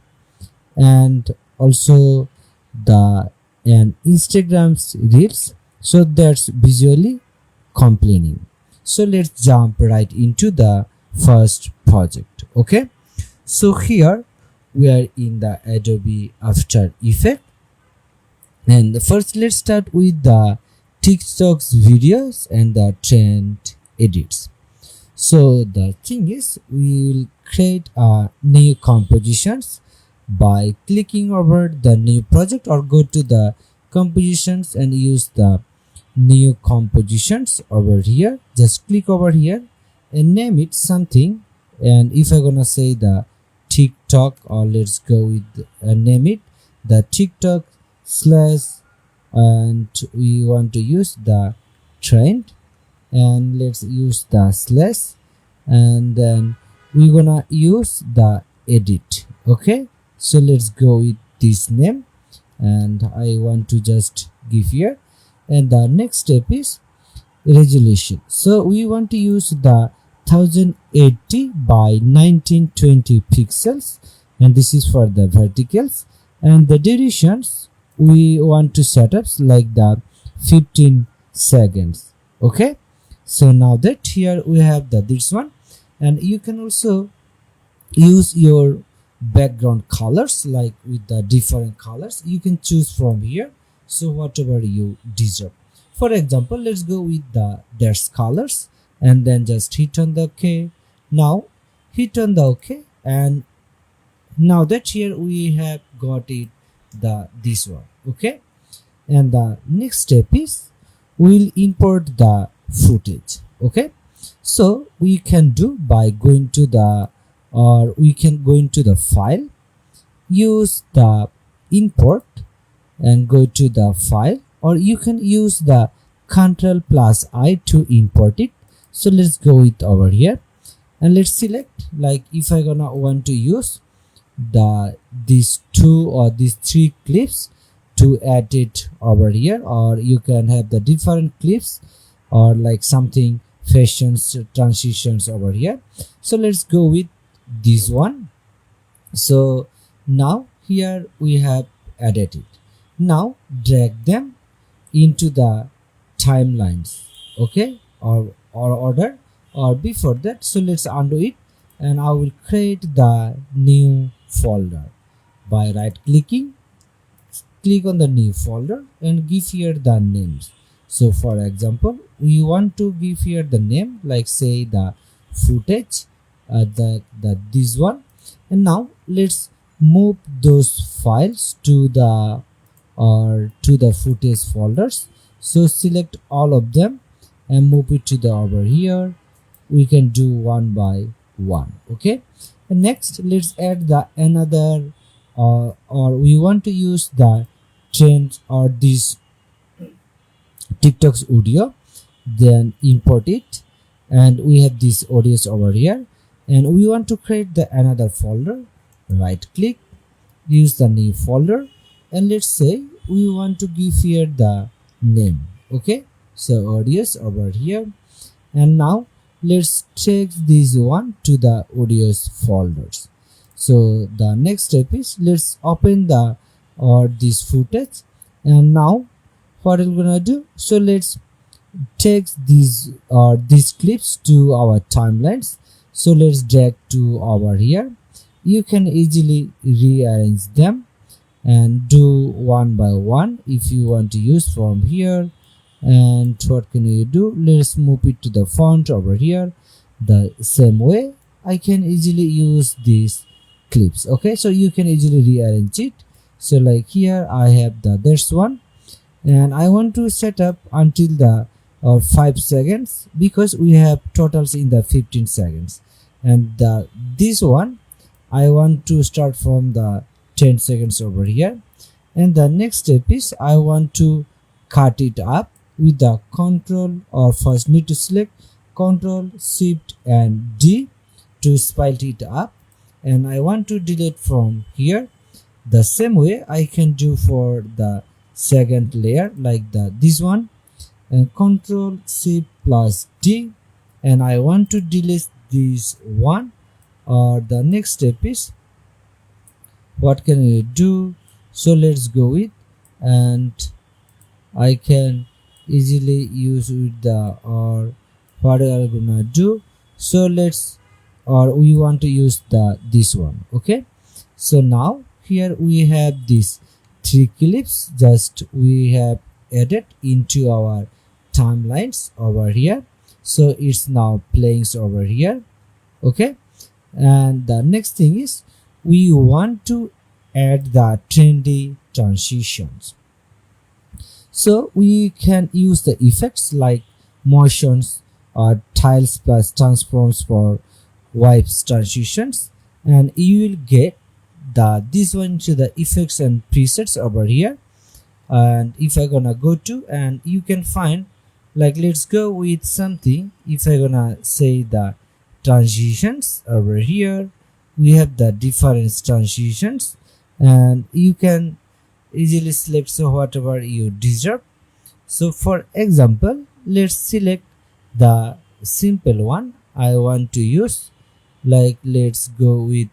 and also the and Instagram's reels, so that's visually complaining. So let's jump right into the first project. Okay, so here we are in the Adobe After Effects, and first let's start with the TikTok's videos and the trend edits. So the thing is, we will create a new compositions by clicking over the new project, or go to the compositions and use the new compositions over here. Just click over here and name it something, and if I'm gonna say the TikTok, or let's go with name it the TikTok slash, and we want to use the trend, and let's use the slash, and then we're gonna use the edit. Okay, so let's go with this name, and I want to just give here. And the next step is resolution, so we want to use the 1080 by 1920 pixels, and this is for the verticals. And the durations we want to set up like the 15 seconds. Okay, so now that here we have this one, and you can also use your background colors like with the different colors you can choose from here, so whatever you deserve. For example, let's go with the dash colors, and then just hit on the OK. Now hit on the OK, and now that here we have got it this one. Okay, and the next step is we'll import the footage. Okay, so we can do by going to the, or we can go into the file, use the import and go to the file, or you can use the Ctrl+I to import it. So let's go with over here, and let's select, like if I gonna want to use these 2 or these 3 clips to add it over here, or you can have the different clips or like something fashions transitions over here. So let's go with this one. So now here we have added it. Now drag them into the timelines. Okay, or order, or before that, so let's undo it, and I will create the new folder by right clicking, click on the new folder and give here the names. So for example, we want to give here the name like say the footage, this one, And now let's move those files to the footage folders. So select all of them and move it to the over here. We can do one by one. Okay, and next let's add the another or we want to use the trend or this TikTok's audio, then import it, and we have this audios over here, and we want to create the another folder. Right click, use the new folder, and let's say we want to give here the name. Okay, so audios over here, and now let's take this one to the audios folders. So the next step is let's open the or this footage, and now what we're gonna do, so let's take these clips to our timelines. So let's drag to over here. You can easily rearrange them and do one by one if you want to use from here. And what can you do, let's move it to the font over here. The same way I can easily use these clips. Okay, so you can easily rearrange it. So like here I have this one, and I want to set up until the 5 seconds because we have totals in the 15 seconds, and this one I want to start from the 10 seconds over here. And the next step is I want to cut it up with the control, or first need to select Control Shift and D to split it up, and I want to delete from here. The same way I can do for the second layer, like this one, and Control Shift plus D, and I want to delete this one. Or the next step is what can you do, so let's go with, and I can easily use with the or what are we gonna do, so let's, or we want to use this one. Okay, so now here we have these 3 clips just we have added into our timelines over here, so it's now playing over here. Okay, and the next thing is we want to add the trendy transitions. So we can use the effects like motions or tiles plus transforms for wipes transitions, and you will get this one to the effects and presets over here. And if I gonna go to, and you can find, like let's go with something, if I gonna say the transitions over here, we have the different transitions, and you can easily select so whatever you deserve. So for example, let's select the simple one I want to use, like let's go with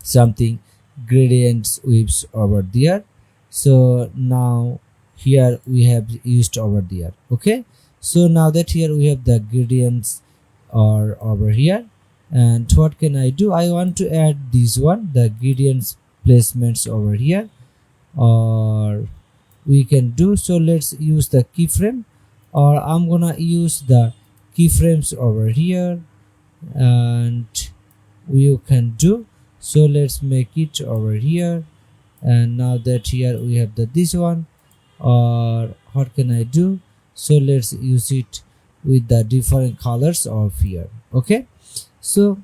something gradients whips over there. So now here we have used over there. Okay, so now that here we have the gradients are over here, and what can I do, I want to add this one, the gradients placements over here, or we can do, so let's use the keyframe, or I'm gonna use the keyframes over here, and you can do, so let's make it over here. And now that here we have this one, or what can I do, so let's use it with the different colors of here. Okay, so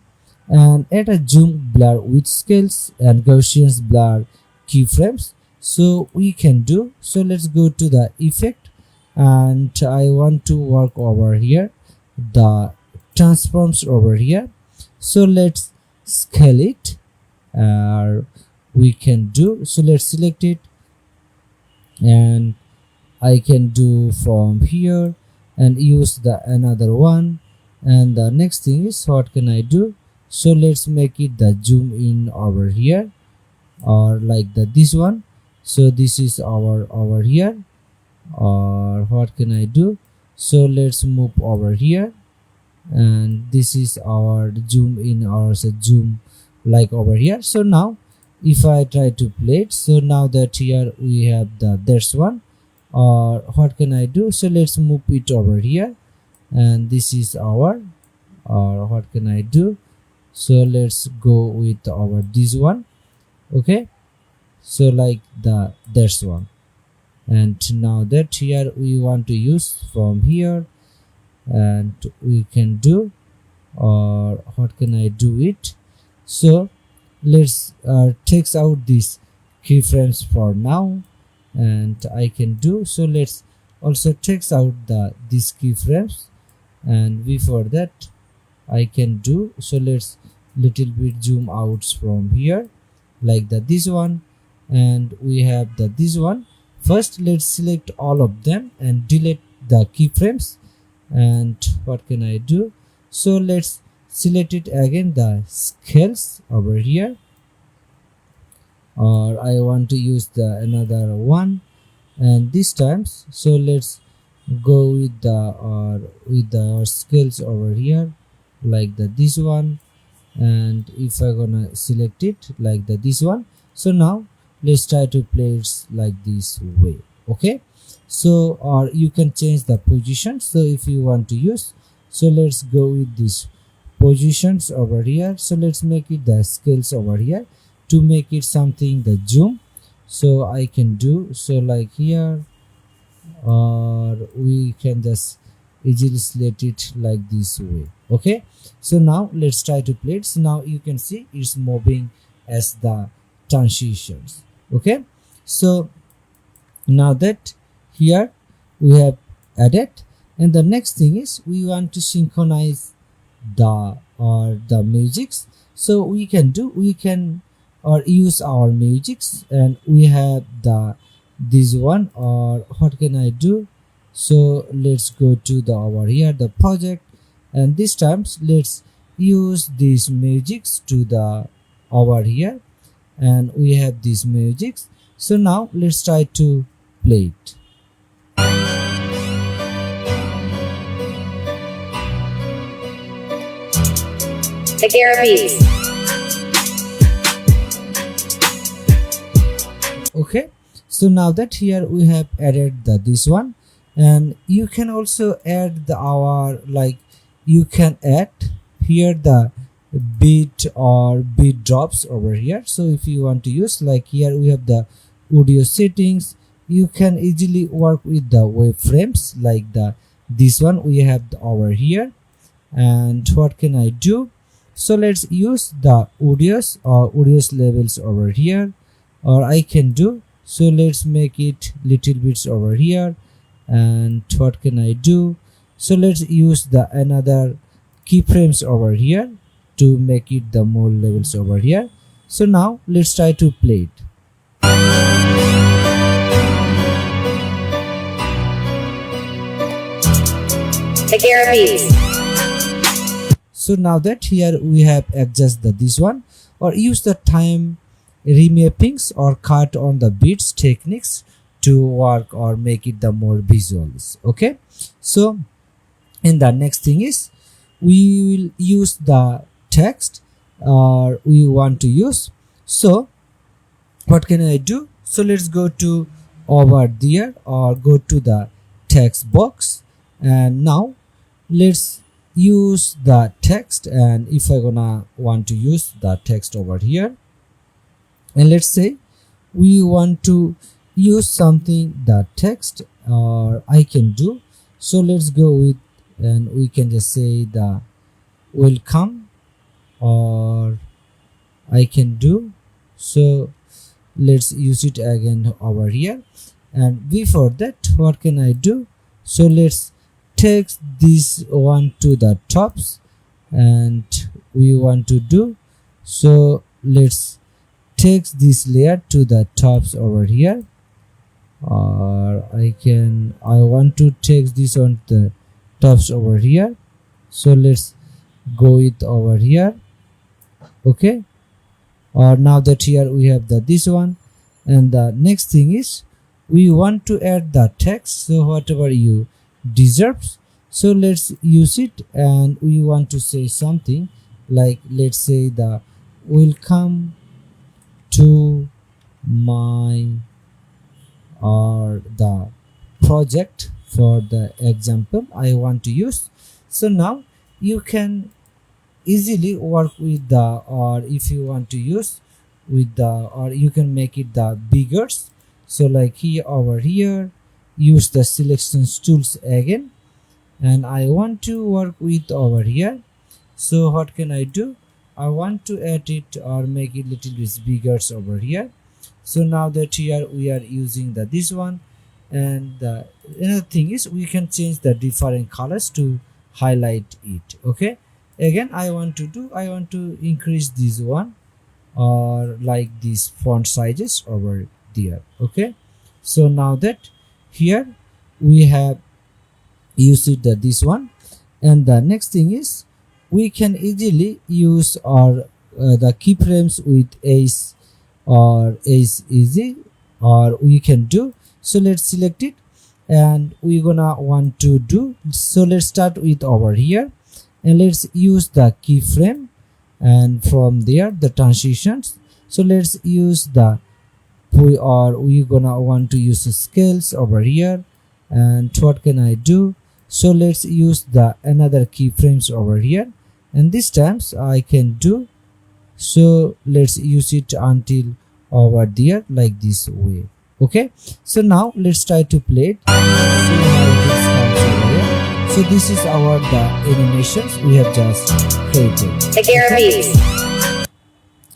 and add a zoom blur with scales and Gaussian blur keyframes, so we can do, so let's go to the effect, and I want to work over here the transforms over here, so let's scale it, we can do, so let's select it, and I can do from here and use the another one. And the next thing is what can I do, so let's make it the zoom in over here, or like this one, so this is our over here, or what can I do, so let's move over here, and this is our zoom in or zoom like over here. So now if I try to play it, so now that here we have this one, or what can I do, so let's move it over here, and this is our, or what can I do, So let's go with our this one. Okay, so like that's one. And now that here we want to use from here, and we can do, or what can I do it? So let's takes out these keyframes for now, and I can do, so let's also takes out these keyframes, and before that I can do, so let's little bit zoom out from here like this one, and we have this one. First let's select all of them and delete the keyframes. And what can I do? So let's select it again, the scales over here, or I want to use the another one, and this times, so let's go with the scales over here like this one. And if I gonna select it like this one, so now let's try to play it like this way. Okay, so or you can change the position, so if you want to use, so let's go with these positions over here. So let's make it the scales over here to make it something the zoom, so I can do, so like here, or we can just easily select it like this way. Okay, so now let's try to play it. So now you can see it's moving as the transitions. Okay, so now that here we have added, and the next thing is we want to synchronize the musics. So we can or use our musics, and we have this one, or what can I do? So let's go to over here the project, and this times let's use these magics to over here, and we have these magics. So now let's try to play it. The Garabees. Okay, so now that here we have added this one, and you can also add our, like you can add here the beat or beat drops over here. So if you want to use, like here we have the audio settings, you can easily work with the wave frames like this one we have over here. And what can I do? So let's use the audios or audios levels over here, or I can do, so let's make it little bits over here. And what can I do? So let's use the another keyframes over here to make it the more levels over here. So now let's try to play it. The Garabees. So now that here we have adjusted this one, or use the time remappings or cut on the beats techniques to work or make it the more visuals. Okay, so and the next thing is we will use the text, or we want to use. So what can I do? So let's go to over there, or go to the text box, and now let's use the text. And if I gonna want to use the text over here, and let's say we want to use something the text, or I can do, so let's go with, and we can just say the welcome, or I can do, so let's use it again over here. And before that, what can I do? So let's take this one to the tops, and we want to do, so let's take this layer to the tops over here, or I want to take this on the tops over here. So let's go it over here. Okay, or now that here we have this one. And the next thing is we want to add the text, so whatever you deserves, so let's use it. And we want to say something like, let's say the welcome to my, or the project for the example I want to use. So now you can easily work with the, or if you want to use with the, or you can make it the bigger. So like here, over here, use the selections tools again, and I want to work with over here. So what can I do? I want to add it or make it little bit bigger over here. So now that here we are using the this one, and the another thing is we can change the different colors to highlight it. Okay, again I want to increase this one, or like these font sizes over there. Okay, so now that here we have used this one, and the next thing is we can easily use our the keyframes with ace or ace easy, or we can do. So let's select it, and we're gonna want to do. So let's start with over here, and let's use the keyframe, and from there the transitions. So let's use the, we're gonna want to use the scales over here. And what can I do? So let's use the another keyframes over here, and this times I can do. So let's use it until over there like this way. Okay, so now let's try to play it. See how this comes over here. So this is our the animations we have just created. The Garabees.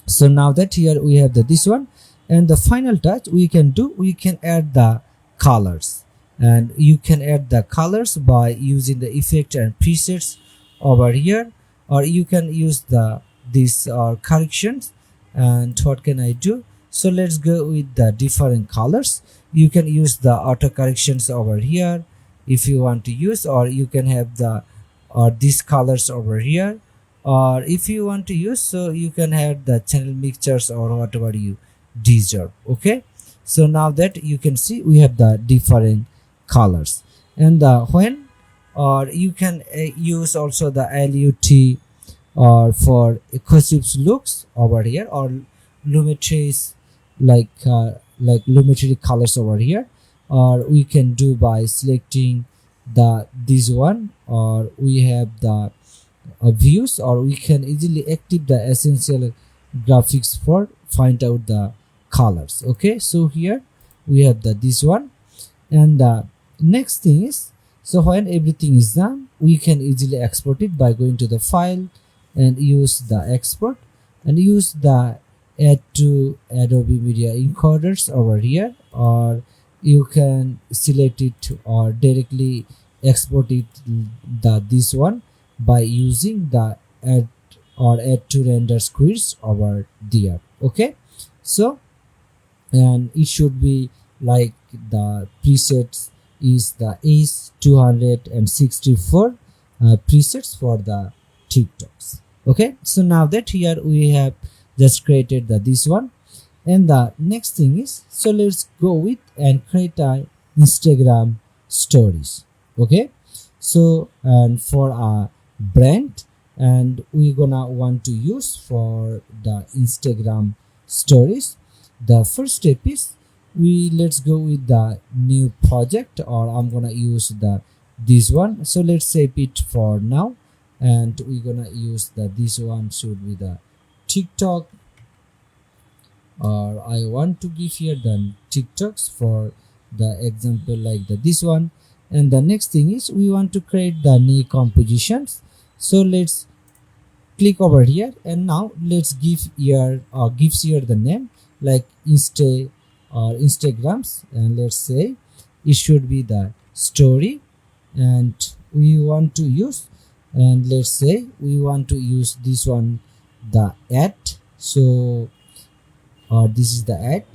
So now that here we have the this one, and the final touch we can do, we can add the colors, and you can add the colors by using the effect and presets over here, or you can use the these corrections. And what can I do? So let's go with the different colors. You can use the auto corrections over here if you want to use, or you can have the or these colors over here, or if you want to use, so you can have the channel mixtures or whatever you deserve. Okay, so now that you can see we have the different colors, and when, or you can use also the LUT or for cohesive looks over here, or lumetris like lumetri colors over here, or we can do by selecting the this one, or we have the views, or we can easily active the essential graphics for find out the colors. Okay, so here we have the this one, and the next thing is, so when everything is done, we can easily export it by going to the file and use the export, and use the add to Adobe Media Encoders over here, or you can select it or directly export it the this one by using the add or add to render squares over there. Okay, so and it should be like the presets is the ACE 264 presets for the TikToks. Okay, so now that here we have just created the this one, and the next thing is, so let's go with and create a Instagram stories. Okay, so and for a brand, and we're gonna want to use for the Instagram stories, the first step is let's go with the new project, or I'm gonna use the this one. So let's save it for now, and we're gonna use the this one should be the TikTok, or I want to give here the TikToks for the example like the this one. And the next thing is we want to create the new compositions. So let's click over here, and now let's give here or gives here the name like Insta or Instagrams, and let's say it should be the story, and we want to use, and let's say we want to use this one the ad. So this is the ad,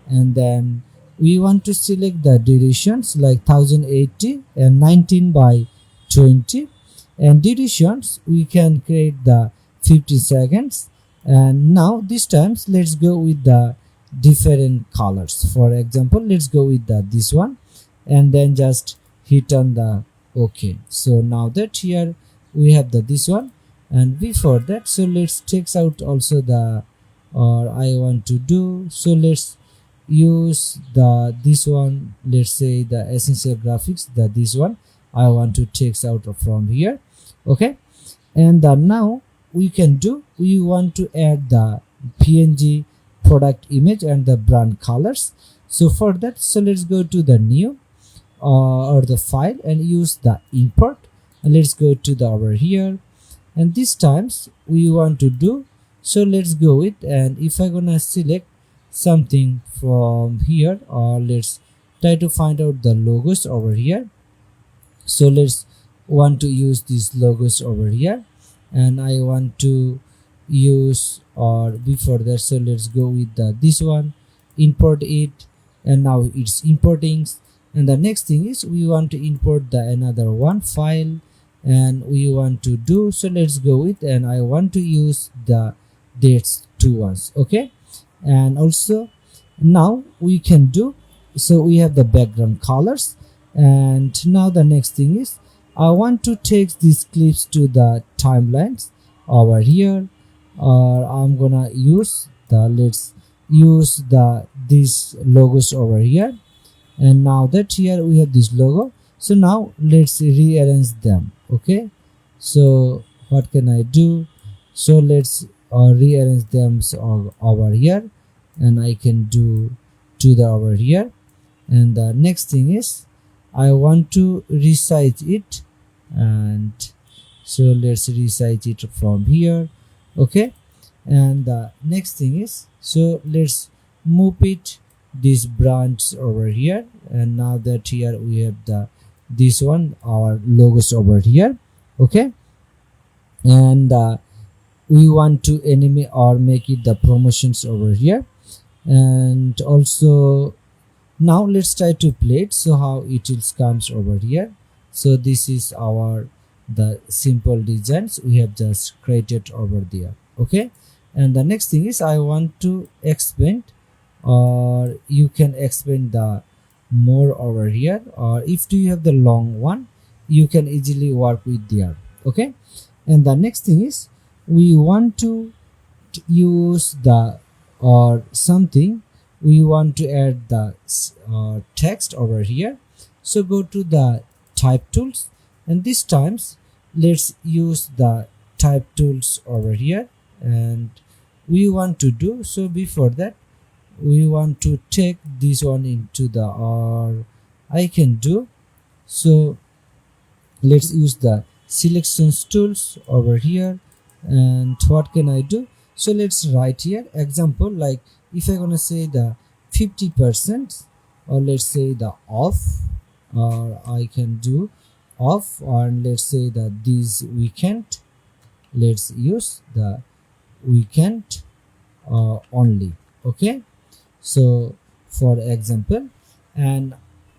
and then we want to select the durations like 1080 and 19 by 20, and durations we can create the 50 seconds. And now this times let's go with the different colors. For example, let's go with the this one, and then just hit on the OK. So now that here we have the this one, and before that, so let's takes out also the, or I want to do, so let's use the this one, let's say the essential graphics, this one I want to takes out from here. Okay, and now we can do, we want to add the png product image and the brand colors. So for that, so let's go to the new or the file and use the import, and let's go to the over here, and this times we want to do, so let's go with, and if I gonna select something from here, or let's try to find out the logos over here. So let's want to use these logos over here, and I want to use, or before that, so let's go with the this one, import it, and now it's importing. And the next thing is we want to import the another one file, and we want to do, so let's go with, and I want to use the dates two ones. Okay, and also now we can do, so we have the background colors, and now the next thing is I want to take these clips to the timelines over here, or I'm gonna use the, let's use the these logos over here, and now that here we have this logo, so now let's rearrange them. Okay, so what can I do, so let's rearrange them over here, and I can do to the over here, and the next thing is I want to resize it, and so let's resize it from here. Okay, and the next thing is, so let's move it this branch over here, and now that here we have the this one, our logos over here. Okay, and we want to animate or make it the promotions over here, and also now let's try to play it, so how it will comes over here. So this is our the simple designs we have just created over there. Okay, and the next thing is I want to expand, or you can expand the more over here, or if you have the long one, you can easily work with there. Okay, and the next thing is we want to use the or something, we want to add the text over here. So go to the type tools, and this times let's use the type tools over here, and we want to do, so before that we want to take this one into the, or I can do, so let's use the selections tools over here, and what can I do, so let's write here example, like if I'm gonna say the 50%, or let's say the off, or I can do off, or let's say that this weekend, let's use the weekend only. Okay, so for example, and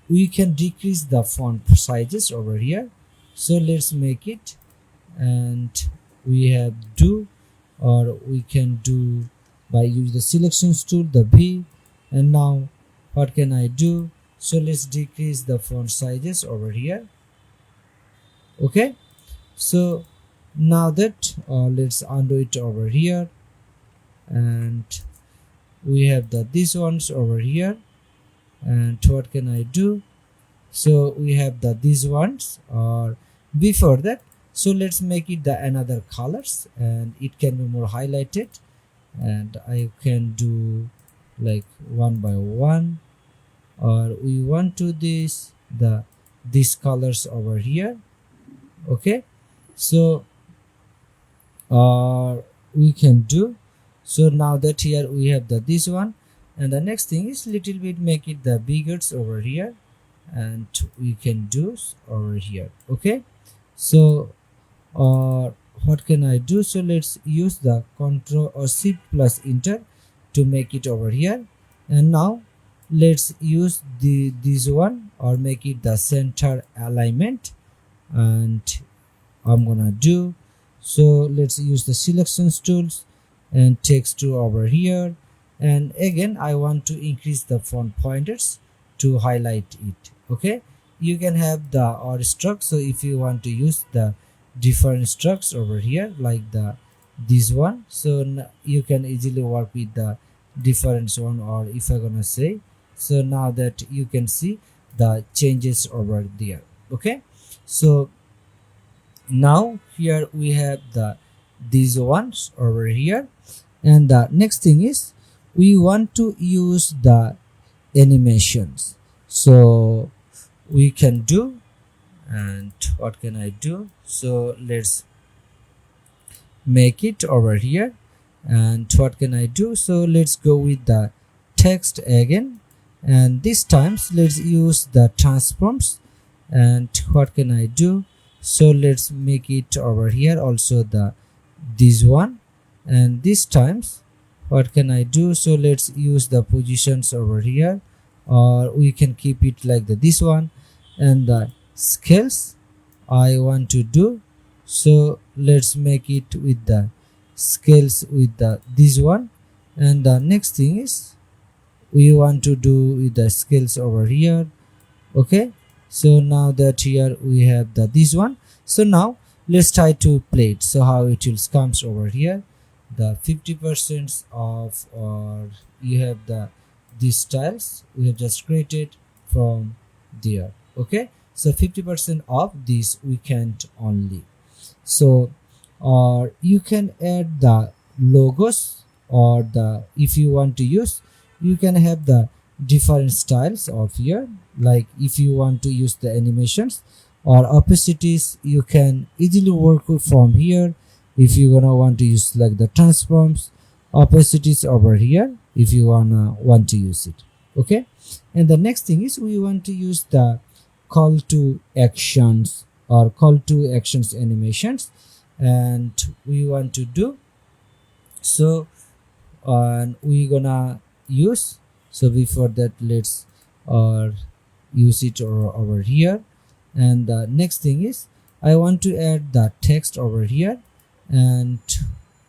we can decrease the font sizes over here, so let's make it, and we have do, or we can do by use the selections tool, the V, and now what can I do, so let's decrease the font sizes over here. Okay, so now that let's undo it over here, and we have the these ones over here, and what can I do, so we have the these ones, or before that, so let's make it the another colors, and it can be more highlighted, and I can do like one by one, or we want to this the these colors over here. Okay, so we can do, so now that here we have the this one, and the next thing is little bit make it the bigger over here, and we can do over here. Okay, so what can I do, so let's use the Ctrl or Shift plus Enter to make it over here, and now let's use this one, or make it the center alignment, and I'm gonna do, so let's use the selections tools and text to over here, and again I want to increase the font pointers to highlight it. Okay, you can have the or struct, so if you want to use the different structs over here like the this one, so you can easily work with the different one, or if I'm gonna say, so now that you can see the changes over there. Okay, so now here we have the these ones over here. And the next thing is we want to use the animations, so we can do, and what can I do? So let's make it over here. And what can I do? So let's go with the text again, and this times let's use the transforms. And what can I do? So let's make it over here also the this one. And this times what can I do? So let's use the positions over here, or we can keep it like this one. And the scales I want to do, so let's make it with the scales with the this one. And the next thing is we want to do with the scales over here. Okay, so now that here we have the this one, so now let's try to play it. So how it will comes over here, the 50% of, or you have the these styles we have just created from there. Okay, so 50% of this we can't only. So or you can add the logos, or the if you want to use, you can have the different styles of here. Like if you want to use the animations or opacities, you can easily work from here. If you gonna want to use like the transforms, opacities over here, if you want to use it. Okay, and the next thing is we want to use the call to actions or call to actions animations, and we want to do so, and we gonna use. So before that, let's use it over here. And the next thing is I want to add the text over here, and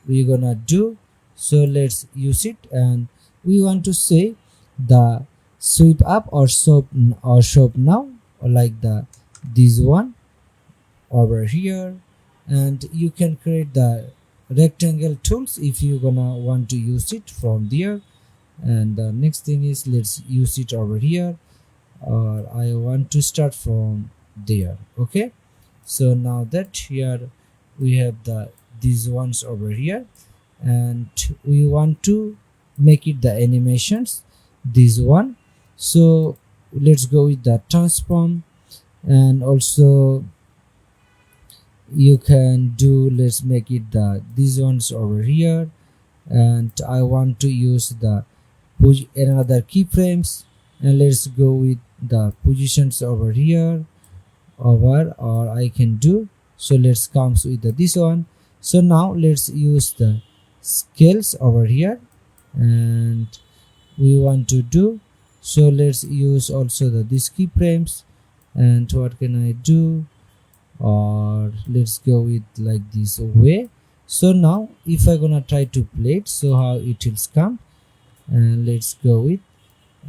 we're gonna do so. Let's use it, and we want to say the sweep up or shop now, or like the this one over here. And you can create the rectangle tools if you gonna want to use it from there. And the next thing is let's use it over here, or I want to start from there. Okay, so now that here we have the these ones over here, and we want to make it the animations this one. So let's go with the transform, and also you can do, let's make it the these ones over here. And I want to use the another keyframes, and let's go with the positions over here over, or I can do so. Let's comes with the this one. So now let's use the scales over here, and we want to do so. Let's use also the this keyframes. And what can I do? Or let's go with like this way. So now if I gonna try to play it, so how it will come, and let's go with.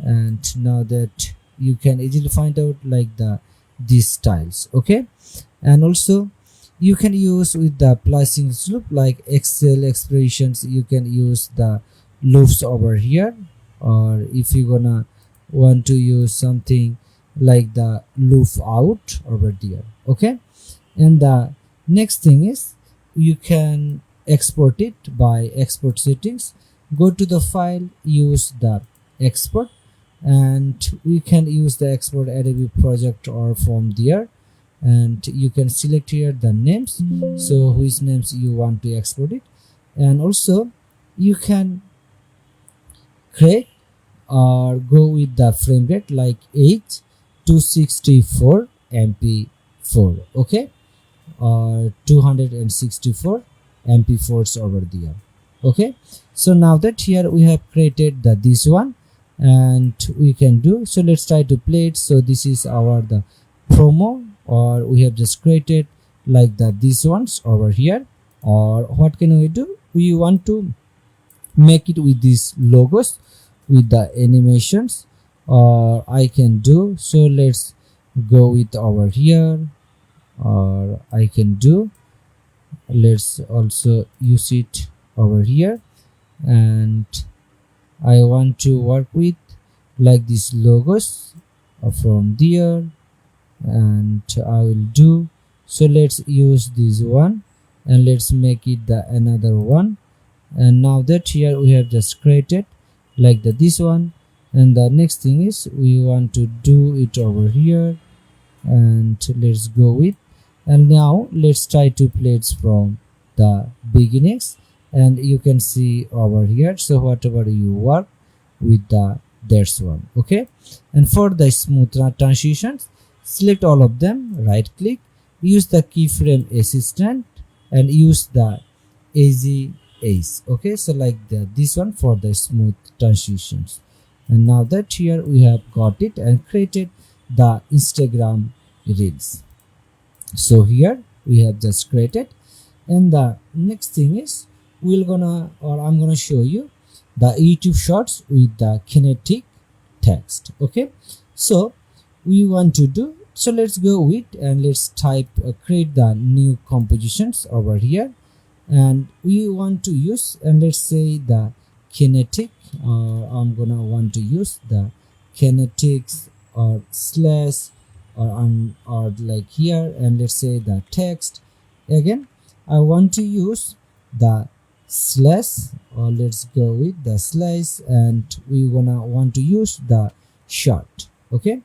And now that you can easily find out like these styles. Okay, and also you can use with the pricing loop like Excel expressions. You can use the loops over here, or if you gonna want to use something like the loop out over there. Okay, and the next thing is you can export it by export settings. Go to the file, use the export, and we can use the export Adobe project or from there. And you can select here the names, so which names you want to export it. And also you can create or go with the frame rate like 8 to 64 MP4. Okay, or 264 MP4s over there. Okay, so now that here we have created the this one, and we can do so. Let's try to play it. So this is our the promo, or we have just created like these ones over here. Or what can we do? We want to make it with these logos with the animations, or I can do so. Let's go with over here, or I can do, let's also use it over here. And I want to work with like these logos from there, and I will do so. Let's use this one, and let's make it the another one. And now that here we have just created like this one, and the next thing is we want to do it over here, and let's go with, and now let's try to play it from the beginnings, and you can see over here. So whatever you work with that's one. Okay, and for the smooth transitions, select all of them, right click, use the keyframe assistant, and use the easy ace. Okay, so like this one for the smooth transitions. And now that here we have got it and created the Instagram reels. So here we have just created, and the next thing is I'm gonna show you the YouTube shorts with the kinetic text. Okay, so we want to do, so let's go with, and let's type create the new compositions over here, and we want to use, and let's say the kinetic, I'm gonna want to use the kinetics or slash or like here, and let's say the text again. I want to use the slash, or let's go with the slash, and we gonna want to use the short. Okay,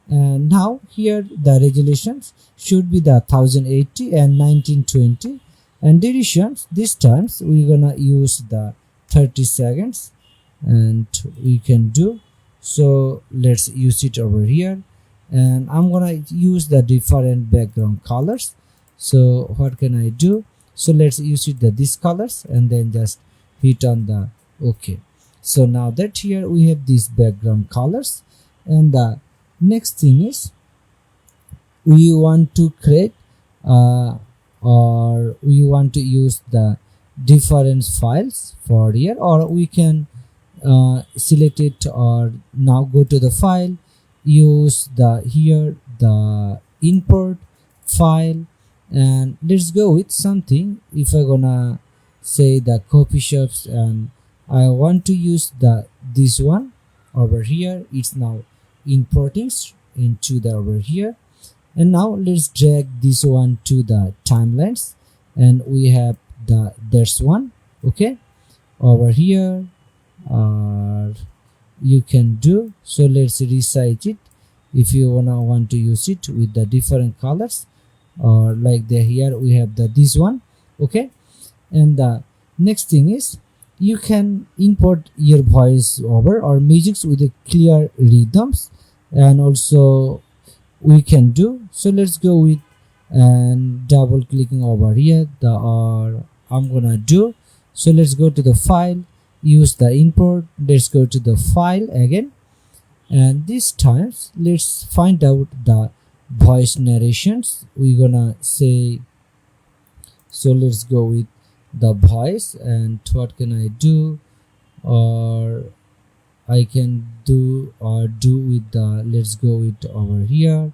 and now here the resolutions should be the 1080 and 1920, and durations this times we're gonna use the 30 seconds, and we can do, so let's use it over here. And I'm gonna use the different background colors. So what can I do? So let's use it these colors, and then just hit on the OK. So now that here we have these background colors, and the next thing is we want to create or we want to use the different files for here, or we can select it, or now go to the file, use the here the import file, and let's go with something. If I gonna say the copy shops, and I want to use this one over here, it's now importing into the over here. And now let's drag this one to the timelines, and we have there's one. Okay, over here you can do, so let's resize it if you want to use it with the different colors, or like here we have this one. Okay, and the next thing is you can import your voice over or music with a clear rhythms, and also we can do, so let's go with, and double clicking over here or I'm gonna do, so let's go to the file, use the import, let's go to the file again, and this times let's find out the voice narrations. We're gonna say, so let's go with the voice, and what can I do, or I can do with the, let's go with over here,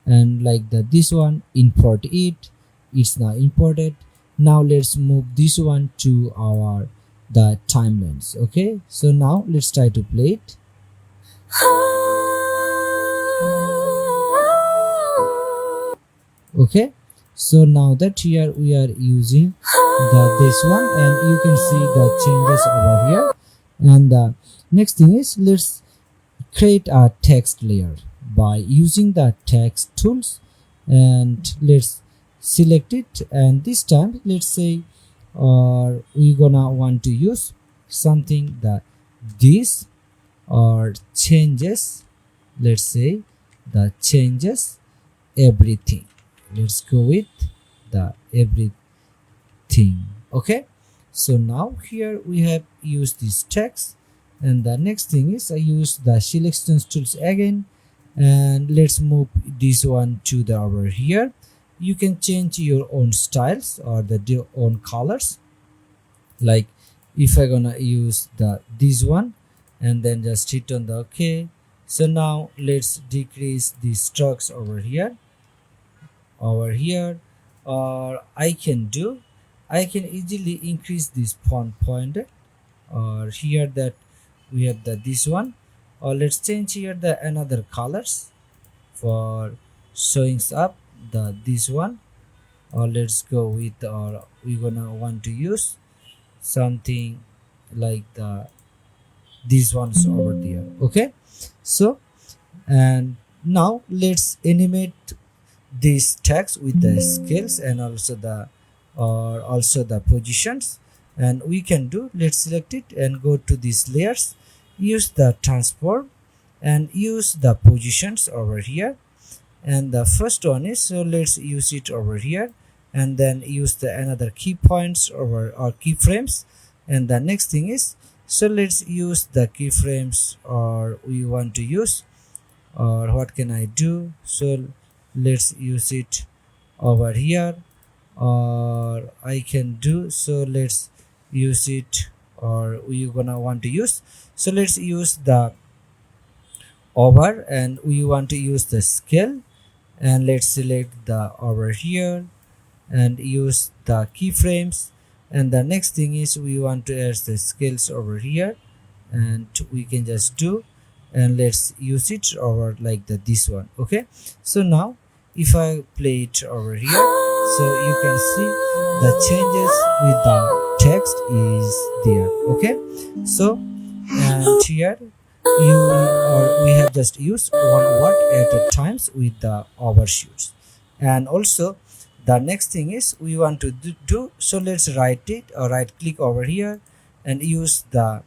and like this one, import it, it's now imported. Now let's move this one to our the timelines. Okay, so now let's try to play it. Okay, so now that here we are using this one, and you can see the changes over here. And the next thing is let's create a text layer by using the text tools, and let's select it, and this time let's say, or we gonna want to use something that this or changes, let's say the changes everything, let's go with the everything. Okay, so now here we have used this text, and the next thing is I use the selection tools again, and let's move this one to the over here. You can change your own styles or the own colors, like if I gonna use this one, and then just hit on the OK. So now let's decrease the strokes over here, or I can easily increase this font pointer, or here that we have this one, or let's change here the another colors for showing up this one, let's go with, or we're gonna want to use something like these ones over there. Okay, so and now let's animate this text with the scales and also the positions. And we can do, let's select it and go to these layers, use the transform and use the positions over here. And the first one is, so let's use it over here, and then use the another key points over or keyframes. And the next thing is, so let's use the keyframes, or we want to use, or what can I do, so let's use it over here, or I can do, so let's use it, or we gonna want to use, so let's use the over, and we want to use the scale, and let's select the over here and use the keyframes. And the next thing is, we want to add the scales over here, and we can just do, and let's use it over like this one. Okay, so now if I play it over here, so you can see the changes with the text is there. Okay, so and here we have just used one word at a times with the overshoots. And also the next thing is, we want to do, so let's write it, or right click over here and use the,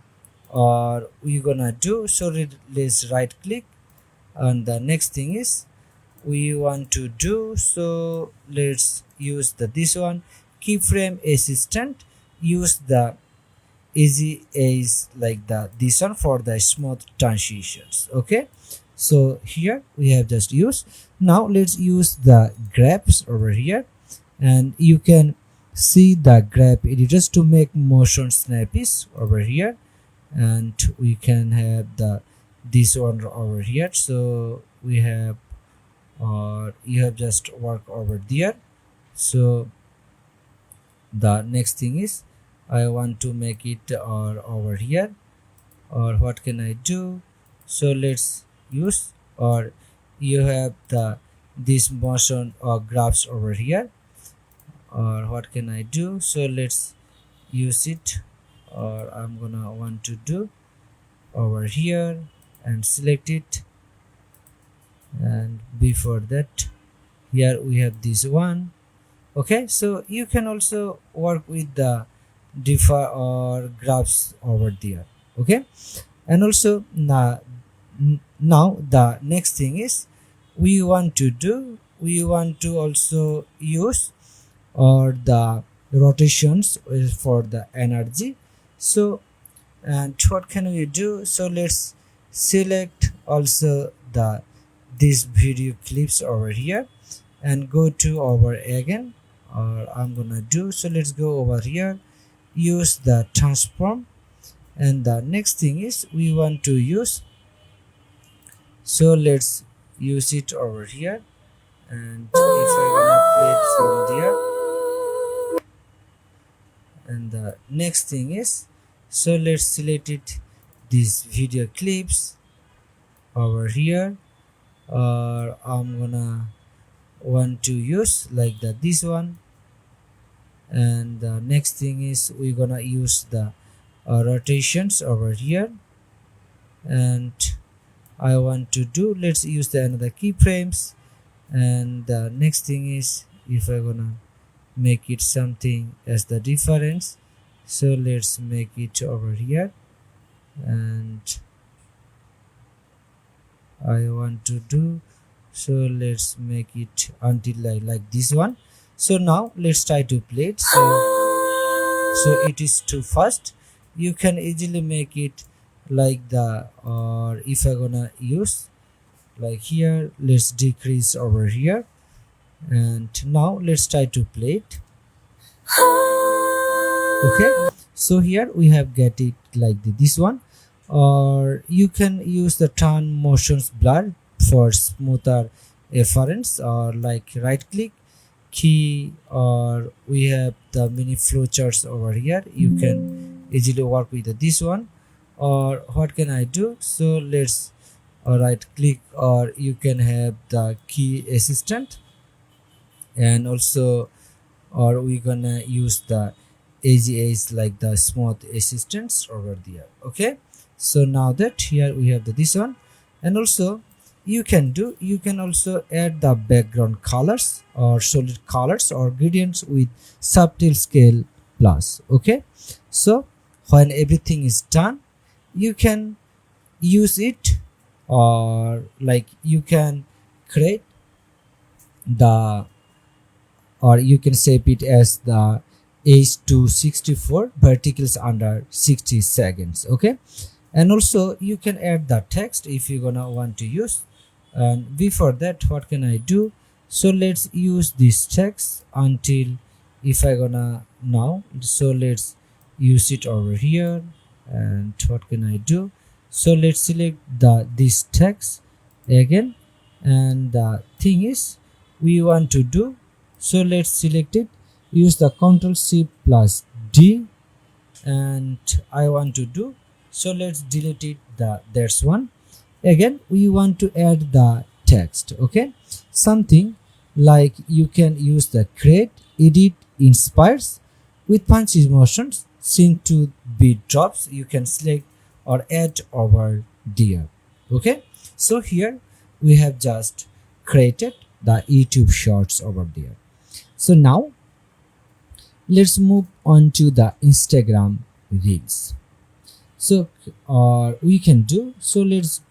or we're gonna do, so let's right click. And the next thing is, we want to do, so let's use this one, keyframe assistant, use the easy as like this one for the smooth transitions. Okay, so here we have just used. Now let's use the grabs over here, and you can see the grab editors to make motion snappies over here. And we can have this one over here, so we have, or you have just work over there. So the next thing is, I want to make it or over here, or what can I do, so let's use, or you have this motion or graphs over here, or what can I do, so let's use it, or I'm gonna want to do over here and select it. And before that, here we have this one. Okay, so you can also work with the differ or graphs over there. Okay, and also now the next thing is, we want to also use or the rotations for the energy. So and what can we do, so let's select also these video clips over here and go to over again, or I'm gonna do, so let's go over here, use the transform. And the next thing is, we want to use, so let's use it over here. And if I gonna play it from there, and the next thing is, so let's select it, these video clips over here, or I'm gonna want to use like this one. And the next thing is, we're gonna use the rotations over here. And I want to do, let's use the another keyframes. And the next thing is, if I'm gonna make it something as the difference, so let's make it over here. And I want to do, so let's make it until like this one. So now let's try to play it. So it is too fast. You can easily make it like or if I'm gonna use like here, let's decrease over here. And now let's try to play it. Okay, so here we have get it like this one, or you can use the turn motions blur for smoother reference, or like right click key, or we have the mini flowcharts over here. You can easily work with this one, or what can I do, so let's right click, or you can have the key assistant. And also or we're gonna use the AGAs like the smooth assistance over there. Okay, so now that here we have this one, and also you can also add the background colors or solid colors or gradients with subtle scale plus. Okay, so when everything is done, you can use it, or like you can create the, or you can save it as the H264 verticals under 60 seconds. Okay, and also you can add the text if you're gonna want to use. And before that, what can I do? So let's use this text until, if I gonna now, so let's use it over here. And what can I do? So let's select this text again, and the thing is we want to do, so let's select it, use the Ctrl C plus D, and I want to do, so let's delete it, there's one. Again we want to add the text. Okay, something like you can use the create, edit, inspires with punch emotions, sync to beat drops, you can select or add over there. Okay, so here we have just created the YouTube shorts over there. So now let's move on to the Instagram reels. So we can do, so let's,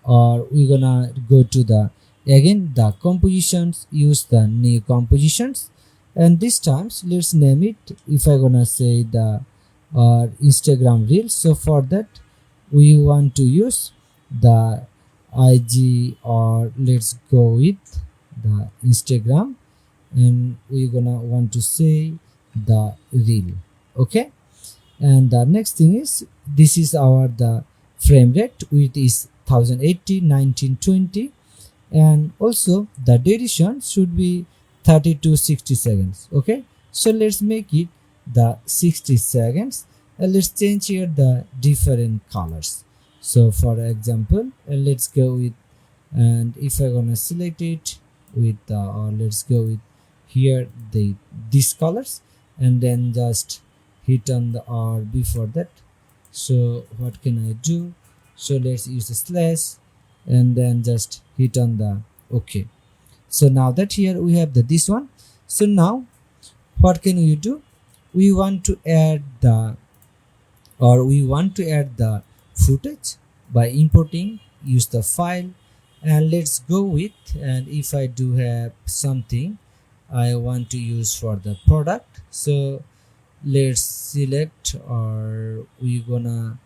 we're gonna go to the, again the compositions, use the new compositions, and this times let's name it, if I gonna say the Instagram reels. So for that we want to use the IG, or let's go with the Instagram, and we're gonna want to say the reel. Okay, and the next thing is, this is our the frame rate, which is 1080 1920, and also the duration should be 30 to 60 seconds. Okay, so let's make it the 60 seconds, and let's change here the different colors. So for example, let's go with, and if I gonna select it with or let's go with here these colors, and then just hit on the, or before that, so what can I do? So let's use a slash, and then just hit on the OK. So now that here we have this one. So now what can you do? We want to add the, or we want to add the footage by importing, use the file, and let's go with, and if I do have something I want to use for the product, so let's select, or we gonna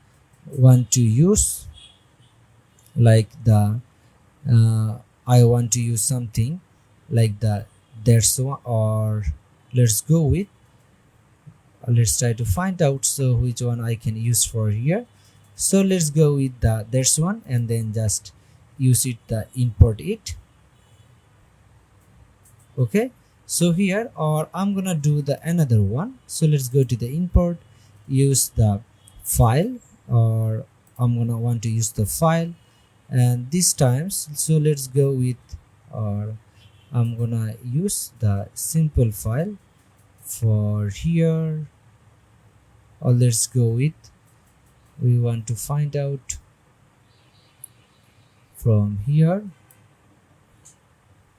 want to use like the I want to use something like there's one, or let's go with, let's try to find out so which one I can use for here. So let's go with there's one, and then just use it, import it. Okay, so here, or I'm gonna do the another one. So let's go to the import, use the file, or I'm gonna want to use the file, and this times, so let's go with, or I'm gonna use the simple file for here, or let's go with, we want to find out from here,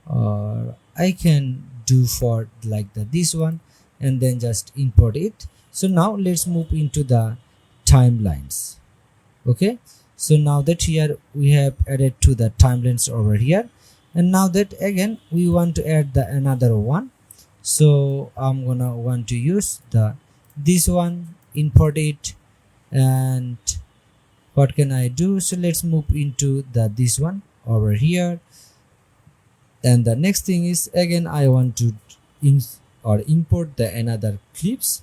or I can do for like this one, and then just import it. So now let's move into the timelines. Okay, so now that here we have added to the timelines over here, and now that again we want to add the another one. So I'm gonna want to use this one, import it, and what can I do? So let's move into this one over here, and the next thing is, again I want to import the another clips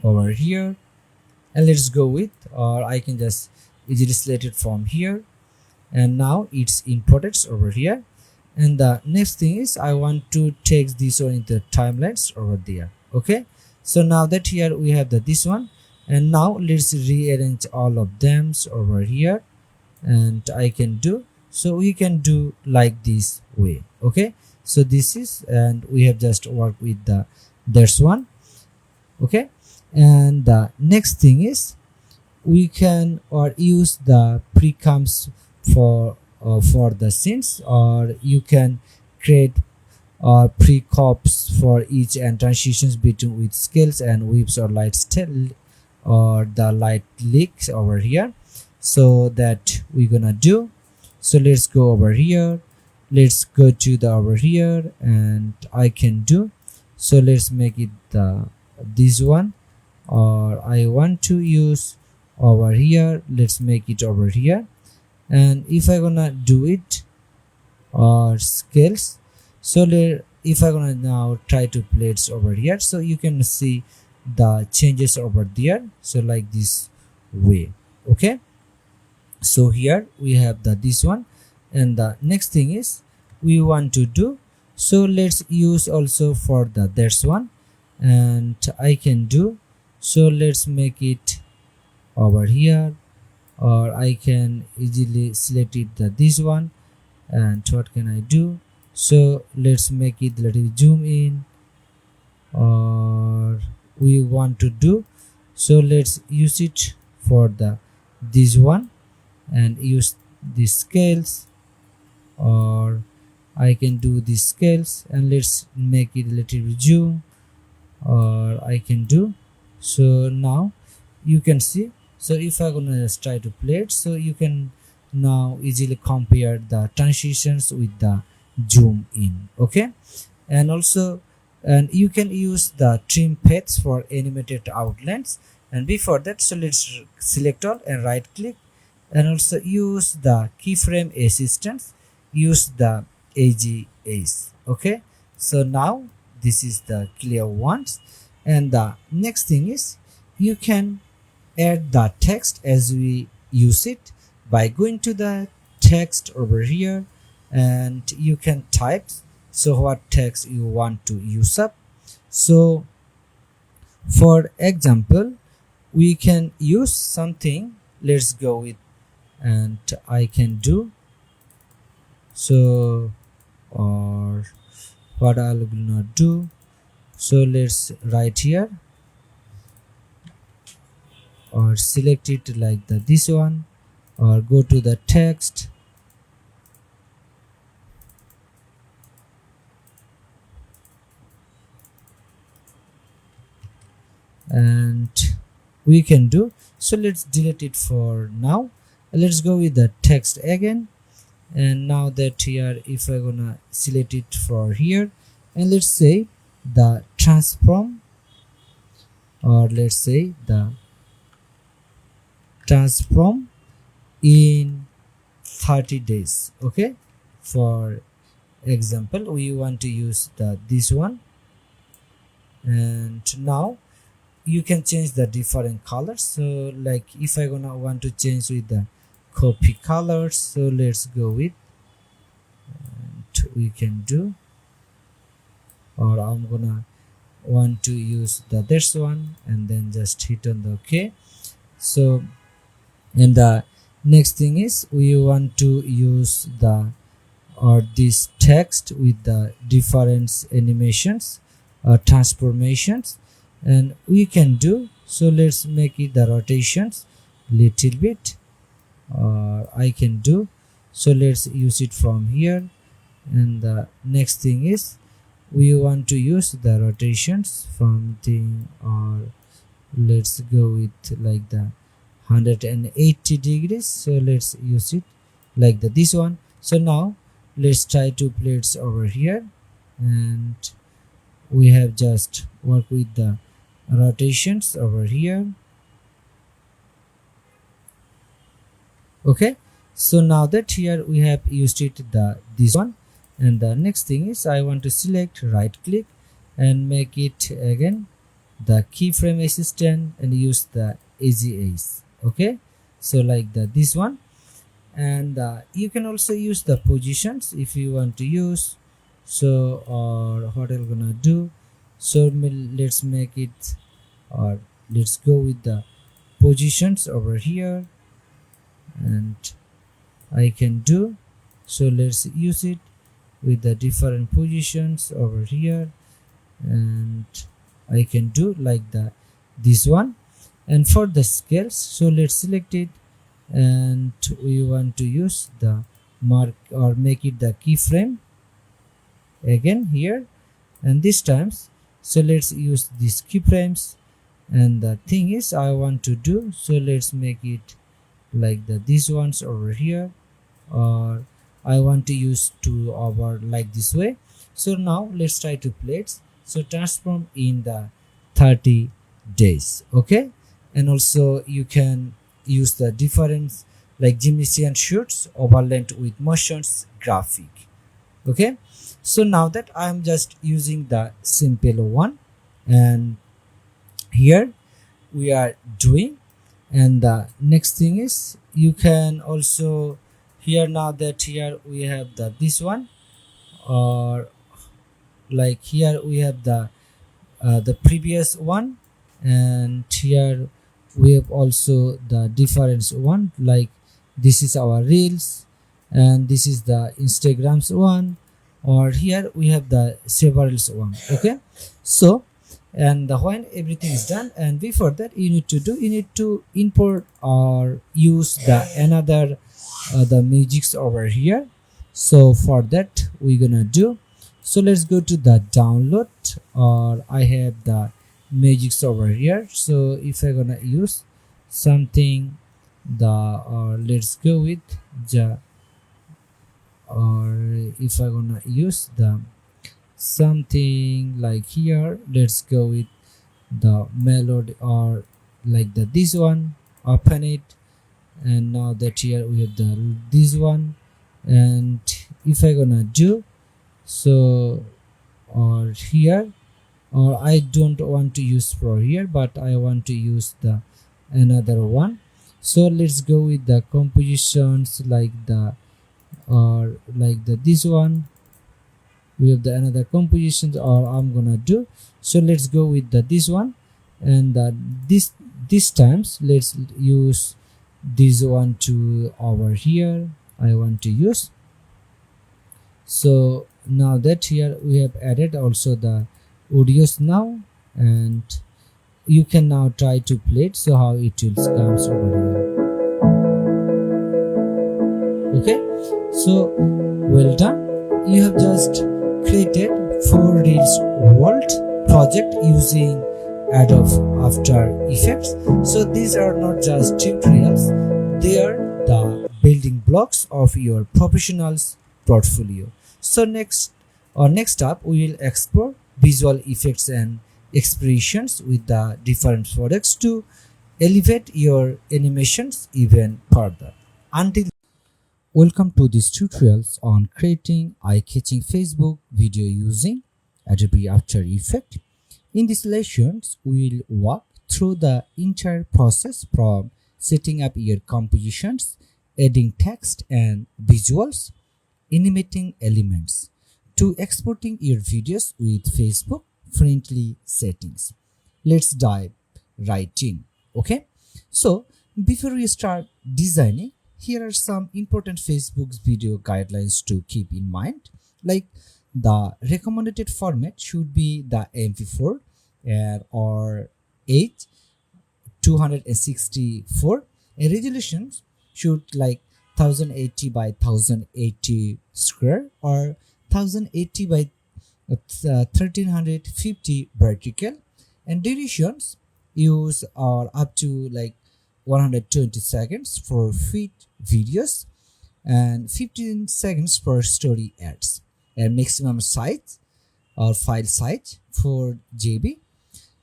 over here, and let's go with, or I can just easily select it from here, and now it's imported over here. And the next thing is, I want to take this one into timelines over there. Okay, so now that here we have this one, and now let's rearrange all of them over here, and I can do, so we can do like this way. Okay, So this is, and we have just worked with the this one. Okay, and the next thing is we can or use the pre-comps for the scenes, or you can create pre-cops for each and transitions between with scales and whips or light still or the light leaks over here. So that we're gonna do. So let's go over here, let's go to the over here, and I can do. So let's make it the this one, or I want to use over here, let's make it over here. And if I gonna do it or scales, so if I gonna now try to play it over here, so you can see the changes over there, so like this way. Okay, so here we have the this one, and the next thing is we want to do. So let's use also for the this one, and I can do. So let's make it over here, or I can easily select it the this one. And what can I do? So let's make it, let me zoom in, or we want to do. So let's use it for the this one and use the scales, or I can do the scales and let's make it a little zoom, or I can do. So now you can see. So if I'm gonna just try to play it, so you can now easily compare the transitions with the zoom in. Okay, and also, and you can use the trim paths for animated outlines. And before that, so let's select all and right click, and also use the keyframe assistance, use the AGS. Okay, so now this is the clear ones. And the next thing is you can add the text as we use it by going to the text over here, and you can type so what text you want to use up. So for example, we can use something, let's go with, and I can do. So, or what I will not do, so let's write here, or select it like the this one, or go to the text, and we can do. So let's delete it for now, let's go with the text again. And now that here, if I'm gonna select it for here, and let's say the transform, or let's say the transform in 30 days. Okay, for example, we want to use the this one, and now you can change the different colors. So like if I gonna want to change with the copy colors, so let's go with, and we can do, or I'm gonna want to use the this one, and then just hit on the OK. So, and the next thing is we want to use the or this text with the different animations or transformations, and we can do. So let's make it the rotations little bit, or I can do. So let's use it from here. And the next thing is we want to use the rotations from thing, or let's go with like the 180 degrees. So let's use it like the this one. So now let's try to play it over here, and we have just work with the rotations over here. Okay, so now that here we have used it the this one, and the next thing is I want to select, right click, and make it again the keyframe assistant, and use the AGS. Okay, so like the this one. And you can also use the positions if you want to use. So, or what I'm gonna do, so let's make it, or let's go with the positions over here, and I can do. So let's use it with the different positions over here, and I can do like this one. And for the scales, so let's select it, and we want to use the mark or make it the keyframe again here, and this times, so let's use these keyframes. And the thing is I want to do, so let's make it like these ones over here, or I want to use to over like this way. So now let's try to play it. So transform in the 30 days. Okay, and also you can use the difference like gymnasium shoots overlaid with motions graphic. Okay, so now that I'm just using the simple one, and here we are doing, and the next thing is you can also here, now that here we have this one, or like here we have the previous one, and here we have also the difference one, like this is our reels and this is the Instagram's one, or here we have the severals one. Okay, so and when everything is done, and before that you need to import or use the another the musics over here. So for that we're gonna do, so let's go to the download, or I have the magics over here. So if I'm gonna use something let's go with the, or if I'm gonna use the something like here, let's go with the melody, or like this one, open it, and now that here we have this one. And if I'm gonna do, so or here, or I don't want to use Pro here, but I want to use the another one. So let's go with the compositions like or like this one. We have the another compositions, or I'm gonna do, so let's go with this one, and this times let's use this one to over here I want to use. So now that here we have added also the audios now, and you can now try to play it, so how it will comes over here. Okay, so well done. You have just created 4 reels world project using Adobe After Effects. So these are not just tutorials, they are the building blocks of your professional's portfolio. So next up we will explore visual effects and expressions with the different products to elevate your animations even further. Until welcome to these tutorials on creating eye-catching Facebook video using Adobe After Effects. In these lessons, we will walk through the entire process from setting up your compositions, adding text and visuals, animating elements, to exporting your videos with Facebook friendly settings. Let's dive right in. Okay, so before we start designing, here are some important Facebook video guidelines to keep in mind. Like the recommended format should be the MP4 or 264, and resolutions should like 1080 by 1080 square or 1080 by 1350 vertical, and durations use are up to like 120 seconds for feed videos and 15 seconds for story ads, and maximum size or file size for GB,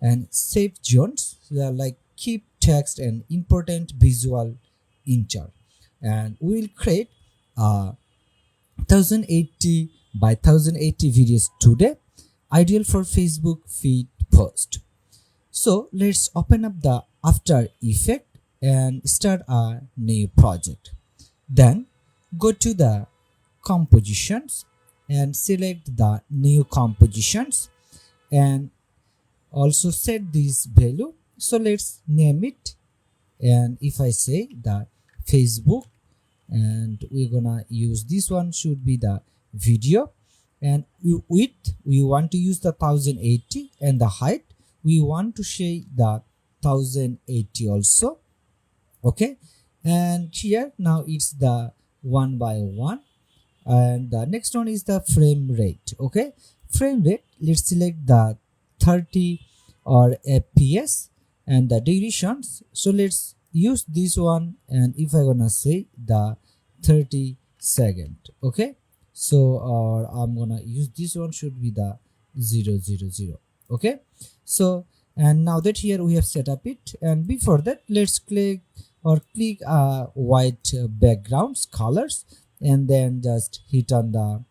and safe zones like keep text and important visual enter. And we will create 1080 by 1080 videos today, ideal for Facebook feed post. So let's open up the After Effects and start a new project. Then go to the compositions and select the new compositions, and also set this value. So let's name it, and if I say the Facebook, and we're gonna use this one should be the video, and width we want to use the 1080, and the height we want to say the 1080 also. Okay, and here now it's the 1:1, and the next one is the frame rate. Okay, frame rate, let's select the 30 or fps, and the durations, so let's use this one, and if I gonna say the 30 second. Okay, so or I'm gonna use this one, should be the 000. Okay, so and now that here we have set up it, and before that let's click white backgrounds colors, and then just hit on the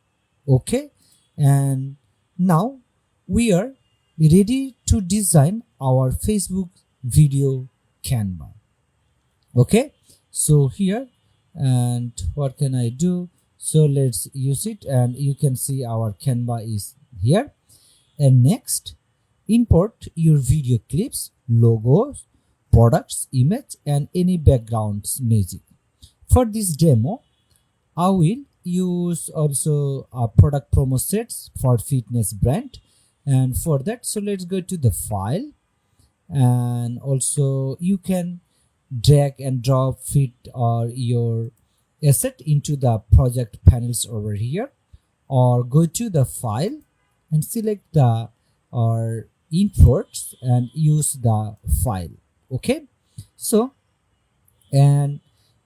OK, and now we are ready to design our Facebook video Canva. Okay, so here, and what can I do? So let's use it, and you can see our Canva is here. And next, import your video clips, logos, products, image, and any backgrounds music. For this demo, I will use also product promo sets for fitness brand, and for that, so let's go to the file, and also you can drag and drop fit or your asset into the project panels over here, or go to the file and select the or imports and use the file. Okay, so and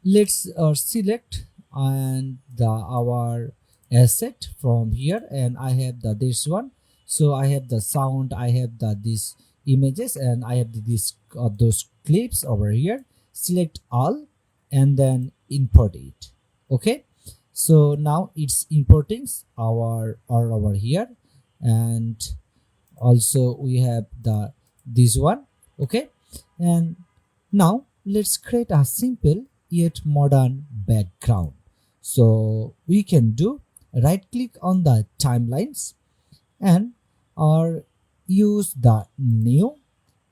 let's select and the our asset from here, and I have the this one, so I have the sound, I have the these images, and I have this those clips over here. Select all and then import it. Okay, so now it's importing our or over here, and also we have the this one. Okay, and now let's create a simple yet modern background. So we can do right click on the timelines and or use the new,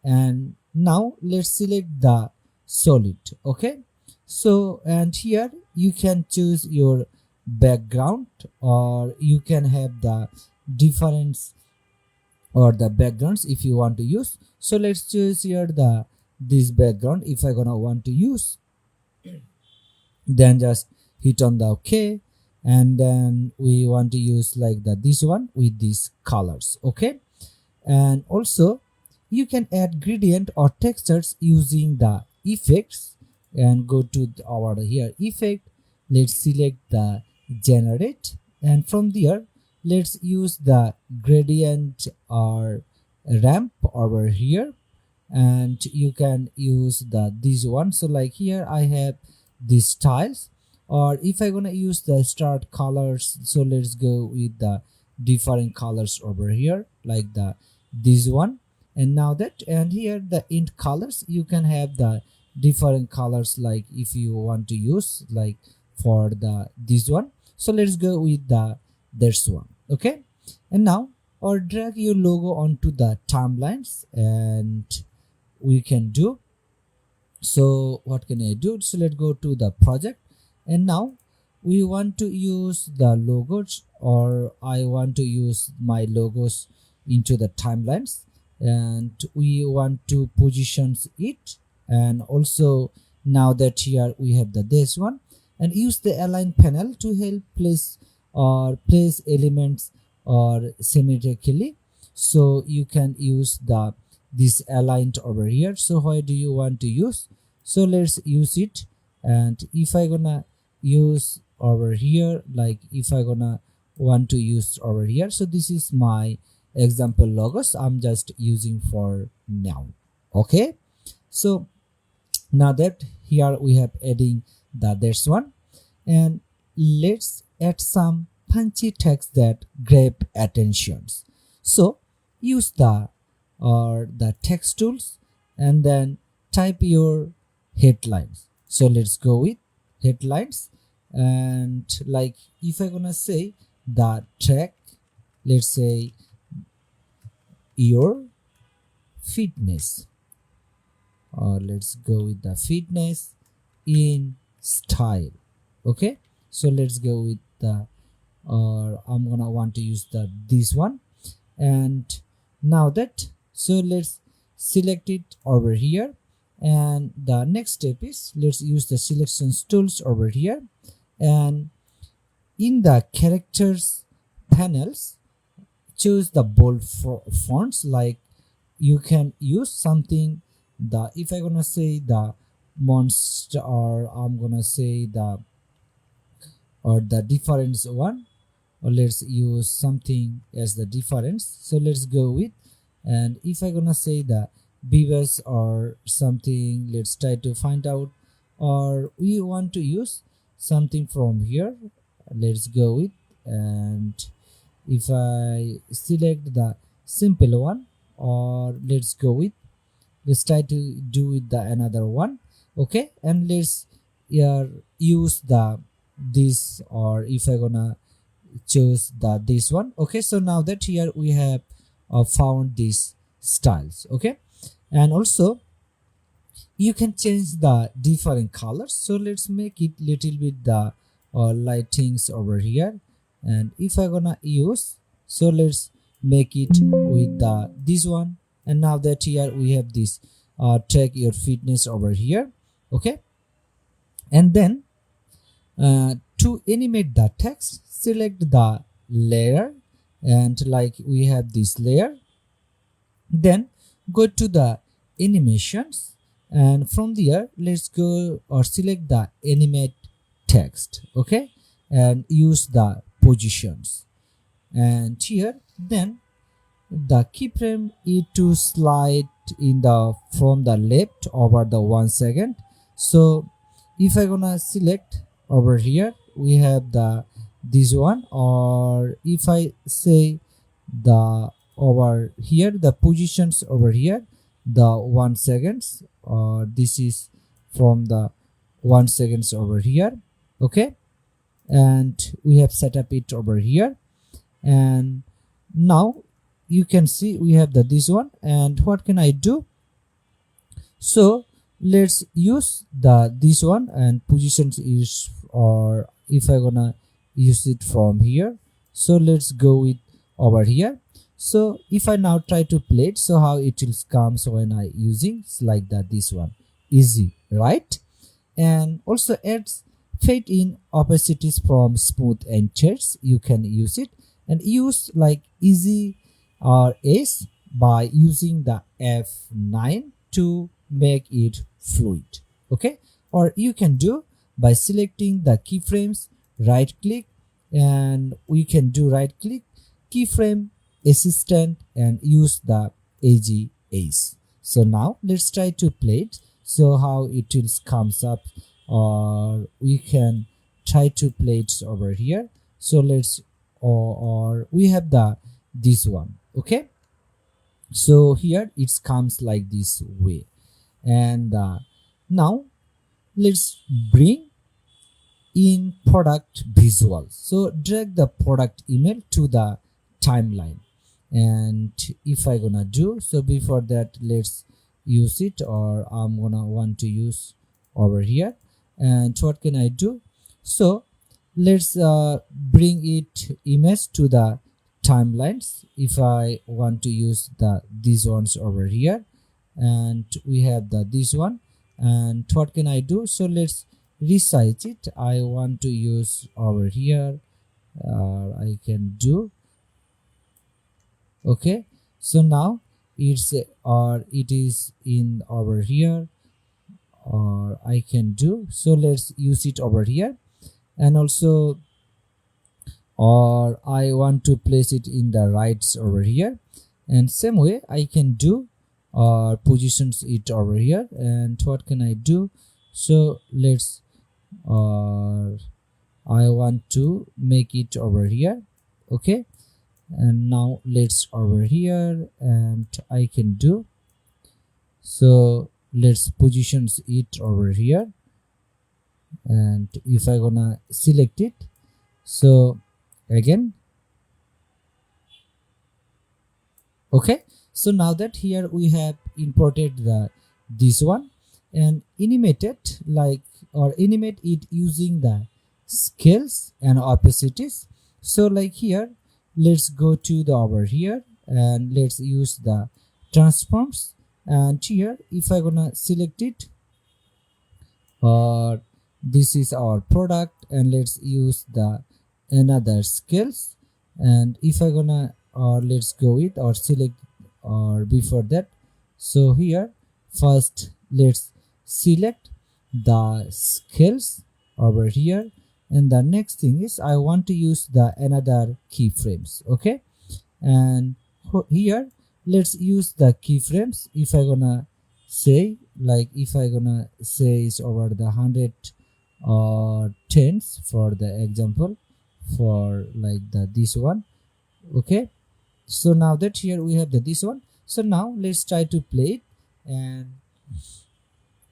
and now let's select the solid. Okay, so and here you can choose your background, or you can have the difference or the backgrounds if you want to use. So let's choose here the this background if I gonna want to use, then just hit on the OK, and then we want to use like the this one with these colors. Okay, and also you can add gradient or textures using the effects, and go to our here effect, let's select the generate, and from there let's use the gradient or ramp over here, and you can use the this one. So like here I have these styles, or if I gonna use the start colors, so let's go with the different colors over here like the this one. And now that, and here the int colors, you can have the different colors like if you want to use like for the this one. So let's go with the this one. Okay, and now or drag your logo onto the timelines, and we can do. So what can I do? So let's go to the project, and now we want to use the logos, or I want to use my logos into the timelines, and we want to position it. And also now that here we have the this one, and use the align panel to help place or place elements or symmetrically. So you can use the this aligned over here. So why do you want to use? So let's use it, and if I gonna use over here, like if I gonna want to use over here, so this is my example logos I'm just using for now. Okay, so now that here we have adding the this one, and let's add some punchy text that grab attentions. So use the or the text tools, and then type your headlines. So let's go with headlines, and like if I gonna say the track, let's say your fitness, or let's go with the fitness in style. Okay, so let's go with the or I'm gonna want to use this one. And now that, so let's select it over here, and the next step is let's use the selections tools over here, and in the characters panels choose the bold fonts. Like you can use something, the if I'm gonna say the monster, or I'm gonna say the difference one, or let's use something as the difference. So let's go with, and if I'm gonna say the beavers or something, let's try to find out, or we want to use something from here, let's go with. And if I select the simple one, or let's go with, let's try to do with the another one. Okay, and let's use the this, or if I gonna choose this one. Okay, so now that here we have found these styles. Okay, and also you can change the different colors. So let's make it little bit the lightings over here, and if I gonna use, so let's make it with this one. And now that here we have this track your fitness over here. Okay, and then to animate the text, select the layer, and like we have this layer, then go to the animations, and from there let's go or select the animate text. Okay, and use the positions, and here then the keyframe is to slide in the from the left over the 1 second. So if I gonna select over here, we have this one, or if I say the over here the positions over here, the 1 seconds, or this is from the 1 seconds over here. Okay, and we have set up it over here, and now you can see we have this one. And what can I do? So let's use this one, and positions is, or if I gonna use it from here, so let's go with over here. So if I now try to play it, so how it will comes when I using, it's like this one, easy, right? And also adds fade in opacities from smooth and shades, you can use it, and use like easy or S by using the F9 to make it fluid. Okay, or you can do by selecting the keyframes, right click, and we can do right click keyframe assistant and use the AGS. So now let's try to play it, so how it will comes up, or we can try to play it over here. So let's or we have this one. Okay, so here it comes like this way. And now let's bring in product visual. So drag the product email to the timeline, and if I gonna do, so before that let's use it, or I'm gonna want to use over here. And what can I do? So let's bring it image to the timelines. If I want to use these ones over here, and we have this one. And what can I do? So let's resize it. I want to use over here, I can do. Okay, so now it's or it is in over here, or I can do. So let's use it over here, and also or I want to place it in the rights over here, and same way I can do or positions it over here. And what can I do? So let's I want to make it over here. Okay, and now let's over here, and I can do, so let's positions it over here. And if I gonna select it, so again, okay, so now that here we have imported this one and animated like or animate it using the scales and opacities. So like here, let's go to the over here and let's use the transforms. And here if I gonna select it, or this is our product, and let's use the another scales. And if I gonna or let's go with or select or before that, so here first let's select the scales over here, and the next thing is I want to use the another keyframes. Okay, and here let's use the keyframes. If I gonna say, like if I gonna say is over the 100 or tens for the example, for like the this one. Okay, so now that here we have the this one, so now let's try to play it, and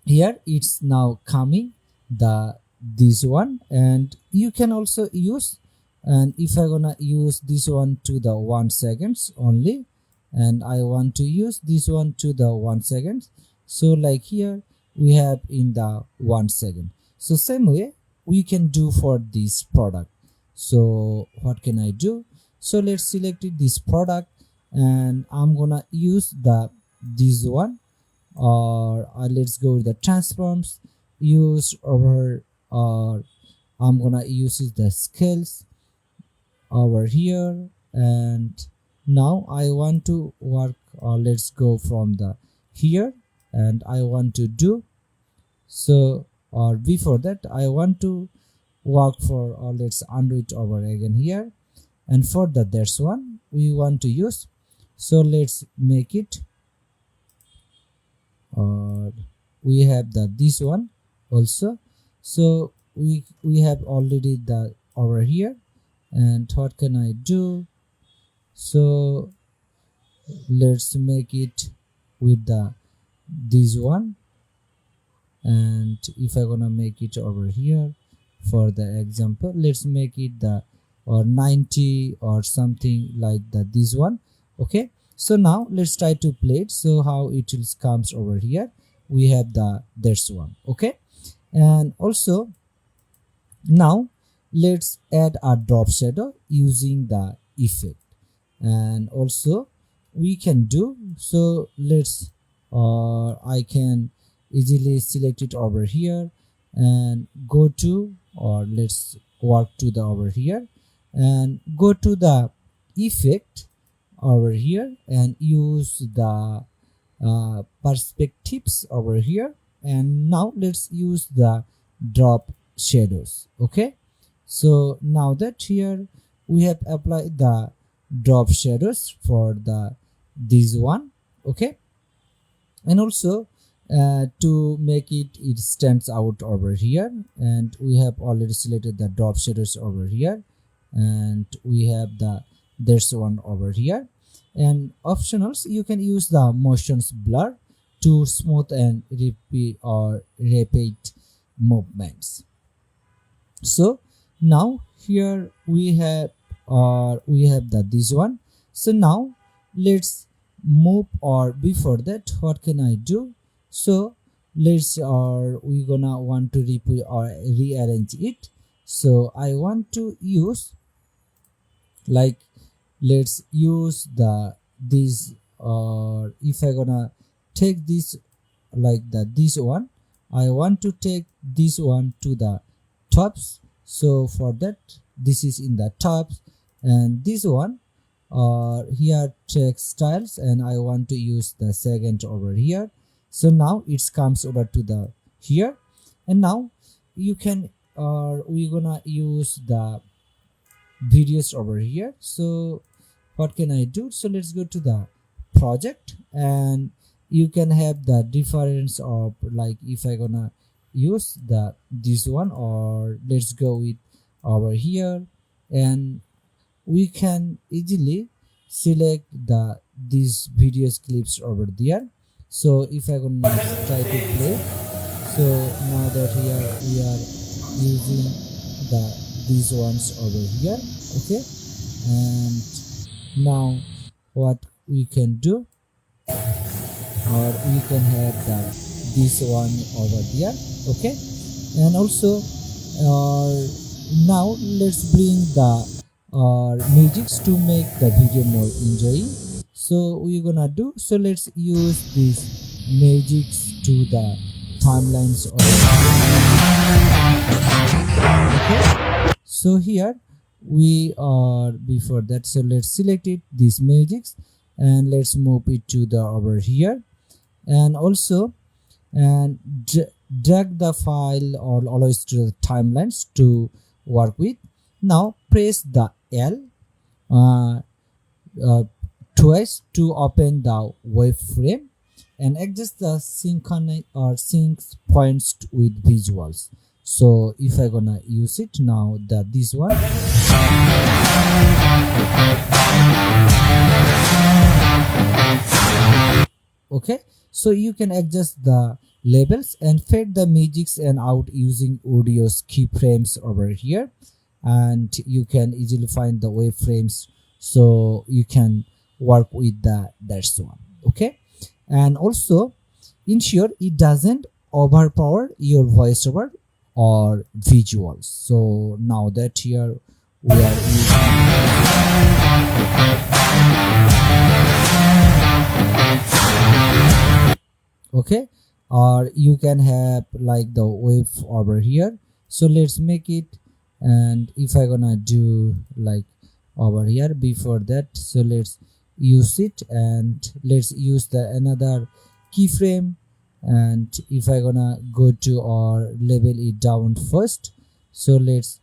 here it's now coming the this one. And you can also use, and if I gonna use this one to the 1 seconds only, and I want to use this one to the 1 second, so like here we have in the 1 second. So same way we can do for this product. So what can I do? So let's select it, this product, and I'm gonna use the this one, or let's go with the transforms, use over, or I'm gonna use is the scales over here. And now I want to work, or let's go from the here, and I want to do so, or before that I want to work for, or let's undo it over again here. And for that, there's one we want to use, so let's make it, or we have the this one also. So we have already the over here. And what can I do? So let's make it with the this one, and if I gonna make it over here for the example, let's make it the or 90 or something like that, this one. Okay, so now let's try to play it. So how it will comes over here, we have the this one. Okay, and also now let's add a drop shadow using the effect. And also we can do so, let's I can easily select it over here and go to, or let's work to the over here and go to the effect over here and use the perspectives over here. And now let's use the drop shadows. Okay, so now that here we have applied the drop shadows for the this one. Okay, and also to make it stands out over here, and we have already selected the drop shadows over here, and we have the this one over here. And optionals, you can use the motions blur to smooth and repeat or repeat movements. So now here we have the this one. So now let's move, or before that what can I do? So let's we gonna want to repeat or rearrange it. So I want to use, like let's use the this, or if I gonna take this like the this one, I want to take this one to the tops. So for that, this is in the tops, and this one here text styles, and I want to use the second over here. So now it comes over to the here, and now you can we're gonna use the videos over here. So what can I do? So let's go to the project, and you can have the difference of, like if I gonna use the this one, or let's go with over here, and we can easily select the these videos clips over there. So if I gonna try to play, so now that here we are using the these ones over here. Okay, and now what we can do, or we can have the this one over there. Okay, and also now let's bring the or musics to make the video more enjoying. So we're gonna do, so let's use these musics to the timelines of okay. So here we are before that, so let's select it, these musics, and let's move it to the over here, and also and drag the file or always to the timelines to work with. Now press the L uh, uh, twice to open the wireframe and adjust the synchronize or sync points with visuals. So if I gonna use it now, that this one, okay. So you can adjust the labels and fade the magics and out using audio's keyframes over here, and you can easily find the waveframes, so you can work with that's one, okay. And also ensure it doesn't overpower your voiceover or visuals. So now that here we are using, okay, or you can have like the wave over here. So let's make it, and if I gonna do like over here before that, so let's use it and let's use the another keyframe, and if I gonna go to or label it down first, so let's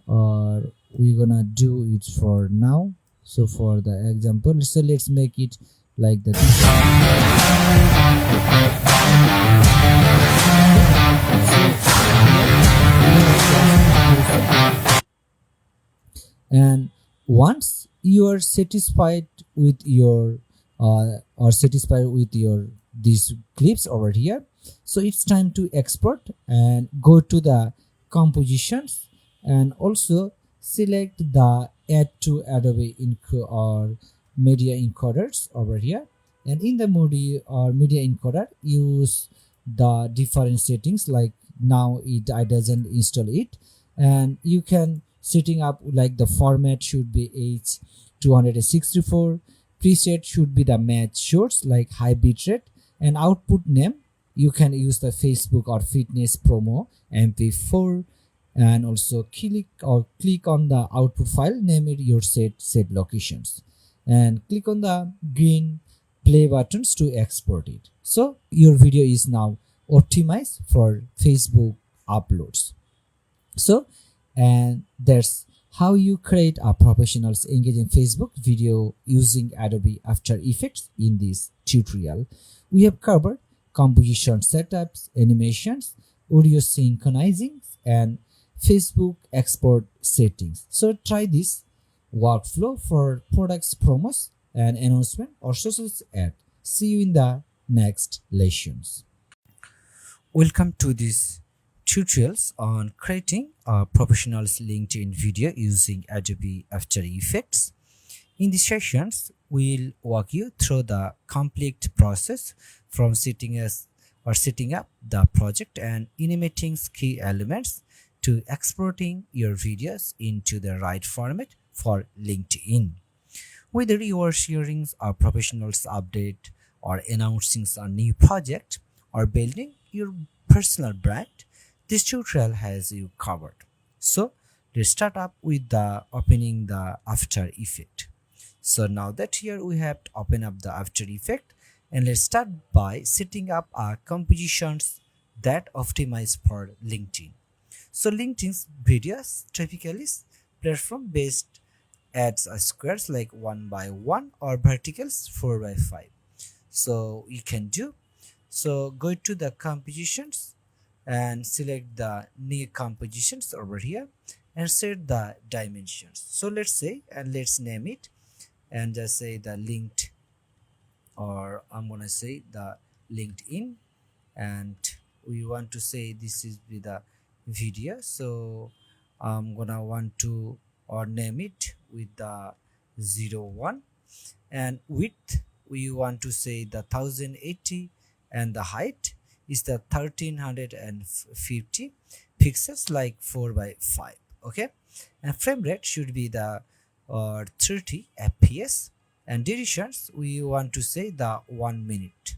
we're gonna do it for now. So for the example, so let's make it like the and once you are satisfied with your or satisfied with your these clips over here, so it's time to export and go to the compositions, and also select the add to Adobe or media encoders over here, and in the media encoder use the different settings, like now I doesn't install it, and you can setting up like the format should be H264, preset should be the match shorts like high bitrate, and output name you can use the Facebook or fitness promo mp4, and also click on the output file, name it your set locations, and click on the green play buttons to export it. So your video is now optimized for Facebook uploads. So, and that's how you create a professional's engaging Facebook video using Adobe After Effects. In this tutorial we have covered composition setups, animations, audio synchronizing, and Facebook export settings. So try this workflow for products promos and announcement or social ad. See you in the next lessons. Welcome to this tutorials on creating a professional's LinkedIn video using Adobe After Effects. In these sessions, we'll walk you through the complete process from setting up the project and animating key elements to exporting your videos into the right format for LinkedIn. Whether you are sharing a professional's update or announcing a new project or building your personal brand, this tutorial has you covered. So let's start up with the opening the After Effect. So now that here we have to open up the After Effect, and let's start by setting up our compositions that optimize for LinkedIn. So LinkedIn's videos typically platform based ads are squares like 1 by 1 or verticals 4 by 5. So you can do, so go to the compositions and select the new compositions over here and set the dimensions. So let's say, and let's name it, and just say the linked, or I'm gonna say the LinkedIn, and we want to say this is with the video, so I'm gonna want to or name it with the 01, and width we want to say the 1080, and the height is the 1350 pixels like 4 by 5. Okay, and frame rate should be the or 30 fps, and durations we want to say the 1 minute.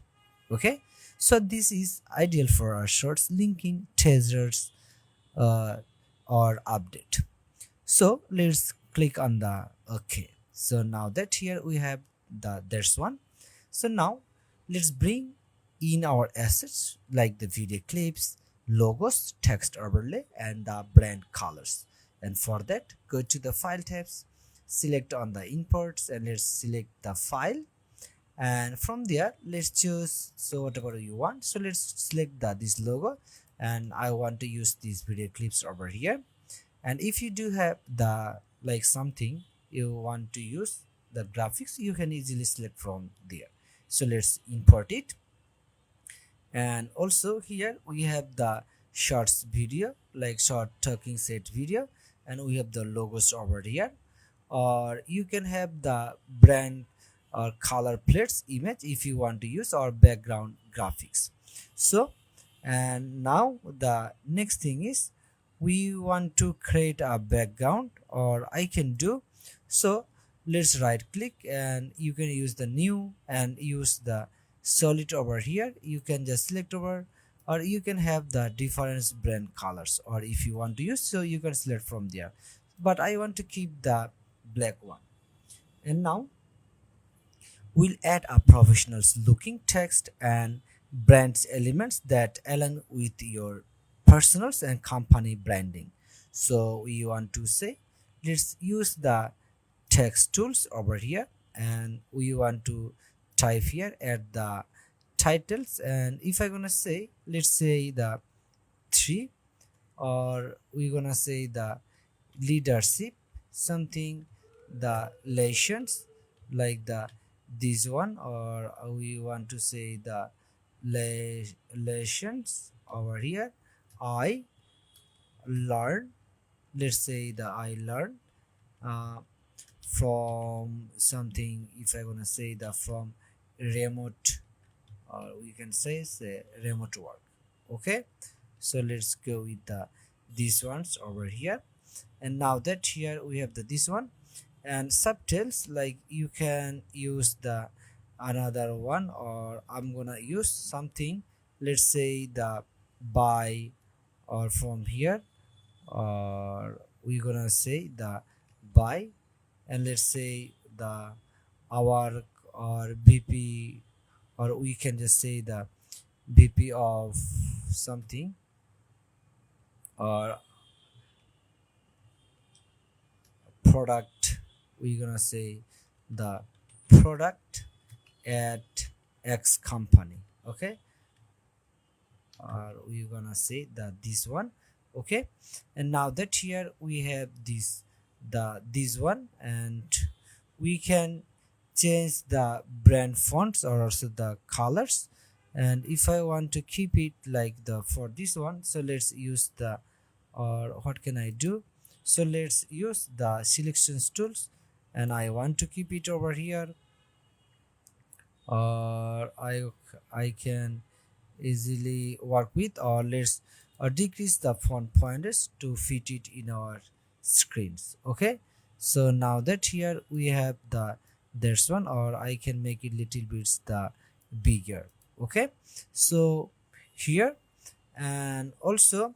Okay, so this is ideal for our shorts linking teasers uh, or update. So let's click on the OK. So now that here we have the there's one. So now let's bring in our assets like the video clips, logos, text overlay, and the brand colors. And for that, go to the file tabs, select on the imports, and let's select the file. And from there, let's choose so whatever you want. So let's select this logo, and I want to use these video clips over here. And if you do have the like something you want to use the graphics, you can easily select from there. So let's import it. And also here we have the shorts video, like short talking set video, and we have the logos over here. Or you can have the brand or color plates image if you want to use, or background graphics. So and now the next thing is we want to create a background, or I can do so. Let's right click, and you can use the new and use the solid over here. You can just select over, or you can have the different brand colors, or if you want to use, so you can select from there, but I want to keep the black one. And now we'll add a professional looking text and brands elements that align with your personals and company branding. So we want to say let's use the text tools over here, and we want to type here at the titles. And if I'm gonna say, let's say the 3, or we're gonna say the leadership something, the lessons like the this one, or we want to say the lessons over here. I learn, let's say the I learn uh, from something. If I'm gonna say the from remote, or we can say remote work. Okay, so let's go with the these ones over here. And now that here we have the this one, and subtitles, like you can use the another one, or I'm gonna use something, let's say the by, or from here, or we're gonna say the by, and let's say the hour, or bp, or we can just say the bp of something, or product, we're gonna say the product at X company. Okay, or we're gonna say that this one. Okay, and now that here we have this one, and we can change the brand fonts or also the colors. And if I want to keep it like the for this one, so let's use the, or what can I do, so let's use the selections tools, and I want to keep it over here, or I can easily work with, or let's decrease the font pointers to fit it in our screens. Okay, so now that here we have the there's one, or I can make it little bit the bigger. Okay, so here, and also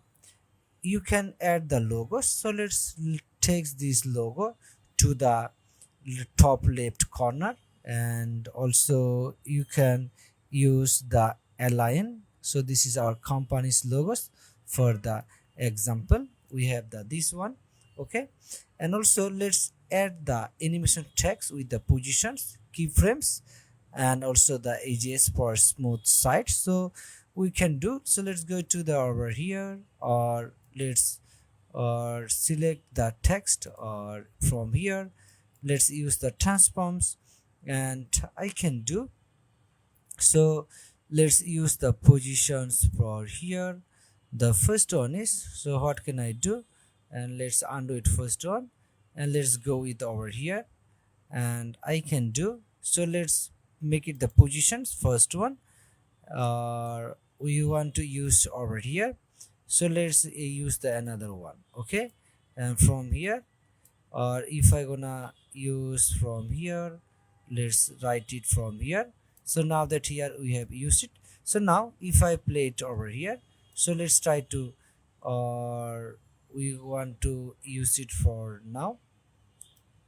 you can add the logos. So let's take this logo to the top left corner, and also you can use the align. So this is our company's logos. For the example, we have the this one. Okay, and also let's add the animation text with the positions, keyframes, and also the edges for smooth side. So we can do, so let's go to the over here, or let's or select the text, or from here let's use the transforms, and I can do, so let's use the positions for here. The first one is, so what can I do, and let's undo it first one, and let's go with over here, and I can do, so let's make it the positions first one, we want to use over here, so let's use the another one. Okay, and from here, or if I gonna use from here, let's write it from here. So now that here we have used it, so now if I play it over here, so let's try to, or we want to use it for now,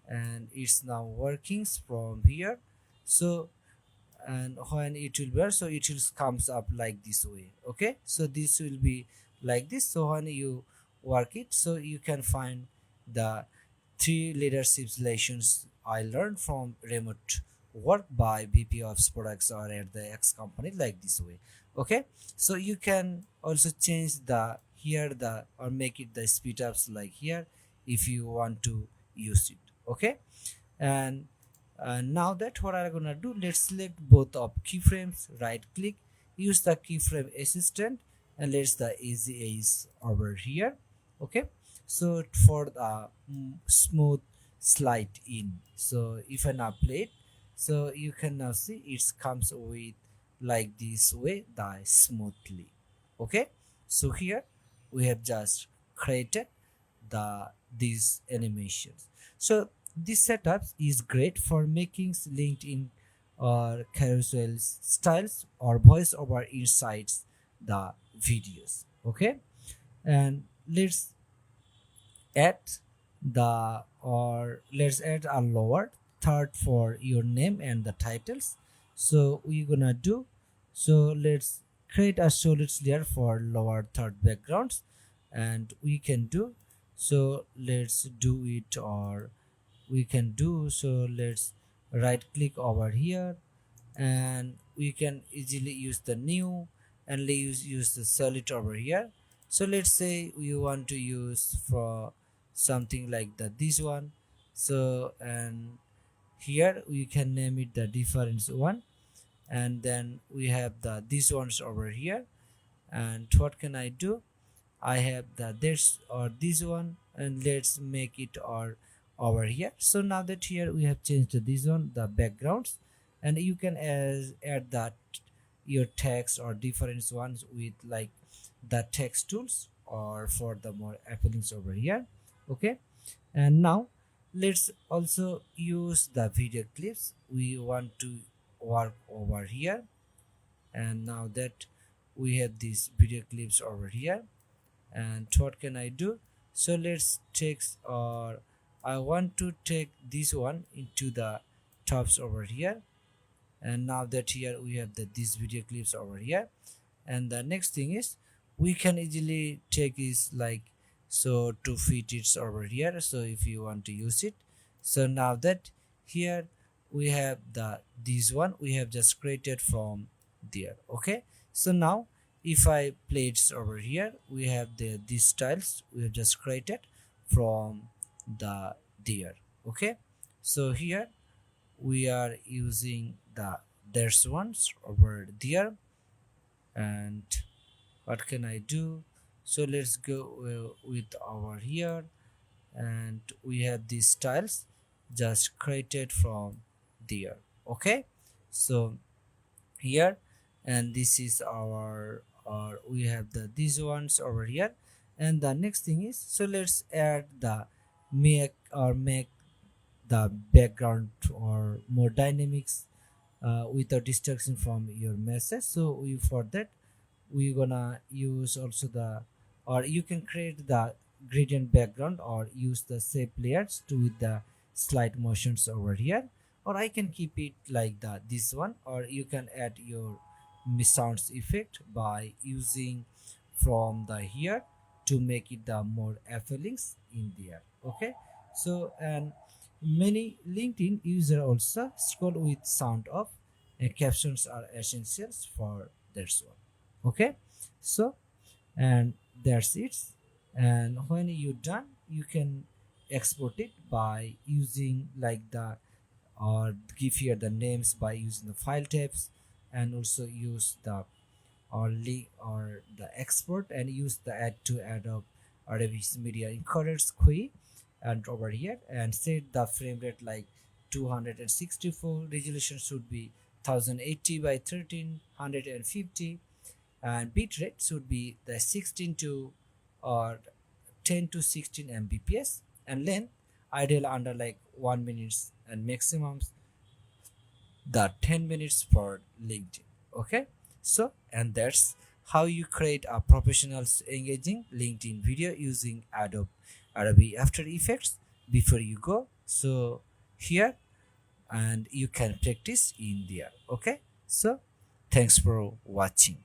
and it's now working from here. So and when it will bear, so it will comes up like this way. Okay, so this will be like this. So when you work it, so you can find the three leadership lessons I learned from remote work by VP of products or at the X company, like this way. Okay, so you can also change the here the or make it the speed ups like here if you want to use it. Okay, and now that what I'm gonna do, let's select both of keyframes, right click, use the keyframe assistant, and let's the easy ease over here. Okay, so for the smooth slide in, so if I now play it, so you can now see it comes with like this way, the smoothly. Okay, so here we have just created the these animations. So this setup is great for making LinkedIn or carousel styles or voiceover inside the videos. Okay, and add let's add a lower third for your name and the titles. So we're gonna do, so let's create a solid layer for lower third backgrounds, and we can do, so let's do it, or we can do, so let's right click over here, and we can easily use the new, and use the solid over here. So let's say we want to use for something like this one. So and here we can name it the difference one, and then we have the these ones over here. And what can I do, I have the this or this one, and let's make it or over here. So now that here we have changed this one, the backgrounds, and you can add that your text or different ones with like the text tools or for the more appealing over here. Okay, and now let's also use the video clips we want to work over here. And now that we have these video clips over here, and what can I do, so let's take, or I want to take this one into the tops over here. And now that here we have these video clips over here, and the next thing is we can easily take is like, so to fit it over here, so if you want to use it. So now that here we have this one we have just created from there. Okay, so now if I play it over here, we have these styles we have just created from there. Okay, so here we are using there's ones over there. And what can I do, so let's go with over here, and we have these styles just created from there. Okay, so here, and this is our, or we have these ones over here. And the next thing is, so let's add the make the background or more dynamics without distraction from your message. So we, for that we're gonna use also or you can create the gradient background or use the shape layers to with the slide motions over here, or I can keep it like this one, or you can add your sounds effect by using from here to make it the more affiliates in there. Okay, so and many LinkedIn user also scroll with sound off, and captions are essentials for this one. Okay, so and that's it. And when you're done, you can export it by using like or give here the names by using the file tabs, and also use the or the export, and use the add to Adobe Media Encoders query and over here, and set the frame rate like 264, resolution should be 1080 by 1350, and bit rate should be the 16 to or 10 to 16 mbps, and length ideal under like 1 minute and maximum the 10 minutes for LinkedIn. Okay, so and that's how you create a professional engaging LinkedIn video using Adobe After Effects. Before you go, so here and you can practice in there. Okay, so thanks for watching.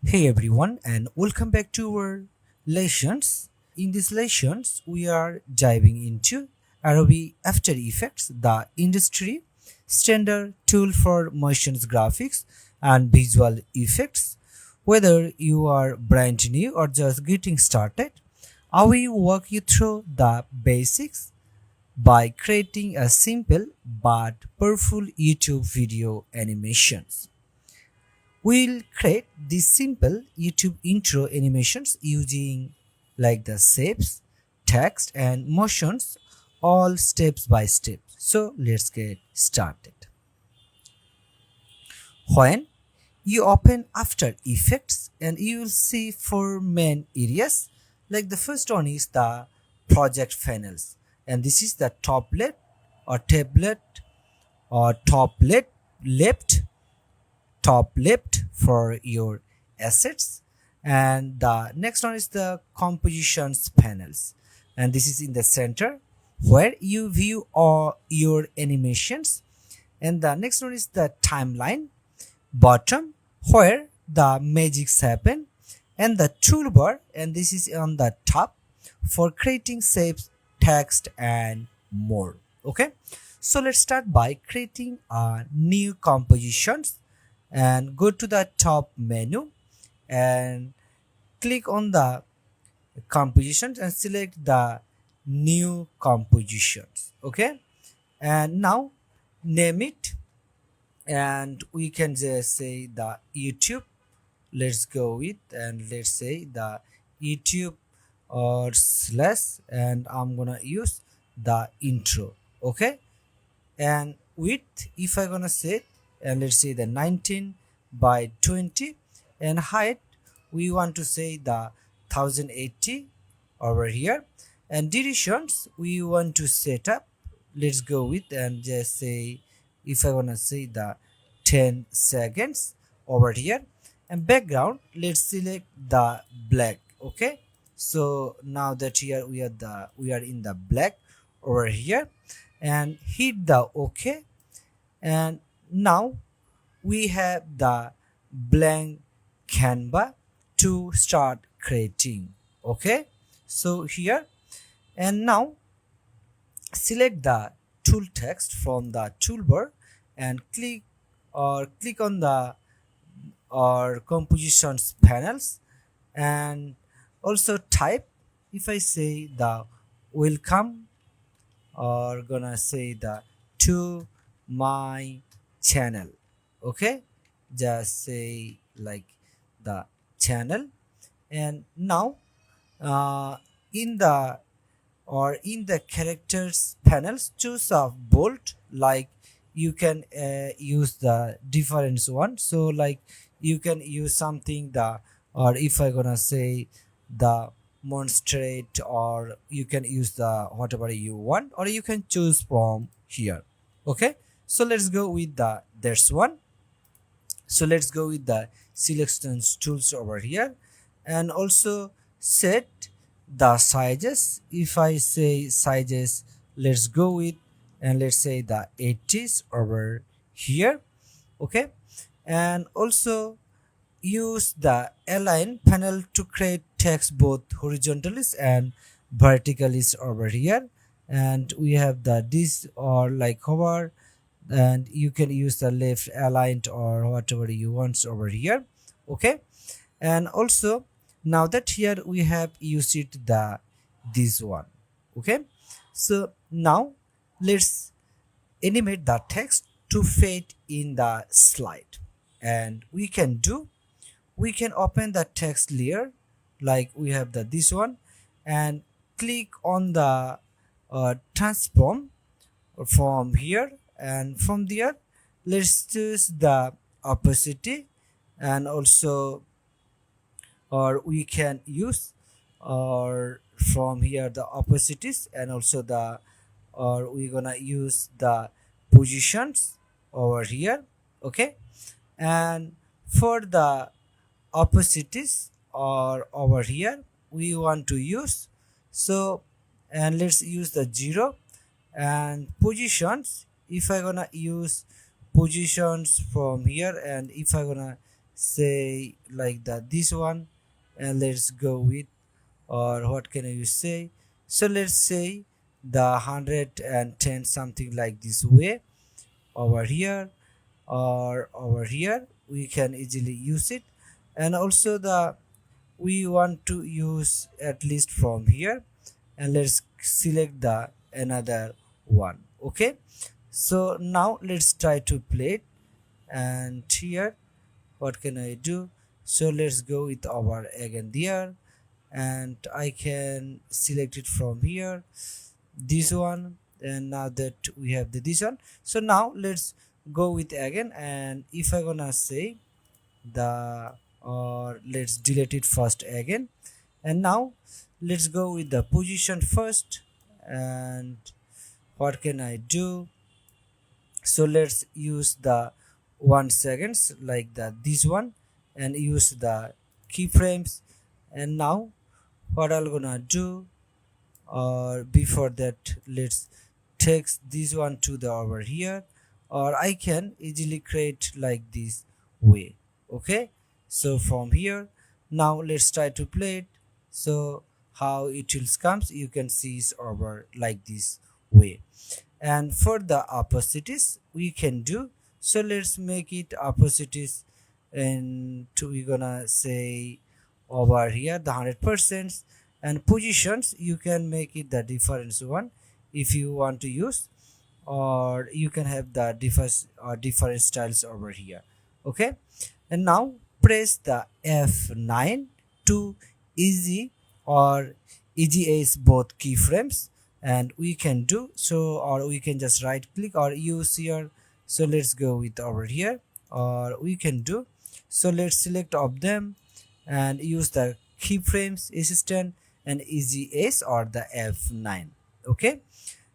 Hey everyone, and welcome back to our lessons. In these lessons, we are diving into Adobe After Effects, the industry standard tool for motion graphics and visual effects. Whether you are brand new or just getting started, I will walk you through the basics by creating a simple but powerful YouTube video animations. We'll create these simple YouTube intro animations using like the shapes, text and motions all steps by step. So let's get started. When you open After Effects and you will see four main areas. Like the first one is the project panels, and this is the top left or tablet or top left for your assets, and the next one is the compositions panels, and this is in the center where you view all your animations, and the next one is the timeline bottom where the magics happen, and the toolbar, and this is on the top for creating shapes, text and more. Okay, so let's start by creating a new compositions and go to the top menu and click on the compositions and select the new compositions. Okay, and now name it, and we can just say the YouTube. Let's go with, and let's say the YouTube or slash, and I'm gonna use the intro. Okay, and width if I gonna say it, and let's say the 19 by 20, and height we want to say the 1080 over here, and durations we want to set up. Let's go with and just say if I wanna say the 10 seconds over here, and background let's select the black. Okay, so now that here we are in the black over here, and hit the OK, and now we have the blank Canva to start creating. Okay, so here, and now select the tool text from the toolbar and click on the or compositions panels, and also type if I say the welcome or gonna say the to my channel. Okay, just say like the channel, and now in the characters panels choose a bold, like you can use the difference one, so like you can use something the, or if I gonna say the monstrate, or you can use the whatever you want, or you can choose from here. Okay, so let's go with the this one. So let's go with the selections tools over here, and also set the sizes. If I say sizes, let's go with, and let's say the 80s over here. Okay, and also use the align panel to create text both horizontally and vertically over here, and we have the this or like hover, and you can use the left aligned or whatever you want over here. Okay, and also now that here we have used it the this one. Okay, so now let's animate the text to fit in the slide, and we can open the text layer, like we have the this one, and click on the transform from here, and from there let's choose the opacity, and also or we can use or from here the opacities, and also the, or we're gonna use the positions over here. Okay, and for the opacities or over here we want to use, so, and let's use the 0. And positions, if I gonna use positions from here, and if I gonna say like that, this one, and let's go with, or what can I say, so let's say the 110, something like this way over here, or over here we can easily use it. And also the, we want to use at least from here, and let's select the another one. Okay, so now let's try to play it. And here what can I do, so let's go with our again there, and I can select it from here, this one. And now that we have this one, so now let's go with again, and if I gonna say the, or let's delete it first again, and now let's go with the position first. And what can I do, so let's use the 1 seconds like that, this one, and use the keyframes. And now what I'm gonna do, or before that, let's take this one to the over here, or I can easily create like this way. Okay, so from here, now let's try to play it. So how it will comes, you can see is over like this way. And for the opacities we can do, so let's make it opacities, and we're gonna say over here the 100%. And positions, you can make it the difference one if you want to use, or you can have the different styles over here. Okay, and now press the F9 to easy or EGS both keyframes, and we can do so, or we can just right click or use here. So let's go with over here, or we can do, so let's select of them and use the keyframes assistant and EGS or the F9. Okay,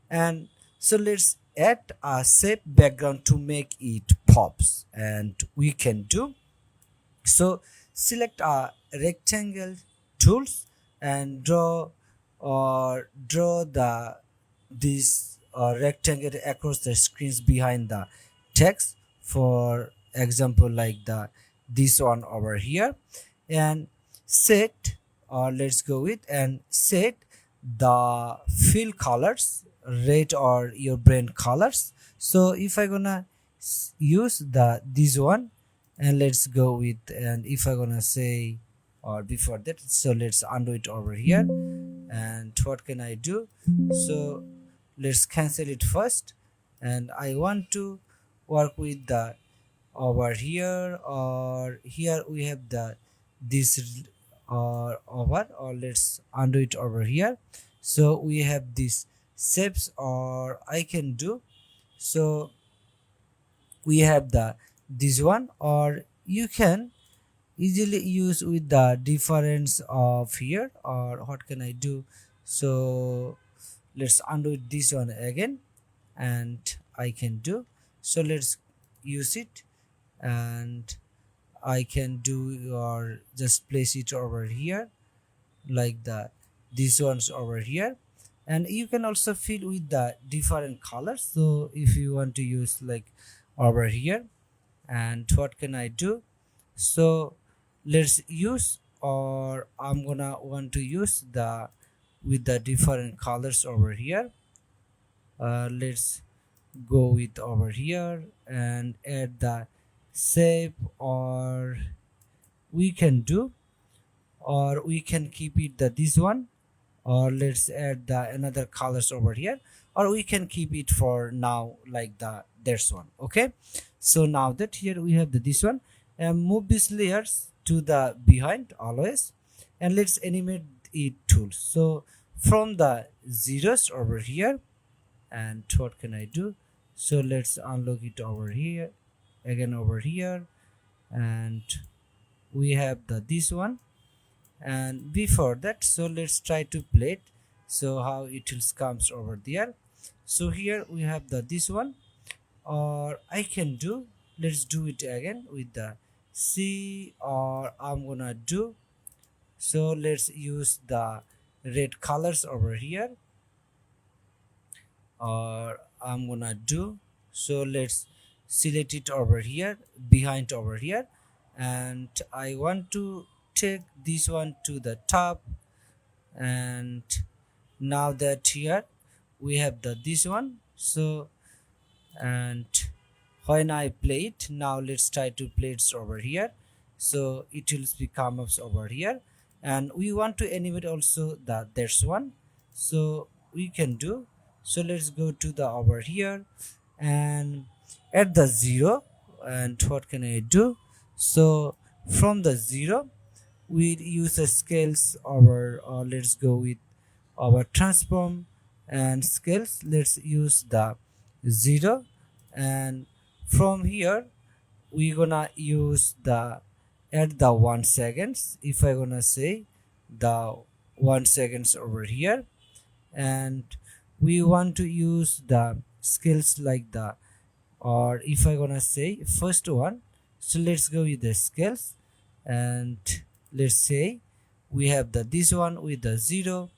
and so let's add a set background to make it pops, and we can do, so select a rectangle tools and draw the this rectangle across the screens behind the text, for example like the this one over here. And set, or let's go with, and set the fill colors red or your brand colors. So if I gonna use the this one, and let's go with, and if I gonna say, or before that, so let's undo it over here. And what can I do, so let's cancel it first, and I want to work with the over here, or here we have the this, or over, or let's undo it over here. So we have this shapes, or I can do, so we have the this one, or you can easily use with the difference of here, or what can I do, so let's undo this one again, and I can do, so let's use it, and I can do, or just place it over here like that, these ones over here. And you can also fill with the different colors, so if you want to use like over here, and what can I do, so let's use, or I'm gonna want to use the with the different colors over here. Let's go with over here and add the shape, or we can do, or we can keep it the this one, or let's add the another colors over here, or we can keep it for now like the this one. Okay, so now that here we have the this one, and move these layers to the behind always, and let's animate it tools, so from the zeros over here. And what can I do, so let's unlock it over here again over here, and we have the this one, And before that, so let's try to play it, so how it will comes over there. So here we have the this one, or I can do, let's do it again with the C, or I'm gonna do, so let's use the red colors over here, or I'm gonna do, so let's select it over here, behind over here, and I want to take this one to the top. And now that here we have the this one, so and when I play it, now let's try to play it over here, so it will become up over here. And we want to animate also that there's one, so we can do, so let's go to the over here and at the 0. And what can I do, so from the 0 we use the scales over, or let's go with our transform and scales, let's use the 0. And from here we gonna use the at the 1 seconds, if I gonna say the 1 seconds over here. And we want to use the scales like the, or if I gonna say first one, so let's go with the scales. And let's say we have the this one with the 0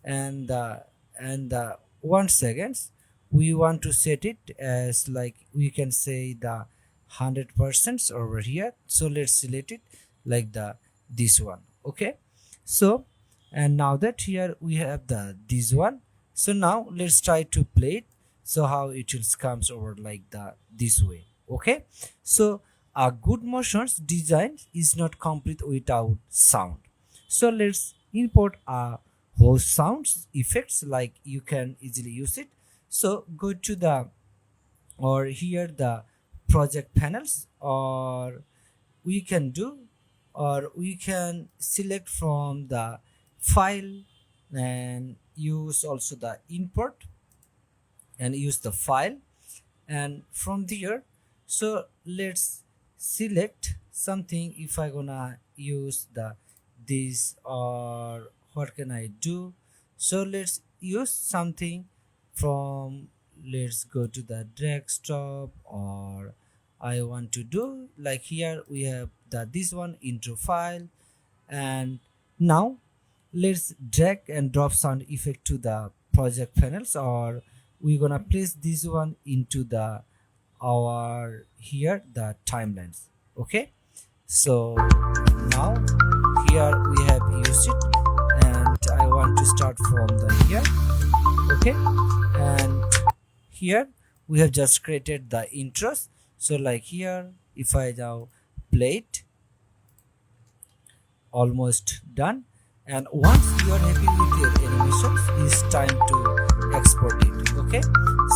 and the 1 seconds, we want to set it as like, we can say the 100% over here, so let's select it like the this one. Okay, so and now that here we have the this one, so now let's try to play it, so how it will comes over like the this way. Okay, so a good motions design is not complete without sound, so let's import a host sounds effects, like you can easily use it. So go to the, or here the project panels, or we can do, or we can select from the file and use also the import and use the file. And from there, so let's select something, if I gonna use the this, or what can I do, so let's use something from, let's go to the desktop, or I want to do like here we have the this one intro file. And now let's drag and drop sound effect to the project panels, or we're gonna place this one into the our here the timelines. Okay, so now here we have used it, and I want to start from the here. Okay, and here we have just created the intros, so like here if I now play it, almost done. And once you are happy with your animations, it's time to export it. Okay,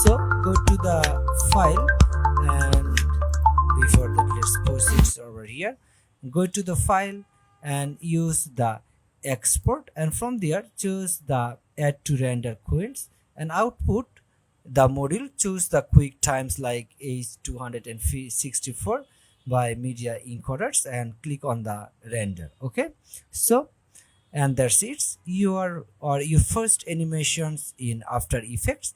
so go to the file, and before that let's post it over here, go to the file and use the export, and from there choose the add to render queens, and output the module, choose the quick times like H264 by media encoders, and click on the render. Okay, so and that's it, your first animations in After Effects.